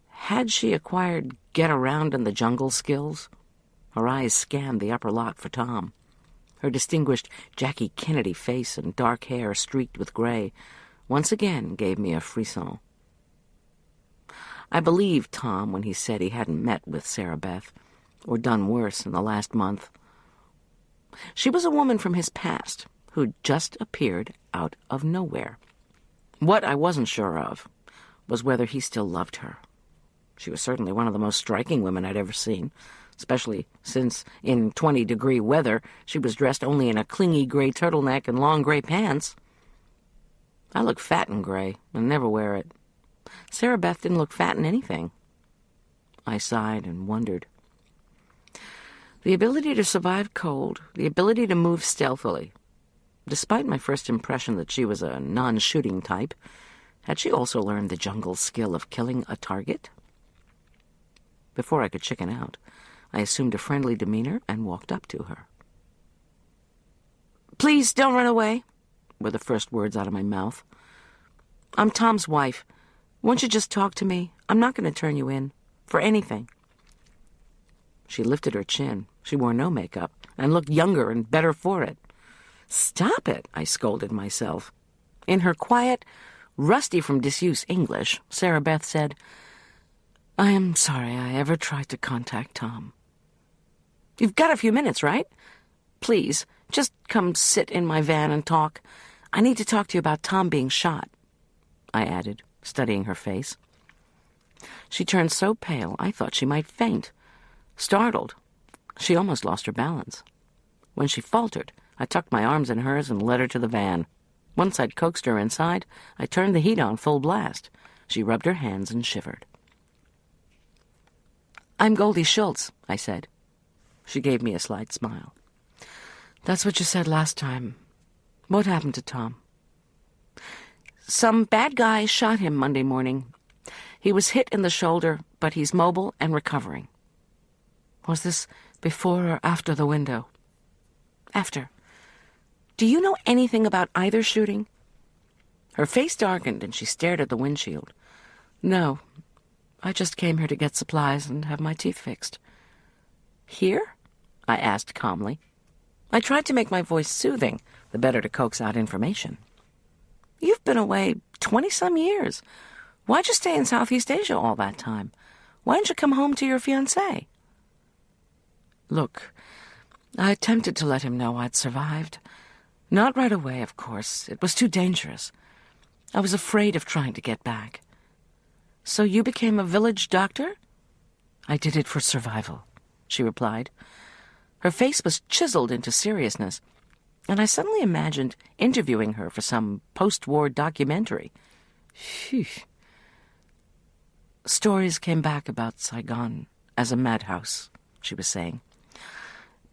Had she acquired get-around-in-the-jungle skills? Her eyes scanned the upper lot for Tom. Her distinguished Jackie Kennedy face and dark hair streaked with gray once again gave me a frisson. I believed Tom when he said he hadn't met with Sarah Beth, or done worse in the last month. She was a woman from his past who'd just appeared out of nowhere. What I wasn't sure of was whether he still loved her. She was certainly one of the most striking women I'd ever seen, especially since, in 20-degree weather, she was dressed only in a clingy gray turtleneck and long gray pants. I look fat in gray and never wear it. Sarah Beth didn't look fat in anything. I sighed and wondered. The ability to survive cold, the ability to move stealthily. Despite my first impression that she was a non-shooting type, had she also learned the jungle skill of killing a target? Before I could chicken out, I assumed a friendly demeanor and walked up to her. "Please don't run away," were the first words out of my mouth. "I'm Tom's wife. Won't you just talk to me? I'm not going to turn you in. For anything." She lifted her chin. She wore no makeup and looked younger and better for it. "Stop it," I scolded myself. In her quiet, rusty from disuse English, Sarah Beth said, "I am sorry I ever tried to contact Tom." "You've got a few minutes, right? Please, just come sit in my van and talk. I need to talk to you about Tom being shot," I added, studying her face. She turned so pale I thought she might faint. Startled, she almost lost her balance. When she faltered, I tucked my arms in hers and led her to the van. Once I'd coaxed her inside, I turned the heat on full blast. She rubbed her hands and shivered. "I'm Goldie Schultz," I said. She gave me a slight smile. "That's what you said last time. What happened to Tom?" "Some bad guy shot him Monday morning. He was hit in the shoulder, but he's mobile and recovering." "Was this before or after the window?" "After. Do you know anything about either shooting?" Her face darkened and she stared at the windshield. "No. I just came here to get supplies and have my teeth fixed." "Here?" I asked calmly. I tried to make my voice soothing, the better to coax out information. "You've been away 20-some years. Why'd you stay in Southeast Asia all that time? Why didn't you come home to your fiancé?" "Look, I attempted to let him know I'd survived. Not right away, of course. It was too dangerous. I was afraid of trying to get back." "So you became a village doctor?" "I did it for survival," she replied. Her face was chiseled into seriousness, and I suddenly imagined interviewing her for some post-war documentary. Phew. "Stories came back about Saigon as a madhouse," she was saying.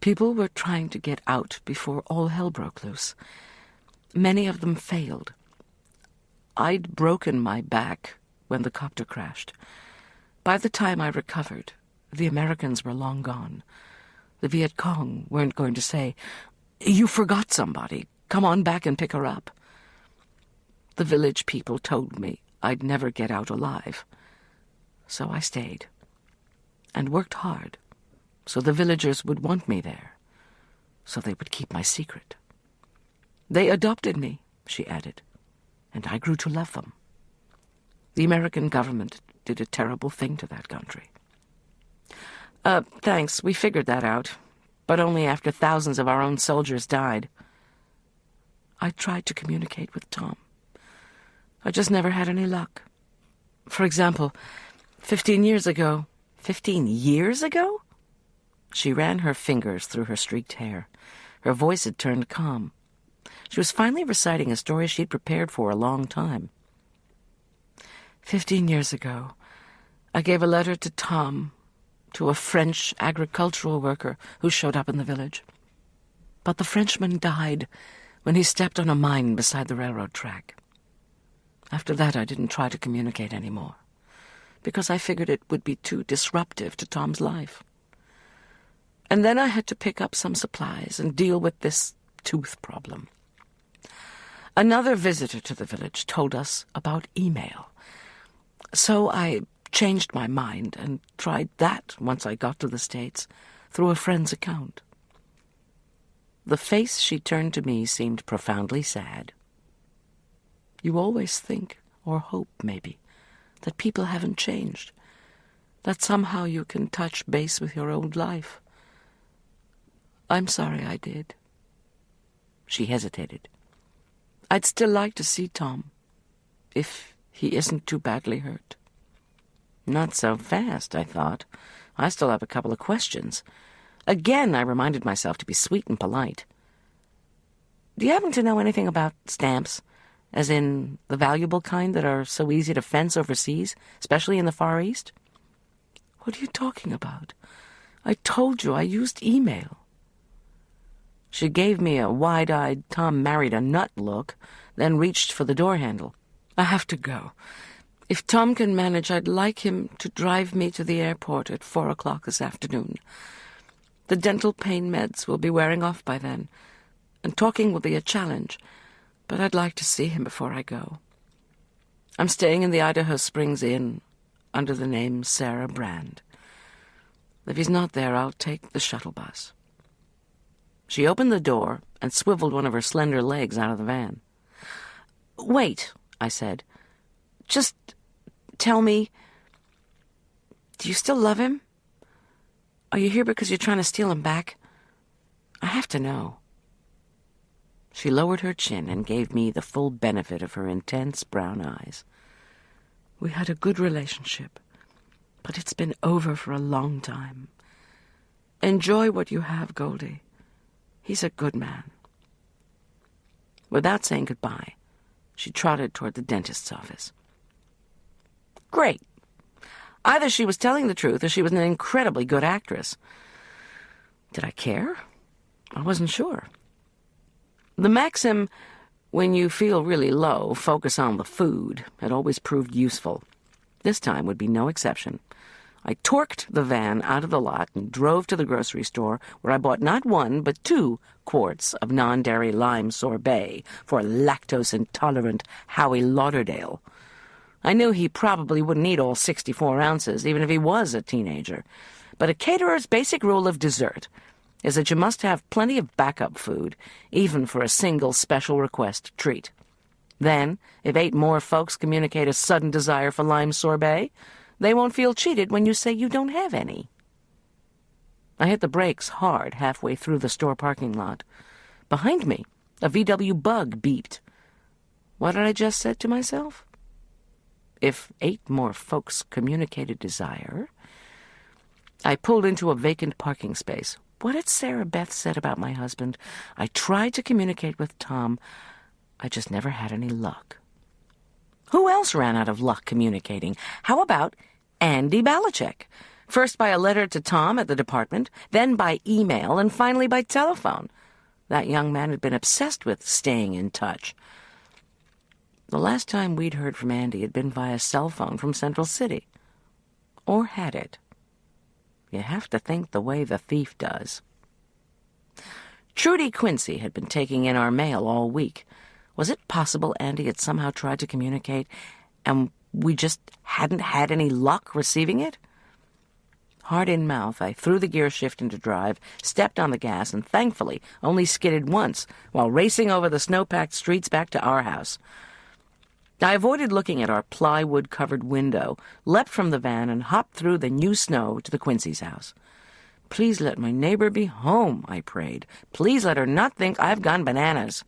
"People were trying to get out before all hell broke loose. Many of them failed. I'd broken my back when the copter crashed. By the time I recovered, the Americans were long gone. The Viet Cong weren't going to say, 'You forgot somebody. Come on back and pick her up.' The village people told me I'd never get out alive. So I stayed and worked hard so the villagers would want me there, so they would keep my secret. They adopted me," she added, "and I grew to love them. The American government did a terrible thing to that country. Thanks, we figured that out, but only after thousands of our own soldiers died. I tried to communicate with Tom. I just never had any luck. For example, 15 years ago... 15 years ago? She ran her fingers through her streaked hair. Her voice had turned calm. She was finally reciting a story she'd prepared for a long time. 15 years ago, I gave a letter to Tom, to a French agricultural worker who showed up in the village. But the Frenchman died when he stepped on a mine beside the railroad track. After that, I didn't try to communicate anymore, because I figured it would be too disruptive to Tom's life. And then I had to pick up some supplies and deal with this tooth problem. Another visitor to the village told us about email. So I changed my mind and tried that once I got to the States through a friend's account. The face she turned to me seemed profoundly sad. You always think, or hope maybe, that people haven't changed, that somehow you can touch base with your old life. I'm sorry I did. She hesitated. I'd still like to see Tom, if he isn't too badly hurt. Not so fast, I thought. I still have a couple of questions. Again, I reminded myself to be sweet and polite. Do you happen to know anything about stamps? As in the valuable kind that are so easy to fence overseas, especially in the Far East? What are you talking about? I told you I used email. She gave me a wide-eyed Tom married a nut look, then reached for the door handle. I have to go. If Tom can manage, I'd like him to drive me to the airport at 4 o'clock this afternoon. The dental pain meds will be wearing off by then, and talking will be a challenge, but I'd like to see him before I go. I'm staying in the Idaho Springs Inn under the name Sarah Brand. If he's not there, I'll take the shuttle bus. She opened the door and swiveled one of her slender legs out of the van. Wait, I said. Just tell me, do you still love him? Are you here because you're trying to steal him back? I have to know. She lowered her chin and gave me the full benefit of her intense brown eyes. We had a good relationship, but it's been over for a long time. Enjoy what you have, Goldy. He's a good man. Without saying goodbye, she trotted toward the dentist's office. Great. Either she was telling the truth or she was an incredibly good actress. Did I care? I wasn't sure. The maxim, when you feel really low, focus on the food, had always proved useful. This time would be no exception. I torqued the van out of the lot and drove to the grocery store, where I bought not 1 but 2 quarts of non-dairy lime sorbet for lactose-intolerant Howie Lauderdale. I knew he probably wouldn't eat all 64 ounces, even if he was a teenager. But a caterer's basic rule of dessert is that you must have plenty of backup food, even for a single special request treat. Then, if 8 more folks communicate a sudden desire for lime sorbet, they won't feel cheated when you say you don't have any. I hit the brakes hard halfway through the store parking lot. Behind me, a VW Bug beeped. What had I just said to myself? If 8 more folks communicated desire... I pulled into a vacant parking space. What had Sarah Beth said about my husband? I tried to communicate with Tom. I just never had any luck. Who else ran out of luck communicating? How about Andy Balichek? First by a letter to Tom at the department, then by email, and finally by telephone. That young man had been obsessed with staying in touch. The last time we'd heard from Andy had been via cell phone from Central City. Or had it? You have to think the way the thief does. Trudy Quincy had been taking in our mail all week. Was it possible Andy had somehow tried to communicate, and we just hadn't had any luck receiving it? Hard in mouth, I threw the gear shift into drive, stepped on the gas, and thankfully only skidded once while racing over the snow-packed streets back to our house. I avoided looking at our plywood-covered window, leapt from the van, and hopped through the new snow to the Quincy's house. "Please let my neighbor be home," I prayed. "Please let her not think I've gone bananas."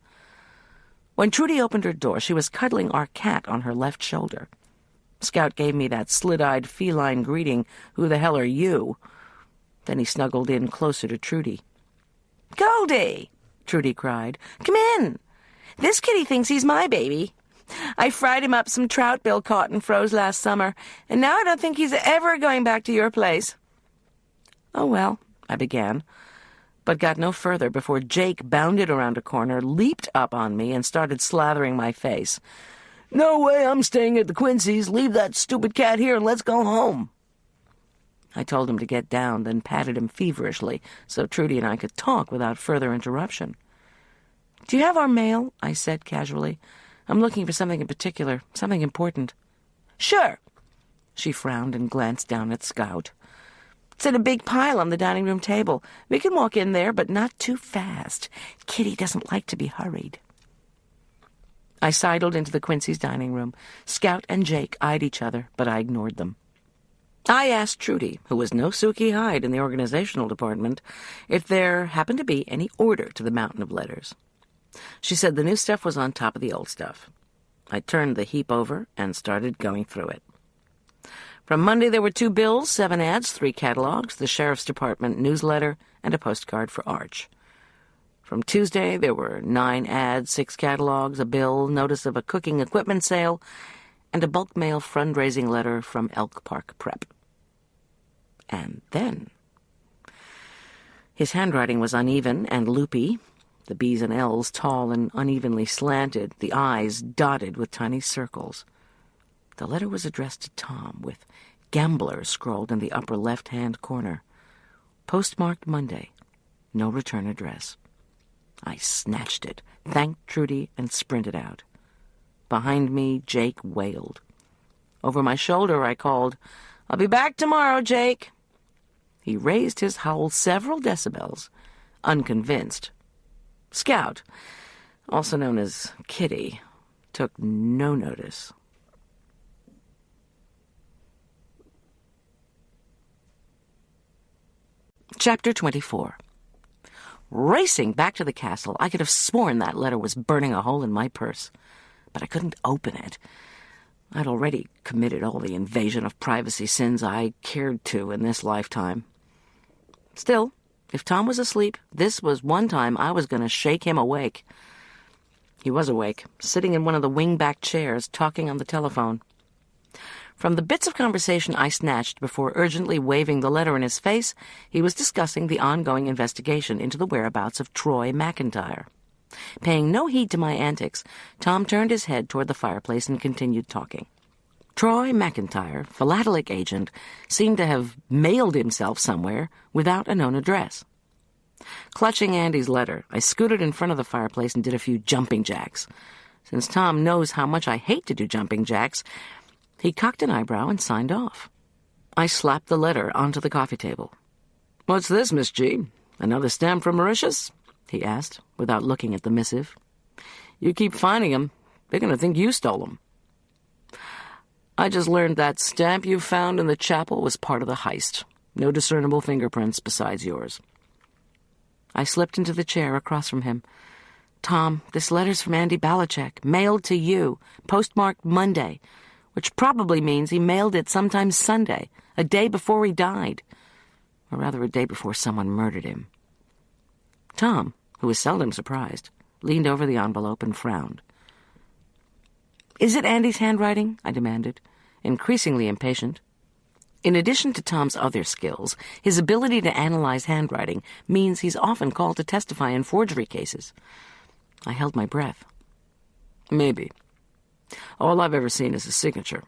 When Trudy opened her door, she was cuddling our cat on her left shoulder. Scout gave me that slit-eyed feline greeting, "Who the hell are you?" Then he snuggled in closer to Trudy. "Goldy!" Trudy cried. "Come in. This kitty thinks he's my baby. I fried him up some trout Bill caught and froze last summer, and now I don't think he's ever going back to your place." "Oh, well," I began, but got no further before Jake bounded around a corner, leaped up on me, and started slathering my face. "No way I'm staying at the Quincy's. Leave that stupid cat here and let's go home." I told him to get down, then patted him feverishly so Trudy and I could talk without further interruption. "Do you have our mail?" I said casually. "I'm looking for something in particular, something important." "Sure." She frowned and glanced down at Scout. "It's in a big pile on the dining room table. We can walk in there, but not too fast. Kitty doesn't like to be hurried." I sidled into the Quincy's dining room. Scout and Jake eyed each other, but I ignored them. I asked Trudy, who was no Suki Hyde in the organizational department, if there happened to be any order to the mountain of letters. She said the new stuff was on top of the old stuff. I turned the heap over and started going through it. From Monday there were 2 bills, 7 ads, 3 catalogs, the Sheriff's Department newsletter, and a postcard for Arch. From Tuesday there were 9 ads, 6 catalogs, a bill, notice of a cooking equipment sale, and a bulk mail fundraising letter from Elk Park Prep. And then his handwriting was uneven and loopy, the B's and L's tall and unevenly slanted, the I's dotted with tiny circles. The letter was addressed to Tom, with Gambler scrawled in the upper left-hand corner. Postmarked Monday. No return address. I snatched it, thanked Trudy, and sprinted out. Behind me, Jake wailed. Over my shoulder, I called, "I'll be back tomorrow, Jake." He raised his howl several decibels, unconvinced. Scout, also known as Kitty, took no notice. Chapter 24. Racing back to the castle, I could have sworn that letter was burning a hole in my purse. But I couldn't open it. I'd already committed all the invasion of privacy sins I cared to in this lifetime. Still, if Tom was asleep, this was one time I was going to shake him awake. He was awake, sitting in one of the wing-back chairs, talking on the telephone. From the bits of conversation I snatched before urgently waving the letter in his face, he was discussing the ongoing investigation into the whereabouts of Troy McIntyre. Paying no heed to my antics, Tom turned his head toward the fireplace and continued talking. Troy McIntyre, philatelic agent, seemed to have mailed himself somewhere without a known address. Clutching Andy's letter, I scooted in front of the fireplace and did a few jumping jacks. Since Tom knows how much I hate to do jumping jacks, he cocked an eyebrow and signed off. I slapped the letter onto the coffee table. "What's this, Miss G? Another stamp from Mauritius?" he asked, without looking at the missive. "You keep finding 'em. They're going to think you stole 'em." "I just learned that stamp you found in the chapel was part of the heist. No discernible fingerprints besides yours." I slipped into the chair across from him. "Tom, this letter's from Andy Balichek, mailed to you, postmarked Monday, which probably means he mailed it sometime Sunday, a day before he died. Or rather, a day before someone murdered him." Tom, who was seldom surprised, leaned over the envelope and frowned. "Is it Andy's handwriting?" I demanded, increasingly impatient. In addition to Tom's other skills, his ability to analyze handwriting means he's often called to testify in forgery cases. I held my breath. "Maybe. All I've ever seen is a signature.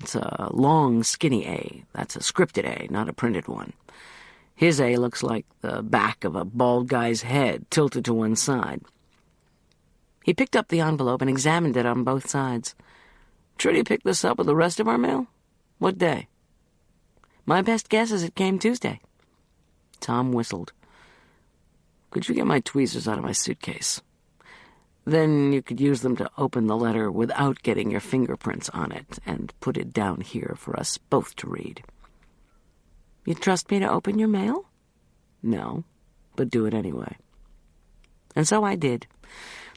It's a long, skinny A. That's a scripted A, not a printed one. His A looks like the back of a bald guy's head, tilted to one side." He picked up the envelope and examined it on both sides. "Trudy picked this up with the rest of our mail? What day?" "My best guess is it came Tuesday." Tom whistled. "Could you get my tweezers out of my suitcase?" Then you could use them to open the letter without getting your fingerprints on it and put it down here for us both to read. You trust me to open your mail? No, but do it anyway. And so I did.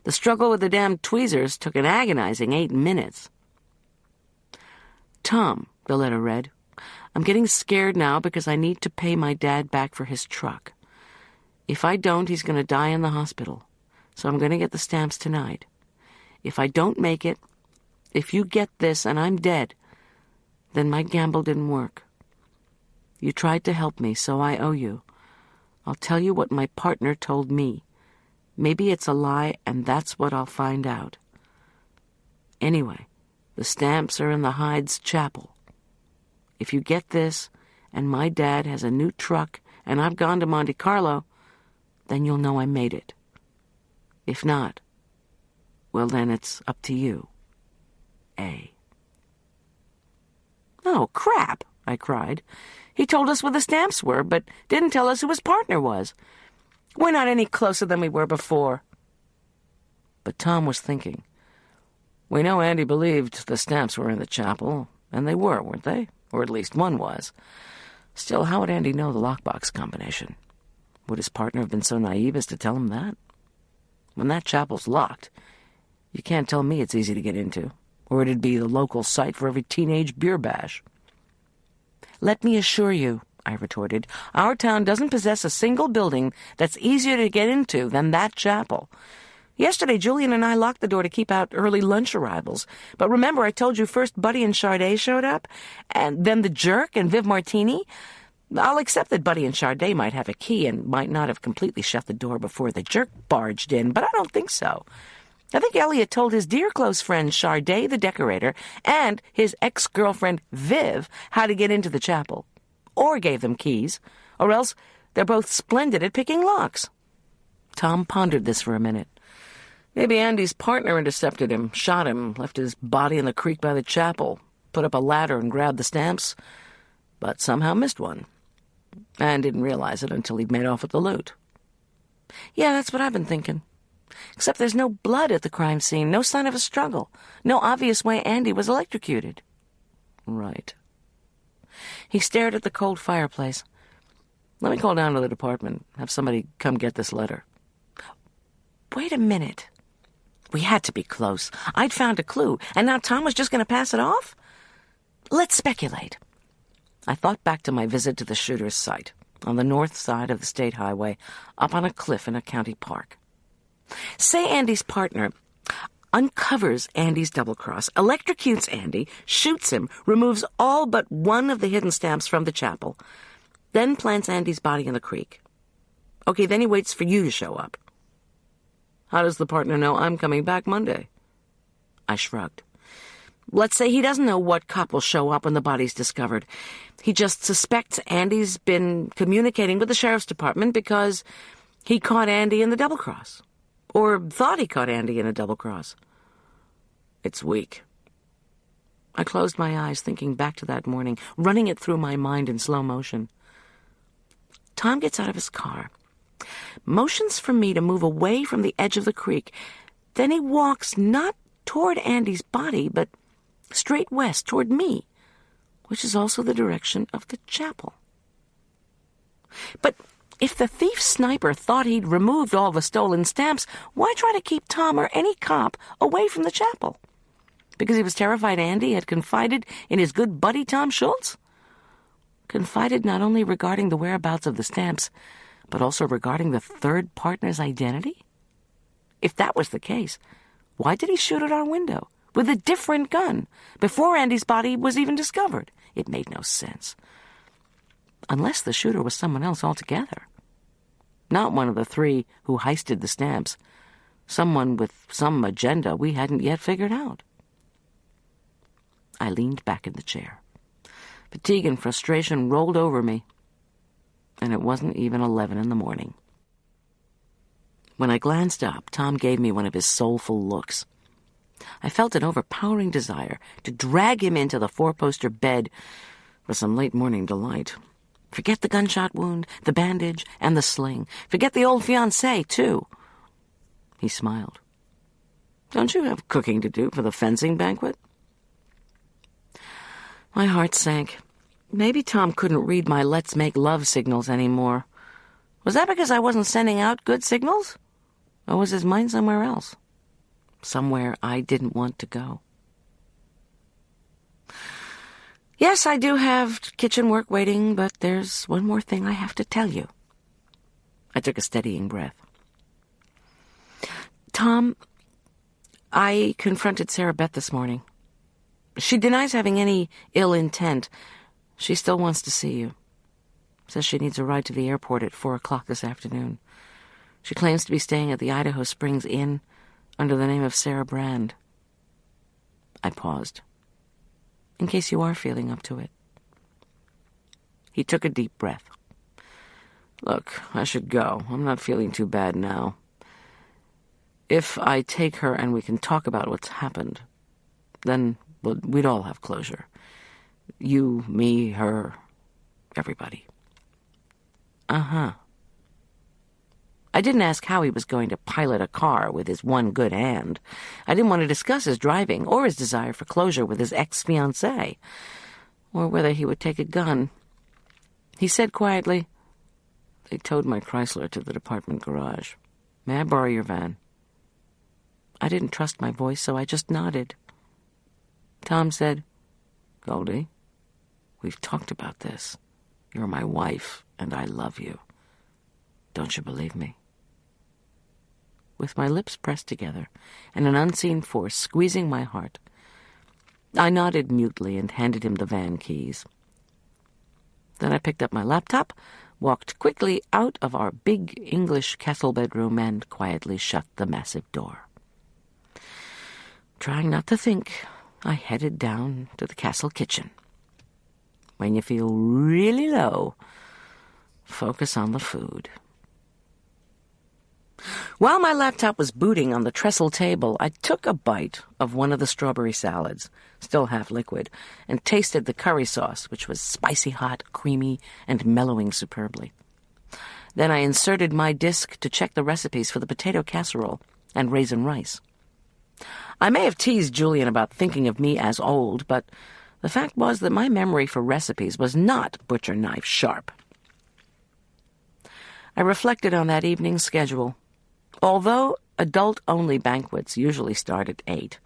The struggle with the damn tweezers took an agonizing 8 minutes. Tom, the letter read, I'm getting scared now because I need to pay my dad back for his truck. If I don't, he's going to die in the hospital. So I'm going to get the stamps tonight. If I don't make it, if you get this and I'm dead, then my gamble didn't work. You tried to help me, so I owe you. I'll tell you what my partner told me. Maybe it's a lie, and that's what I'll find out. Anyway, the stamps are in the Hyde's chapel. If you get this, and my dad has a new truck, and I've gone to Monte Carlo, then you'll know I made it. If not, well, then it's up to you. A. Oh, crap, I cried. He told us where the stamps were, but didn't tell us who his partner was. We're not any closer than we were before. But Tom was thinking. We know Andy believed the stamps were in the chapel, and they were, weren't they? Or at least one was. Still, how would Andy know the lockbox combination? Would his partner have been so naive as to tell him that? When that chapel's locked, you can't tell me it's easy to get into, or it'd be the local site for every teenage beer bash. Let me assure you, I retorted, our town doesn't possess a single building that's easier to get into than that chapel. Yesterday, Julian and I locked the door to keep out early lunch arrivals. But remember, I told you first Buddy and Charday showed up, and then the Jerk and Viv Martini? I'll accept that Buddy and Charday might have a key and might not have completely shut the door before the Jerk barged in, but I don't think so. I think Elliot told his dear close friend Charday the decorator and his ex-girlfriend Viv how to get into the chapel. Or gave them keys, or else they're both splendid at picking locks. Tom pondered this for a minute. Maybe Andy's partner intercepted him, shot him, left his body in the creek by the chapel, put up a ladder and grabbed the stamps, but somehow missed one, and didn't realize it until he'd made off with the loot. Yeah, that's what I've been thinking. Except there's no blood at the crime scene, no sign of a struggle, no obvious way Andy was electrocuted. Right. He stared at the cold fireplace. Let me call down to the department, have somebody come get this letter. Wait a minute. We had to be close. I'd found a clue, and now Tom was just going to pass it off? Let's speculate. I thought back to my visit to the shooter's site, on the north side of the state highway, up on a cliff in a county park. Say Andy's partner uncovers Andy's double-cross, electrocutes Andy, shoots him, removes all but one of the hidden stamps from the chapel, then plants Andy's body in the creek. Okay, then he waits for you to show up. How does the partner know I'm coming back Monday? I shrugged. Let's say he doesn't know what cop will show up when the body's discovered. He just suspects Andy's been communicating with the sheriff's department because he caught Andy in the double-cross. Or thought he caught Andy in a double-cross. It's weak. I closed my eyes, thinking back to that morning, running it through my mind in slow motion. Tom gets out of his car, motions for me to move away from the edge of the creek. Then he walks not toward Andy's body, but straight west toward me, which is also the direction of the chapel. But if the thief sniper thought he'd removed all the stolen stamps, why try to keep Tom or any cop away from the chapel? Because he was terrified Andy had confided in his good buddy Tom Schultz? Confided not only regarding the whereabouts of the stamps, but also regarding the third partner's identity? If that was the case, why did he shoot at our window with a different gun before Andy's body was even discovered? It made no sense. Unless the shooter was someone else altogether. Not one of the three who heisted the stamps. Someone with some agenda we hadn't yet figured out. I leaned back in the chair. Fatigue and frustration rolled over me, and it wasn't even 11 in the morning. When I glanced up, Tom gave me one of his soulful looks. I felt an overpowering desire to drag him into the four-poster bed for some late-morning delight. Forget the gunshot wound, the bandage, and the sling. Forget the old fiancé, too. He smiled. Don't you have cooking to do for the fencing banquet? My heart sank. Maybe Tom couldn't read my let's make love signals anymore. Was that because I wasn't sending out good signals? Or was his mind somewhere else? Somewhere I didn't want to go. Yes, I do have kitchen work waiting, but there's one more thing I have to tell you. I took a steadying breath. Tom, I confronted Sarah Beth this morning. She denies having any ill intent. She still wants to see you. Says she needs a ride to the airport at 4 o'clock this afternoon. She claims to be staying at the Idaho Springs Inn under the name of Sarah Brand. I paused. In case you are feeling up to it. He took a deep breath. Look, I should go. I'm not feeling too bad now. If I take her and we can talk about what's happened, then we'd all have closure. You, me, her, everybody. Uh-huh. I didn't ask how he was going to pilot a car with his one good hand. I didn't want to discuss his driving or his desire for closure with his ex-fiancée, or whether he would take a gun. He said quietly, They towed my Chrysler to the department garage. May I borrow your van? I didn't trust my voice, so I just nodded. Tom said, Goldy, we've talked about this. You're my wife, and I love you. Don't you believe me? With my lips pressed together and an unseen force squeezing my heart, I nodded mutely and handed him the van keys. Then I picked up my laptop, walked quickly out of our big English castle bedroom, and quietly shut the massive door. Trying not to think, I headed down to the castle kitchen. When you feel really low, focus on the food. While my laptop was booting on the trestle table, I took a bite of one of the strawberry salads, still half liquid, and tasted the curry sauce, which was spicy hot, creamy, and mellowing superbly. Then I inserted my disc to check the recipes for the potato casserole and raisin rice. I may have teased Julian about thinking of me as old, but the fact was that my memory for recipes was not butcher-knife sharp. I reflected on that evening's schedule. Although adult-only banquets usually start at 8,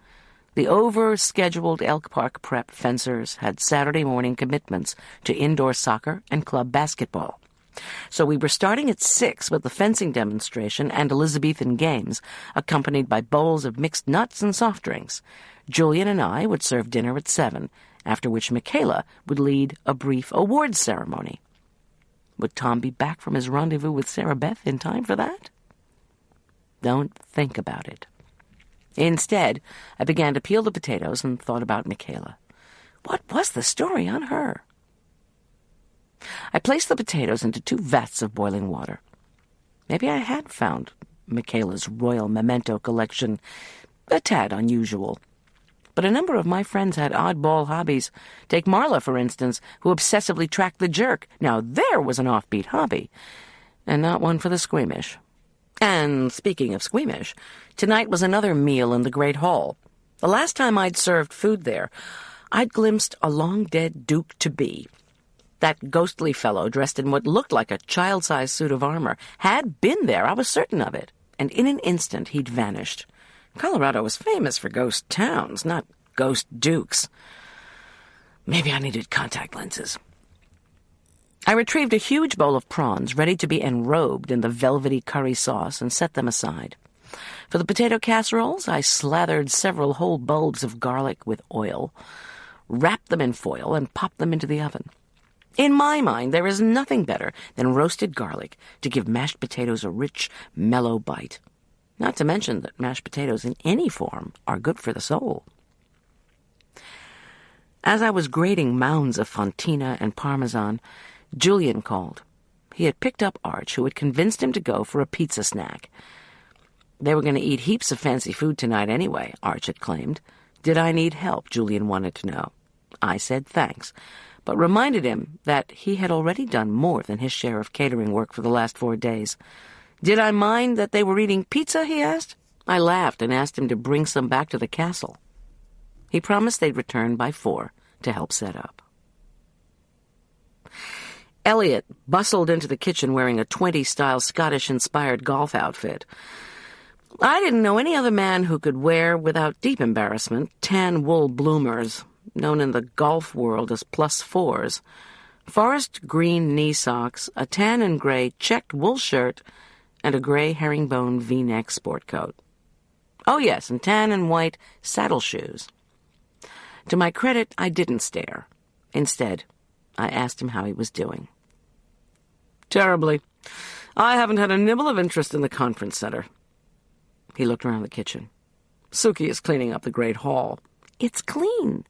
the over-scheduled Elk Park prep fencers had Saturday morning commitments to indoor soccer and club basketball. So we were starting at 6 with the fencing demonstration and Elizabethan games, accompanied by bowls of mixed nuts and soft drinks. Julian and I would serve dinner at 7, after which Michaela would lead a brief awards ceremony. Would Tom be back from his rendezvous with Sarah Beth in time for that? Don't think about it. Instead, I began to peel the potatoes and thought about Michaela. What was the story on her? I placed the potatoes into 2 vats of boiling water. Maybe I had found Michaela's royal memento collection a tad unusual. But a number of my friends had oddball hobbies. Take Marla, for instance, who obsessively tracked the jerk. Now there was an offbeat hobby, and not one for the squeamish. And speaking of squeamish, tonight was another meal in the Great Hall. The last time I'd served food there, I'd glimpsed a long-dead Duke-to-be. That ghostly fellow, dressed in what looked like a child-sized suit of armor, had been there, I was certain of it, and in an instant he'd vanished. Colorado was famous for ghost towns, not ghost dukes. Maybe I needed contact lenses. I retrieved a huge bowl of prawns, ready to be enrobed in the velvety curry sauce, and set them aside. For the potato casseroles, I slathered several whole bulbs of garlic with oil, wrapped them in foil, and popped them into the oven. In my mind, there is nothing better than roasted garlic to give mashed potatoes a rich, mellow bite. Not to mention that mashed potatoes in any form are good for the soul. As I was grating mounds of fontina and parmesan, Julian called. He had picked up Arch, who had convinced him to go for a pizza snack. They were going to eat heaps of fancy food tonight anyway, Arch had claimed. Did I need help, Julian wanted to know. I said thanks, but reminded him that he had already done more than his share of catering work for the last 4 days. Did I mind that they were eating pizza, he asked. I laughed and asked him to bring some back to the castle. He promised they'd return by 4 to help set up. Elliot bustled into the kitchen wearing a 20s-style Scottish-inspired golf outfit. I didn't know any other man who could wear, without deep embarrassment, tan wool bloomers, known in the golf world as +4s, forest green knee socks, a tan and gray checked wool shirt, and a gray herringbone V-neck sport coat. Oh yes, and tan and white saddle shoes. To my credit, I didn't stare. Instead, I asked him how he was doing. "Terribly. I haven't had a nibble of interest in the conference center." He looked around the kitchen. "Suki is cleaning up the great hall." "It's clean."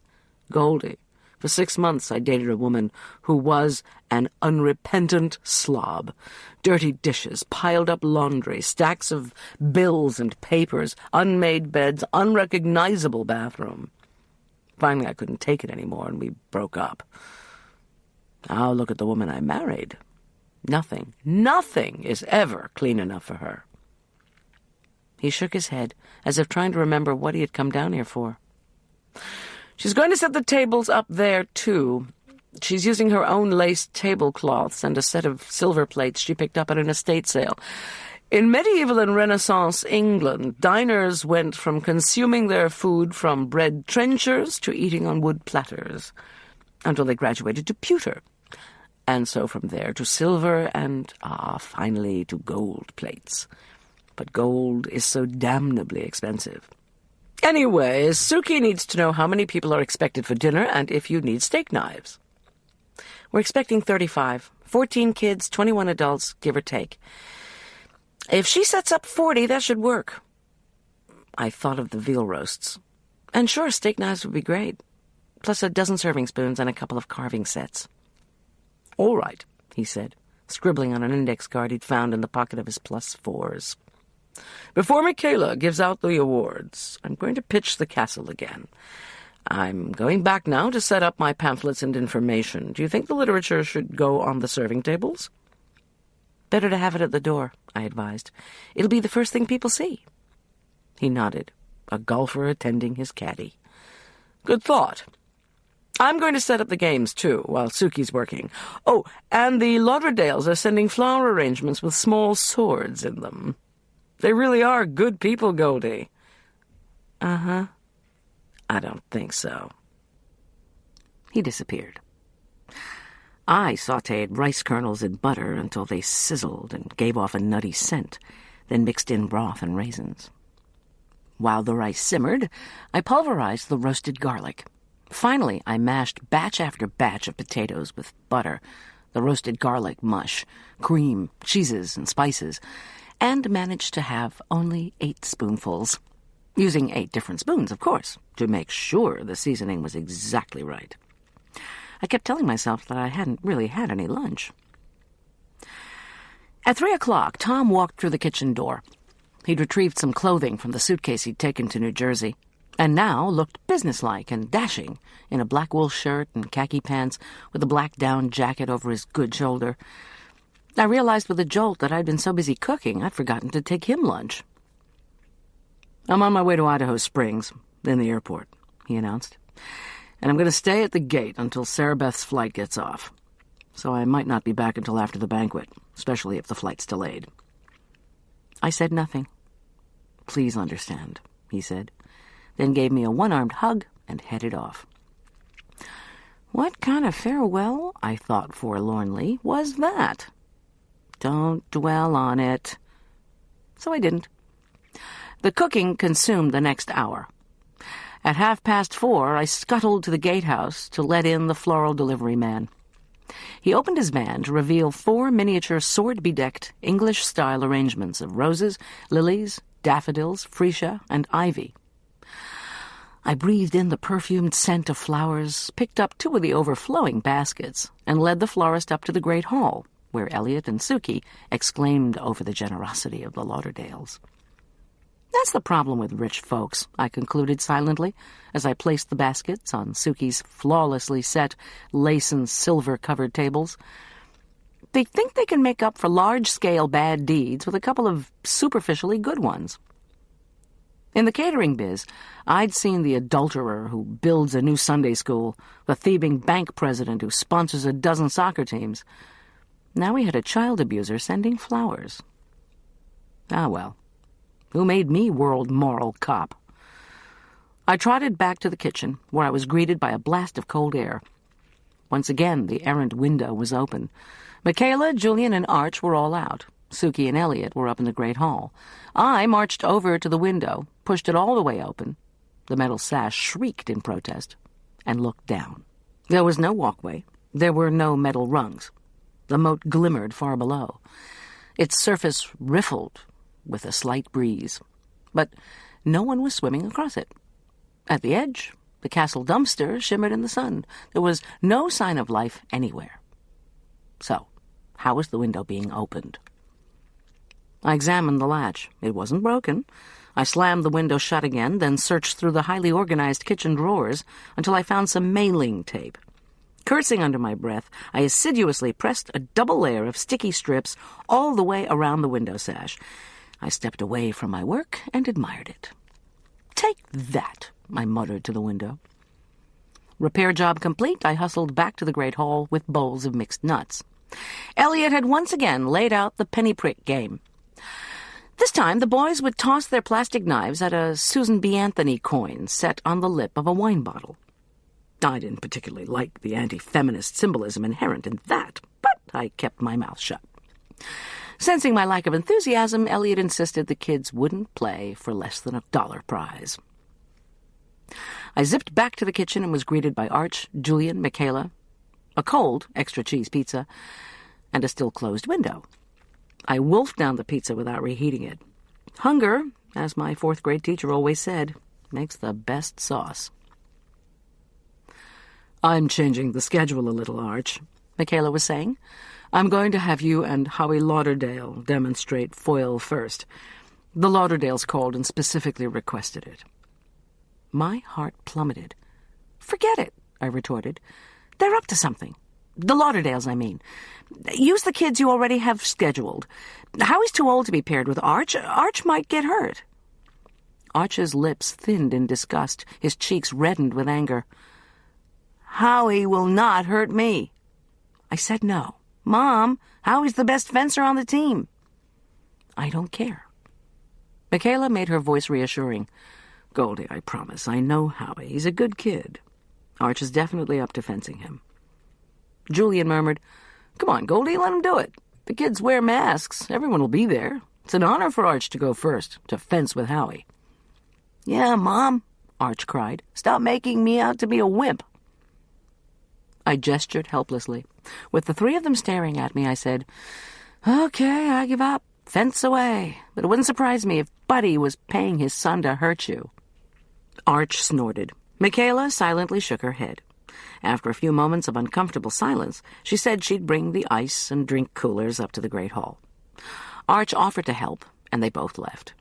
"Goldy, for 6 months I dated a woman who was an unrepentant slob. Dirty dishes, piled-up laundry, stacks of bills and papers, unmade beds, unrecognizable bathroom. Finally, I couldn't take it anymore, and we broke up. Now look at the woman I married. Nothing is ever clean enough for her." He shook his head, as if trying to remember what he had come down here for. "She's going to set the tables up there, too. She's using her own lace tablecloths and a set of silver plates she picked up at an estate sale. In medieval and Renaissance England, diners went from consuming their food from bread trenchers to eating on wood platters, until they graduated to pewter, and so from there to silver and, finally to gold plates. But gold is so damnably expensive. Anyway, Suki needs to know how many people are expected for dinner and if you need steak knives." "We're expecting 35. 14 kids, 21 adults, give or take. If she sets up 40, that should work." I thought of the veal roasts. And sure, steak knives would be great, plus a dozen serving spoons and a couple of carving sets. "All right," he said, scribbling on an index card he'd found in the pocket of his +4s. "Before Michaela gives out the awards, I'm going to pitch the castle again. I'm going back now to set up my pamphlets and information. Do you think the literature should go on the serving tables?" "Better to have it at the door," I advised. "It'll be the first thing people see." He nodded, a golfer attending his caddy. "Good thought. I'm going to set up the games, too, while Suki's working. Oh, and the Lauderdales are sending flower arrangements with small swords in them. They really are good people, Goldy." "Uh-huh. I don't think so." He disappeared. I sautéed rice kernels in butter until they sizzled and gave off a nutty scent, then mixed in broth and raisins. While the rice simmered, I pulverized the roasted garlic. Finally, I mashed batch after batch of potatoes with butter, the roasted garlic mush, cream, cheeses, and spices, and managed to have only 8 spoonfuls, using 8 different spoons, of course, to make sure the seasoning was exactly right. I kept telling myself that I hadn't really had any lunch. At 3 o'clock, Tom walked through the kitchen door. He'd retrieved some clothing from the suitcase he'd taken to New Jersey, and now looked businesslike and dashing in a black wool shirt and khaki pants with a black down jacket over his good shoulder. I realized with a jolt that I'd been so busy cooking I'd forgotten to take him lunch. "I'm on my way to Idaho Springs, then the airport," he announced. "And I'm going to stay at the gate until Sarah Beth's flight gets off. So I might not be back until after the banquet, especially if the flight's delayed." I said nothing. "Please understand," he said, then gave me a one-armed hug and headed off. What kind of farewell, I thought forlornly, was that? Don't dwell on it. So I didn't. The cooking consumed the next hour. At 4:30, I scuttled to the gatehouse to let in the floral delivery man. He opened his van to reveal 4 miniature sword-bedecked English-style arrangements of roses, lilies, daffodils, freesia, and ivy. I breathed in the perfumed scent of flowers, picked up 2 of the overflowing baskets, and led the florist up to the great hall, where Elliot and Suki exclaimed over the generosity of the Lauderdales. That's the problem with rich folks, I concluded silently, as I placed the baskets on Suki's flawlessly set lace and silver-covered tables. They think they can make up for large-scale bad deeds with a couple of superficially good ones. In the catering biz, I'd seen the adulterer who builds a new Sunday school, the thieving bank president who sponsors a dozen soccer teams. Now we had a child abuser sending flowers. Ah, well. Who made me world moral cop? I trotted back to the kitchen, where I was greeted by a blast of cold air. Once again, the errant window was open. Michaela, Julian, and Arch were all out. Suki and Elliot were up in the great hall. I marched over to the window, pushed it all the way open. The metal sash shrieked in protest, and looked down. There was no walkway. There were no metal rungs. The moat glimmered far below. Its surface riffled with a slight breeze, but no one was swimming across it. At the edge, the castle dumpster shimmered in the sun. There was no sign of life anywhere. So, how was the window being opened? I examined the latch. It wasn't broken. I slammed the window shut again, then searched through the highly organized kitchen drawers until I found some mailing tape. Cursing under my breath, I assiduously pressed a double layer of sticky strips all the way around the window sash. I stepped away from my work and admired it. "Take that," I muttered to the window. Repair job complete, I hustled back to the great hall with bowls of mixed nuts. Elliot had once again laid out the penny prick game. This time, the boys would toss their plastic knives at a Susan B. Anthony coin set on the lip of a wine bottle. I didn't particularly like the anti-feminist symbolism inherent in that, but I kept my mouth shut. Sensing my lack of enthusiasm, Elliot insisted the kids wouldn't play for less than $1 prize. I zipped back to the kitchen and was greeted by Arch, Julian, Michaela, a cold extra cheese pizza, and a still-closed window. I wolfed down the pizza without reheating it. Hunger, as my fourth-grade teacher always said, makes the best sauce. "I'm changing the schedule a little, Arch," Michaela was saying. "I'm going to have you and Howie Lauderdale demonstrate foil first. The Lauderdales called and specifically requested it." My heart plummeted. "Forget it," I retorted. "They're up to something. The Lauderdales, I mean. Use the kids you already have scheduled. Howie's too old to be paired with Arch. Arch might get hurt." Arch's lips thinned in disgust. His cheeks reddened with anger. "Howie will not hurt me." I said no. "Mom, Howie's the best fencer on the team." "I don't care." Michaela made her voice reassuring. "Goldy, I promise. I know Howie. He's a good kid. Arch is definitely up to fencing him." Julian murmured, "Come on, Goldy, let him do it. The kids wear masks. Everyone will be there. It's an honor for Arch to go first, to fence with Howie." "Yeah, Mom," Arch cried. "Stop making me out to be a wimp." I gestured helplessly. With the three of them staring at me, I said, "Okay, I give up. Fence away. But it wouldn't surprise me if Buddy was paying his son to hurt you." Arch snorted. Michaela silently shook her head. After a few moments of uncomfortable silence, she said she'd bring the ice and drink coolers up to the great hall. Arch offered to help, and they both left.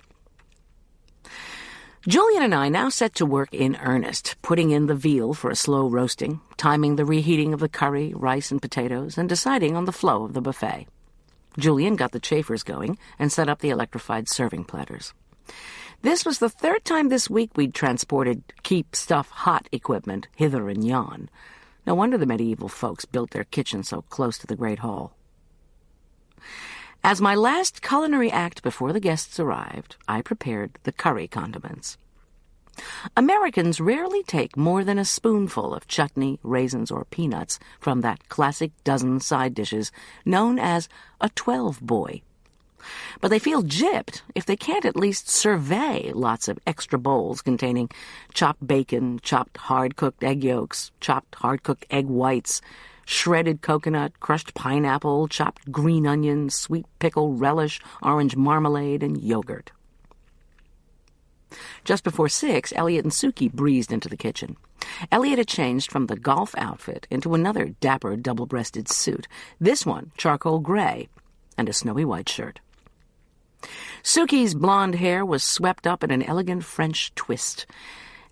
Julian and I now set to work in earnest, putting in the veal for a slow roasting, timing the reheating of the curry, rice, and potatoes, and deciding on the flow of the buffet. Julian got the chafers going and set up the electrified serving platters. This was the third time this week we'd transported keep stuff hot equipment hither and yon. No wonder the medieval folks built their kitchen so close to the great hall. As my last culinary act before the guests arrived, I prepared the curry condiments. Americans rarely take more than a spoonful of chutney, raisins, or peanuts from that classic dozen side dishes known as a 12-boy. But they feel gypped if they can't at least survey lots of extra bowls containing chopped bacon, chopped hard-cooked egg yolks, chopped hard-cooked egg whites, shredded coconut, crushed pineapple, chopped green onions, sweet pickle, relish, orange marmalade, and yogurt. Just before 6, Elliot and Suki breezed into the kitchen. Elliot had changed from the golf outfit into another dapper double-breasted suit, this one charcoal gray, and a snowy white shirt. Suki's blonde hair was swept up in an elegant French twist,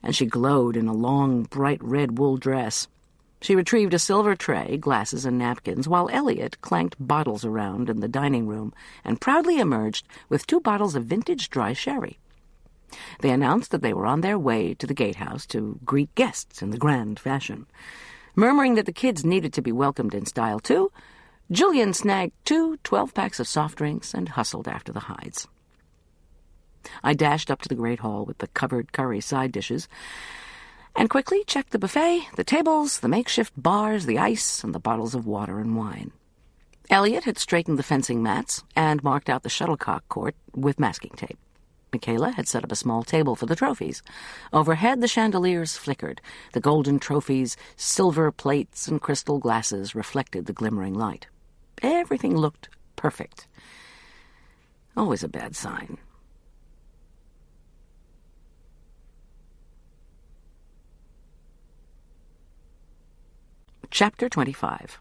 and she glowed in a long, bright red wool dress. She retrieved a silver tray, glasses, and napkins, while Elliot clanked bottles around in the dining room and proudly emerged with 2 bottles of vintage dry sherry. They announced that they were on their way to the gatehouse to greet guests in the grand fashion. Murmuring that the kids needed to be welcomed in style, too, Julian snagged 2 12-packs of soft drinks and hustled after the Hydes. I dashed up to the great hall with the covered curry side dishes and quickly checked the buffet, the tables, the makeshift bars, the ice, and the bottles of water and wine. Elliot had straightened the fencing mats and marked out the shuttlecock court with masking tape. Michaela had set up a small table for the trophies. Overhead, the chandeliers flickered. The golden trophies, silver plates, and crystal glasses reflected the glimmering light. Everything looked perfect. Always a bad sign. Chapter 25.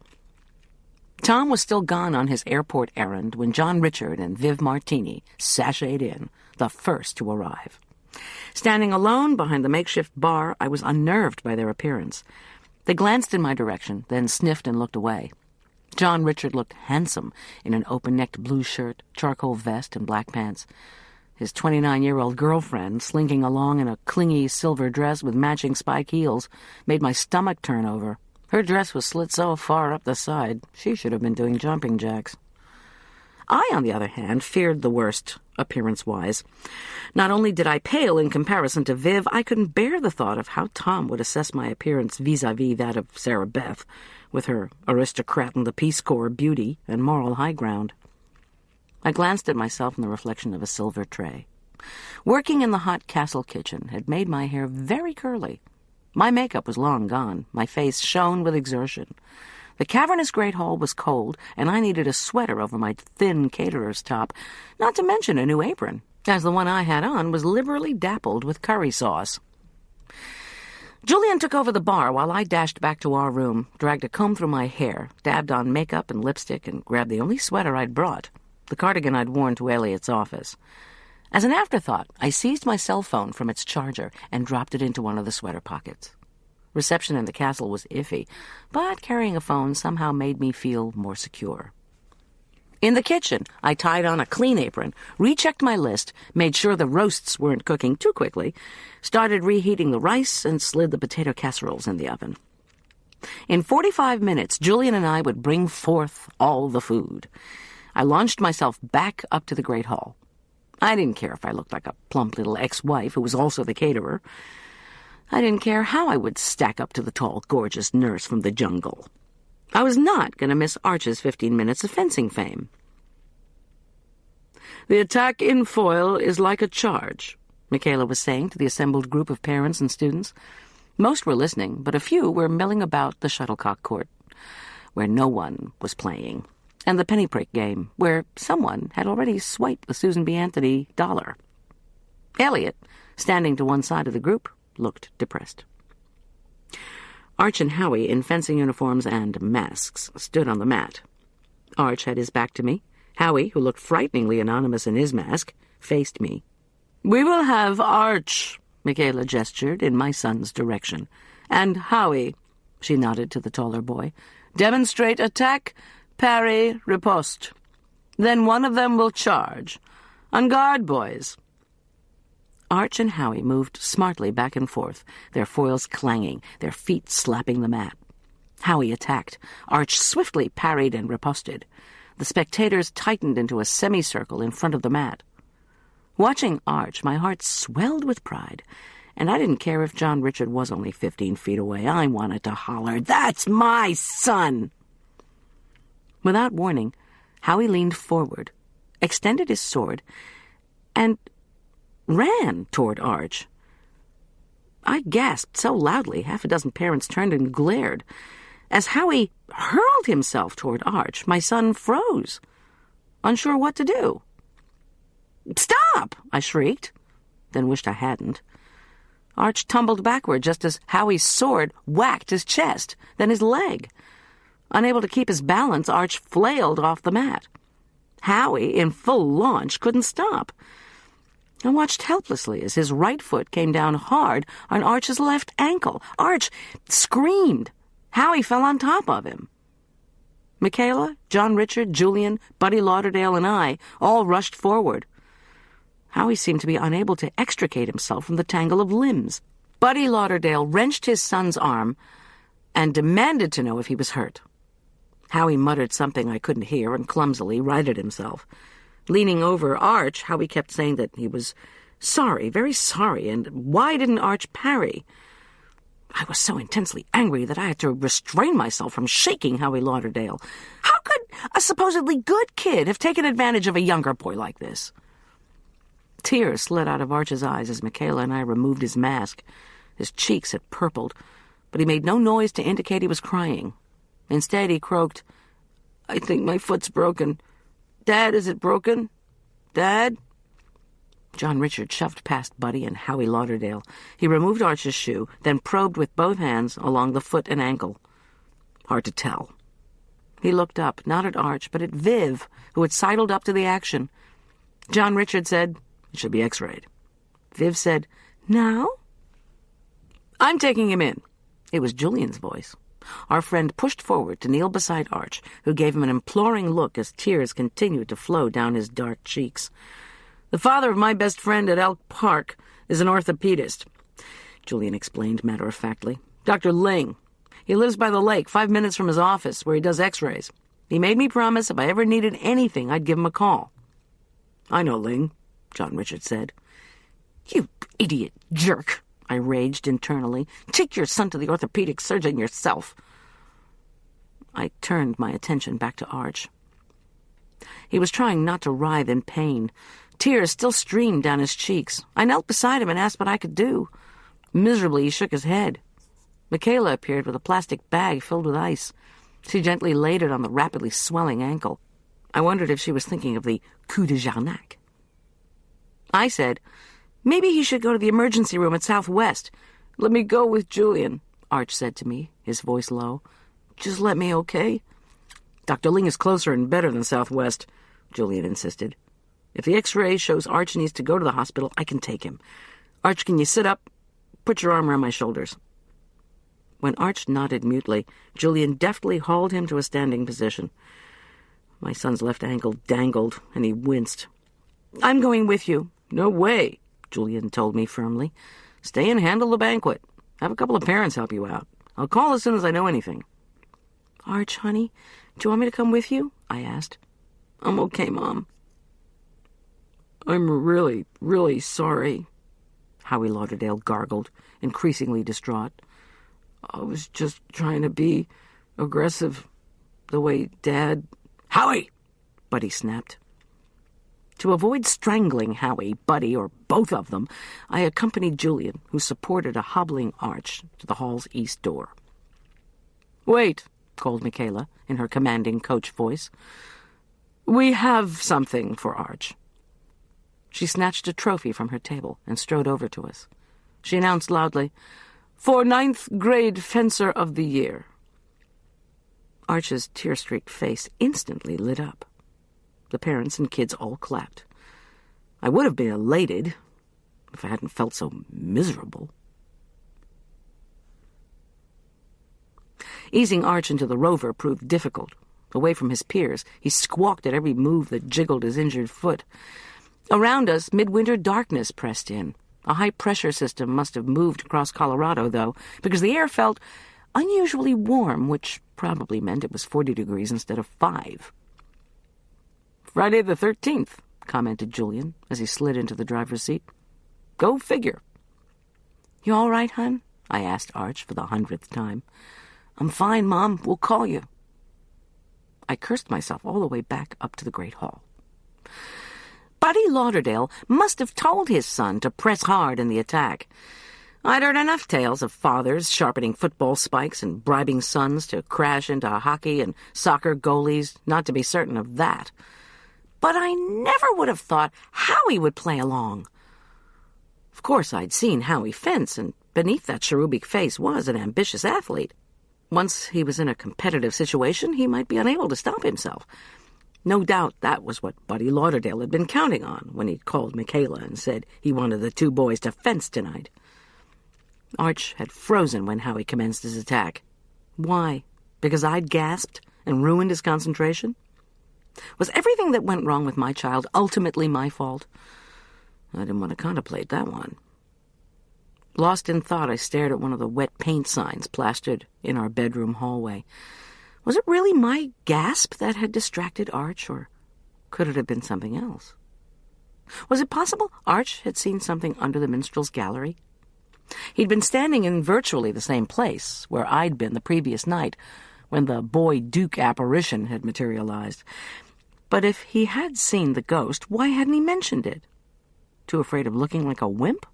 Tom was still gone on his airport errand when John Richard and Viv Martini sashayed in, the first to arrive. Standing alone behind the makeshift bar, I was unnerved by their appearance. They glanced in my direction, then sniffed and looked away. John Richard looked handsome in an open-necked blue shirt, charcoal vest, and black pants. His 29-year-old girlfriend, slinking along in a clingy silver dress with matching spike heels, made my stomach turn over. Her dress was slit so far up the side, she should have been doing jumping jacks. I, on the other hand, feared the worst, appearance-wise. Not only did I pale in comparison to Viv, I couldn't bear the thought of how Tom would assess my appearance vis-à-vis that of Sarah Beth, with her aristocrat in the Peace Corps beauty and moral high ground. I glanced at myself in the reflection of a silver tray. Working in the hot castle kitchen had made my hair very curly. My makeup was long gone. My face shone with exertion. The cavernous great hall was cold, and I needed a sweater over my thin caterer's top, not to mention a new apron, as the one I had on was liberally dappled with curry sauce. Julian took over the bar while I dashed back to our room, dragged a comb through my hair, dabbed on makeup and lipstick, and grabbed the only sweater I'd brought, the cardigan I'd worn to Elliot's office. As an afterthought, I seized my cell phone from its charger and dropped it into one of the sweater pockets. Reception in the castle was iffy, but carrying a phone somehow made me feel more secure. In the kitchen, I tied on a clean apron, rechecked my list, made sure the roasts weren't cooking too quickly, started reheating the rice, and slid the potato casseroles in the oven. In 45 minutes, Julian and I would bring forth all the food. I launched myself back up to the great hall. I didn't care if I looked like a plump little ex-wife who was also the caterer. I didn't care how I would stack up to the tall, gorgeous nurse from the jungle. I was not going to miss Arch's 15 minutes of fencing fame. "The attack in foil is like a charge," Michaela was saying to the assembled group of parents and students. Most were listening, but a few were milling about the shuttlecock court, where no one was playing, and the penny prick game, where someone had already swiped the Susan B. Anthony dollar. Elliot, standing to one side of the group, looked depressed. Arch and Howie, in fencing uniforms and masks, stood on the mat. Arch had his back to me. Howie, who looked frighteningly anonymous in his mask, faced me. "We will have Arch," Michaela gestured in my son's direction. "And Howie," she nodded to the taller boy, "demonstrate attack, parry, riposte. Then one of them will charge. On guard, boys." Arch and Howie moved smartly back and forth, their foils clanging, their feet slapping the mat. Howie attacked. Arch swiftly parried and riposted. The spectators tightened into a semicircle in front of the mat. Watching Arch, my heart swelled with pride, and I didn't care if John Richard was only 15 feet away. I wanted to holler, "That's my son!" Without warning, Howie leaned forward, extended his sword, and ran toward Arch. I gasped so loudly, half a dozen parents turned and glared. As Howie hurled himself toward Arch, my son froze, unsure what to do. "Stop!" I shrieked, then wished I hadn't. Arch tumbled backward just as Howie's sword whacked his chest, then his leg. Unable to keep his balance, Arch flailed off the mat. Howie, in full launch, couldn't stop. I watched helplessly as his right foot came down hard on Arch's left ankle. Arch screamed. Howie fell on top of him. Michaela, John Richard, Julian, Buddy Lauderdale, and I all rushed forward. Howie seemed to be unable to extricate himself from the tangle of limbs. Buddy Lauderdale wrenched his son's arm and demanded to know if he was hurt. Howie muttered something I couldn't hear and clumsily righted himself. Leaning over Arch, Howie kept saying that he was sorry, very sorry, and why didn't Arch parry? I was so intensely angry that I had to restrain myself from shaking Howie Lauderdale. How could a supposedly good kid have taken advantage of a younger boy like this? Tears slid out of Arch's eyes as Michaela and I removed his mask. His cheeks had purpled, but he made no noise to indicate he was crying. Instead, he croaked, "I think my foot's broken. Dad, is it broken? Dad?" John Richard shoved past Buddy and Howie Lauderdale. He removed Arch's shoe, then probed with both hands along the foot and ankle. Hard to tell. He looked up, not at Arch, but at Viv, who had sidled up to the action. John Richard said, "It should be x-rayed." Viv said, "Now?" "I'm taking him in." It was Julian's voice. Our friend pushed forward to kneel beside Arch, who gave him an imploring look as tears continued to flow down his dark cheeks. "The father of my best friend at Elk Park is an orthopedist," Julian explained matter-of-factly. "Dr. Ling. He lives by the lake, 5 minutes from his office, where he does x-rays. He made me promise if I ever needed anything, I'd give him a call." "I know Ling," John Richard said. "You idiot jerk," I raged internally. "Take your son to the orthopedic surgeon yourself." I turned my attention back to Arch. He was trying not to writhe in pain. Tears still streamed down his cheeks. I knelt beside him and asked what I could do. Miserably, he shook his head. Michaela appeared with a plastic bag filled with ice. She gently laid it on the rapidly swelling ankle. I wondered if she was thinking of the coup de Jarnac. I said, "Maybe he should go to the emergency room at Southwest." "Let me go with Julian," Arch said to me, his voice low. "Just let me, okay?" "Dr. Ling is closer and better than Southwest," Julian insisted. "If the x-ray shows Arch needs to go to the hospital, I can take him. Arch, can you sit up? Put your arm around my shoulders." When Arch nodded mutely, Julian deftly hauled him to a standing position. My son's left ankle dangled, and he winced. "I'm going with you." "No way," Julian told me firmly. "Stay and handle the banquet. Have a couple of parents help you out. I'll call as soon as I know anything." "Arch, honey, do you want me to come with you?" I asked. "I'm okay, Mom." "I'm really, really sorry," Howie Lauderdale gargled, increasingly distraught. "I was just trying to be aggressive the way Dad—" "Howie!" Buddy snapped. To avoid strangling Howie, Buddy, or both of them, I accompanied Julian, who supported a hobbling Arch, to the hall's east door. "Wait," called Michaela, in her commanding coach voice. "We have something for Arch." She snatched a trophy from her table and strode over to us. She announced loudly, "For 9th grade Fencer of the Year." Arch's tear-streaked face instantly lit up. The parents and kids all clapped. I would have been elated if I hadn't felt so miserable. Easing Arch into the Rover proved difficult. Away from his peers, he squawked at every move that jiggled his injured foot. Around us, midwinter darkness pressed in. A high-pressure system must have moved across Colorado, though, because the air felt unusually warm, which probably meant it was 40 degrees instead of 5. "Friday the 13th, commented Julian as he slid into the driver's seat. "Go figure." "You all right, hon?" I asked Arch for the 100th time. "I'm fine, Mom. We'll call you." I cursed myself all the way back up to the Great Hall. Buddy Lauderdale must have told his son to press hard in the attack. I'd heard enough tales of fathers sharpening football spikes and bribing sons to crash into hockey and soccer goalies not to be certain of that. But I never would have thought Howie would play along. Of course, I'd seen Howie fence, and beneath that cherubic face was an ambitious athlete. Once he was in a competitive situation, he might be unable to stop himself. No doubt that was what Buddy Lauderdale had been counting on when he'd called Michaela and said he wanted the two boys to fence tonight. Arch had frozen when Howie commenced his attack. Why? Because I'd gasped and ruined his concentration? Was everything that went wrong with my child ultimately my fault? I didn't want to contemplate that one. Lost in thought, I stared at one of the wet paint signs plastered in our bedroom hallway. Was it really my gasp that had distracted Arch, or could it have been something else? Was it possible Arch had seen something under the minstrel's gallery? He'd been standing in virtually the same place where I'd been the previous night when the Boy Duke apparition had materialized. But if he had seen the ghost, why hadn't he mentioned it? Too afraid of looking like a wimp?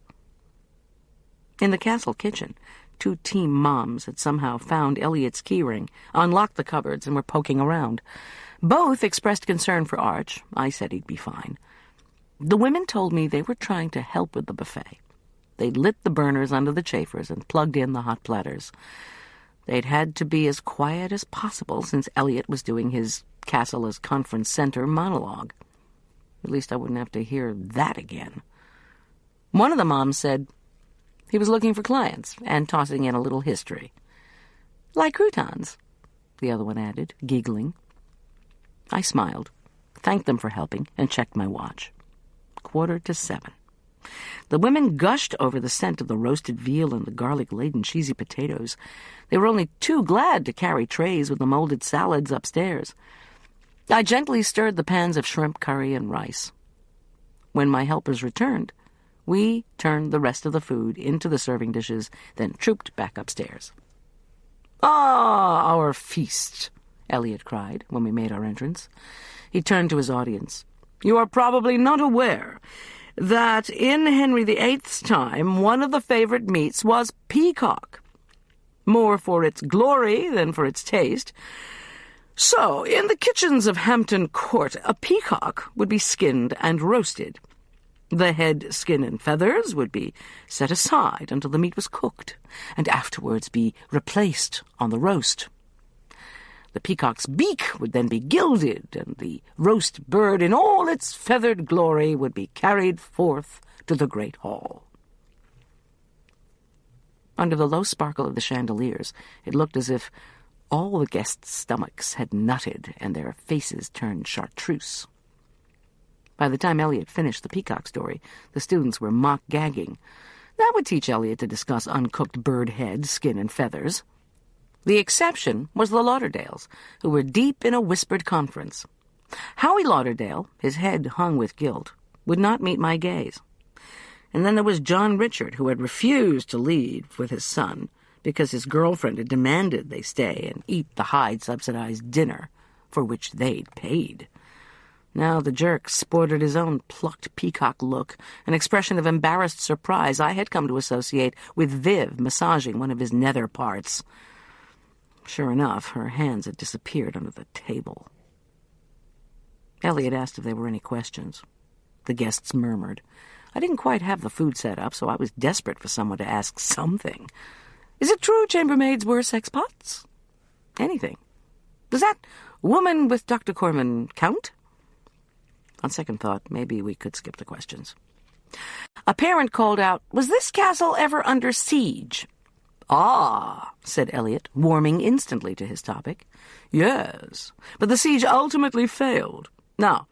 In the castle kitchen, 2 team moms had somehow found Elliot's keyring, unlocked the cupboards, and were poking around. Both expressed concern for Arch. I said he'd be fine. The women told me they were trying to help with the buffet. They'd lit the burners under the chafers and plugged in the hot platters. They'd had to be as quiet as possible since Elliot was doing his castle as conference center monologue. At least I wouldn't have to hear that again. One of the moms said he was looking for clients and tossing in a little history. Like croutons, the other one added, giggling. I smiled, thanked them for helping, and checked my watch. 6:45. The women gushed over the scent of the roasted veal and the garlic-laden cheesy potatoes. They were only too glad to carry trays with the molded salads upstairs. I gently stirred the pans of shrimp curry and rice. When my helpers returned, we turned the rest of the food into the serving dishes, then trooped back upstairs. "Ah, our feast!" Elliot cried when we made our entrance. He turned to his audience. "You are probably not aware that in Henry VIII's time one of the favorite meats was peacock, more for its glory than for its taste. So, in the kitchens of Hampton Court, a peacock would be skinned and roasted. The head, skin, and feathers would be set aside until the meat was cooked, and afterwards be replaced on the roast. The peacock's beak would then be gilded, and the roast bird in all its feathered glory would be carried forth to the great hall." Under the low sparkle of the chandeliers, it looked as if all the guests' stomachs had nutted and their faces turned chartreuse. By the time Elliot finished the peacock story, the students were mock-gagging. That would teach Elliot to discuss uncooked bird head, skin, and feathers. The exception was the Lauderdales, who were deep in a whispered conference. Howie Lauderdale, his head hung with guilt, would not meet my gaze. And then there was John Richard, who had refused to lead with his son because his girlfriend had demanded they stay and eat the Hyde-subsidized dinner for which they'd paid. Now the jerk sported his own plucked peacock look, an expression of embarrassed surprise I had come to associate with Viv massaging one of his nether parts. Sure enough, her hands had disappeared under the table. Elliot asked if there were any questions. The guests murmured. I didn't quite have the food set up, so I was desperate for someone to ask something. Is it true chambermaids were sexpots? Anything. Does that woman with Dr. Corman count? On second thought, maybe we could skip the questions. A parent called out, "Was this castle ever under siege?" "Ah," said Elliot, warming instantly to his topic. "Yes, but the siege ultimately failed. Now,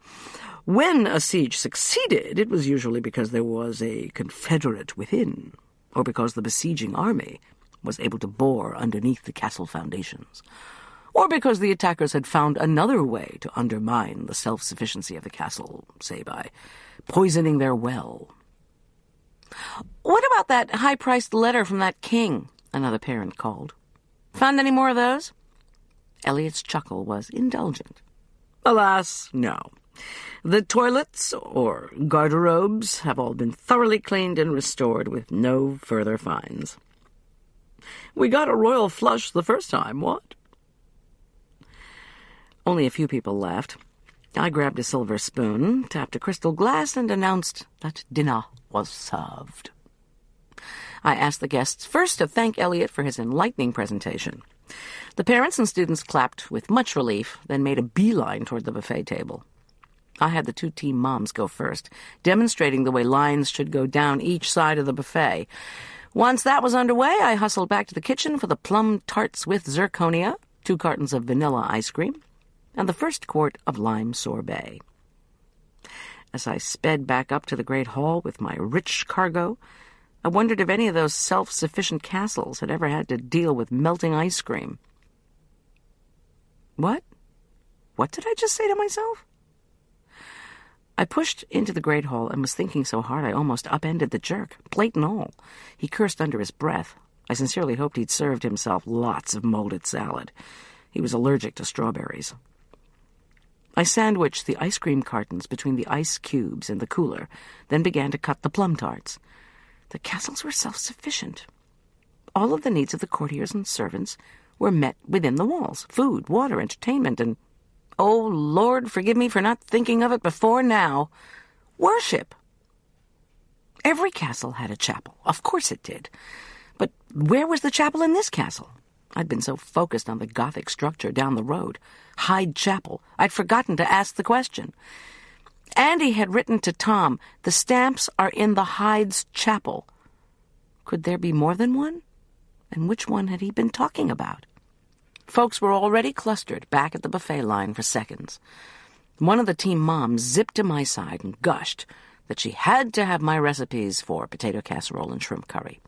when a siege succeeded, it was usually because there was a Confederate within, or because the besieging army was able to bore underneath the castle foundations, or because the attackers had found another way to undermine the self-sufficiency of the castle, say by poisoning their well." "What about that high-priced letter from that king?" another parent called. "Found any more of those?" Elliot's chuckle was indulgent. "Alas, no. The toilets, or garderobes, have all been thoroughly cleaned and restored with no further finds. We got a royal flush the first time, what?" Only a few people laughed. I grabbed a silver spoon, tapped a crystal glass, and announced that dinner was served. I asked the guests first to thank Elliot for his enlightening presentation. The parents and students clapped with much relief, then made a beeline toward the buffet table. I had the 2 team moms go first, demonstrating the way lines should go down each side of the buffet. Once that was underway, I hustled back to the kitchen for the plum tarts with zirconia, 2 cartons of vanilla ice cream, and the first quart of lime sorbet. As I sped back up to the great hall with my rich cargo, I wondered if any of those self-sufficient castles had ever had to deal with melting ice cream. What? What did I just say to myself? I pushed into the great hall and was thinking so hard I almost upended the jerk, plate and all. He cursed under his breath. I sincerely hoped he'd served himself lots of molded salad. He was allergic to strawberries. I sandwiched the ice cream cartons between the ice cubes in the cooler, then began to cut the plum tarts. The castles were self-sufficient. All of the needs of the courtiers and servants were met within the walls: food, water, entertainment, and, oh, Lord, forgive me for not thinking of it before now, worship. Every castle had a chapel. Of course it did. But where was the chapel in this castle? I'd been so focused on the Gothic structure down the road, Hyde Chapel, I'd forgotten to ask the question. Andy had written to Tom, "The stamps are in the Hyde's Chapel." Could there be more than one? And which one had he been talking about? Folks were already clustered back at the buffet line for seconds. One of the team moms zipped to my side and gushed that she had to have my recipes for potato casserole and shrimp curry.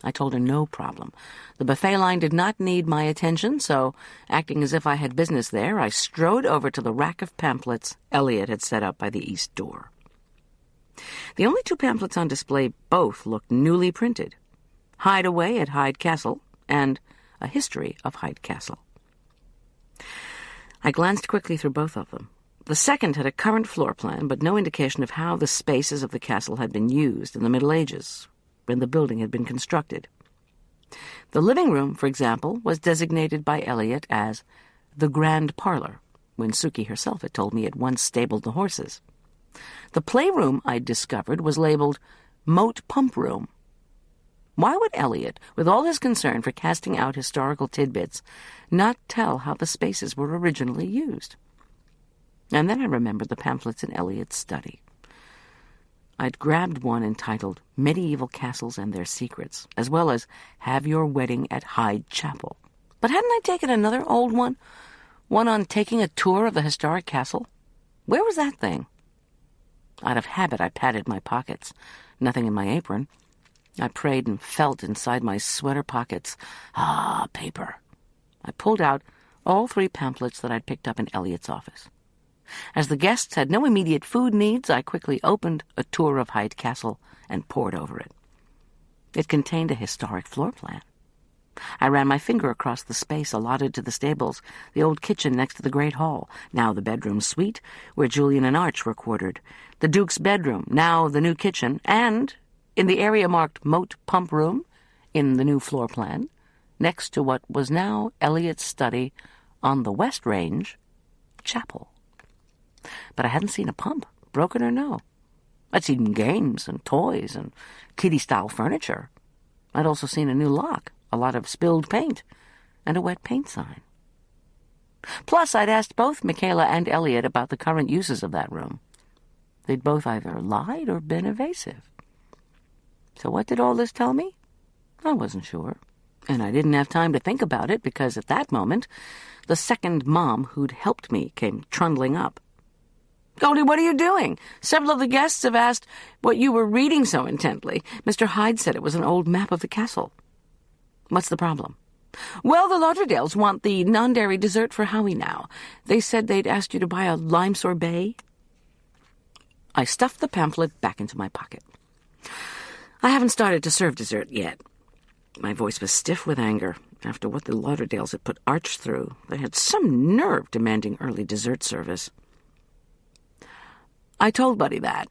I told her no problem. The buffet line did not need my attention, so, acting as if I had business there, I strode over to the rack of pamphlets Elliot had set up by the east door. The only two pamphlets on display both looked newly printed: Hideaway at Hyde Castle and A History of Hyde Castle. I glanced quickly through both of them. The second had a current floor plan, but no indication of how the spaces of the castle had been used in the Middle Ages, when the building had been constructed. The living room, for example, was designated by Elliot as the Grand Parlor, when Suki herself had told me it once stabled the horses. The playroom, I'd discovered, was labeled Moat Pump Room. Why would Elliot, with all his concern for casting out historical tidbits, not tell how the spaces were originally used? And then I remembered the pamphlets in Elliot's study. I'd grabbed one entitled Medieval Castles and Their Secrets, as well as Have Your Wedding at Hyde Chapel. But hadn't I taken another old one? One on taking a tour of the historic castle? Where was that thing? Out of habit, I patted my pockets. Nothing in my apron. I prayed and felt inside my sweater pockets. Ah, paper. I pulled out all three pamphlets that I'd picked up in Elliot's office. As the guests had no immediate food needs, I quickly opened A Tour of Hyde Castle and pored over it. It contained a historic floor plan. I ran my finger across the space allotted to the stables, the old kitchen next to the great hall, now the bedroom suite, where Julian and Arch were quartered, the Duke's bedroom, now the new kitchen, and, in the area marked Moat Pump Room, in the new floor plan, next to what was now Elliot's study on the West Range, chapel. But I hadn't seen a pump, broken or no. I'd seen games and toys and kiddie-style furniture. I'd also seen a new lock, a lot of spilled paint, and a wet paint sign. Plus, I'd asked both Michaela and Elliot about the current uses of that room. They'd both either lied or been evasive. So what did all this tell me? I wasn't sure, and I didn't have time to think about it because at that moment, the second mom who'd helped me came trundling up. "Goldy, what are you doing? Several of the guests have asked what you were reading so intently. Mr. Hyde said it was an old map of the castle." "What's the problem?" "Well, the Lauderdales want the non-dairy dessert for Howie now. They said they'd asked you to buy a lime sorbet." I stuffed the pamphlet back into my pocket. "I haven't started to serve dessert yet." My voice was stiff with anger. After what the Lauderdales had put Arch through, they had some nerve demanding early dessert service. "I told Buddy that,"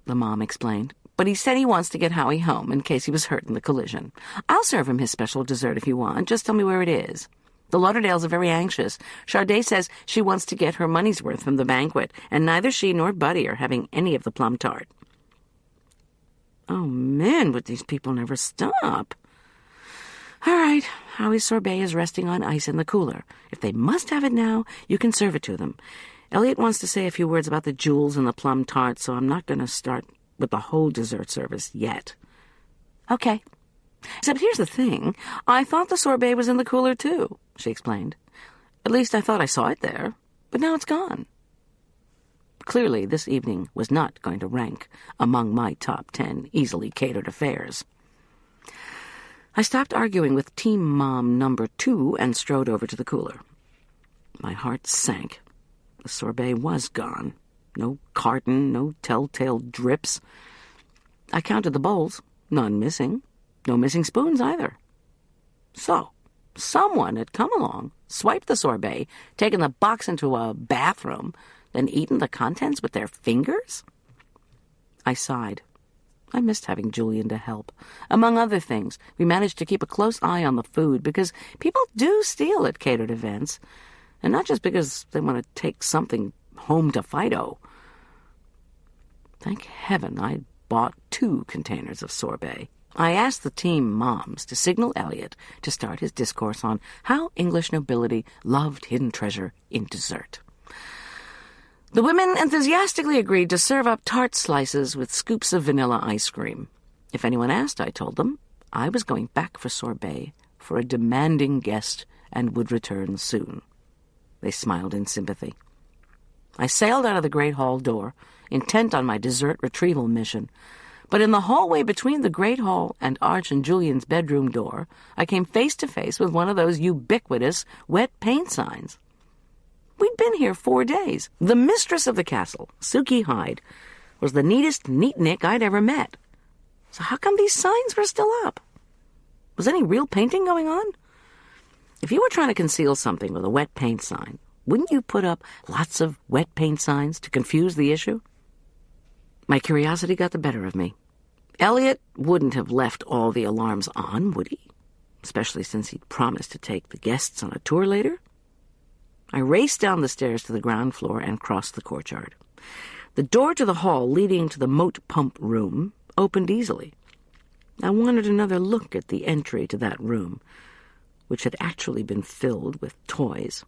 the mom explained, "but he said he wants to get Howie home in case he was hurt in the collision. I'll serve him his special dessert if you want. Just tell me where it is. The Lauderdales are very anxious. Charday says she wants to get her money's worth from the banquet, and neither she nor Buddy are having any of the plum tart." Oh, man, would these people never stop. "All right, Howie's sorbet is resting on ice in the cooler. If they must have it now, you can serve it to them. Elliot wants to say a few words about the jewels and the plum tart, so I'm not going to start with the whole dessert service yet." "Okay. Except here's the thing. I thought the sorbet was in the cooler, too," she explained. "At least I thought I saw it there, but now it's gone." Clearly, this evening was not going to rank among my top 10 easily catered affairs. I stopped arguing with Team Mom number 2 and strode over to the cooler. My heart sank. The sorbet was gone. No carton, no telltale drips. I counted the bowls. None missing. No missing spoons either. So, someone had come along, swiped the sorbet, taken the box into a bathroom, then eaten the contents with their fingers? I sighed. I missed having Julian to help. Among other things, we managed to keep a close eye on the food because people do steal at catered events, and not just because they want to take something home to Fido. Thank heaven I'd bought 2 containers of sorbet. I asked the team moms to signal Elliot to start his discourse on how English nobility loved hidden treasure in dessert. The women enthusiastically agreed to serve up tart slices with scoops of vanilla ice cream. If anyone asked, I told them, I was going back for sorbet for a demanding guest and would return soon. They smiled in sympathy. I sailed out of the great hall door, intent on my dessert retrieval mission. But in the hallway between the great hall and Arch and Julian's bedroom door, I came face to face with one of those ubiquitous wet paint signs. We'd been here 4 days. The mistress of the castle, Suki Hyde, was the neatest neatnik I'd ever met. So how come these signs were still up? Was any real painting going on? If you were trying to conceal something with a wet paint sign, wouldn't you put up lots of wet paint signs to confuse the issue? My curiosity got the better of me. Elliot wouldn't have left all the alarms on, would he? Especially since he'd promised to take the guests on a tour later. I raced down the stairs to the ground floor and crossed the courtyard. The door to the hall leading to the moat pump room opened easily. I wanted another look at the entry to that room, which had actually been filled with toys,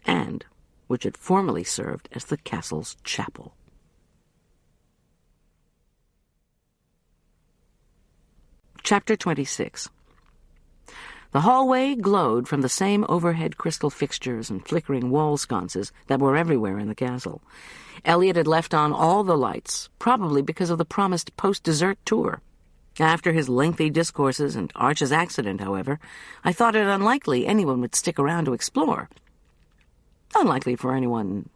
and which had formerly served as the castle's chapel. Chapter 26. The hallway glowed from the same overhead crystal fixtures and flickering wall sconces that were everywhere in the castle. Elliot had left on all the lights, probably because of the promised post-dessert tour. After his lengthy discourses and Arch's accident, however, I thought it unlikely anyone would stick around to explore. Unlikely for anyone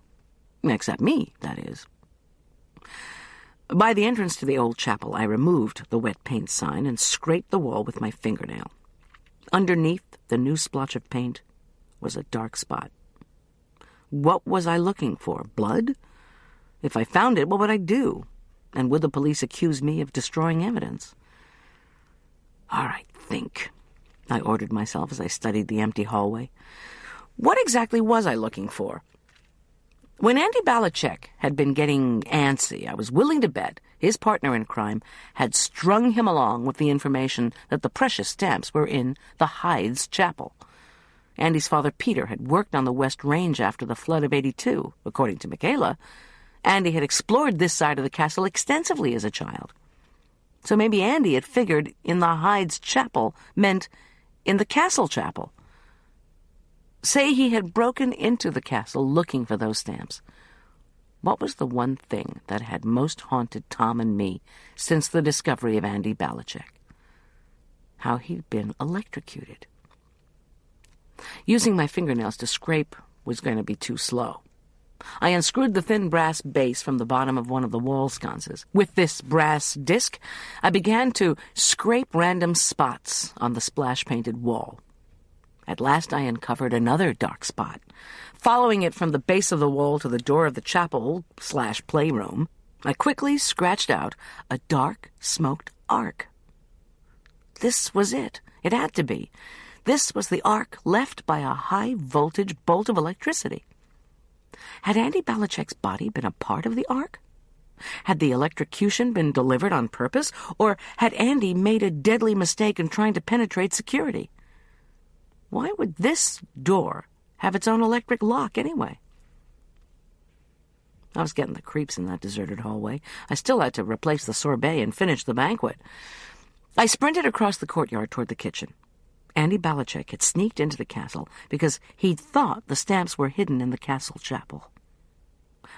except me, that is. By the entrance to the old chapel, I removed the wet paint sign and scraped the wall with my fingernail. Underneath the new splotch of paint was a dark spot. What was I looking for? Blood? If I found it, what would I do? And would the police accuse me of destroying evidence? All right, think, I ordered myself as I studied the empty hallway. What exactly was I looking for? When Andy Balachek had been getting antsy, I was willing to bet his partner in crime had strung him along with the information that the precious stamps were in the Hyde's chapel. Andy's father, Peter, had worked on the West Range after the flood of '82, according to Michaela. Andy had explored this side of the castle extensively as a child. So maybe Andy had figured in the Hyde's chapel meant in the castle chapel. Say he had broken into the castle looking for those stamps. What was the one thing that had most haunted Tom and me since the discovery of Andy Balachek? How he'd been electrocuted. Using my fingernails to scrape was going to be too slow. I unscrewed the thin brass base from the bottom of one of the wall sconces. With this brass disc, I began to scrape random spots on the splash-painted wall. At last I uncovered another dark spot. Following it from the base of the wall to the door of the chapel/playroom, I quickly scratched out a dark, smoked arc. This was it. It had to be. This was the arc left by a high-voltage bolt of electricity. Had Andy Balachek's body been a part of the arc? Had the electrocution been delivered on purpose, or had Andy made a deadly mistake in trying to penetrate security? Why would this door have its own electric lock anyway? I was getting the creeps in that deserted hallway. I still had to replace the sorbet and finish the banquet. I sprinted across the courtyard toward the kitchen. Andy Balachek had sneaked into the castle because he'd thought the stamps were hidden in the castle chapel.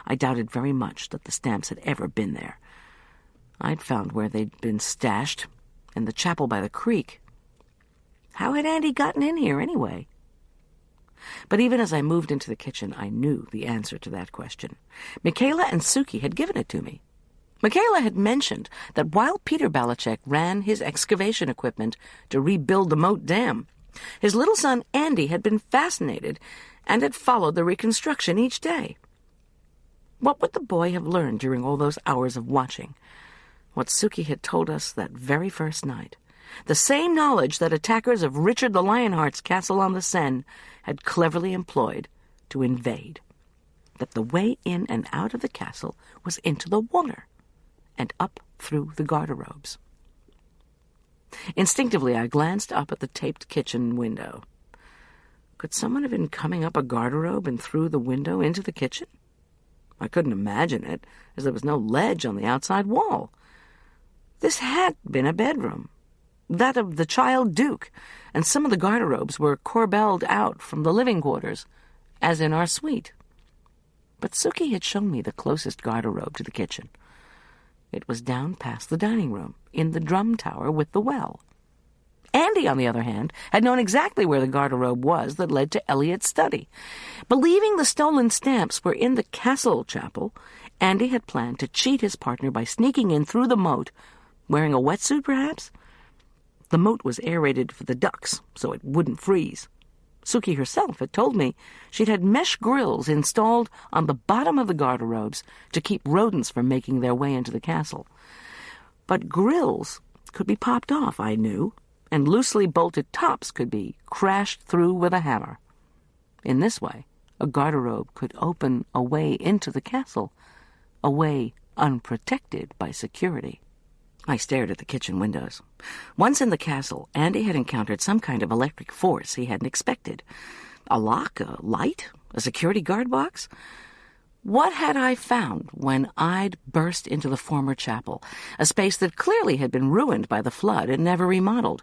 I doubted very much that the stamps had ever been there. I'd found where they'd been stashed, in the chapel by the creek. How had Andy gotten in here, anyway? But even as I moved into the kitchen, I knew the answer to that question. Michaela and Suki had given it to me. Michaela had mentioned that while Peter Belichick ran his excavation equipment to rebuild the Moat Dam, his little son Andy had been fascinated and had followed the reconstruction each day. What would the boy have learned during all those hours of watching? What Suki had told us that very first night. The same knowledge that attackers of Richard the Lionheart's castle on the Seine had cleverly employed to invade. That the way in and out of the castle was into the water and up through the garderobes. Instinctively, I glanced up at the taped kitchen window. Could someone have been coming up a garderobe and through the window into the kitchen? I couldn't imagine it, as there was no ledge on the outside wall. This had been a bedroom, that of the child Duke, and some of the garderobes were corbelled out from the living quarters, as in our suite. But Suki had shown me the closest garderobe to the kitchen. It was down past the dining room, in the drum tower with the well. Andy, on the other hand, had known exactly where the garderobe was that led to Eliot's study. Believing the stolen stamps were in the castle chapel, Andy had planned to cheat his partner by sneaking in through the moat, wearing a wetsuit, perhaps? The moat was aerated for the ducks, so it wouldn't freeze. Suki herself had told me she'd had mesh grills installed on the bottom of the garderobes to keep rodents from making their way into the castle. But grills could be popped off, I knew, and loosely bolted tops could be crashed through with a hammer. In this way, a garderobe could open a way into the castle, a way unprotected by security. I stared at the kitchen windows. Once in the castle, Andy had encountered some kind of electric force he hadn't expected. A lock, a light, a security guard box? What had I found when I'd burst into the former chapel, a space that clearly had been ruined by the flood and never remodeled?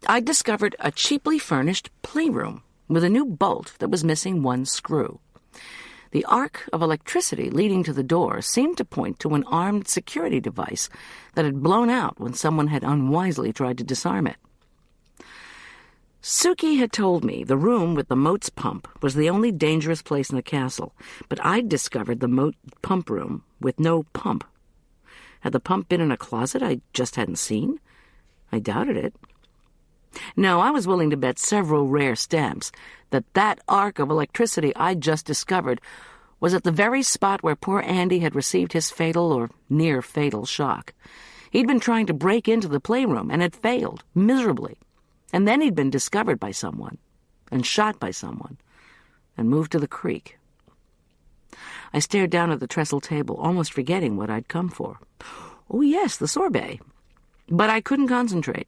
I'd discovered a cheaply furnished playroom with a new bolt that was missing one screw. The arc of electricity leading to the door seemed to point to an armed security device that had blown out when someone had unwisely tried to disarm it. Suki had told me the room with the moat's pump was the only dangerous place in the castle, but I'd discovered the moat pump room with no pump. Had the pump been in a closet I just hadn't seen? I doubted it. No, I was willing to bet several rare stamps that arc of electricity I'd just discovered was at the very spot where poor Andy had received his fatal or near-fatal shock. He'd been trying to break into the playroom and had failed, miserably. And then he'd been discovered by someone, and shot by someone, and moved to the creek. I stared down at the trestle table, almost forgetting what I'd come for. Oh, yes, the sorbet. But I couldn't concentrate.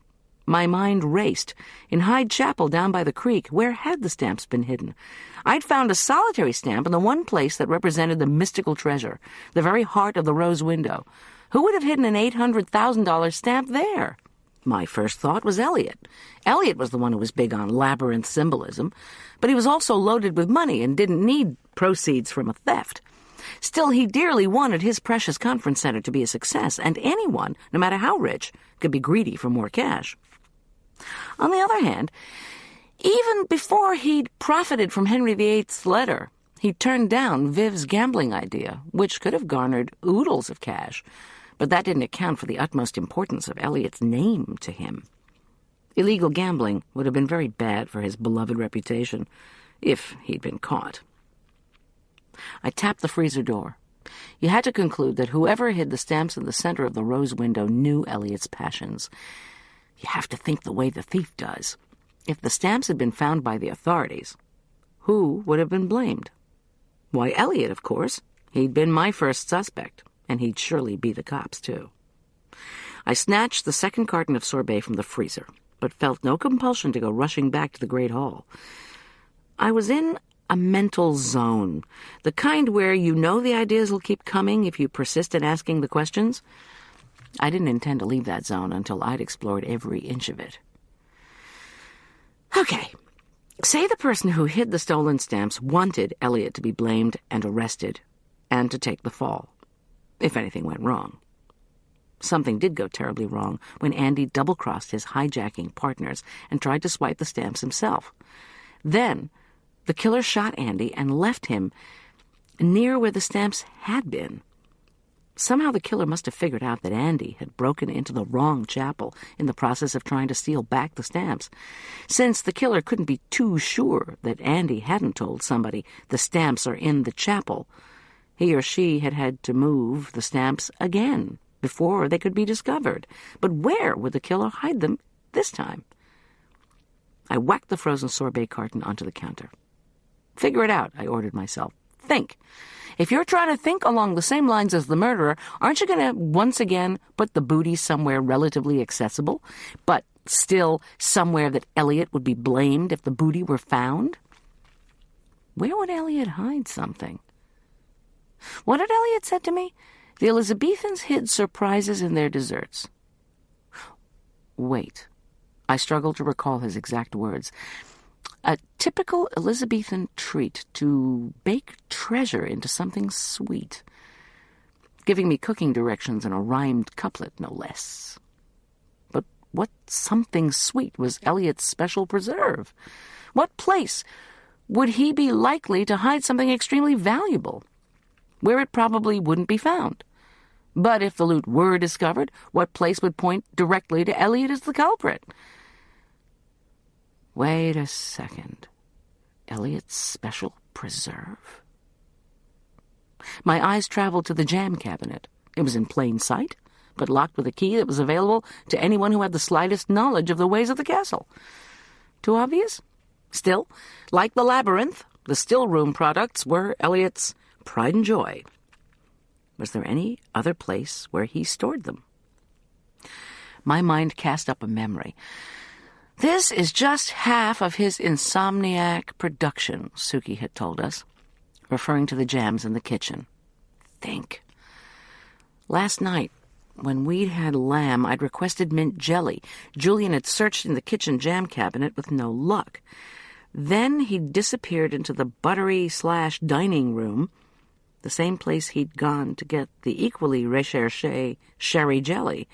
My mind raced. In Hyde Chapel down by the creek, where had the stamps been hidden? I'd found a solitary stamp in the one place that represented the mystical treasure, the very heart of the rose window. Who would have hidden an $800,000 stamp there? My first thought was Eliot. Eliot was the one who was big on labyrinth symbolism, but he was also loaded with money and didn't need proceeds from a theft. Still, he dearly wanted his precious conference center to be a success, and anyone, no matter how rich, could be greedy for more cash. On the other hand, even before he'd profited from Henry VIII's letter, he turned down Viv's gambling idea, which could have garnered oodles of cash, but that didn't account for the utmost importance of Eliot's name to him. Illegal gambling would have been very bad for his beloved reputation, if he'd been caught. I tapped the freezer door. You had to conclude that whoever hid the stamps in the center of the rose window knew Eliot's passions. You have to think the way the thief does. If the stamps had been found by the authorities, who would have been blamed? Why, Eliot, of course. He'd been my first suspect, and he'd surely be the cops, too. I snatched the second carton of sorbet from the freezer, but felt no compulsion to go rushing back to the Great Hall. I was in a mental zone, the kind where you know the ideas will keep coming if you persist in asking the questions. I didn't intend to leave that zone until I'd explored every inch of it. Okay, say the person who hid the stolen stamps wanted Eliot to be blamed and arrested. and to take the fall, if anything went wrong. Something did go terribly wrong when Andy double-crossed his hijacking partners and tried to swipe the stamps himself. Then the killer shot Andy and left him near where the stamps had been. Somehow the killer must have figured out that Andy had broken into the wrong chapel in the process of trying to steal back the stamps. Since the killer couldn't be too sure that Andy hadn't told somebody the stamps are in the chapel, he or she had had to move the stamps again before they could be discovered. But where would the killer hide them this time? I whacked the frozen sorbet carton onto the counter. "Figure it out," I ordered myself. "Think. If you're trying to think along the same lines as the murderer, aren't you going to once again put the booty somewhere relatively accessible, but still somewhere that Elliot would be blamed if the booty were found?" Where would Elliot hide something? What had Elliot said to me? The Elizabethans hid surprises in their desserts. Wait. I struggled to recall his exact words. A typical Elizabethan treat to bake treasure into something sweet, giving me cooking directions in a rhymed couplet, no less. But what something sweet was Elliot's special preserve? What place would he be likely to hide something extremely valuable, where it probably wouldn't be found? But if the loot were discovered, what place would point directly to Elliot as the culprit? Wait a second. Elliot's special preserve? My eyes traveled to the jam cabinet. It was in plain sight, but locked with a key that was available to anyone who had the slightest knowledge of the ways of the castle. Too obvious? Still, like the labyrinth, the still-room products were Elliot's pride and joy. Was there any other place where he stored them? My mind cast up a memory. "This is just half of his insomniac production," Suki had told us, referring to the jams in the kitchen. Think. Last night, when we'd had lamb, I'd requested mint jelly. Julian had searched in the kitchen jam cabinet with no luck. Then he'd disappeared into the buttery/dining room, the same place he'd gone to get the equally recherché sherry jelly.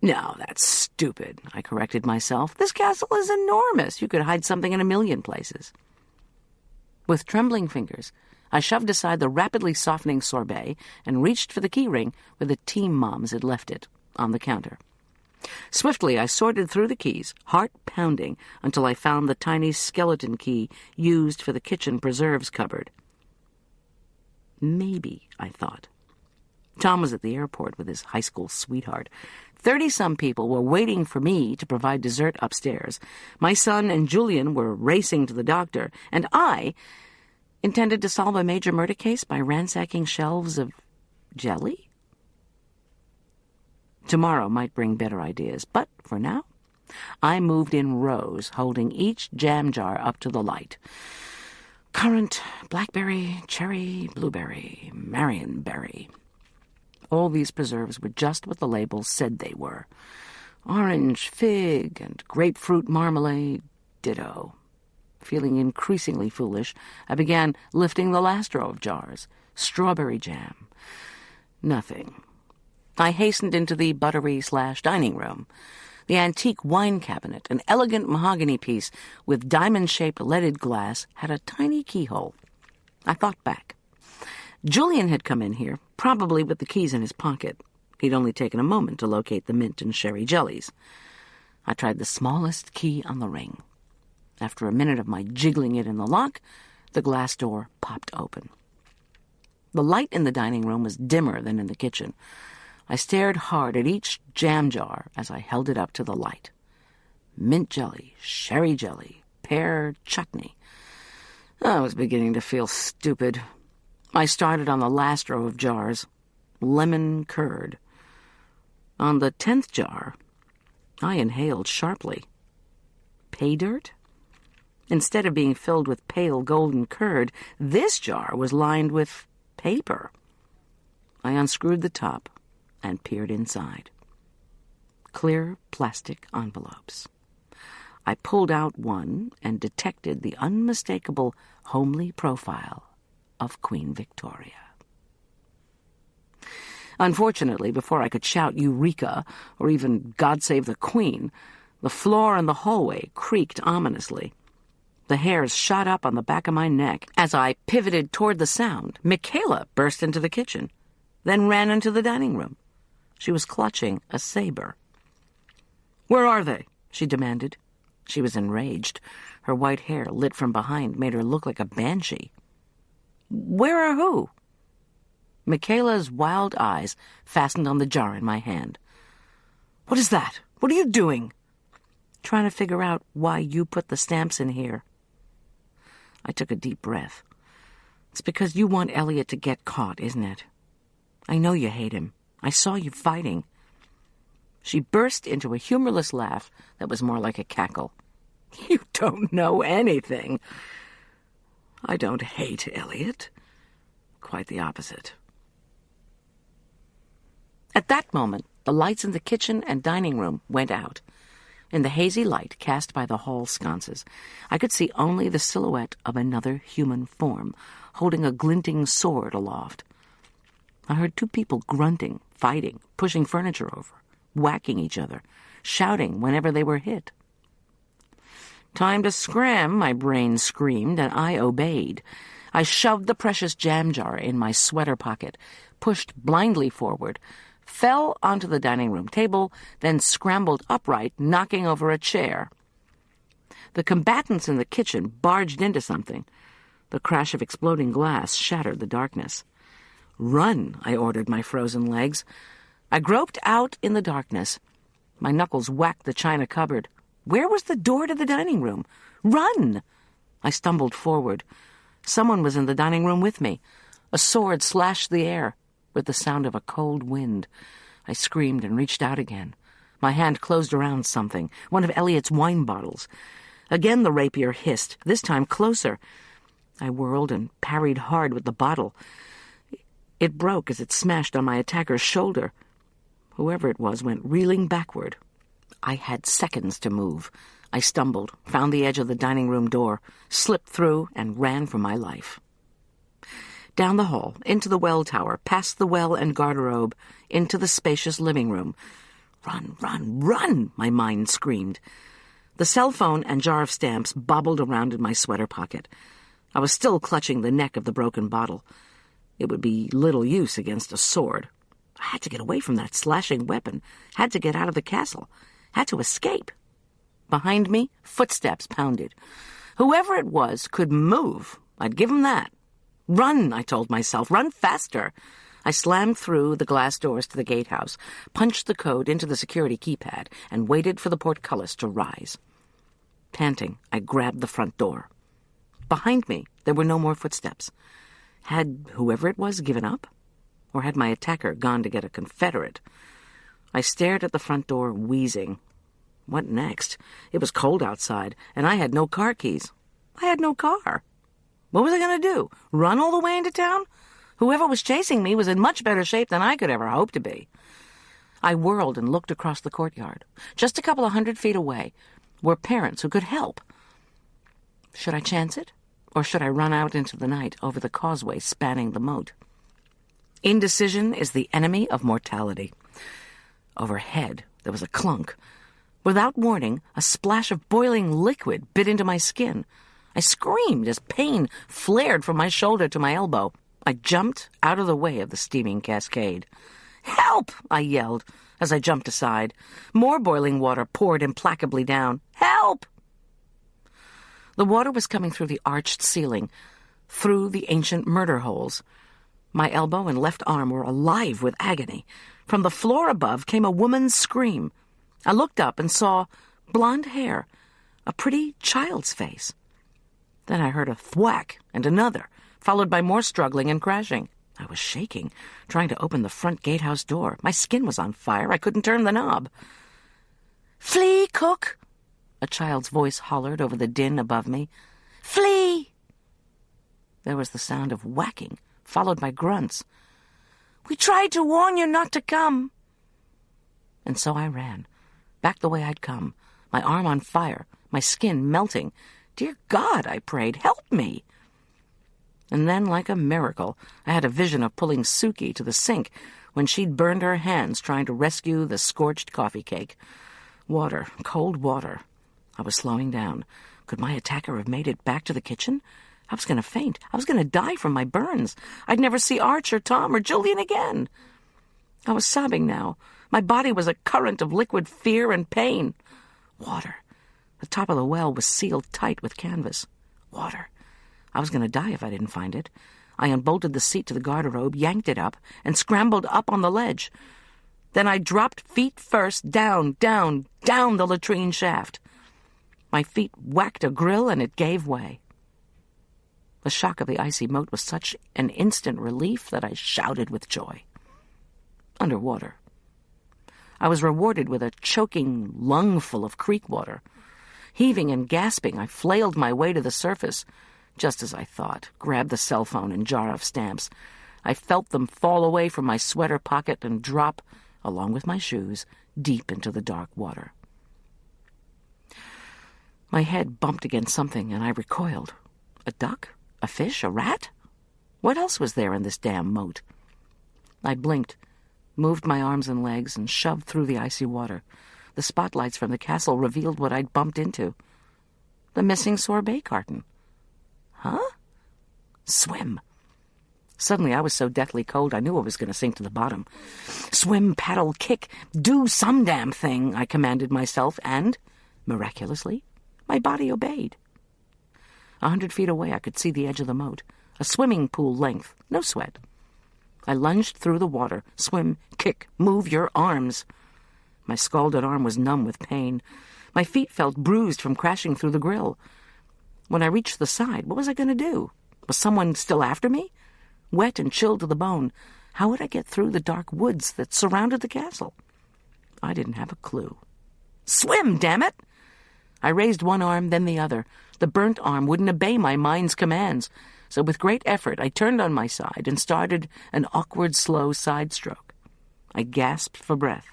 "No, that's stupid," I corrected myself. "This castle is enormous. You could hide something in a million places." With trembling fingers, I shoved aside the rapidly softening sorbet and reached for the key ring where the team moms had left it, on the counter. Swiftly, I sorted through the keys, heart pounding, until I found the tiny skeleton key used for the kitchen preserves cupboard. Maybe, I thought. Tom was at the airport with his high school sweetheart. 30-some people were waiting for me to provide dessert upstairs. My son and Julian were racing to the doctor, and I intended to solve a major murder case by ransacking shelves of jelly? Tomorrow might bring better ideas, but for now, I moved in rows, holding each jam jar up to the light. Currant, blackberry, cherry, blueberry, marionberry. All these preserves were just what the labels said they were. Orange, fig, and grapefruit marmalade, ditto. Feeling increasingly foolish, I began lifting the last row of jars. Strawberry jam. Nothing. I hastened into the buttery/dining room. The antique wine cabinet, an elegant mahogany piece with diamond-shaped leaded glass, had a tiny keyhole. I thought back. Julian had come in here, probably with the keys in his pocket. He'd only taken a moment to locate the mint and sherry jellies. I tried the smallest key on the ring. After a minute of my jiggling it in the lock, the glass door popped open. The light in the dining room was dimmer than in the kitchen. I stared hard at each jam jar as I held it up to the light. Mint jelly, sherry jelly, pear chutney. I was beginning to feel stupid. I started on the last row of jars. Lemon curd. On the 10th jar, I inhaled sharply. Pay dirt? Instead of being filled with pale golden curd, this jar was lined with paper. I unscrewed the top and peered inside. Clear plastic envelopes. I pulled out one and detected the unmistakable homely profile of Queen Victoria. Unfortunately, before I could shout Eureka or even God Save the Queen, the floor in the hallway creaked ominously. The hairs shot up on the back of my neck. As I pivoted toward the sound, Michaela burst into the kitchen, then ran into the dining room. She was clutching a saber. "Where are they?" she demanded. She was enraged. Her white hair, lit from behind, made her look like a banshee. "Where are who?" Michaela's wild eyes fastened on the jar in my hand. "What is that? What are you doing?" "Trying to figure out why you put the stamps in here." I took a deep breath. "It's because you want Elliot to get caught, isn't it? I know you hate him. I saw you fighting." She burst into a humorless laugh that was more like a cackle. "You don't know anything. I don't hate Elliot. Quite the opposite." At that moment, the lights in the kitchen and dining room went out. In the hazy light cast by the hall sconces, I could see only the silhouette of another human form, holding a glinting sword aloft. I heard two people grunting, fighting, pushing furniture over, whacking each other, shouting whenever they were hit. "Time to scram," my brain screamed, and I obeyed. I shoved the precious jam jar in my sweater pocket, pushed blindly forward, fell onto the dining room table, then scrambled upright, knocking over a chair. The combatants in the kitchen barged into something. The crash of exploding glass shattered the darkness. "Run," I ordered my frozen legs. I groped out in the darkness. My knuckles whacked the china cupboard. Where was the door to the dining room? "Run!" I stumbled forward. Someone was in the dining room with me. A sword slashed the air with the sound of a cold wind. I screamed and reached out again. My hand closed around something, one of Elliot's wine bottles. Again the rapier hissed, this time closer. I whirled and parried hard with the bottle. It broke as it smashed on my attacker's shoulder. Whoever it was went reeling backward. I had seconds to move. I stumbled, found the edge of the dining room door, slipped through, and ran for my life. Down the hall, into the well tower, past the well and garderobe, into the spacious living room. "Run, run, run!" my mind screamed. The cell phone and jar of stamps bobbled around in my sweater pocket. I was still clutching the neck of the broken bottle. It would be little use against a sword. I had to get away from that slashing weapon, had to get out of the castle, had to escape. Behind me, footsteps pounded. Whoever it was could move. I'd give him that. "Run," I told myself. "Run faster." I slammed through the glass doors to the gatehouse, punched the code into the security keypad, and waited for the portcullis to rise. Panting, I grabbed the front door. Behind me, there were no more footsteps. Had whoever it was given up? Or had my attacker gone to get a Confederate? I stared at the front door, wheezing. What next? It was cold outside, and I had no car keys. I had no car. What was I going to do? Run all the way into town? Whoever was chasing me was in much better shape than I could ever hope to be. I whirled and looked across the courtyard. Just a couple of 100 feet away were parents who could help. Should I chance it? Or should I run out into the night over the causeway spanning the moat? Indecision is the enemy of mortality. Overhead, there was a clunk. Without warning, a splash of boiling liquid bit into my skin. I screamed as pain flared from my shoulder to my elbow. I jumped out of the way of the steaming cascade. "Help!" I yelled as I jumped aside. More boiling water poured implacably down. "Help!" The water was coming through the arched ceiling, through the ancient murder holes. My elbow and left arm were alive with agony. From the floor above came a woman's scream. I looked up and saw blonde hair, a pretty child's face. Then I heard a thwack and another, followed by more struggling and crashing. I was shaking, trying to open the front gatehouse door. My skin was on fire. I couldn't turn the knob. "Flee, cook!" a child's voice hollered over the din above me. "Flee!" There was the sound of whacking, followed by grunts. "We tried to warn you not to come." And so I ran, back the way I'd come, my arm on fire, my skin melting. Dear God, I prayed, help me. And then, like a miracle, I had a vision of pulling Suki to the sink when she'd burned her hands trying to rescue the scorched coffee cake. Water, cold water. I was slowing down. Could my attacker have made it back to the kitchen? I was going to faint. I was going to die from my burns. I'd never see Arch or Tom or Julian again. I was sobbing now. My body was a current of liquid fear and pain. Water. The top of the well was sealed tight with canvas. Water. I was going to die if I didn't find it. I unbolted the seat to the garderobe, yanked it up, and scrambled up on the ledge. Then I dropped feet first down the latrine shaft. My feet whacked a grill and it gave way. The shock of the icy moat was such an instant relief that I shouted with joy. Underwater. I was rewarded with a choking lungful of creek water. Heaving and gasping, I flailed my way to the surface. Just as I thought, grabbed the cell phone and jar of stamps. I felt them fall away from my sweater pocket and drop, along with my shoes, deep into the dark water. My head bumped against something, and I recoiled. A duck? A fish? A rat? What else was there in this damn moat? I blinked, moved my arms and legs, and shoved through the icy water. The spotlights from the castle revealed what I'd bumped into. The missing sorbet carton. Huh? Swim. Suddenly I was so deathly cold I knew I was going to sink to the bottom. Swim, paddle, kick, do some damn thing, I commanded myself, and, miraculously, my body obeyed. 100 feet away I could see the edge of the moat, a swimming pool length, no sweat. I lunged through the water. Swim, kick, move your arms. My scalded arm was numb with pain. My feet felt bruised from crashing through the grill. When I reached the side, what was I going to do? Was someone still after me? Wet and chilled to the bone, how would I get through the dark woods that surrounded the castle? I didn't have a clue. Swim, damn it! I raised one arm, then the other. The burnt arm wouldn't obey my mind's commands, so with great effort I turned on my side and started an awkward, slow side stroke. I gasped for breath.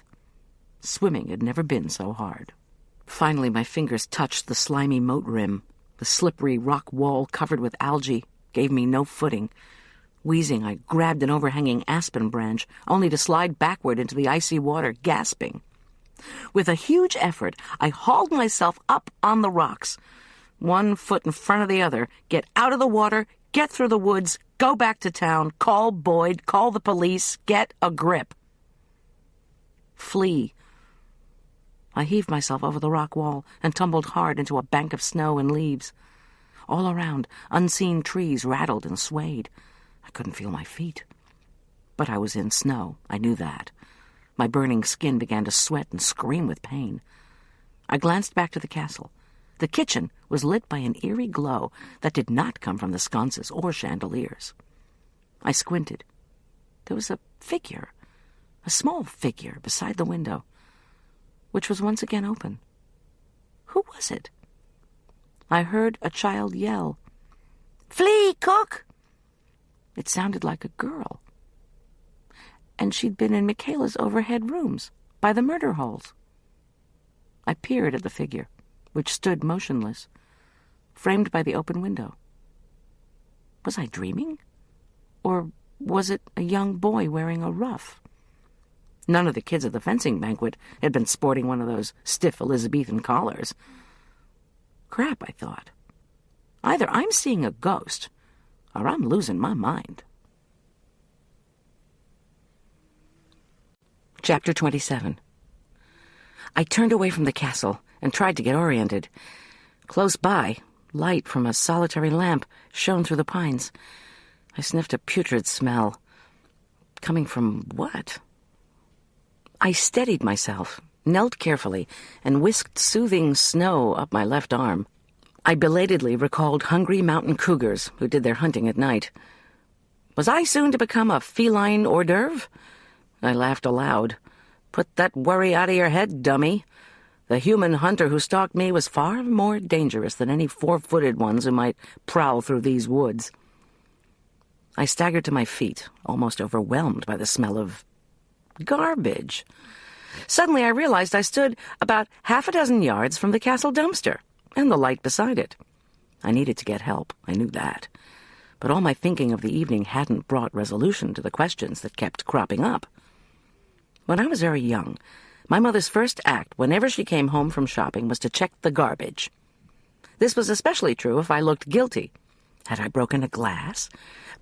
Swimming had never been so hard. Finally my fingers touched the slimy moat rim. The slippery rock wall covered with algae gave me no footing. Wheezing, I grabbed an overhanging aspen branch, only to slide backward into the icy water, gasping. With a huge effort, I hauled myself up on the rocks. One foot in front of the other, get out of the water, get through the woods, go back to town, call Boyd, call the police, get a grip. Flee. I heaved myself over the rock wall and tumbled hard into a bank of snow and leaves. All around, unseen trees rattled and swayed. I couldn't feel my feet. But I was in snow, I knew that. My burning skin began to sweat and scream with pain. I glanced back to the castle. The kitchen was lit by an eerie glow that did not come from the sconces or chandeliers. I squinted. There was a figure, a small figure beside the window, which was once again open. Who was it? I heard a child yell, "Flee, cook!" It sounded like a girl. And she'd been in Michaela's overhead rooms, by the murder holes. I peered at the figure, which stood motionless, framed by the open window. Was I dreaming? Or was it a young boy wearing a ruff? None of the kids at the fencing banquet had been sporting one of those stiff Elizabethan collars. Crap, I thought. Either I'm seeing a ghost, or I'm losing my mind. Chapter 27. I turned away from the castle and tried to get oriented. Close by, light from a solitary lamp shone through the pines. I sniffed a putrid smell. Coming from what? I steadied myself, knelt carefully, and whisked soothing snow up my left arm. I belatedly recalled hungry mountain cougars who did their hunting at night. Was I soon to become a feline hors d'oeuvre? I laughed aloud. Put that worry out of your head, dummy. The human hunter who stalked me was far more dangerous than any four-footed ones who might prowl through these woods. I staggered to my feet, almost overwhelmed by the smell of garbage. Suddenly I realized I stood about half a dozen yards from the castle dumpster and the light beside it. I needed to get help, I knew that. but all my thinking of the evening hadn't brought resolution to the questions that kept cropping up. When I was very young, my mother's first act whenever she came home from shopping was to check the garbage. This was especially true if I looked guilty. Had I broken a glass?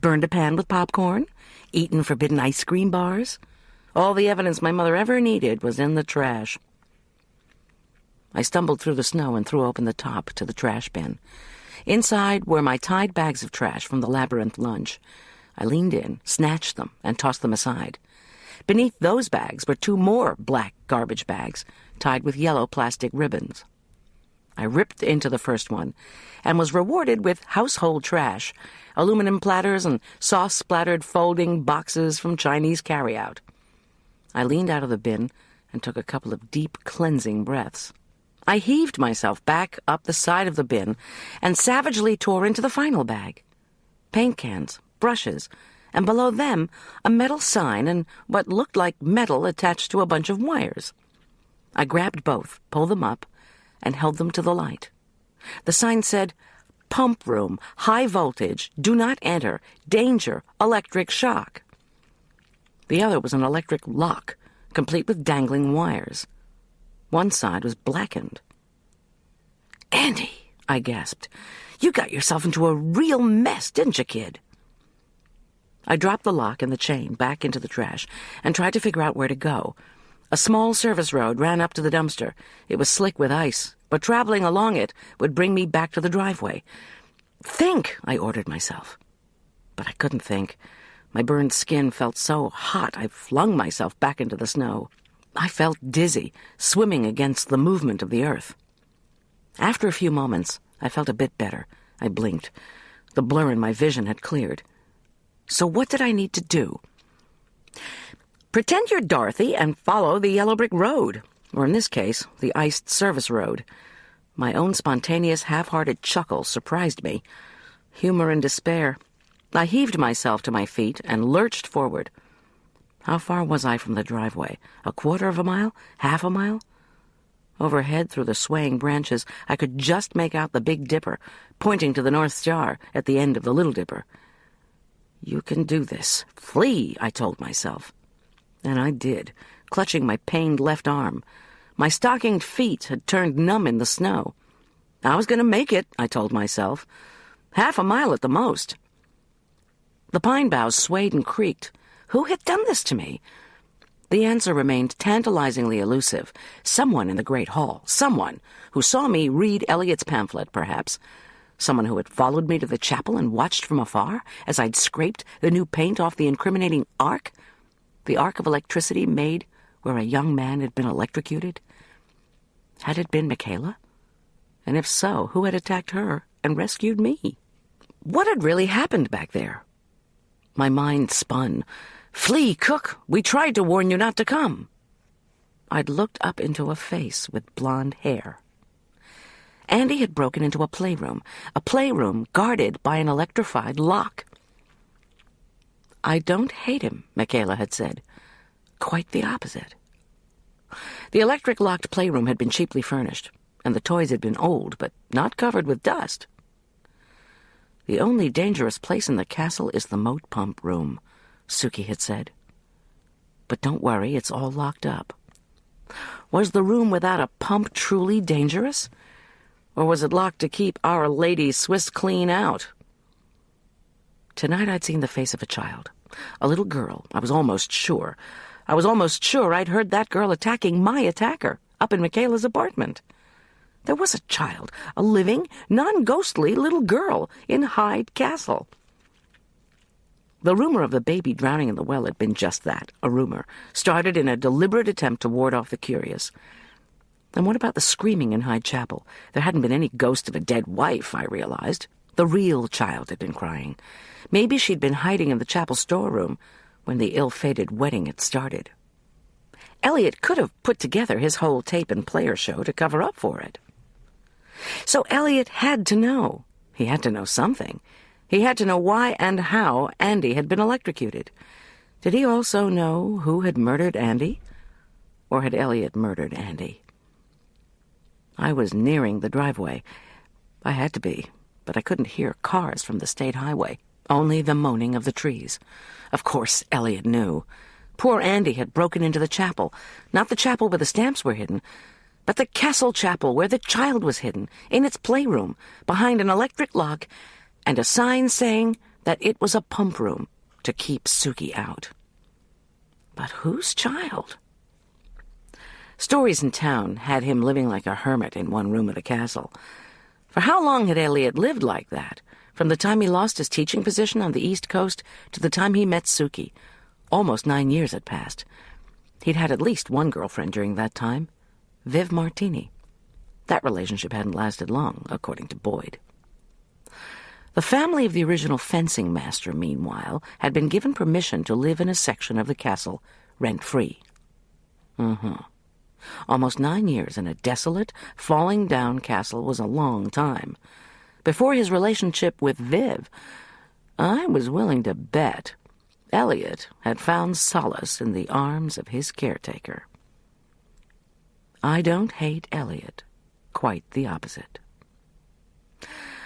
Burned a pan with popcorn? Eaten forbidden ice cream bars? All the evidence my mother ever needed was in the trash. I stumbled through the snow and threw open the top to the trash bin. Inside were my tied bags of trash from the labyrinth lunch. I leaned in, snatched them, and tossed them aside. Beneath those bags were 2 more black garbage bags, tied with yellow plastic ribbons. I ripped into the first one, and was rewarded with household trash, aluminum platters and sauce-splattered folding boxes from Chinese carryout. I leaned out of the bin and took a couple of deep, cleansing breaths. I heaved myself back up the side of the bin and savagely tore into the final bag. Paint cans, brushes, and below them a metal sign and what looked like metal attached to a bunch of wires. I grabbed both, pulled them up, and held them to the light. The sign said, "Pump room, high voltage, do not enter, danger, electric shock." The other was an electric lock, complete with dangling wires. One side was blackened. "Andy," I gasped, "you got yourself into a real mess, didn't you, kid?" I dropped the lock and the chain back into the trash and tried to figure out where to go. A small service road ran up to the dumpster. It was slick with ice, but traveling along it would bring me back to the driveway. "Think," I ordered myself. But I couldn't think. My burned skin felt so hot I flung myself back into the snow. I felt dizzy, swimming against the movement of the earth. After a few moments, I felt a bit better. I blinked. The blur in my vision had cleared. So what did I need to do? Pretend you're Dorothy and follow the yellow brick road, or in this case, the iced service road. My own spontaneous, half-hearted chuckle surprised me. Humor and despair. I heaved myself to my feet and lurched forward. How far was I from the driveway? A quarter of a mile? Half a mile? Overhead, through the swaying branches, I could just make out the Big Dipper, pointing to the North Star at the end of the Little Dipper. You can do this. Flee, I told myself. And I did, clutching my pained left arm. My stockinged feet had turned numb in the snow. I was going to make it, I told myself. Half a mile at the most. The pine boughs swayed and creaked. Who had done this to me? The answer remained tantalizingly elusive. Someone in the great hall. Someone who saw me read Eliot's pamphlet, perhaps. Someone who had followed me to the chapel and watched from afar as I'd scraped the new paint off the incriminating arc. The arc of electricity made where a young man had been electrocuted. Had it been Michaela? And if so, who had attacked her and rescued me? What had really happened back there? My mind spun. Flee, cook! We tried to warn you not to come. I'd looked up into a face with blonde hair. Andy had broken into a playroom guarded by an electrified lock. I don't hate him, Michaela had said. Quite the opposite. The electric-locked playroom had been cheaply furnished, and the toys had been old, but not covered with dust. The only dangerous place in the castle is the moat pump room, Suki had said. But don't worry, it's all locked up. Was the room without a pump truly dangerous? Or was it locked to keep Our Lady Swiss clean out? Tonight I'd seen the face of a child, a little girl. I was almost sure I'd heard that girl attacking my attacker up in Michaela's apartment. There was a child, a living, non-ghostly little girl in Hyde Castle. The rumor of the baby drowning in the well had been just that, a rumor, started in a deliberate attempt to ward off the curious. And what about the screaming in Hyde Chapel? There hadn't been any ghost of a dead wife, I realized. The real child had been crying. Maybe she'd been hiding in the chapel storeroom when the ill-fated wedding had started. Eliot could have put together his whole tape and player show to cover up for it. So Eliot had to know. He had to know something. He had to know why and how Andy had been electrocuted. Did he also know who had murdered Andy? Or had Eliot murdered Andy? I was nearing the driveway. I had to be, but I couldn't hear cars from the state highway. Only the moaning of the trees. Of course, Elliot knew. Poor Andy had broken into the chapel, not the chapel where the stamps were hidden, but the castle chapel where the child was hidden, in its playroom, behind an electric lock, and a sign saying that it was a pump room to keep Suki out. But whose child? Stories in town had him living like a hermit in one room of the castle. For how long had Elliot lived like that? From the time he lost his teaching position on the East Coast to the time he met Suki. Almost 9 years had passed. He'd had at least one girlfriend during that time, Viv Martini. That relationship hadn't lasted long, according to Boyd. The family of the original fencing master, meanwhile, had been given permission to live in a section of the castle rent-free. Almost 9 years in a desolate, falling-down castle was a long time. Before his relationship with Viv, I was willing to bet Elliot had found solace in the arms of his caretaker. I don't hate Elliot. Quite the opposite.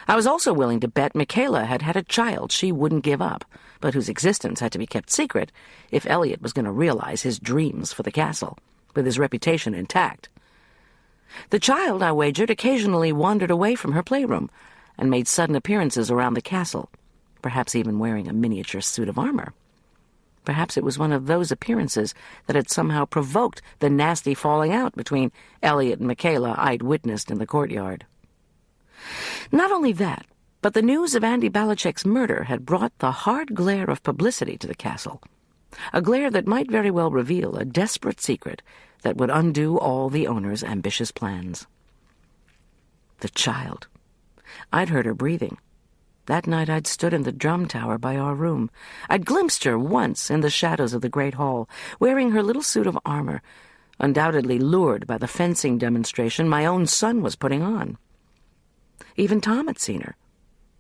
I was also willing to bet Michaela had had a child she wouldn't give up, but whose existence had to be kept secret if Elliot was going to realize his dreams for the castle, with his reputation intact. The child, I wagered, occasionally wandered away from her playroom and made sudden appearances around the castle, perhaps even wearing a miniature suit of armor. Perhaps it was one of those appearances that had somehow provoked the nasty falling out between Elliot and Michaela I'd witnessed in the courtyard. Not only that, but the news of Andy Balichek's murder had brought the hard glare of publicity to the castle, a glare that might very well reveal a desperate secret that would undo all the owner's ambitious plans. The child. I'd heard her breathing. That night I'd stood in the drum tower by our room. I'd glimpsed her once in the shadows of the great hall, wearing her little suit of armor, undoubtedly lured by the fencing demonstration my own son was putting on. Even Tom had seen her,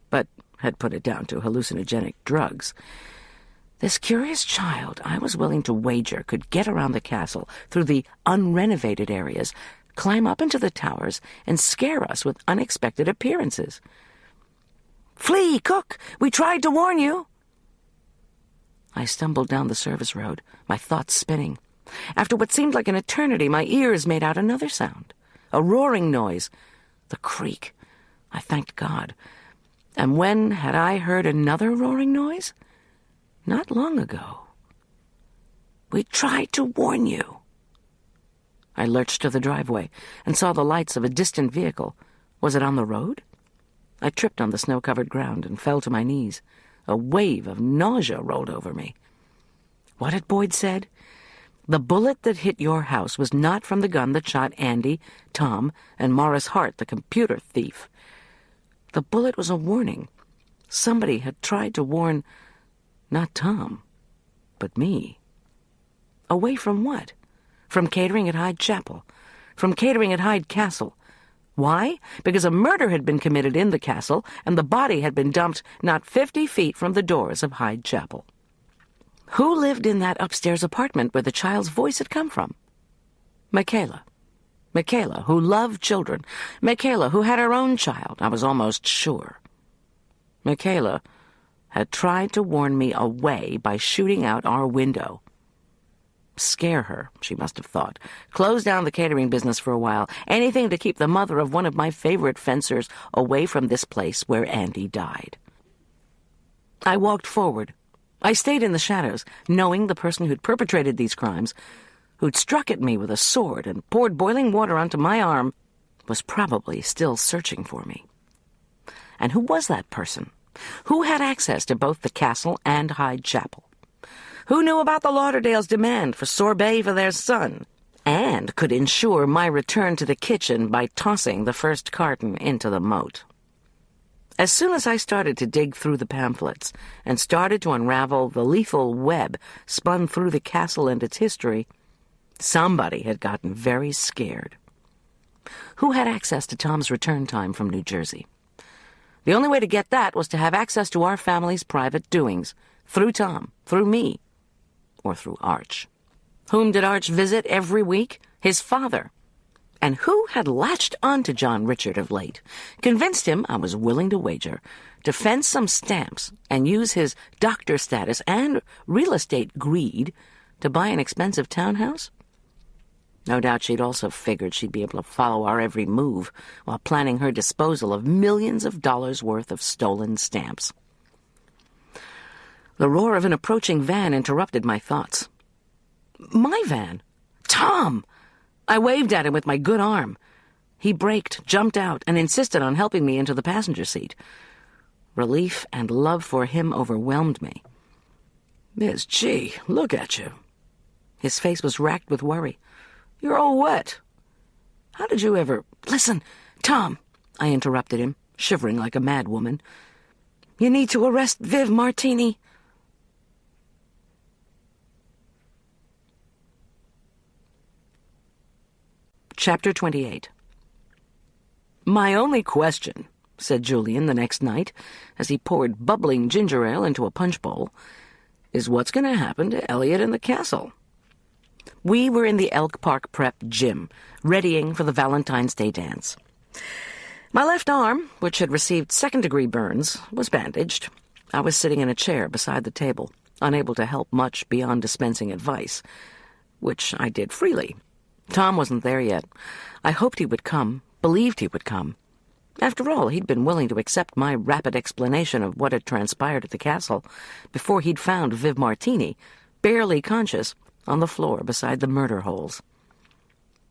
but had put it down to hallucinogenic drugs. This curious child, I was willing to wager, could get around the castle through the unrenovated areas, climb up into the towers, and scare us with unexpected appearances. "Flee, cook! We tried to warn you!" I stumbled down the service road, my thoughts spinning. After what seemed like an eternity, my ears made out another sound, a roaring noise, the creak. I thanked God. And when had I heard another roaring noise? Not long ago. "We tried to warn you." I lurched to the driveway and saw the lights of a distant vehicle. Was it on the road? I tripped on the snow-covered ground and fell to my knees. A wave of nausea rolled over me. What had Boyd said? The bullet that hit your house was not from the gun that shot Andy, Tom, and Morris Hart, the computer thief. The bullet was a warning. Somebody had tried to warn, not Tom, but me. Away from what? From catering at Hyde Chapel. From catering at Hyde Castle. Why? Because a murder had been committed in the castle, and the body had been dumped not 50 feet from the doors of Hyde Chapel. Who lived in that upstairs apartment where the child's voice had come from? Michaela. Michaela, who loved children. Michaela, who had her own child, I was almost sure. Michaela had tried to warn me away by shooting out our window. Scare her, she must have thought. Close down the catering business for a while. Anything to keep the mother of one of my favorite fencers away from this place where Andy died. I walked forward. I stayed in the shadows, knowing the person who'd perpetrated these crimes, who'd struck at me with a sword and poured boiling water onto my arm, was probably still searching for me. And who was that person? Who had access to both the castle and Hyde Chapel? Who knew about the Lauderdales' demand for sorbet for their son, and could ensure my return to the kitchen by tossing the first carton into the moat? As soon as I started to dig through the pamphlets and started to unravel the lethal web spun through the castle and its history, somebody had gotten very scared. Who had access to Tom's return time from New Jersey? The only way to get that was to have access to our family's private doings, through Tom, through me, or through Arch. Whom did Arch visit every week? His father. And who had latched onto John Richard of late, convinced him, I was willing to wager, to fence some stamps and use his doctor status and real estate greed to buy an expensive townhouse? No doubt she'd also figured she'd be able to follow our every move while planning her disposal of millions of dollars worth of stolen stamps. The roar of an approaching van interrupted my thoughts. My van? Tom! I waved at him with my good arm. He braked, jumped out, and insisted on helping me into the passenger seat. Relief and love for him overwhelmed me. Miss G, look at you. His face was racked with worry. You're all wet. How did you ever— Listen, Tom, I interrupted him, shivering like a mad woman. You need to arrest Viv Martini. Chapter 28. My only question, said Julian the next night, as he poured bubbling ginger ale into a punch bowl, is what's going to happen to Elliot in the castle. We were in the Elk Park Prep gym, readying for the Valentine's Day dance. My left arm, which had received second-degree burns, was bandaged. I was sitting in a chair beside the table, unable to help much beyond dispensing advice, which I did freely. Tom wasn't there yet. I hoped he would come, believed he would come. After all, he'd been willing to accept my rapid explanation of what had transpired at the castle before he'd found Viv Martini, barely conscious, on the floor beside the murder holes.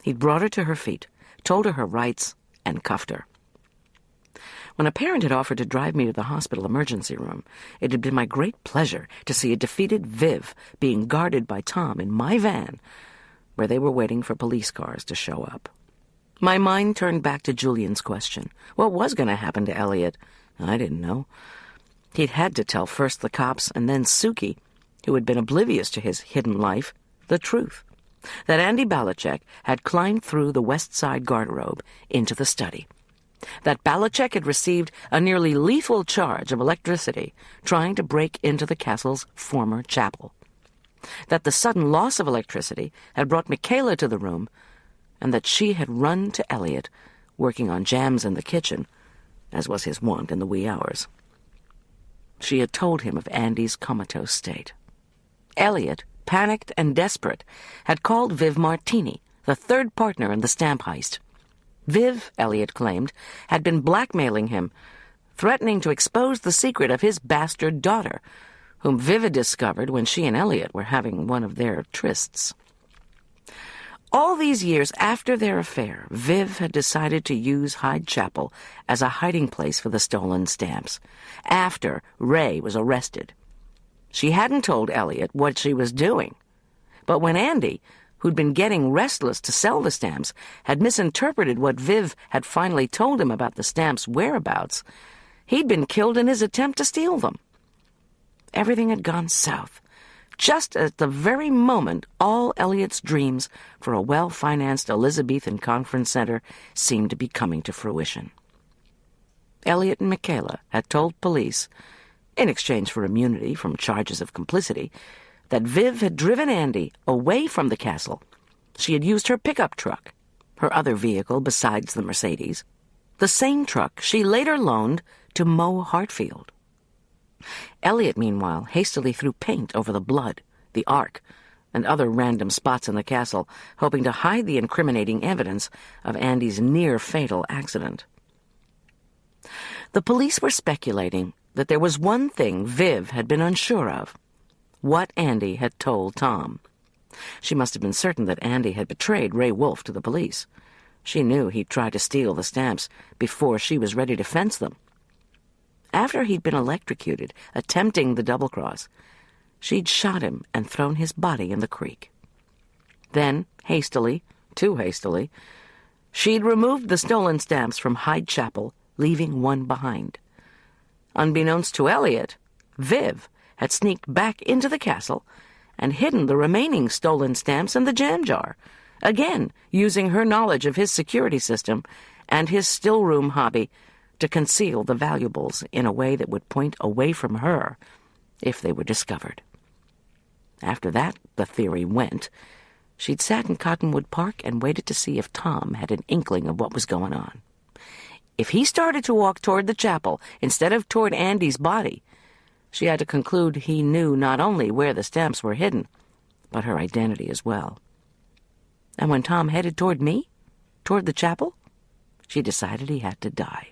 He'd brought her to her feet, told her her rights, and cuffed her. When a parent had offered to drive me to the hospital emergency room, it had been my great pleasure to see a defeated Viv being guarded by Tom in my van, where they were waiting for police cars to show up. My mind turned back to Julian's question. What was going to happen to Elliot? I didn't know. He'd had to tell first the cops and then Suki, who had been oblivious to his hidden life, the truth, that Andy Balachek had climbed through the West Side garderobe into the study, that Balachek had received a nearly lethal charge of electricity trying to break into the castle's former chapel, that the sudden loss of electricity had brought Michaela to the room, and that she had run to Elliot, working on jams in the kitchen, as was his wont in the wee hours. She had told him of Andy's comatose state. Elliot, panicked and desperate, had called Viv Martini, the third partner in the stamp heist. Viv, Elliot claimed, had been blackmailing him, threatening to expose the secret of his bastard daughter, whom Viv had discovered when she and Elliot were having one of their trysts. All these years after their affair, Viv had decided to use Hyde Chapel as a hiding place for the stolen stamps, after Ray was arrested. She hadn't told Elliot what she was doing, but when Andy, who'd been getting restless to sell the stamps, had misinterpreted what Viv had finally told him about the stamps' whereabouts, he'd been killed in his attempt to steal them. Everything had gone south, just at the very moment all Elliot's dreams for a well-financed Elizabethan conference center seemed to be coming to fruition. Elliot and Michaela had told police, in exchange for immunity from charges of complicity, that Viv had driven Andy away from the castle. She had used her pickup truck, her other vehicle besides the Mercedes, the same truck she later loaned to Mo Hartfield. Elliot, meanwhile, hastily threw paint over the blood, the ark, and other random spots in the castle, hoping to hide the incriminating evidence of Andy's near-fatal accident. The police were speculating that there was one thing Viv had been unsure of: what Andy had told Tom. She must have been certain that Andy had betrayed Ray Wolfe to the police. She knew he'd tried to steal the stamps before she was ready to fence them. After he'd been electrocuted, attempting the double-cross, she'd shot him and thrown his body in the creek. Then, hastily, too hastily, she'd removed the stolen stamps from Hyde Chapel, leaving one behind. Unbeknownst to Elliot, Viv had sneaked back into the castle and hidden the remaining stolen stamps in the jam jar, again using her knowledge of his security system and his stillroom hobby to conceal the valuables in a way that would point away from her if they were discovered. After that, the theory went, she'd sat in Cottonwood Park and waited to see if Tom had an inkling of what was going on. If he started to walk toward the chapel instead of toward Andy's body, she had to conclude he knew not only where the stamps were hidden, but her identity as well. And when Tom headed toward me, toward the chapel, she decided he had to die.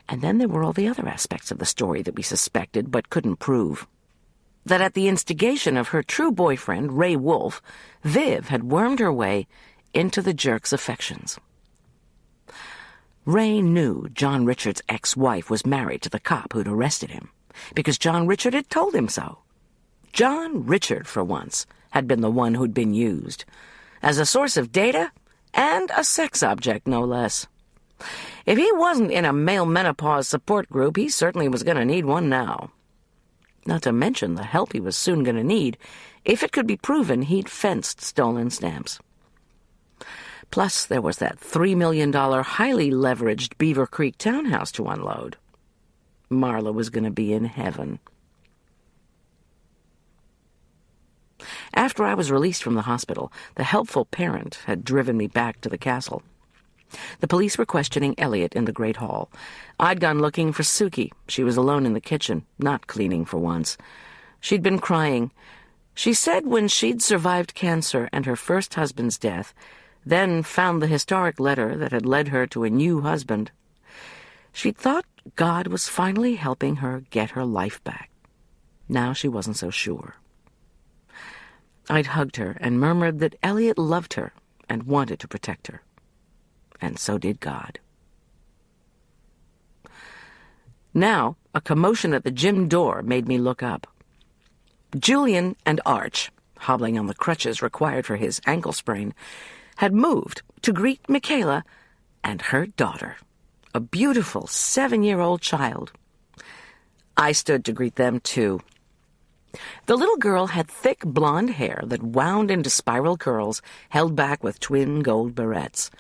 And then there were all the other aspects of the story that we suspected but couldn't prove. That at the instigation of her true boyfriend, Ray Wolfe, Viv had wormed her way into the jerk's affections. Ray knew John Richard's ex-wife was married to the cop who'd arrested him, because John Richard had told him so. John Richard, for once, had been the one who'd been used, as a source of data and a sex object, no less. If he wasn't in a male menopause support group, he certainly was going to need one now. Not to mention the help he was soon going to need if it could be proven he'd fenced stolen stamps. Plus, there was that $3 million highly leveraged Beaver Creek townhouse to unload. Marla was going to be in heaven. After I was released from the hospital, the helpful parent had driven me back to the castle. The police were questioning Elliot in the Great Hall. I'd gone looking for Suki. She was alone in the kitchen, not cleaning for once. She'd been crying. She said when she'd survived cancer and her first husband's death, then found the historic letter that had led her to a new husband, she'd thought God was finally helping her get her life back. Now she wasn't so sure. I'd hugged her and murmured that Elliot loved her and wanted to protect her. And so did God. Now, a commotion at the gym door made me look up. Julian and Arch, hobbling on the crutches required for his ankle sprain, had moved to greet Michaela and her daughter, a beautiful 7-year-old child. I stood to greet them, too. The little girl had thick blonde hair that wound into spiral curls held back with twin gold barrettes.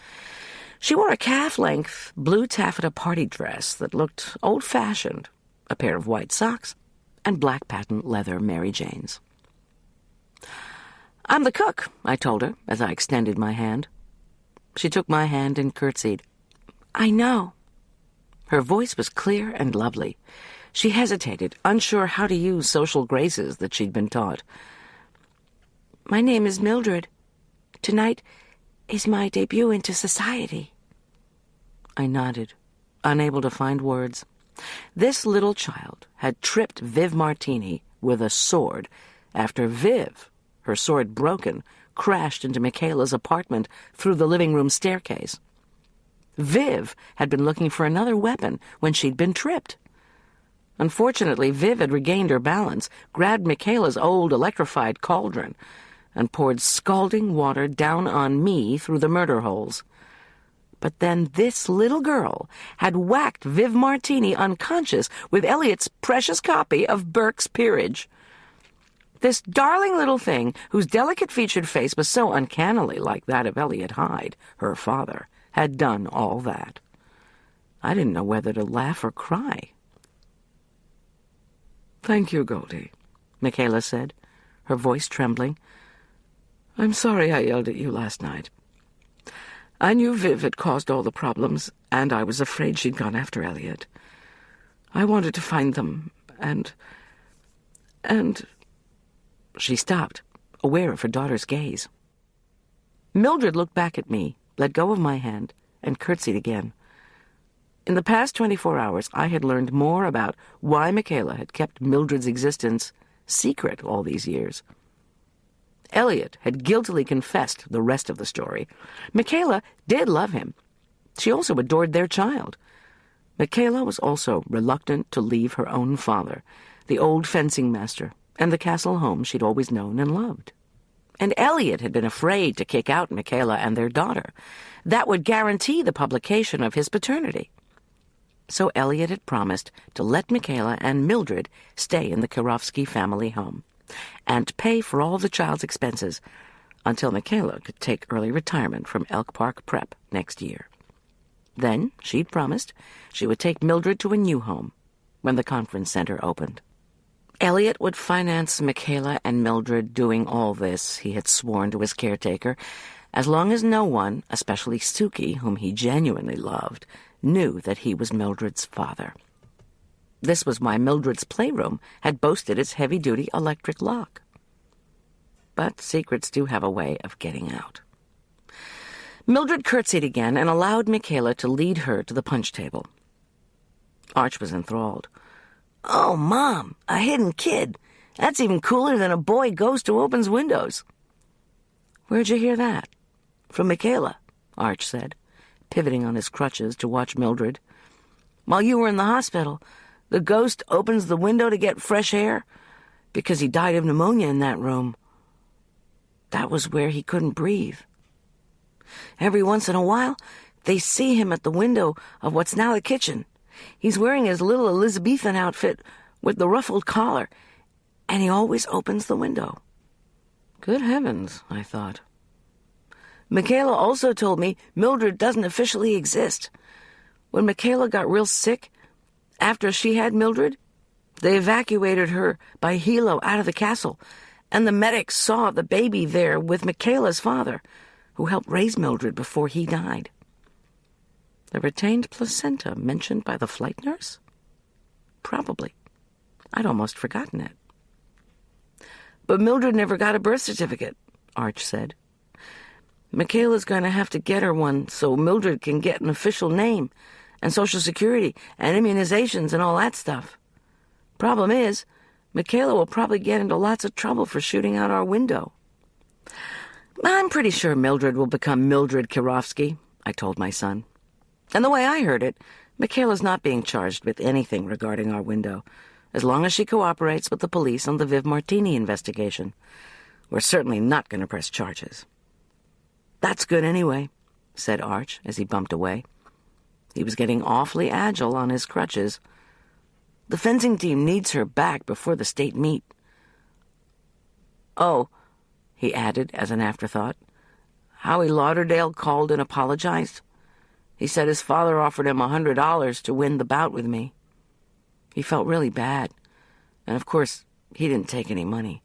She wore a calf-length blue taffeta party dress that looked old-fashioned, a pair of white socks, and black patent leather Mary Janes. "I'm the cook," I told her as I extended my hand. She took my hand and curtsied. "I know." Her voice was clear and lovely. She hesitated, unsure how to use social graces that she'd been taught. "My name is Mildred. Tonight is my debut into society." I nodded, unable to find words. This little child had tripped Viv Martini with a sword after Viv, her sword broken, crashed into Michaela's apartment through the living room staircase. Viv had been looking for another weapon when she'd been tripped. Unfortunately, Viv had regained her balance, grabbed Michaela's old electrified cauldron, and poured scalding water down on me through the murder holes. But then this little girl had whacked Viv Martini unconscious with Elliot's precious copy of Burke's Peerage. This darling little thing, whose delicate-featured face was so uncannily like that of Elliot Hyde, her father, had done all that. I didn't know whether to laugh or cry. "Thank you, Goldy," Michaela said, her voice trembling. "I'm sorry I yelled at you last night. I knew Viv had caused all the problems, and I was afraid she'd gone after Elliot. I wanted to find them, and... She stopped, aware of her daughter's gaze. Mildred looked back at me, let go of my hand, and curtsied again. In the past 24 hours, I had learned more about why Michaela had kept Mildred's existence secret all these years. Elliot had guiltily confessed the rest of the story. Michaela did love him. She also adored their child. Michaela was also reluctant to leave her own father, the old fencing master, and the castle home she'd always known and loved. And Elliot had been afraid to kick out Michaela and their daughter. That would guarantee the publication of his paternity. So Elliot had promised to let Michaela and Mildred stay in the Kirovsky family home and pay for all the child's expenses until Michaela could take early retirement from Elk Park Prep next year. Then, she'd promised, she would take Mildred to a new home when the conference center opened. Elliot would finance Michaela and Mildred doing all this, he had sworn to his caretaker, as long as no one, especially Suki, whom he genuinely loved, knew that he was Mildred's father. This was why Mildred's playroom had boasted its heavy-duty electric lock. But secrets do have a way of getting out. Mildred curtsied again and allowed Michaela to lead her to the punch table. Arch was enthralled. "Oh, Mom, a hidden kid. That's even cooler than a boy ghost who opens windows." "Where'd you hear that?" "From Michaela," Arch said, pivoting on his crutches to watch Mildred. "While you were in the hospital, the ghost opens the window to get fresh air because he died of pneumonia in that room. That was where he couldn't breathe. Every once in a while, they see him at the window of what's now the kitchen. He's wearing his little Elizabethan outfit with the ruffled collar, and he always opens the window." Good heavens, I thought. Michaela also told me Mildred doesn't officially exist. When Michaela got real sick, after she had Mildred, they evacuated her by helo out of the castle, and the medics saw the baby there with Michaela's father, who helped raise Mildred before he died. The retained placenta mentioned by the flight nurse? Probably. I'd almost forgotten it. "But Mildred never got a birth certificate," Arch said. "Michaela's going to have to get her one so Mildred can get an official name and Social Security and immunizations and all that stuff. Problem is, Michaela will probably get into lots of trouble for shooting out our window." "I'm pretty sure Mildred will become Mildred Kirovsky," I told my son. "And the way I heard it, Michaela's not being charged with anything regarding our window, as long as she cooperates with the police on the Viv Martini investigation. We're certainly not going to press charges." "That's good anyway," said Arch as he bumped away. He was getting awfully agile on his crutches. "The fencing team needs her back before the state meet." "Oh," he added as an afterthought, "Howie Lauderdale called and apologized. He said his father offered him $100 to win the bout with me. He felt really bad, and of course, he didn't take any money.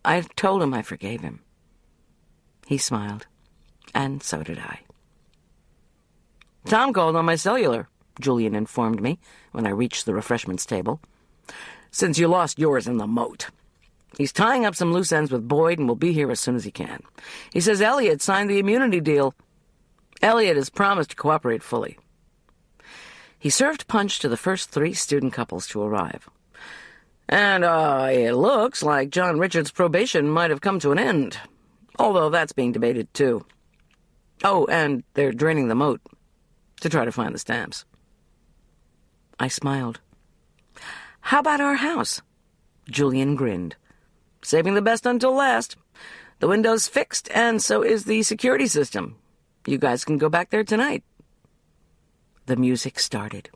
I told him I forgave him." He smiled, and so did I. "Tom called on my cellular," Julian informed me when I reached the refreshments table, "since you lost yours in the moat. He's tying up some loose ends with Boyd and will be here as soon as he can. He says Elliot signed the immunity deal. Elliot has promised to cooperate fully." He served punch to the first 3 student couples to arrive. "And, it looks like John Richards' probation might have come to an end, although that's being debated, too. Oh, and they're draining the moat to try to find the stamps." I smiled. "How about our house?" Julian grinned. "Saving the best until last. The window's fixed, and so is the security system. You guys can go back there tonight." The music started.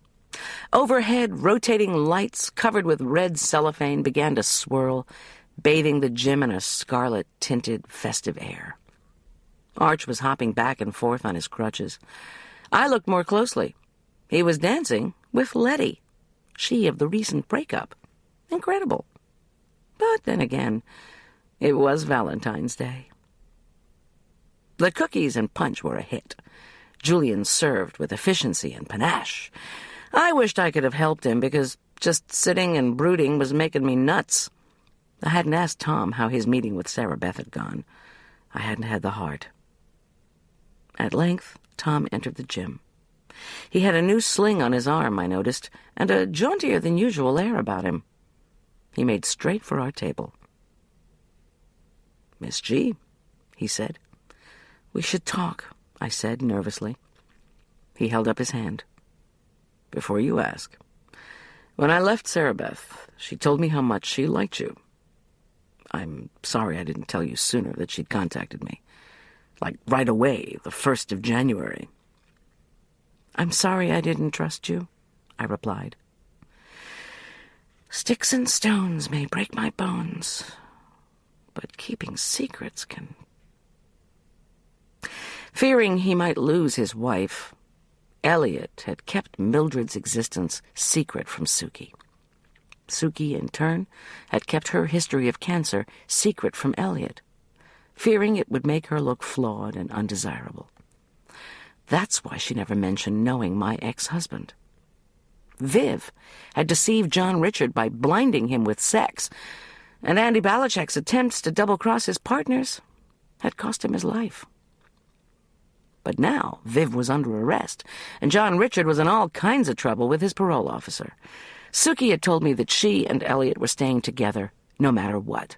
Overhead, rotating lights covered with red cellophane began to swirl, bathing the gym in a scarlet-tinted, festive air. Arch was hopping back and forth on his crutches. I looked more closely. He was dancing with Letty, she of the recent breakup. Incredible. But then again, it was Valentine's Day. The cookies and punch were a hit. Julian served with efficiency and panache. I wished I could have helped him because just sitting and brooding was making me nuts. I hadn't asked Tom how his meeting with Sarah Beth had gone. I hadn't had the heart. At length, Tom entered the gym. He had a new sling on his arm, I noticed, and a jauntier-than-usual air about him. He made straight for our table. "Miss G," he said. "We should talk," I said nervously. He held up his hand. "Before you ask, when I left Sarah Beth, she told me how much she liked you. I'm sorry I didn't tell you sooner that she'd contacted me. Like right away, the 1st of January. "I'm sorry I didn't trust you," I replied. "Sticks and stones may break my bones, but keeping secrets can..." Fearing he might lose his wife, Elliot had kept Mildred's existence secret from Suki. Suki, in turn, had kept her history of cancer secret from Elliot. fearing it would make her look flawed and undesirable. That's why she never mentioned knowing my ex-husband. Viv had deceived John Richard by blinding him with sex, and Andy Balichek's attempts to double-cross his partners had cost him his life. But now Viv was under arrest, and John Richard was in all kinds of trouble with his parole officer. Suki had told me that she and Elliot were staying together no matter what.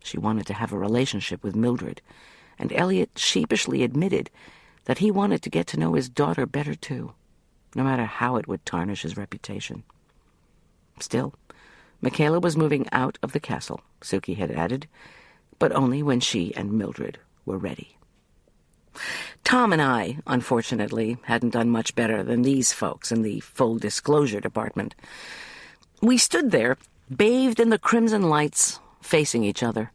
She wanted to have a relationship with Mildred, and Elliot sheepishly admitted that he wanted to get to know his daughter better too, no matter how it would tarnish his reputation. Still, Michaela was moving out of the castle, Suki had added, but only when she and Mildred were ready. Tom and I, unfortunately, hadn't done much better than these folks in the full disclosure department. We stood there, bathed in the crimson lights, facing each other.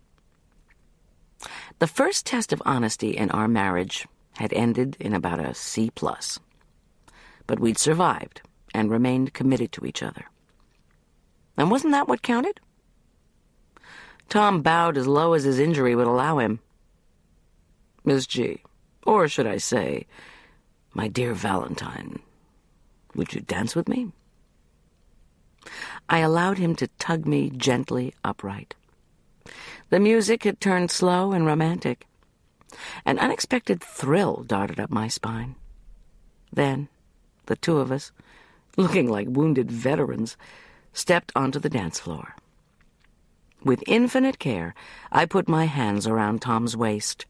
The first test of honesty in our marriage had ended in about a C+. But we'd survived and remained committed to each other. And wasn't that what counted? Tom bowed as low as his injury would allow him. Miss G, or should I say, my dear Valentine, would you dance with me? I allowed him to tug me gently upright. The music had turned slow and romantic. An unexpected thrill darted up my spine. Then, the two of us, looking like wounded veterans, stepped onto the dance floor. With infinite care, I put my hands around Tom's waist.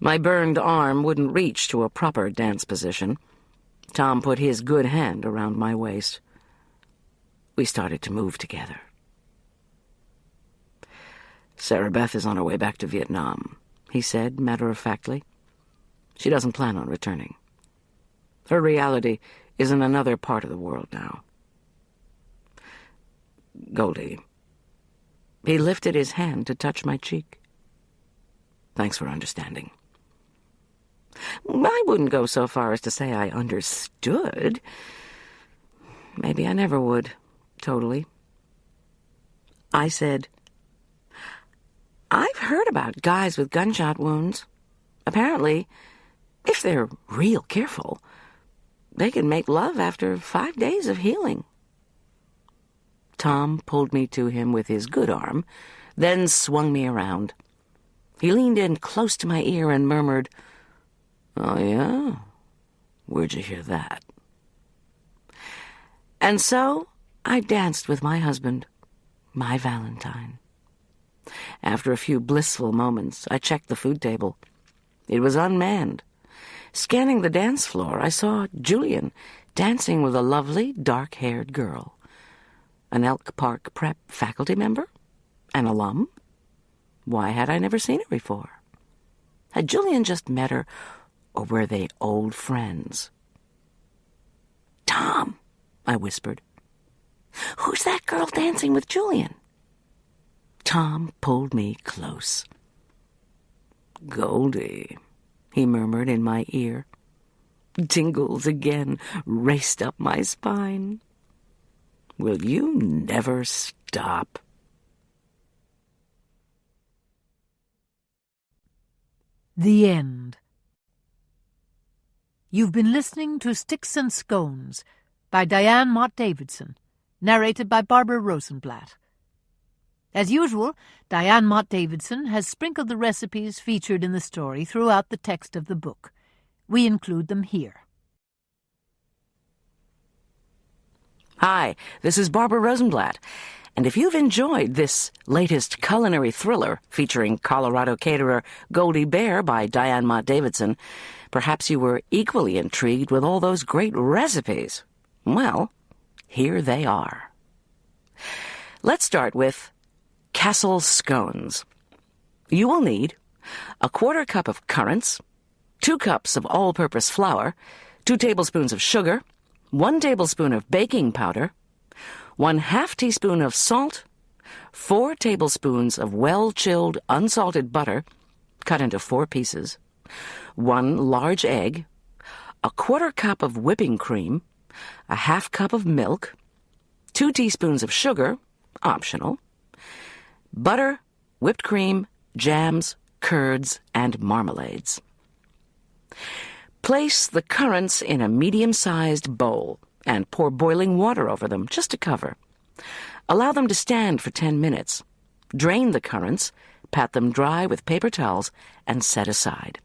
My burned arm wouldn't reach to a proper dance position. Tom put his good hand around my waist. We started to move together. Sarah Beth is on her way back to Vietnam, he said matter-of-factly. She doesn't plan on returning. Her reality is in another part of the world now. Goldy. He lifted his hand to touch my cheek. Thanks for understanding. I wouldn't go so far as to say I understood. Maybe I never would, totally. I said, I've heard about guys with gunshot wounds. Apparently, if they're real careful, they can make love after 5 days of healing. Tom pulled me to him with his good arm, then swung me around. He leaned in close to my ear and murmured, "Oh, yeah? Where'd you hear that?" And so I danced with my husband, my Valentine. After a few blissful moments, I checked the food table. It was unmanned. Scanning the dance floor, I saw Julian dancing with a lovely, dark-haired girl. An Elk Park Prep faculty member? An alum? Why had I never seen her before? Had Julian just met her, or were they old friends? "Tom," I whispered. "Who's that girl dancing with Julian?" Tom pulled me close. "Goldy," he murmured in my ear. Tingles again raced up my spine. "Will you never stop?" The end. You've been listening to Sticks and Scones by Diane Mott Davidson, narrated by Barbara Rosenblatt. As usual, Diane Mott Davidson has sprinkled the recipes featured in the story throughout the text of the book. We include them here. Hi, this is Barbara Rosenblatt, and if you've enjoyed this latest culinary thriller featuring Colorado caterer Goldy Bear by Diane Mott Davidson, perhaps you were equally intrigued with all those great recipes. Well, here they are. Let's start with Castle Scones. You will need a 1/4 cup of currants, 2 cups of all-purpose flour, 2 tablespoons of sugar, 1 tablespoon of baking powder, 1/2 teaspoon of salt, 4 tablespoons of well-chilled unsalted butter, cut into 4 pieces, 1 large egg, a 1/4 cup of whipping cream, a 1/2 cup of milk, 2 teaspoons of sugar, optional, butter, whipped cream, jams, curds, and marmalades. Place the currants in a medium-sized bowl and pour boiling water over them just to cover. Allow them to stand for 10 minutes. Drain the currants, pat them dry with paper towels, and set aside.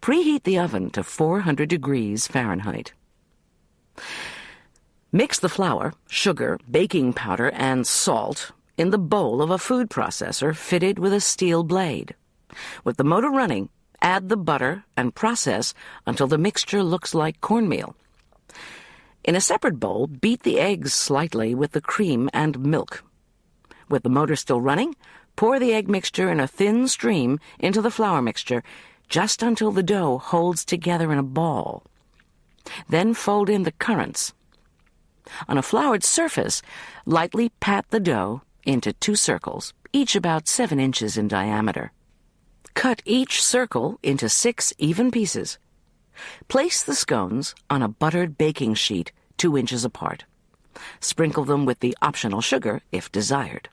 Preheat the oven to 400 degrees Fahrenheit. Mix the flour, sugar, baking powder, and salt in the bowl of a food processor fitted with a steel blade. With the motor running, add the butter and process until the mixture looks like cornmeal. In a separate bowl, beat the eggs slightly with the cream and milk. With the motor still running, pour the egg mixture in a thin stream into the flour mixture just until the dough holds together in a ball. Then fold in the currants. On a floured surface, lightly pat the dough into 2 circles, each about 7 inches in diameter. Cut each circle into 6 even pieces. Place the scones on a buttered baking sheet 2 inches apart. Sprinkle them with the optional sugar if desired.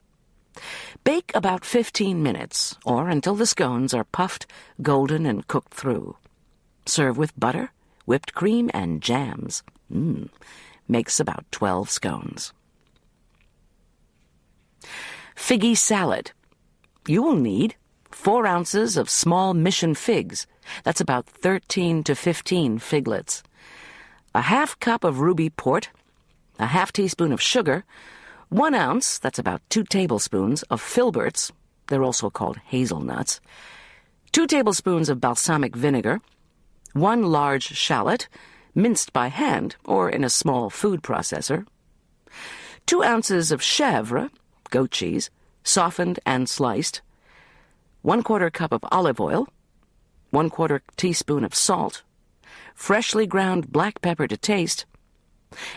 Bake about 15 minutes, or until the scones are puffed, golden, and cooked through. Serve with butter, whipped cream, and jams. Makes about 12 scones. Figgy salad. You will need 4 ounces of small mission figs. That's about 13 to 15 figlets. A half cup of ruby port, a half teaspoon of sugar, 1 ounce, that's about 2 tablespoons, of filberts, they're also called hazelnuts, 2 tablespoons of balsamic vinegar, 1 large shallot, minced by hand or in a small food processor, 2 ounces of chèvre, goat cheese, softened and sliced, 1/4 cup of olive oil, 1/4 teaspoon of salt, freshly ground black pepper to taste,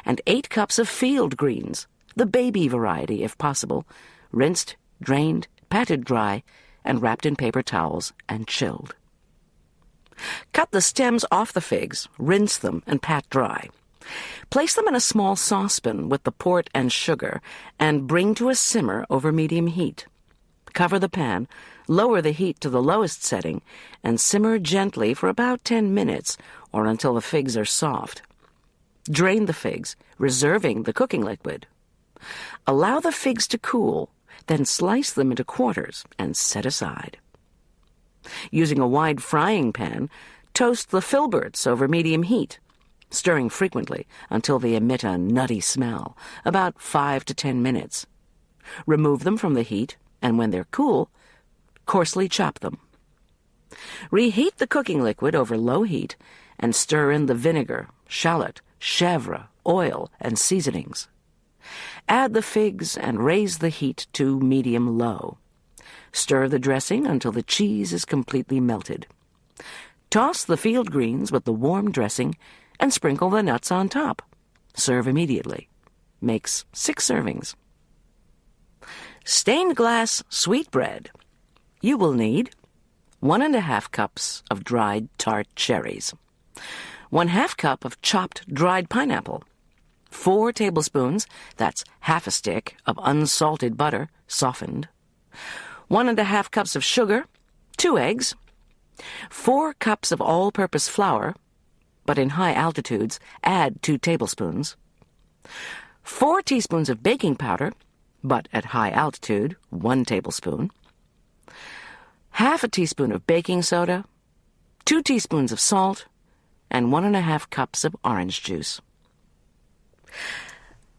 and 8 cups of field greens, the baby variety if possible, rinsed, drained, patted dry, and wrapped in paper towels and chilled. Cut the stems off the figs, rinse them, and pat dry. Place them in a small saucepan with the port and sugar and bring to a simmer over medium heat. Cover the pan, lower the heat to the lowest setting, and simmer gently for about 10 minutes or until the figs are soft. Drain the figs, reserving the cooking liquid. Allow the figs to cool, then slice them into quarters and set aside. Using a wide frying pan, toast the filberts over medium heat, stirring frequently until they emit a nutty smell, about 5 to 10 minutes. Remove them from the heat, and when they're cool, coarsely chop them. Reheat the cooking liquid over low heat and stir in the vinegar, shallot, chèvre, oil, and seasonings. Add the figs and raise the heat to medium-low. Stir the dressing until the cheese is completely melted. Toss the field greens with the warm dressing and sprinkle the nuts on top. Serve immediately. Makes 6 servings. Stained glass sweetbread. You will need 1½ cups of dried tart cherries, 1/2 cup of chopped dried pineapple, 4 tablespoons, that's half a stick, of unsalted butter, softened, 1½ cups of sugar, 2 eggs, 4 cups of all-purpose flour, but in high altitudes, add 2 tablespoons, 4 teaspoons of baking powder, but at high altitude, 1 tablespoon, half a teaspoon of baking soda, 2 teaspoons of salt, and 1½ cups of orange juice.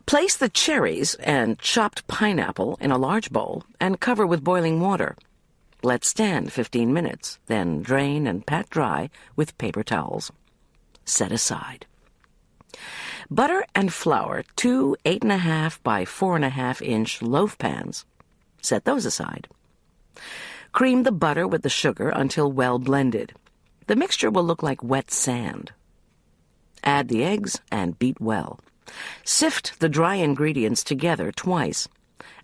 Place the cherries and chopped pineapple in a large bowl and cover with boiling water. Let stand 15 minutes, then drain and pat dry with paper towels. Set aside. Butter and flour 2 8½ by 4½ inch loaf pans. Set those aside. Cream the butter with the sugar until well blended. The mixture will look like wet sand. Add the eggs and beat well. Sift the dry ingredients together twice.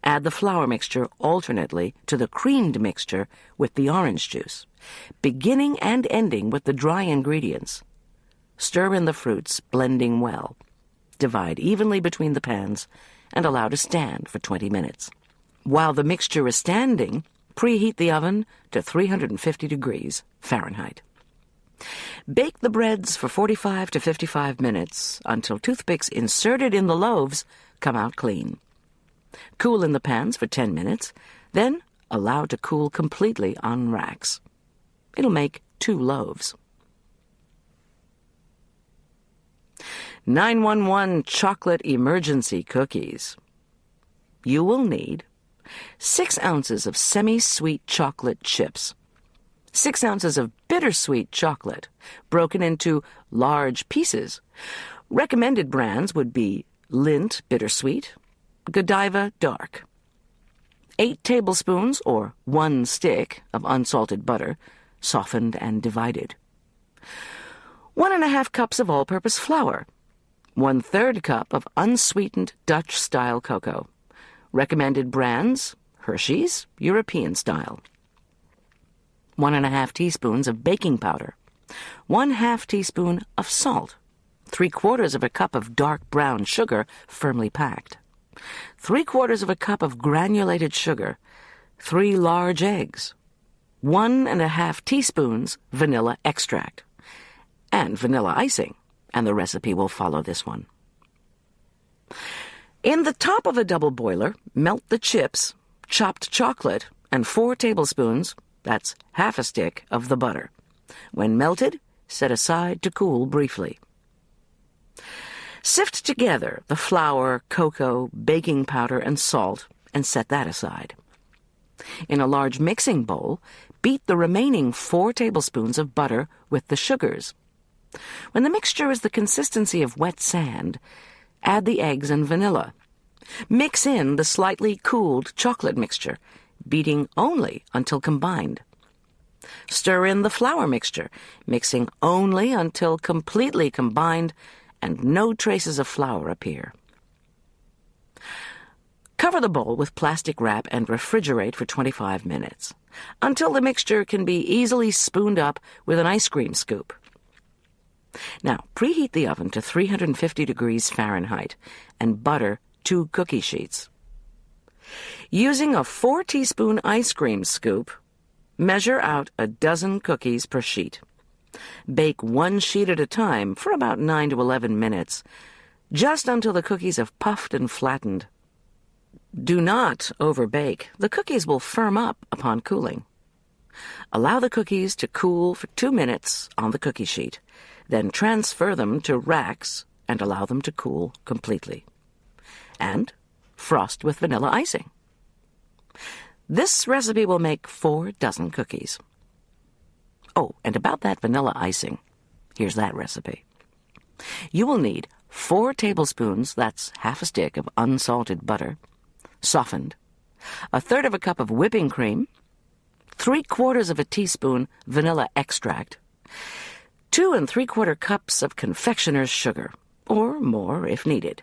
Add the flour mixture alternately to the creamed mixture with the orange juice, beginning and ending with the dry ingredients. Stir in the fruits, blending well. Divide evenly between the pans and allow to stand for 20 minutes. While the mixture is standing, Preheat the oven to 350 degrees Fahrenheit. Bake the breads for 45 to 55 minutes until toothpicks inserted in the loaves come out clean. Cool in the pans for 10 minutes, then allow to cool completely on racks. It'll make 2 loaves. 911 chocolate emergency cookies. You will need 6 ounces of semi-sweet chocolate chips, 6 ounces of bittersweet chocolate, broken into large pieces. Recommended brands would be Lindt Bittersweet, Godiva Dark. 8 tablespoons, or 1 stick, of unsalted butter, softened and divided. 1½ cups of all-purpose flour. 1/3 cup of unsweetened Dutch-style cocoa. Recommended brands, Hershey's, European style. 1½ teaspoons of baking powder. 1/2 teaspoon of salt. 3/4 cup of dark brown sugar, firmly packed. 3/4 cup of granulated sugar. 3 large eggs. 1½ teaspoons vanilla extract. And vanilla icing, and the recipe will follow this one. In the top of a double boiler, melt the chips, chopped chocolate, and 4 tablespoons, that's half a stick, of the butter. When melted, set aside to cool briefly. Sift together the flour, cocoa, baking powder, and salt, and set that aside. In a large mixing bowl, beat the remaining 4 tablespoons of butter with the sugars. When the mixture is the consistency of wet sand, add the eggs and vanilla. Mix in the slightly cooled chocolate mixture, beating only until combined. Stir in the flour mixture, mixing only until completely combined and no traces of flour appear. Cover the bowl with plastic wrap and refrigerate for 25 minutes, until the mixture can be easily spooned up with an ice cream scoop. Now, preheat the oven to 350 degrees Fahrenheit and butter 2 cookie sheets. Using a 4-teaspoon ice cream scoop, measure out a dozen cookies per sheet. Bake 1 sheet at a time for about 9 to 11 minutes, just until the cookies have puffed and flattened. Do not overbake. The cookies will firm up upon cooling. Allow the cookies to cool for 2 minutes on the cookie sheet. Then transfer them to racks and allow them to cool completely. And frost with vanilla icing. This recipe will make 4 dozen cookies. Oh, and about that vanilla icing, here's that recipe. You will need 4 tablespoons, that's half a stick, of unsalted butter, softened, 1/3 cup of whipping cream, 3/4 teaspoon vanilla extract, 2 3/4 cups of confectioner's sugar, or more if needed.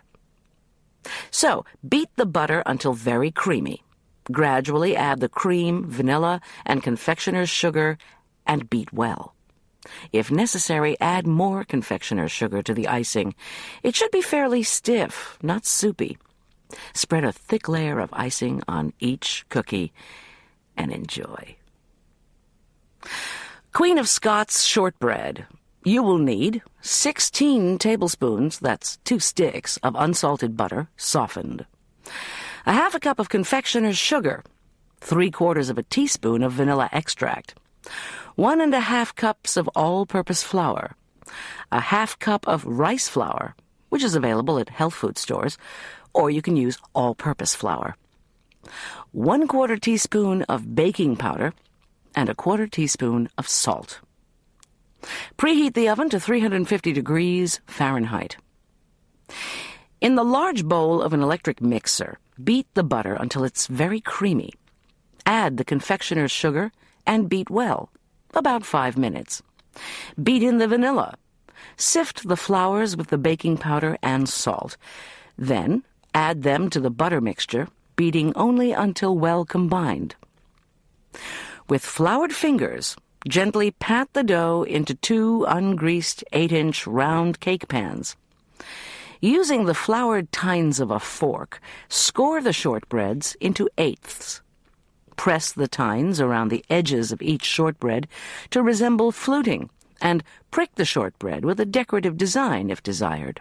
So, beat the butter until very creamy. Gradually add the cream, vanilla, and confectioner's sugar, and beat well. If necessary, add more confectioner's sugar to the icing. It should be fairly stiff, not soupy. Spread a thick layer of icing on each cookie, and enjoy. Queen of Scots shortbread. You will need 16 tablespoons, that's 2 sticks, of unsalted butter, softened. 1/2 cup of confectioner's sugar, 3/4 teaspoon of vanilla extract, 1½ cups of all-purpose flour, 1/2 cup of rice flour, which is available at health food stores, or you can use all-purpose flour, 1/4 teaspoon of baking powder, and 1/4 teaspoon of salt. Preheat the oven to 350 degrees Fahrenheit. In the large bowl of an electric mixer, beat the butter until it's very creamy. Add the confectioner's sugar and beat well, about 5 minutes. Beat in the vanilla. Sift the flours with the baking powder and salt. Then add them to the butter mixture, beating only until well combined. With floured fingers, gently pat the dough into 2 ungreased 8-inch round cake pans. Using the floured tines of a fork, score the shortbreads into eighths. Press the tines around the edges of each shortbread to resemble fluting, and prick the shortbread with a decorative design if desired.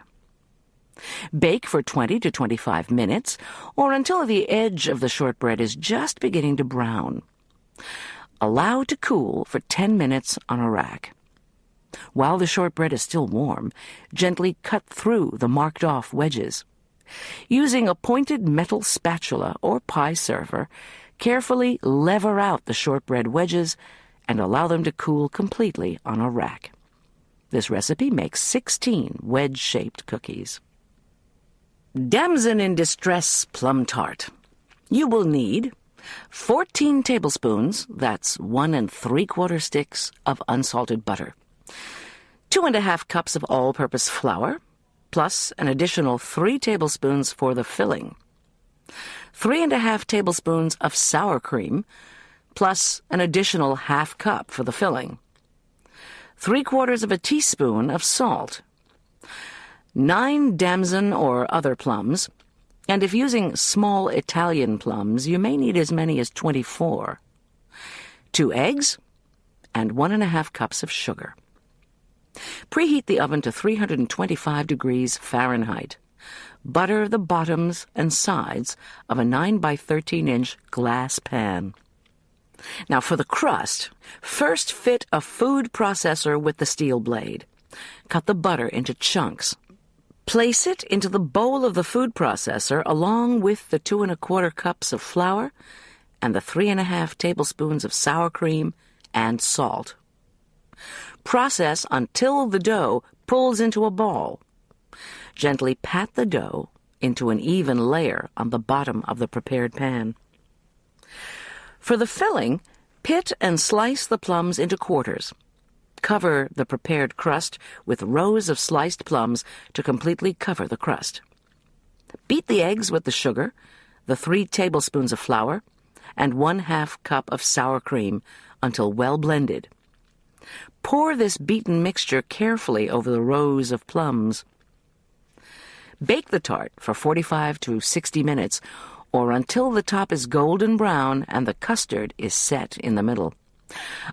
Bake for 20 to 25 minutes, or until the edge of the shortbread is just beginning to brown. Allow to cool for 10 minutes on a rack. While the shortbread is still warm, gently cut through the marked-off wedges. Using a pointed metal spatula or pie server, carefully lever out the shortbread wedges and allow them to cool completely on a rack. This recipe makes 16 wedge-shaped cookies. Damson in Distress Plum Tart. You will need 14 tablespoons, that's 1 3/4 sticks, of unsalted butter, 2½ cups of all-purpose flour, plus an additional 3 tablespoons for the filling, 3½ tablespoons of sour cream, plus an additional ½ cup for the filling, 3/4 teaspoon of salt, 9 damson or other plums, and if using small Italian plums, you may need as many as 24, 2 eggs, and 1½ cups of sugar. Preheat the oven to 325 degrees Fahrenheit. Butter the bottoms and sides of a 9 by 13-inch glass pan. Now for the crust, first fit a food processor with the steel blade. Cut the butter into chunks. Place it into the bowl of the food processor along with the 2 1/4 cups of flour and the 3½ tablespoons of sour cream and salt. Process until the dough pulls into a ball. Gently pat the dough into an even layer on the bottom of the prepared pan. For the filling, pit and slice the plums into quarters. Cover the prepared crust with rows of sliced plums to completely cover the crust. Beat the eggs with the sugar, the 3 tablespoons of flour, and 1/2 cup of sour cream until well blended. Pour this beaten mixture carefully over the rows of plums. Bake the tart for 45 to 60 minutes, or until the top is golden brown and the custard is set in the middle.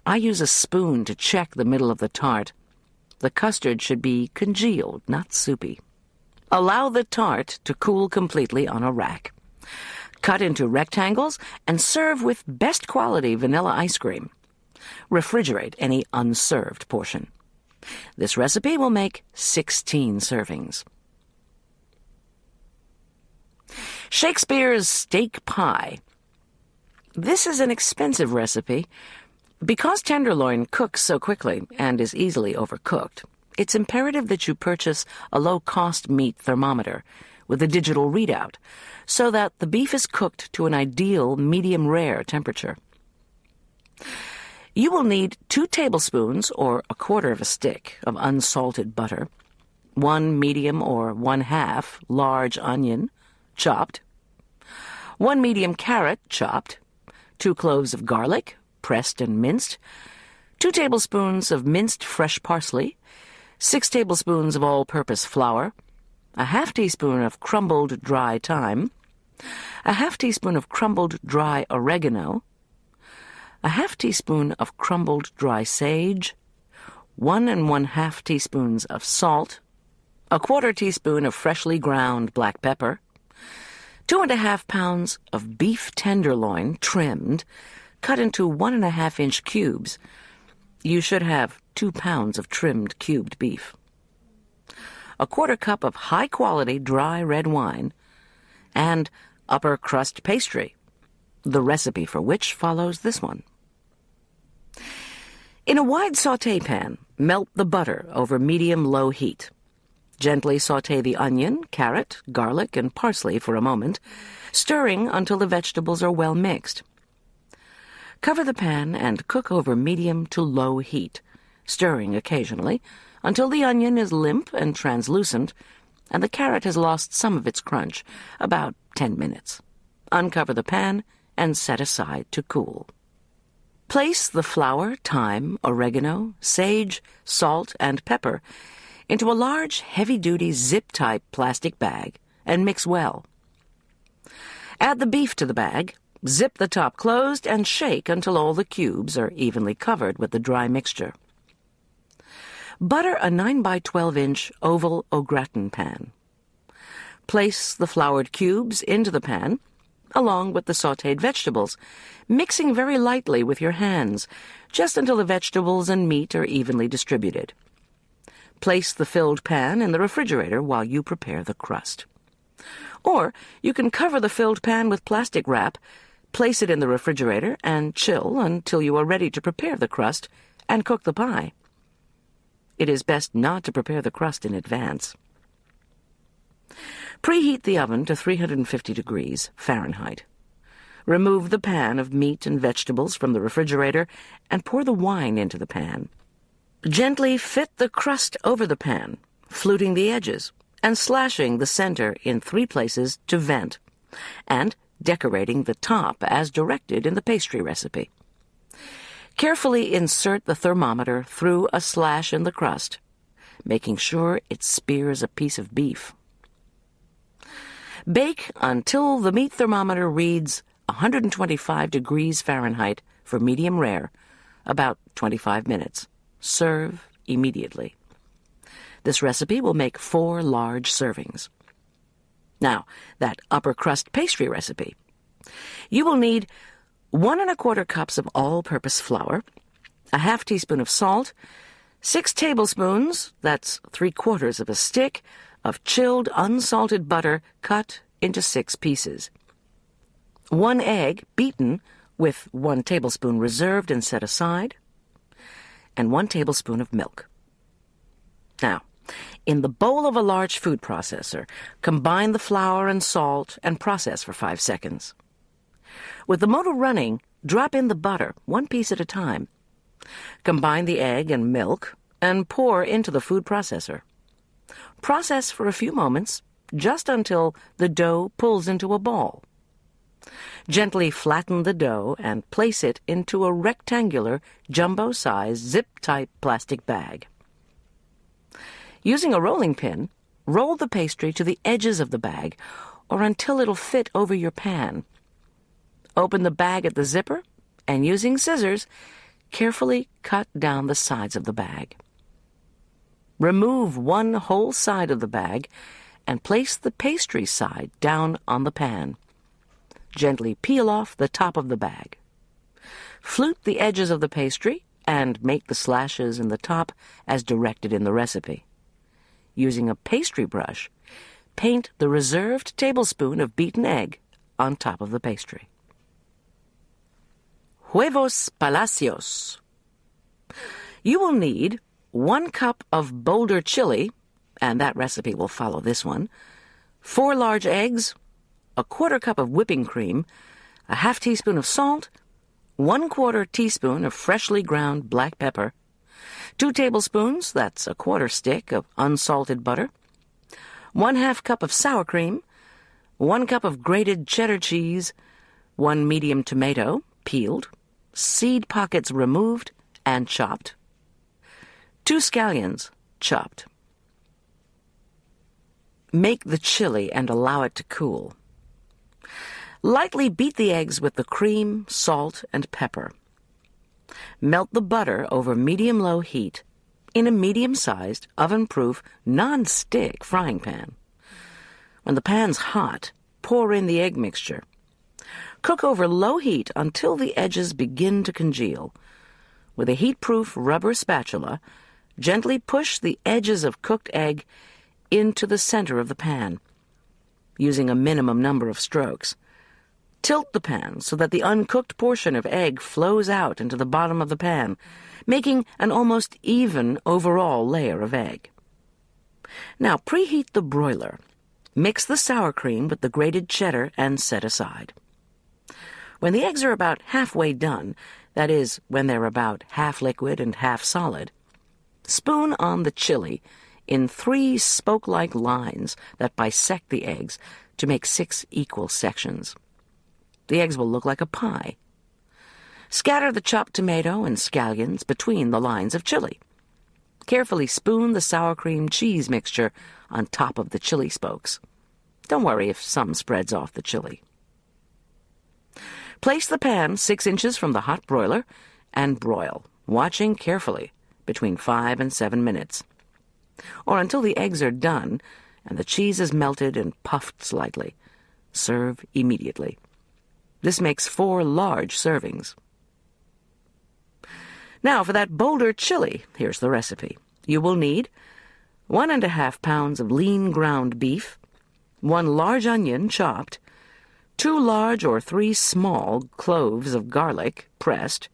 I use a spoon to check the middle of the tart. The custard should be congealed, not soupy. Allow the tart to cool completely on a rack. Cut into rectangles and serve with best quality vanilla ice cream. Refrigerate any unserved portion. This recipe will make 16 servings. Shakespeare's steak pie. This is an expensive recipe. Because tenderloin cooks so quickly and is easily overcooked, it's imperative that you purchase a low-cost meat thermometer with a digital readout so that the beef is cooked to an ideal medium-rare temperature. You will need 2 tablespoons or 1/4 stick of unsalted butter, 1 medium or 1/2 large onion, chopped, 1 medium carrot, chopped, 2 cloves of garlic, pressed and minced, 2 tablespoons of minced fresh parsley, 6 tablespoons of all-purpose flour, a 1/2 teaspoon of crumbled dry thyme, a 1/2 teaspoon of crumbled dry oregano, a 1/2 teaspoon of crumbled dry sage, 1 1/2 teaspoons of salt, a 1/4 teaspoon of freshly ground black pepper, 2 1/2 pounds of beef tenderloin trimmed, cut into 1 1/2-inch cubes. You should have 2 pounds of trimmed cubed beef. A 1/4 cup of high-quality dry red wine, and upper crust pastry, the recipe for which follows this one. In a wide sauté pan, melt the butter over medium-low heat. Gently sauté the onion, carrot, garlic, and parsley for a moment, stirring until the vegetables are well mixed. Cover the pan and cook over medium to low heat, stirring occasionally until the onion is limp and translucent and the carrot has lost some of its crunch, about 10 minutes. Uncover the pan and set aside to cool. Place the flour, thyme, oregano, sage, salt, and pepper into a large, heavy-duty zip-type plastic bag and mix well. Add the beef to the bag, Zip the top closed and shake until all the cubes are evenly covered with the dry mixture. Butter a 9 by 12-inch oval au gratin pan. Place the floured cubes into the pan, along with the sautéed vegetables, mixing very lightly with your hands, just until the vegetables and meat are evenly distributed. Place the filled pan in the refrigerator while you prepare the crust. Or you can cover the filled pan with plastic wrap, place it in the refrigerator, and chill until you are ready to prepare the crust and cook the pie. It is best not to prepare the crust in advance. Preheat the oven to 350 degrees Fahrenheit. Remove the pan of meat and vegetables from the refrigerator and pour the wine into the pan. Gently fit the crust over the pan, fluting the edges and slashing the center in 3 places to vent, and decorating the top as directed in the pastry recipe. Carefully insert the thermometer through a slash in the crust, making sure it spears a piece of beef. Bake until the meat thermometer reads 125 degrees Fahrenheit for medium rare, about 25 minutes. Serve immediately. This recipe will make 4 large servings. Now, that upper crust pastry recipe. You will need 1 1/4 cups of all-purpose flour, a half teaspoon of salt, 6 tablespoons, that's 3/4 of a stick, of chilled unsalted butter cut into 6 pieces. 1 egg beaten with 1 tablespoon reserved and set aside, and 1 tablespoon of milk. Now, in the bowl of a large food processor, combine the flour and salt and process for 5 seconds. With the motor running, drop in the butter, 1 piece at a time. Combine the egg and milk and pour into the food processor. Process for a few moments, just until the dough pulls into a ball. Gently flatten the dough and place it into a rectangular, jumbo-sized, zip-type plastic bag. Using a rolling pin, roll the pastry to the edges of the bag or until it'll fit over your pan. Open the bag at the zipper and, using scissors, carefully cut down the sides of the bag. Remove 1 whole side of the bag and place the pastry side down on the pan. Gently peel off the top of the bag. Flute the edges of the pastry and make the slashes in the top as directed in the recipe. Using a pastry brush, paint the reserved tablespoon of beaten egg on top of the pastry. Huevos Palacios. You will need 1 cup of Boulder chili, and that recipe will follow this one, 4 large eggs, 1/4 cup of whipping cream, a half teaspoon of salt, 1/4 teaspoon of freshly ground black pepper, 2 tablespoons, that's 1/4 stick, of unsalted butter, 1/2 cup of sour cream, 1 cup of grated cheddar cheese, 1 medium tomato, peeled, seed pockets removed and chopped, 2 scallions, chopped. Make the chili and allow it to cool. Lightly beat the eggs with the cream, salt, and pepper. Melt the butter over medium-low heat in a medium-sized, oven-proof, non-stick frying pan. When the pan's hot, pour in the egg mixture. Cook over low heat until the edges begin to congeal. With a heat-proof rubber spatula, gently push the edges of cooked egg into the center of the pan, using a minimum number of strokes. Tilt the pan so that the uncooked portion of egg flows out into the bottom of the pan, making an almost even overall layer of egg. Now preheat the broiler. Mix the sour cream with the grated cheddar and set aside. When the eggs are about halfway done, that is, when they're about half liquid and half solid, spoon on the chili in 3 spoke-like lines that bisect the eggs to make 6 equal sections. The eggs will look like a pie. Scatter the chopped tomato and scallions between the lines of chili. Carefully spoon the sour cream cheese mixture on top of the chili spokes. Don't worry if some spreads off the chili. Place the pan 6 inches from the hot broiler and broil, watching carefully, between 5 and 7 minutes, or until the eggs are done and the cheese is melted and puffed slightly. Serve immediately. This makes 4 large servings. Now for that bolder chili, here's the recipe. You will need 1½ pounds of lean ground beef, 1 large onion chopped, 2 large or 3 small cloves of garlic pressed,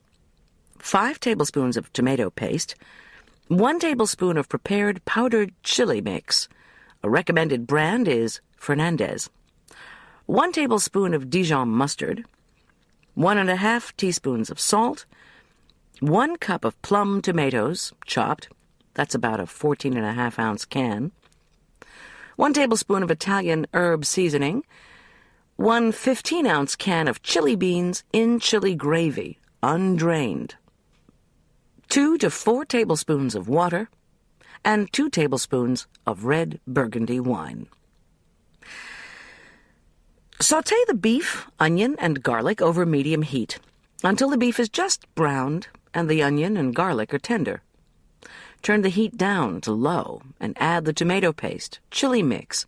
5 tablespoons of tomato paste, 1 tablespoon of prepared powdered chili mix. A recommended brand is Fernandez. 1 tablespoon of Dijon mustard, 1½ teaspoons of salt, 1 cup of plum tomatoes, chopped. That's about a 14½ ounce can. 1 tablespoon of Italian herb seasoning. 1 15-ounce can of chili beans in chili gravy, undrained. 2 to 4 tablespoons of water. And 2 tablespoons of red Burgundy wine. Sauté the beef, onion, and garlic over medium heat until the beef is just browned and the onion and garlic are tender. Turn the heat down to low and add the tomato paste, chili mix,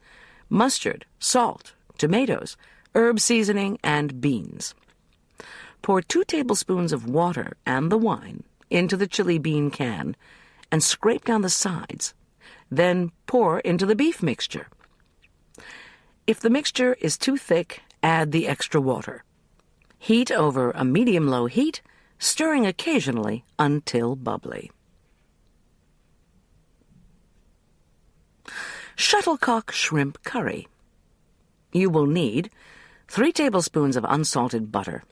mustard, salt, tomatoes, herb seasoning, and beans. Pour 2 tablespoons of water and the wine into the chili bean can and scrape down the sides. Then pour into the beef mixture. If the mixture is too thick, add the extra water. Heat over a medium-low heat, stirring occasionally until bubbly. Shuttlecock shrimp curry. You will need 3 tablespoons of unsalted butter,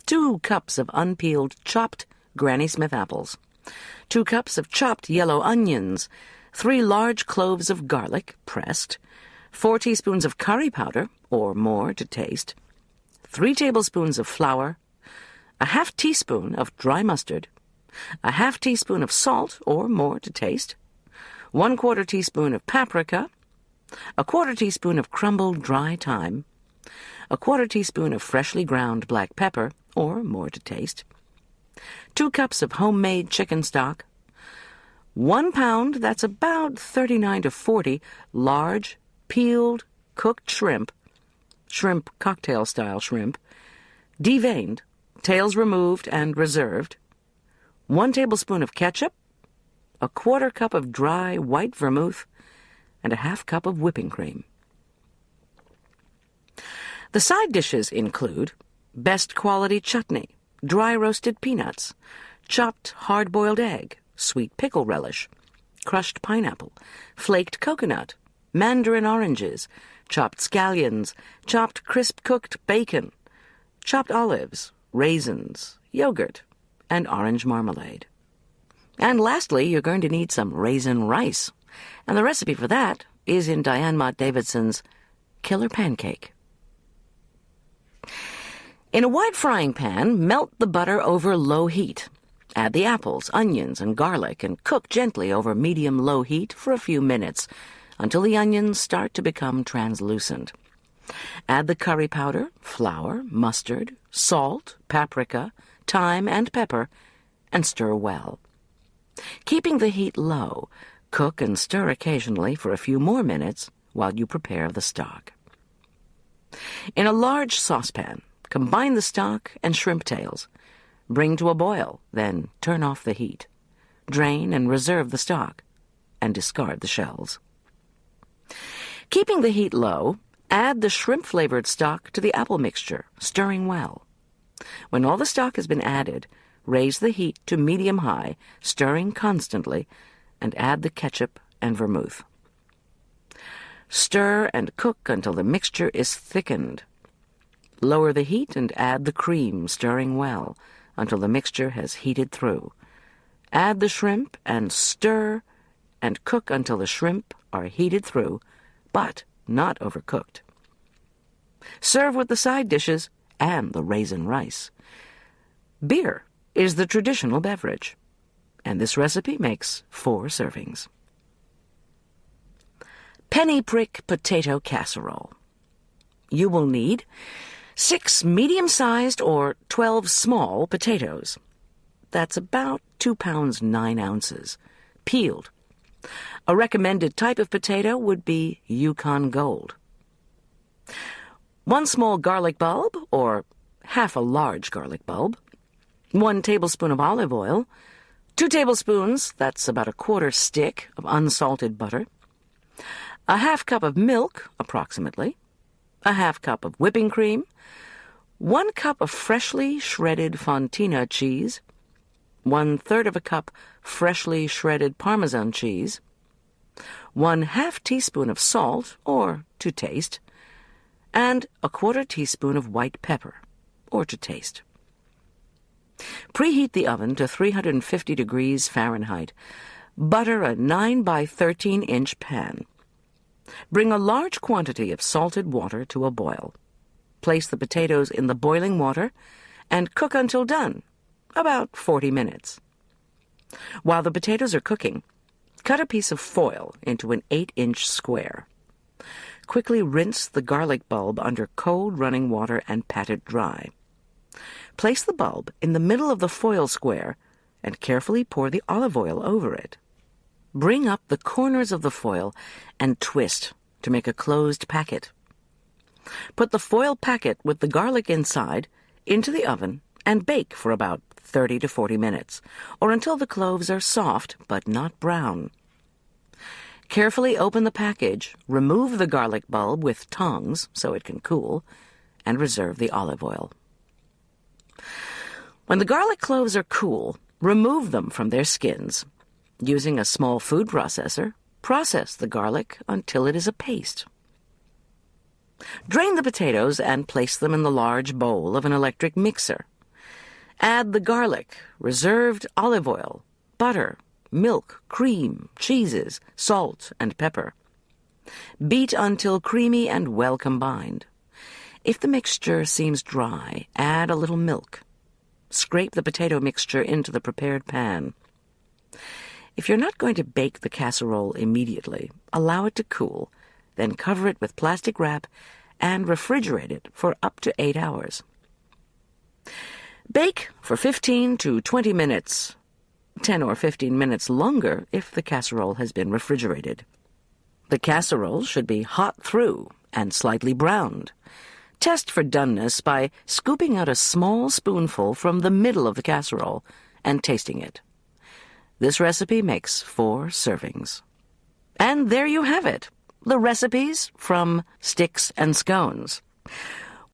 2 cups of unpeeled chopped Granny Smith apples, 2 cups of chopped yellow onions, 3 large cloves of garlic, pressed, 4 teaspoons of curry powder, or more to taste, 3 tablespoons of flour, a ½ teaspoon of dry mustard, a ½ teaspoon of salt, or more to taste, 1/4 teaspoon of paprika, a 1/4 teaspoon of crumbled dry thyme, a 1/4 teaspoon of freshly ground black pepper, or more to taste, 2 cups of homemade chicken stock, 1 pound, that's about 39 to 40, large, peeled, cooked shrimp cocktail-style shrimp, deveined, tails removed and reserved, 1 tablespoon of ketchup, a 1/4 cup of dry white vermouth, and a ½ cup of whipping cream. The side dishes include best quality chutney, dry roasted peanuts, chopped hard-boiled egg, sweet pickle relish, crushed pineapple, flaked coconut, mandarin oranges, chopped scallions, chopped crisp-cooked bacon, chopped olives, raisins, yogurt, and orange marmalade. And lastly, you're going to need some raisin rice, and the recipe for that is in Diane Mott Davidson's Killer Pancake. In a wide frying pan, melt the butter over low heat. Add the apples, onions, and garlic and cook gently over medium-low heat for a few minutes until the onions start to become translucent. Add the curry powder, flour, mustard, salt, paprika, thyme, and pepper, and stir well. Keeping the heat low, cook and stir occasionally for a few more minutes while you prepare the stock. In a large saucepan, combine the stock and shrimp tails. Bring to a boil, then turn off the heat. Drain and reserve the stock, and discard the shells. Keeping the heat low, add the shrimp-flavored stock to the apple mixture, stirring well. When all the stock has been added, raise the heat to medium-high, stirring constantly, and add the ketchup and vermouth. Stir and cook until the mixture is thickened. Lower the heat and add the cream, stirring well, until the mixture has heated through. Add the shrimp and stir and cook until the shrimp are heated through, but not overcooked. Serve with the side dishes and the raisin rice. Beer is the traditional beverage, and this recipe makes 4 servings. Penny prick potato casserole. You will need 6 medium-sized or 12 small potatoes. That's about 2 pounds 9 ounces, peeled. A recommended type of potato would be Yukon Gold. 1 small garlic bulb, or half a large garlic bulb. 1 tablespoon of olive oil. 2 tablespoons, that's about a 1/4 stick, of unsalted butter. A half cup of milk, approximately. A half cup of whipping cream. 1 cup of freshly shredded Fontina cheese. 1/3 of a cup freshly shredded Parmesan cheese. 1/2 teaspoon of salt, or to taste. And a 1/4 teaspoon of white pepper, or to taste. Preheat the oven to 350 degrees Fahrenheit. Butter a 9 by 13-inch pan. Bring a large quantity of salted water to a boil. Place the potatoes in the boiling water and cook until done, about 40 minutes. While the potatoes are cooking, cut a piece of foil into an 8-inch square. Quickly rinse the garlic bulb under cold running water and pat it dry. Place the bulb in the middle of the foil square and carefully pour the olive oil over it. Bring up the corners of the foil and twist to make a closed packet. Put the foil packet with the garlic inside into the oven and bake for about 30 to 40 minutes, or until the cloves are soft but not brown. Carefully open the package, remove the garlic bulb with tongs so it can cool, and reserve the olive oil. When the garlic cloves are cool, remove them from their skins. Using a small food processor, process the garlic until it is a paste. Drain the potatoes and place them in the large bowl of an electric mixer. Add the garlic, reserved olive oil, butter, milk, cream, cheeses, salt, and pepper. Beat until creamy and well combined. If the mixture seems dry, add a little milk. Scrape the potato mixture into the prepared pan. If you're not going to bake the casserole immediately, allow it to cool, then cover it with plastic wrap and refrigerate it for up to 8 hours. Bake for 15 to 20 minutes, 10 or 15 minutes longer if the casserole has been refrigerated. The casserole should be hot through and slightly browned. Test for doneness by scooping out a small spoonful from the middle of the casserole and tasting it. This recipe makes 4 servings. And there you have it, the recipes from Sticks and Scones.